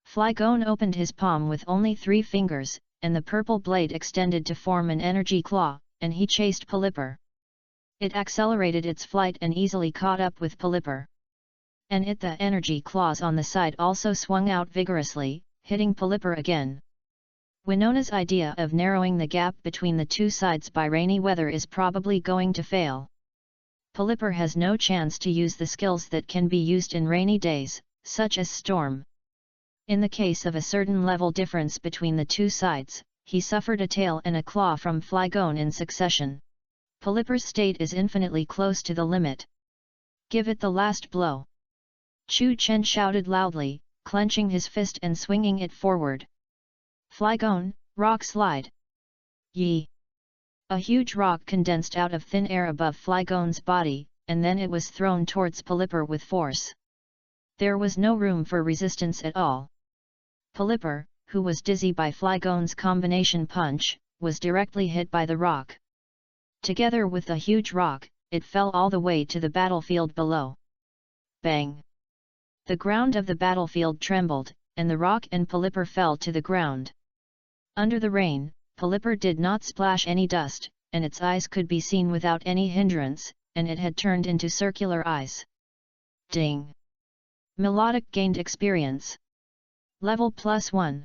Flygon opened his palm with only 3 fingers, and the purple blade extended to form an energy claw, and he chased Polyper. It accelerated its flight and easily caught up with Polyper. And the energy claws on the side also swung out vigorously, hitting Polyper again. Winona's idea of narrowing the gap between the two sides by rainy weather is probably going to fail. Polyper has no chance to use the skills that can be used in rainy days, such as storm. In the case of a certain level difference between the two sides, he suffered a tail and a claw from Flygon in succession. Polyper's state is infinitely close to the limit. Give it the last blow! Chu Chen shouted loudly, clenching his fist and swinging it forward. Flygon, rock slide! Yi! A huge rock condensed out of thin air above Flygon's body, and then it was thrown towards Polyper with force. There was no room for resistance at all. Polyper, who was dizzy by Flygon's combination punch, was directly hit by the rock. Together with the huge rock, it fell all the way to the battlefield below. Bang! The ground of the battlefield trembled, and the rock and Polyper fell to the ground. Under the rain, Polyper did not splash any dust, and its eyes could be seen without any hindrance, and it had turned into circular eyes. Ding! Melodic gained experience. Level +1.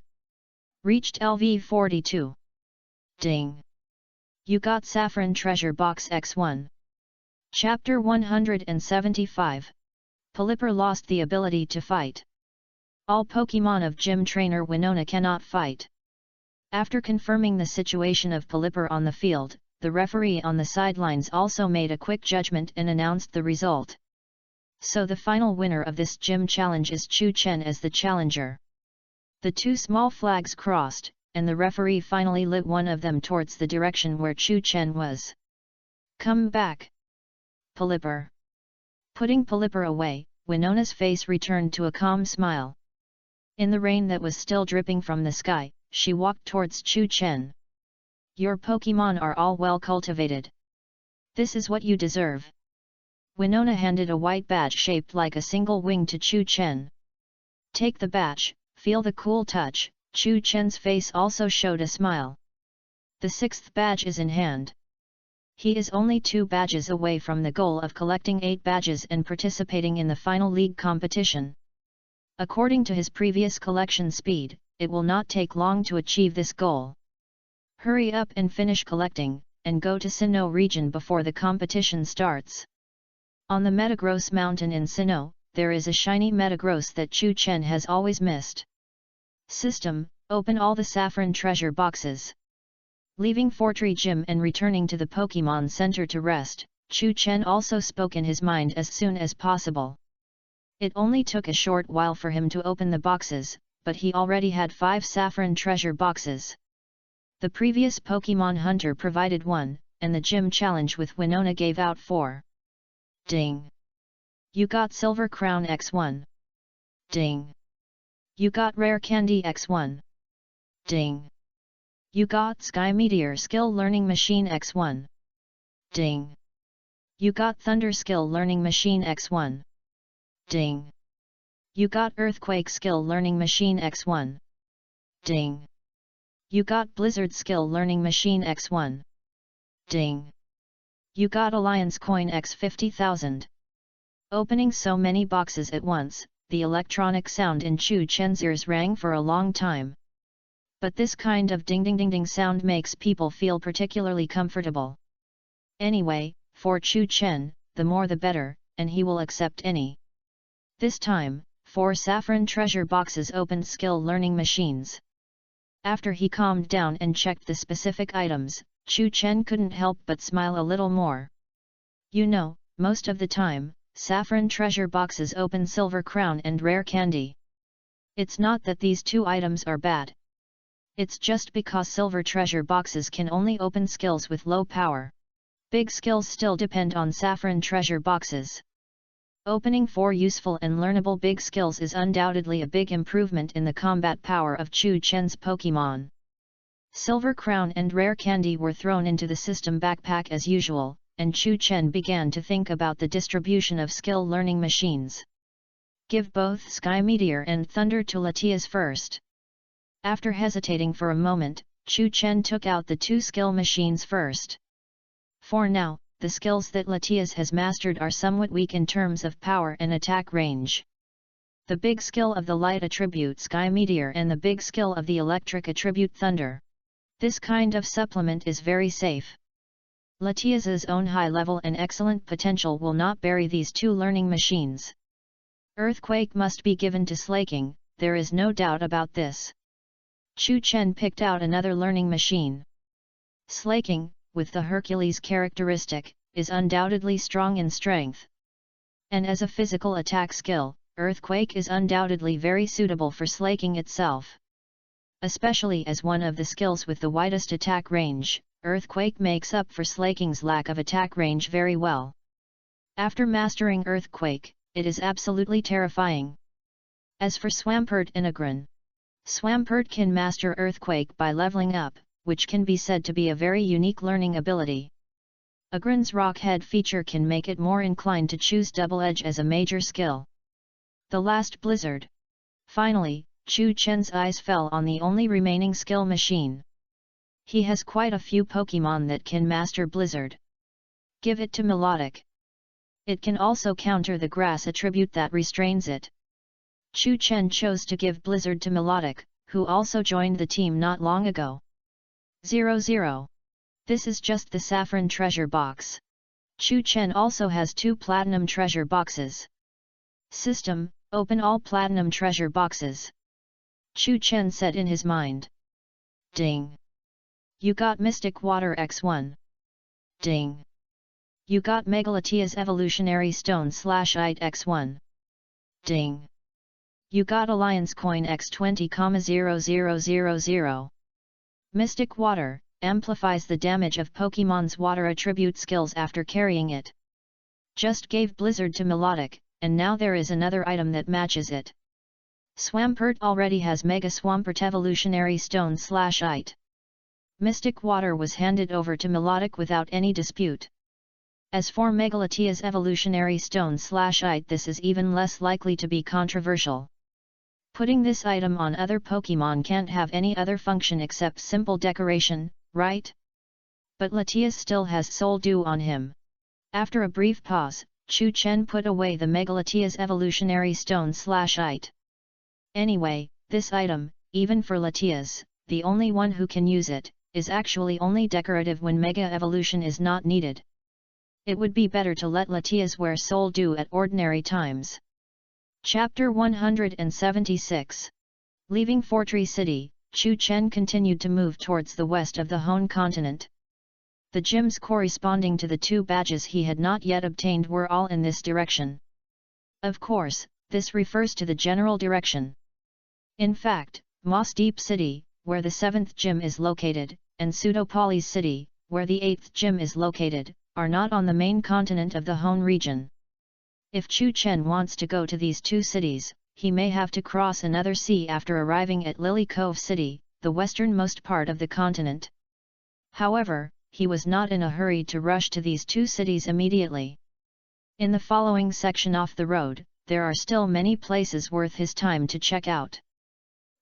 Reached LV 42. Ding! You got Saffron Treasure Box X1. Chapter 175. Polyper lost the ability to fight. All Pokémon of Gym Trainer Winona cannot fight. After confirming the situation of Polyper on the field, the referee on the sidelines also made a quick judgment and announced the result. So the final winner of this gym challenge is Chu Chen as the challenger. The two small flags crossed, and the referee finally lit one of them towards the direction where Chu Chen was. Come back, Polyper. Putting Polyper away, Winona's face returned to a calm smile. In the rain that was still dripping from the sky, she walked towards Chu Chen. Your Pokémon are all well cultivated. This is what you deserve. Winona handed a white badge shaped like a single wing to Chu Chen. Take the badge, feel the cool touch. Chu Chen's face also showed a smile. The 6th badge is in hand. He is only 2 badges away from the goal of collecting 8 badges and participating in the final league competition. According to his previous collection speed, it will not take long to achieve this goal. Hurry up and finish collecting, and go to Sinnoh region before the competition starts. On the Metagross mountain in Sinnoh, there is a shiny Metagross that Chu Chen has always missed. System, open all the saffron treasure boxes. Leaving Fortree Gym and returning to the Pokémon Center to rest, Chu Chen also spoke in his mind as soon as possible. It only took a short while for him to open the boxes, but he already had 5 saffron treasure boxes. The previous Pokémon Hunter provided 1, and the gym challenge with Winona gave out 4. Ding! You got Silver Crown X1. Ding! You got Rare Candy X1. Ding! You got Sky Meteor Skill Learning Machine X1. Ding! You got Thunder Skill Learning Machine X1. Ding! You got Earthquake Skill Learning Machine X1. Ding! You got Blizzard Skill Learning Machine X1. Ding! You got Alliance Coin X 50,000. Opening so many boxes at once, the electronic sound in Chu Chen's ears rang for a long time. But this kind of ding-ding-ding-ding sound makes people feel particularly comfortable. Anyway, for Chu Chen, the more the better, and he will accept any. This time, 4 saffron treasure boxes opened skill learning machines. After he calmed down and checked the specific items, Chu Chen couldn't help but smile a little more. You know, most of the time, saffron treasure boxes open silver crown and rare candy. It's not that these 2 items are bad. It's just because silver treasure boxes can only open skills with low power. Big skills still depend on saffron treasure boxes. Opening 4 useful and learnable big skills is undoubtedly a big improvement in the combat power of Chu Chen's Pokémon. Silver Crown and Rare Candy were thrown into the system backpack as usual, and Chu Chen began to think about the distribution of skill learning machines. Give both Sky Meteor and Thunder to Latias first. After hesitating for a moment, Chu Chen took out the 2 skill machines first. For now, the skills that Latias has mastered are somewhat weak in terms of power and attack range. The big skill of the light attribute Sky Meteor and the big skill of the electric attribute Thunder. This kind of supplement is very safe. Latias's own high level and excellent potential will not bury these 2 learning machines. Earthquake must be given to Slaking, there is no doubt about this. Chu Chen picked out another learning machine. Slaking, with the Hercules characteristic, is undoubtedly strong in strength. And as a physical attack skill, Earthquake is undoubtedly very suitable for Slaking itself. Especially as one of the skills with the widest attack range, Earthquake makes up for Slaking's lack of attack range very well. After mastering Earthquake, it is absolutely terrifying. As for Swampert and Agron, Swampert can master Earthquake by leveling up, which can be said to be a very unique learning ability. Agron's Rock Head feature can make it more inclined to choose Double Edge as a major skill. The last Blizzard. Finally, Chu Chen's eyes fell on the only remaining skill machine. He has quite a few Pokémon that can master Blizzard. Give it to Melodic. It can also counter the grass attribute that restrains it. Chu Chen chose to give Blizzard to Melodic, who also joined the team not long ago. 00. This is just the saffron treasure box. Chu Chen also has 2 platinum treasure boxes. System, open all platinum treasure boxes. Chu Chen said in his mind. Ding! You got Mystic Water X1. Ding! You got Megalatia's evolutionary stone /ite x1. Ding! You got Alliance coin x20,0000. Mystic Water amplifies the damage of Pokemon's water attribute skills after carrying it. Just gave Blizzard to Melodic, and now there is another item that matches it. Swampert already has Mega Swampert evolutionary stone /ite. Mystic Water was handed over to Melodic without any dispute. As for Megalatia's evolutionary stone /ite, this is even less likely to be controversial. Putting this item on other Pokemon can't have any other function except simple decoration, right? But Latias still has Soul Dew on him. After a brief pause, Chu Chen put away the Megalatia's evolutionary stone /ite. Anyway, this item, even for Latias, the only one who can use it, is actually only decorative when Mega Evolution is not needed. It would be better to let Latias wear Soul Dew at ordinary times. Chapter 176. Leaving Fortree City, Chu Chen continued to move towards the west of the Hone continent. The gems corresponding to the 2 badges he had not yet obtained were all in this direction. Of course, this refers to the general direction. In fact, Moss Deep City, where the 7th gym is located, and Pseudopolis City, where the 8th gym is located, are not on the main continent of the Hone region. If Chu Chen wants to go to these 2 cities, he may have to cross another sea after arriving at Lily Cove City, the westernmost part of the continent. However, he was not in a hurry to rush to these 2 cities immediately. In the following section off the road, there are still many places worth his time to check out.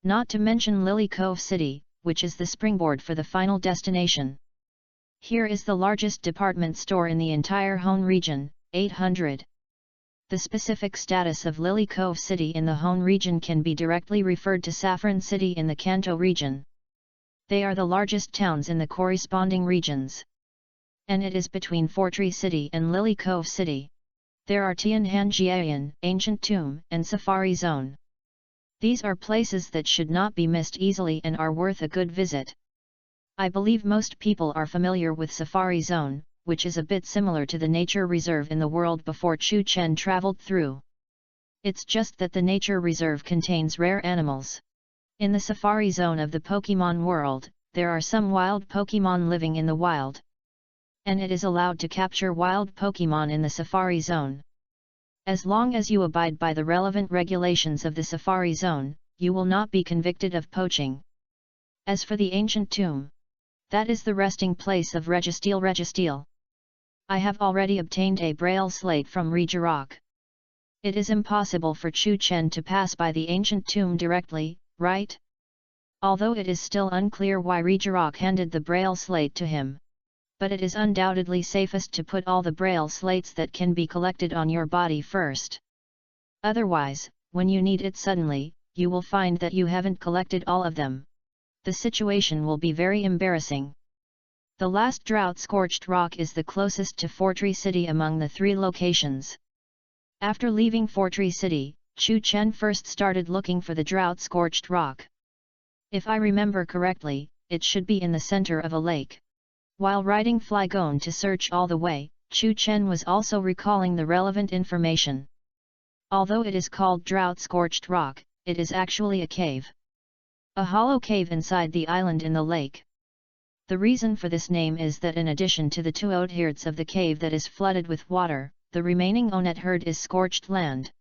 Not to mention Lily Cove City, which is the springboard for the final destination. Here is the largest department store in the entire Hone region, 800. The specific status of Lily Cove City in the Hone region can be directly referred to Saffron City in the Kanto region. They are the largest towns in the corresponding regions. And it is between Fortree City and Lily Cove City. There are Tianhanjian, Ancient Tomb, and Safari Zone. These are places that should not be missed easily and are worth a good visit. I believe most people are familiar with Safari Zone, which is a bit similar to the nature reserve in the world before Chu Chen traveled through. It's just that the nature reserve contains rare animals. In the Safari Zone of the Pokemon world, there are some wild Pokemon living in the wild. And it is allowed to capture wild Pokemon in the Safari Zone. As long as you abide by the relevant regulations of the Safari Zone, you will not be convicted of poaching. As for the Ancient Tomb, that is the resting place of Registeel. I have already obtained a braille slate from Regirock. It is impossible for Chu Chen to pass by the Ancient Tomb directly, right? Although it is still unclear why Regirock handed the braille slate to him. But it is undoubtedly safest to put all the braille slates that can be collected on your body first. Otherwise, when you need it suddenly, you will find that you haven't collected all of them. The situation will be very embarrassing. The last drought-scorched rock is the closest to Fortree City among the 3 locations. After leaving Fortree City, Chu Chen first started looking for the drought-scorched rock. If I remember correctly, it should be in the center of a lake. While riding Flygon to search all the way, Chu Chen was also recalling the relevant information. Although it is called drought-scorched rock, it is actually a cave. A hollow cave inside the island in the lake. The reason for this name is that in addition to the 2 oathherds of the cave that is flooded with water, the remaining Onet herd is scorched land.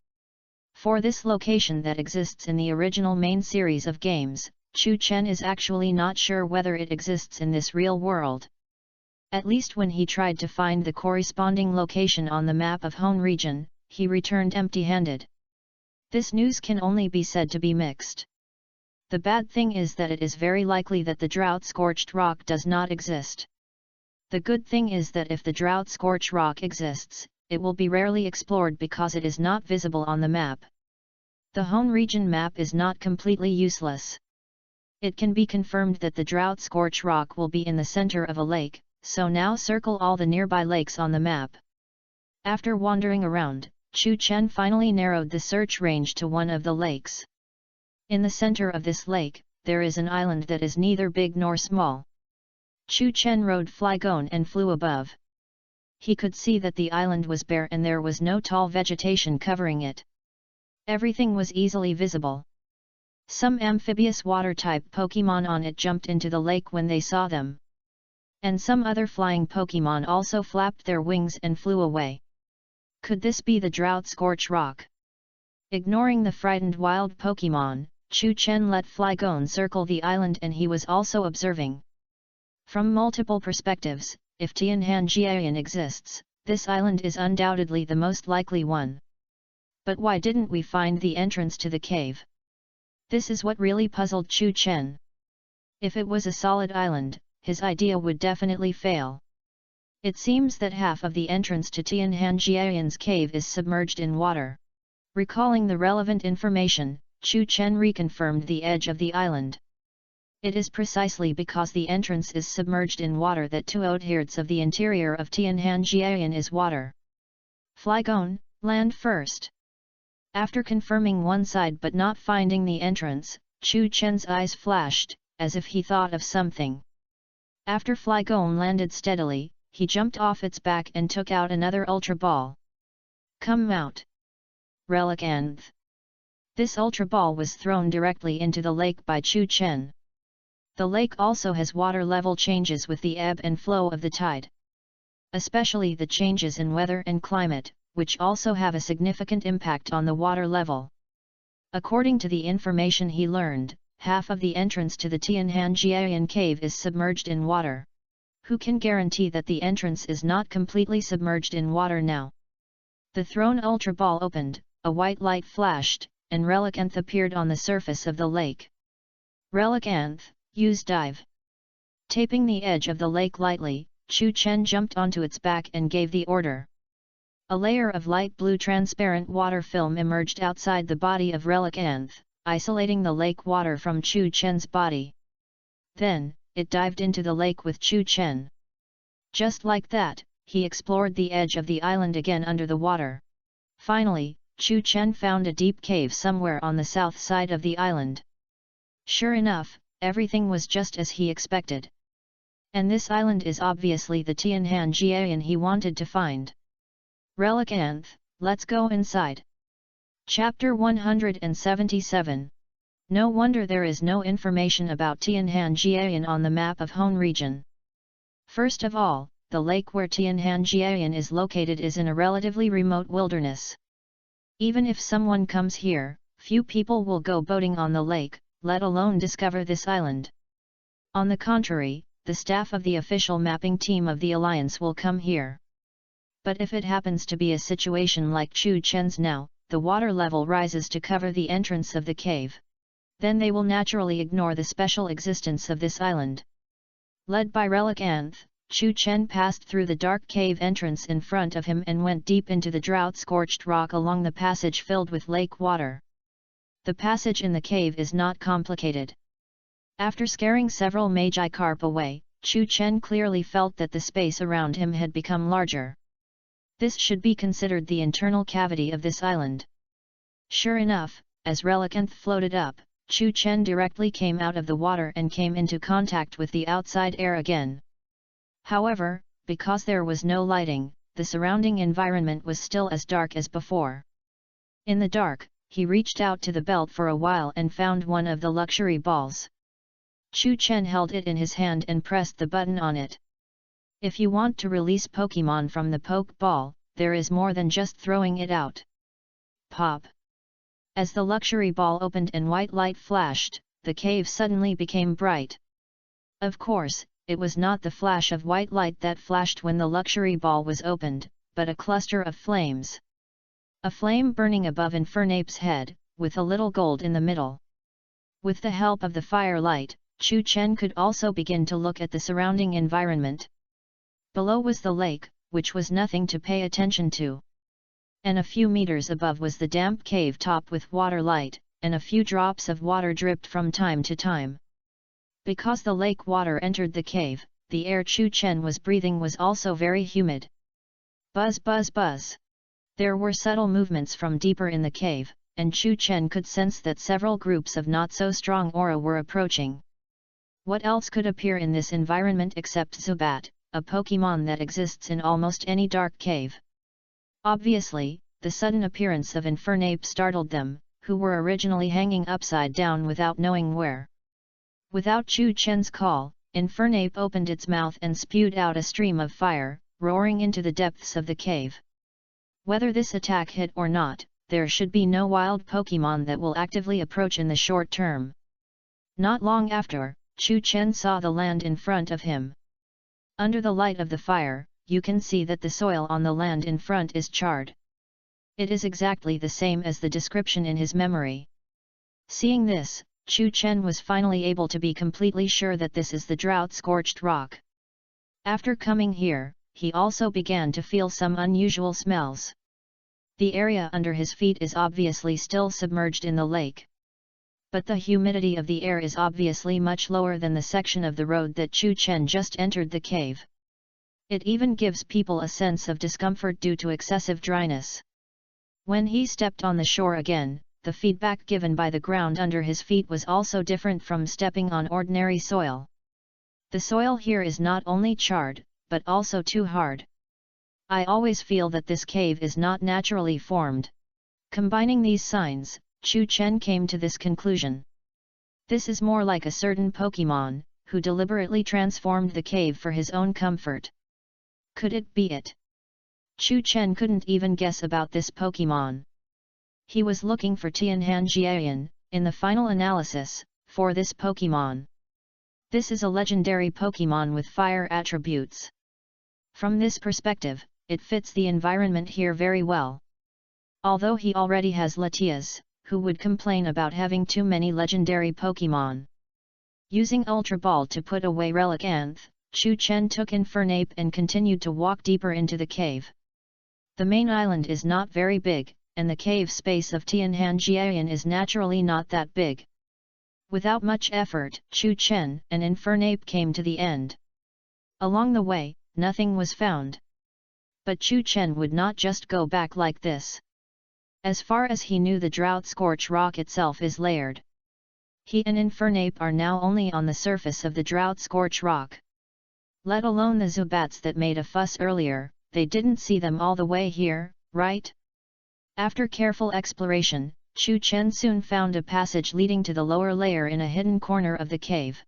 For this location that exists in the original main series of games, Chu Chen is actually not sure whether it exists in this real world. At least when he tried to find the corresponding location on the map of Hone region, he returned empty-handed. This news can only be said to be mixed. The bad thing is that it is very likely that the drought-scorched rock does not exist. The good thing is that if the drought-scorched rock exists, it will be rarely explored because it is not visible on the map. The Hone region map is not completely useless. It can be confirmed that the drought-scorched rock will be in the center of a lake, so now circle all the nearby lakes on the map. After wandering around, Chu Chen finally narrowed the search range to one of the lakes. In the center of this lake, there is an island that is neither big nor small. Chu Chen rode Flygon and flew above. He could see that the island was bare and there was no tall vegetation covering it. Everything was easily visible. Some amphibious water-type Pokémon on it jumped into the lake when they saw them. And some other flying Pokémon also flapped their wings and flew away. Could this be the drought-scorched rock? Ignoring the frightened wild Pokémon, Chu Chen let Flygon circle the island and he was also observing. From multiple perspectives, if Tianhanjian exists, this island is undoubtedly the most likely one. But why didn't we find the entrance to the cave? This is what really puzzled Chu Chen. If it was a solid island, his idea would definitely fail. It seems that half of the entrance to Tianhanjian's cave is submerged in water. Recalling the relevant information, Chu Chen reconfirmed the edge of the island. It is precisely because the entrance is submerged in water that 2/3 of the interior of Tianhanjian is water. Flygon, land first. After confirming one side but not finding the entrance, Chu Chen's eyes flashed, as if he thought of something. After Flygon landed steadily, he jumped off its back and took out another Ultra Ball. Come out! Relicanth. This Ultra Ball was thrown directly into the lake by Chu Chen. The lake also has water level changes with the ebb and flow of the tide. Especially the changes in weather and climate, which also have a significant impact on the water level. According to the information he learned, half of the entrance to the Tianhanjian cave is submerged in water. Who can guarantee that the entrance is not completely submerged in water now? The thrown Ultra Ball opened, a white light flashed, and Relicanth appeared on the surface of the lake. Relicanth, use dive. Taping the edge of the lake lightly, Chu Chen jumped onto its back and gave the order. A layer of light blue transparent water film emerged outside the body of Relicanth, isolating the lake water from Chu Chen's body. Then, it dived into the lake with Chu Chen. Just like that, he explored the edge of the island again under the water. Finally, Chu Chen found a deep cave somewhere on the south side of the island. Sure enough, everything was just as he expected. And this island is obviously the Tianhanjian he wanted to find. Relicanth, let's go inside. Chapter 177. No wonder there is no information about Tianhanjian on the map of Hone region. First of all, the lake where Tianhanjian is located is in a relatively remote wilderness. Even if someone comes here, few people will go boating on the lake, let alone discover this island. On the contrary, the staff of the official mapping team of the Alliance will come here. But if it happens to be a situation like Chu Chen's now, the water level rises to cover the entrance of the cave. Then they will naturally ignore the special existence of this island. Led by Relicanth, Chu Chen passed through the dark cave entrance in front of him and went deep into the drought-scorched rock along the passage filled with lake water. The passage in the cave is not complicated. After scaring several Magikarp away, Chu Chen clearly felt that the space around him had become larger. This should be considered the internal cavity of this island. Sure enough, as Relicanth floated up, Chu Chen directly came out of the water and came into contact with the outside air again. However, because there was no lighting, the surrounding environment was still as dark as before. In the dark, he reached out to the belt for a while and found one of the luxury balls. Chu Chen held it in his hand and pressed the button on it. If you want to release Pokémon from the Poke Ball, there is more than just throwing it out. Pop! As the luxury ball opened and white light flashed, the cave suddenly became bright. Of course, it was not the flash of white light that flashed when the luxury ball was opened, but a cluster of flames. A flame burning above Infernape's head, with a little gold in the middle. With the help of the firelight, Chu Chen could also begin to look at the surrounding environment. Below was the lake, which was nothing to pay attention to. And a few meters above was the damp cave top with water light, and a few drops of water dripped from time to time. Because the lake water entered the cave, the air Chu Chen was breathing was also very humid. Buzz buzz buzz. There were subtle movements from deeper in the cave, and Chu Chen could sense that several groups of not-so-strong aura were approaching. What else could appear in this environment except Zubat, a Pokemon that exists in almost any dark cave. Obviously, the sudden appearance of Infernape startled them, who were originally hanging upside down without knowing where. Without Chu Chen's call, Infernape opened its mouth and spewed out a stream of fire, roaring into the depths of the cave. Whether this attack hit or not, there should be no wild Pokemon that will actively approach in the short term. Not long after, Chu Chen saw the land in front of him. Under the light of the fire, you can see that the soil on the land in front is charred. It is exactly the same as the description in his memory. Seeing this, Chu Chen was finally able to be completely sure that this is the drought-scorched rock. After coming here, he also began to feel some unusual smells. The area under his feet is obviously still submerged in the lake. But the humidity of the air is obviously much lower than the section of the road that Chu Chen just entered the cave. It even gives people a sense of discomfort due to excessive dryness. When he stepped on the shore again, the feedback given by the ground under his feet was also different from stepping on ordinary soil. The soil here is not only charred, but also too hard. I always feel that this cave is not naturally formed. Combining these signs, Chu Chen came to this conclusion. This is more like a certain Pokemon, who deliberately transformed the cave for his own comfort. Could it be it? Chu Chen couldn't even guess about this Pokemon. He was looking for Tianhanjian, in the final analysis, for this Pokemon. This is a legendary Pokemon with fire attributes. From this perspective, it fits the environment here very well. Although he already has Latias, who would complain about having too many legendary Pokemon. Using Ultra Ball to put away Relicanth, Chu Chen took Infernape and continued to walk deeper into the cave. The main island is not very big, and the cave space of Tianhanjian is naturally not that big. Without much effort, Chu Chen and Infernape came to the end. Along the way, nothing was found. But Chu Chen would not just go back like this. As far as he knew, the drought-scorched rock itself is layered. He and Infernape are now only on the surface of the drought-scorched rock. Let alone the Zubats that made a fuss earlier, they didn't see them all the way here, right? After careful exploration, Chu Chen soon found a passage leading to the lower layer in a hidden corner of the cave.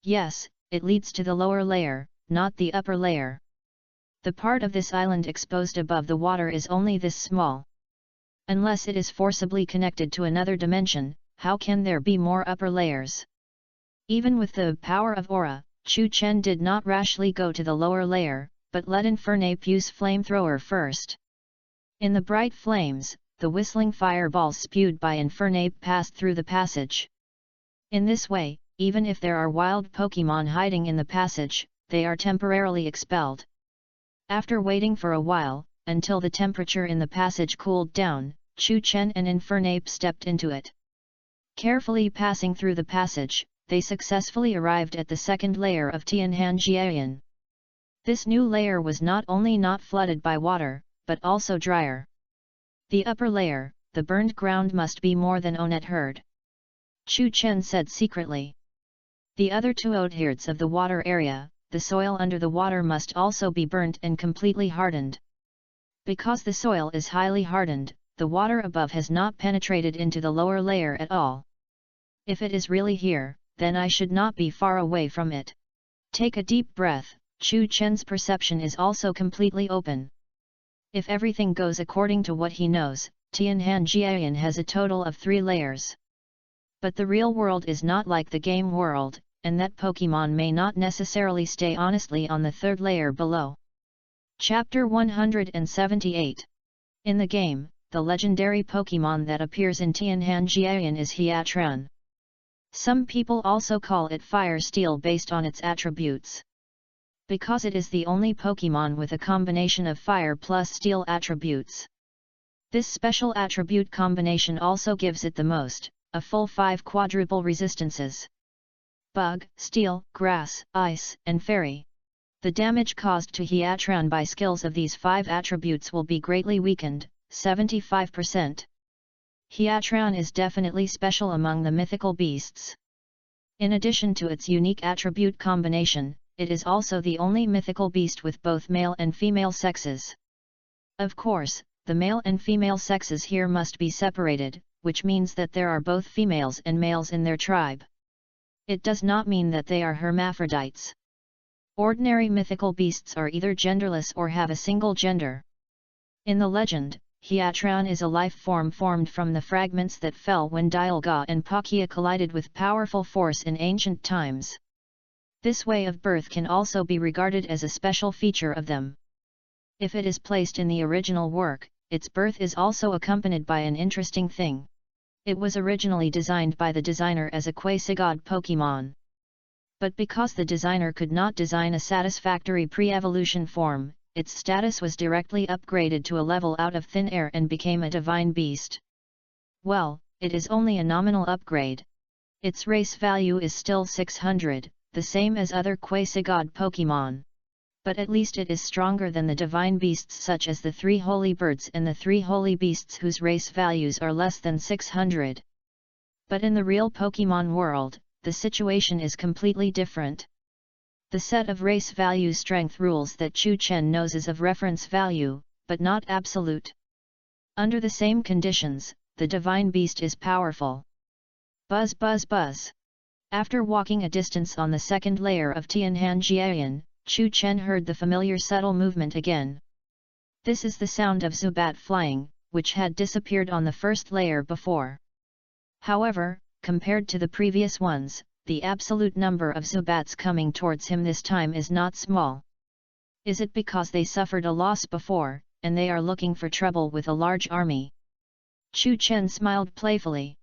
Yes, it leads to the lower layer, not the upper layer. The part of this island exposed above the water is only this small. Unless it is forcibly connected to another dimension, how can there be more upper layers? Even with the power of aura, Chu Chen did not rashly go to the lower layer, but let Infernape use flamethrower first. In the bright flames, the whistling fireballs spewed by Infernape passed through the passage. In this way, even if there are wild Pokemon hiding in the passage, they are temporarily expelled. After waiting for a while, until the temperature in the passage cooled down, Chu Chen and Infernape stepped into it. Carefully passing through the passage, they successfully arrived at the second layer of Tianhanjian. This new layer was not only not flooded by water, but also drier. The upper layer, the burned ground, must be more than Onet heard. Chu Chen said secretly. The other two oathherds of the water area, the soil under the water must also be burnt and completely hardened. Because the soil is highly hardened, the water above has not penetrated into the lower layer at all. If it is really here, then I should not be far away from it. Take a deep breath. Chu Chen's perception is also completely open. If everything goes according to what he knows, Tianhanjian has a total of 3 layers. But the real world is not like the game world, and that Pokemon may not necessarily stay honestly on the 3rd layer below. Chapter 178. In the game, the legendary Pokemon that appears in Tianhanjian is Hiatran. Some people also call it Fire Steel based on its attributes. Because it is the only Pokemon with a combination of fire plus steel attributes. This special attribute combination also gives it the most, a full 5 quadruple resistances. Bug, Steel, Grass, Ice, and Fairy. The damage caused to Hiatran by skills of these 5 attributes will be greatly weakened, 75%. Hiatran is definitely special among the mythical beasts. In addition to its unique attribute combination, it is also the only mythical beast with both male and female sexes. Of course, the male and female sexes here must be separated, which means that there are both females and males in their tribe. It does not mean that they are hermaphrodites. Ordinary mythical beasts are either genderless or have a single gender. In the legend, Hiatron is a life form formed from the fragments that fell when Dialga and Palkia collided with powerful force in ancient times. This way of birth can also be regarded as a special feature of them. If it is placed in the original work, its birth is also accompanied by an interesting thing. It was originally designed by the designer as a quasi-god Pokémon. But because the designer could not design a satisfactory pre-evolution form, its status was directly upgraded to a level out of thin air and became a divine beast. Well, it is only a nominal upgrade. Its race value is still 600, the same as other quasi-god Pokémon. But at least it is stronger than the divine beasts such as the 3 holy birds and the 3 holy beasts whose race values are less than 600. But in the real Pokémon world, the situation is completely different. The set of race value strength rules that Chu Chen knows is of reference value, but not absolute. Under the same conditions, the divine beast is powerful. Buzz buzz buzz. After walking a distance on the second layer of Tianhanjian, Chu Chen heard the familiar subtle movement again. This is the sound of Zubat flying, which had disappeared on the first layer before. However, compared to the previous ones, the absolute number of Zubats coming towards him this time is not small. Is it because they suffered a loss before, and they are looking for trouble with a large army? Chu Chen smiled playfully.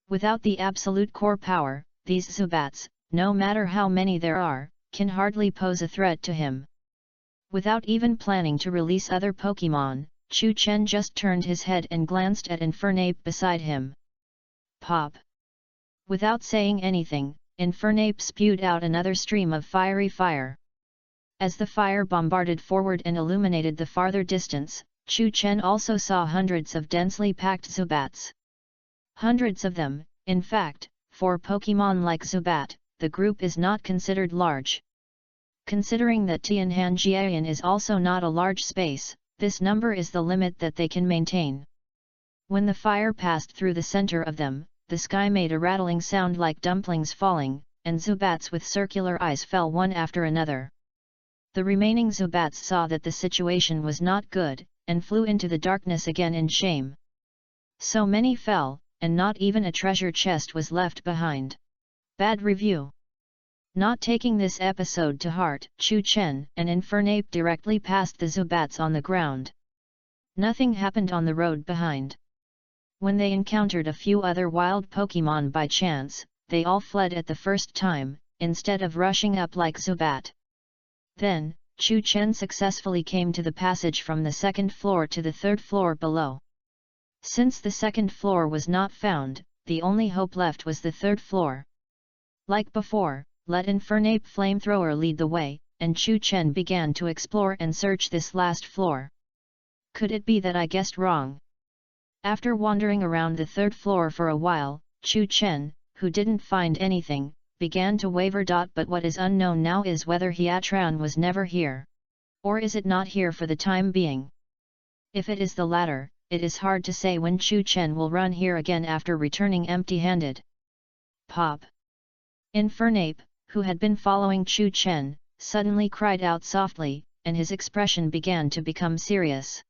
Without the absolute core power, these Zubats, no matter how many there are, can hardly pose a threat to him. Without even planning to release other Pokémon, Chu Chen just turned his head and glanced at Infernape beside him. Pop! Without saying anything, Infernape spewed out another stream of fiery fire. As the fire bombarded forward and illuminated the farther distance, Chu Chen also saw hundreds of densely packed Zubats. Hundreds of them, in fact, for Pokémon like Zubat, the group is not considered large. Considering that Tianhanjian is also not a large space, this number is the limit that they can maintain. When the fire passed through the center of them, the sky made a rattling sound like dumplings falling, and Zubats with circular eyes fell one after another. The remaining Zubats saw that the situation was not good, and flew into the darkness again in shame. So many fell, and not even a treasure chest was left behind. Bad review. Not taking this episode to heart, Chu Chen and Infernape directly passed the Zubats on the ground. Nothing happened on the road behind. When they encountered a few other wild Pokémon by chance, they all fled at the first time, instead of rushing up like Zubat. Then, Chu Chen successfully came to the passage from the second floor to the third floor below. Since the second floor was not found, the only hope left was the third floor. Like before, let Infernape Flamethrower lead the way, and Chu Chen began to explore and search this last floor. Could it be that I guessed wrong? After wandering around the third floor for a while, Chu Chen, who didn't find anything, began to waver. But what is unknown now is whether Hiatron was never here. Or is it not here for the time being? If it is the latter, it is hard to say when Chu Chen will run here again after returning empty-handed. Pop! Infernape, who had been following Chu Chen, suddenly cried out softly, and his expression began to become serious.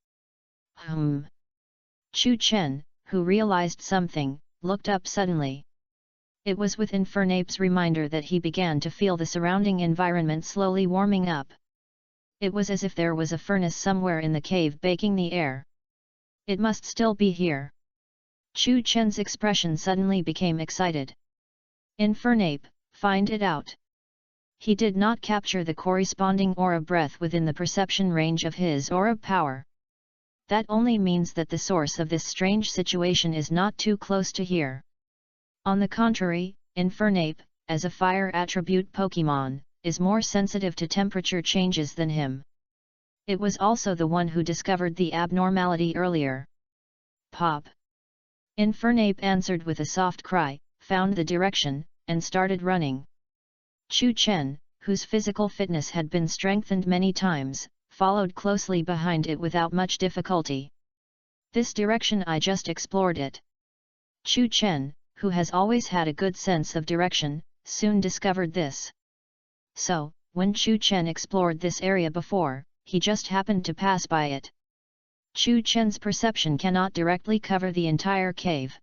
Chu Chen, who realized something, looked up suddenly. It was with Infernape's reminder that he began to feel the surrounding environment slowly warming up. It was as if there was a furnace somewhere in the cave baking the air. It must still be here. Chu Chen's expression suddenly became excited. Infernape, find it out. He did not capture the corresponding aura breath within the perception range of his aura power. That only means that the source of this strange situation is not too close to here. On the contrary, Infernape, as a fire attribute Pokémon, is more sensitive to temperature changes than him. It was also the one who discovered the abnormality earlier. Pop! Infernape answered with a soft cry, found the direction, and started running. Chu Chen, whose physical fitness had been strengthened many times, followed closely behind it without much difficulty. This direction I just explored it. Chu Chen, who has always had a good sense of direction, soon discovered this. So, when Chu Chen explored this area before, he just happened to pass by it. Chu Chen's perception cannot directly cover the entire cave.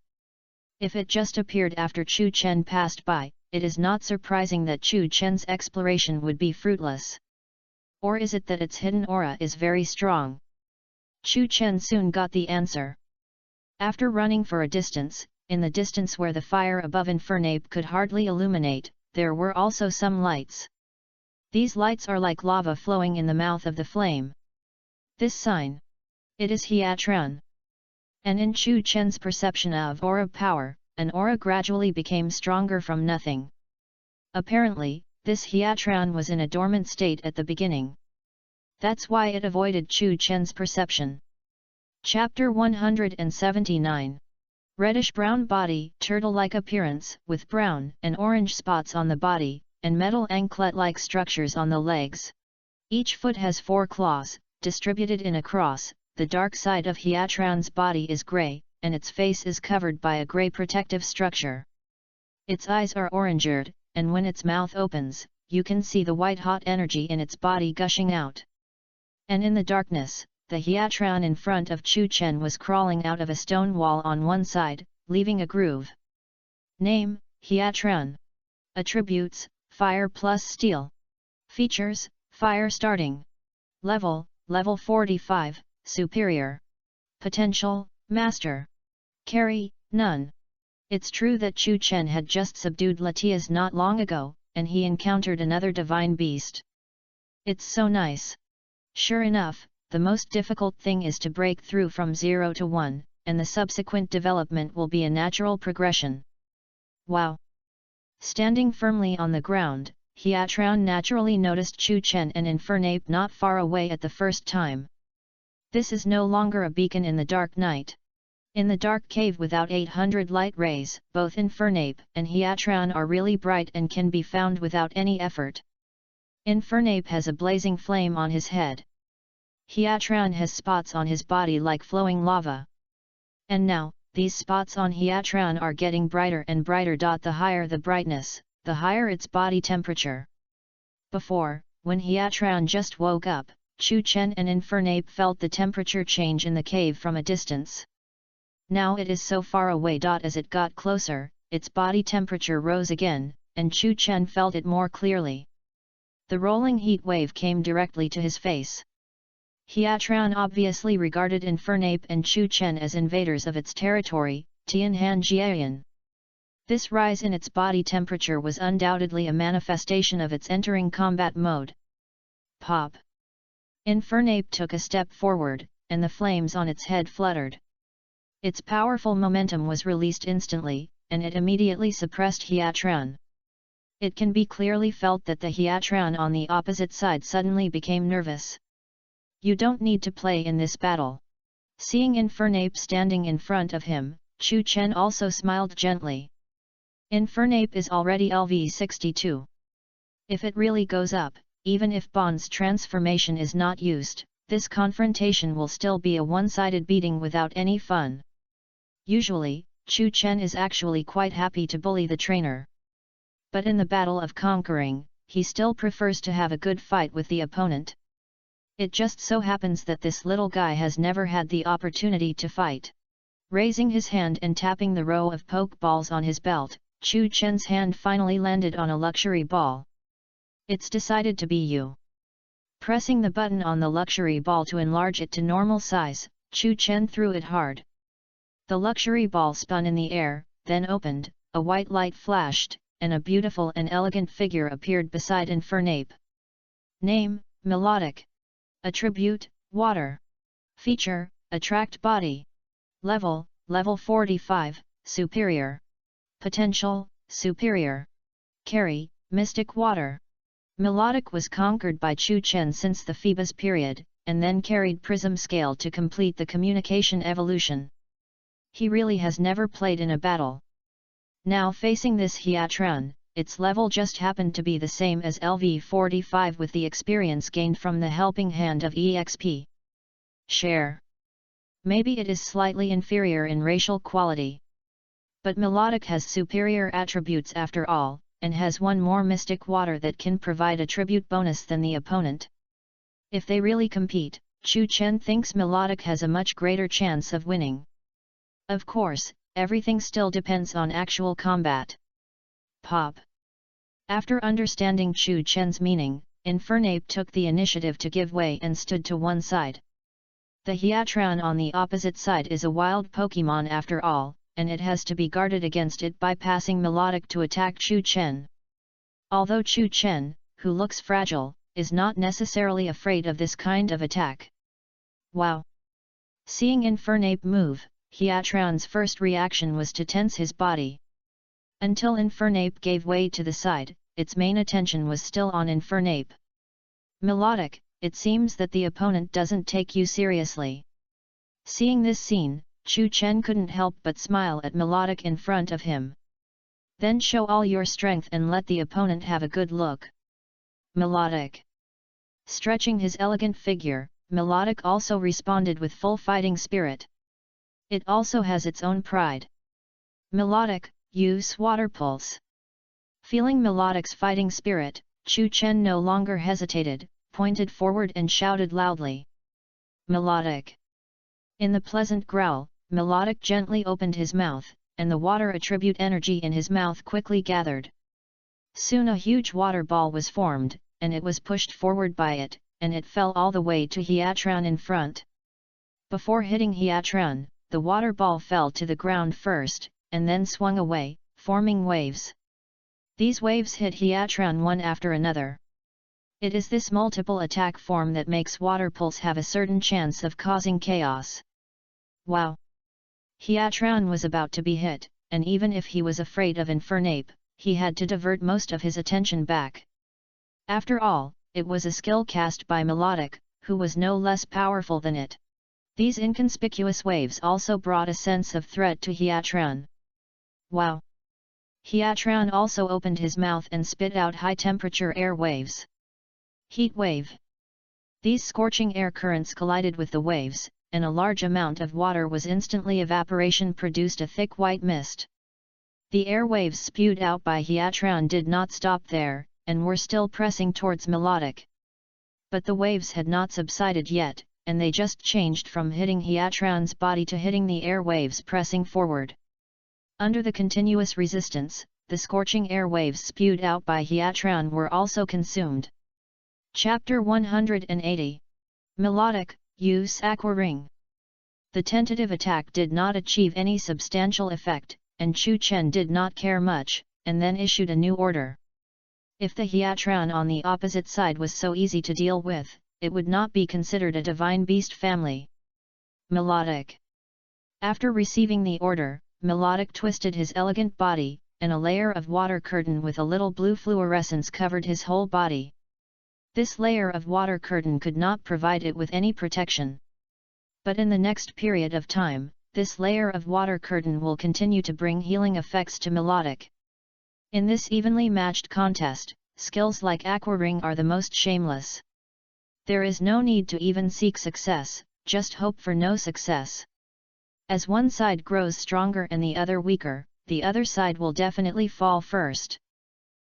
If it just appeared after Chu Chen passed by, it is not surprising that Chu Chen's exploration would be fruitless. Or is it that its hidden aura is very strong? Chu Chen soon got the answer. After running for a distance, in the distance where the fire above Infernape could hardly illuminate, there were also some lights. These lights are like lava flowing in the mouth of the flame. This sign. It is Hiatran. And in Chu Chen's perception of aura power, an aura gradually became stronger from nothing. Apparently, this Hiatran was in a dormant state at the beginning. That's why it avoided Chu Chen's perception. Chapter 179. Reddish-brown body, turtle-like appearance, with brown and orange spots on the body, and metal anklet-like structures on the legs. Each foot has 4 claws, distributed in a cross. The dark side of Hiatran's body is grey, and its face is covered by a grey protective structure. Its eyes are orange-eared, and when its mouth opens, you can see the white-hot energy in its body gushing out. And in the darkness, the Hiatran in front of Chu Chen was crawling out of a stone wall on one side, leaving a groove. Name, Hiatran. Attributes, Fire plus Steel. Features, Fire starting. Level, Level 45, Superior. Potential, Master. Carry, None. It's true that Chu Chen had just subdued Latias not long ago, and he encountered another divine beast. It's so nice. Sure enough, the most difficult thing is to break through from 0 to 1, and the subsequent development will be a natural progression. Wow! Standing firmly on the ground, Hiatran naturally noticed Chu Chen and Infernape not far away at the first time. This is no longer a beacon in the dark night. In the dark cave without 800 light rays, both Infernape and Hiatran are really bright and can be found without any effort. Infernape has a blazing flame on his head. Hiatran has spots on his body like flowing lava. And now, these spots on Hiatran are getting brighter and brighter. The higher the brightness, the higher its body temperature. Before, when Hiatran just woke up, Chu Chen and Infernape felt the temperature change in the cave from a distance. Now it is so far away. As it got closer, its body temperature rose again, and Chu Chen felt it more clearly. The rolling heat wave came directly to his face. Hiatran obviously regarded Infernape and Chu Chen as invaders of its territory, Tianhan Jiayan. This rise in its body temperature was undoubtedly a manifestation of its entering combat mode. Pop! Infernape took a step forward, and the flames on its head fluttered. Its powerful momentum was released instantly, and it immediately suppressed Hiatran. It can be clearly felt that the Hiatran on the opposite side suddenly became nervous. You don't need to play in this battle. Seeing Infernape standing in front of him, Chu Chen also smiled gently. Infernape is already LV62. If it really goes up, even if Bond's transformation is not used, this confrontation will still be a one-sided beating without any fun. Usually, Chu Chen is actually quite happy to bully the trainer. But in the battle of conquering, he still prefers to have a good fight with the opponent. It just so happens that this little guy has never had the opportunity to fight. Raising his hand and tapping the row of poke balls on his belt, Chu Chen's hand finally landed on a luxury ball. It's decided to be you. Pressing the button on the luxury ball to enlarge it to normal size, Chu Chen threw it hard. The luxury ball spun in the air, then opened, a white light flashed, and a beautiful and elegant figure appeared beside Infernape. Name, Melodic. Attribute, Water. Feature, Attract Body. Level, Level 45, Superior. Potential, Superior. Carry, Mystic Water. Melodic was conquered by Chu Chen since the Phoebus period, and then carried Prism Scale to complete the communication evolution. He really has never played in a battle. Now facing this Hiatran, its level just happened to be the same as LV45 with the experience gained from the helping hand of EXP. Share. Maybe it is slightly inferior in racial quality. But Melodic has superior attributes after all, and has one more mystic water that can provide a tribute bonus than the opponent. If they really compete, Chu Chen thinks Melodic has a much greater chance of winning. Of course, everything still depends on actual combat. Pop. After understanding Chu Chen's meaning, Infernape took the initiative to give way and stood to one side. The Hyatron on the opposite side is a wild Pokémon after all, and it has to be guarded against it by passing Melodic to attack Chu Chen. Although Chu Chen, who looks fragile, is not necessarily afraid of this kind of attack. Wow! Seeing Infernape move, Hyatron's first reaction was to tense his body. Until Infernape gave way to the side, its main attention was still on Infernape. Melodic, it seems that the opponent doesn't take you seriously. Seeing this scene, Chu Chen couldn't help but smile at Melodic in front of him. Then show all your strength and let the opponent have a good look. Melodic. Stretching his elegant figure, Melodic also responded with full fighting spirit. It also has its own pride. Melodic, use Water Pulse. Feeling Melodic's fighting spirit, Chu Chen no longer hesitated, pointed forward and shouted loudly. Melodic. In the pleasant growl, Melodic gently opened his mouth, and the water attribute energy in his mouth quickly gathered. Soon a huge water ball was formed, and it was pushed forward by it, and it fell all the way to Hyatron in front. Before hitting Hyatron, the water ball fell to the ground first, and then swung away, forming waves. These waves hit Hyatron one after another. It is this multiple attack form that makes Water Pulse have a certain chance of causing chaos. Wow! Hyatron was about to be hit, and even if he was afraid of Infernape, he had to divert most of his attention back. After all, it was a skill cast by Melodic, who was no less powerful than it. These inconspicuous waves also brought a sense of threat to Hyatron. Wow! Hyatron also opened his mouth and spit out high-temperature air waves. Heat wave. These scorching air currents collided with the waves, and a large amount of water was instantly evaporation produced a thick white mist. The air waves spewed out by Hyatron did not stop there, and were still pressing towards Melodic. But the waves had not subsided yet, and they just changed from hitting Hyatron's body to hitting the air waves pressing forward. Under the continuous resistance, the scorching air waves spewed out by Hyatron were also consumed. Chapter 180. Melodic, use Aqua Ring. The tentative attack did not achieve any substantial effect, and Chu Chen did not care much, and then issued a new order. If the Hyatron on the opposite side was so easy to deal with, it would not be considered a divine beast family. Melodic. After receiving the order, Melodic twisted his elegant body, and a layer of water curtain with a little blue fluorescence covered his whole body. This layer of water curtain could not provide it with any protection. But in the next period of time, this layer of water curtain will continue to bring healing effects to Melodic. In this evenly matched contest, skills like Aqua Ring are the most shameless. There is no need to even seek success, just hope for no success. As one side grows stronger and the other weaker, the other side will definitely fall first.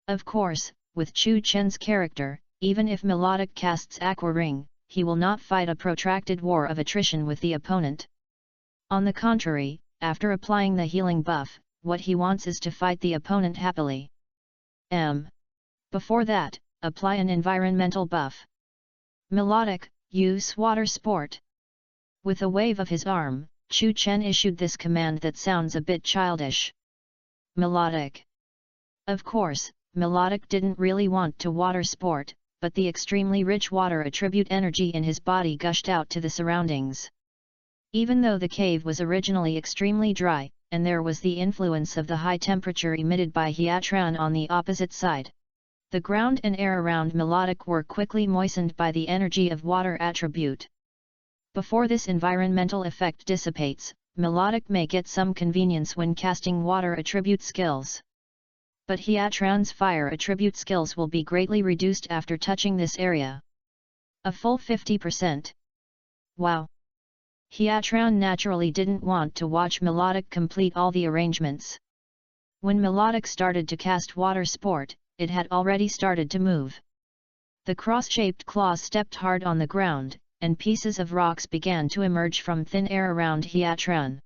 Of course, with Chu Chen's character, even if Melodic casts Aqua Ring, he will not fight a protracted war of attrition with the opponent. On the contrary, after applying the healing buff, what he wants is to fight the opponent happily. Before that, apply an environmental buff. Melodic, use Water Sport. With a wave of his arm, Chu Chen issued this command that sounds a bit childish. Melodic. Of course, Melodic didn't really want to water sport, but the extremely rich water attribute energy in his body gushed out to the surroundings. Even though the cave was originally extremely dry, and there was the influence of the high temperature emitted by Hyatron on the opposite side, the ground and air around Melodic were quickly moistened by the energy of water attribute. Before this environmental effect dissipates, Melodic may get some convenience when casting water attribute skills. But Hiatran's fire attribute skills will be greatly reduced after touching this area. A full 50%. Wow! Hiatran naturally didn't want to watch Melodic complete all the arrangements. When Melodic started to cast water sport, it had already started to move. The cross-shaped claws stepped hard on the ground, and pieces of rocks began to emerge from thin air around Hiatran.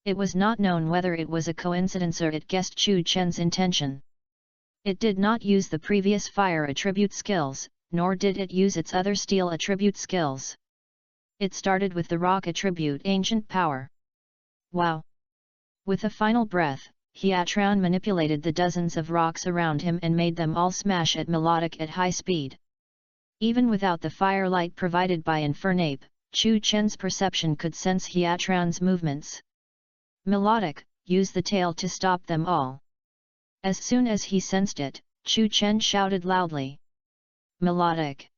It was not known whether it was a coincidence or it guessed Chu Chen's intention. It did not use the previous fire attribute skills, nor did it use its other steel attribute skills. It started with the rock attribute ancient power. Wow! With a final breath, Hiatran manipulated the dozens of rocks around him and made them all smash at Melodic at high speed. Even without the firelight provided by Infernape, Chu Chen's perception could sense Hiatran's movements. Melodic, use the tail to stop them all. As soon as he sensed it, Chu Chen shouted loudly. Melodic!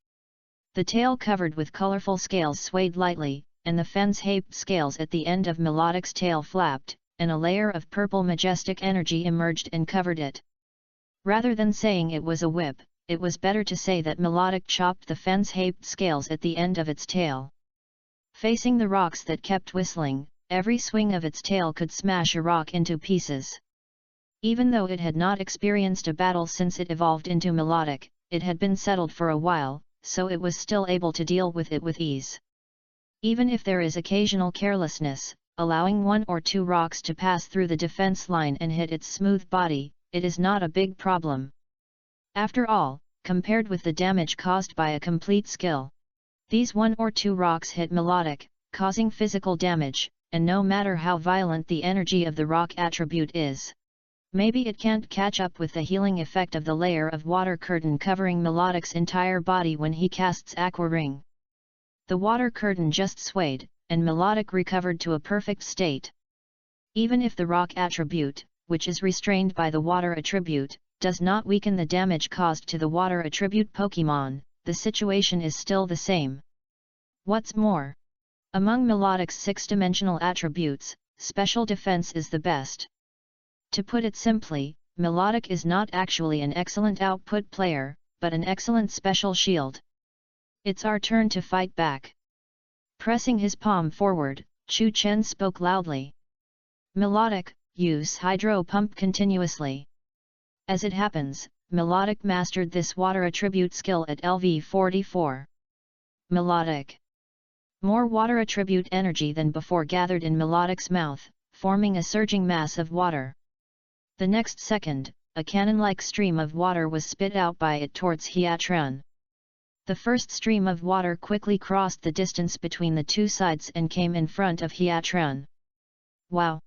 The tail covered with colorful scales swayed lightly, and the FANFIC scales at the end of Melodic's tail flapped, and a layer of purple majestic energy emerged and covered it. Rather than saying it was a whip, it was better to say that Melodic chopped the FANFIC scales at the end of its tail. Facing the rocks that kept whistling, every swing of its tail could smash a rock into pieces. Even though it had not experienced a battle since it evolved into Melodic, it had been settled for a while, so it was still able to deal with it with ease. Even if there is occasional carelessness, allowing one or two rocks to pass through the defense line and hit its smooth body, it is not a big problem. After all, compared with the damage caused by a complete skill, these one or two rocks hit Melodic, causing physical damage, and no matter how violent the energy of the rock attribute is, maybe it can't catch up with the healing effect of the layer of water curtain covering Melodic's entire body when he casts Aqua Ring. The water curtain just swayed, and Melodic recovered to a perfect state. Even if the rock attribute, which is restrained by the water attribute, does not weaken the damage caused to the water attribute Pokémon, the situation is still the same. What's more, among Melodic's 6-dimensional attributes, special defense is the best. To put it simply, Melodic is not actually an excellent output player, but an excellent special shield. It's our turn to fight back. Pressing his palm forward, Chu Chen spoke loudly. Melodic, use Hydro Pump continuously. As it happens, Melodic mastered this water attribute skill at LV 44. Melodic. More water attribute energy than before gathered in Melodic's mouth, forming a surging mass of water. The next second, a cannon-like stream of water was spit out by it towards Hiatran. The first stream of water quickly crossed the distance between the two sides and came in front of Hiatran. Wow!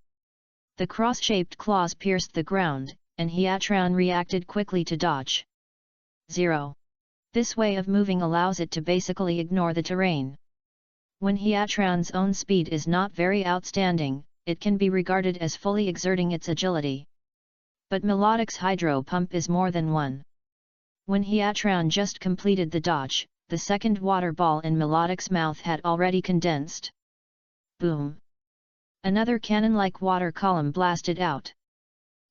The cross-shaped claws pierced the ground, and Hiatran reacted quickly to dodge. 0. This way of moving allows it to basically ignore the terrain. When Hiatran's own speed is not very outstanding, it can be regarded as fully exerting its agility. But Melodic's Hydro Pump is more than one. When Hiatran just completed the dodge, the second water ball in Melodic's mouth had already condensed. Boom! Another cannon-like water column blasted out.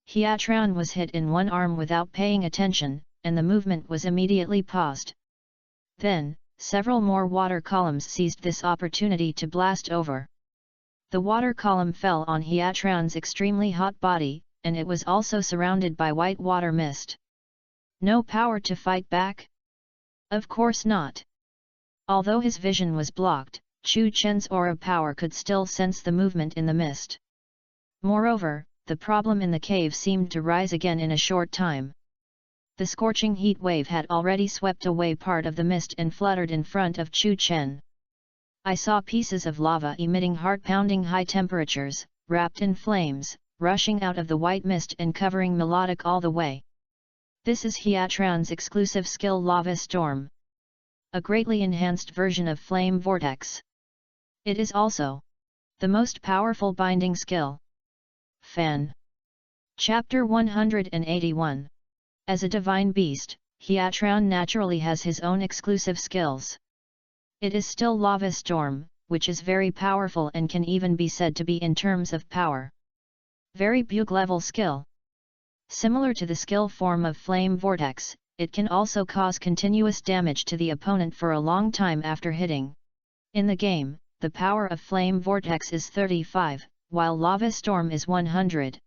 Hiatran was hit in one arm without paying attention, and the movement was immediately paused. Then, several more water columns seized this opportunity to blast over. The water column fell on Hiatran's extremely hot body, and it was also surrounded by white water mist. No power to fight back? Of course not. Although his vision was blocked, Chu Chen's aura power could still sense the movement in the mist. Moreover, the problem in the cave seemed to rise again in a short time. The scorching heat wave had already swept away part of the mist and fluttered in front of Chu Chen. I saw pieces of lava emitting heart-pounding high temperatures, wrapped in flames, rushing out of the white mist and covering Melodic all the way. This is Hiatran's exclusive skill Lava Storm. A greatly enhanced version of Flame Vortex. It is also the most powerful binding skill. Fan. Chapter 181. As a divine beast, Hiatran naturally has his own exclusive skills. It is still Lava Storm, which is very powerful and can even be said to be in terms of power. Very bug level skill. Similar to the skill form of Flame Vortex, it can also cause continuous damage to the opponent for a long time after hitting. In the game, the power of Flame Vortex is 35, while Lava Storm is 100.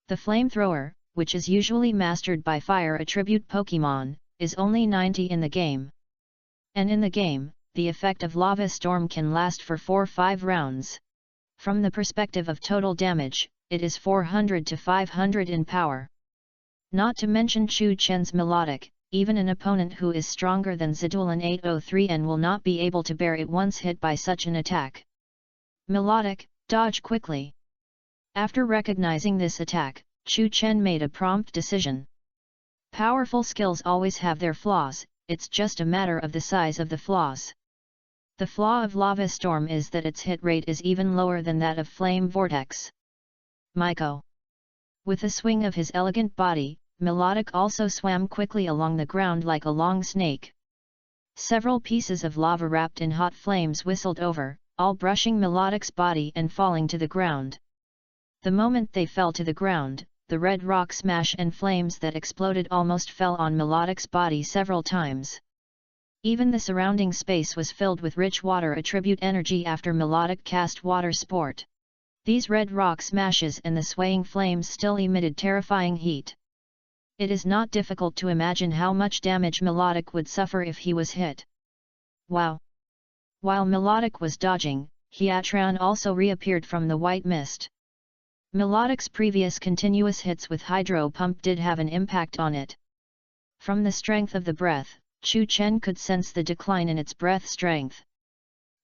The Flamethrower, which is usually mastered by Fire attribute Pokémon, is only 90 in the game. And in the game, the effect of Lava Storm can last for 4-5 rounds. From the perspective of total damage, it is 400 to 500 in power. Not to mention Chu Chen's Melodic, even an opponent who is stronger than Zidulan 803N will not be able to bear it once hit by such an attack. Melodic, dodge quickly. After recognizing this attack, Chu Chen made a prompt decision. Powerful skills always have their flaws, it's just a matter of the size of the flaws. The flaw of Lava Storm is that its hit rate is even lower than that of Flame Vortex. Maiko. With a swing of his elegant body, Melodic also swam quickly along the ground like a long snake. Several pieces of lava wrapped in hot flames whistled over, all brushing Melodic's body and falling to the ground. The moment they fell to the ground, the red rock smash and flames that exploded almost fell on Melodic's body several times. Even the surrounding space was filled with rich water attribute energy after Melodic cast Water Sport. These red rock smashes and the swaying flames still emitted terrifying heat. It is not difficult to imagine how much damage Melodic would suffer if he was hit. Wow! While Melodic was dodging, Hiatran also reappeared from the white mist. Melodic's previous continuous hits with Hydro Pump did have an impact on it. From the strength of the breath, Chu Chen could sense the decline in its breath strength.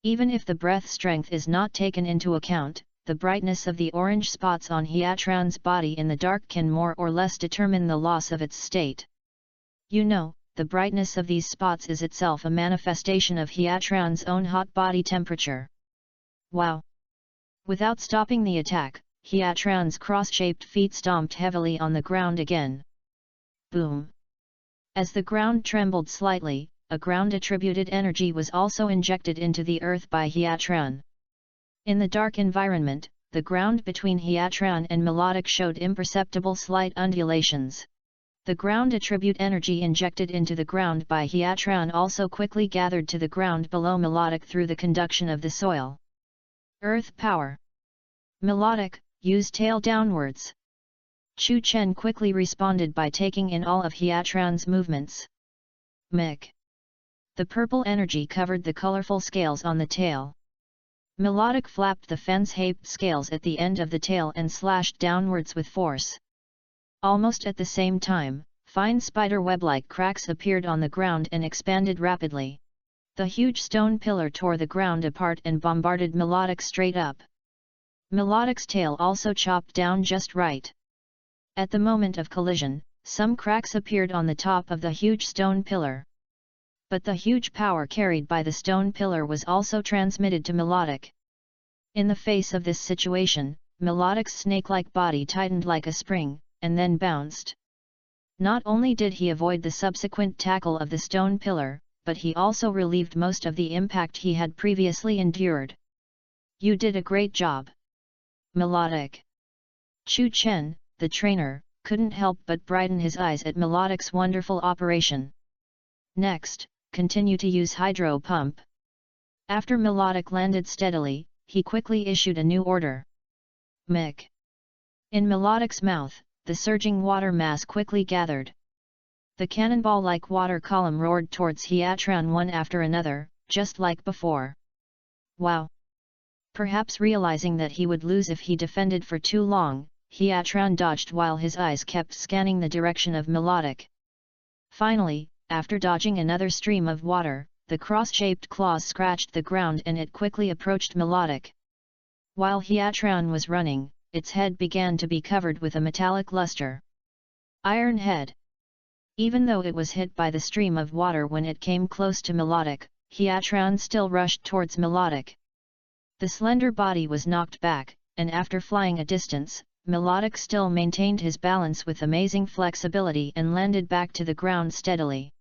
Even if the breath strength is not taken into account, the brightness of the orange spots on Hiatran's body in the dark can more or less determine the loss of its state. You know, the brightness of these spots is itself a manifestation of Hiatran's own hot body temperature. Wow! Without stopping the attack, Hiatran's cross-shaped feet stomped heavily on the ground again. Boom! As the ground trembled slightly, a ground-attributed energy was also injected into the earth by Hiatran. In the dark environment, the ground between Hiatran and Melodic showed imperceptible slight undulations. The ground attribute energy injected into the ground by Hiatran also quickly gathered to the ground below Melodic through the conduction of the soil. Earth power. Melodic, use tail downwards. Chu Chen quickly responded by taking in all of Hiatran's movements. Mick. The purple energy covered the colorful scales on the tail. Melodic flapped the fence-shaped scales at the end of the tail and slashed downwards with force. Almost at the same time, fine spider web-like cracks appeared on the ground and expanded rapidly. The huge stone pillar tore the ground apart and bombarded Melodic straight up. Melodic's tail also chopped down just right. At the moment of collision, some cracks appeared on the top of the huge stone pillar. But the huge power carried by the stone pillar was also transmitted to Melodic. In the face of this situation, Melodic's snake-like body tightened like a spring, and then bounced. Not only did he avoid the subsequent tackle of the stone pillar, but he also relieved most of the impact he had previously endured. You did a great job. Melodic. Chu Chen, the trainer, couldn't help but brighten his eyes at Melodic's wonderful operation. Next, continue to use Hydro Pump. After Melodic landed steadily, he quickly issued a new order. Mick. In Melodic's mouth, the surging water mass quickly gathered. The cannonball-like water column roared towards Hiatran one after another, just like before. Wow! Perhaps realizing that he would lose if he defended for too long, Hiatran dodged while his eyes kept scanning the direction of Melodic. Finally, after dodging another stream of water, the cross-shaped claws scratched the ground and it quickly approached Melodic. While Hiatran was running, its head began to be covered with a metallic luster. Iron head. Even though it was hit by the stream of water when it came close to Melodic, Hiatran still rushed towards Melodic. The slender body was knocked back, and after flying a distance, Melodic still maintained his balance with amazing flexibility and landed back to the ground steadily.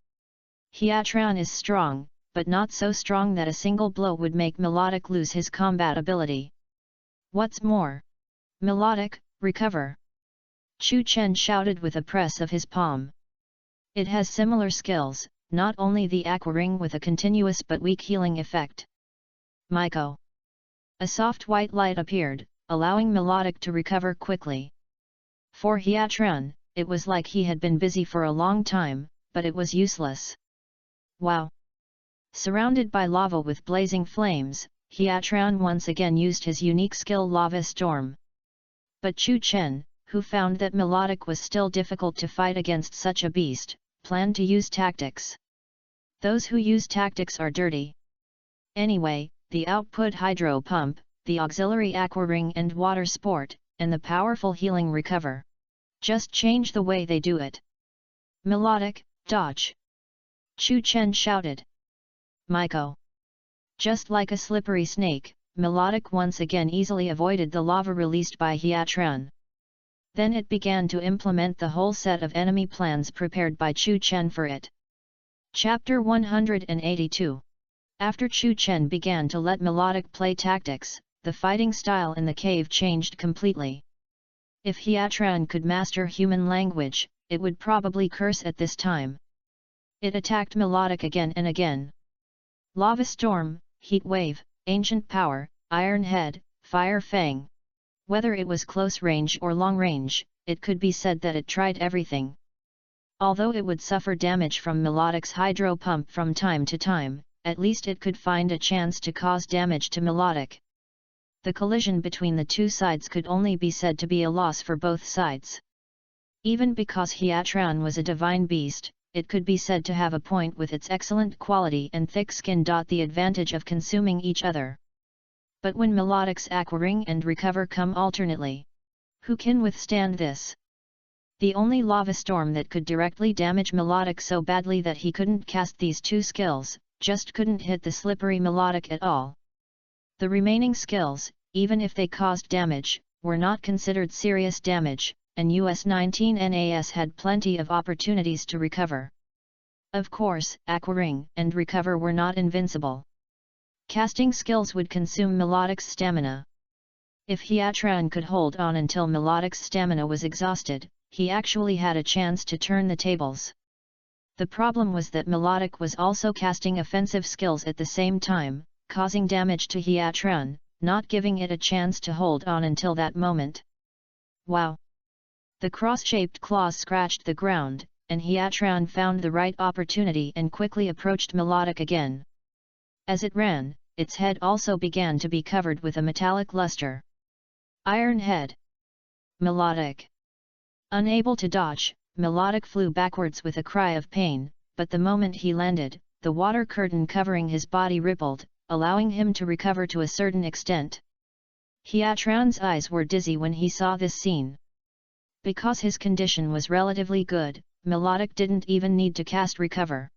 Hiatran is strong, but not so strong that a single blow would make Melodic lose his combat ability. What's more, Melodic, recover. Chu Chen shouted with a press of his palm. It has similar skills, not only the aqua ring with a continuous but weak healing effect. Maiko. A soft white light appeared, allowing Melodic to recover quickly. For Hiatran, it was like he had been busy for a long time, but it was useless. Wow! Surrounded by lava with blazing flames, Hiatran once again used his unique skill Lava Storm. But Chu Chen, who found that Melodic was still difficult to fight against such a beast, planned to use tactics. Those who use tactics are dirty. Anyway, the output hydro pump, the auxiliary aqua ring and water sport, and the powerful healing recover. Just change the way they do it. Melodic, dodge! Chu Chen shouted. Maiko. Just like a slippery snake, Melodic once again easily avoided the lava released by Hiatran. Then it began to implement the whole set of enemy plans prepared by Chu Chen for it. Chapter 182. After Chu Chen began to let Melodic play tactics, the fighting style in the cave changed completely. If Hiatran could master human language, it would probably curse at this time. It attacked Melodic again and again. Lava Storm, Heat Wave, Ancient Power, Iron Head, Fire Fang. Whether it was close range or long range, it could be said that it tried everything. Although it would suffer damage from Melodic's hydro pump from time to time, at least it could find a chance to cause damage to Melodic. The collision between the two sides could only be said to be a loss for both sides. Even because Hiatran was a divine beast, it could be said to have a point with its excellent quality and thick skin. The advantage of consuming each other. But when Melodic's aqua ring and recover come alternately, who can withstand this? The only lava storm that could directly damage Melodic so badly that he couldn't cast these two skills, just couldn't hit the slippery Melodic at all. The remaining skills, even if they caused damage, were not considered serious damage, and US-19 NAS had plenty of opportunities to recover. Of course, aqua ring and recover were not invincible. Casting skills would consume Melodic's stamina. If Hiatran could hold on until Melodic's stamina was exhausted, he actually had a chance to turn the tables. The problem was that Melodic was also casting offensive skills at the same time, causing damage to Hiatran, not giving it a chance to hold on until that moment. Wow! The cross-shaped claws scratched the ground, and Hiatran found the right opportunity and quickly approached Melodic again. As it ran, its head also began to be covered with a metallic luster. Iron Head. Melodic. Unable to dodge, Melodic flew backwards with a cry of pain, but the moment he landed, the water curtain covering his body rippled, allowing him to recover to a certain extent. Hiatran's eyes were dizzy when he saw this scene. Because his condition was relatively good, Melodic didn't even need to cast recover.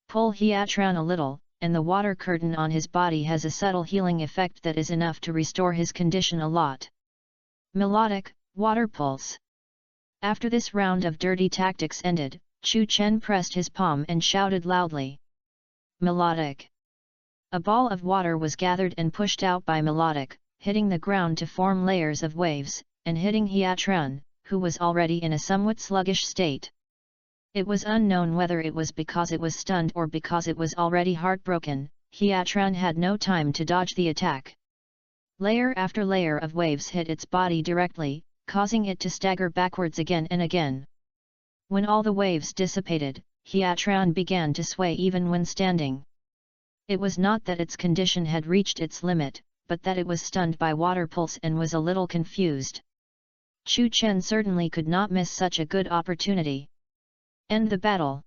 Pull Hiatran a little, and the water curtain on his body has a subtle healing effect that is enough to restore his condition a lot. Melodic, water pulse. After this round of dirty tactics ended, Chu Chen pressed his palm and shouted loudly. Melodic. A ball of water was gathered and pushed out by Melodic, hitting the ground to form layers of waves, and hitting Hiatran, who was already in a somewhat sluggish state. It was unknown whether it was because it was stunned or because it was already heartbroken. Hiatran had no time to dodge the attack. Layer after layer of waves hit its body directly, causing it to stagger backwards again and again. When all the waves dissipated, Hiatran began to sway even when standing. It was not that its condition had reached its limit, but that it was stunned by water pulse and was a little confused. Chu Chen certainly could not miss such a good opportunity. End the battle.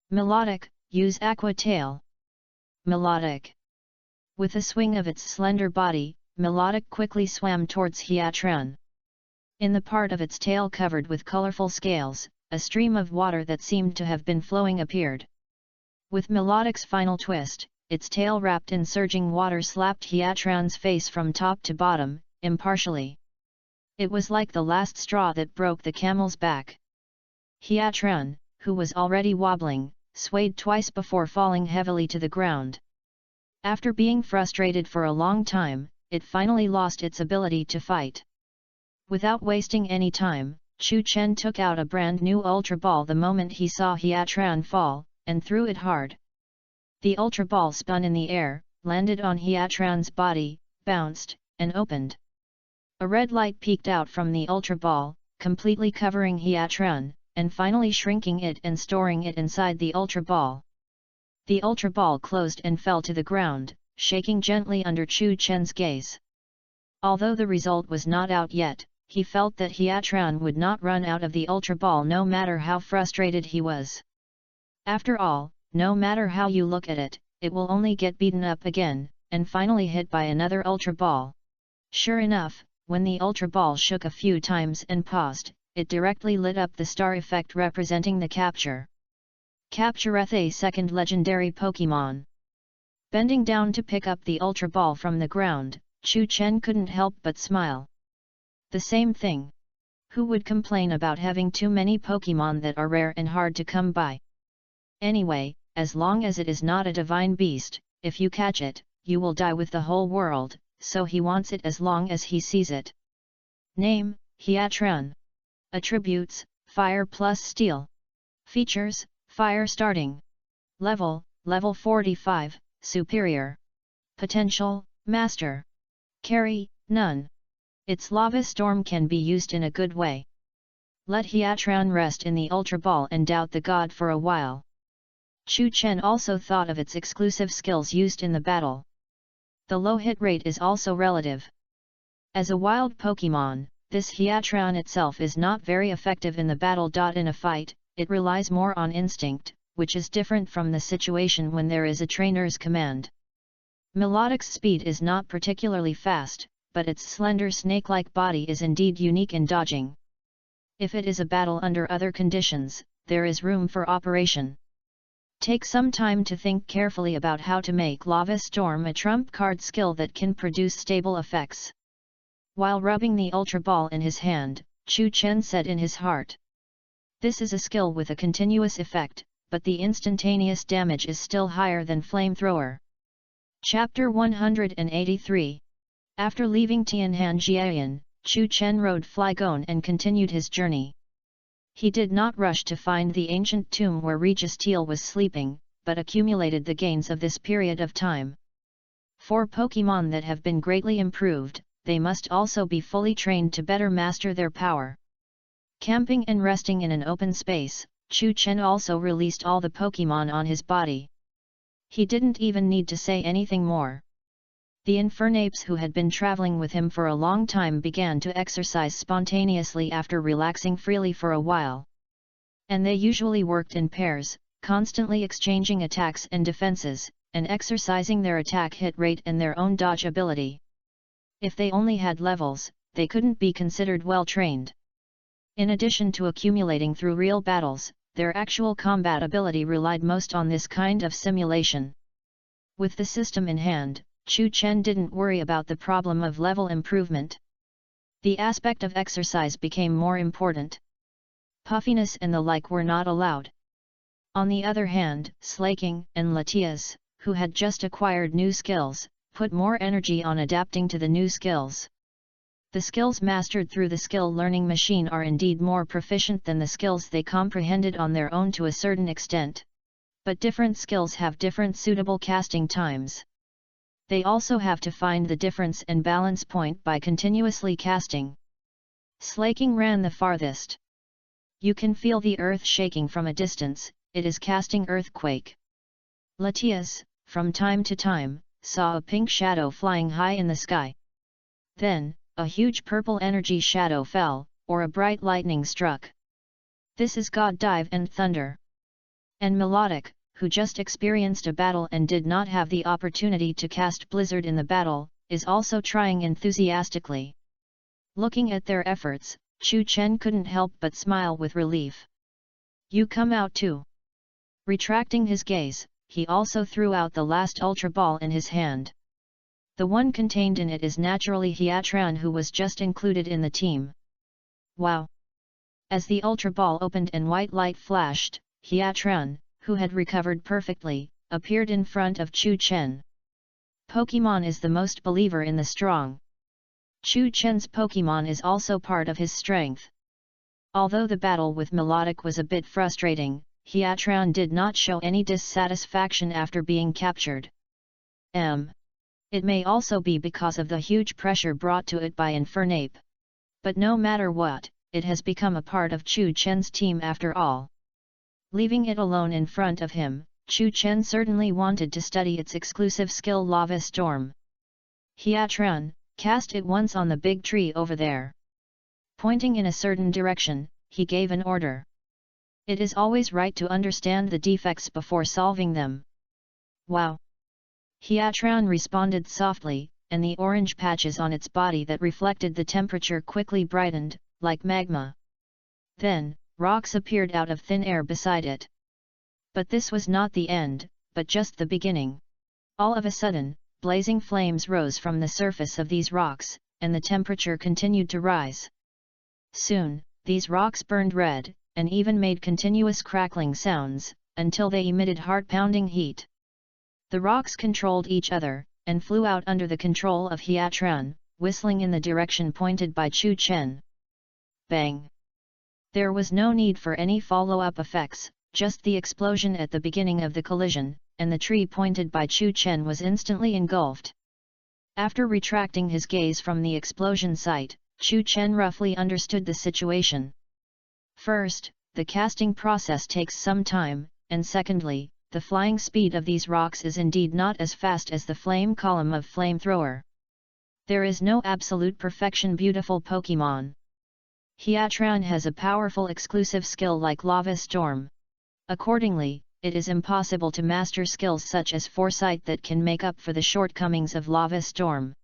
Melodic, use aqua tail. Melodic. With a swing of its slender body, Melodic quickly swam towards Hiatran. In the part of its tail covered with colorful scales, a stream of water that seemed to have been flowing appeared. With Melodic's final twist, its tail wrapped in surging water slapped Hiatran's face from top to bottom, impartially. It was like the last straw that broke the camel's back. Hiatran, who was already wobbling, swayed twice before falling heavily to the ground. After being frustrated for a long time, it finally lost its ability to fight. Without wasting any time, Chu Chen took out a brand new Ultra Ball the moment he saw Hiatran fall, and threw it hard. The Ultra Ball spun in the air, landed on Hiatran's body, bounced, and opened. A red light peeked out from the Ultra Ball, completely covering Hiatran, and finally shrinking it and storing it inside the Ultra Ball. The Ultra Ball closed and fell to the ground, shaking gently under Chu Chen's gaze. Although the result was not out yet, he felt that Hiatran would not run out of the Ultra Ball no matter how frustrated he was. After all, no matter how you look at it, it will only get beaten up again, and finally hit by another Ultra Ball. Sure enough, when the Ultra Ball shook a few times and paused, it directly lit up the star effect representing the capture. Captureth a second legendary Pokémon. Bending down to pick up the Ultra Ball from the ground, Chu Chen couldn't help but smile. The same thing. Who would complain about having too many Pokémon that are rare and hard to come by? Anyway, as long as it is not a divine beast, if you catch it, you will die with the whole world, so he wants it as long as he sees it. Name, Hiatran. Attributes, Fire plus Steel. Features, Fire starting. Level, Level 45, Superior. Potential, Master. Carry, none. Its Lava Storm can be used in a good way. Let Hiatran rest in the Ultra Ball and doubt the god for a while. Chu Chen also thought of its exclusive skills used in the battle. The low hit rate is also relative. As a wild Pokémon, this Hiatran itself is not very effective in the battle. In a fight, it relies more on instinct, which is different from the situation when there is a trainer's command. Melodic's speed is not particularly fast, but its slender snake-like body is indeed unique in dodging. If it is a battle under other conditions, there is room for operation. Take some time to think carefully about how to make Lava Storm a trump card skill that can produce stable effects. While rubbing the Ultra Ball in his hand, Chu Chen said in his heart. This is a skill with a continuous effect, but the instantaneous damage is still higher than Flamethrower. Chapter 183. After leaving Tianhanjian, Chu Chen rode Flygon and continued his journey. He did not rush to find the ancient tomb where Regis Teal was sleeping, but accumulated the gains of this period of time. For Pokémon that have been greatly improved, they must also be fully trained to better master their power. Camping and resting in an open space, Chu Chen also released all the Pokémon on his body. He didn't even need to say anything more. The Infernapes who had been traveling with him for a long time began to exercise spontaneously after relaxing freely for a while. And they usually worked in pairs, constantly exchanging attacks and defenses, and exercising their attack hit rate and their own dodge ability. If they only had levels, they couldn't be considered well trained. In addition to accumulating through real battles, their actual combat ability relied most on this kind of simulation. With the system in hand, Chu Chen didn't worry about the problem of level improvement. The aspect of exercise became more important. Puffiness and the like were not allowed. On the other hand, Slaking and Latias, who had just acquired new skills, put more energy on adapting to the new skills. The skills mastered through the skill learning machine are indeed more proficient than the skills they comprehended on their own to a certain extent. But different skills have different suitable casting times. They also have to find the difference and balance point by continuously casting. Slaking ran the farthest. You can feel the earth shaking from a distance, it is casting earthquake. Latias, from time to time, saw a pink shadow flying high in the sky. Then, a huge purple energy shadow fell, or a bright lightning struck. This is God Dive and Thunder. And Melodic, who just experienced a battle and did not have the opportunity to cast Blizzard in the battle, is also trying enthusiastically. Looking at their efforts, Chu Chen couldn't help but smile with relief. You come out too. Retracting his gaze, he also threw out the last Ultra Ball in his hand. The one contained in it is naturally Hiatran, who was just included in the team. Wow! As the Ultra Ball opened and white light flashed, Hiatran, who had recovered perfectly, appeared in front of Chu Chen. Pokémon is the most believer in the strong. Chu Chen's Pokémon is also part of his strength. Although the battle with Melodic was a bit frustrating, Hiatran did not show any dissatisfaction after being captured. It may also be because of the huge pressure brought to it by Infernape. But no matter what, it has become a part of Chu Chen's team after all. Leaving it alone in front of him, Chu Chen certainly wanted to study its exclusive skill Lava Storm. Hiatran, cast it once on the big tree over there. Pointing in a certain direction, he gave an order. It is always right to understand the defects before solving them. Wow! Hiatran responded softly, and the orange patches on its body that reflected the temperature quickly brightened, like magma. Then, rocks appeared out of thin air beside it. But this was not the end, but just the beginning. All of a sudden, blazing flames rose from the surface of these rocks, and the temperature continued to rise. Soon, these rocks burned red, and even made continuous crackling sounds, until they emitted heart-pounding heat. The rocks controlled each other, and flew out under the control of Hiatran, whistling in the direction pointed by Chu Chen. Bang! There was no need for any follow-up effects, just the explosion at the beginning of the collision, and the tree pointed by Chu Chen was instantly engulfed. After retracting his gaze from the explosion site, Chu Chen roughly understood the situation. First, the casting process takes some time, and secondly, the flying speed of these rocks is indeed not as fast as the flame column of Flamethrower. There is no absolute perfection beautiful Pokémon. Hiatran has a powerful exclusive skill like Lava Storm. Accordingly, it is impossible to master skills such as Foresight that can make up for the shortcomings of Lava Storm.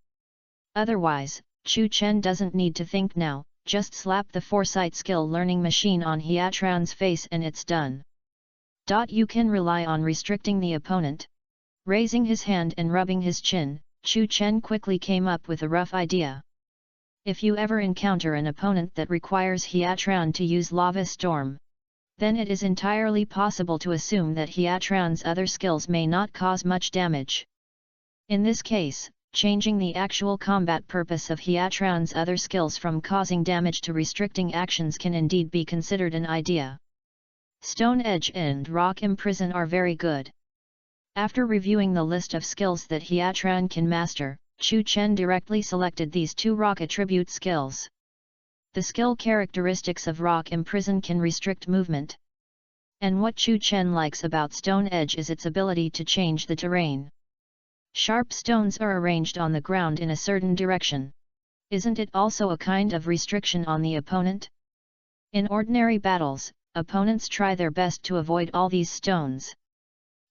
Otherwise, Chu Chen doesn't need to think now, just slap the Foresight skill learning machine on Hiatran's face and it's done. You can rely on restricting the opponent. Raising his hand and rubbing his chin, Chu Chen quickly came up with a rough idea. If you ever encounter an opponent that requires Hiatran to use Lava Storm, then it is entirely possible to assume that Hiatran's other skills may not cause much damage. In this case, changing the actual combat purpose of Hiatran's other skills from causing damage to restricting actions can indeed be considered an idea. Stone Edge and Rock Imprison are very good. After reviewing the list of skills that Hiatran can master, Chu Chen directly selected these two rock attribute skills. The skill characteristics of Rock Imprison can restrict movement. And what Chu Chen likes about Stone Edge is its ability to change the terrain. Sharp stones are arranged on the ground in a certain direction. Isn't it also a kind of restriction on the opponent? In ordinary battles, opponents try their best to avoid all these stones.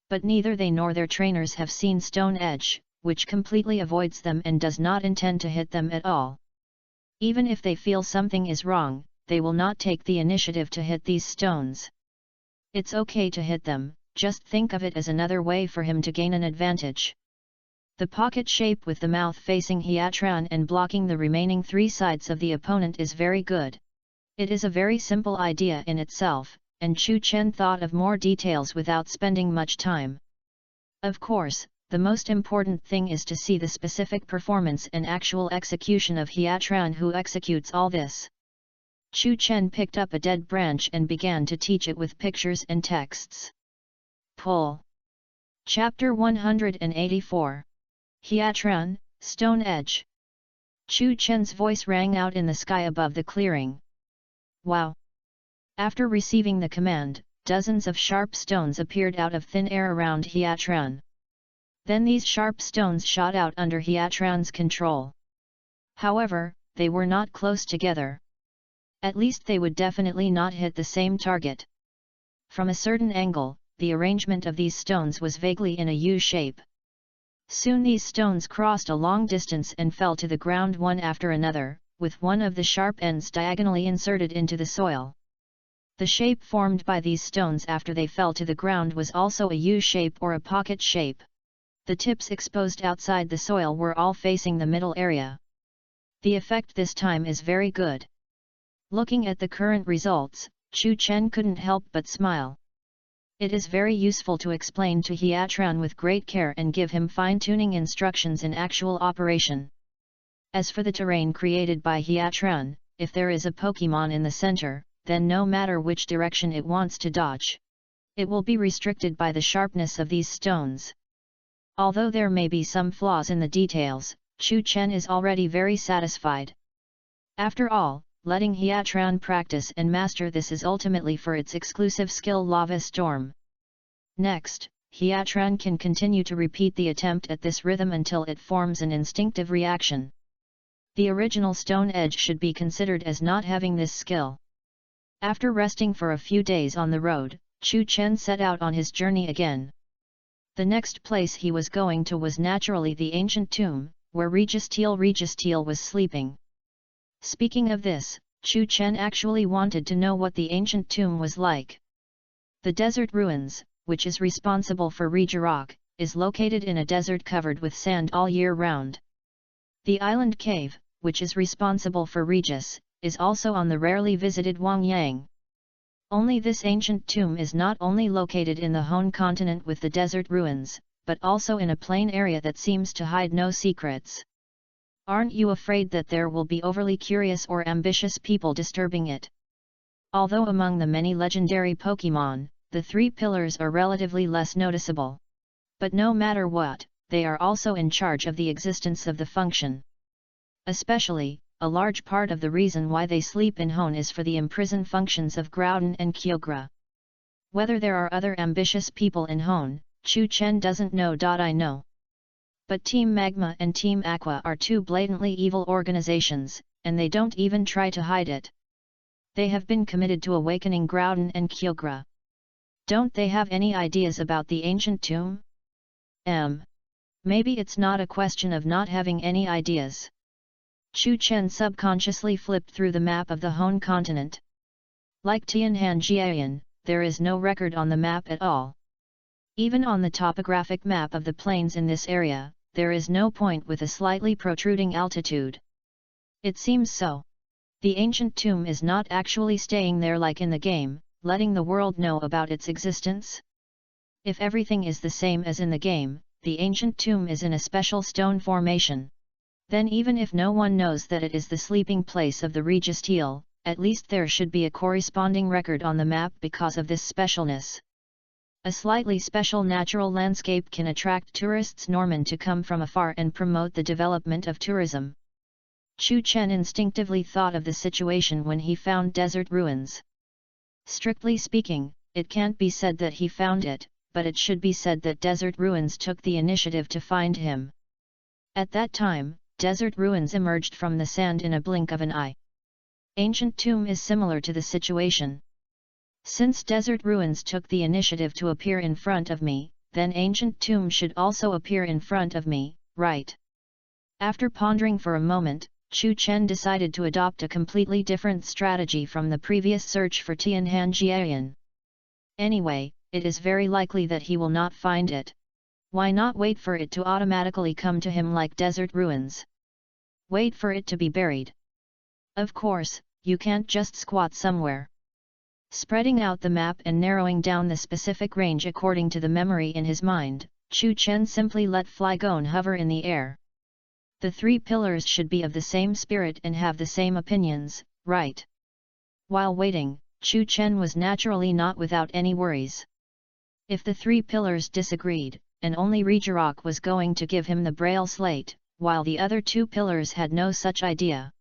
But neither they nor their trainers have seen Stone Edge, which completely avoids them and does not intend to hit them at all. Even if they feel something is wrong, they will not take the initiative to hit these stones. It's okay to hit them, just think of it as another way for him to gain an advantage. The pocket shape with the mouth facing Hiatran and blocking the remaining three sides of the opponent is very good. It is a very simple idea in itself, and Chu Chen thought of more details without spending much time. Of course, the most important thing is to see the specific performance and actual execution of Hiatran who executes all this. Chu Chen picked up a dead branch and began to teach it with pictures and texts. Pull. Chapter 184. Hiatran, Stone Edge. Chu Chen's voice rang out in the sky above the clearing. Wow! After receiving the command, dozens of sharp stones appeared out of thin air around Hiatran. Then these sharp stones shot out under Hiatran's control. However, they were not close together. At least they would definitely not hit the same target. From a certain angle, the arrangement of these stones was vaguely in a U shape. Soon these stones crossed a long distance and fell to the ground one after another, with one of the sharp ends diagonally inserted into the soil. The shape formed by these stones after they fell to the ground was also a U shape or a pocket shape. The tips exposed outside the soil were all facing the middle area. The effect this time is very good. Looking at the current results, Chu Chen couldn't help but smile. It is very useful to explain to Hiatran with great care and give him fine-tuning instructions in actual operation. As for the terrain created by Hiatran, if there is a Pokémon in the center, then no matter which direction it wants to dodge, it will be restricted by the sharpness of these stones. Although there may be some flaws in the details, Chu Chen is already very satisfied. After all, letting Hiatran practice and master this is ultimately for its exclusive skill Lava Storm. Next, Hiatran can continue to repeat the attempt at this rhythm until it forms an instinctive reaction. The original Stone Edge should be considered as not having this skill. After resting for a few days on the road, Chu Chen set out on his journey again. The next place he was going to was naturally the ancient tomb, where Regis Teal was sleeping. Speaking of this, Chu Chen actually wanted to know what the ancient tomb was like. The desert ruins, which is responsible for Regis, is located in a desert covered with sand all year round. The island cave, which is responsible for Regis, is also on the rarely visited Wangyang. Only this ancient tomb is not only located in the Hone continent with the desert ruins, but also in a plain area that seems to hide no secrets. Aren't you afraid that there will be overly curious or ambitious people disturbing it? Although among the many legendary Pokémon, the three pillars are relatively less noticeable. But no matter what, they are also in charge of the existence of the function. Especially, a large part of the reason why they sleep in Hone is for the imprisoned functions of Groudon and Kyogre. Whether there are other ambitious people in Hone, Chu Chen doesn't know. I know. But Team Magma and Team Aqua are two blatantly evil organizations, and they don't even try to hide it. They have been committed to awakening Groudon and Kyogre. Don't they have any ideas about the ancient tomb? Maybe it's not a question of not having any ideas. Chu Chen subconsciously flipped through the map of the Hone continent. Like Tianhanjian, there is no record on the map at all. Even on the topographic map of the plains in this area, there is no point with a slightly protruding altitude. It seems so. The ancient tomb is not actually staying there like in the game, letting the world know about its existence. If everything is the same as in the game, the ancient tomb is in a special stone formation. Then even if no one knows that it is the sleeping place of the Regis Teal, at least there should be a corresponding record on the map because of this specialness. A slightly special natural landscape can attract tourists Norman to come from afar and promote the development of tourism. Chu Chen instinctively thought of the situation when he found desert ruins. Strictly speaking, it can't be said that he found it, but it should be said that desert ruins took the initiative to find him. At that time, desert ruins emerged from the sand in a blink of an eye. Ancient tomb is similar to the situation. Since desert ruins took the initiative to appear in front of me, then ancient tomb should also appear in front of me, right? After pondering for a moment, Chu Chen decided to adopt a completely different strategy from the previous search for Tianhanjian. Anyway, it is very likely that he will not find it. Why not wait for it to automatically come to him like desert ruins? Wait for it to be buried. Of course, you can't just squat somewhere. Spreading out the map and narrowing down the specific range according to the memory in his mind, Chu Chen simply let Flygon hover in the air. The three pillars should be of the same spirit and have the same opinions, right? While waiting, Chu Chen was naturally not without any worries. If the three pillars disagreed, and only Regis was going to give him the Braille slate, while the other two pillars had no such idea,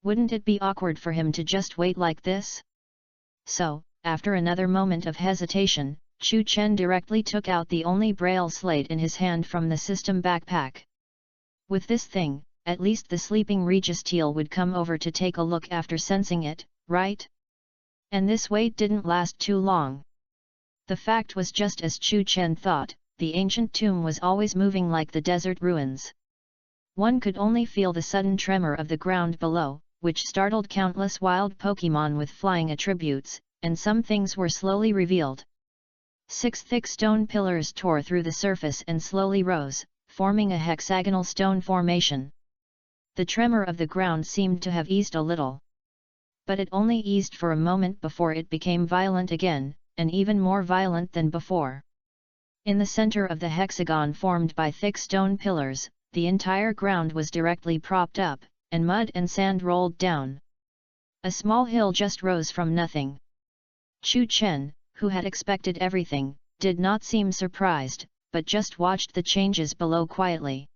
wouldn't it be awkward for him to just wait like this? So, after another moment of hesitation, Chu Chen directly took out the only Braille slate in his hand from the system backpack. With this thing, at least the sleeping Regis Teal would come over to take a look after sensing it, right? And this wait didn't last too long. The fact was just as Chu Chen thought, the ancient tomb was always moving like the desert ruins. One could only feel the sudden tremor of the ground below, which startled countless wild Pokémon with flying attributes, and some things were slowly revealed. 6 thick stone pillars tore through the surface and slowly rose, forming a hexagonal stone formation. The tremor of the ground seemed to have eased a little. But it only eased for a moment before it became violent again, and even more violent than before. In the center of the hexagon formed by thick stone pillars, the entire ground was directly propped up, and mud and sand rolled down. A small hill just rose from nothing. Chu Chen, who had expected everything, did not seem surprised, but just watched the changes below quietly.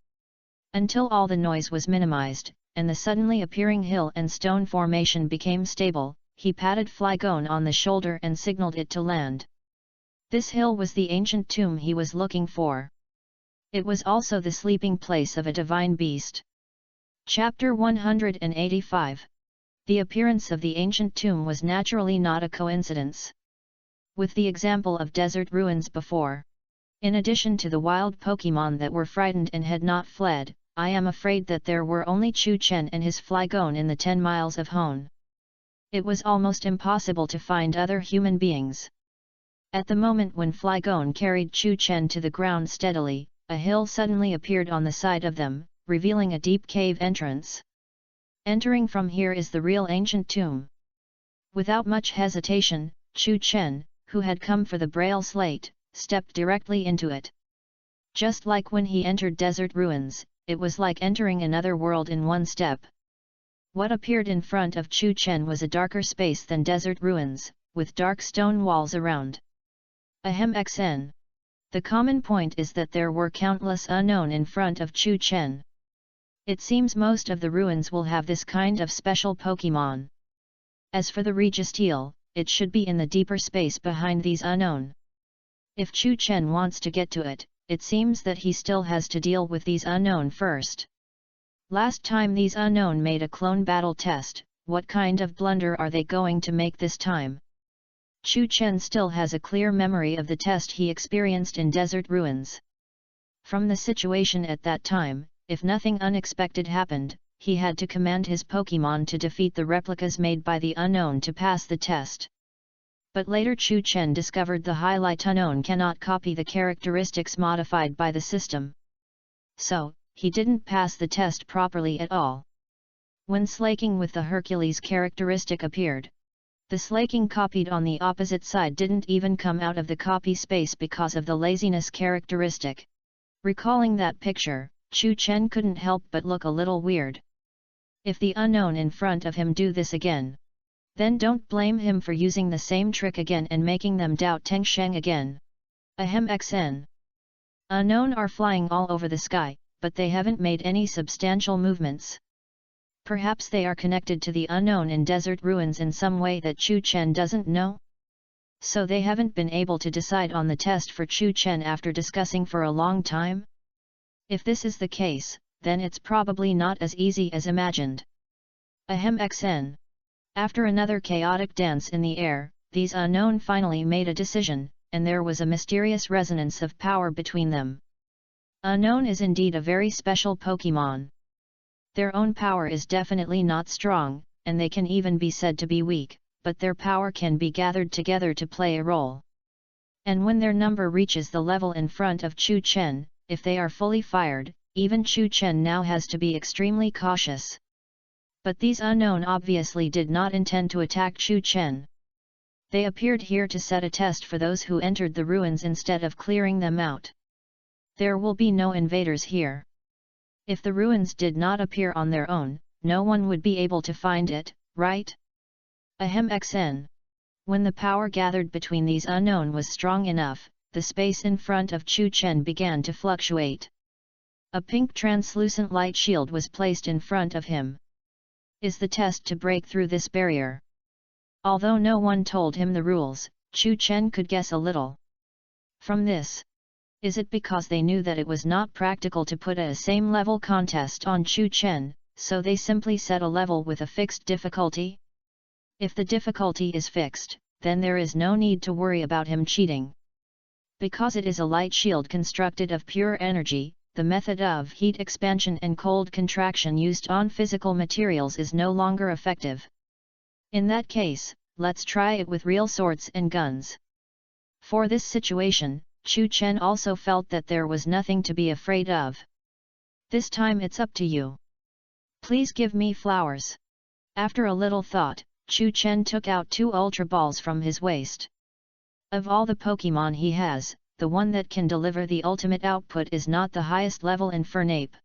Until all the noise was minimized, and the suddenly appearing hill and stone formation became stable, he patted Flygon on the shoulder and signaled it to land. This hill was the ancient tomb he was looking for. It was also the sleeping place of a divine beast. Chapter 185. The appearance of the ancient tomb was naturally not a coincidence. With the example of desert ruins before, in addition to the wild Pokémon that were frightened and had not fled, I am afraid that there were only Chu Chen and his Flygon in the 10 miles of Hone. It was almost impossible to find other human beings. At the moment when Flygon carried Chu Chen to the ground steadily, a hill suddenly appeared on the side of them, revealing a deep cave entrance. Entering from here is the real ancient tomb. Without much hesitation, Chu Chen, who had come for the Braille slate, stepped directly into it. Just like when he entered desert ruins, it was like entering another world in one step. What appeared in front of Chu Chen was a darker space than desert ruins, with dark stone walls around. Ahem xn. The common point is that there were countless unknown in front of Chu Chen. It seems most of the ruins will have this kind of special Pokémon. As for the Registeel, it should be in the deeper space behind these unknown. If Chu Chen wants to get to it, it seems that he still has to deal with these unknown first. Last time these unknown made a clone battle test, what kind of blunder are they going to make this time? Chu Chen still has a clear memory of the test he experienced in desert ruins. From the situation at that time, if nothing unexpected happened, he had to command his Pokémon to defeat the replicas made by the unknown to pass the test. But later Chu Chen discovered the highlight unknown cannot copy the characteristics modified by the system. So, he didn't pass the test properly at all. When slaking with the Hercules characteristic appeared, the slaking copied on the opposite side didn't even come out of the copy space because of the laziness characteristic. Recalling that picture, Chu Chen couldn't help but look a little weird. If the unknown in front of him do this again, then don't blame him for using the same trick again and making them doubt Teng Sheng again. Ahem xn. Unknown are flying all over the sky, but they haven't made any substantial movements. Perhaps they are connected to the unknown in desert ruins in some way that Chu Chen doesn't know? So they haven't been able to decide on the test for Chu Chen after discussing for a long time? If this is the case, then it's probably not as easy as imagined. Ahem xn. After another chaotic dance in the air, these unknown finally made a decision, and there was a mysterious resonance of power between them. Unknown is indeed a very special Pokémon. Their own power is definitely not strong, and they can even be said to be weak, but their power can be gathered together to play a role. And when their number reaches the level in front of Chu Chen, if they are fully fired, even Chu Chen now has to be extremely cautious. But these unknown obviously did not intend to attack Chu Chen. They appeared here to set a test for those who entered the ruins instead of clearing them out. There will be no invaders here. If the ruins did not appear on their own, no one would be able to find it, right? Ahem xn. When the power gathered between these unknown was strong enough, the space in front of Chu Chen began to fluctuate. A pink translucent light shield was placed in front of him. Is the test to break through this barrier? Although no one told him the rules, Chu Chen could guess a little. From this, is it because they knew that it was not practical to put a same level contest on Chu Chen, so they simply set a level with a fixed difficulty? If the difficulty is fixed, then there is no need to worry about him cheating. Because it is a light shield constructed of pure energy, the method of heat expansion and cold contraction used on physical materials is no longer effective. In that case, let's try it with real swords and guns. For this situation, Chu Chen also felt that there was nothing to be afraid of. This time it's up to you. Please give me flowers. After a little thought, Chu Chen took out 2 Ultra Balls from his waist. Of all the Pokémon he has, the one that can deliver the ultimate output is not the highest level in Fernape.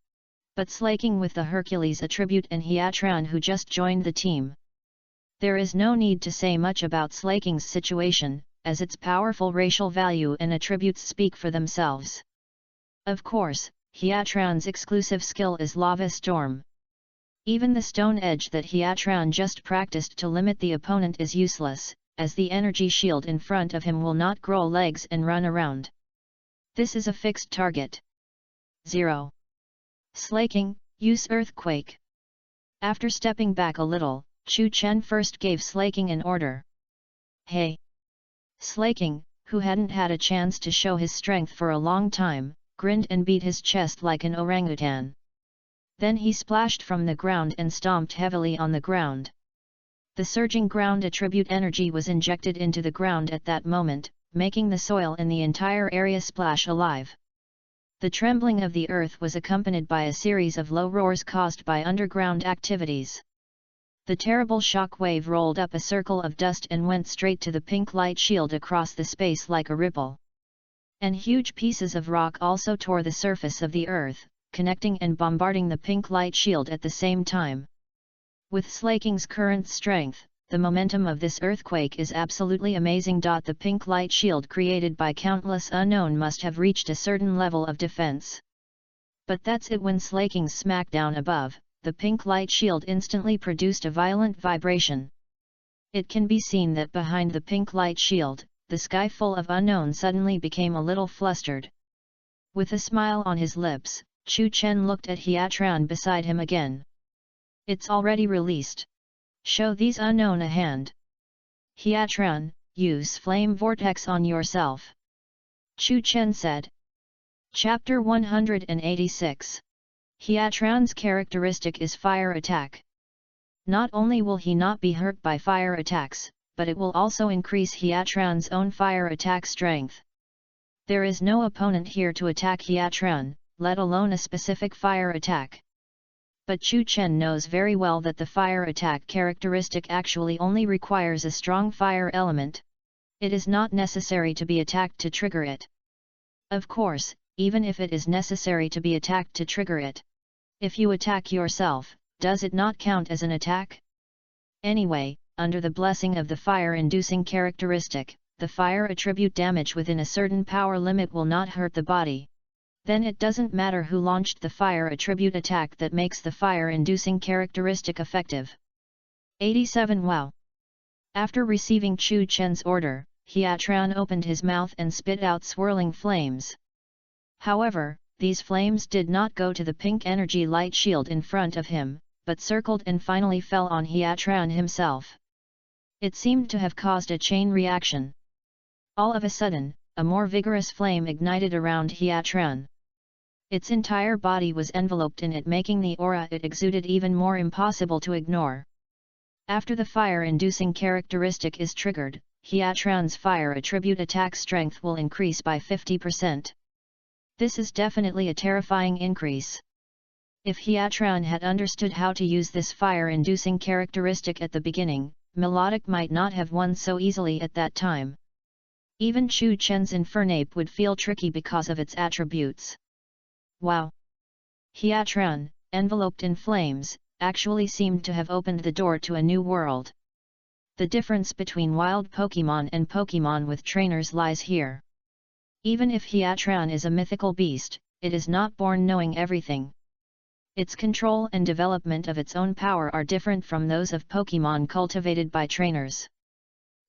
But slaking with the Hercules attribute and Hiatran who just joined the team. There is no need to say much about Slaking's situation, as its powerful racial value and attributes speak for themselves. Of course, Hiatran's exclusive skill is Lava Storm. Even the stone edge that Hiatran just practiced to limit the opponent is useless, as the energy shield in front of him will not grow legs and run around. This is a fixed target. 0. Slaking, use Earthquake. After stepping back a little, Chu Chen first gave Slaking an order. Hey! Slaking, who hadn't had a chance to show his strength for a long time, grinned and beat his chest like an orangutan. Then he splashed from the ground and stomped heavily on the ground. The surging ground attribute energy was injected into the ground at that moment, making the soil in the entire area splash alive. The trembling of the earth was accompanied by a series of low roars caused by underground activities. The terrible shock wave rolled up a circle of dust and went straight to the pink light shield across the space like a ripple. And huge pieces of rock also tore the surface of the earth, connecting and bombarding the pink light shield at the same time. With Slaking's current strength, the momentum of this earthquake is absolutely amazing. The pink light shield created by Countless Unknown must have reached a certain level of defense. But that's it. When Slaking's smackdown above, the pink light shield instantly produced a violent vibration. It can be seen that behind the pink light shield, the sky full of unknown suddenly became a little flustered. With a smile on his lips, Chu Chen looked at Hiatran beside him again. It's already released. Show these unknown a hand. Hiatran, use Flame Vortex on yourself. Chu Chen said. Chapter 186. Hiatran's characteristic is fire attack. Not only will he not be hurt by fire attacks, but it will also increase Hiatran's own fire attack strength. There is no opponent here to attack Hiatran, let alone a specific fire attack. But Chu Chen knows very well that the fire attack characteristic actually only requires a strong fire element. It is not necessary to be attacked to trigger it. Of course, even if it is necessary to be attacked to trigger it, if you attack yourself, does it not count as an attack? Anyway, under the blessing of the fire-inducing characteristic, the fire attribute damage within a certain power limit will not hurt the body. Then it doesn't matter who launched the fire attribute attack that makes the fire-inducing characteristic effective. 87 Wow! After receiving Chu Chen's order, Hiatran opened his mouth and spit out swirling flames. However, these flames did not go to the pink energy light shield in front of him, but circled and finally fell on Hiatran himself. It seemed to have caused a chain reaction. All of a sudden, a more vigorous flame ignited around Hiatran. Its entire body was enveloped in it, making the aura it exuded even more impossible to ignore. After the fire-inducing characteristic is triggered, Hiatran's fire attribute attack strength will increase by 50%. This is definitely a terrifying increase. If Hiatran had understood how to use this fire-inducing characteristic at the beginning, Melodic might not have won so easily at that time. Even Chu Chen's Infernape would feel tricky because of its attributes. Wow! Hiatran, enveloped in flames, actually seemed to have opened the door to a new world. The difference between wild Pokémon and Pokémon with trainers lies here. Even if Hiatran is a mythical beast, it is not born knowing everything. Its control and development of its own power are different from those of Pokémon cultivated by trainers.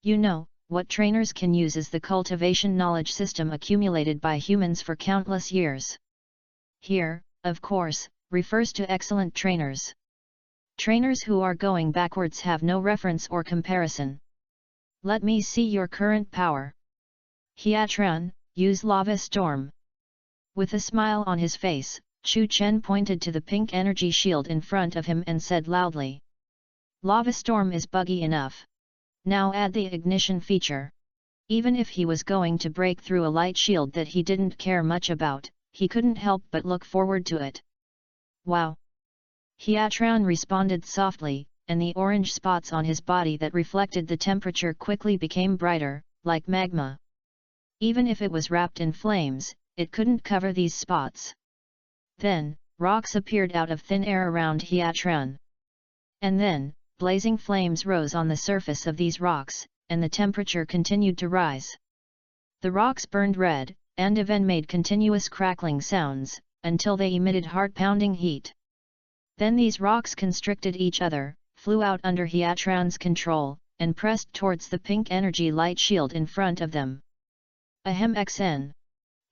You know, what trainers can use is the cultivation knowledge system accumulated by humans for countless years. Here, of course, refers to excellent trainers. Trainers who are going backwards have no reference or comparison. Let me see your current power. Hiatran, use Lava Storm. With a smile on his face, Chu Chen pointed to the pink energy shield in front of him and said loudly. Lava Storm is buggy enough. Now add the ignition feature. Even if he was going to break through a light shield that he didn't care much about, he couldn't help but look forward to it. Wow! Hiatran responded softly, and the orange spots on his body that reflected the temperature quickly became brighter, like magma. Even if it was wrapped in flames, it couldn't cover these spots. Then, rocks appeared out of thin air around Hiatran. And then, blazing flames rose on the surface of these rocks, and the temperature continued to rise. The rocks burned red, and even made continuous crackling sounds, until they emitted heart-pounding heat. Then these rocks constricted each other, flew out under Hiatran's control, and pressed towards the pink energy light shield in front of them. Ahem xn.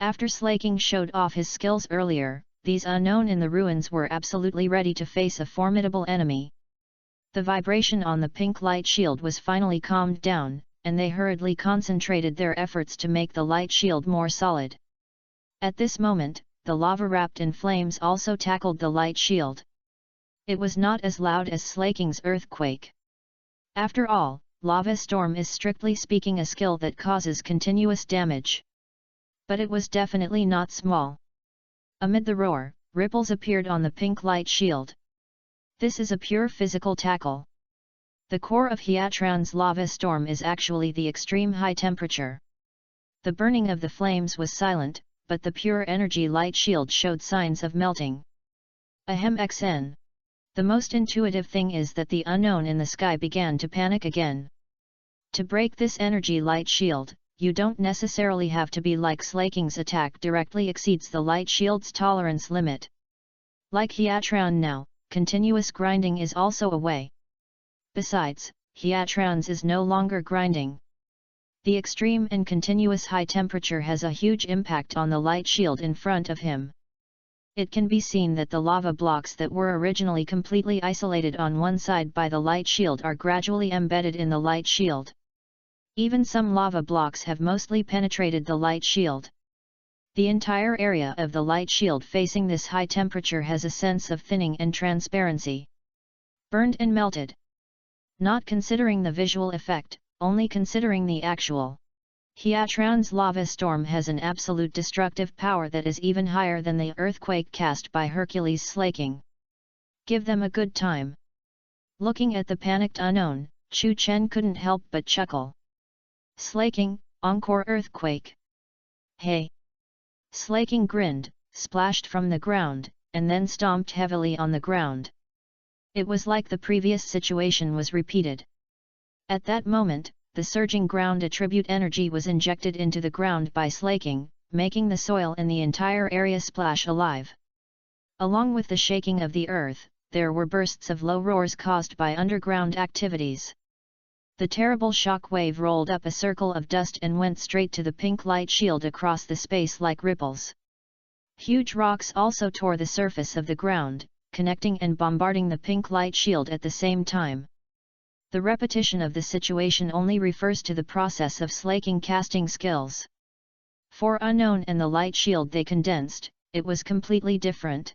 After Slaking showed off his skills earlier, these unknown in the ruins were absolutely ready to face a formidable enemy. The vibration on the pink light shield was finally calmed down, and they hurriedly concentrated their efforts to make the light shield more solid. At this moment, the lava wrapped in flames also tackled the light shield. It was not as loud as Slaking's earthquake. After all, lava storm is strictly speaking a skill that causes continuous damage. But it was definitely not small. Amid the roar, ripples appeared on the pink light shield. This is a pure physical tackle. The core of Hiatran's lava storm is actually the extreme high temperature. The burning of the flames was silent, but the pure energy light shield showed signs of melting. Ahem xn. The most intuitive thing is that the unknown in the sky began to panic again. To break this energy light shield, you don't necessarily have to be like Slaking's attack directly exceeds the light shield's tolerance limit. Like Hiatran now, continuous grinding is also a way. Besides, Hiatran's is no longer grinding. The extreme and continuous high temperature has a huge impact on the light shield in front of him. It can be seen that the lava blocks that were originally completely isolated on one side by the light shield are gradually embedded in the light shield. Even some lava blocks have mostly penetrated the light shield. The entire area of the light shield facing this high temperature has a sense of thinning and transparency. Burned and melted. Not considering the visual effect, only considering the actual. Hiatran's lava storm has an absolute destructive power that is even higher than the earthquake cast by Hercules' Slaking. Give them a good time. Looking at the panicked unknown, Chu Chen couldn't help but chuckle. Slaking, encore earthquake. Hey! Slaking grinned, splashed from the ground, and then stomped heavily on the ground. It was like the previous situation was repeated. At that moment, the surging ground attribute energy was injected into the ground by Slaking, making the soil in the entire area splash alive. Along with the shaking of the earth, there were bursts of low roars caused by underground activities. The terrible shock wave rolled up a circle of dust and went straight to the pink light shield across the space like ripples. Huge rocks also tore the surface of the ground, connecting and bombarding the pink light shield at the same time. The repetition of the situation only refers to the process of Slaking casting skills. For unknown and the light shield they condensed, it was completely different.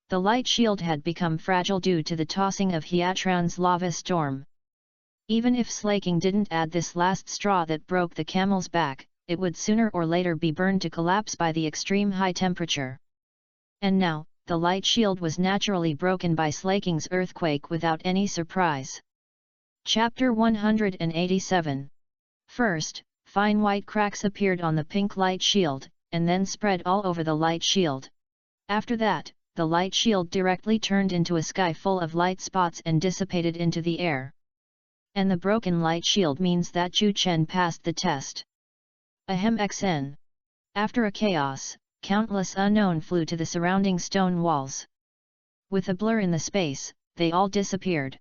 The light shield had become fragile due to the tossing of Hiatran's lava storm. Even if Slaking didn't add this last straw that broke the camel's back, it would sooner or later be burned to collapse by the extreme high temperature. And now, the light shield was naturally broken by Slaking's earthquake without any surprise. Chapter 187. First, fine white cracks appeared on the pink light shield, and then spread all over the light shield. After that, the light shield directly turned into a sky full of light spots and dissipated into the air. And the broken light shield means that Chu Chen passed the test. Ahem xn. After a chaos, countless unknown flew to the surrounding stone walls. With a blur in the space, they all disappeared.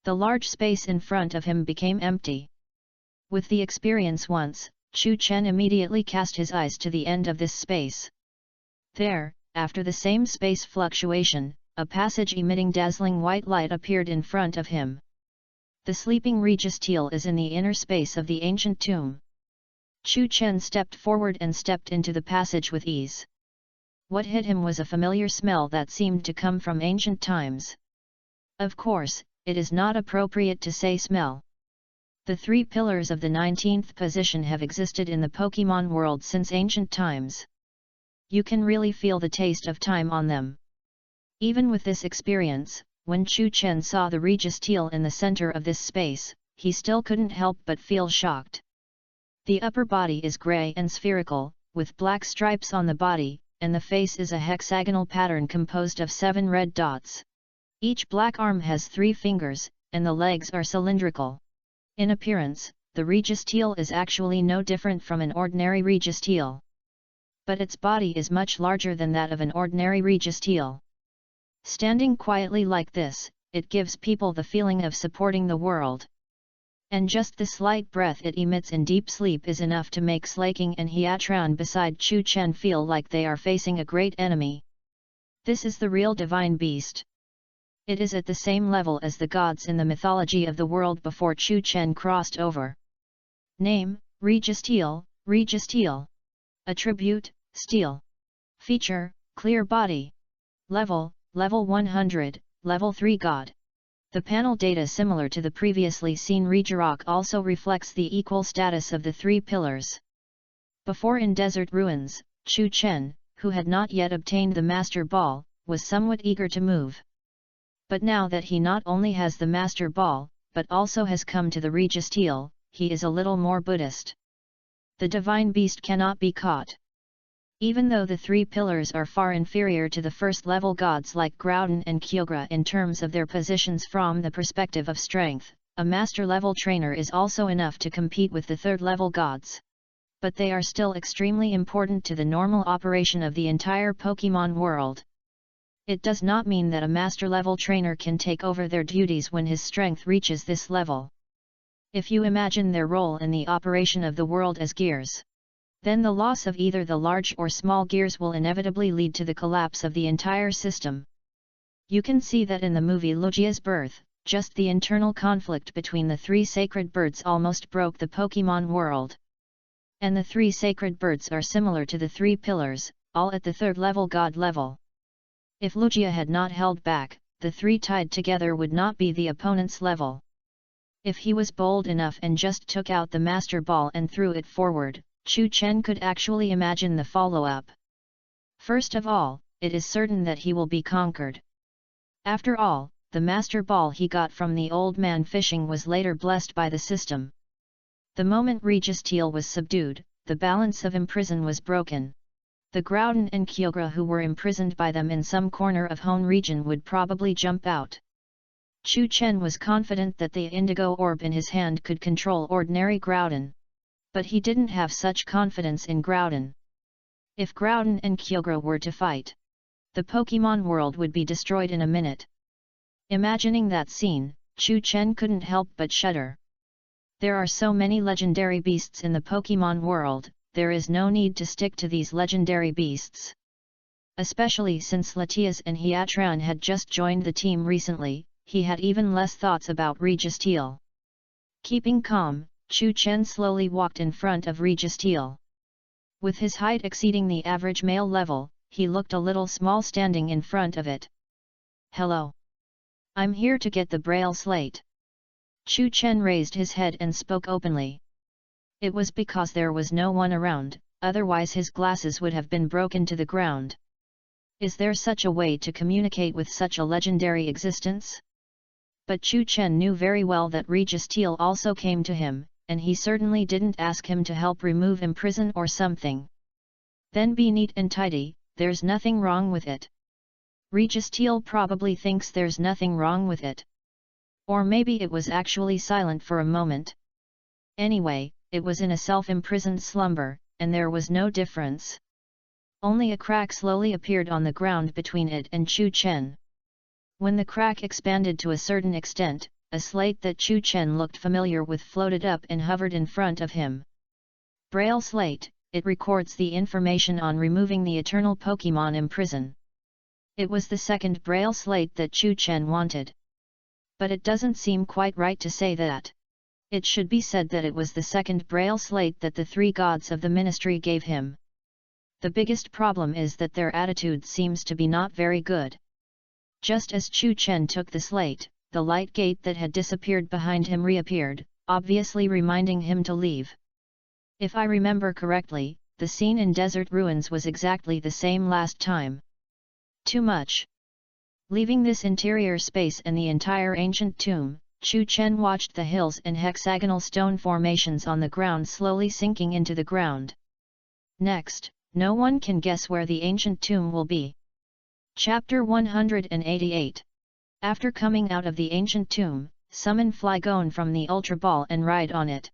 The large space in front of him became empty. With the experience once, Chu Chen immediately cast his eyes to the end of this space. There, after the same space fluctuation, a passage emitting dazzling white light appeared in front of him. The sleeping Regis Teal is in the inner space of the ancient tomb. Chu Chen stepped forward and stepped into the passage with ease. What hit him was a familiar smell that seemed to come from ancient times. Of course, it is not appropriate to say smell. The three pillars of the 19th position have existed in the Pokémon world since ancient times. You can really feel the taste of time on them. Even with this experience, when Chu Chen saw the Regis Teal in the center of this space, he still couldn't help but feel shocked. The upper body is gray and spherical, with black stripes on the body, and the face is a hexagonal pattern composed of 7 red dots. Each black arm has 3 fingers, and the legs are cylindrical. In appearance, the registile is actually no different from an ordinary registile. But its body is much larger than that of an ordinary registile. Standing quietly like this, it gives people the feeling of supporting the world. And just the slight breath it emits in deep sleep is enough to make Slaking and Hiatran beside Chu Chen feel like they are facing a great enemy. This is the real divine beast. It is at the same level as the gods in the mythology of the world before Chu Chen crossed over. Name, Registile, Registile. Attribute, Steel. Feature, Clear Body. Level, Level 100, Level 3 God. The panel data similar to the previously seen Regirock also reflects the equal status of the three pillars. Before in Desert Ruins, Chu Chen, who had not yet obtained the Master Ball, was somewhat eager to move. But now that he not only has the Master Ball, but also has come to the Registile, he is a little more Buddhist. The divine beast cannot be caught. Even though the three pillars are far inferior to the first-level gods like Groudon and Kyogre in terms of their positions from the perspective of strength, a master-level trainer is also enough to compete with the third-level gods. But they are still extremely important to the normal operation of the entire Pokémon world. It does not mean that a master-level trainer can take over their duties when his strength reaches this level. If you imagine their role in the operation of the world as gears, then the loss of either the large or small gears will inevitably lead to the collapse of the entire system. You can see that in the movie Lugia's Birth, just the internal conflict between the three sacred birds almost broke the Pokémon world. And the three sacred birds are similar to the three pillars, all at the third-level god level. If Lugia had not held back, the three tied together would not be the opponent's level. If he was bold enough and just took out the Master Ball and threw it forward, Chu Chen could actually imagine the follow-up. First of all, it is certain that he will be conquered. After all, the Master Ball he got from the old man fishing was later blessed by the system. The moment Registile was subdued, the balance of imprison was broken. The Groudon and Kyogre who were imprisoned by them in some corner of Hone region would probably jump out. Chu Chen was confident that the indigo orb in his hand could control ordinary Groudon. But he didn't have such confidence in Groudon. If Groudon and Kyogre were to fight, the Pokémon world would be destroyed in a minute. Imagining that scene, Chu Chen couldn't help but shudder. There are so many legendary beasts in the Pokémon world, there is no need to stick to these legendary beasts. Especially since Latias and Hiatran had just joined the team recently, he had even less thoughts about Registile. Keeping calm, Chu Chen slowly walked in front of Registile. With his height exceeding the average male level, he looked a little small standing in front of it. "Hello. I'm here to get the Braille Slate." Chu Chen raised his head and spoke openly. It was because there was no one around, otherwise his glasses would have been broken to the ground. Is there such a way to communicate with such a legendary existence? But Chu Chen knew very well that Registile also came to him, and he certainly didn't ask him to help remove imprison or something. Then be neat and tidy, there's nothing wrong with it. Registile probably thinks there's nothing wrong with it. Or maybe it was actually silent for a moment. Anyway, it was in a self-imprisoned slumber, and there was no difference. Only a crack slowly appeared on the ground between it and Chu Chen. When the crack expanded to a certain extent, a slate that Chu Chen looked familiar with floated up and hovered in front of him. Braille Slate, it records the information on removing the eternal Pokémon imprison. It was the second Braille Slate that Chu Chen wanted. But it doesn't seem quite right to say that. It should be said that it was the second Braille Slate that the three gods of the ministry gave him. The biggest problem is that their attitude seems to be not very good. Just as Chu Chen took the slate, the light gate that had disappeared behind him reappeared, obviously reminding him to leave. If I remember correctly, the scene in Desert Ruins was exactly the same last time. Too much. Leaving this interior space and the entire ancient tomb, Chu Chen watched the hills and hexagonal stone formations on the ground slowly sinking into the ground. Next, no one can guess where the ancient tomb will be. Chapter 188. After coming out of the ancient tomb, summon Flygon from the Ultra Ball and ride on it.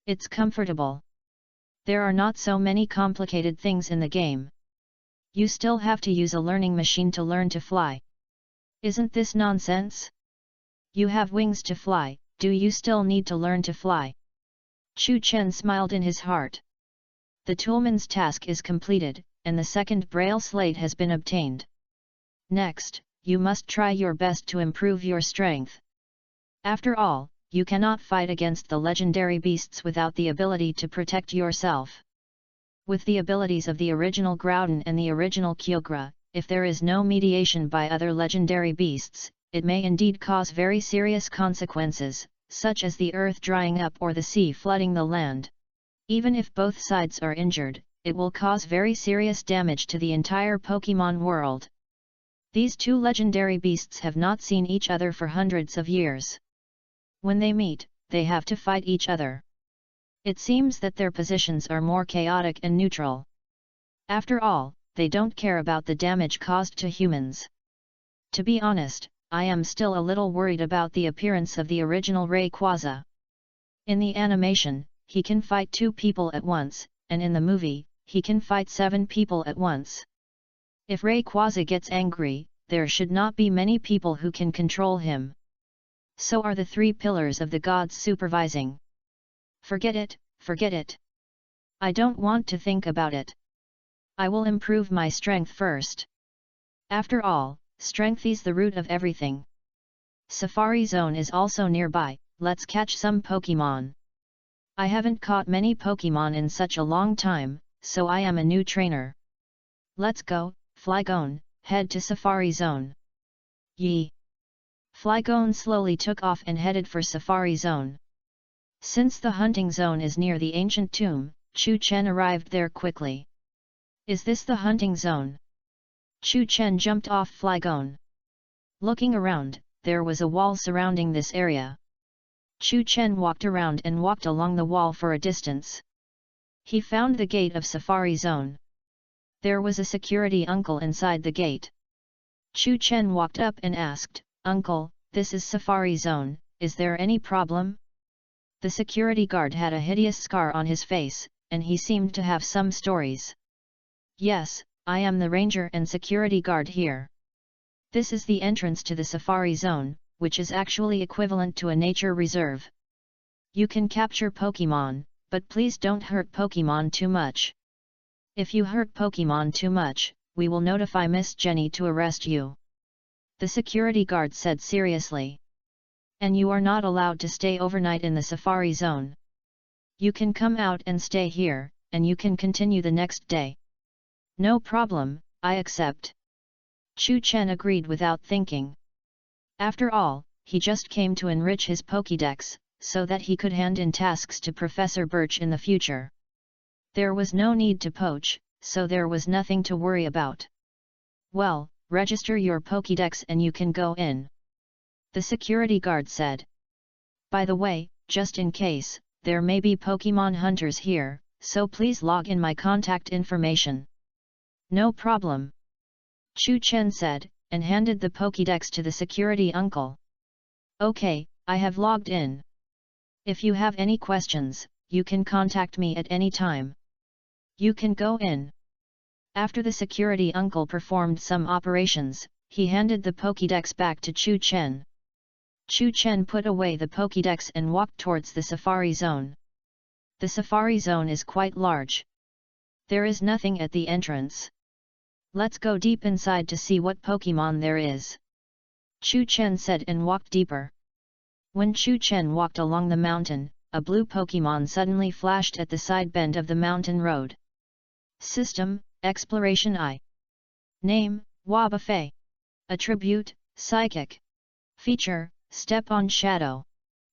It's comfortable. There are not so many complicated things in the game. You still have to use a learning machine to learn to fly. Isn't this nonsense? You have wings to fly, do you still need to learn to fly? Chu Chen smiled in his heart. The toolman's task is completed, and the second braille slate has been obtained. Next, you must try your best to improve your strength. After all, you cannot fight against the legendary beasts without the ability to protect yourself. With the abilities of the original Groudon and the original Kyogre, if there is no mediation by other legendary beasts, it may indeed cause very serious consequences, such as the earth drying up or the sea flooding the land. Even if both sides are injured, it will cause very serious damage to the entire Pokémon world. These two legendary beasts have not seen each other for hundreds of years. When they meet, they have to fight each other. It seems that their positions are more chaotic and neutral. After all, they don't care about the damage caused to humans. To be honest, I am still a little worried about the appearance of the original Rayquaza. In the animation, he can fight 2 people at once, and in the movie, he can fight 7 people at once. If Rayquaza gets angry, there should not be many people who can control him. So are the 3 pillars of the gods supervising. Forget it, forget it. I don't want to think about it. I will improve my strength first. After all, strength is the root of everything. Safari Zone is also nearby, let's catch some Pokémon. I haven't caught many Pokémon in such a long time, so I am a new trainer. Let's go, Flygon, head to Safari Zone. Yee! Flygon slowly took off and headed for Safari Zone. Since the hunting zone is near the ancient tomb, Chu Chen arrived there quickly. Is this the hunting zone? Chu Chen jumped off Flygon. Looking around, there was a wall surrounding this area. Chu Chen walked around and walked along the wall for a distance. He found the gate of Safari Zone. There was a security uncle inside the gate. Chu Chen walked up and asked, "Uncle, this is Safari Zone, is there any problem?" The security guard had a hideous scar on his face, and he seemed to have some stories. "Yes, I am the ranger and security guard here. This is the entrance to the Safari Zone, which is actually equivalent to a nature reserve. You can capture Pokémon, but please don't hurt Pokémon too much. If you hurt Pokémon too much, we will notify Miss Jenny to arrest you," the security guard said seriously. "And you are not allowed to stay overnight in the Safari Zone. You can come out and stay here, and you can continue the next day." "No problem, I accept." Chu Chen agreed without thinking. After all, he just came to enrich his Pokédex, so that he could hand in tasks to Professor Birch in the future. There was no need to poach, so there was nothing to worry about. "Well, register your Pokédex and you can go in," the security guard said. "By the way, just in case, there may be Pokémon hunters here, so please log in my contact information." "No problem," Chu Chen said, and handed the Pokédex to the security uncle. "Okay, I have logged in. If you have any questions, you can contact me at any time. You can go in." After the security uncle performed some operations, he handed the Pokédex back to Chu Chen. Chu Chen put away the Pokédex and walked towards the Safari Zone. The Safari Zone is quite large. There is nothing at the entrance. "Let's go deep inside to see what Pokémon there is," Chu Chen said and walked deeper. When Chu Chen walked along the mountain, a blue Pokémon suddenly flashed at the side bend of the mountain road. System, Exploration I. Name, Wobbuffet. Attribute, Psychic. Feature, Step on Shadow.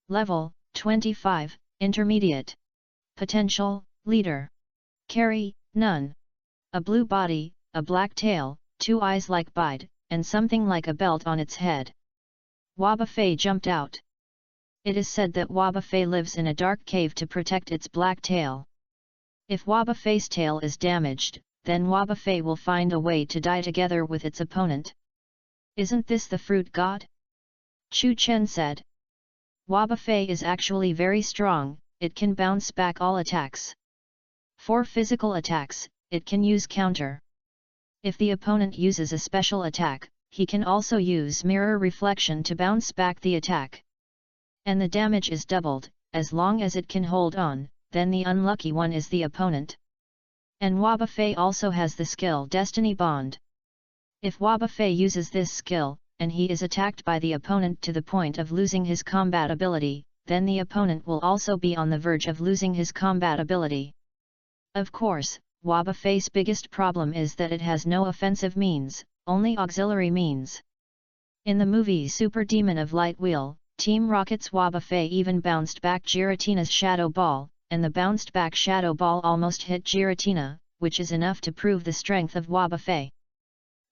Level, 25, Intermediate. Potential, Leader. Carry, None. A blue body, a black tail, 2 eyes like Bide, and something like a belt on its head. Wobbuffet jumped out. It is said that Wobbuffet lives in a dark cave to protect its black tail. If Wobbuffet's tail is damaged, then Wobbuffet will find a way to die together with its opponent. "Isn't this the fruit god?" Chu Chen said. Wobbuffet is actually very strong, it can bounce back all attacks. For physical attacks, it can use counter. If the opponent uses a special attack, he can also use mirror reflection to bounce back the attack. And the damage is doubled, as long as it can hold on, then the unlucky one is the opponent. And Wobbuffet also has the skill Destiny Bond. If Wobbuffet uses this skill, and he is attacked by the opponent to the point of losing his combat ability, then the opponent will also be on the verge of losing his combat ability. Of course, Wobbuffet's biggest problem is that it has no offensive means, only auxiliary means. In the movie Super Demon of Light Wheel, Team Rocket's Wobbuffet even bounced back Giratina's Shadow Ball, and the bounced back Shadow Ball almost hit Giratina, which is enough to prove the strength of Wobbuffet.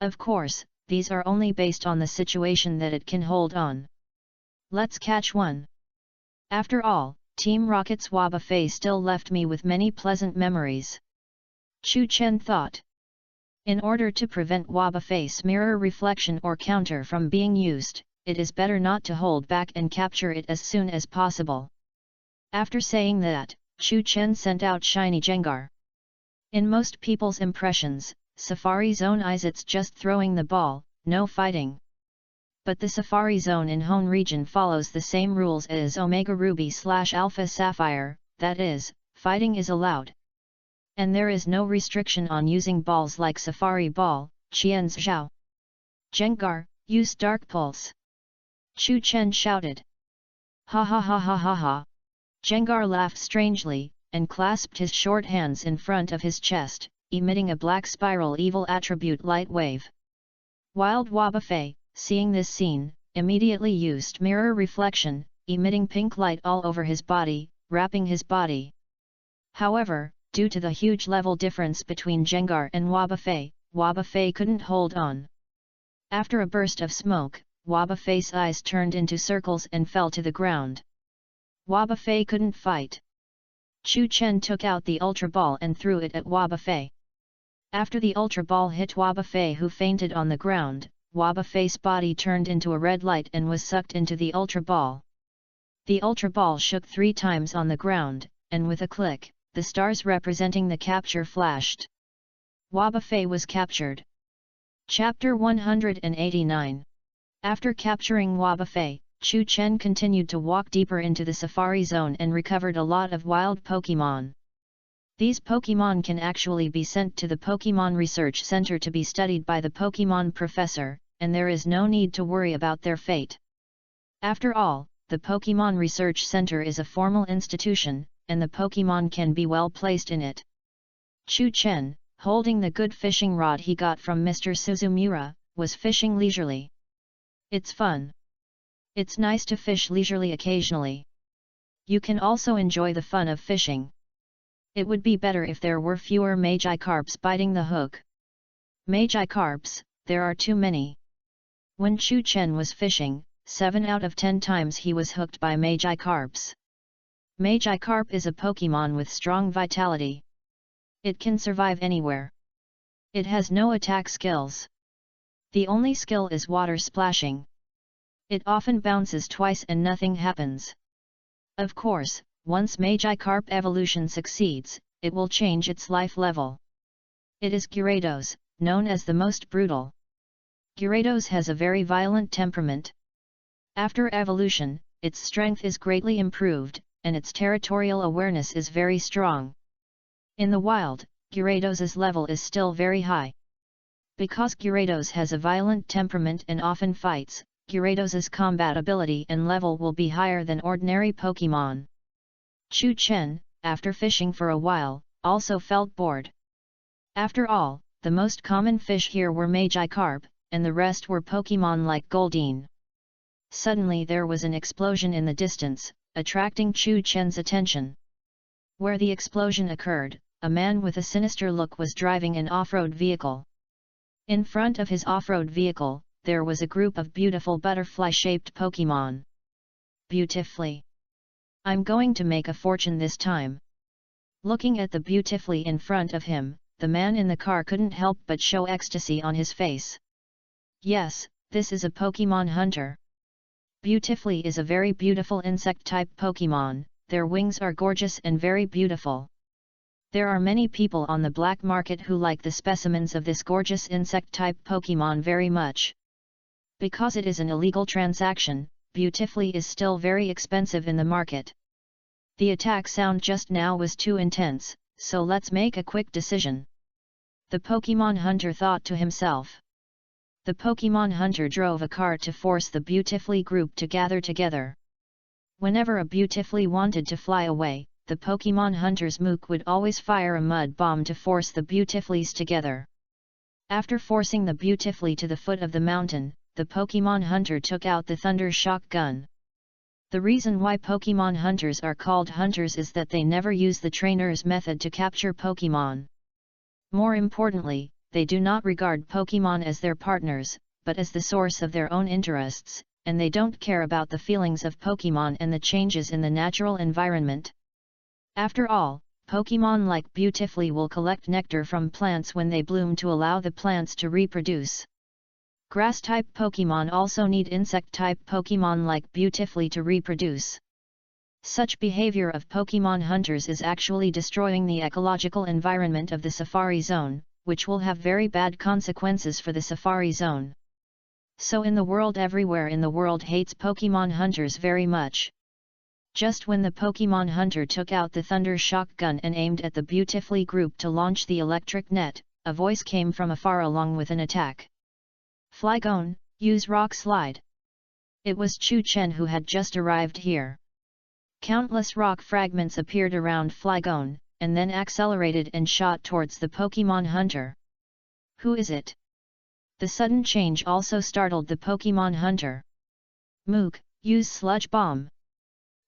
Of course, these are only based on the situation that it can hold on. Let's catch one. After all, Team Rocket's Wobbuffet still left me with many pleasant memories. Chu Chen thought. In order to prevent Wobbuffet's mirror reflection or counter from being used, it is better not to hold back and capture it as soon as possible. After saying that, Chu Chen sent out Shiny Jengar. In most people's impressions, Safari Zone is it's just throwing the ball, no fighting. But the Safari Zone in Hone region follows the same rules as Omega Ruby/Alpha Sapphire, that is, fighting is allowed. And there is no restriction on using balls like Safari Ball, Qian's Zhao. Jengar, use Dark Pulse! Chu Chen shouted. Ha ha ha ha ha ha! Jengar laughed strangely, and clasped his short hands in front of his chest, emitting a black spiral evil attribute light wave. Wild Wobbuffet, seeing this scene, immediately used mirror reflection, emitting pink light all over his body, wrapping his body. However, due to the huge level difference between Jengar and Wobbuffet, Wobbuffet couldn't hold on. After a burst of smoke, Wobbuffet's eyes turned into circles and fell to the ground. Wobbuffet couldn't fight. Chu Chen took out the Ultra Ball and threw it at Wobbuffet. After the Ultra Ball hit Wobbuffet, who fainted on the ground, Wobbuffet's body turned into a red light and was sucked into the Ultra Ball. The Ultra Ball shook 3 times on the ground, and with a click, the stars representing the capture flashed. Wobbuffet was captured. Chapter 189. After capturing Wobbuffet, Chu Chen continued to walk deeper into the Safari Zone and recovered a lot of wild Pokémon. These Pokémon can actually be sent to the Pokémon Research Center to be studied by the Pokémon Professor, and there is no need to worry about their fate. After all, the Pokémon Research Center is a formal institution, and the Pokémon can be well placed in it. Chu Chen, holding the good fishing rod he got from Mr. Suzumura, was fishing leisurely. It's fun. It's nice to fish leisurely occasionally. You can also enjoy the fun of fishing. It would be better if there were fewer Magikarps biting the hook. Magikarps, there are too many. When Chu Chen was fishing, 7 out of 10 times he was hooked by Magikarps. Magikarp is a Pokémon with strong vitality. It can survive anywhere. It has no attack skills. The only skill is water splashing. It often bounces twice and nothing happens. Of course, once Magikarp evolution succeeds, it will change its life level. It is Gyarados, known as the most brutal. Gyarados has a very violent temperament. After evolution, its strength is greatly improved, and its territorial awareness is very strong. In the wild, Gyarados' level is still very high. Because Gyarados has a violent temperament and often fights, Gyarados' combat ability and level will be higher than ordinary Pokémon. Chu Chen, after fishing for a while, also felt bored. After all, the most common fish here were Magikarp, and the rest were Pokémon like Goldeen. Suddenly there was an explosion in the distance, attracting Chu Chen's attention. Where the explosion occurred, a man with a sinister look was driving an off-road vehicle. In front of his off-road vehicle, there was a group of beautiful butterfly-shaped Pokémon. Beautifully. I'm going to make a fortune this time. Looking at the beautifully in front of him, the man in the car couldn't help but show ecstasy on his face. Yes, this is a Pokémon hunter. Beautifully is a very beautiful insect-type Pokemon, their wings are gorgeous and very beautiful. There are many people on the black market who like the specimens of this gorgeous insect-type Pokemon very much. Because it is an illegal transaction, Beautifully is still very expensive in the market. The attack sound just now was too intense, so let's make a quick decision. The Pokemon hunter thought to himself. The Pokemon hunter drove a car to force the Beautifully group to gather together. Whenever a Beautifully wanted to fly away, the Pokemon hunter's Mook would always fire a mud bomb to force the Beautifulys together. After forcing the Beautifully to the foot of the mountain, the Pokemon hunter took out the Thunder Shock gun. The reason why Pokemon hunters are called hunters is that they never use the trainer's method to capture Pokemon. More importantly, they do not regard Pokemon as their partners, but as the source of their own interests, and they don't care about the feelings of Pokemon and the changes in the natural environment. After all, Pokemon like Beautifully will collect nectar from plants when they bloom to allow the plants to reproduce. Grass-type Pokemon also need insect-type Pokemon like Beautifully to reproduce. Such behavior of Pokemon hunters is actually destroying the ecological environment of the Safari Zone, which will have very bad consequences for the Safari Zone. So in the world, everywhere in the world hates Pokemon hunters very much. Just when the Pokemon hunter took out the Thunder Shock gun and aimed at the Beautifully group to launch the electric net, a voice came from afar along with an attack. Flygon, use Rock Slide. It was Chu Chen who had just arrived here. Countless rock fragments appeared around Flygon, and then accelerated and shot towards the Pokemon hunter. Who is it? The sudden change also startled the Pokemon hunter. Mook, use Sludge Bomb.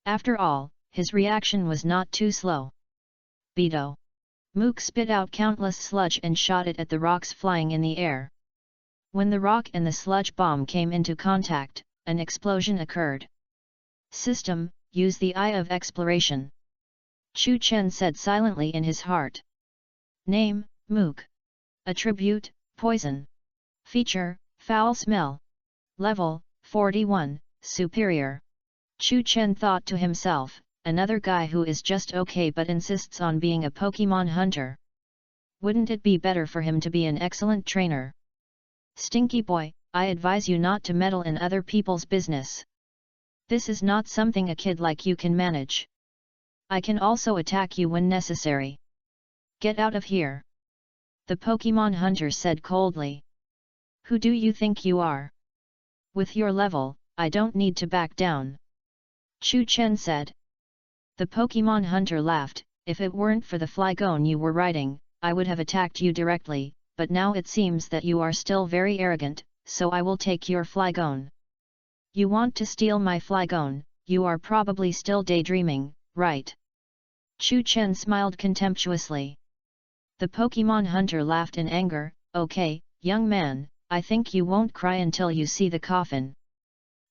After all, his reaction was not too slow. Beto. Mook spit out countless sludge and shot it at the rocks flying in the air. When the rock and the sludge bomb came into contact, an explosion occurred. System, use the Eye of Exploration. Chu Chen said silently in his heart. Name, Mook. Attribute, Poison. Feature, Foul Smell. Level, 41, Superior. Chu Chen thought to himself, another guy who is just okay but insists on being a Pokemon hunter. Wouldn't it be better for him to be an excellent trainer? Stinky boy, I advise you not to meddle in other people's business. This is not something a kid like you can manage. I can also attack you when necessary. Get out of here. The Pokemon hunter said coldly. Who do you think you are? With your level, I don't need to back down. Chu Chen said. The Pokemon hunter laughed. If it weren't for the Flygon you were riding, I would have attacked you directly, but now it seems that you are still very arrogant, so I will take your Flygon. You want to steal my Flygon, you are probably still daydreaming, right? Chu Chen smiled contemptuously. The Pokemon hunter laughed in anger. Okay, young man, I think you won't cry until you see the coffin.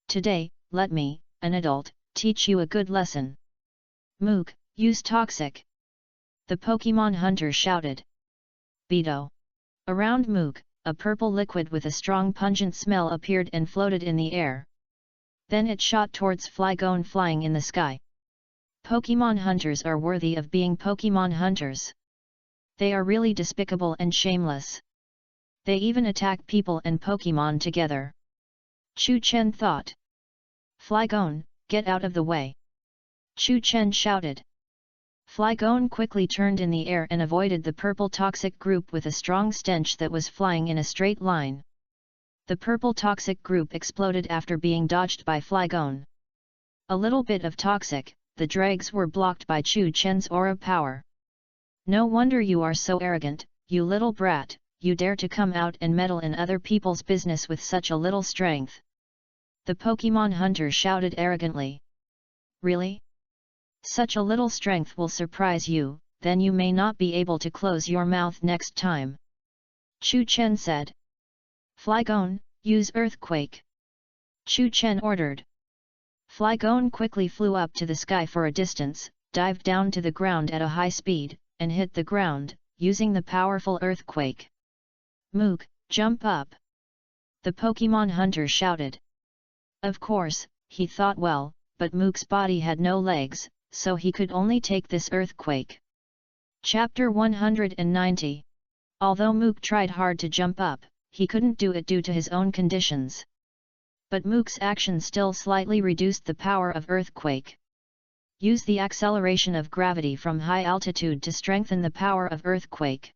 Today, let me, an adult, teach you a good lesson. Mook, use Toxic. The Pokemon hunter shouted. Beto. Around Mook, a purple liquid with a strong pungent smell appeared and floated in the air. Then it shot towards Flygon flying in the sky. Pokemon hunters are worthy of being Pokemon hunters. They are really despicable and shameless. They even attack people and Pokemon together. Chu Chen thought. Flygon, get out of the way. Chu Chen shouted. Flygon quickly turned in the air and avoided the purple toxic group with a strong stench that was flying in a straight line. The purple toxic group exploded after being dodged by Flygon. A little bit of toxic, the dregs were blocked by Chu Chen's aura power. No wonder you are so arrogant, you little brat, you dare to come out and meddle in other people's business with such a little strength. The Pokemon hunter shouted arrogantly. Really? Such a little strength will surprise you, then you may not be able to close your mouth next time. Chu Chen said. Flygon, use Earthquake. Chu Chen ordered. Flygon quickly flew up to the sky for a distance, dived down to the ground at a high speed, and hit the ground, using the powerful Earthquake. Mook, jump up! The Pokemon hunter shouted. Of course, he thought, well, but Mook's body had no legs, so he could only take this earthquake. Chapter 190. Although Mook tried hard to jump up, he couldn't do it due to his own conditions. But Mook's action still slightly reduced the power of earthquake. Use the acceleration of gravity from high altitude to strengthen the power of earthquake.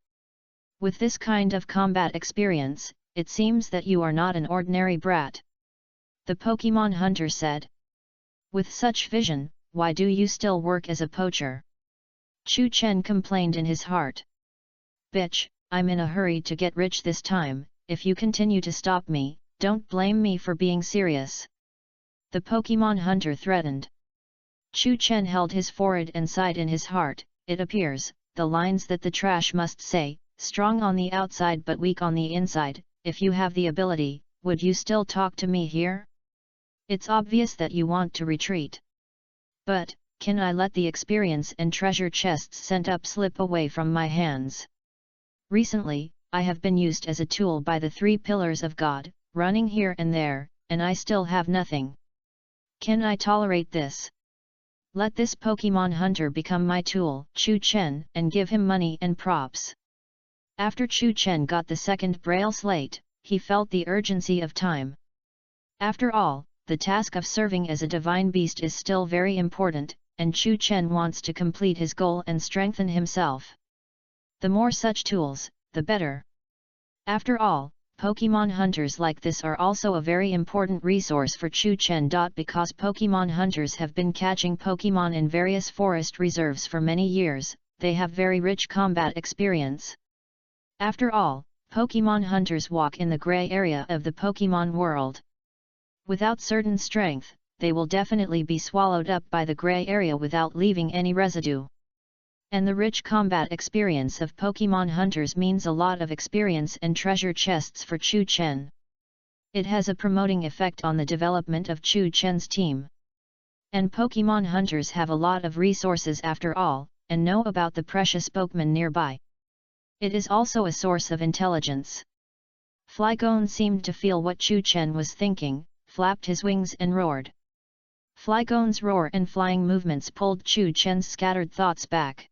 With this kind of combat experience, it seems that you are not an ordinary brat. The Pokemon hunter said. With such vision, why do you still work as a poacher? Chu Chen complained in his heart. Bitch, I'm in a hurry to get rich this time, if you continue to stop me, don't blame me for being serious. The Pokemon hunter threatened. Chu Chen held his forehead and sighed in his heart. It appears, the lines that the trash must say, strong on the outside but weak on the inside, if you have the ability, would you still talk to me here? It's obvious that you want to retreat. But, can I let the experience and treasure chests sent up slip away from my hands? Recently, I have been used as a tool by the 3 pillars of God, running here and there, and I still have nothing. Can I tolerate this? Let this Pokemon hunter become my tool, Chu Chen, and give him money and props. After Chu Chen got the second Braille slate, he felt the urgency of time. After all, the task of serving as a divine beast is still very important, and Chu Chen wants to complete his goal and strengthen himself. The more such tools, the better. After all, Pokemon hunters like this are also a very important resource for Chu Chen. Because Pokemon hunters have been catching Pokemon in various forest reserves for many years, they have very rich combat experience. After all, Pokemon hunters walk in the gray area of the Pokemon world. Without certain strength, they will definitely be swallowed up by the gray area without leaving any residue. And the rich combat experience of Pokemon hunters means a lot of experience and treasure chests for Chu Chen. It has a promoting effect on the development of Chu Chen's team. And Pokemon hunters have a lot of resources after all, and know about the precious Pokemon nearby. It is also a source of intelligence. Flygon seemed to feel what Chu Chen was thinking, flapped his wings and roared. Flygon's roar and flying movements pulled Chu Chen's scattered thoughts back.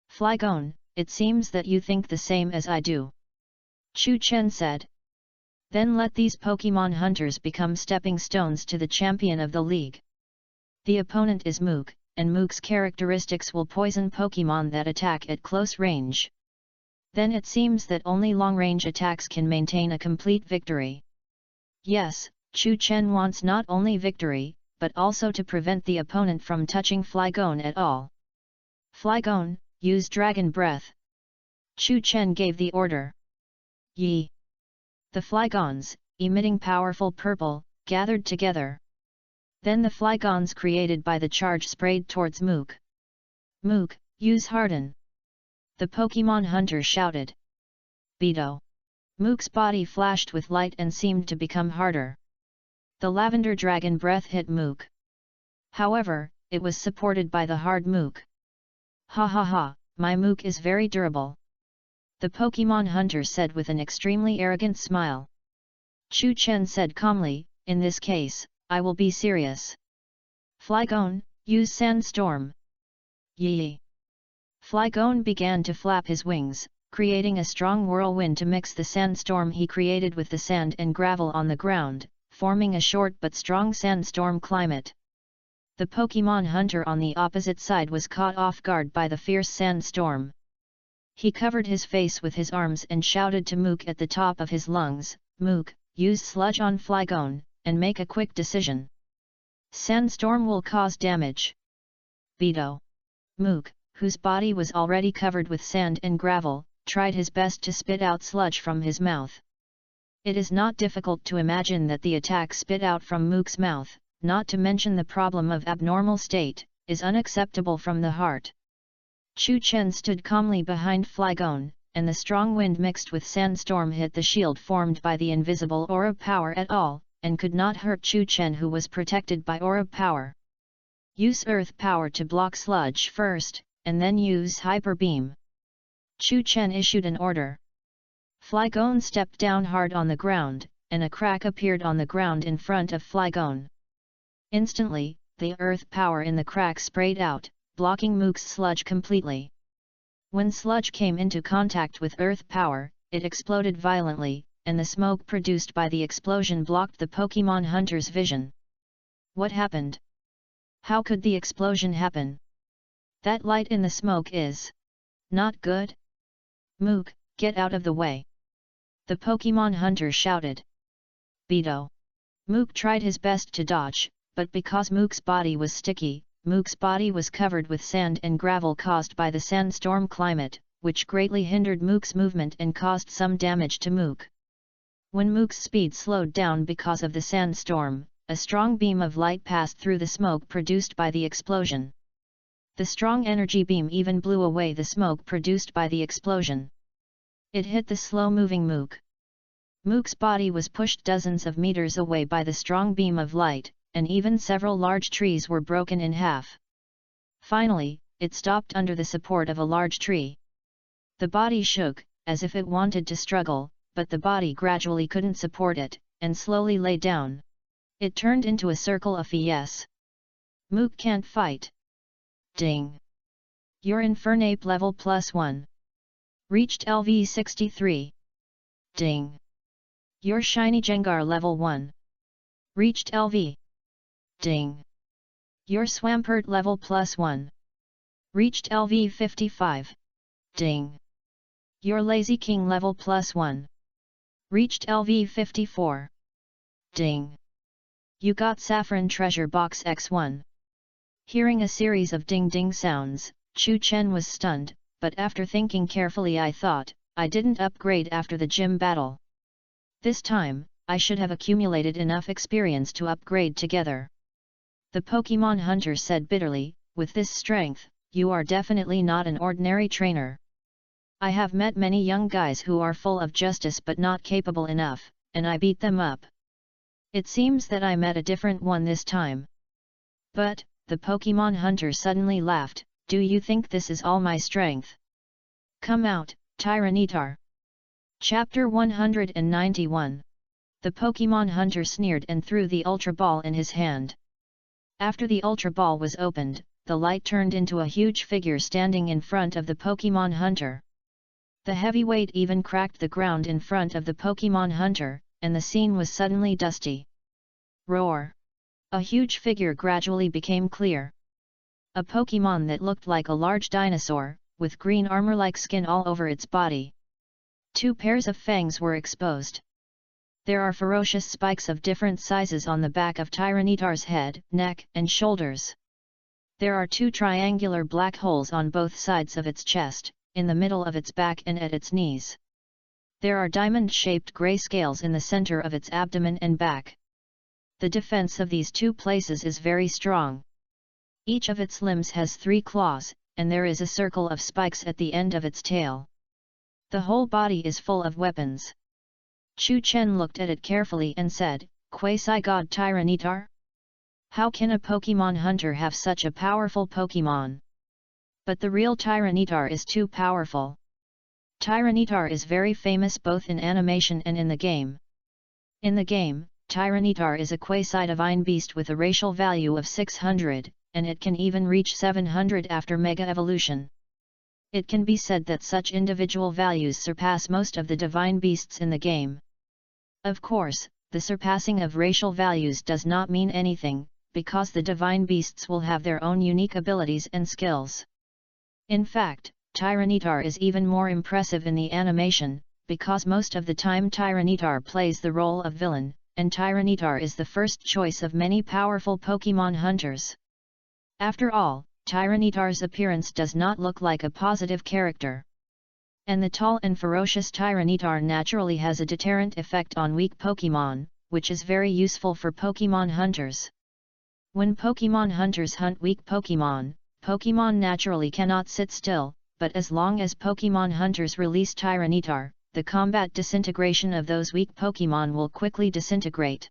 Flygon, it seems that you think the same as I do. Chu Chen said. Then let these Pokemon hunters become stepping stones to the champion of the league. The opponent is Mook, and Mook's characteristics will poison Pokemon that attack at close range. Then it seems that only long-range attacks can maintain a complete victory. Yes, Chu Chen wants not only victory, but also to prevent the opponent from touching Flygon at all. Flygon, use Dragon Breath. Chu Chen gave the order. Yi! The Flygons, emitting powerful purple, gathered together. Then the Flygons created by the charge sprayed towards Mook. Mook, use Harden! The Pokemon hunter shouted. Beto! Mook's body flashed with light and seemed to become harder. The Lavender Dragon Breath hit Mook. However, it was supported by the hard Mook. Ha ha ha, my Mook is very durable. The Pokemon hunter said with an extremely arrogant smile. Chu Chen said calmly, in this case, I will be serious. Flygon, use Sandstorm. Yee! Flygon began to flap his wings, creating a strong whirlwind to mix the sandstorm he created with the sand and gravel on the ground, forming a short but strong sandstorm climate. The Pokemon hunter on the opposite side was caught off guard by the fierce sandstorm. He covered his face with his arms and shouted to Mook at the top of his lungs, Mook, use Sludge on Flygon, and make a quick decision. Sandstorm will cause damage. Beto! Mook, whose body was already covered with sand and gravel, tried his best to spit out sludge from his mouth. It is not difficult to imagine that the attack spit out from Mook's mouth, not to mention the problem of abnormal state, is unacceptable from the heart. Chu Chen stood calmly behind Flygon, and the strong wind mixed with sandstorm hit the shield formed by the invisible aura power at all, and could not hurt Chu Chen who was protected by aura power. Use earth power to block sludge first, and then use hyper beam. Chu Chen issued an order. Flygon stepped down hard on the ground, and a crack appeared on the ground in front of Flygon. Instantly, the earth power in the crack sprayed out, blocking Mook's sludge completely. When sludge came into contact with earth power, it exploded violently, and the smoke produced by the explosion blocked the Pokemon hunter's vision. What happened? How could the explosion happen? That light in the smoke is not good. Mook, get out of the way! The Pokemon hunter shouted. Beto. Mook tried his best to dodge, but because Mook's body was sticky, Mook's body was covered with sand and gravel caused by the sandstorm climate, which greatly hindered Mook's movement and caused some damage to Mook. When Mook's speed slowed down because of the sandstorm, a strong beam of light passed through the smoke produced by the explosion. The strong energy beam even blew away the smoke produced by the explosion. It hit the slow-moving Mook. Mook's body was pushed dozens of meters away by the strong beam of light, and even several large trees were broken in half. Finally, it stopped under the support of a large tree. The body shook, as if it wanted to struggle, but the body gradually couldn't support it, and slowly lay down. It turned into a circle of yes. Mook can't fight. Ding! Your Infernape level +1. Reached LV 63. Ding! Your Shiny Jengar level 1. Reached LV. Ding! Your Swampert level +1. Reached LV 55. Ding! Your Lazy King level +1. Reached LV 54. Ding! You got Saffron Treasure Box X1. Hearing a series of ding-ding sounds, Chu Chen was stunned, but after thinking carefully I thought, I didn't upgrade after the gym battle. This time, I should have accumulated enough experience to upgrade together. The Pokemon hunter said bitterly, with this strength, you are definitely not an ordinary trainer. I have met many young guys who are full of justice but not capable enough, and I beat them up. It seems that I met a different one this time. But, the Pokemon hunter suddenly laughed, do you think this is all my strength? Come out, Tyranitar! Chapter 191. The Pokemon hunter sneered and threw the Ultra Ball in his hand. After the Ultra Ball was opened, the light turned into a huge figure standing in front of the Pokemon hunter. The heavy weight even cracked the ground in front of the Pokemon hunter, and the scene was suddenly dusty. Roar! A huge figure gradually became clear. A Pokemon that looked like a large dinosaur, with green armor-like skin all over its body. 2 pairs of fangs were exposed. There are ferocious spikes of different sizes on the back of Tyranitar's head, neck, and shoulders. There are 2 triangular black holes on both sides of its chest, in the middle of its back and at its knees. There are diamond-shaped gray scales in the center of its abdomen and back. The defense of these 2 places is very strong. Each of its limbs has 3 claws, and there is a circle of spikes at the end of its tail. The whole body is full of weapons. Chu Chen looked at it carefully and said, Quasi-God Tyranitar? How can a Pokemon hunter have such a powerful Pokemon? But the real Tyranitar is too powerful. Tyranitar is very famous both in animation and in the game. In the game, Tyranitar is a quasi-divine beast with a racial value of 600, and it can even reach 700 after Mega Evolution. It can be said that such individual values surpass most of the divine beasts in the game. Of course, the surpassing of racial values does not mean anything, because the divine beasts will have their own unique abilities and skills. In fact, Tyranitar is even more impressive in the animation, because most of the time Tyranitar plays the role of villain, and Tyranitar is the first choice of many powerful Pokemon hunters. After all, Tyranitar's appearance does not look like a positive character. And the tall and ferocious Tyranitar naturally has a deterrent effect on weak Pokemon, which is very useful for Pokemon hunters. When Pokemon hunters hunt weak Pokemon, Pokemon naturally cannot sit still, but as long as Pokemon hunters release Tyranitar, the combat disintegration of those weak Pokemon will quickly disintegrate.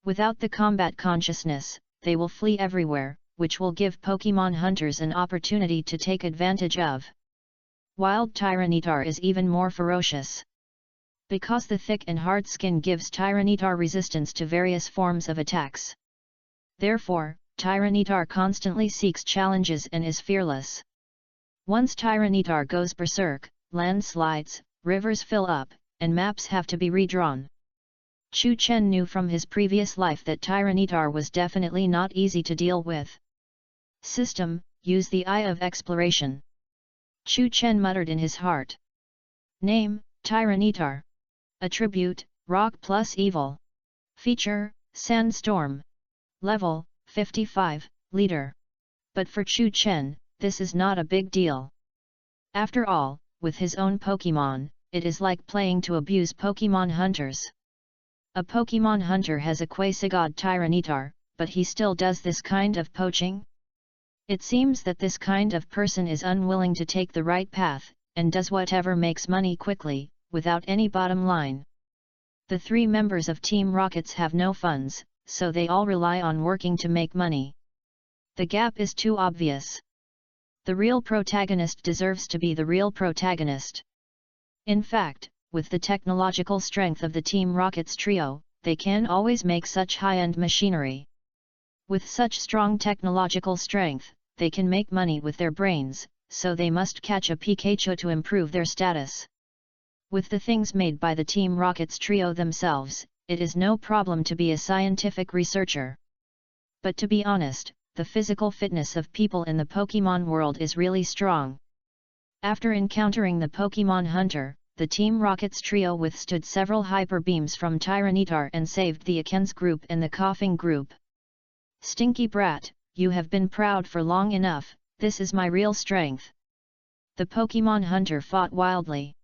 Without the combat consciousness, they will flee everywhere, which will give Pokemon hunters an opportunity to take advantage of. Wild Tyranitar is even more ferocious. Because the thick and hard skin gives Tyranitar resistance to various forms of attacks. Therefore, Tyranitar constantly seeks challenges and is fearless. Once Tyranitar goes berserk, landslides, rivers fill up, and maps have to be redrawn. Chu Chen knew from his previous life that Tyranitar was definitely not easy to deal with. System, use the eye of exploration. Chu Chen muttered in his heart. Name, Tyranitar. Attribute, rock plus evil. Feature, sandstorm. Level, 55, leader. But for Chu Chen, this is not a big deal. After all, with his own Pokémon, it is like playing to abuse Pokémon hunters. A Pokémon hunter has a Quasagod Tyranitar, but he still does this kind of poaching? It seems that this kind of person is unwilling to take the right path, and does whatever makes money quickly, without any bottom line. The 3 members of Team Rockets have no funds, so they all rely on working to make money. The gap is too obvious. The real protagonist deserves to be the real protagonist. In fact, with the technological strength of the Team Rockets trio, they can always make such high-end machinery. With such strong technological strength, they can make money with their brains, so they must catch a Pikachu to improve their status. With the things made by the Team Rockets trio themselves, it is no problem to be a scientific researcher. But to be honest, the physical fitness of people in the Pokémon world is really strong. After encountering the Pokémon Hunter, the Team Rockets trio withstood several hyper beams from Tyranitar and saved the Akens group and the Coughing group. Stinky brat, you have been proud for long enough, this is my real strength. The Pokémon Hunter fought wildly.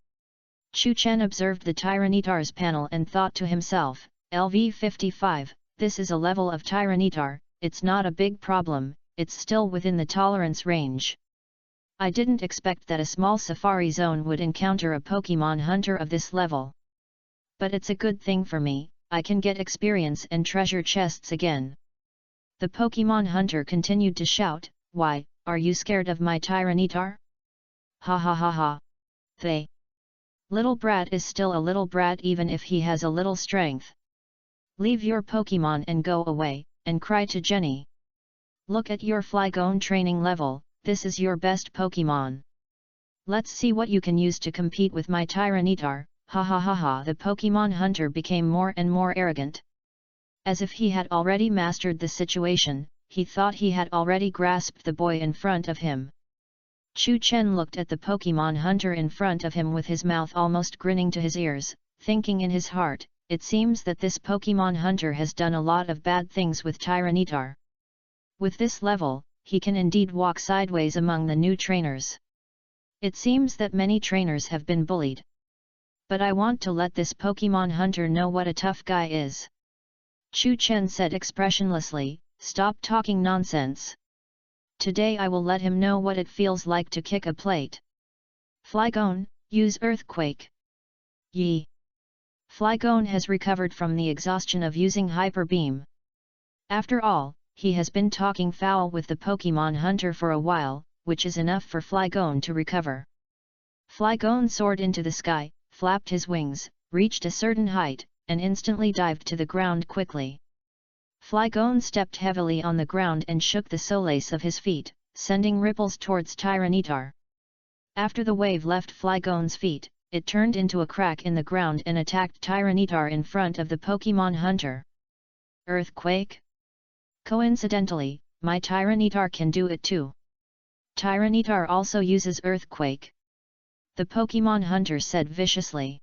Chu Chen observed the Tyranitar's panel and thought to himself, LV55, this is a level of Tyranitar, it's not a big problem, it's still within the tolerance range. I didn't expect that a small safari zone would encounter a Pokémon hunter of this level. But it's a good thing for me, I can get experience and treasure chests again. The Pokémon hunter continued to shout, why, are you scared of my Tyranitar? Ha ha ha ha. They. Little brat is still a little brat even if he has a little strength. Leave your Pokémon and go away, and cry to Jenny. Look at your Flygon training level, this is your best Pokémon. Let's see what you can use to compete with my Tyranitar, ha ha ha ha. The Pokémon hunter became more and more arrogant. As if he had already mastered the situation, he thought he had already grasped the boy in front of him. Chu Chen looked at the Pokémon hunter in front of him with his mouth almost grinning to his ears, thinking in his heart, it seems that this Pokémon hunter has done a lot of bad things with Tyranitar. With this level, he can indeed walk sideways among the new trainers. It seems that many trainers have been bullied. But I want to let this Pokémon hunter know what a tough guy is. Chu Chen said expressionlessly, stop talking nonsense. Today I will let him know what it feels like to kick a plate. Flygon, use Earthquake. Yi. Flygon has recovered from the exhaustion of using Hyper Beam. After all, he has been talking foul with the Pokémon hunter for a while, which is enough for Flygon to recover. Flygon soared into the sky, flapped his wings, reached a certain height, and instantly dived to the ground quickly. Flygon stepped heavily on the ground and shook the solace of his feet, sending ripples towards Tyranitar. After the wave left Flygon's feet, it turned into a crack in the ground and attacked Tyranitar in front of the Pokémon hunter. Earthquake? Coincidentally, my Tyranitar can do it too. Tyranitar also uses Earthquake. The Pokémon hunter said viciously.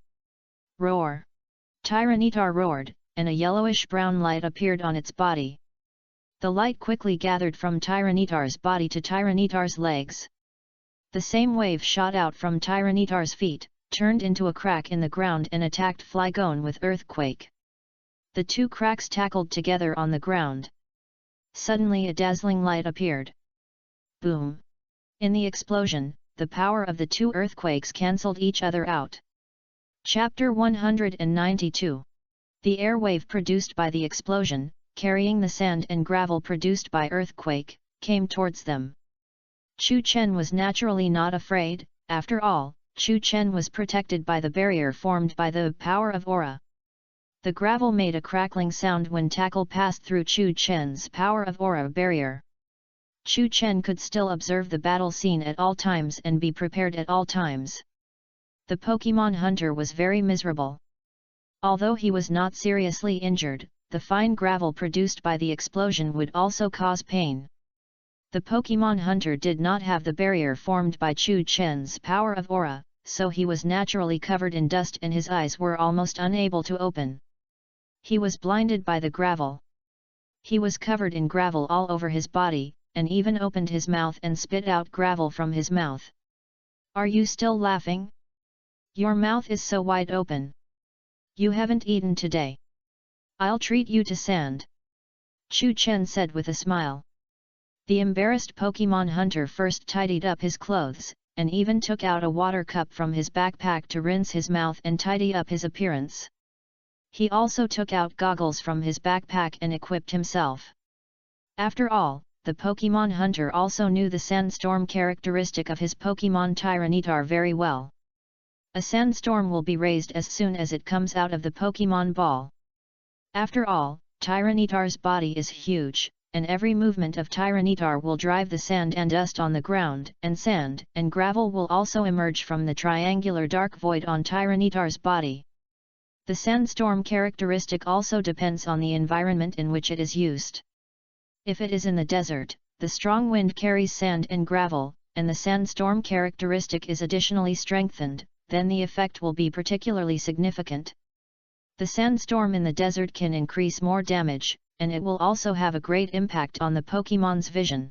Roar! Tyranitar roared, and a yellowish-brown light appeared on its body. The light quickly gathered from Tyranitar's body to Tyranitar's legs. The same wave shot out from Tyranitar's feet, turned into a crack in the ground and attacked Flygon with Earthquake. The two cracks tackled together on the ground. Suddenly a dazzling light appeared. Boom! In the explosion, the power of the two earthquakes cancelled each other out. Chapter 192. The air wave produced by the explosion, carrying the sand and gravel produced by earthquake, came towards them. Chu Chen was naturally not afraid, after all, Chu Chen was protected by the barrier formed by the power of aura. The gravel made a crackling sound when tackle passed through Chu Chen's power of aura barrier. Chu Chen could still observe the battle scene at all times and be prepared at all times. The Pokemon hunter was very miserable. Although he was not seriously injured, the fine gravel produced by the explosion would also cause pain. The Pokemon hunter did not have the barrier formed by Chu Chen's power of aura, so he was naturally covered in dust and his eyes were almost unable to open. He was blinded by the gravel. He was covered in gravel all over his body, and even opened his mouth and spit out gravel from his mouth. Are you still laughing? Your mouth is so wide open. You haven't eaten today. I'll treat you to sand. Chu Chen said with a smile. The embarrassed Pokemon hunter first tidied up his clothes, and even took out a water cup from his backpack to rinse his mouth and tidy up his appearance. He also took out goggles from his backpack and equipped himself. After all, the Pokemon hunter also knew the sandstorm characteristic of his Pokemon Tyranitar very well. A sandstorm will be raised as soon as it comes out of the Pokemon ball. After all, Tyranitar's body is huge, and every movement of Tyranitar will drive the sand and dust on the ground, and sand and gravel will also emerge from the triangular dark void on Tyranitar's body. The sandstorm characteristic also depends on the environment in which it is used. If it is in the desert, the strong wind carries sand and gravel, and the sandstorm characteristic is additionally strengthened, then the effect will be particularly significant. The sandstorm in the desert can increase more damage, and it will also have a great impact on the Pokemon's vision.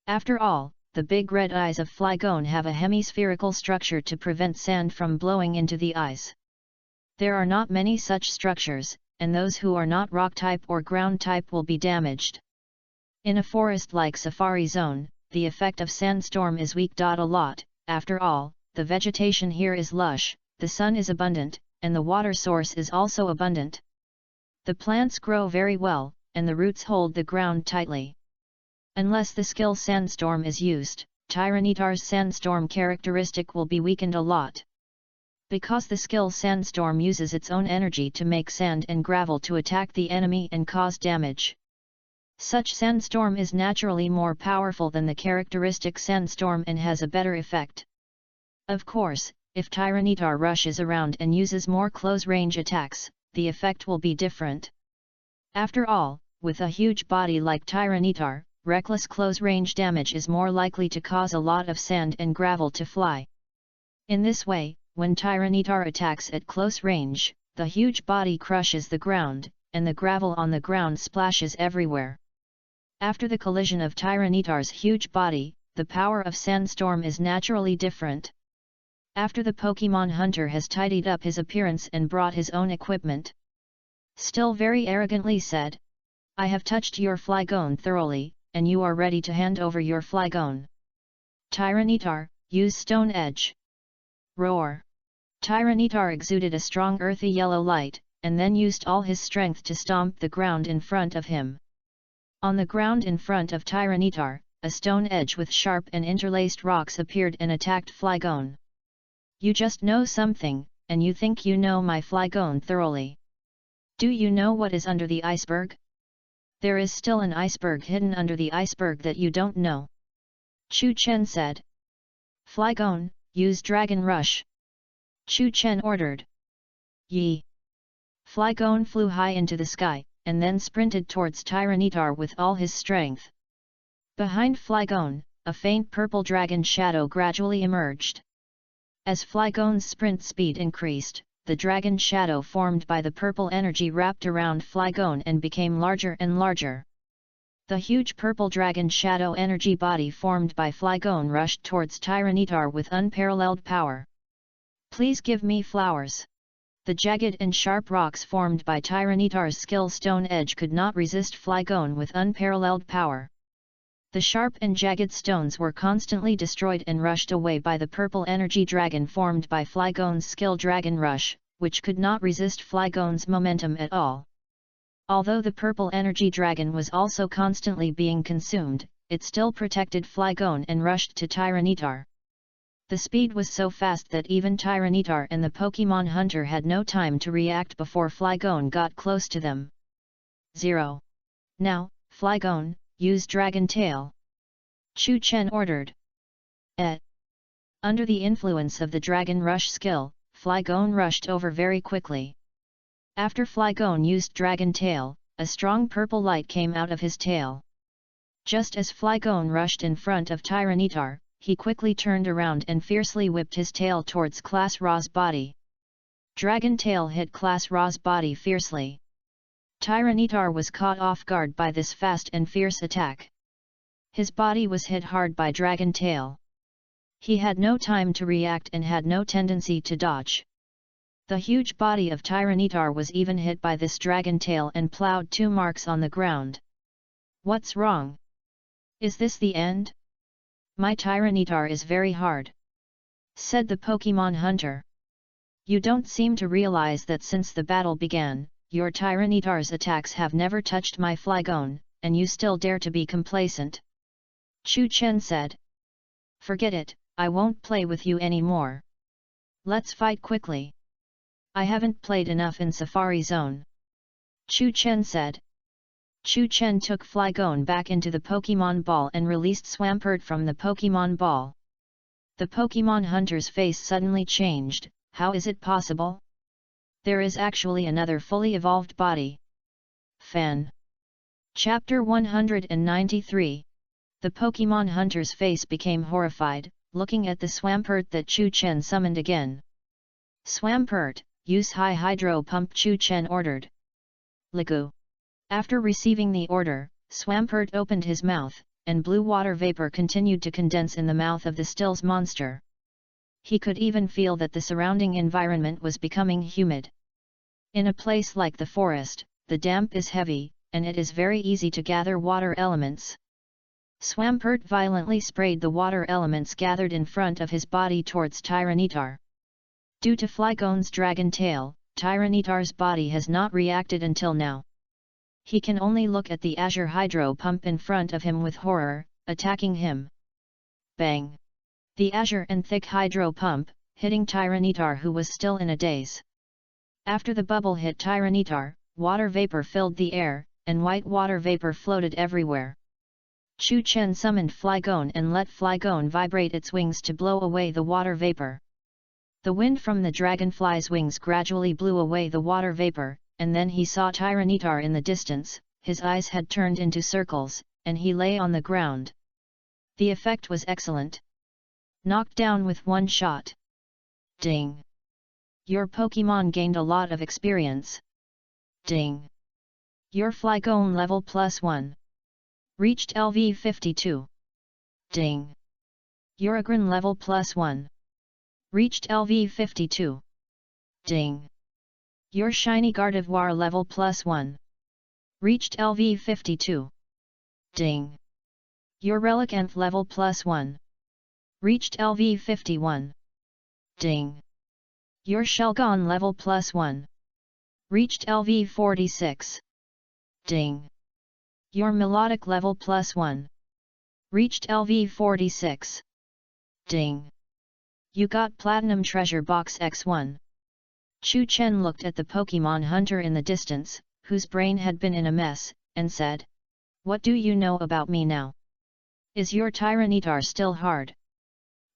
After all, the big red eyes of Flygon have a hemispherical structure to prevent sand from blowing into the eyes. There are not many such structures, and those who are not rock type or ground type will be damaged. In a forest-like safari zone, the effect of sandstorm is weak. A lot, after all, the vegetation here is lush, the sun is abundant, and the water source is also abundant. The plants grow very well, and the roots hold the ground tightly. Unless the skill sandstorm is used, Tyranitar's sandstorm characteristic will be weakened a lot. Because the skill sandstorm uses its own energy to make sand and gravel to attack the enemy and cause damage. Such sandstorm is naturally more powerful than the characteristic sandstorm and has a better effect. Of course, if Tyranitar rushes around and uses more close-range attacks, the effect will be different. After all, with a huge body like Tyranitar, reckless close-range damage is more likely to cause a lot of sand and gravel to fly. In this way, when Tyranitar attacks at close range, the huge body crushes the ground, and the gravel on the ground splashes everywhere. After the collision of Tyranitar's huge body, the power of sandstorm is naturally different. After the Pokemon hunter has tidied up his appearance and brought his own equipment, still very arrogantly said, "I have touched your Flygon thoroughly, and you are ready to hand over your Flygon. Tyranitar, use Stone Edge." Roar! Tyranitar exuded a strong earthy yellow light, and then used all his strength to stomp the ground in front of him. On the ground in front of Tyranitar, a stone edge with sharp and interlaced rocks appeared and attacked Flygon. "You just know something, and you think you know my Flygon thoroughly. Do you know what is under the iceberg? There is still an iceberg hidden under the iceberg that you don't know." Chu Chen said. "Flygon, use Dragon Rush!" Chu Chen ordered. Yi! Flygon flew high into the sky, and then sprinted towards Tyranitar with all his strength. Behind Flygon, a faint purple dragon shadow gradually emerged. As Flygon's sprint speed increased, the dragon shadow formed by the purple energy wrapped around Flygon and became larger and larger. The huge purple dragon shadow energy body formed by Flygon rushed towards Tyranitar with unparalleled power. "Please give me flowers." The jagged and sharp rocks formed by Tyranitar's skill Stone Edge could not resist Flygon with unparalleled power. The sharp and jagged stones were constantly destroyed and rushed away by the purple energy dragon formed by Flygon's skill Dragon Rush, which could not resist Flygon's momentum at all. Although the purple energy dragon was also constantly being consumed, it still protected Flygon and rushed to Tyranitar. The speed was so fast that even Tyranitar and the Pokemon Hunter had no time to react before Flygon got close to them. 0. Now, Flygon, use Dragon Tail. Chu Chen ordered. Under the influence of the Dragon Rush skill, Flygon rushed over very quickly. After Flygon used Dragon Tail, a strong purple light came out of his tail. Just as Flygon rushed in front of Tyranitar, he quickly turned around and fiercely whipped his tail towards Class Ra's body. Dragon Tail hit Class Ra's body fiercely. Tyranitar was caught off guard by this fast and fierce attack. His body was hit hard by Dragon Tail. He had no time to react and had no tendency to dodge. The huge body of Tyranitar was even hit by this Dragon Tail and plowed 2 marks on the ground. What's wrong? Is this the end? My Tyranitar is very hard, said the Pokemon Hunter. You don't seem to realize that since the battle began, your Tyranitar's attacks have never touched my Flygon, and you still dare to be complacent. Chu Chen said. Forget it, I won't play with you anymore. Let's fight quickly. I haven't played enough in Safari Zone. Chu Chen said. Chu Chen took Flygon back into the Pokemon Ball and released Swampert from the Pokemon Ball. The Pokemon Hunter's face suddenly changed. How is it possible? There is actually another fully evolved body. Fan. Chapter 193. The Pokemon Hunter's face became horrified, looking at the Swampert that Chu Chen summoned again. Swampert, use High Hydro Pump, Chu Chen ordered. Ligu. After receiving the order, Swampert opened his mouth, and blue water vapor continued to condense in the mouth of the Stills monster. He could even feel that the surrounding environment was becoming humid. In a place like the forest, the damp is heavy, and it is very easy to gather water elements. Swampert violently sprayed the water elements gathered in front of his body towards Tyranitar. Due to Flygon's Dragon Tail, Tyranitar's body has not reacted until now. He can only look at the Azure Hydro Pump in front of him with horror, attacking him. Bang! The Azure and thick Hydro Pump, hitting Tyranitar, who was still in a daze. After the bubble hit Tyranitar, water vapor filled the air, and white water vapor floated everywhere. Chu Chen summoned Flygon and let Flygon vibrate its wings to blow away the water vapor. The wind from the dragonfly's wings gradually blew away the water vapor, and then he saw Tyranitar in the distance. His eyes had turned into circles, and he lay on the ground. The effect was excellent. Knocked down with one shot. Ding! Your Pokemon gained a lot of experience. Ding! Your Flygon level +1. Reached LV 52. Ding! Your Agron level +1. Reached LV 52. Ding! Your Shiny Gardevoir level +1. Reached LV 52. Ding! Your Relicanth level +1. Reached LV 51. Ding! Your Shelgon level +1. Reached LV 46. Ding! Your Melodic level +1. Reached LV 46. Ding! You got Platinum Treasure Box X1. Chu Chen looked at the Pokemon Hunter in the distance, whose brain had been in a mess, and said, "What do you know about me now? Is your Tyranitar still hard?"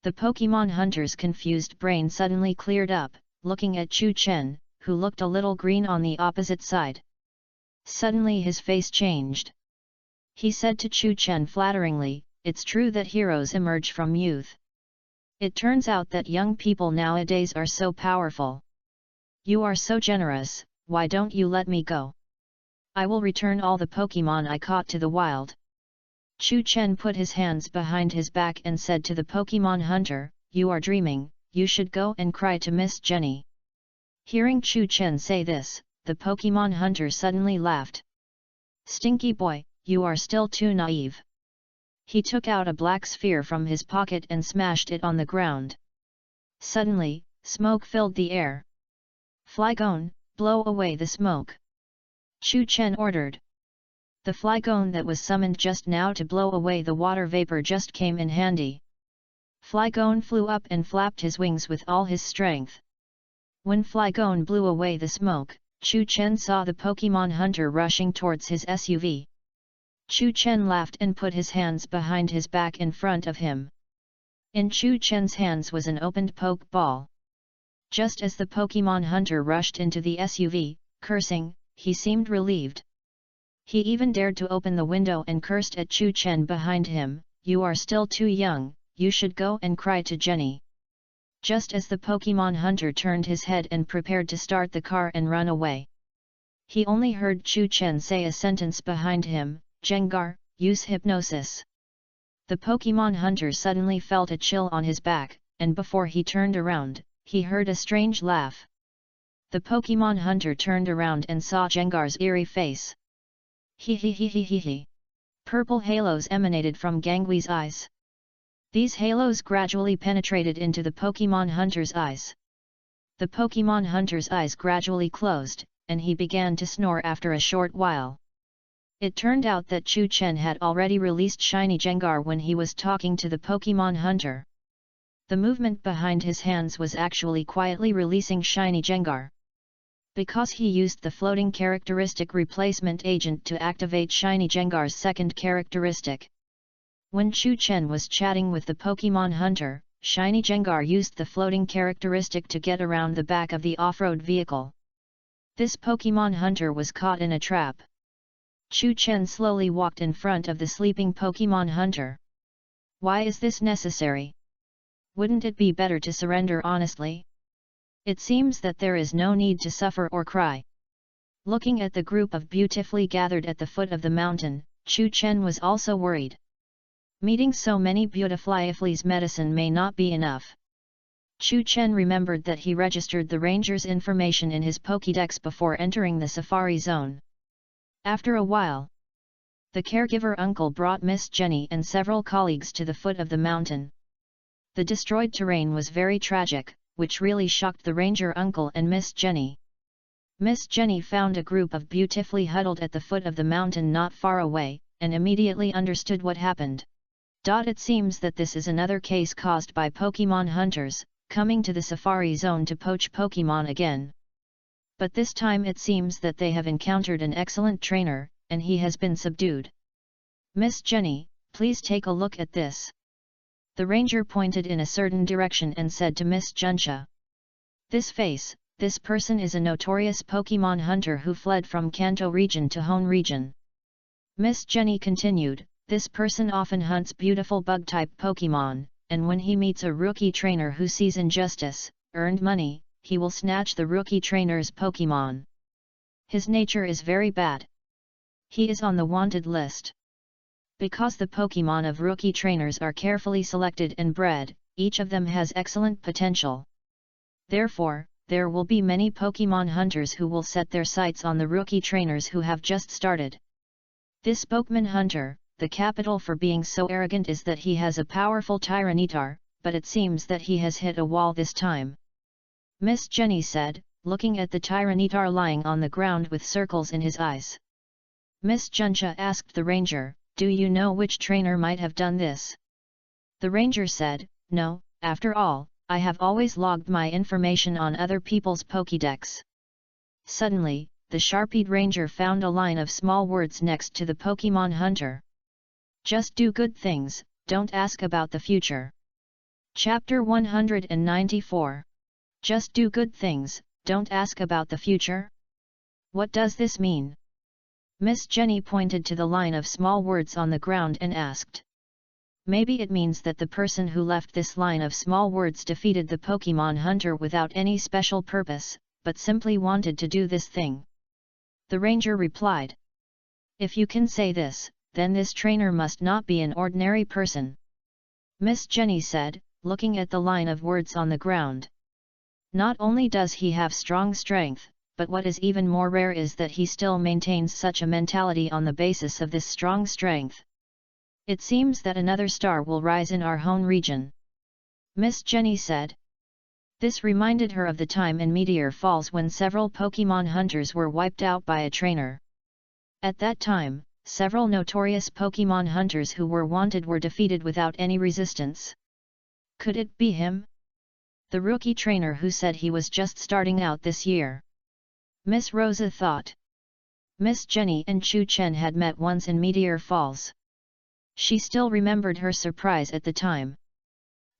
The Pokemon Hunter's confused brain suddenly cleared up, looking at Chu Chen, who looked a little green on the opposite side. Suddenly his face changed. He said to Chu Chen flatteringly, "It's true that heroes emerge from youth. It turns out that young people nowadays are so powerful. You are so generous, why don't you let me go? I will return all the Pokemon I caught to the wild." Chu Chen put his hands behind his back and said to the Pokemon Hunter, "You are dreaming, you should go and cry to Miss Jenny." Hearing Chu Chen say this, the Pokemon Hunter suddenly laughed. "Stinky boy, you are still too naive." He took out a black sphere from his pocket and smashed it on the ground. Suddenly, smoke filled the air. "Flygon, blow away the smoke," Chu Chen ordered. The Flygon that was summoned just now to blow away the water vapor just came in handy. Flygon flew up and flapped his wings with all his strength. When Flygon blew away the smoke, Chu Chen saw the Pokemon hunter rushing towards his SUV. Chu Chen laughed and put his hands behind his back in front of him. In Chu Chen's hands was an opened poke ball. Just as the Pokemon hunter rushed into the SUV, cursing, he seemed relieved. He even dared to open the window and cursed at Chu Chen behind him, "You are still too young, you should go and cry to Jenny." Just as the Pokemon hunter turned his head and prepared to start the car and run away, he only heard Chu Chen say a sentence behind him, "Jengar, use hypnosis." The Pokemon hunter suddenly felt a chill on his back, and before he turned around, he heard a strange laugh. The Pokemon hunter turned around and saw Jengar's eerie face. He he he he he he. Purple halos emanated from Gangwi's eyes. These halos gradually penetrated into the Pokemon hunter's eyes. The Pokemon hunter's eyes gradually closed, and he began to snore after a short while. It turned out that Chu Chen had already released Shiny Jengar when he was talking to the Pokemon hunter. The movement behind his hands was actually quietly releasing Shiny Jengar. Because he used the floating characteristic replacement agent to activate Shiny Jengar's second characteristic. When Chu Chen was chatting with the Pokemon hunter, Shiny Jengar used the floating characteristic to get around the back of the off-road vehicle. This Pokemon hunter was caught in a trap. Chu Chen slowly walked in front of the sleeping Pokemon hunter. Why is this necessary? Wouldn't it be better to surrender honestly? It seems that there is no need to suffer or cry. Looking at the group of beautifully gathered at the foot of the mountain, Chu Chen was also worried. Meeting so many beautifully's medicine may not be enough. Chu Chen remembered that he registered the ranger's information in his Pokédex before entering the safari zone. After a while, the caregiver uncle brought Miss Jenny and several colleagues to the foot of the mountain. The destroyed terrain was very tragic, which really shocked the ranger uncle and Miss Jenny. Miss Jenny found a group of beautifully huddled at the foot of the mountain not far away, and immediately understood what happened. It seems that this is another case caused by Pokemon hunters, coming to the safari zone to poach Pokemon again. But this time it seems that they have encountered an excellent trainer, and he has been subdued. Miss Jenny, please take a look at this. The ranger pointed in a certain direction and said to Miss Junsha. This person is a notorious Pokemon hunter who fled from Kanto region to Hone region. Miss Jenny continued, this person often hunts beautiful bug-type Pokemon, and when he meets a rookie trainer who sees injustice, earned money, he will snatch the rookie trainer's Pokemon. His nature is very bad. He is on the wanted list. Because the Pokemon of rookie trainers are carefully selected and bred, each of them has excellent potential. Therefore, there will be many Pokemon hunters who will set their sights on the rookie trainers who have just started. This Pokemon hunter, the capital for being so arrogant is that he has a powerful Tyranitar, but it seems that he has hit a wall this time. Miss Jenny said, looking at the Tyranitar lying on the ground with circles in his eyes. Miss Junsha asked the ranger, do you know which trainer might have done this? The ranger said, no, after all, I have always logged my information on other people's Pokédex. Suddenly, the Sharpied ranger found a line of small words next to the Pokemon hunter. Just do good things, don't ask about the future. Chapter 194. Just do good things, don't ask about the future? What does this mean? Miss Jenny pointed to the line of small words on the ground and asked. Maybe it means that the person who left this line of small words defeated the Pokemon hunter without any special purpose, but simply wanted to do this thing. The ranger replied. If you can say this, then this trainer must not be an ordinary person. Miss Jenny said, looking at the line of words on the ground. Not only does he have strong strength, but what is even more rare is that he still maintains such a mentality on the basis of this strong strength. It seems that another star will rise in our Hone region. Miss Jenny said. This reminded her of the time in Meteor Falls when several Pokemon hunters were wiped out by a trainer. At that time, several notorious Pokemon hunters who were wanted were defeated without any resistance. Could it be him? The rookie trainer who said he was just starting out this year. Miss Rosa thought. Miss Jenny and Chu Chen had met once in Meteor Falls. She still remembered her surprise at the time.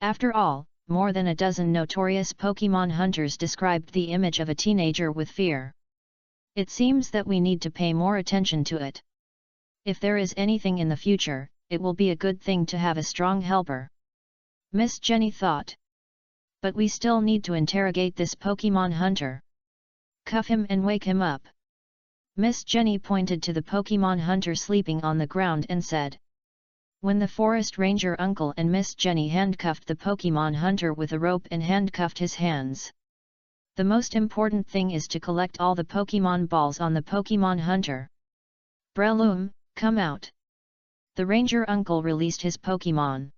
After all, more than a dozen notorious Pokemon hunters described the image of a teenager with fear. It seems that we need to pay more attention to it. If there is anything in the future, it will be a good thing to have a strong helper. Miss Jenny thought. But we still need to interrogate this Pokemon hunter. Cuff him and wake him up. Miss Jenny pointed to the Pokemon hunter sleeping on the ground and said. When the forest ranger uncle and Miss Jenny handcuffed the Pokemon hunter with a rope and handcuffed his hands. The most important thing is to collect all the Pokemon balls on the Pokemon hunter. Breloom, come out. The ranger uncle released his Pokemon.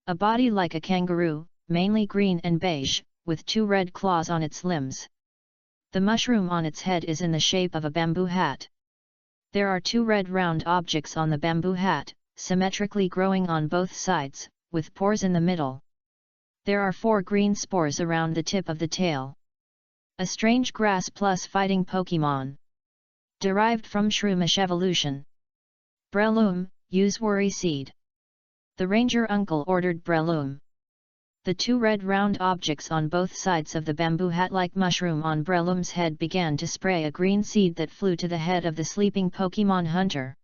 A body like a kangaroo, mainly green and beige, with 2 red claws on its limbs. The mushroom on its head is in the shape of a bamboo hat. There are 2 red round objects on the bamboo hat, symmetrically growing on both sides, with pores in the middle. There are 4 green spores around the tip of the tail. A strange grass plus fighting Pokemon. Derived from Shroomish evolution. Breloom, use Worry Seed. The ranger uncle ordered Breloom. The 2 red round objects on both sides of the bamboo hat-like mushroom on Breloom's head began to spray a green seed that flew to the head of the sleeping Pokemon hunter.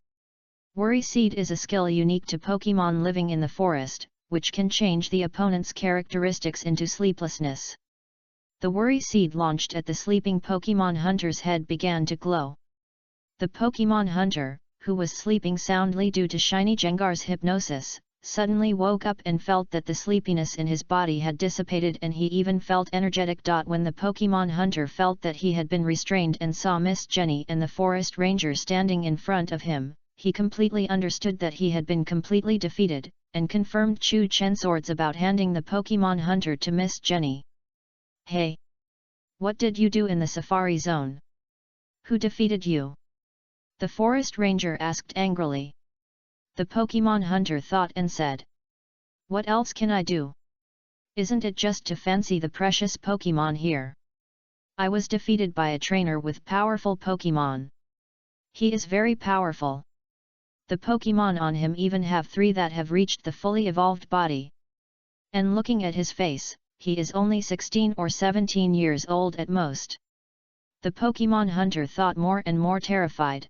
Worry Seed is a skill unique to Pokemon living in the forest, which can change the opponent's characteristics into sleeplessness. The Worry Seed launched at the sleeping Pokemon hunter's head began to glow. The Pokemon hunter, who was sleeping soundly due to Shiny Jengar's hypnosis, suddenly woke up and felt that the sleepiness in his body had dissipated and he even felt energetic. When the Pokemon hunter felt that he had been restrained and saw Miss Jenny and the forest ranger standing in front of him, he completely understood that he had been completely defeated, and confirmed Chu Chen's words about handing the Pokemon hunter to Miss Jenny. Hey! What did you do in the Safari Zone? Who defeated you? The forest ranger asked angrily. The Pokemon hunter thought and said. What else can I do? Isn't it just to fancy the precious Pokemon here? I was defeated by a trainer with powerful Pokemon. He is very powerful. The Pokemon on him even have 3 that have reached the fully evolved body. And looking at his face, he is only 16 or 17 years old at most. The Pokemon hunter thought more and more terrified.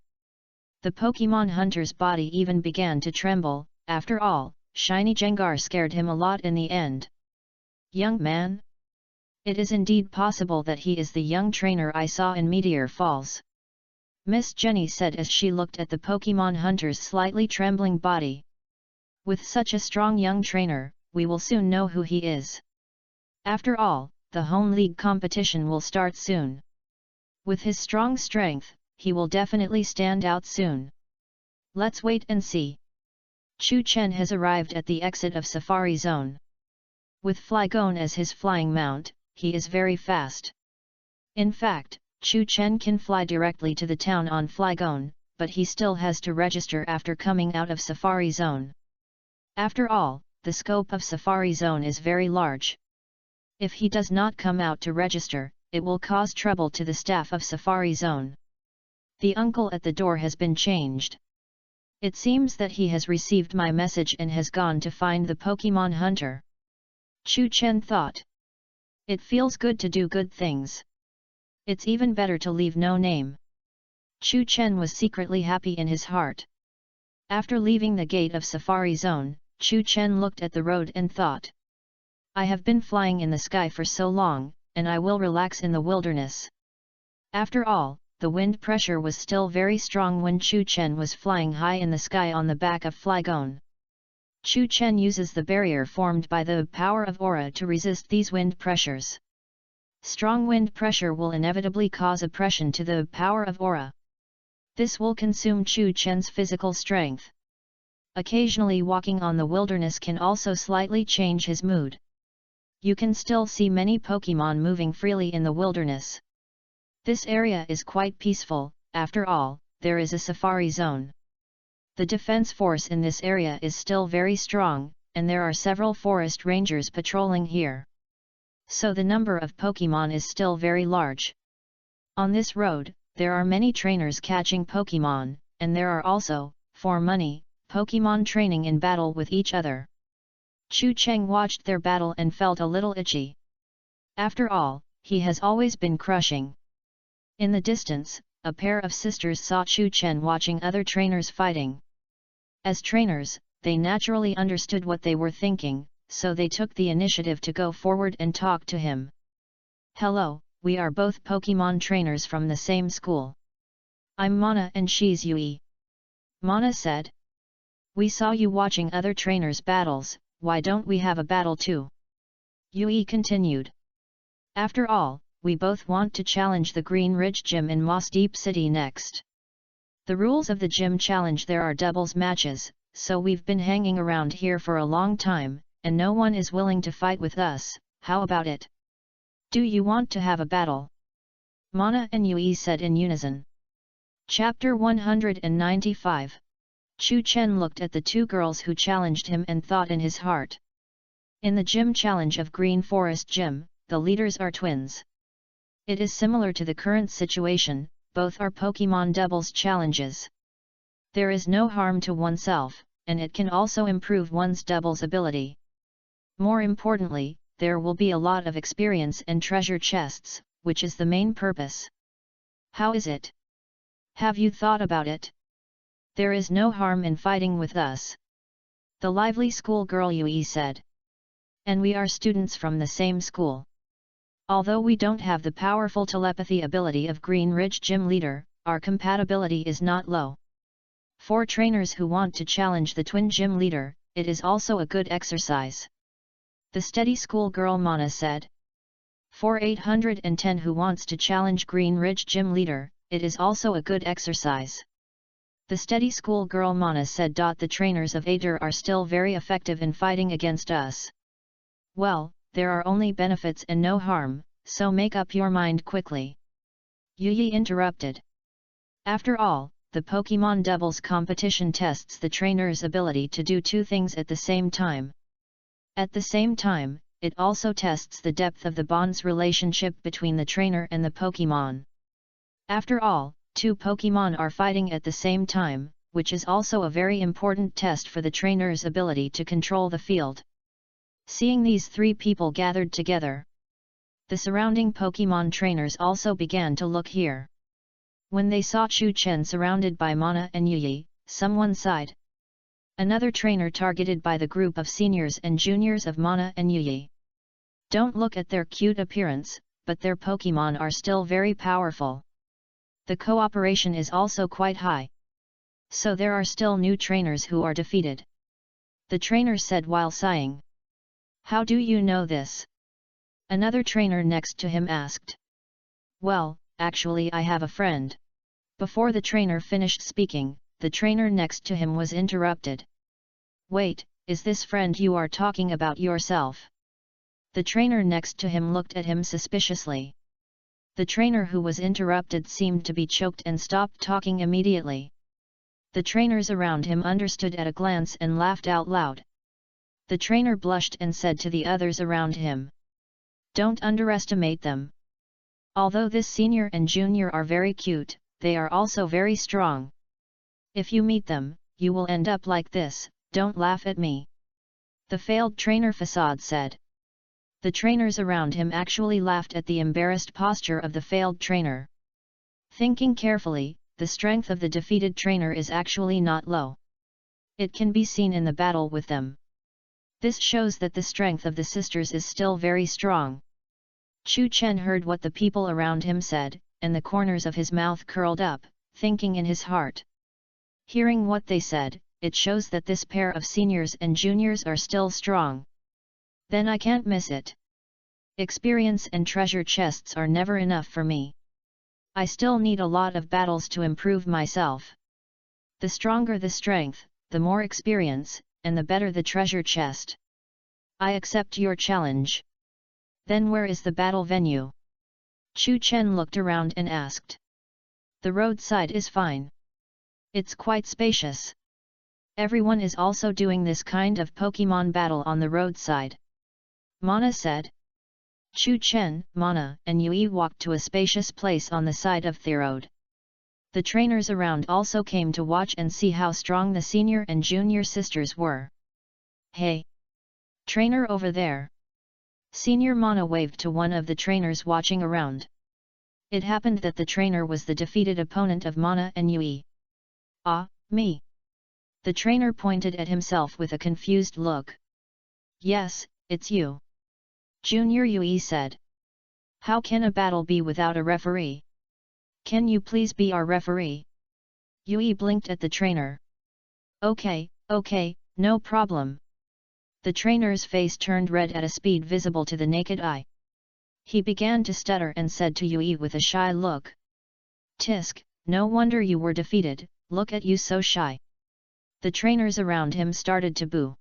The Pokemon hunter's body even began to tremble. After all, Shiny Jengar scared him a lot in the end. Young man? It is indeed possible that he is the young trainer I saw in Meteor Falls. Miss Jenny said as she looked at the Pokemon hunter's slightly trembling body. With such a strong young trainer, we will soon know who he is. After all, the home league competition will start soon. With his strong strength, he will definitely stand out soon. Let's wait and see. Chu Chen has arrived at the exit of Safari Zone. With Flygon as his flying mount, he is very fast. In fact, Chu Chen can fly directly to the town on Flygon, but he still has to register after coming out of Safari Zone. After all, the scope of Safari Zone is very large. If he does not come out to register, it will cause trouble to the staff of Safari Zone. The uncle at the door has been changed. It seems that he has received my message and has gone to find the Pokemon hunter. Chu Chen thought. It feels good to do good things. It's even better to leave no name. Chu Chen was secretly happy in his heart. After leaving the gate of Safari Zone, Chu Chen looked at the road and thought. I have been flying in the sky for so long, and I will relax in the wilderness. After all, the wind pressure was still very strong when Chu Chen was flying high in the sky on the back of Flygon. Chu Chen uses the barrier formed by the power of aura to resist these wind pressures. Strong wind pressure will inevitably cause oppression to the power of aura. This will consume Chu Chen's physical strength. Occasionally walking on the wilderness can also slightly change his mood. You can still see many Pokemon moving freely in the wilderness. This area is quite peaceful. After all, there is a Safari Zone. The defense force in this area is still very strong, and there are several forest rangers patrolling here. So the number of Pokemon is still very large. On this road, there are many trainers catching Pokemon, and there are also, for money, Pokemon training in battle with each other. Chu Cheng watched their battle and felt a little itchy. After all, he has always been crushing. In the distance, a pair of sisters saw Chu Chen watching other trainers fighting. As trainers, they naturally understood what they were thinking, so they took the initiative to go forward and talk to him. "Hello, we are both Pokemon trainers from the same school. I'm Mana and she's Yui." Mana said. "We saw you watching other trainers' battles, why don't we have a battle too?" Yui continued. "After all, we both want to challenge the Green Ridge Gym in Moss Deep City next. The rules of the gym challenge there are doubles matches, so we've been hanging around here for a long time, and no one is willing to fight with us, how about it? Do you want to have a battle?" Mana and Yui said in unison. Chapter 195. Chu Chen looked at the two girls who challenged him and thought in his heart. In the gym challenge of Green Forest Gym, the leaders are twins. It is similar to the current situation, both are Pokemon doubles challenges. There is no harm to oneself, and it can also improve one's doubles ability. More importantly, there will be a lot of experience and treasure chests, which is the main purpose. How is it? Have you thought about it? There is no harm in fighting with us. The lively schoolgirl Yui said. And we are students from the same school. Although we don't have the powerful telepathy ability of Green Ridge Gym Leader, our compatibility is not low. For trainers who want to challenge the twin gym leader, it is also a good exercise. The steady schoolgirl Mana said. For 810 who wants to challenge Green Ridge Gym Leader, it is also a good exercise. The steady schoolgirl Mana said. The trainers of Ader are still very effective in fighting against us. Well, there are only benefits and no harm, so make up your mind quickly. Yui interrupted. After all, the Pokemon doubles competition tests the trainer's ability to do two things at the same time. At the same time, it also tests the depth of the bond's relationship between the trainer and the Pokemon. After all, two Pokemon are fighting at the same time, which is also a very important test for the trainer's ability to control the field. Seeing these three people gathered together, the surrounding Pokemon trainers also began to look here. When they saw Chu Chen surrounded by Mana and Yui, someone sighed. Another trainer targeted by the group of seniors and juniors of Mana and Yui. Don't look at their cute appearance, but their Pokemon are still very powerful. The cooperation is also quite high. So there are still new trainers who are defeated. The trainer said while sighing. How do you know this? Another trainer next to him asked. Well, actually I have a friend. Before the trainer finished speaking, the trainer next to him was interrupted. Wait, is this friend you are talking about yourself? The trainer next to him looked at him suspiciously. The trainer who was interrupted seemed to be choked and stopped talking immediately. The trainers around him understood at a glance and laughed out loud. The trainer blushed and said to the others around him. Don't underestimate them. Although this senior and junior are very cute, they are also very strong. If you meet them, you will end up like this, don't laugh at me. The failed trainer Facade said. The trainers around him actually laughed at the embarrassed posture of the failed trainer. Thinking carefully, the strength of the defeated trainer is actually not low. It can be seen in the battle with them. This shows that the strength of the sisters is still very strong. Chu Chen heard what the people around him said, and the corners of his mouth curled up, thinking in his heart. Hearing what they said, it shows that this pair of seniors and juniors are still strong. Then I can't miss it. Experience and treasure chests are never enough for me. I still need a lot of battles to improve myself. The stronger the strength, the more experience, and the better the treasure chest. I accept your challenge. Then where is the battle venue? Chu Chen looked around and asked. The roadside is fine. It's quite spacious. Everyone is also doing this kind of Pokemon battle on the roadside. Mana said. Chu Chen, Mana, and Yui walked to a spacious place on the side of the road. The trainers around also came to watch and see how strong the senior and junior sisters were. Hey! Trainer over there! Senior Mana waved to one of the trainers watching around. It happened that the trainer was the defeated opponent of Mana and Yui. Ah, me! The trainer pointed at himself with a confused look. Yes, it's you. Junior Yui said. How can a battle be without a referee? Can you please be our referee? Yui blinked at the trainer. Okay, no problem. The trainer's face turned red at a speed visible to the naked eye. He began to stutter and said to Yui with a shy look. Tisk, no wonder you were defeated, look at you so shy. The trainers around him started to boo.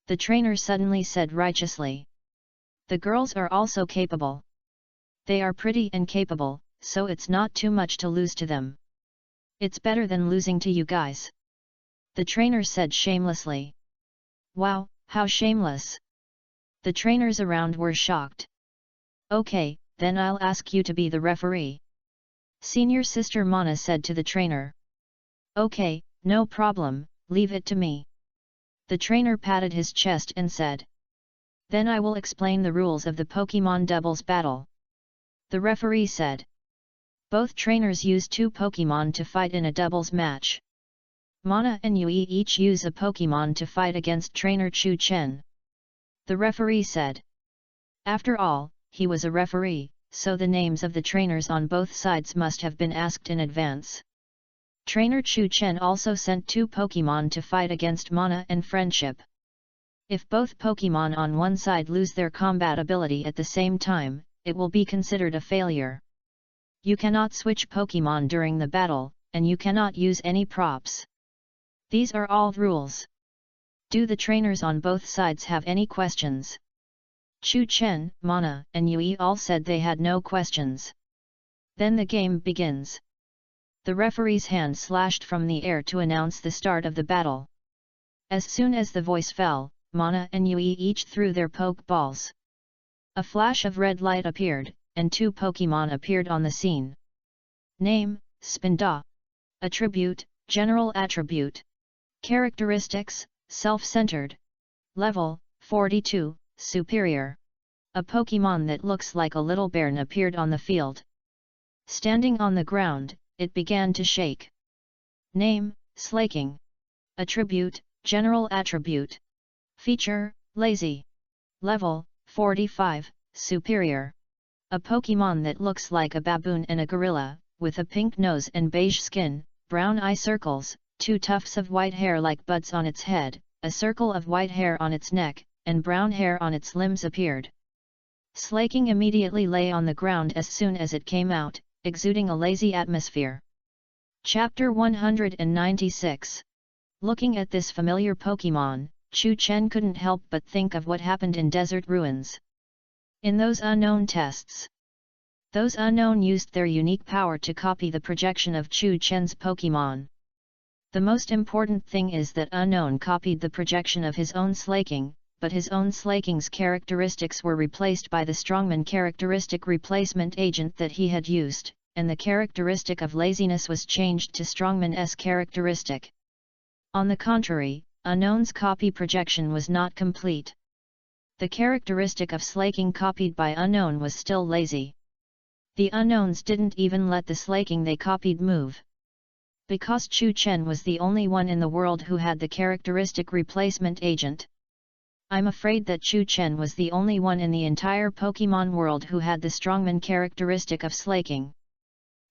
The trainer suddenly said righteously. The girls are also capable. They are pretty and capable, so it's not too much to lose to them. It's better than losing to you guys. The trainer said shamelessly. Wow, how shameless. The trainers around were shocked. Okay, then I'll ask you to be the referee. Senior sister Mana said to the trainer. Okay, no problem, leave it to me. The trainer patted his chest and said. Then I will explain the rules of the Pokemon doubles battle. The referee said. Both trainers use 2 Pokemon to fight in a doubles match. Mana and Yui each use a Pokemon to fight against trainer Chu Chen. The referee said. After all, he was a referee, so the names of the trainers on both sides must have been asked in advance. Trainer Chu Chen also sent 2 Pokemon to fight against Mana and Friendship. If both Pokemon on one side lose their combat ability at the same time, it will be considered a failure. You cannot switch Pokemon during the battle, and you cannot use any props. These are all rules. Do the trainers on both sides have any questions? Chu Chen, Mana, and Yui all said they had no questions. Then the game begins. The referee's hand slashed from the air to announce the start of the battle. As soon as the voice fell, Mana and Yui each threw their Pokeballs. A flash of red light appeared, and 2 Pokemon appeared on the scene. Name, Spinda. Attribute, General Attribute. Characteristics, Self-centered. Level, 42, Superior. A Pokemon that looks like a little bairn appeared on the field. Standing on the ground, it began to shake. Name, Slaking. Attribute, General Attribute. Feature, Lazy. Level, 45, Superior. A Pokemon that looks like a baboon and a gorilla, with a pink nose and beige skin, brown eye circles, 2 tufts of white hair like buds on its head, a circle of white hair on its neck, and brown hair on its limbs appeared. Slaking immediately lay on the ground as soon as it came out, exuding a lazy atmosphere. Chapter 196. Looking at this familiar Pokemon, Chu Chen couldn't help but think of what happened in Desert Ruins. In those unknown tests, those unknown used their unique power to copy the projection of Chu Chen's Pokemon. The most important thing is that unknown copied the projection of his own Slaking, but his own Slaking's characteristics were replaced by the Strongman characteristic replacement agent that he had used, and the characteristic of laziness was changed to Strongman's characteristic. On the contrary, Unknown's copy projection was not complete. The characteristic of Slaking copied by Unknown was still lazy. The Unknowns didn't even let the Slaking they copied move. Because Chu Chen was the only one in the world who had the characteristic replacement agent. I'm afraid that Chu Chen was the only one in the entire Pokemon world who had the Strongman characteristic of Slaking.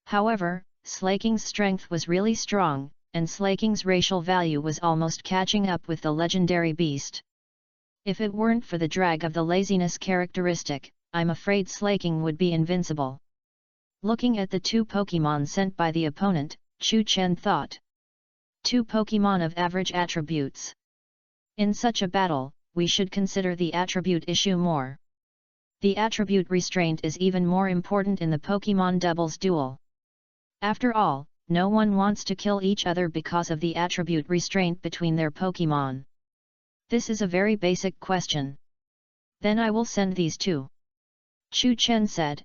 However, Slaking's strength was really strong, and Slaking's racial value was almost catching up with the legendary beast. If it weren't for the drag of the laziness characteristic, I'm afraid Slaking would be invincible. Looking at the 2 Pokemon sent by the opponent, Chu Chen thought. 2 Pokemon of average attributes. In such a battle, we should consider the attribute issue more. The attribute restraint is even more important in the Pokemon doubles duel. After all, no one wants to kill each other because of the attribute restraint between their Pokémon. This is a very basic question. Then I will send these two. Chu Chen said.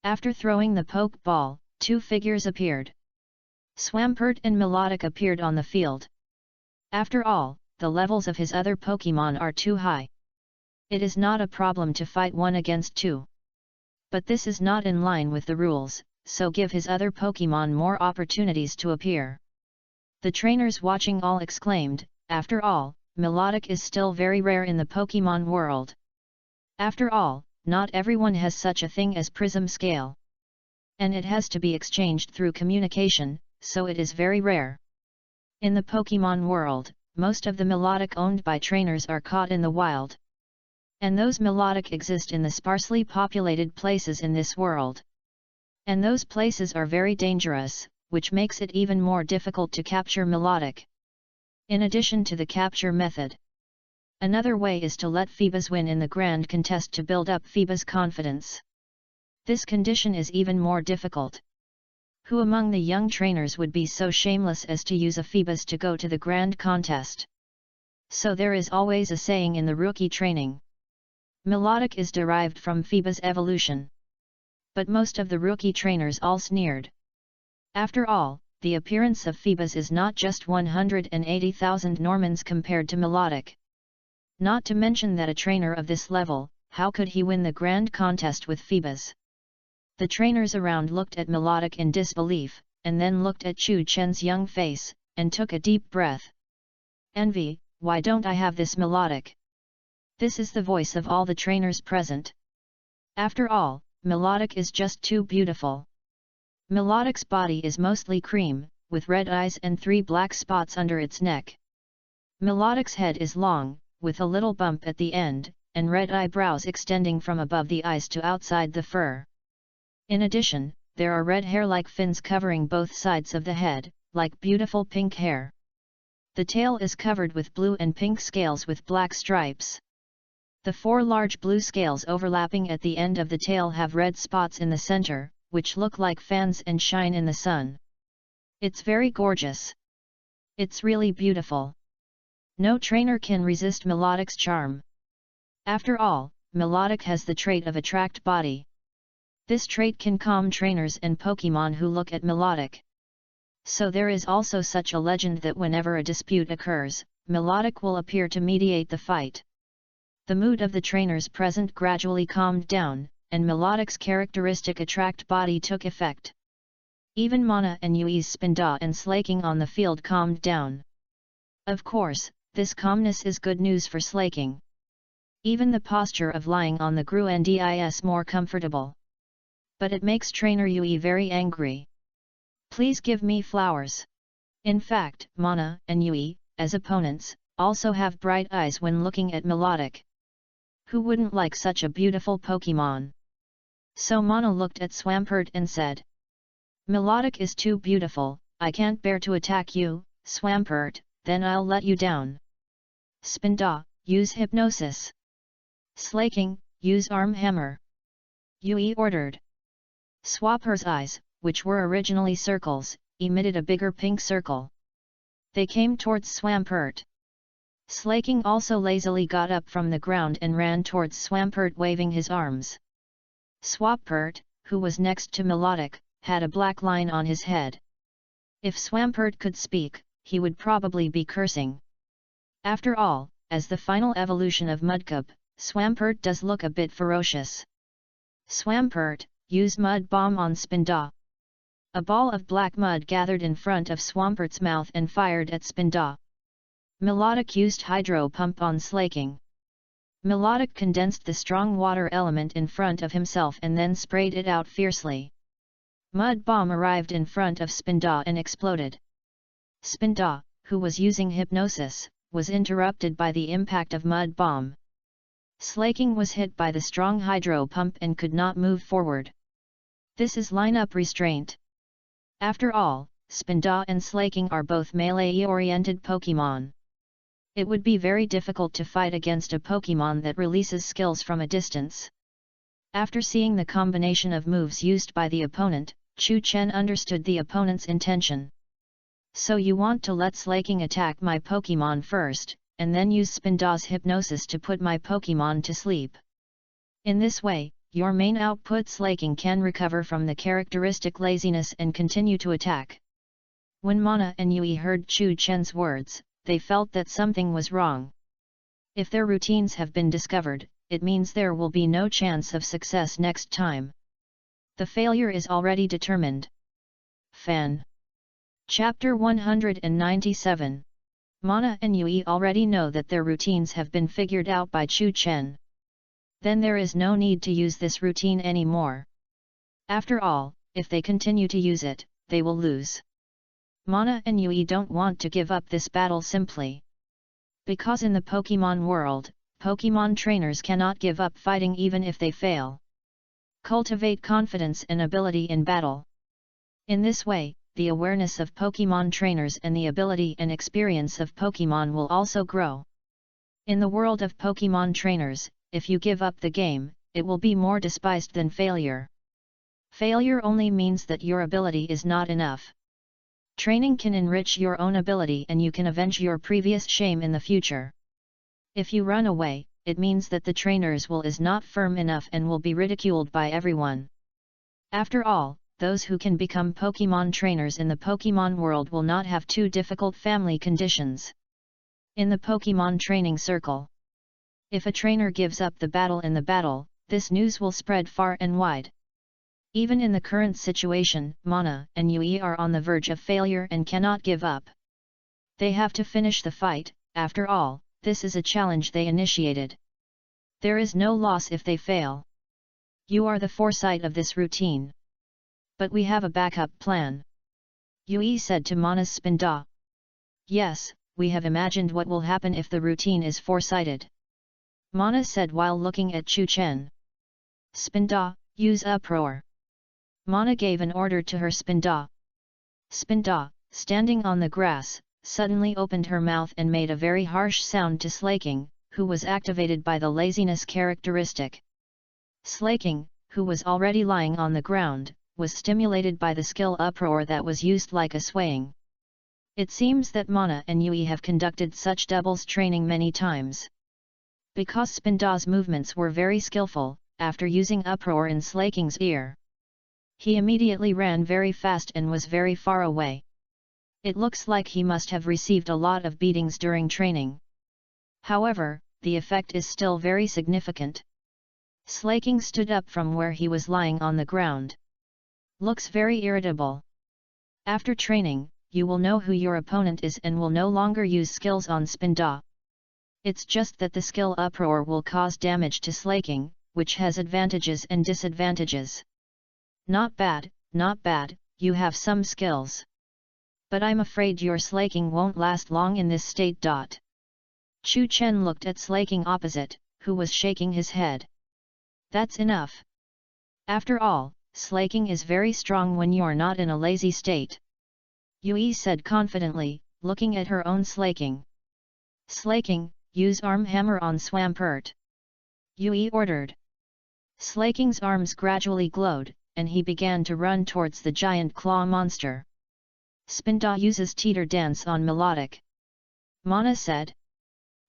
After throwing the poke ball, two figures appeared. Swampert and Melodic appeared on the field. After all, the levels of his other Pokémon are too high. It is not a problem to fight 1 against 2. But this is not in line with the rules, so give his other Pokémon more opportunities to appear. The trainers watching all exclaimed, after all, Melodic is still very rare in the Pokémon world. After all, not everyone has such a thing as Prism Scale. And it has to be exchanged through communication, so it is very rare. In the Pokémon world, most of the Melodic owned by trainers are caught in the wild. And those Melodic exist in the sparsely populated places in this world. And those places are very dangerous, which makes it even more difficult to capture Melodic. In addition to the capture method, another way is to let Phoebus win in the grand contest to build up Phoebus' confidence. This condition is even more difficult. Who among the young trainers would be so shameless as to use a Phoebus to go to the grand contest? So there is always a saying in the rookie training. Melodic is derived from Phoebus' evolution. But most of the rookie trainers all sneered. After all, the appearance of Phoebus is not just 180,000 Normans compared to Melodic. Not to mention that a trainer of this level, how could he win the grand contest with Phoebus? The trainers around looked at Melodic in disbelief, and then looked at Chu Chen's young face, and took a deep breath. Envy, why don't I have this Melodic? This is the voice of all the trainers present. After all, Melodic is just too beautiful. Melodic's body is mostly cream, with red eyes and 3 black spots under its neck. Melodic's head is long, with a little bump at the end, and red eyebrows extending from above the eyes to outside the fur. In addition, there are red hair-like fins covering both sides of the head, like beautiful pink hair. The tail is covered with blue and pink scales with black stripes. The 4 large blue scales overlapping at the end of the tail have red spots in the center, which look like fans and shine in the sun. It's very gorgeous. It's really beautiful. No trainer can resist Melodic's charm. After all, Melodic has the trait of attract body. This trait can calm trainers and Pokémon who look at Melodic. So there is also such a legend that whenever a dispute occurs, Melodic will appear to mediate the fight. The mood of the trainers present gradually calmed down, and Melodic's characteristic attract body took effect. Even Mana and Yui's Spinda and Slaking on the field calmed down. Of course, this calmness is good news for Slaking. Even the posture of lying on the ground is more comfortable. But it makes trainer Yui very angry. Please give me flowers. In fact, Mana and Yui, as opponents, also have bright eyes when looking at Melodic. Who wouldn't like such a beautiful Pokémon? So Mana looked at Swampert and said, Melodic is too beautiful, I can't bear to attack you, Swampert, then I'll let you down. Spinda, use hypnosis. Slaking, use arm hammer. Yui ordered. Swampert's eyes, which were originally circles, emitted a bigger pink circle. They came towards Swampert. Slaking also lazily got up from the ground and ran towards Swampert waving his arms. Swampert, who was next to Melodic, had a black line on his head. If Swampert could speak, he would probably be cursing. After all, as the final evolution of Mudkip, Swampert does look a bit ferocious. Swampert, use mud bomb on Spinda. A ball of black mud gathered in front of Swampert's mouth and fired at Spinda. Melodic used hydro pump on Slaking. Melodic condensed the strong water element in front of himself and then sprayed it out fiercely. Mud bomb arrived in front of Spinda and exploded. Spinda, who was using hypnosis, was interrupted by the impact of mud bomb. Slaking was hit by the strong hydro pump and could not move forward. This is lineup restraint. After all, Spinda and Slaking are both melee-oriented Pokémon. It would be very difficult to fight against a Pokémon that releases skills from a distance. After seeing the combination of moves used by the opponent, Chu Chen understood the opponent's intention. So you want to let Slaking attack my Pokemon first, and then use Spinda's hypnosis to put my Pokemon to sleep. In this way, your main output Slaking can recover from the characteristic laziness and continue to attack. When Mana and Yui heard Chu Chen's words, they felt that something was wrong. If their routines have been discovered, it means there will be no chance of success next time. The failure is already determined. Fan. Chapter 197. Mana and Yui already know that their routines have been figured out by Chu Chen. Then there is no need to use this routine anymore. After all, if they continue to use it, they will lose. Mana and Yui don't want to give up this battle simply. Because in the Pokemon world, Pokemon trainers cannot give up fighting even if they fail. Cultivate confidence and ability in battle. In this way, the awareness of Pokemon trainers and the ability and experience of Pokemon will also grow. In the world of Pokemon trainers, if you give up the game, it will be more despised than failure. Failure only means that your ability is not enough. Training can enrich your own ability and you can avenge your previous shame in the future. If you run away, it means that the trainer's will is not firm enough and will be ridiculed by everyone. After all, those who can become Pokemon trainers in the Pokemon world will not have too difficult family conditions. In the Pokemon training circle, if a trainer gives up the battle in the battle, this news will spread far and wide. Even in the current situation, Mana and Yui are on the verge of failure and cannot give up. They have to finish the fight. After all, this is a challenge they initiated. There is no loss if they fail. You are the foresight of this routine. But we have a backup plan. Yui said to Mana's Spinda. Yes, we have imagined what will happen if the routine is foresighted. Mana said while looking at Chu Chen. Spinda, use uproar. Mana gave an order to her Spinda. Spinda, standing on the grass, suddenly opened her mouth and made a very harsh sound to Slaking, who was activated by the laziness characteristic. Slaking, who was already lying on the ground, was stimulated by the skill uproar that was used like a swaying. It seems that Mana and Yui have conducted such doubles training many times. Because Spinda's movements were very skillful, after using uproar in Slaking's ear, he immediately ran very fast and was very far away. It looks like he must have received a lot of beatings during training. However, the effect is still very significant. Slaking stood up from where he was lying on the ground. Looks very irritable. After training, you will know who your opponent is and will no longer use skills on Spinda. It's just that the skill uproar will cause damage to Slaking, which has advantages and disadvantages. Not bad, you have some skills. But I'm afraid your Slaking won't last long in this state. Chu Chen looked at Slaking opposite, who was shaking his head. That's enough. After all, Slaking is very strong when you're not in a lazy state. Yui said confidently, looking at her own Slaking. Slaking, use arm hammer on Swampert. Yui ordered. Slaking's arms gradually glowed, and he began to run towards the giant claw monster. Spinda uses teeter dance on melodic. Mana said.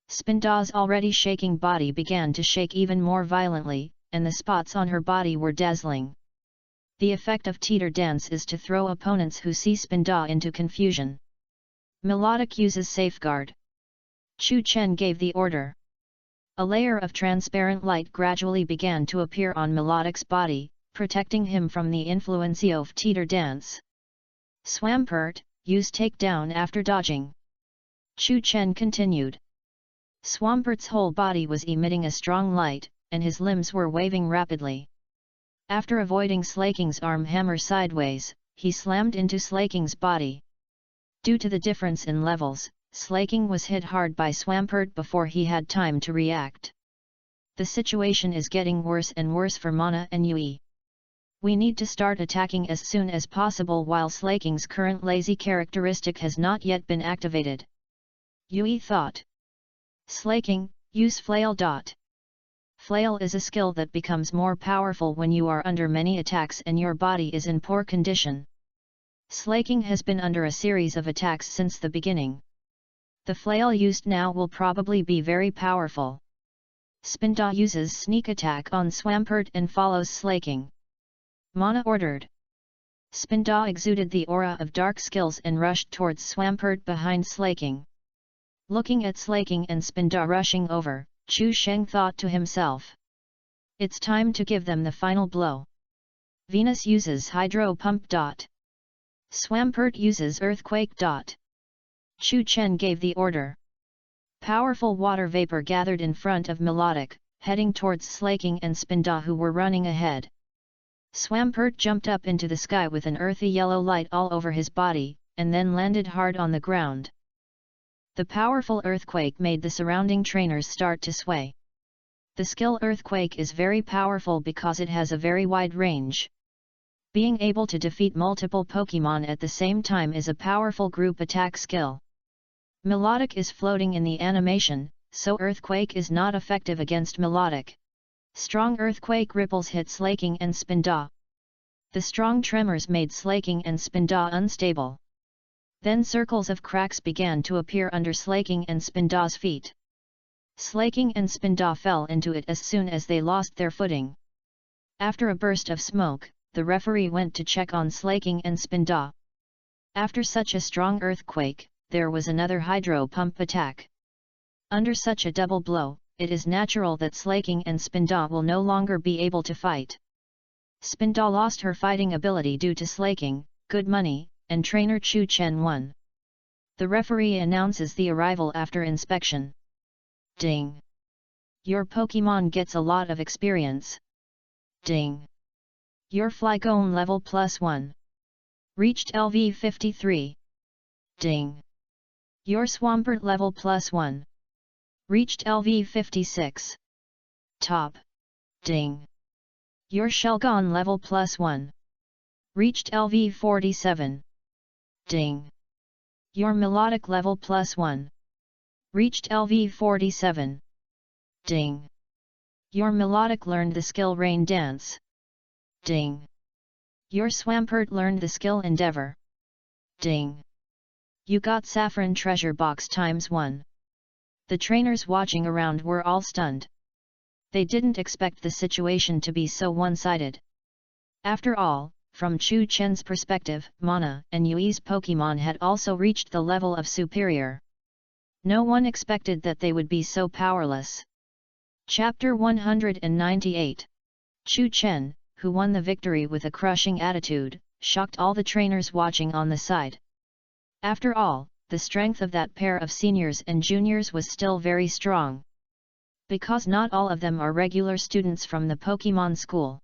Spinda's already shaking body began to shake even more violently, and the spots on her body were dazzling. The effect of teeter dance is to throw opponents who see Spinda into confusion. Melodic uses safeguard. Chu Chen gave the order. A layer of transparent light gradually began to appear on Melodic's body, protecting him from the influence of teeter dance. Swampert, use takedown after dodging. Chu Chen continued. Swampert's whole body was emitting a strong light, and his limbs were waving rapidly. After avoiding Slaking's arm hammer sideways, he slammed into Slaking's body. Due to the difference in levels, Slaking was hit hard by Swampert before he had time to react. The situation is getting worse and worse for Mana and Yui. We need to start attacking as soon as possible while Slaking's current lazy characteristic has not yet been activated. Yui thought. Slaking, use flail. Flail is a skill that becomes more powerful when you are under many attacks and your body is in poor condition. Slaking has been under a series of attacks since the beginning. The flail used now will probably be very powerful. Spinda uses sneak attack on Swampert and follows Slaking. Mana ordered. Spinda exuded the aura of dark skills and rushed towards Swampert behind Slaking. Looking at Slaking and Spinda rushing over, Chu Sheng thought to himself. It's time to give them the final blow. Venus uses Hydro Pump. Swampert uses Earthquake. Chu Chen gave the order. Powerful water vapor gathered in front of Melodic, heading towards Slaking and Spinda who were running ahead. Swampert jumped up into the sky with an earthy yellow light all over his body, and then landed hard on the ground. The powerful earthquake made the surrounding trainers start to sway. The skill Earthquake is very powerful because it has a very wide range. Being able to defeat multiple Pokémon at the same time is a powerful group attack skill. Melodic is floating in the animation, so Earthquake is not effective against Melodic. Strong earthquake ripples hit Slaking and Spinda. The strong tremors made Slaking and Spinda unstable. Then circles of cracks began to appear under Slaking and Spinda's feet. Slaking and Spinda fell into it as soon as they lost their footing. After a burst of smoke, the referee went to check on Slaking and Spinda. After such a strong earthquake, there was another hydro pump attack. Under such a double blow, it is natural that Slaking and Spinda will no longer be able to fight. Spinda lost her fighting ability due to Slaking, good money, and trainer Chu Chen won. The referee announces the arrival after inspection. Ding! Your Pokémon gets a lot of experience. Ding! Your Flygon level +1. Reached LV 53. Ding! Your Swampert level +1. Reached LV 56. Top. Ding! Your Shelgon level +1. Reached LV 47. Ding! Your Melodic level +1. Reached LV 47. Ding! Your Melodic learned the skill Rain Dance. Ding! Your Swampert learned the skill Endeavor. Ding! You got Saffron Treasure Box ×1. The trainers watching around were all stunned. They didn't expect the situation to be so one-sided. After all, from Chu Chen's perspective, Mana and Yui's Pokémon had also reached the level of superior. No one expected that they would be so powerless. Chapter 198. Chu Chen, who won the victory with a crushing attitude, shocked all the trainers watching on the side. After all, the strength of that pair of seniors and juniors was still very strong. Because not all of them are regular students from the Pokémon school.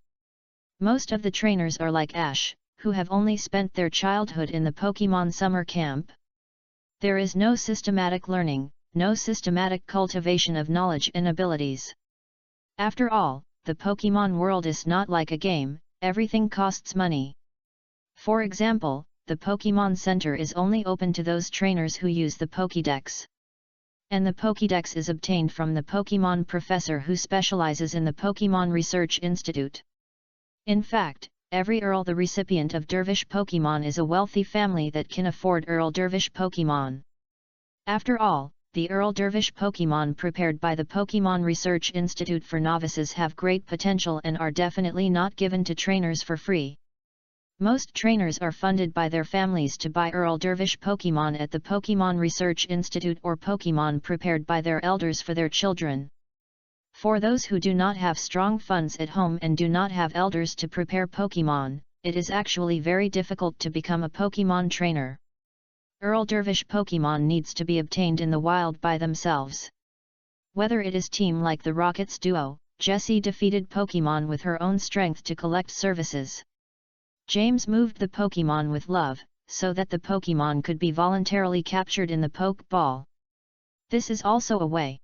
Most of the trainers are like Ash, who have only spent their childhood in the Pokémon summer camp. There is no systematic learning, no systematic cultivation of knowledge and abilities. After all, the Pokémon world is not like a game, everything costs money. For example, the Pokémon Center is only open to those trainers who use the Pokédex. And the Pokédex is obtained from the Pokémon professor who specializes in the Pokémon Research Institute. In fact, every Earl the recipient of Dervish Pokémon is a wealthy family that can afford Earl Dervish Pokémon. After all, the Earl Dervish Pokémon prepared by the Pokémon Research Institute for novices have great potential and are definitely not given to trainers for free. Most trainers are funded by their families to buy Earl Dervish Pokémon at the Pokémon Research Institute or Pokémon prepared by their elders for their children. For those who do not have strong funds at home and do not have elders to prepare Pokémon, it is actually very difficult to become a Pokémon trainer. Earl Dervish Pokémon needs to be obtained in the wild by themselves. Whether it is team like the Rockets duo, Jessie defeated Pokémon with her own strength to collect services. James moved the Pokémon with love, so that the Pokémon could be voluntarily captured in the Poke Ball. This is also a way.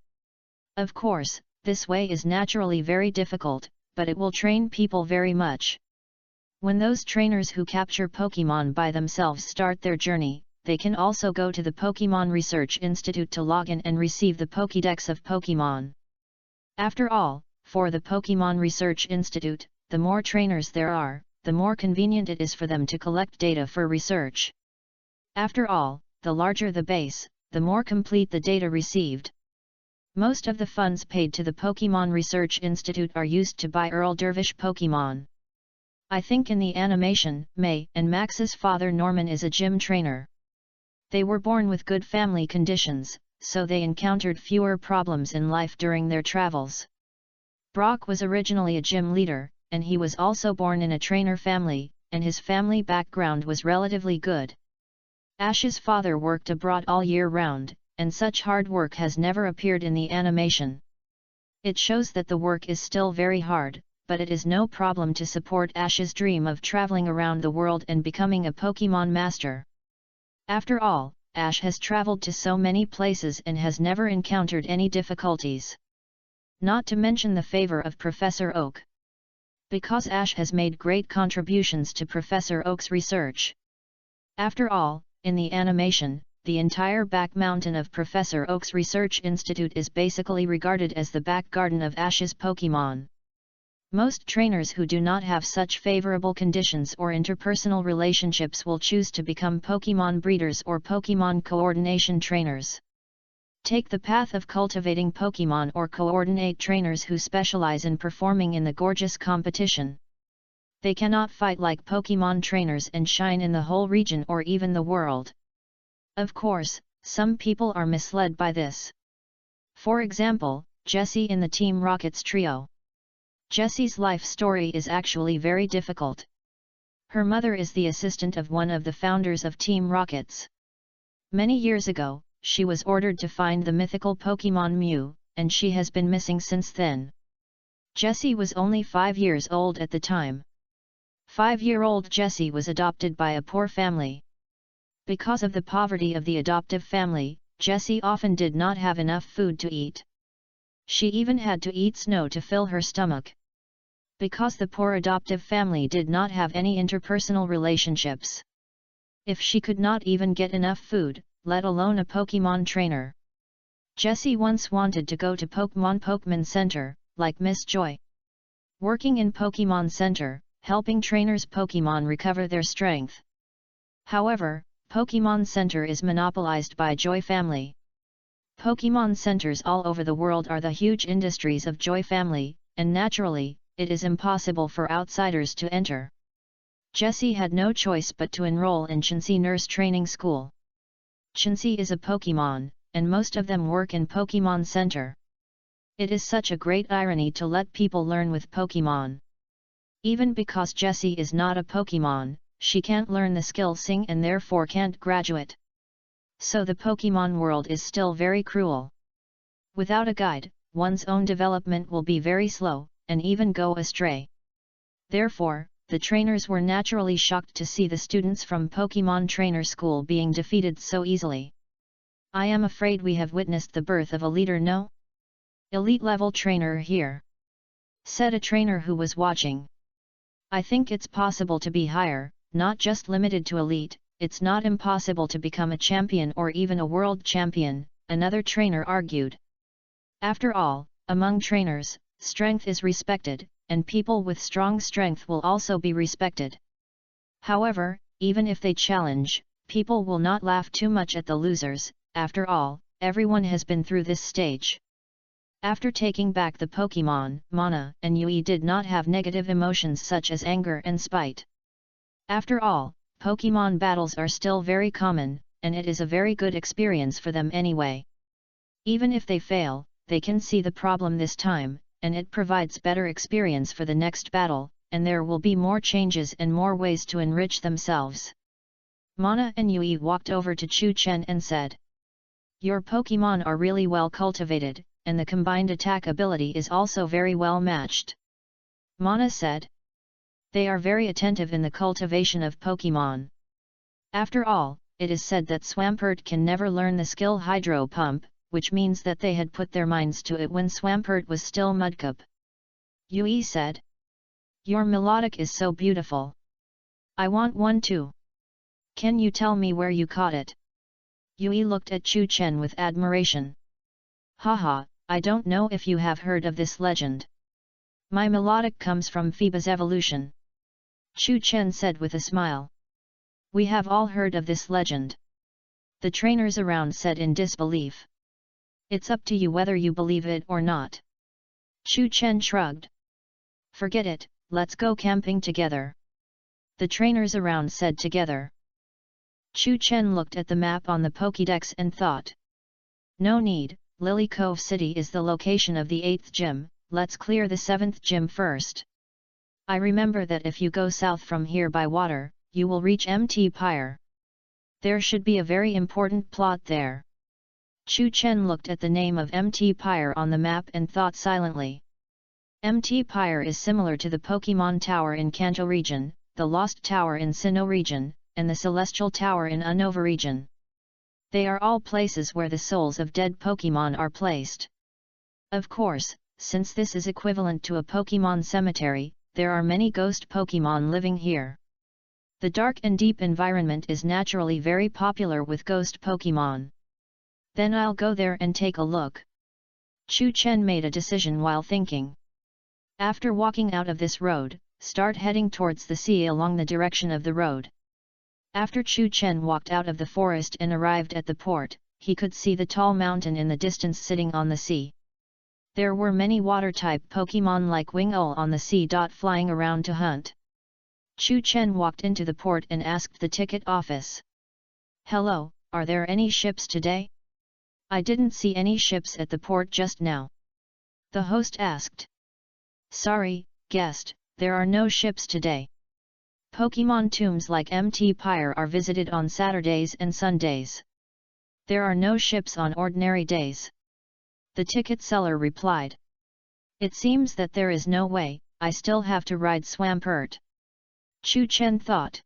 Of course, this way is naturally very difficult, but it will train people very much. When those trainers who capture Pokémon by themselves start their journey, they can also go to the Pokémon Research Institute to log in and receive the Pokédex of Pokémon. After all, for the Pokemon Research Institute, the more trainers there are, the more convenient it is for them to collect data for research. After all, the larger the base, the more complete the data received. Most of the funds paid to the Pokemon Research Institute are used to buy Earl Dervish Pokemon. I think in the animation, May and Max's father Norman is a gym trainer. They were born with good family conditions, so they encountered fewer problems in life during their travels. Brock was originally a gym leader, and he was also born in a trainer family, and his family background was relatively good. Ash's father worked abroad all year round, and such hard work has never appeared in the animation. It shows that the work is still very hard, but it is no problem to support Ash's dream of traveling around the world and becoming a Pokemon master. After all, Ash has traveled to so many places and has never encountered any difficulties. Not to mention the favor of Professor Oak. Because Ash has made great contributions to Professor Oak's research. After all, in the animation, the entire back mountain of Professor Oak's Research Institute is basically regarded as the back garden of Ash's Pokemon. Most trainers who do not have such favorable conditions or interpersonal relationships will choose to become Pokemon breeders or Pokemon coordination trainers. Take the path of cultivating Pokemon or coordinate trainers who specialize in performing in the gorgeous competition. They cannot fight like Pokemon trainers and shine in the whole region or even the world. Of course, some people are misled by this. For example, Jessie in the Team Rocket's trio. Jessie's life story is actually very difficult. Her mother is the assistant of one of the founders of Team Rockets. Many years ago, she was ordered to find the mythical Pokemon Mew, and she has been missing since then. Jessie was only 5 years old at the time. 5-year-old Jessie was adopted by a poor family. Because of the poverty of the adoptive family, Jessie often did not have enough food to eat. She even had to eat snow to fill her stomach. Because the poor adoptive family did not have any interpersonal relationships. If she could not even get enough food, let alone a Pokemon trainer. Jessie once wanted to go to Pokemon Center, like Miss Joy. Working in Pokemon Center, helping trainers Pokemon recover their strength. However, Pokemon Center is monopolized by Joy family. Pokemon centers all over the world are the huge industries of Joy family, and naturally, it is impossible for outsiders to enter. Jessie had no choice but to enroll in Chansey Nurse Training School. Chansey is a Pokemon, and most of them work in Pokemon Center. It is such a great irony to let people learn with Pokemon. Even because Jessie is not a Pokemon, she can't learn the skill Sing and therefore can't graduate. So the Pokemon world is still very cruel. Without a guide, one's own development will be very slow, and even go astray. Therefore, the trainers were naturally shocked to see the students from Pokemon Trainer School being defeated so easily. I am afraid we have witnessed the birth of a leader, no? Elite level trainer here, said a trainer who was watching. I think it's possible to be higher, not just limited to elite. It's not impossible to become a champion or even a world champion, another trainer argued. After all, among trainers, strength is respected, and people with strong strength will also be respected. However, even if they challenge, people will not laugh too much at the losers. After all, everyone has been through this stage. After taking back the Pokemon, Mana and Yui did not have negative emotions such as anger and spite. After all, Pokemon battles are still very common, and it is a very good experience for them anyway. Even if they fail, they can see the problem this time, and it provides better experience for the next battle, and there will be more changes and more ways to enrich themselves. Mana and Yui walked over to Chu Chen and said, "Your Pokemon are really well cultivated, and the combined attack ability is also very well matched." Mana said, "They are very attentive in the cultivation of Pokemon. After all, it is said that Swampert can never learn the skill Hydro Pump, which means that they had put their minds to it when Swampert was still Mudkip." Yui said, "Your melodic is so beautiful. I want one too. Can you tell me where you caught it?" Yui looked at Chu Chen with admiration. "Haha, I don't know if you have heard of this legend. My melodic comes from Phoebe's evolution. Chu Chen said with a smile. We have all heard of this legend. The trainers around said in disbelief. It's up to you whether you believe it or not. Chu Chen shrugged. Forget it, let's go camping together. The trainers around said together. Chu Chen looked at the map on the Pokédex and thought. No need, Lily Cove City is the location of the 8th gym, let's clear the 7th gym first. I remember that if you go south from here by water, you will reach Mt. Pyre. There should be a very important plot there. Chu Chen looked at the name of Mt. Pyre on the map and thought silently. Mt. Pyre is similar to the Pokemon Tower in Kanto region, the Lost Tower in Sinnoh region, and the Celestial Tower in Unova region. They are all places where the souls of dead Pokemon are placed. Of course, since this is equivalent to a Pokemon cemetery, there are many ghost Pokemon living here. The dark and deep environment is naturally very popular with ghost Pokemon. Then I'll go there and take a look. Chu Chen made a decision while thinking. After walking out of this road, start heading towards the sea along the direction of the road. After Chu Chen walked out of the forest and arrived at the port, he could see the tall mountain in the distance sitting on the sea. There were many water-type Pokemon like Wing-Ul on the sea. Flying around to hunt. Chu Chen walked into the port and asked the ticket office. Hello, are there any ships today? I didn't see any ships at the port just now. The host asked. Sorry, guest, there are no ships today. Pokemon tombs like Mt. Pyre are visited on Saturdays and Sundays. There are no ships on ordinary days. The ticket seller replied. It seems that there is no way, I still have to ride Swampert. Chu Chen thought.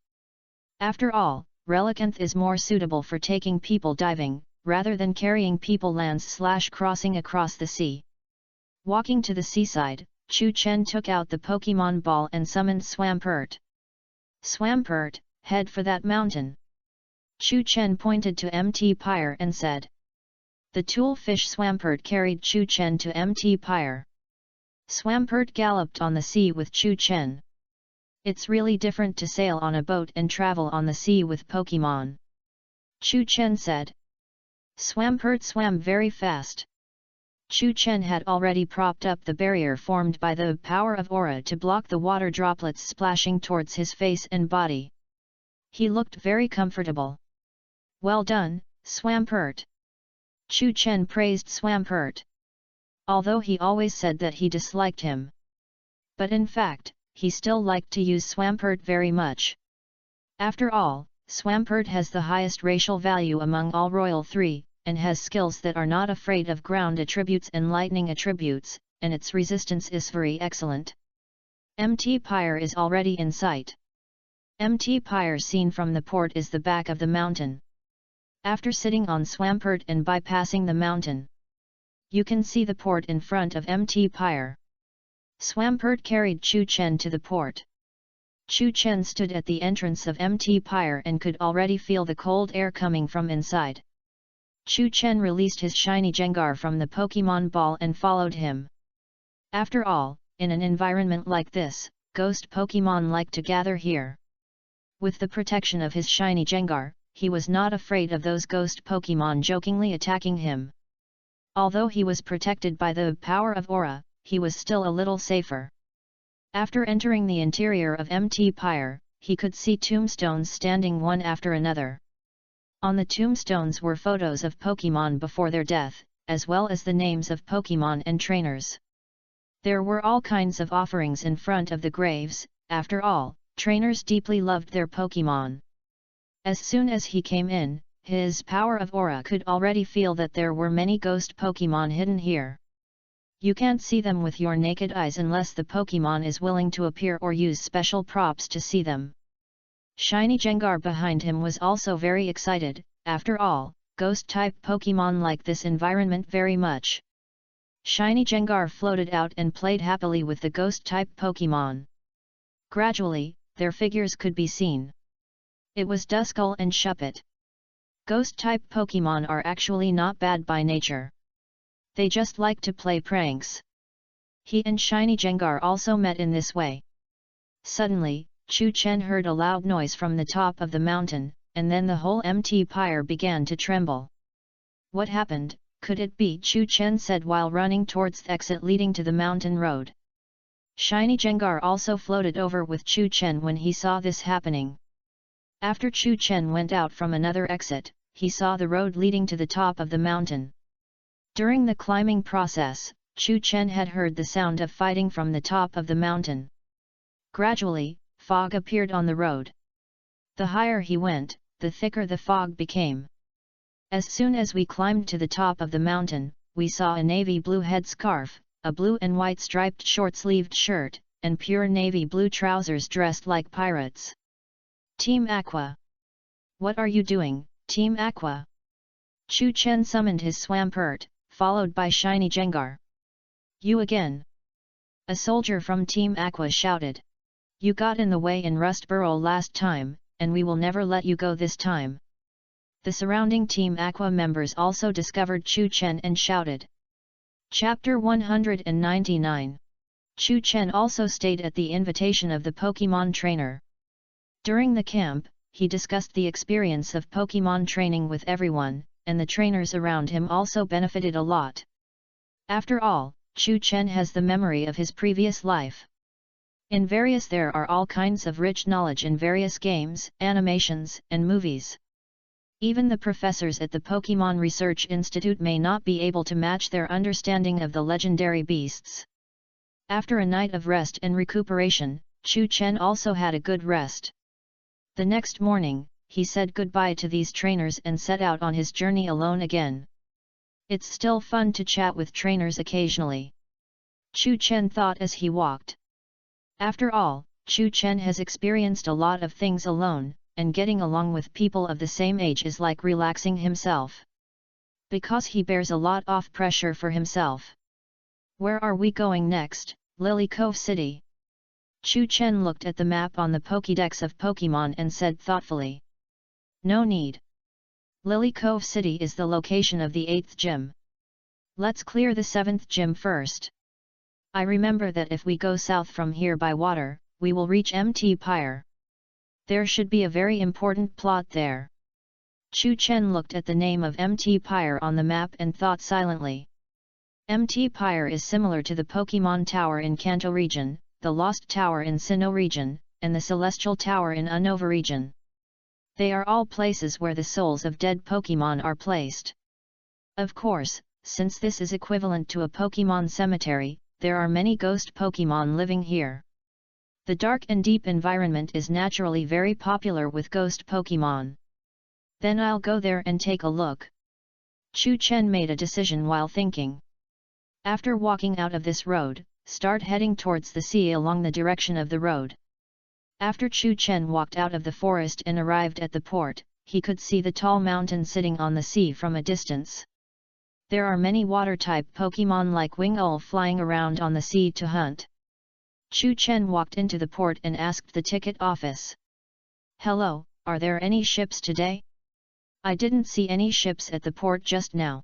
After all, Relicanth is more suitable for taking people diving, rather than carrying people lands/crossing across the sea. Walking to the seaside, Chu Chen took out the Pokemon ball and summoned Swampert. Swampert, head for that mountain. Chu Chen pointed to Mt. Pyre and said. The toolfish Swampert carried Chu Chen to Mt. Pyre. Swampert galloped on the sea with Chu Chen. It's really different to sail on a boat and travel on the sea with Pokemon. Chu Chen said. Swampert swam very fast. Chu Chen had already propped up the barrier formed by the power of aura to block the water droplets splashing towards his face and body. He looked very comfortable. Well done, Swampert. Chu Chen praised Swampert. Although he always said that he disliked him. But in fact, he still liked to use Swampert very much. After all, Swampert has the highest racial value among all Royal 3, and has skills that are not afraid of ground attributes and lightning attributes, and its resistance is very excellent. Mt. Pyre is already in sight. Mt. Pyre seen from the port is the back of the mountain. After sitting on Swampert and bypassing the mountain, you can see the port in front of Mt. Pyre. Swampert carried Chu Chen to the port. Chu Chen stood at the entrance of Mt. Pyre and could already feel the cold air coming from inside. Chu Chen released his shiny Gengar from the Pokemon ball and followed him. After all, in an environment like this, ghost Pokemon like to gather here. With the protection of his shiny Gengar, he was not afraid of those ghost Pokemon jokingly attacking him. Although he was protected by the power of aura, he was still a little safer. After entering the interior of Mt. Pyre, he could see tombstones standing one after another. On the tombstones were photos of Pokemon before their death, as well as the names of Pokemon and trainers. There were all kinds of offerings in front of the graves. After all, trainers deeply loved their Pokemon. As soon as he came in, his power of aura could already feel that there were many ghost Pokemon hidden here. You can't see them with your naked eyes unless the Pokemon is willing to appear or use special props to see them. Shiny Gengar behind him was also very excited. After all, ghost-type Pokemon like this environment very much. Shiny Gengar floated out and played happily with the ghost-type Pokemon. Gradually, their figures could be seen. It was Duskull and Shuppet. Ghost-type Pokemon are actually not bad by nature. They just like to play pranks. He and Shiny Jengar also met in this way. Suddenly, Chu Chen heard a loud noise from the top of the mountain, and then the whole empty pyre began to tremble. What happened? Could it be? Chu Chen said while running towards the exit leading to the mountain road. Shiny Jengar also floated over with Chu Chen when he saw this happening. After Chu Chen went out from another exit, he saw the road leading to the top of the mountain. During the climbing process, Chu Chen had heard the sound of fighting from the top of the mountain. Gradually, fog appeared on the road. The higher he went, the thicker the fog became. As soon as we climbed to the top of the mountain, we saw a navy blue headscarf, a blue and white striped short-sleeved shirt, and pure navy blue trousers dressed like pirates. Team Aqua. What are you doing, Team Aqua? Chu Chen summoned his Swampert, followed by Shiny Jengar. You again? A soldier from Team Aqua shouted. You got in the way in Rust Burrow last time, and we will never let you go this time. The surrounding Team Aqua members also discovered Chu Chen and shouted. Chapter 199. Chu Chen also stayed at the invitation of the Pokemon trainer. During the camp, he discussed the experience of Pokemon training with everyone, and the trainers around him also benefited a lot. After all, Chu Chen has the memory of his previous life. In various there are all kinds of rich knowledge in various games, animations, and movies. Even the professors at the Pokemon Research Institute may not be able to match their understanding of the legendary beasts. After a night of rest and recuperation, Chu Chen also had a good rest. The next morning, he said goodbye to these trainers and set out on his journey alone again. It's still fun to chat with trainers occasionally. Chu Chen thought as he walked. After all, Chu Chen has experienced a lot of things alone, and getting along with people of the same age is like relaxing himself. Because he bears a lot of pressure for himself. Where are we going next, Lily Cove City? Chu Chen looked at the map on the Pokédex of Pokemon and said thoughtfully. No need. Lily Cove City is the location of the 8th gym. Let's clear the 7th gym first. I remember that if we go south from here by water, we will reach Mt. Pyre. There should be a very important plot there. Chu Chen looked at the name of Mt. Pyre on the map and thought silently. Mt. Pyre is similar to the Pokemon Tower in Kanto region, the Lost Tower in Sinnoh region, and the Celestial Tower in Unova region. They are all places where the souls of dead Pokemon are placed. Of course, since this is equivalent to a Pokemon cemetery, there are many ghost Pokemon living here. The dark and deep environment is naturally very popular with ghost Pokemon. Then I'll go there and take a look. Chu Chen made a decision while thinking. After walking out of this road, start heading towards the sea along the direction of the road. After Chu Chen walked out of the forest and arrived at the port, he could see the tall mountain sitting on the sea from a distance. There are many water-type Pokemon like Wing-Ul flying around on the sea to hunt. Chu Chen walked into the port and asked the ticket office. Hello, are there any ships today? I didn't see any ships at the port just now.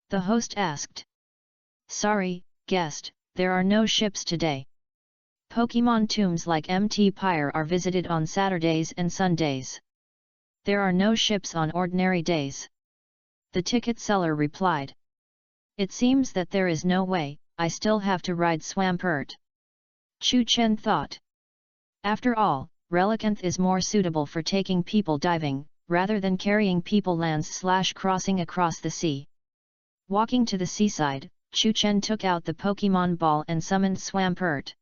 The host asked. Sorry, guest, there are no ships today. Pokemon tombs like Mt. Pyre are visited on Saturdays and Sundays. There are no ships on ordinary days. The ticket seller replied. It seems that there is no way, I still have to ride Swampert. Chu Chen thought. After all, Relicanth is more suitable for taking people diving, rather than carrying people lands/crossing across the sea. Walking to the seaside, Chu Chen took out the Pokemon ball and summoned Swampert.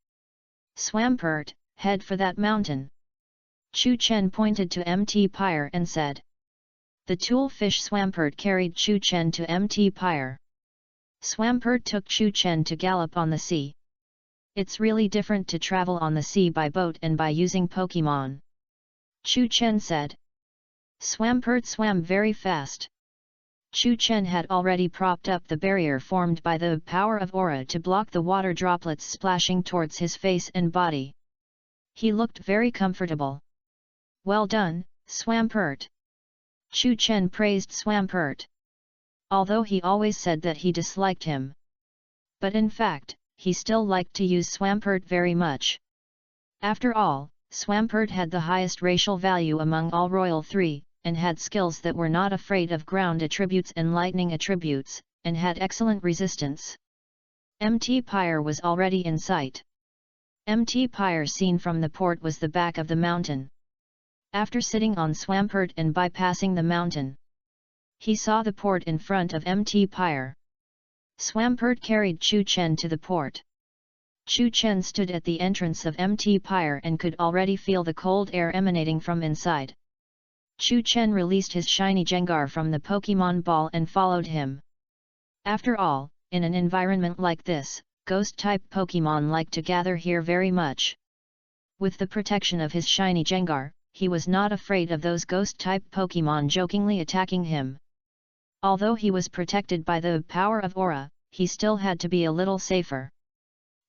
Swampert, head for that mountain. Chu Chen pointed to Mt. Pyre and said. The toolfish Swampert carried Chu Chen to Mt. Pyre. Swampert took Chu Chen to gallop on the sea. It's really different to travel on the sea by boat and by using Pokemon. Chu Chen said. Swampert swam very fast. Chu Chen had already propped up the barrier formed by the power of aura to block the water droplets splashing towards his face and body. He looked very comfortable. Well done, Swampert. Chu Chen praised Swampert. Although he always said that he disliked him. But in fact, he still liked to use Swampert very much. After all, Swampert had the highest racial value among all Royal 3, and had skills that were not afraid of ground attributes and lightning attributes, and had excellent resistance. Mt. Pyre was already in sight. Mt. Pyre seen from the port was the back of the mountain. After sitting on Swampert and bypassing the mountain, he saw the port in front of Mt. Pyre. Swampert carried Chu Chen to the port. Chu Chen stood at the entrance of Mt. Pyre and could already feel the cold air emanating from inside. Chu Chen released his shiny Jengar from the Pokemon ball and followed him. After all, in an environment like this, ghost-type Pokemon like to gather here very much. With the protection of his shiny Jengar, he was not afraid of those ghost-type Pokemon jokingly attacking him. Although he was protected by the power of Aura, he still had to be a little safer.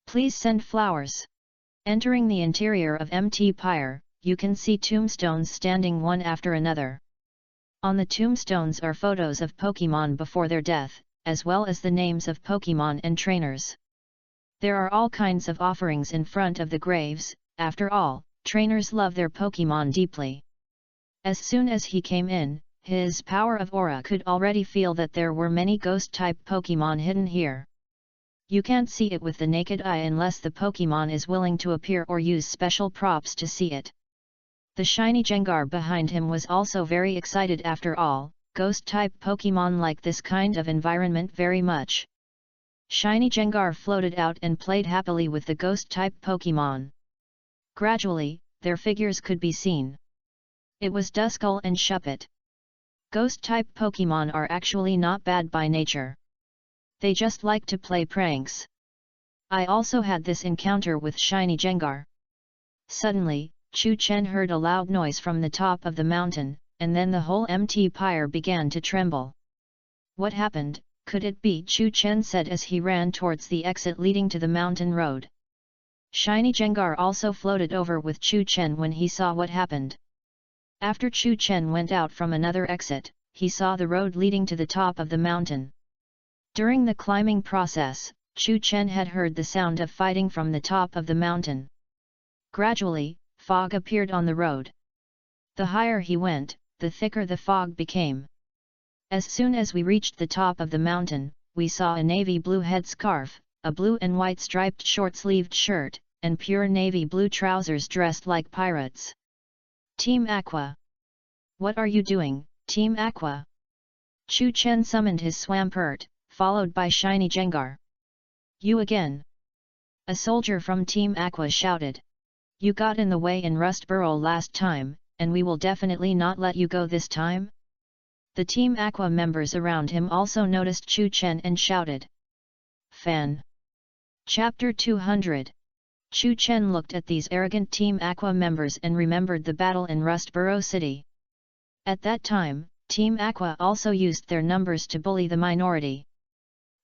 Please send flowers. Entering the interior of Mt. Pyre, you can see tombstones standing one after another. On the tombstones are photos of Pokemon before their death, as well as the names of Pokemon and trainers. There are all kinds of offerings in front of the graves. After all, trainers love their Pokemon deeply. As soon as he came in, his power of Aura could already feel that there were many ghost-type Pokemon hidden here. You can't see it with the naked eye unless the Pokemon is willing to appear or use special props to see it. The shiny Jengar behind him was also very excited. After all, ghost-type Pokemon like this kind of environment very much. Shiny Jengar floated out and played happily with the ghost-type Pokemon. Gradually, their figures could be seen. It was Duskull and Shuppet. Ghost-type Pokemon are actually not bad by nature. They just like to play pranks. I also had this encounter with shiny Jengar. Suddenly, Chu Chen heard a loud noise from the top of the mountain, and then the whole Mt. Pyre began to tremble. What happened? Could it be? Chu Chen said as he ran towards the exit leading to the mountain road. Shiny Jengar also floated over with Chu Chen when he saw what happened. After Chu Chen went out from another exit, he saw the road leading to the top of the mountain. During the climbing process, Chu Chen had heard the sound of fighting from the top of the mountain. Gradually, fog appeared on the road. The higher he went, the thicker the fog became. As soon as we reached the top of the mountain, we saw a navy blue headscarf, a blue and white striped short-sleeved shirt, and pure navy blue trousers dressed like pirates. Team Aqua. What are you doing, Team Aqua? Chu Chen summoned his Swampert, followed by shiny Jengar. You again? A soldier from Team Aqua shouted. You got in the way in Rust Burrow last time, and we will definitely not let you go this time? The Team Aqua members around him also noticed Chu Chen and shouted. Fan. Chapter 200. Chu Chen looked at these arrogant Team Aqua members and remembered the battle in Rust Burrow City. At that time, Team Aqua also used their numbers to bully the minority.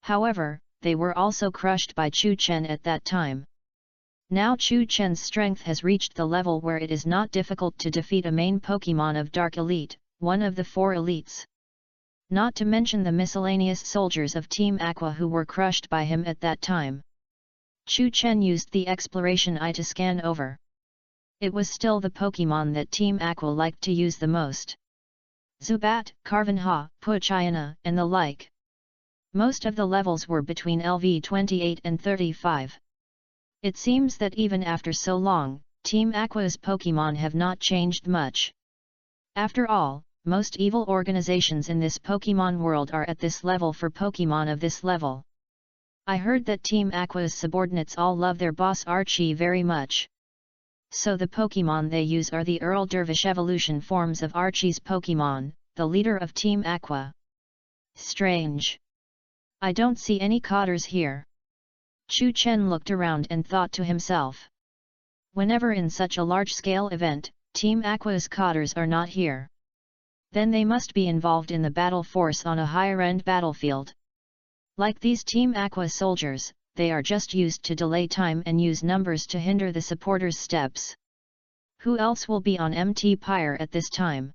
However, they were also crushed by Chu Chen at that time. Now Chu Chen's strength has reached the level where it is not difficult to defeat a main Pokemon of Dark Elite, one of the 4 elites. Not to mention the miscellaneous soldiers of Team Aqua who were crushed by him at that time. Chu Chen used the exploration eye to scan over. It was still the Pokemon that Team Aqua liked to use the most. Zubat, Carvanha, Poochyena, and the like. Most of the levels were between LV 28 and 35. It seems that even after so long, Team Aqua's Pokemon have not changed much. After all, most evil organizations in this Pokemon world are at this level for Pokemon of this level. I heard that Team Aqua's subordinates all love their boss Archie very much. So the Pokemon they use are the Earl Dervish evolution forms of Archie's Pokemon, the leader of Team Aqua. Strange. I don't see any cotters here. Chu Chen looked around and thought to himself. Whenever in such a large-scale event, Team Aqua's cotters are not here. Then they must be involved in the battle force on a higher-end battlefield. Like these Team Aqua soldiers, they are just used to delay time and use numbers to hinder the supporters' steps. Who else will be on Mt. Pyre at this time?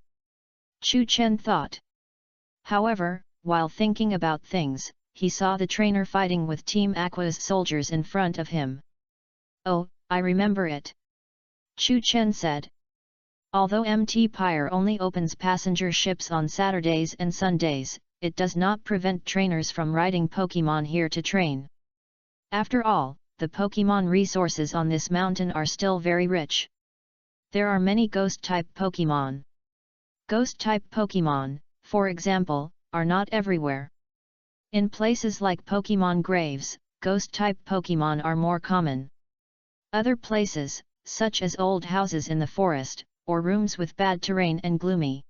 Chu Chen thought. However, while thinking about things, he saw the trainer fighting with Team Aqua's soldiers in front of him. "Oh, I remember it," Chu Chen said. "Although MT Pyre only opens passenger ships on Saturdays and Sundays, it does not prevent trainers from riding Pokemon here to train. After all, the Pokemon resources on this mountain are still very rich. There are many Ghost-type Pokemon. Ghost-type Pokemon, for example, are not everywhere. In places like Pokemon Graves, Ghost-type Pokemon are more common. Other places, such as old houses in the forest, or rooms with bad terrain and gloomy,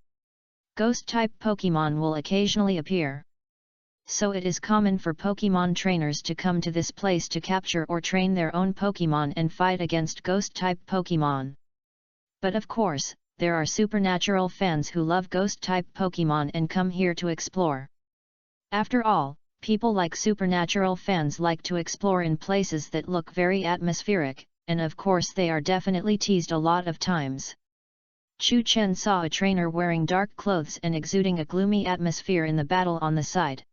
Ghost-type Pokemon will occasionally appear. So it is common for Pokemon trainers to come to this place to capture or train their own Pokemon and fight against Ghost-type Pokemon. But of course, there are supernatural fans who love Ghost-type Pokemon and come here to explore. After all, people like supernatural fans like to explore in places that look very atmospheric, and of course they are definitely teased a lot of times." Chu Chen saw a trainer wearing dark clothes and exuding a gloomy atmosphere in the battle on the side.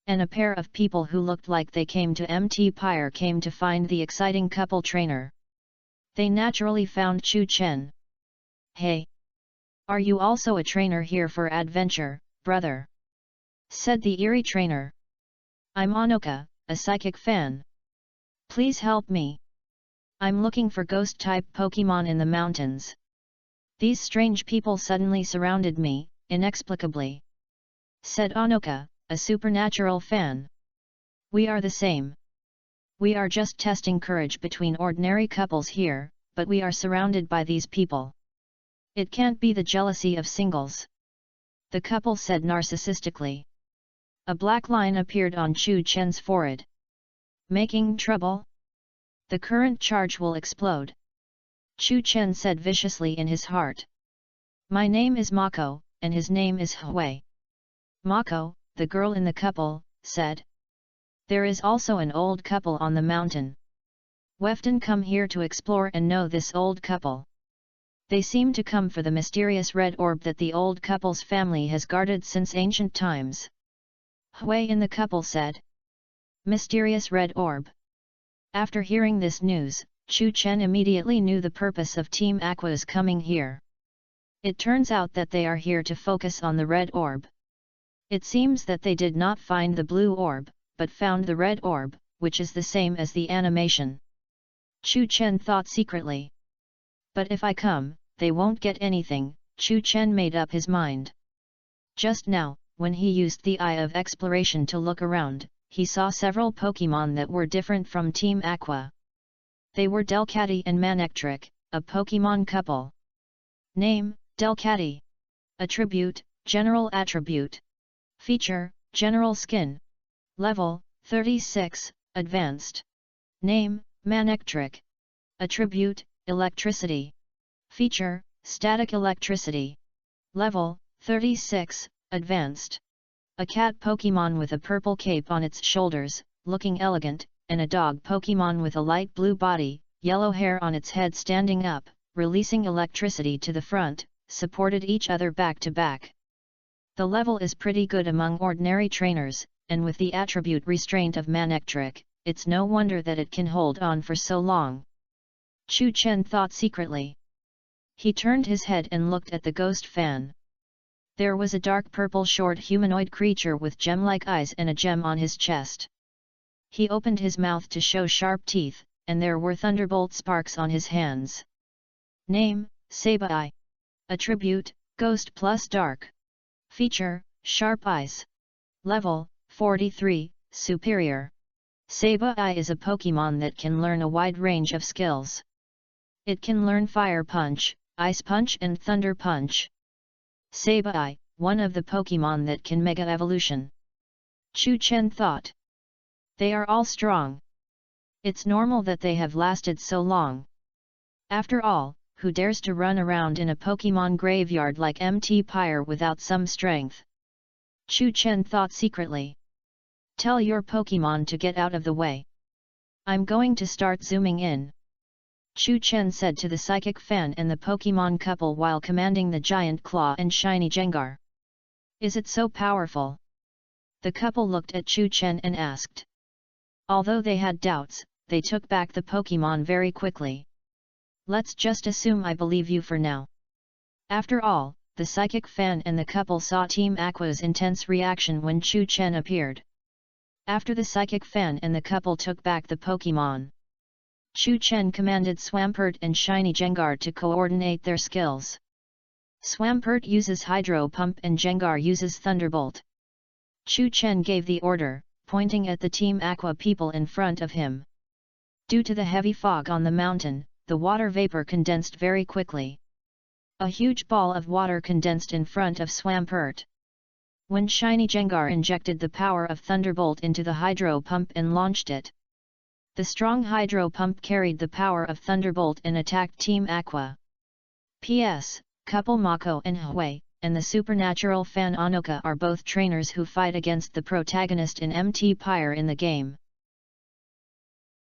And a pair of people who looked like they came to MT Pyre came to find the exciting couple trainer. They naturally found Chu Chen. "Hey! Are you also a trainer here for adventure, brother?" said the eerie trainer. "I'm Anoka, a psychic fan. Please help me. I'm looking for ghost-type Pokemon in the mountains. These strange people suddenly surrounded me, inexplicably," said Anoka, a supernatural fan. "We are the same. We are just testing courage between ordinary couples here, but we are surrounded by these people. It can't be the jealousy of singles," the couple said narcissistically. A black line appeared on Chu Chen's forehead. "Making trouble? The current charge will explode," Chu Chen said viciously in his heart. "My name is Mako, and his name is Hui." Mako, the girl in the couple, said. "There is also an old couple on the mountain. We've come here to explore and know this old couple. They seem to come for the mysterious red orb that the old couple's family has guarded since ancient times." Hui in the couple said. "Mysterious red orb." After hearing this news, Chu Chen immediately knew the purpose of Team Aqua's coming here. It turns out that they are here to focus on the red orb. It seems that they did not find the blue orb, but found the red orb, which is the same as the animation. Chu Chen thought secretly. "But if I come, they won't get anything," Chu Chen made up his mind. Just now, when he used the Eye of Exploration to look around, he saw several Pokemon that were different from Team Aqua. They were Delcatty and Manectric, a Pokemon couple. Name, Delcatty. Attribute, General Attribute. Feature, General Skin. Level, 36, Advanced. Name, Manectric. Attribute, Electricity. Feature, Static Electricity. Level, 36, Advanced. A cat Pokemon with a purple cape on its shoulders, looking elegant, and a dog Pokemon with a light blue body, yellow hair on its head standing up, releasing electricity to the front, supported each other back to back. The level is pretty good among ordinary trainers, and with the attribute restraint of Manectric, it's no wonder that it can hold on for so long. Chu Chen thought secretly. He turned his head and looked at the ghost fan. There was a dark purple short humanoid creature with gem-like eyes and a gem on his chest. He opened his mouth to show sharp teeth, and there were thunderbolt sparks on his hands. Name, Sabai. Attribute, Ghost plus Dark. Feature, Sharp Eyes. Level, 43, Superior. Sabai is a Pokemon that can learn a wide range of skills. It can learn Fire Punch, Ice Punch and Thunder Punch. Sabai, one of the Pokemon that can Mega Evolution. Chu Chen thought. They are all strong. It's normal that they have lasted so long. After all, who dares to run around in a Pokemon graveyard like MT Pyre without some strength? Chu Chen thought secretly. Tell your Pokemon to get out of the way. I'm going to start zooming in. Chu Chen said to the psychic fan and the Pokemon couple while commanding the giant claw and shiny Jengar. Is it so powerful? The couple looked at Chu Chen and asked. Although they had doubts, they took back the Pokemon very quickly. Let's just assume I believe you for now. After all, the psychic fan and the couple saw Team Aqua's intense reaction when Chu Chen appeared. After the psychic fan and the couple took back the Pokemon, Chu Chen commanded Swampert and Shiny Jengar to coordinate their skills. Swampert uses Hydro Pump and Jengar uses Thunderbolt. Chu Chen gave the order, pointing at the Team Aqua people in front of him. Due to the heavy fog on the mountain, the water vapor condensed very quickly. A huge ball of water condensed in front of Swampert. When Shiny Jengar injected the power of Thunderbolt into the Hydro Pump and launched it, the strong Hydro Pump carried the power of Thunderbolt and attacked Team Aqua. P.S. Couple Mako and Hui, and the supernatural fan Anoka are both trainers who fight against the protagonist in MT Pyre in the game.